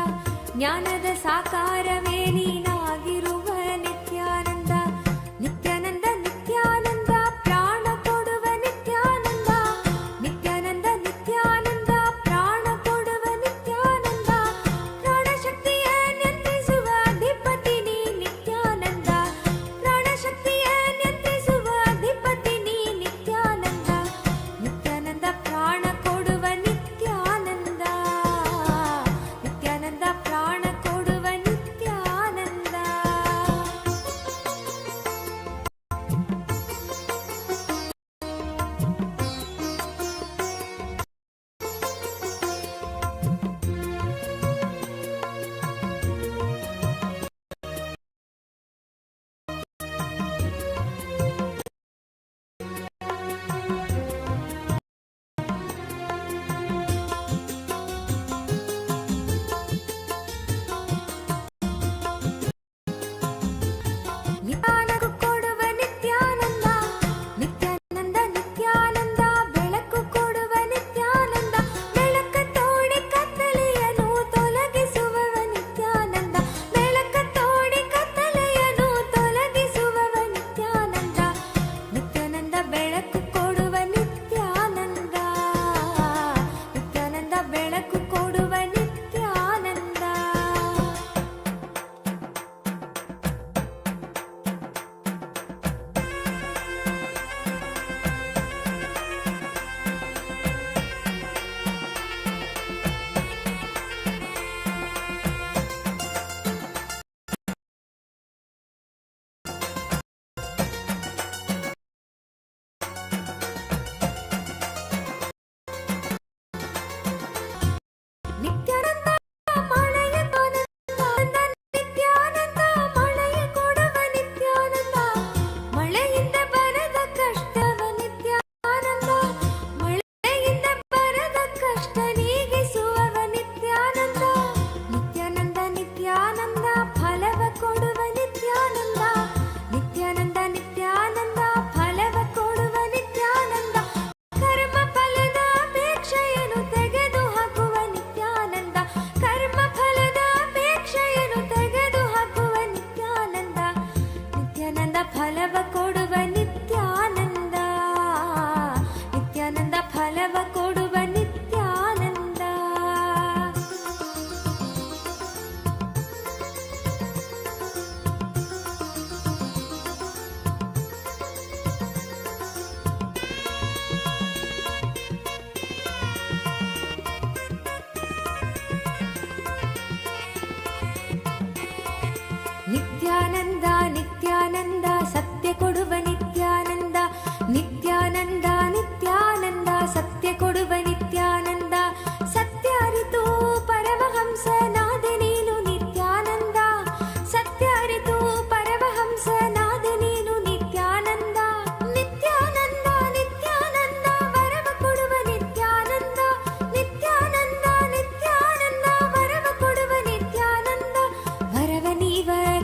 ಜ್ಞಾನದ ಸಾಕಾರವೇ ನೀನಾಗಿರುವ ನಿತ್ಯಾನಂದ ನಿತ್ಯಾನಂದ ನಿತ್ಯಾನಂದ ಪ್ರಾಣ ಕೊಡುವ ನಿತ್ಯಾನಂದ ನಿತ್ಯಾನಂದ ನಿತ್ಯಾನಂದ ಪ್ರಾಣ ಕೊಡುವ ನಿತ್ಯಾನಂದ ಪ್ರಾಣಶಕ್ತಿಯ ನಿಯಂತ್ರಿಸುವ ಅಧಿಪತಿ ನೀ ನಿತ್ಯಾನಂದ ಪ್ರಾಣಶಕ್ತಿಯ ನಿಯಂತ್ರಿಸುವ ಅಧಿಪತಿ ನೀ ನಿತ್ಯಾನಂದ ನಿತ್ಯಾನಂದ ಪ್ರಾಣ ಕೊಡುವ ನಿತ್ಯಾನಂದ ನಿತ್ಯಾನಂದ ಪ್ರಾಣ ಕೊಡುವ ನಿತ್ಯಾನಂದ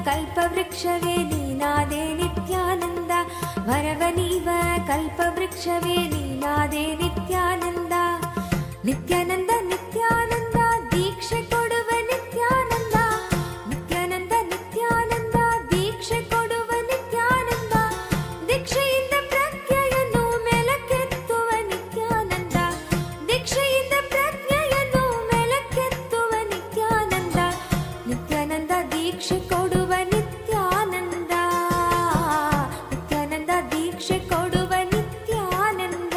ಕಲ್ಪವೃಕ್ಷವೇ ನೀನಾದೆ ನಿತ್ಯಾನಂದ ವರವ ನೀವ ಕಲ್ಪವೃಕ್ಷವೇ ನೀನಾದೆ ನಿತ್ಯಾನಂದ ನಿತ್ಯಾನಂದ ನಿತ್ಯಾನಂದ ದೀಕ್ಷೆ ಕೊಡುವ ನಿತ್ಯಾನಂದ ನಿತ್ಯಾನಂದ ನಿತ್ಯಾನಂದ ದೀಕ್ಷೆ ಕೊಡುವ ನಿತ್ಯಾನಂದ ದೀಕ್ಷೆಯಿಂದ ಪ್ರಜ್ಞೆಯನ್ನು ಮೇಲಕ್ಕೆತ್ತುವ ನಿತ್ಯಾನಂದ ದೀಕ್ಷೆಯಿಂದ ಪ್ರಜ್ಞೆಯನ್ನು ಮೇಲಕ್ಕೆತ್ತುವ ನಿತ್ಯಾನಂದ ನಿತ್ಯಾನಂದ ದೀಕ್ಷೆ ಕೊಡುವ ನಿತ್ಯಾನಂದ ನಿತ್ಯಾನಂದ ದೀಕ್ಷೆ ಕೊಡುವ ನಿತ್ಯಾನಂದ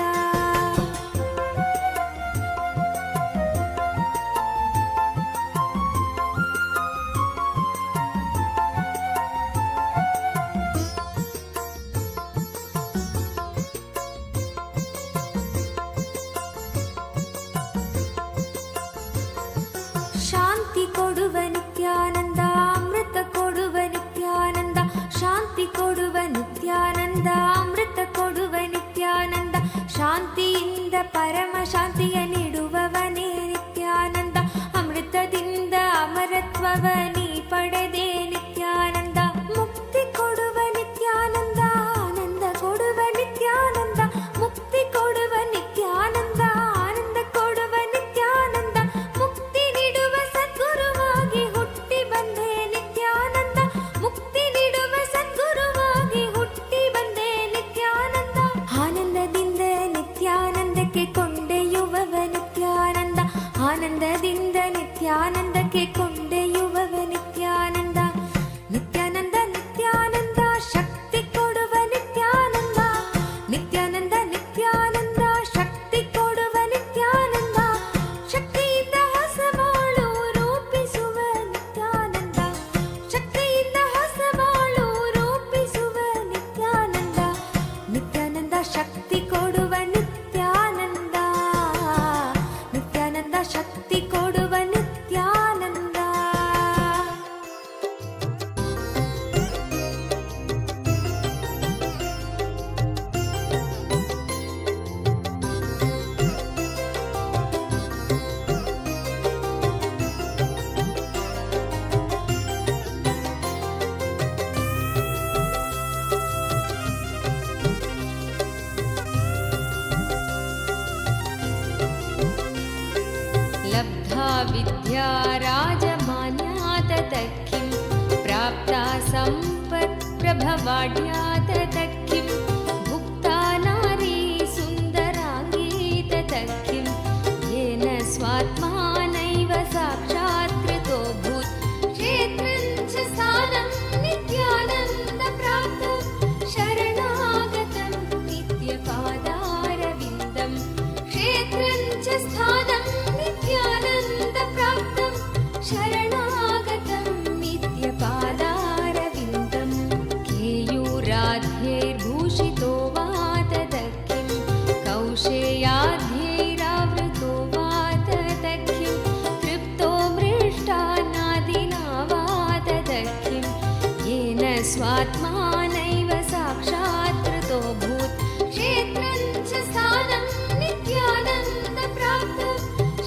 ಶಾಂತಿ ಕೊಡುವ ನಿತ್ಯಾನಂದ ಅಮೃತ ಕೊಡುವ ನಿತ್ಯಾನಂದ ಶಾಂತಿ ಕೊಡುವ ನಿತ್ಯಾನಂದ ಅಮೃತ ಕೊಡುವ ನಿತ್ಯಾನಂದ ಶಾಂತಿಯಿಂದ ಪರಮ ಶಾಂತಿಯ ನೀಡುವವನೇ ನಿತ್ಯಾನಂದ ಅಮೃತದಿಂದ ಅಮರತ್ವವ ನೀ ಪಡೆದೆ ನಿತ್ಯಾನಂದ ಮುಕ್ತಿ ಕೊಡುವ ನಿತ್ಯಾನಂದ ಆನಂದ ಕೊಡುವ ನಿತ್ಯಾನಂದ ಮುಕ್ತಿ ಕೊಡುವ ನಿತ್ಯಾನಂದ ಆನಂದ ಕೊಡುವ ನಿತ್ಯಾನಂದ ಮುಕ್ತಿ ನೀಡುವ ಸದ್ಗುರುವಾಗಿ ಹುಟ್ಟಿ ಬಂದೆ ನಿತ್ಯಾನಂದ ಮುಕ್ತಿ ನೀಡುವ ಸದ್ಗುರುವಾಗಿ ಹುಟ್ಟಿ ಬಂದೆ ನಿತ್ಯಾನಂದ ಆನಂದದಿಂದ ನಿತ್ಯಾನಂದಕ್ಕೆ ಕೊಂಡೊಯ್ಯುವವ ನಿತ್ಯಾನಂದ ಆನಂದದಿಂದ ನಿತ್ಯಾನಂದಕ್ಕೆ ಕೊಂಡೊಯ್ಯುವವ ನಿತ್ಯಾನಂದ ನಿತ್ಯಾನಂದ ನಿತ್ಯಾನಂದ ಶಕ್ತಿ ಕೊಡುವ ನಿತ್ಯಾನಂದ ನಿತ್ಯಾನಂದ ನಿತ್ಯಾನಂದ ಶಕ್ತಿ ಕೊಡುವ ನಿತ್ಯಾನಂದ ಶಕ್ತಿಯಿಂದ ಹೊಸ ಬಾಳು ರೂಪಿಸುವ ನಿತ್ಯಾನಂದ ಶಕ್ತಿಯಿಂದ ಹೊಸ ಬಾಳು ರೂಪಿಸುವ ನಿತ್ಯಾನಂದ ನಿತ್ಯಾನಂದ ಶಕ್ತಿ ಕೊಡುವ ನಿತ್ಯಾನಂದ ನಿತ್ಯಾನಂದ ಶಕ್ತಿ ಕೊಡುವ ನಿತ್ಯಾನಂದ लब्धा विद्या राजमान्या ततकिं प्राप्ता सम्पत् प्रभवाढ्या ततकिं भुक्ता नारी सुन्दराङ्गी ततकिं येन स्वात्मानैव साक्षात् कृतोऽभूत् क्षेत्रं च स्थानं नित्यानन्द प्राप्तं शरणागतं नित्यपादारविन्दं क्षेत्रं च स्थानं नित्यानन्द प्राप्तं शरणागतं नित्यपादारविन्दं केयूराध्यैर्भूषितो वा तदकिं कौशेयाध्यैरावृतो वा तदकिं तृप्तो मृष्टान्नादिना वा तदकिं येन स्वात्मानैव साक्षात् कृतोऽभूत् क्षेत्रं च स्थानं नित्यानन्द प्राप्तं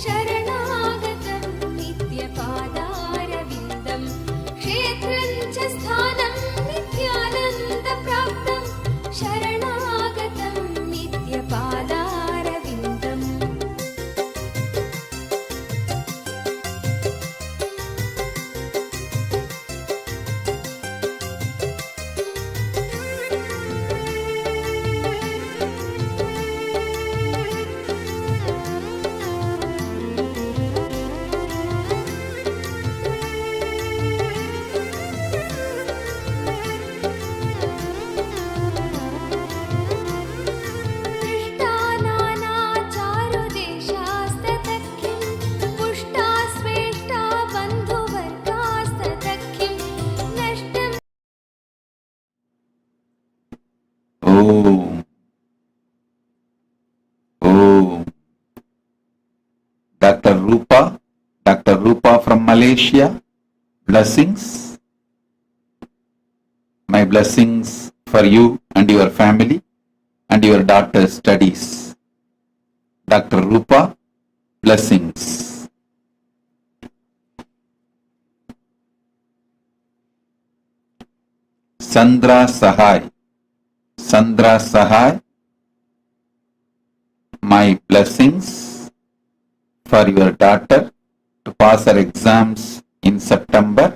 शरणागतं नित्यपादारविन्दं क्षेत्रं च स्थानं नित्यानन्द प्राप्तं शरणागतं नित्यपादारविन्दम् Dr. Rupa from Malaysia, blessings. My blessings for you and your family and your daughter's studies. Dr. Rupa, blessings. Chandra Sahai. Chandra Sahai, my blessings for your daughter to pass her exams in September.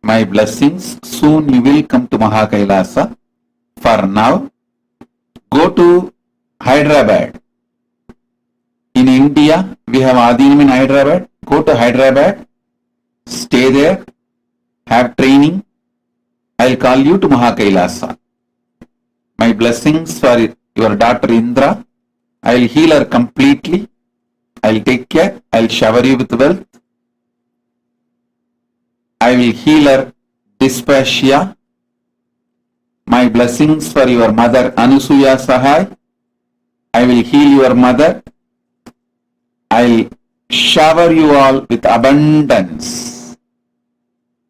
My blessings, soon you will come to Mahakailasa. For now, go to Hyderabad. In India, we have Adinam in Hyderabad. Go to Hyderabad, stay there, have training. I'll call you to Mahakailasa. My blessings for your daughter Indra. I'll heal her completely. I'll take care. I'll shower you with wealth. I will heal her dysphagia. My blessings for your mother Anusuya Sahai. I will heal your mother. I'll shower you all with abundance.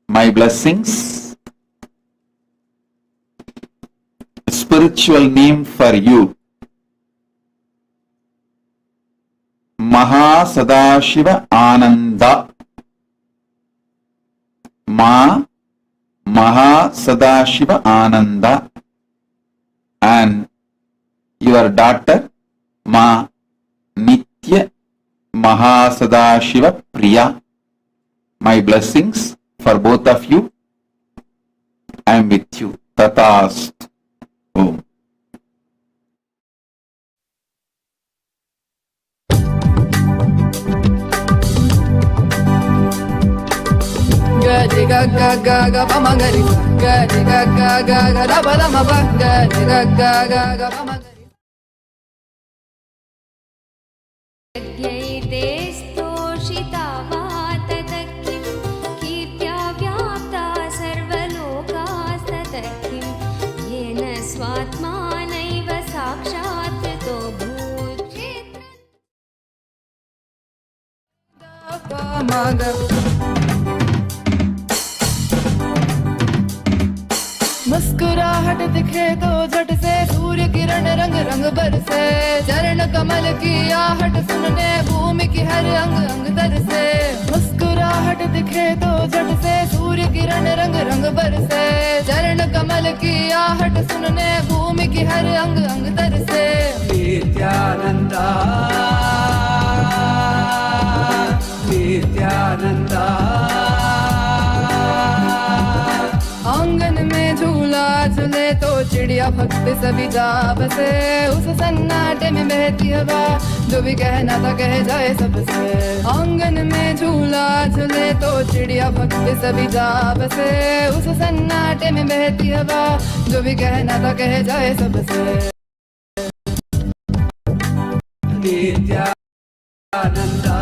My blessings. Spiritual name for you. Mahasadahiva Ananda. Mahasadahiva Ananda. And your daughter Ma Nitya Mahasadahiva Priya. My blessings for both of you. I am with you. Tatast. Om. Gadi ga ga ga ga pa magari. Gadi ga ga ga ga da ba da ma ba. Gadi ga ga ga ga pa magari. यद्यैतेस्तोषिता वातदक्किं कीर्त्या व्याप्ता सर्वलोकास्तदक्किं येन स्वात्मानैव साक्षात् कृतो मुस्कुराहट दिखे तो झट से सूर्य किरण रंग रंग बरसे चरण कमल की आहट सुनने भूमि की हर अंग अंग तरसे मुस्कुराहट दिखे तो झट से सूर्य किरण रंग रंग बरसे चरण कमल की आहट सुनने भूमि की हर अंग अंग तरसे नित्यानंदा नित्यानंदा आंगन में झूला झूले तो चिड़िया भक्त सभी जा बसे उस सन्नाटे में बहती हवा जो भी कहना था कह जाए सबसे आंगन में झूला झूले तो चिड़िया भक्त सभी जा बसे उस सन्नाटे में बहती हवा जो भी कहना था कह जाए सबसे नित्यानंदा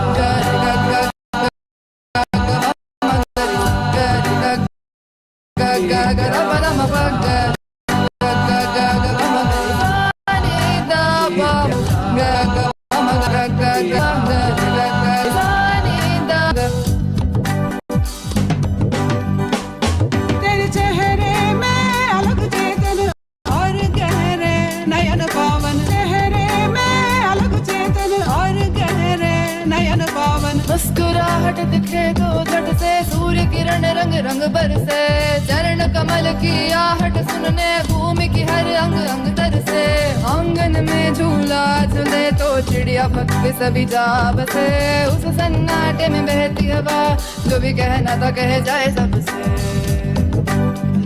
तेरे चेहरे में अलग चेतन और गहरे नयन पावन चेहरे में अलग चेतन और गहरे नयन पावन मुस्कुराहट दिखे तो झट से सूर्य किरण रंग रंग बरसे चरण कमल की आहट सुनने भूमि की हर अंग अंग तरसे आंगन में झूला झूले तो चिड़िया भक्त सभी जा बसे उस सन्नाटे में बहती हवा जो भी कहना था कह जाए सबसे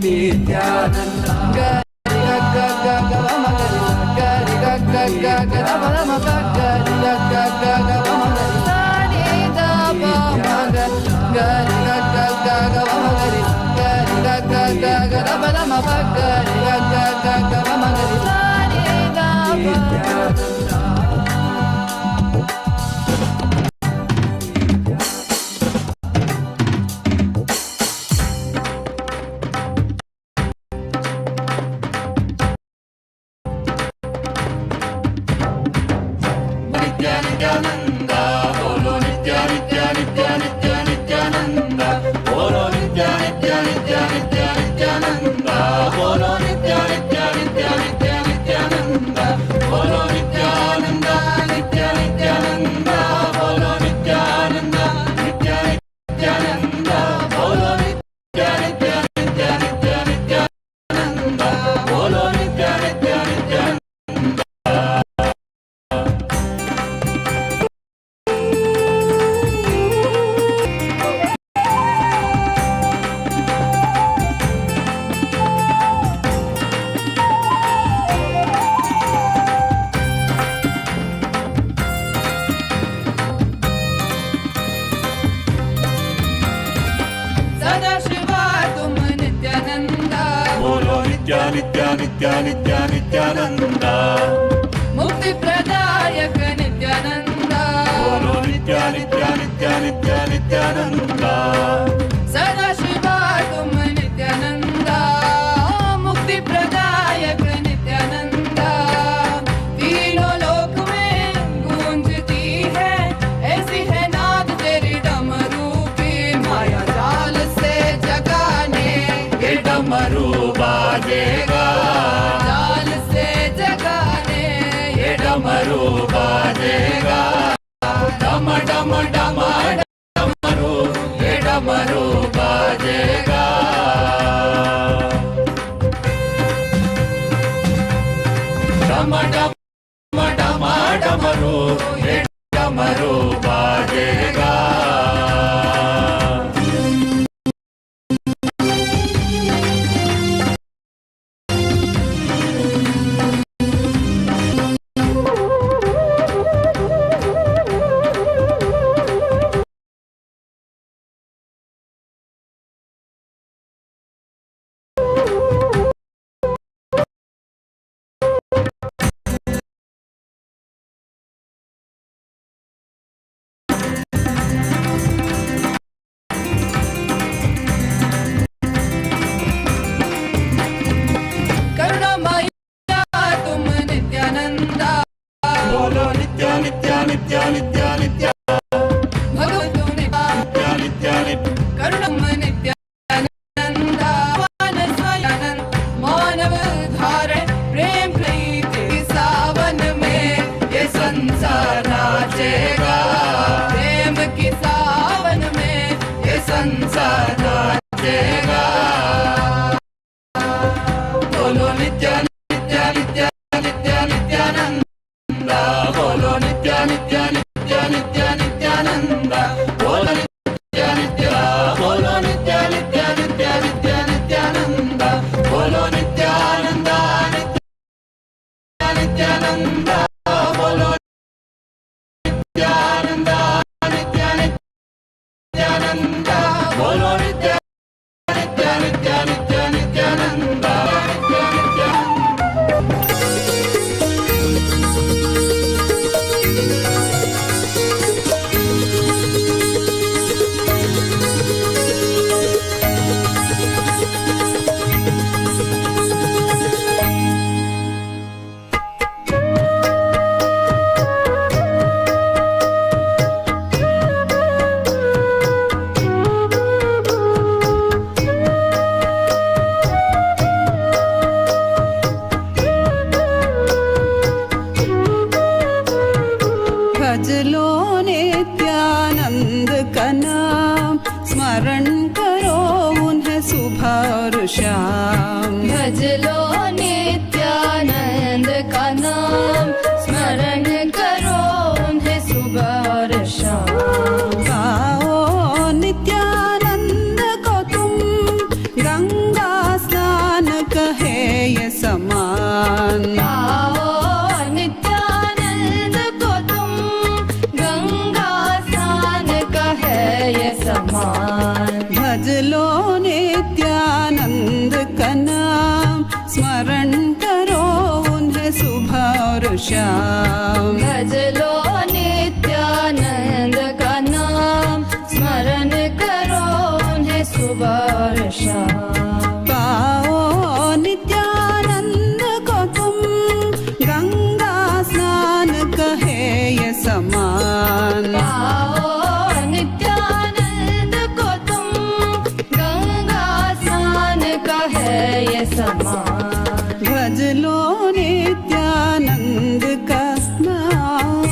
नित्यानंदा Nityananda नित्या नित्या नित्या नित्या नित्यानंदा मुक्ति प्रदायक नित्यानंदा बोलो नित्या नित्या नित्या नित्या नित्यानंदा सदा शिवा तुम नित्यानंदा मुक्ति प्रदायक नित्यानंदा तीनों लोक में गूंजती है ऐसी है नाद तेरी डमरू की माया जाल से जगाने ये डमरू बाजेगा जाल से जगाने ये डमरू बाजेगा डम डम डम डमरू ये डमरू बाजेगा डम डम डम डमरू ये डमरू बाजेगा भज लो नित्यानंद का नाम स्मरण करो उन्हें सुबह और शाम गाओ नित्यानंद को तुम गंगा स्नान कहे ये समान गाओ नित्यानंद को तुम गंगा स्नान कहे ये समान भज लो नित्यानंद का नाम स्मरण करो उन्हें सुबह और शाम भज लो नित्यानंद का नाम स्मरण करो उन्हें सुबह और शाम पाओ नित्यानंद को तुम गंगा स्नान कहे ये समान पाओ नित्यानंद को तुम गंगा स्नान कहे ये समान भज लो नित्यानंद का नाम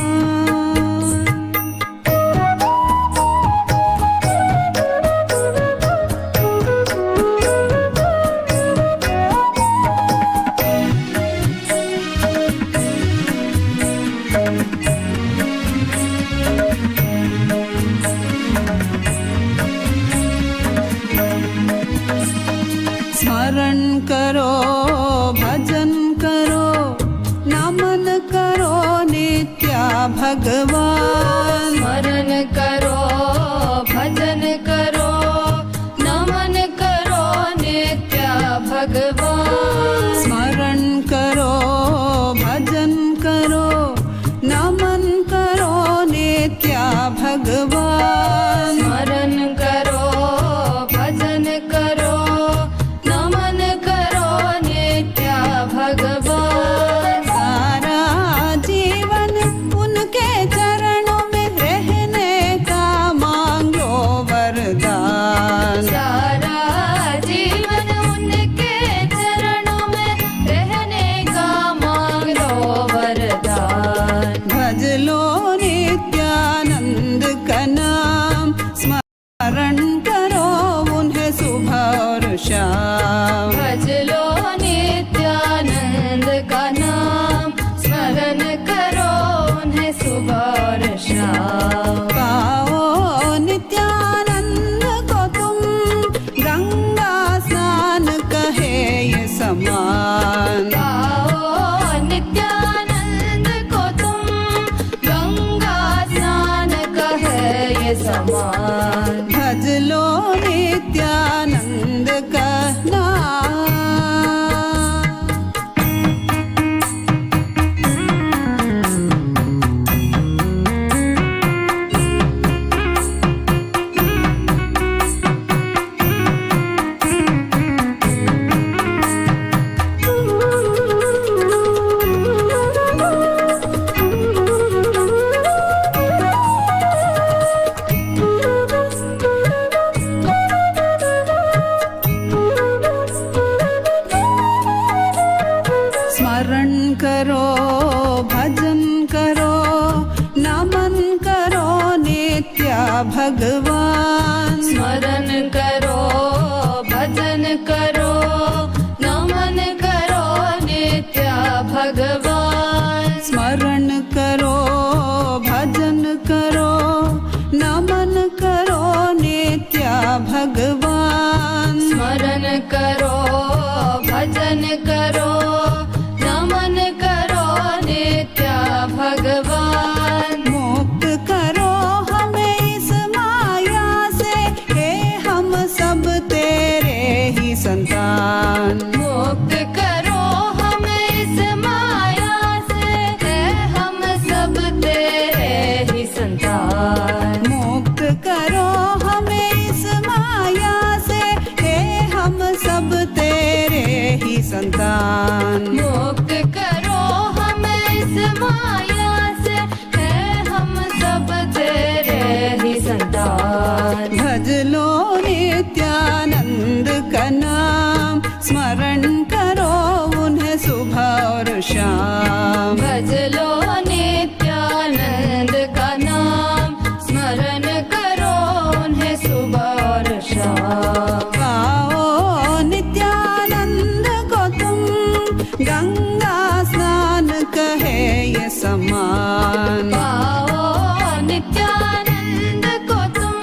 स्मरण करो ये समान भज लो नित्यानंद का नाम भगवान स्मरण करो भजन करो नमन करो नित्य भगवान स्मरण करो भजन करो नमन करो नित्य भगवान स्मरण करो भजन करो नमन करो नित्य भगवान मुक्त करो हमें इस माया से हे हम सब तेरे ही संतान मुक्त करो हमें इस माया से है हम सब तेरे ही संतान मुक्त करो हमें इस माया से हे हम सब तेरे ही संतान मुक्त करो हमें इस माया से है हम सब तेरे ही संतान भज लो नित्यानंद का नाम स्मरण करो उन्हें सुबह और शाम भज लो नित्यानंद का नाम स्मरण करो उन्हें सुबह और शाम आओ नित्यानंद को तुम गंगा स्नान कहे ये समान आओ नित्यानंद को तुम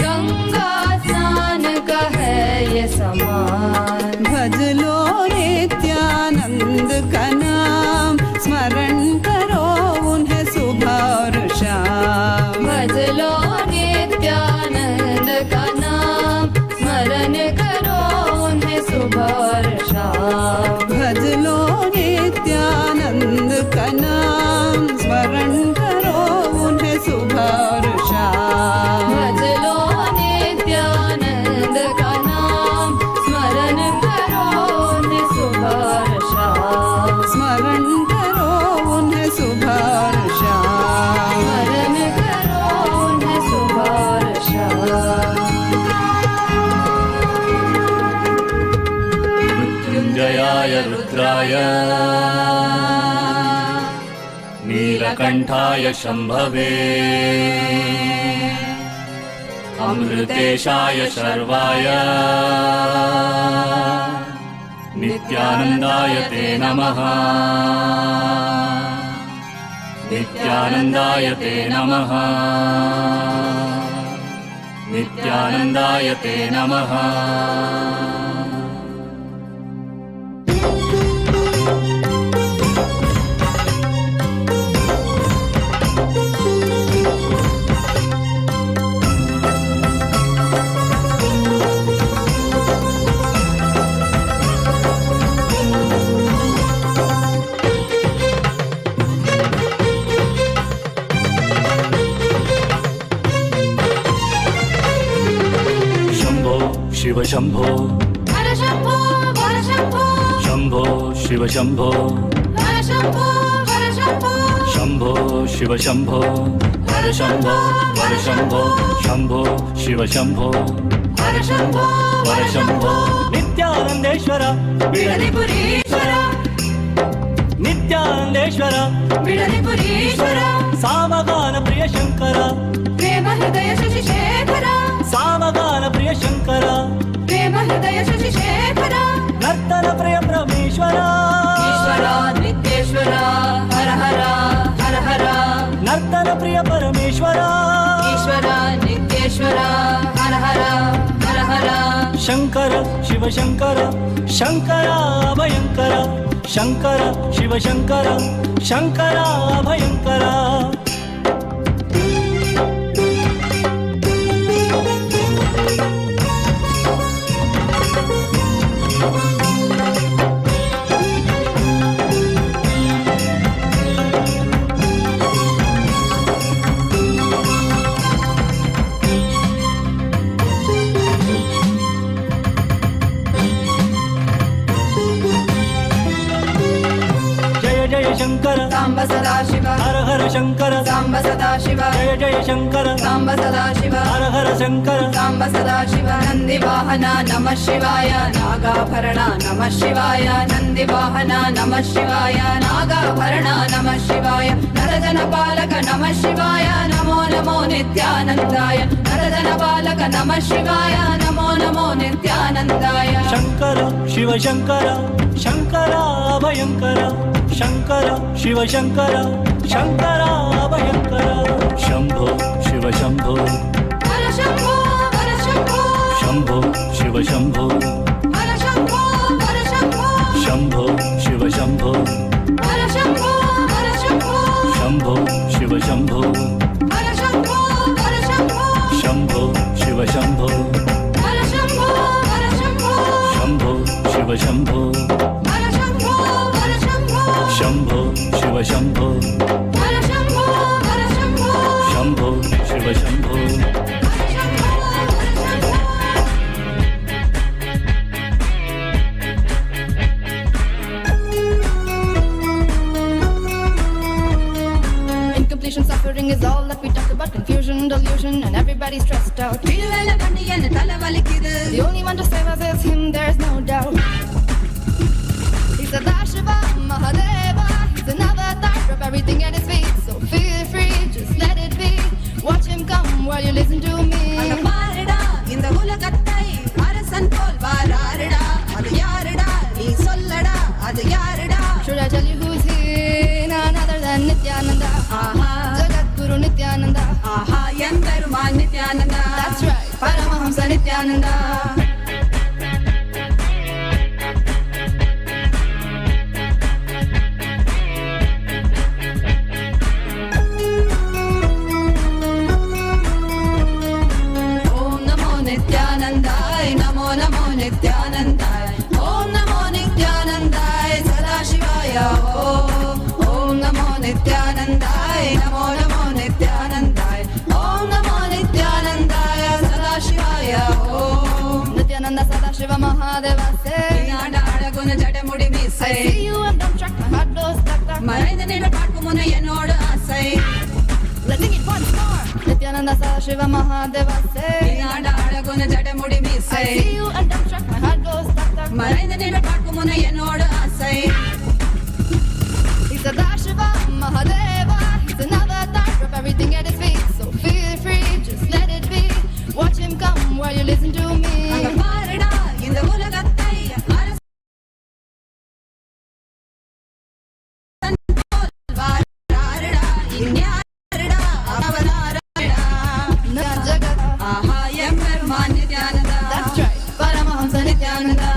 गंगा स्नान का है ये समान भज लो नित्यानंद का नाम स्मरण करो उन्हें सुबह और शाम भज लो नित्यानंद का नाम स्मरण करो उन्हें सुबह और शाम भज लो नित्यानंद का नाम स्मरण करो उन्हें सुबह और शाम भज लो नित्यानंद का नाम स्मरण करो उन्हें सुबह और शाम स्मरण करो उन्हें सुबह और शाम स्मरण करो उन्हें सुबह और शाम मृत्युंजयाय रुद्राय नीलकंठाय शंभवे अमृतेशाय शर्वाय नित्यानंदाय ते नमः नित्यानंदाय ते नमः नित्यानंदाय ते नमः शिव शंभो हर शंभो वर शंभो शंभो शिव शंभो हर शंभो वर शंभो शंभो शिव शंभो हर शंभो वर शंभो शंभो शिव शंभो हर शंभो वर शंभो नित्यानंदेश्वर बिडलिपुरीश्वर नित्यानंदेश्वर बिडलिपुरीश्वर सामगान प्रिय शंकर प्रेम हृदय शशि शेखर सामगान प्रिय शंकर प्रेम हृदय शशि शेखर नर्तन प्रिय परमेश्वर ईश्वर नित्येश्वर हर हर हर हर नर्तन प्रिय परमेश्वर ईश्वर नित्येश्वर हर हर हर हर शंकर शिव शंकर शंकरा भयंकर शंकर शिव शंकर शंकरा भयंकर सांब सदाशिव हर हर शंकर सांब सदाशिव जय जय शंकर सांब सदाशिव हर हर शंकर सांब सदाशिव नन्दिवाहन नमः शिवाय नागाभरण नमः शिवाय नन्दिवाहन नमः शिवाय नागाभरण नमः शिवाय नरजनपालक नमः शिवाय नमो नमो नित्यानन्दाय नरजनपालक नमः शिवाय नमो नमो नित्यानन्दाय शंकर शिव शंकर शंकर अभयंकर शंकर शिव शंकर शंकर अभयंकर शंभो शिव शंभो हर शंभो हर शंभो शंभो शिव शंभो हर शंभो हर शंभो शंभो शिव शंभो हर शंभो हर शंभो शंभो शिव शंभो हर शंभो हर शंभो शंभो शिव शंभो हर शंभो हर शंभो शंभो शिव शंभो हर शंभो हर शंभो शंभो शिव शंभो हर शंभो हर Shambho Shambho Shiv Shambho Incompletion, suffering is all that we talk about. Confusion, delusion, and everybody's stressed out. The only one to save us is him, there's no doubt. He's Sadashiva Mahadeva. He's an avatar of everything at his feet. So feel free, just let it be. Watch him come while you listen to me. இந்த உலகத்தை அரசன் போல் வாராருடா அது யாருடா நீ சொல்லடா அது யாருடா Should I tell you who's here? None other than Nityananda. Jagadguru Nityananda. எம்பெருமான் Nithyananda That's right, Paramahamsa Nityananda. Om NaMo नित्यानंदाय Namo Namo नित्यानंदाय Om NaMo नित्यानंदाय सदाशिवाय Om NaMo नित्यानंदाय Namo Namo नित्यानंदाय Om NaMo नित्यानंदाय सदाशिवाय Nityananda Sadashiva Mahadeva say. அழகுன ஜடமுடி I மீசை see you and don't track my heart goes stuck. மறைந்து நின்று பார்க்கும் முன்ன என்னோட ஆசை Let's sing it once more. Nityananda Sadashiva Mahadeva say. அழகுன ஜடமுடி I மீசை see you and don't track my heart goes stuck. மறைந்து நின்று பார்க்கும் முன்ன என்னோட ஆசை He's Sadashiva Mahadeva. He's an avatar of everything at his feet. So feel free, just let it be. Watch him come while you listen to me. அங்க பாருடா இந்த உலகத்தை அரசன் போல் வாராருடா இன்யாருடா அவதாரடா Jagat. ஆஹா எம்பெருமான் Nithyananda That's right, Paramahamsa Nityananda.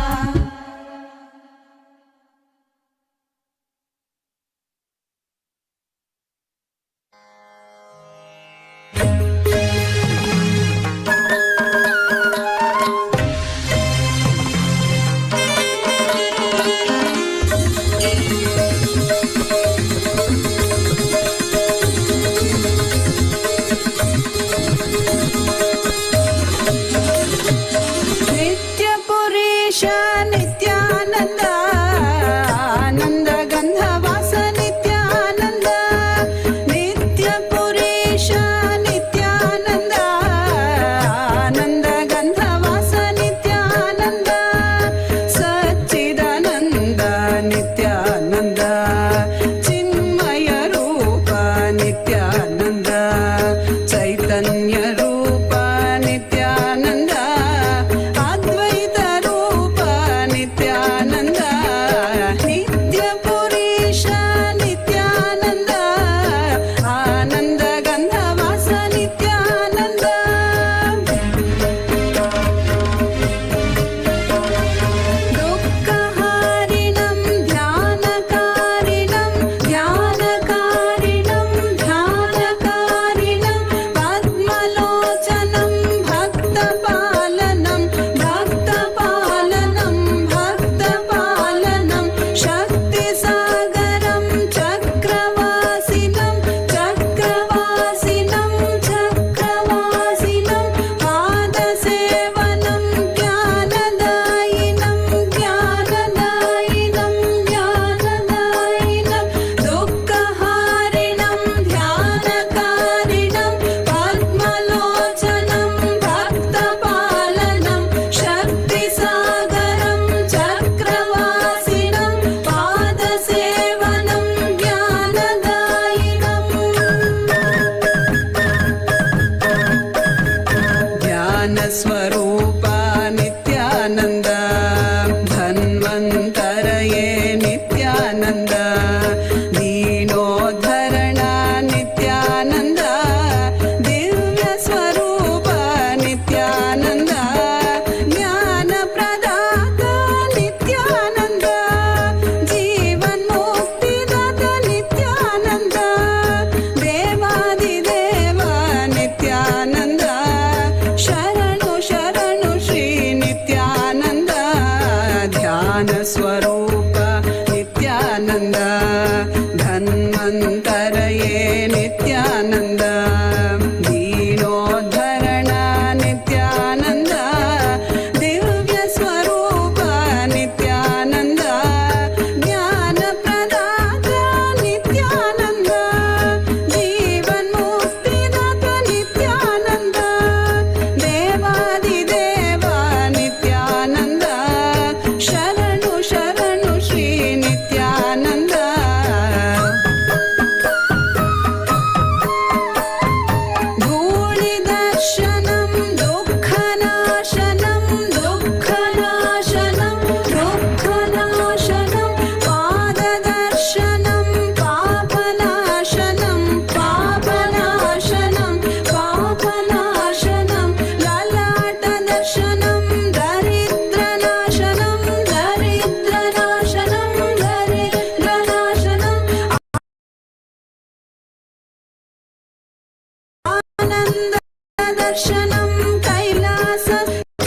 दर्शनं कैलास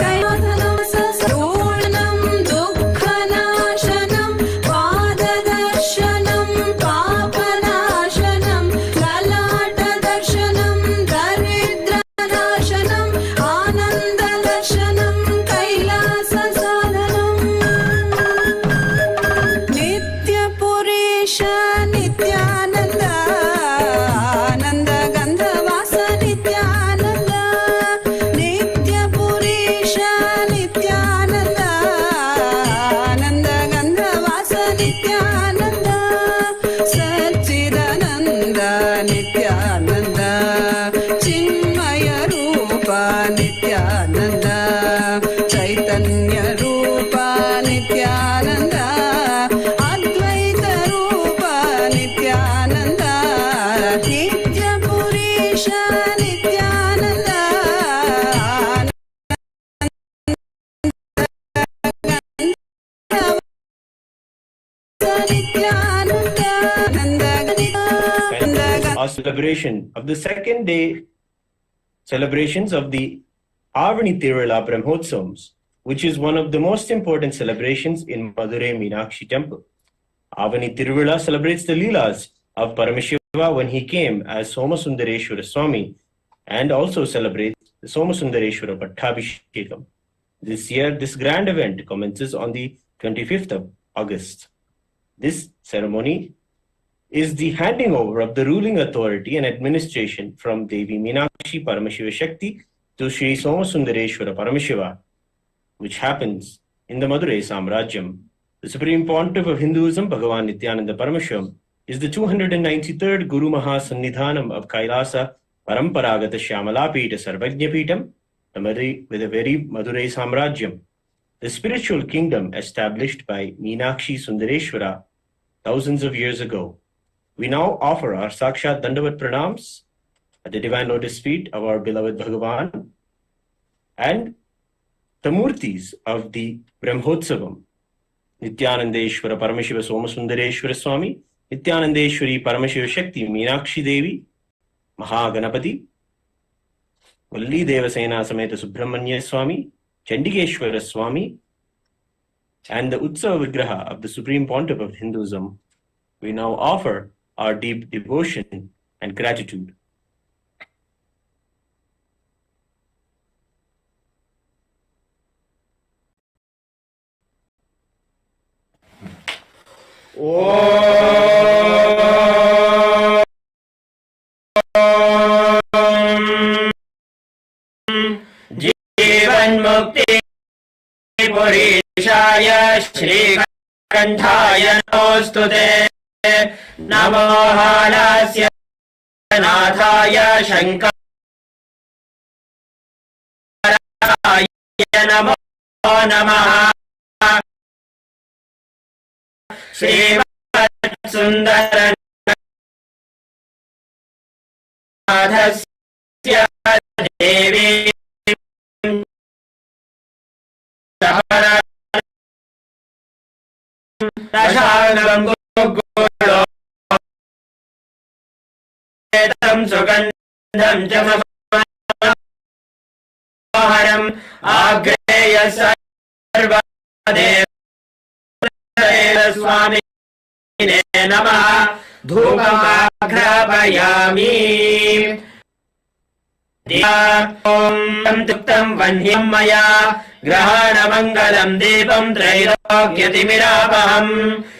कैलासनं सस्तूर्णं दुःखनाशनं पाददर्शनं पापनाशनं ललाटदर्शनं दरिद्रनाशनम् आनन्ददर्शनं कैलाससाधनम् नित्यपुरेश नित्यानन्द आनन्द गन्धवास नित्यानन्द नित्यपुरेश नित्यानन्द आनन्द गन्धवास नित्यानन्द सच्चिदानन्द नित्यानन्द चिन्मय रूप नित्यानन्द चैतन्य रूप नित्यानन्द अद्वैत रूप Nityanand नित्यपुरेश Nityanand Our celebration of the second day celebrations of the Avani Tirula Brahmotsams, which is one of the most important celebrations in Madurai Meenakshi temple. Avani Tirula celebrates the Leelas of Paramashiva when he came as Somasundareshwara Swami, and also celebrates the Somasundareshwara Pattabhishekam. This year, this grand event commences on the 25th of August. This ceremony is the handing over of the ruling authority and administration from Devi Meenakshi Paramashiva Shakti to Sri Somasundareshwara Paramashiva, which happens in the Madurai Samrajyam. The Supreme Pontiff of Hinduism, Bhagavan Nityananda Paramashivam, is the 293rd Guru Mahasannidhanam of Kailasa Paramparagata Shyamalapita Sarvajnapitam, with a very Madurai Samrajyam, the spiritual kingdom established by Meenakshi Sundareshwara thousands of years ago. We now offer our Sakshat Dandavat Pranams at the divine lotus feet of our beloved Bhagavan and the Murthis of the Brahmotsavam, Nityanandeshwara Paramashiva Somasundareshwara Swami, Nityanandeshwari Paramashiva Shakti Meenakshi Devi, Mahaganapati, Valli Devasena Sameta Subramanya Swami, Chandikeshwara Swami, and the Utsava Vigraha of the Supreme Pontiff of Hinduism. We now offer our deep devotion and gratitude. Jivanmukti Purishaya Shri Kandhaya Nostute Namo Halasya Nathaya Shankaraya Namo Namaha Shiva Sundara Nathasya Devi Dashanam Guru Edam Sugandham Jamaharam Agreya Sarva Deva Swami Namaha Dhupam Agrapayami Om Tuktam Vanhyam Maya Grahana Mangalam Devam Trailokyatimirapham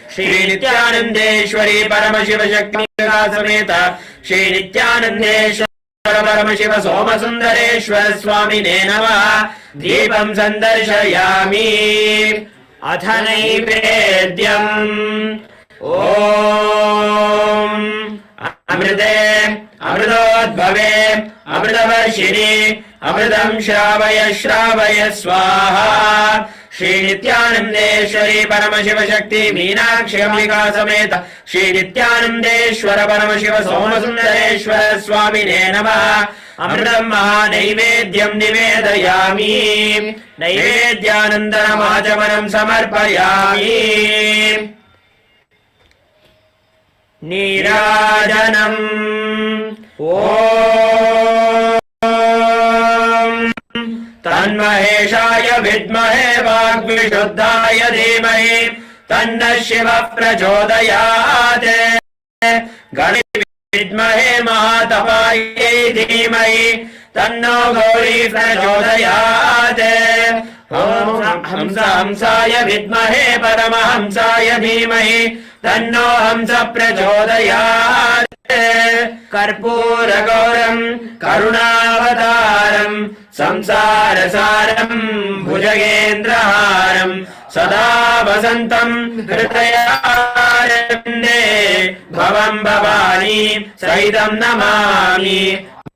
Shri Nityanandeshwari Paramashiva Shakti Sameta Shri Nityanandeshwara Paramashiva Somasundareshwara Swami Namaha Devam Sandarshayami Athanaivedyam Om Amrite Amridodbhave Amridavarshini Amridam Shravaya Shravaya Swaha Shri Nityanandeshwari Paramashiva Shakti Meenakshi Ambika Sameta Shri Nityanandeshwara Paramashiva Somasundareshwara Swami Namaha Amridam Mahanaivedyam Nivedayami Naivedyanandaram Achamanam Samarpayami Nirajanam Om तन्महेशाय विद्महे वाग्विशुद्धाय धीमहि तन्नः शिवः प्रचोदयात् गणेशाय विद्महे महातपायै धीमहि तन्नो गौरी प्रचोदयात् हंसाय विद्महे परमहंसाय धीमहि तन्नो हंस प्रचोदयात् कर्पूरगौरम् करुणावतारम् संसारसारम् भुजगेन्द्रहारम् सदा वसन्तम् हृदयारविन्दे भवम् भवानी सहितम् नमामि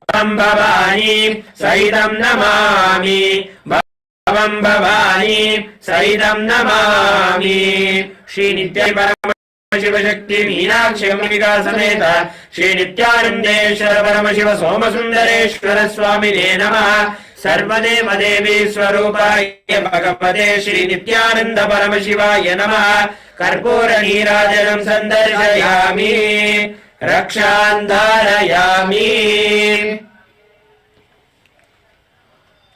भवम् भवानी सहितम् नमामि भवम् भवानी सहितम् नमामि। श्री नित्य शिवशक्ति मीनाक्षी अंबिका समेत श्री नित्यानंदेश्वर परमशिव सोमसुंदरेश्वर स्वामिने नमः। सर्वदेव देवी स्वरूपाय भगवते श्री नित्यानंद परमशिवाय नमः। कर्पूर नीराजनं संदर्शयामि रक्षां धारयामि।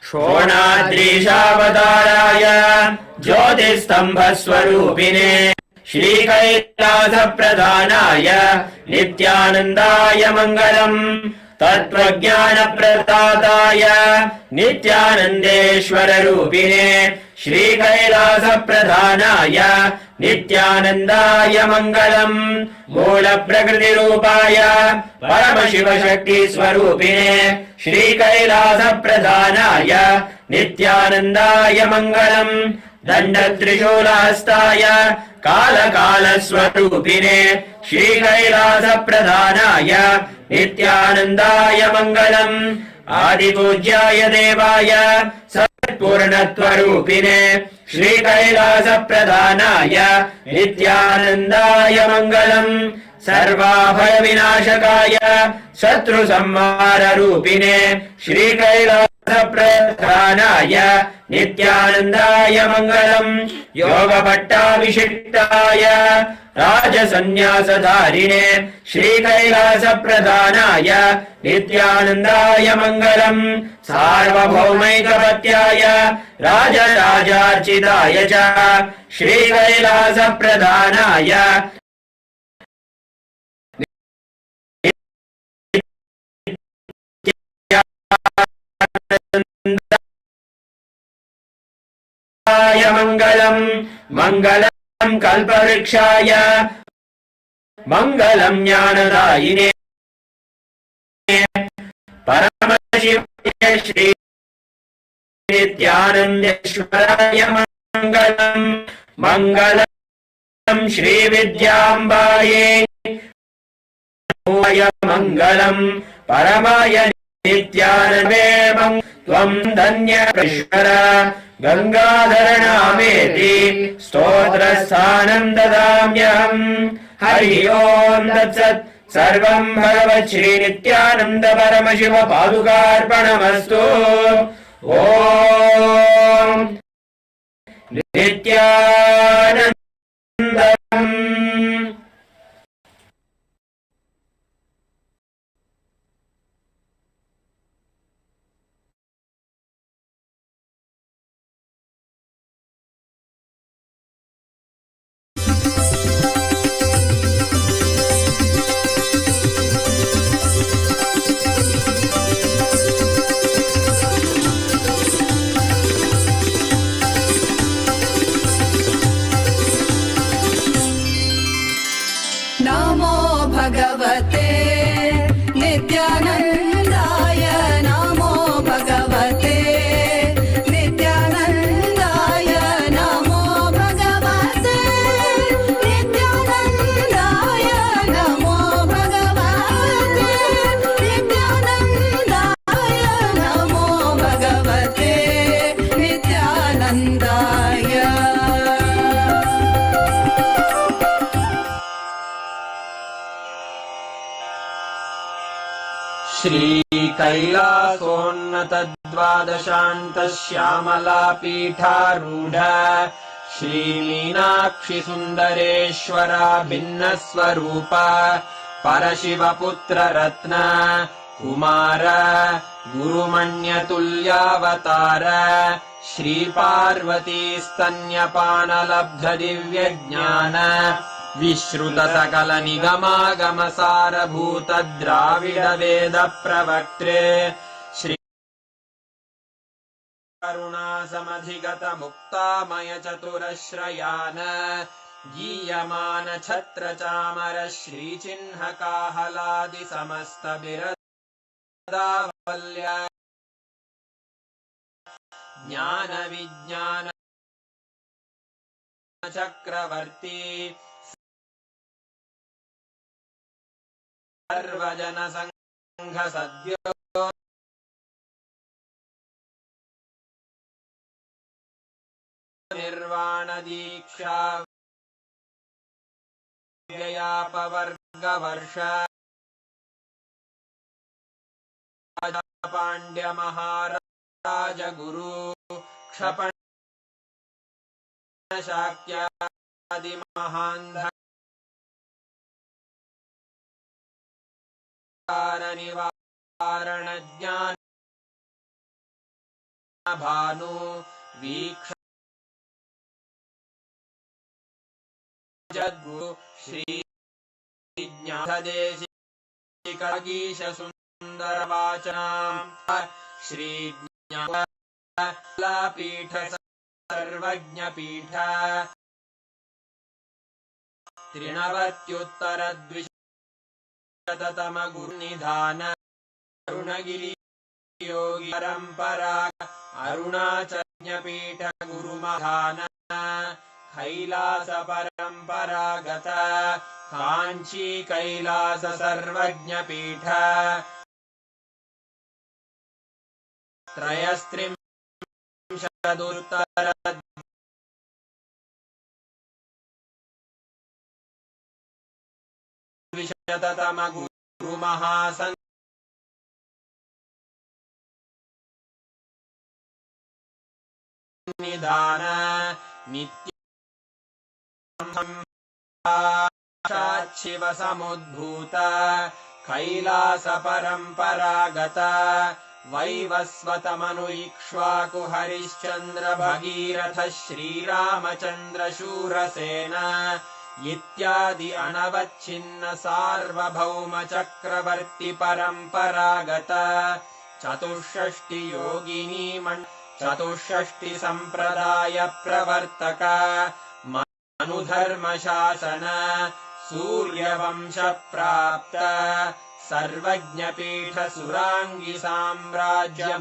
शोणाद्रीशावताराय ज्योतिस्तंभस्वरूपिणे श्रीकैलासप्रधानाय नित्यानन्दाय मङ्गलम्। तत्त्वज्ञानप्रदाताय नित्यानन्देश्वररूपिणे श्रीकैलासप्रधानाय नित्यानन्दाय मङ्गलम्। मूलप्रकृतिरूपाय परमशिवशक्तिस्वरूपिणे श्रीकैलासप्रधानाय नित्यानन्दाय मङ्गलम्। दण्डत्रिशूलहस्ताय कालकालस्वरूपिणे श्रीकैलासप्रधानाय नित्यानन्दाय मङ्गलम्। आदिपूज्याय देवाय सत्पूर्णत्वरूपिणे श्रीकैलासप्रधानाय नित्यानन्दाय मङ्गलम्। सर्वाभयविनाशकाय शत्रुसंहाररूपिणे श्रीकैलासप्रधानाय नित्यानन्दाय मङ्गलम्। योगपट्टाभिषिक्ताय राजसन्न्यासधारिणे श्रीकैलासप्रधानाय नित्यानन्दाय मङ्गलम्। सार्वभौमैकपत्याय राजराजार्चिताय च श्रीकैलासप्रधानाय मङ्गलम्। मङ्गलम् कल्पवृक्षाय मङ्गलम् ज्ञानदायिने परमशिवाय श्री नित्यानन्देश्वराय मङ्गलम्। मङ्गलम् श्रीविद्याम्बायै मङ्गलम् परमाय नित्यानन्दे त्वं धन्यश्वर गंगाधरनामेति स्तोत्रस्थानं ददाम्यहम्। हरि ओम् तत्सत्। सर्वं भगवत् श्री नित्यानन्द परमशिव पादुकार्पणमस्तु। ओम् नित्यानन्दम्। नमो भगवते नित्यानन्दाय नमो भगवते नित्यानन्दाय नमो भगवते नित्यानन्दाय नमो भगवते नित्यानन्दाय नमो भगवते नित्यानन्दाय। श्रीकैलासोन्नतद्वादशान्तश्यामलापीठारूढ श्रीमीनाक्षि सुन्दरेश्वरा भिन्नस्वरूप परशिवपुत्र रत्न कुमार गुरुमन्यतुल्यावतार श्रीपार्वतीस्तन्यपानलब्ध दिव्यज्ञान विश्रुत सकल निगमागम सारभूत द्राविड वेद प्रवक्त्रे श्री करुणा समधिगत मुक्तामय चतुरश्रयान गीयमान छत्र चामर श्रीचिह्न काहलादि समस्त बिरदावल्य ज्ञान विज्ञान चक्रवर्ती सर्वजन संघ सद्यो निर्वाण दीक्षा व्ययापवर्ग वर्ष पांड्य महाराज गुरु क्षपण शाक्यादि महान्धकार निवारण ज्ञान भानु वीक्ष जद्गुरु श्री ज्ञानदेशिकगीश सुंदर वाचनाम श्री ज्ञानपीठ सर्वज्ञ पीठ त्रिनवत्युत्तर द्विशततम गुरुनिधान अरुणगिरि योगी परंपरा अरुणाचल पीठ गुरुमधान कैलास परंपरागत कांची कैलास सर्वज्ञ पीठ त्रयस्त्रिंशदुत्तर द्विशततम गुरु महासंघ निधान नित्य शिव समुद्भूत कैलास परंपरागत वैवस्वत मनु इक्ष्वाकु हरिश्चंद्र भगीरथ श्रीरामचंद्र शूरसेन इत्यादि अनवच्छिन्न सार्वभौम चक्रवर्ती परंपरागत चतुष्षष्टि योगिनी चतुष्षष्टि संप्रदाय प्रवर्तक मनुधर्म शासन सूर्यवंश प्राप्त सर्वज्ञ पीठ सुरांगी साम्राज्य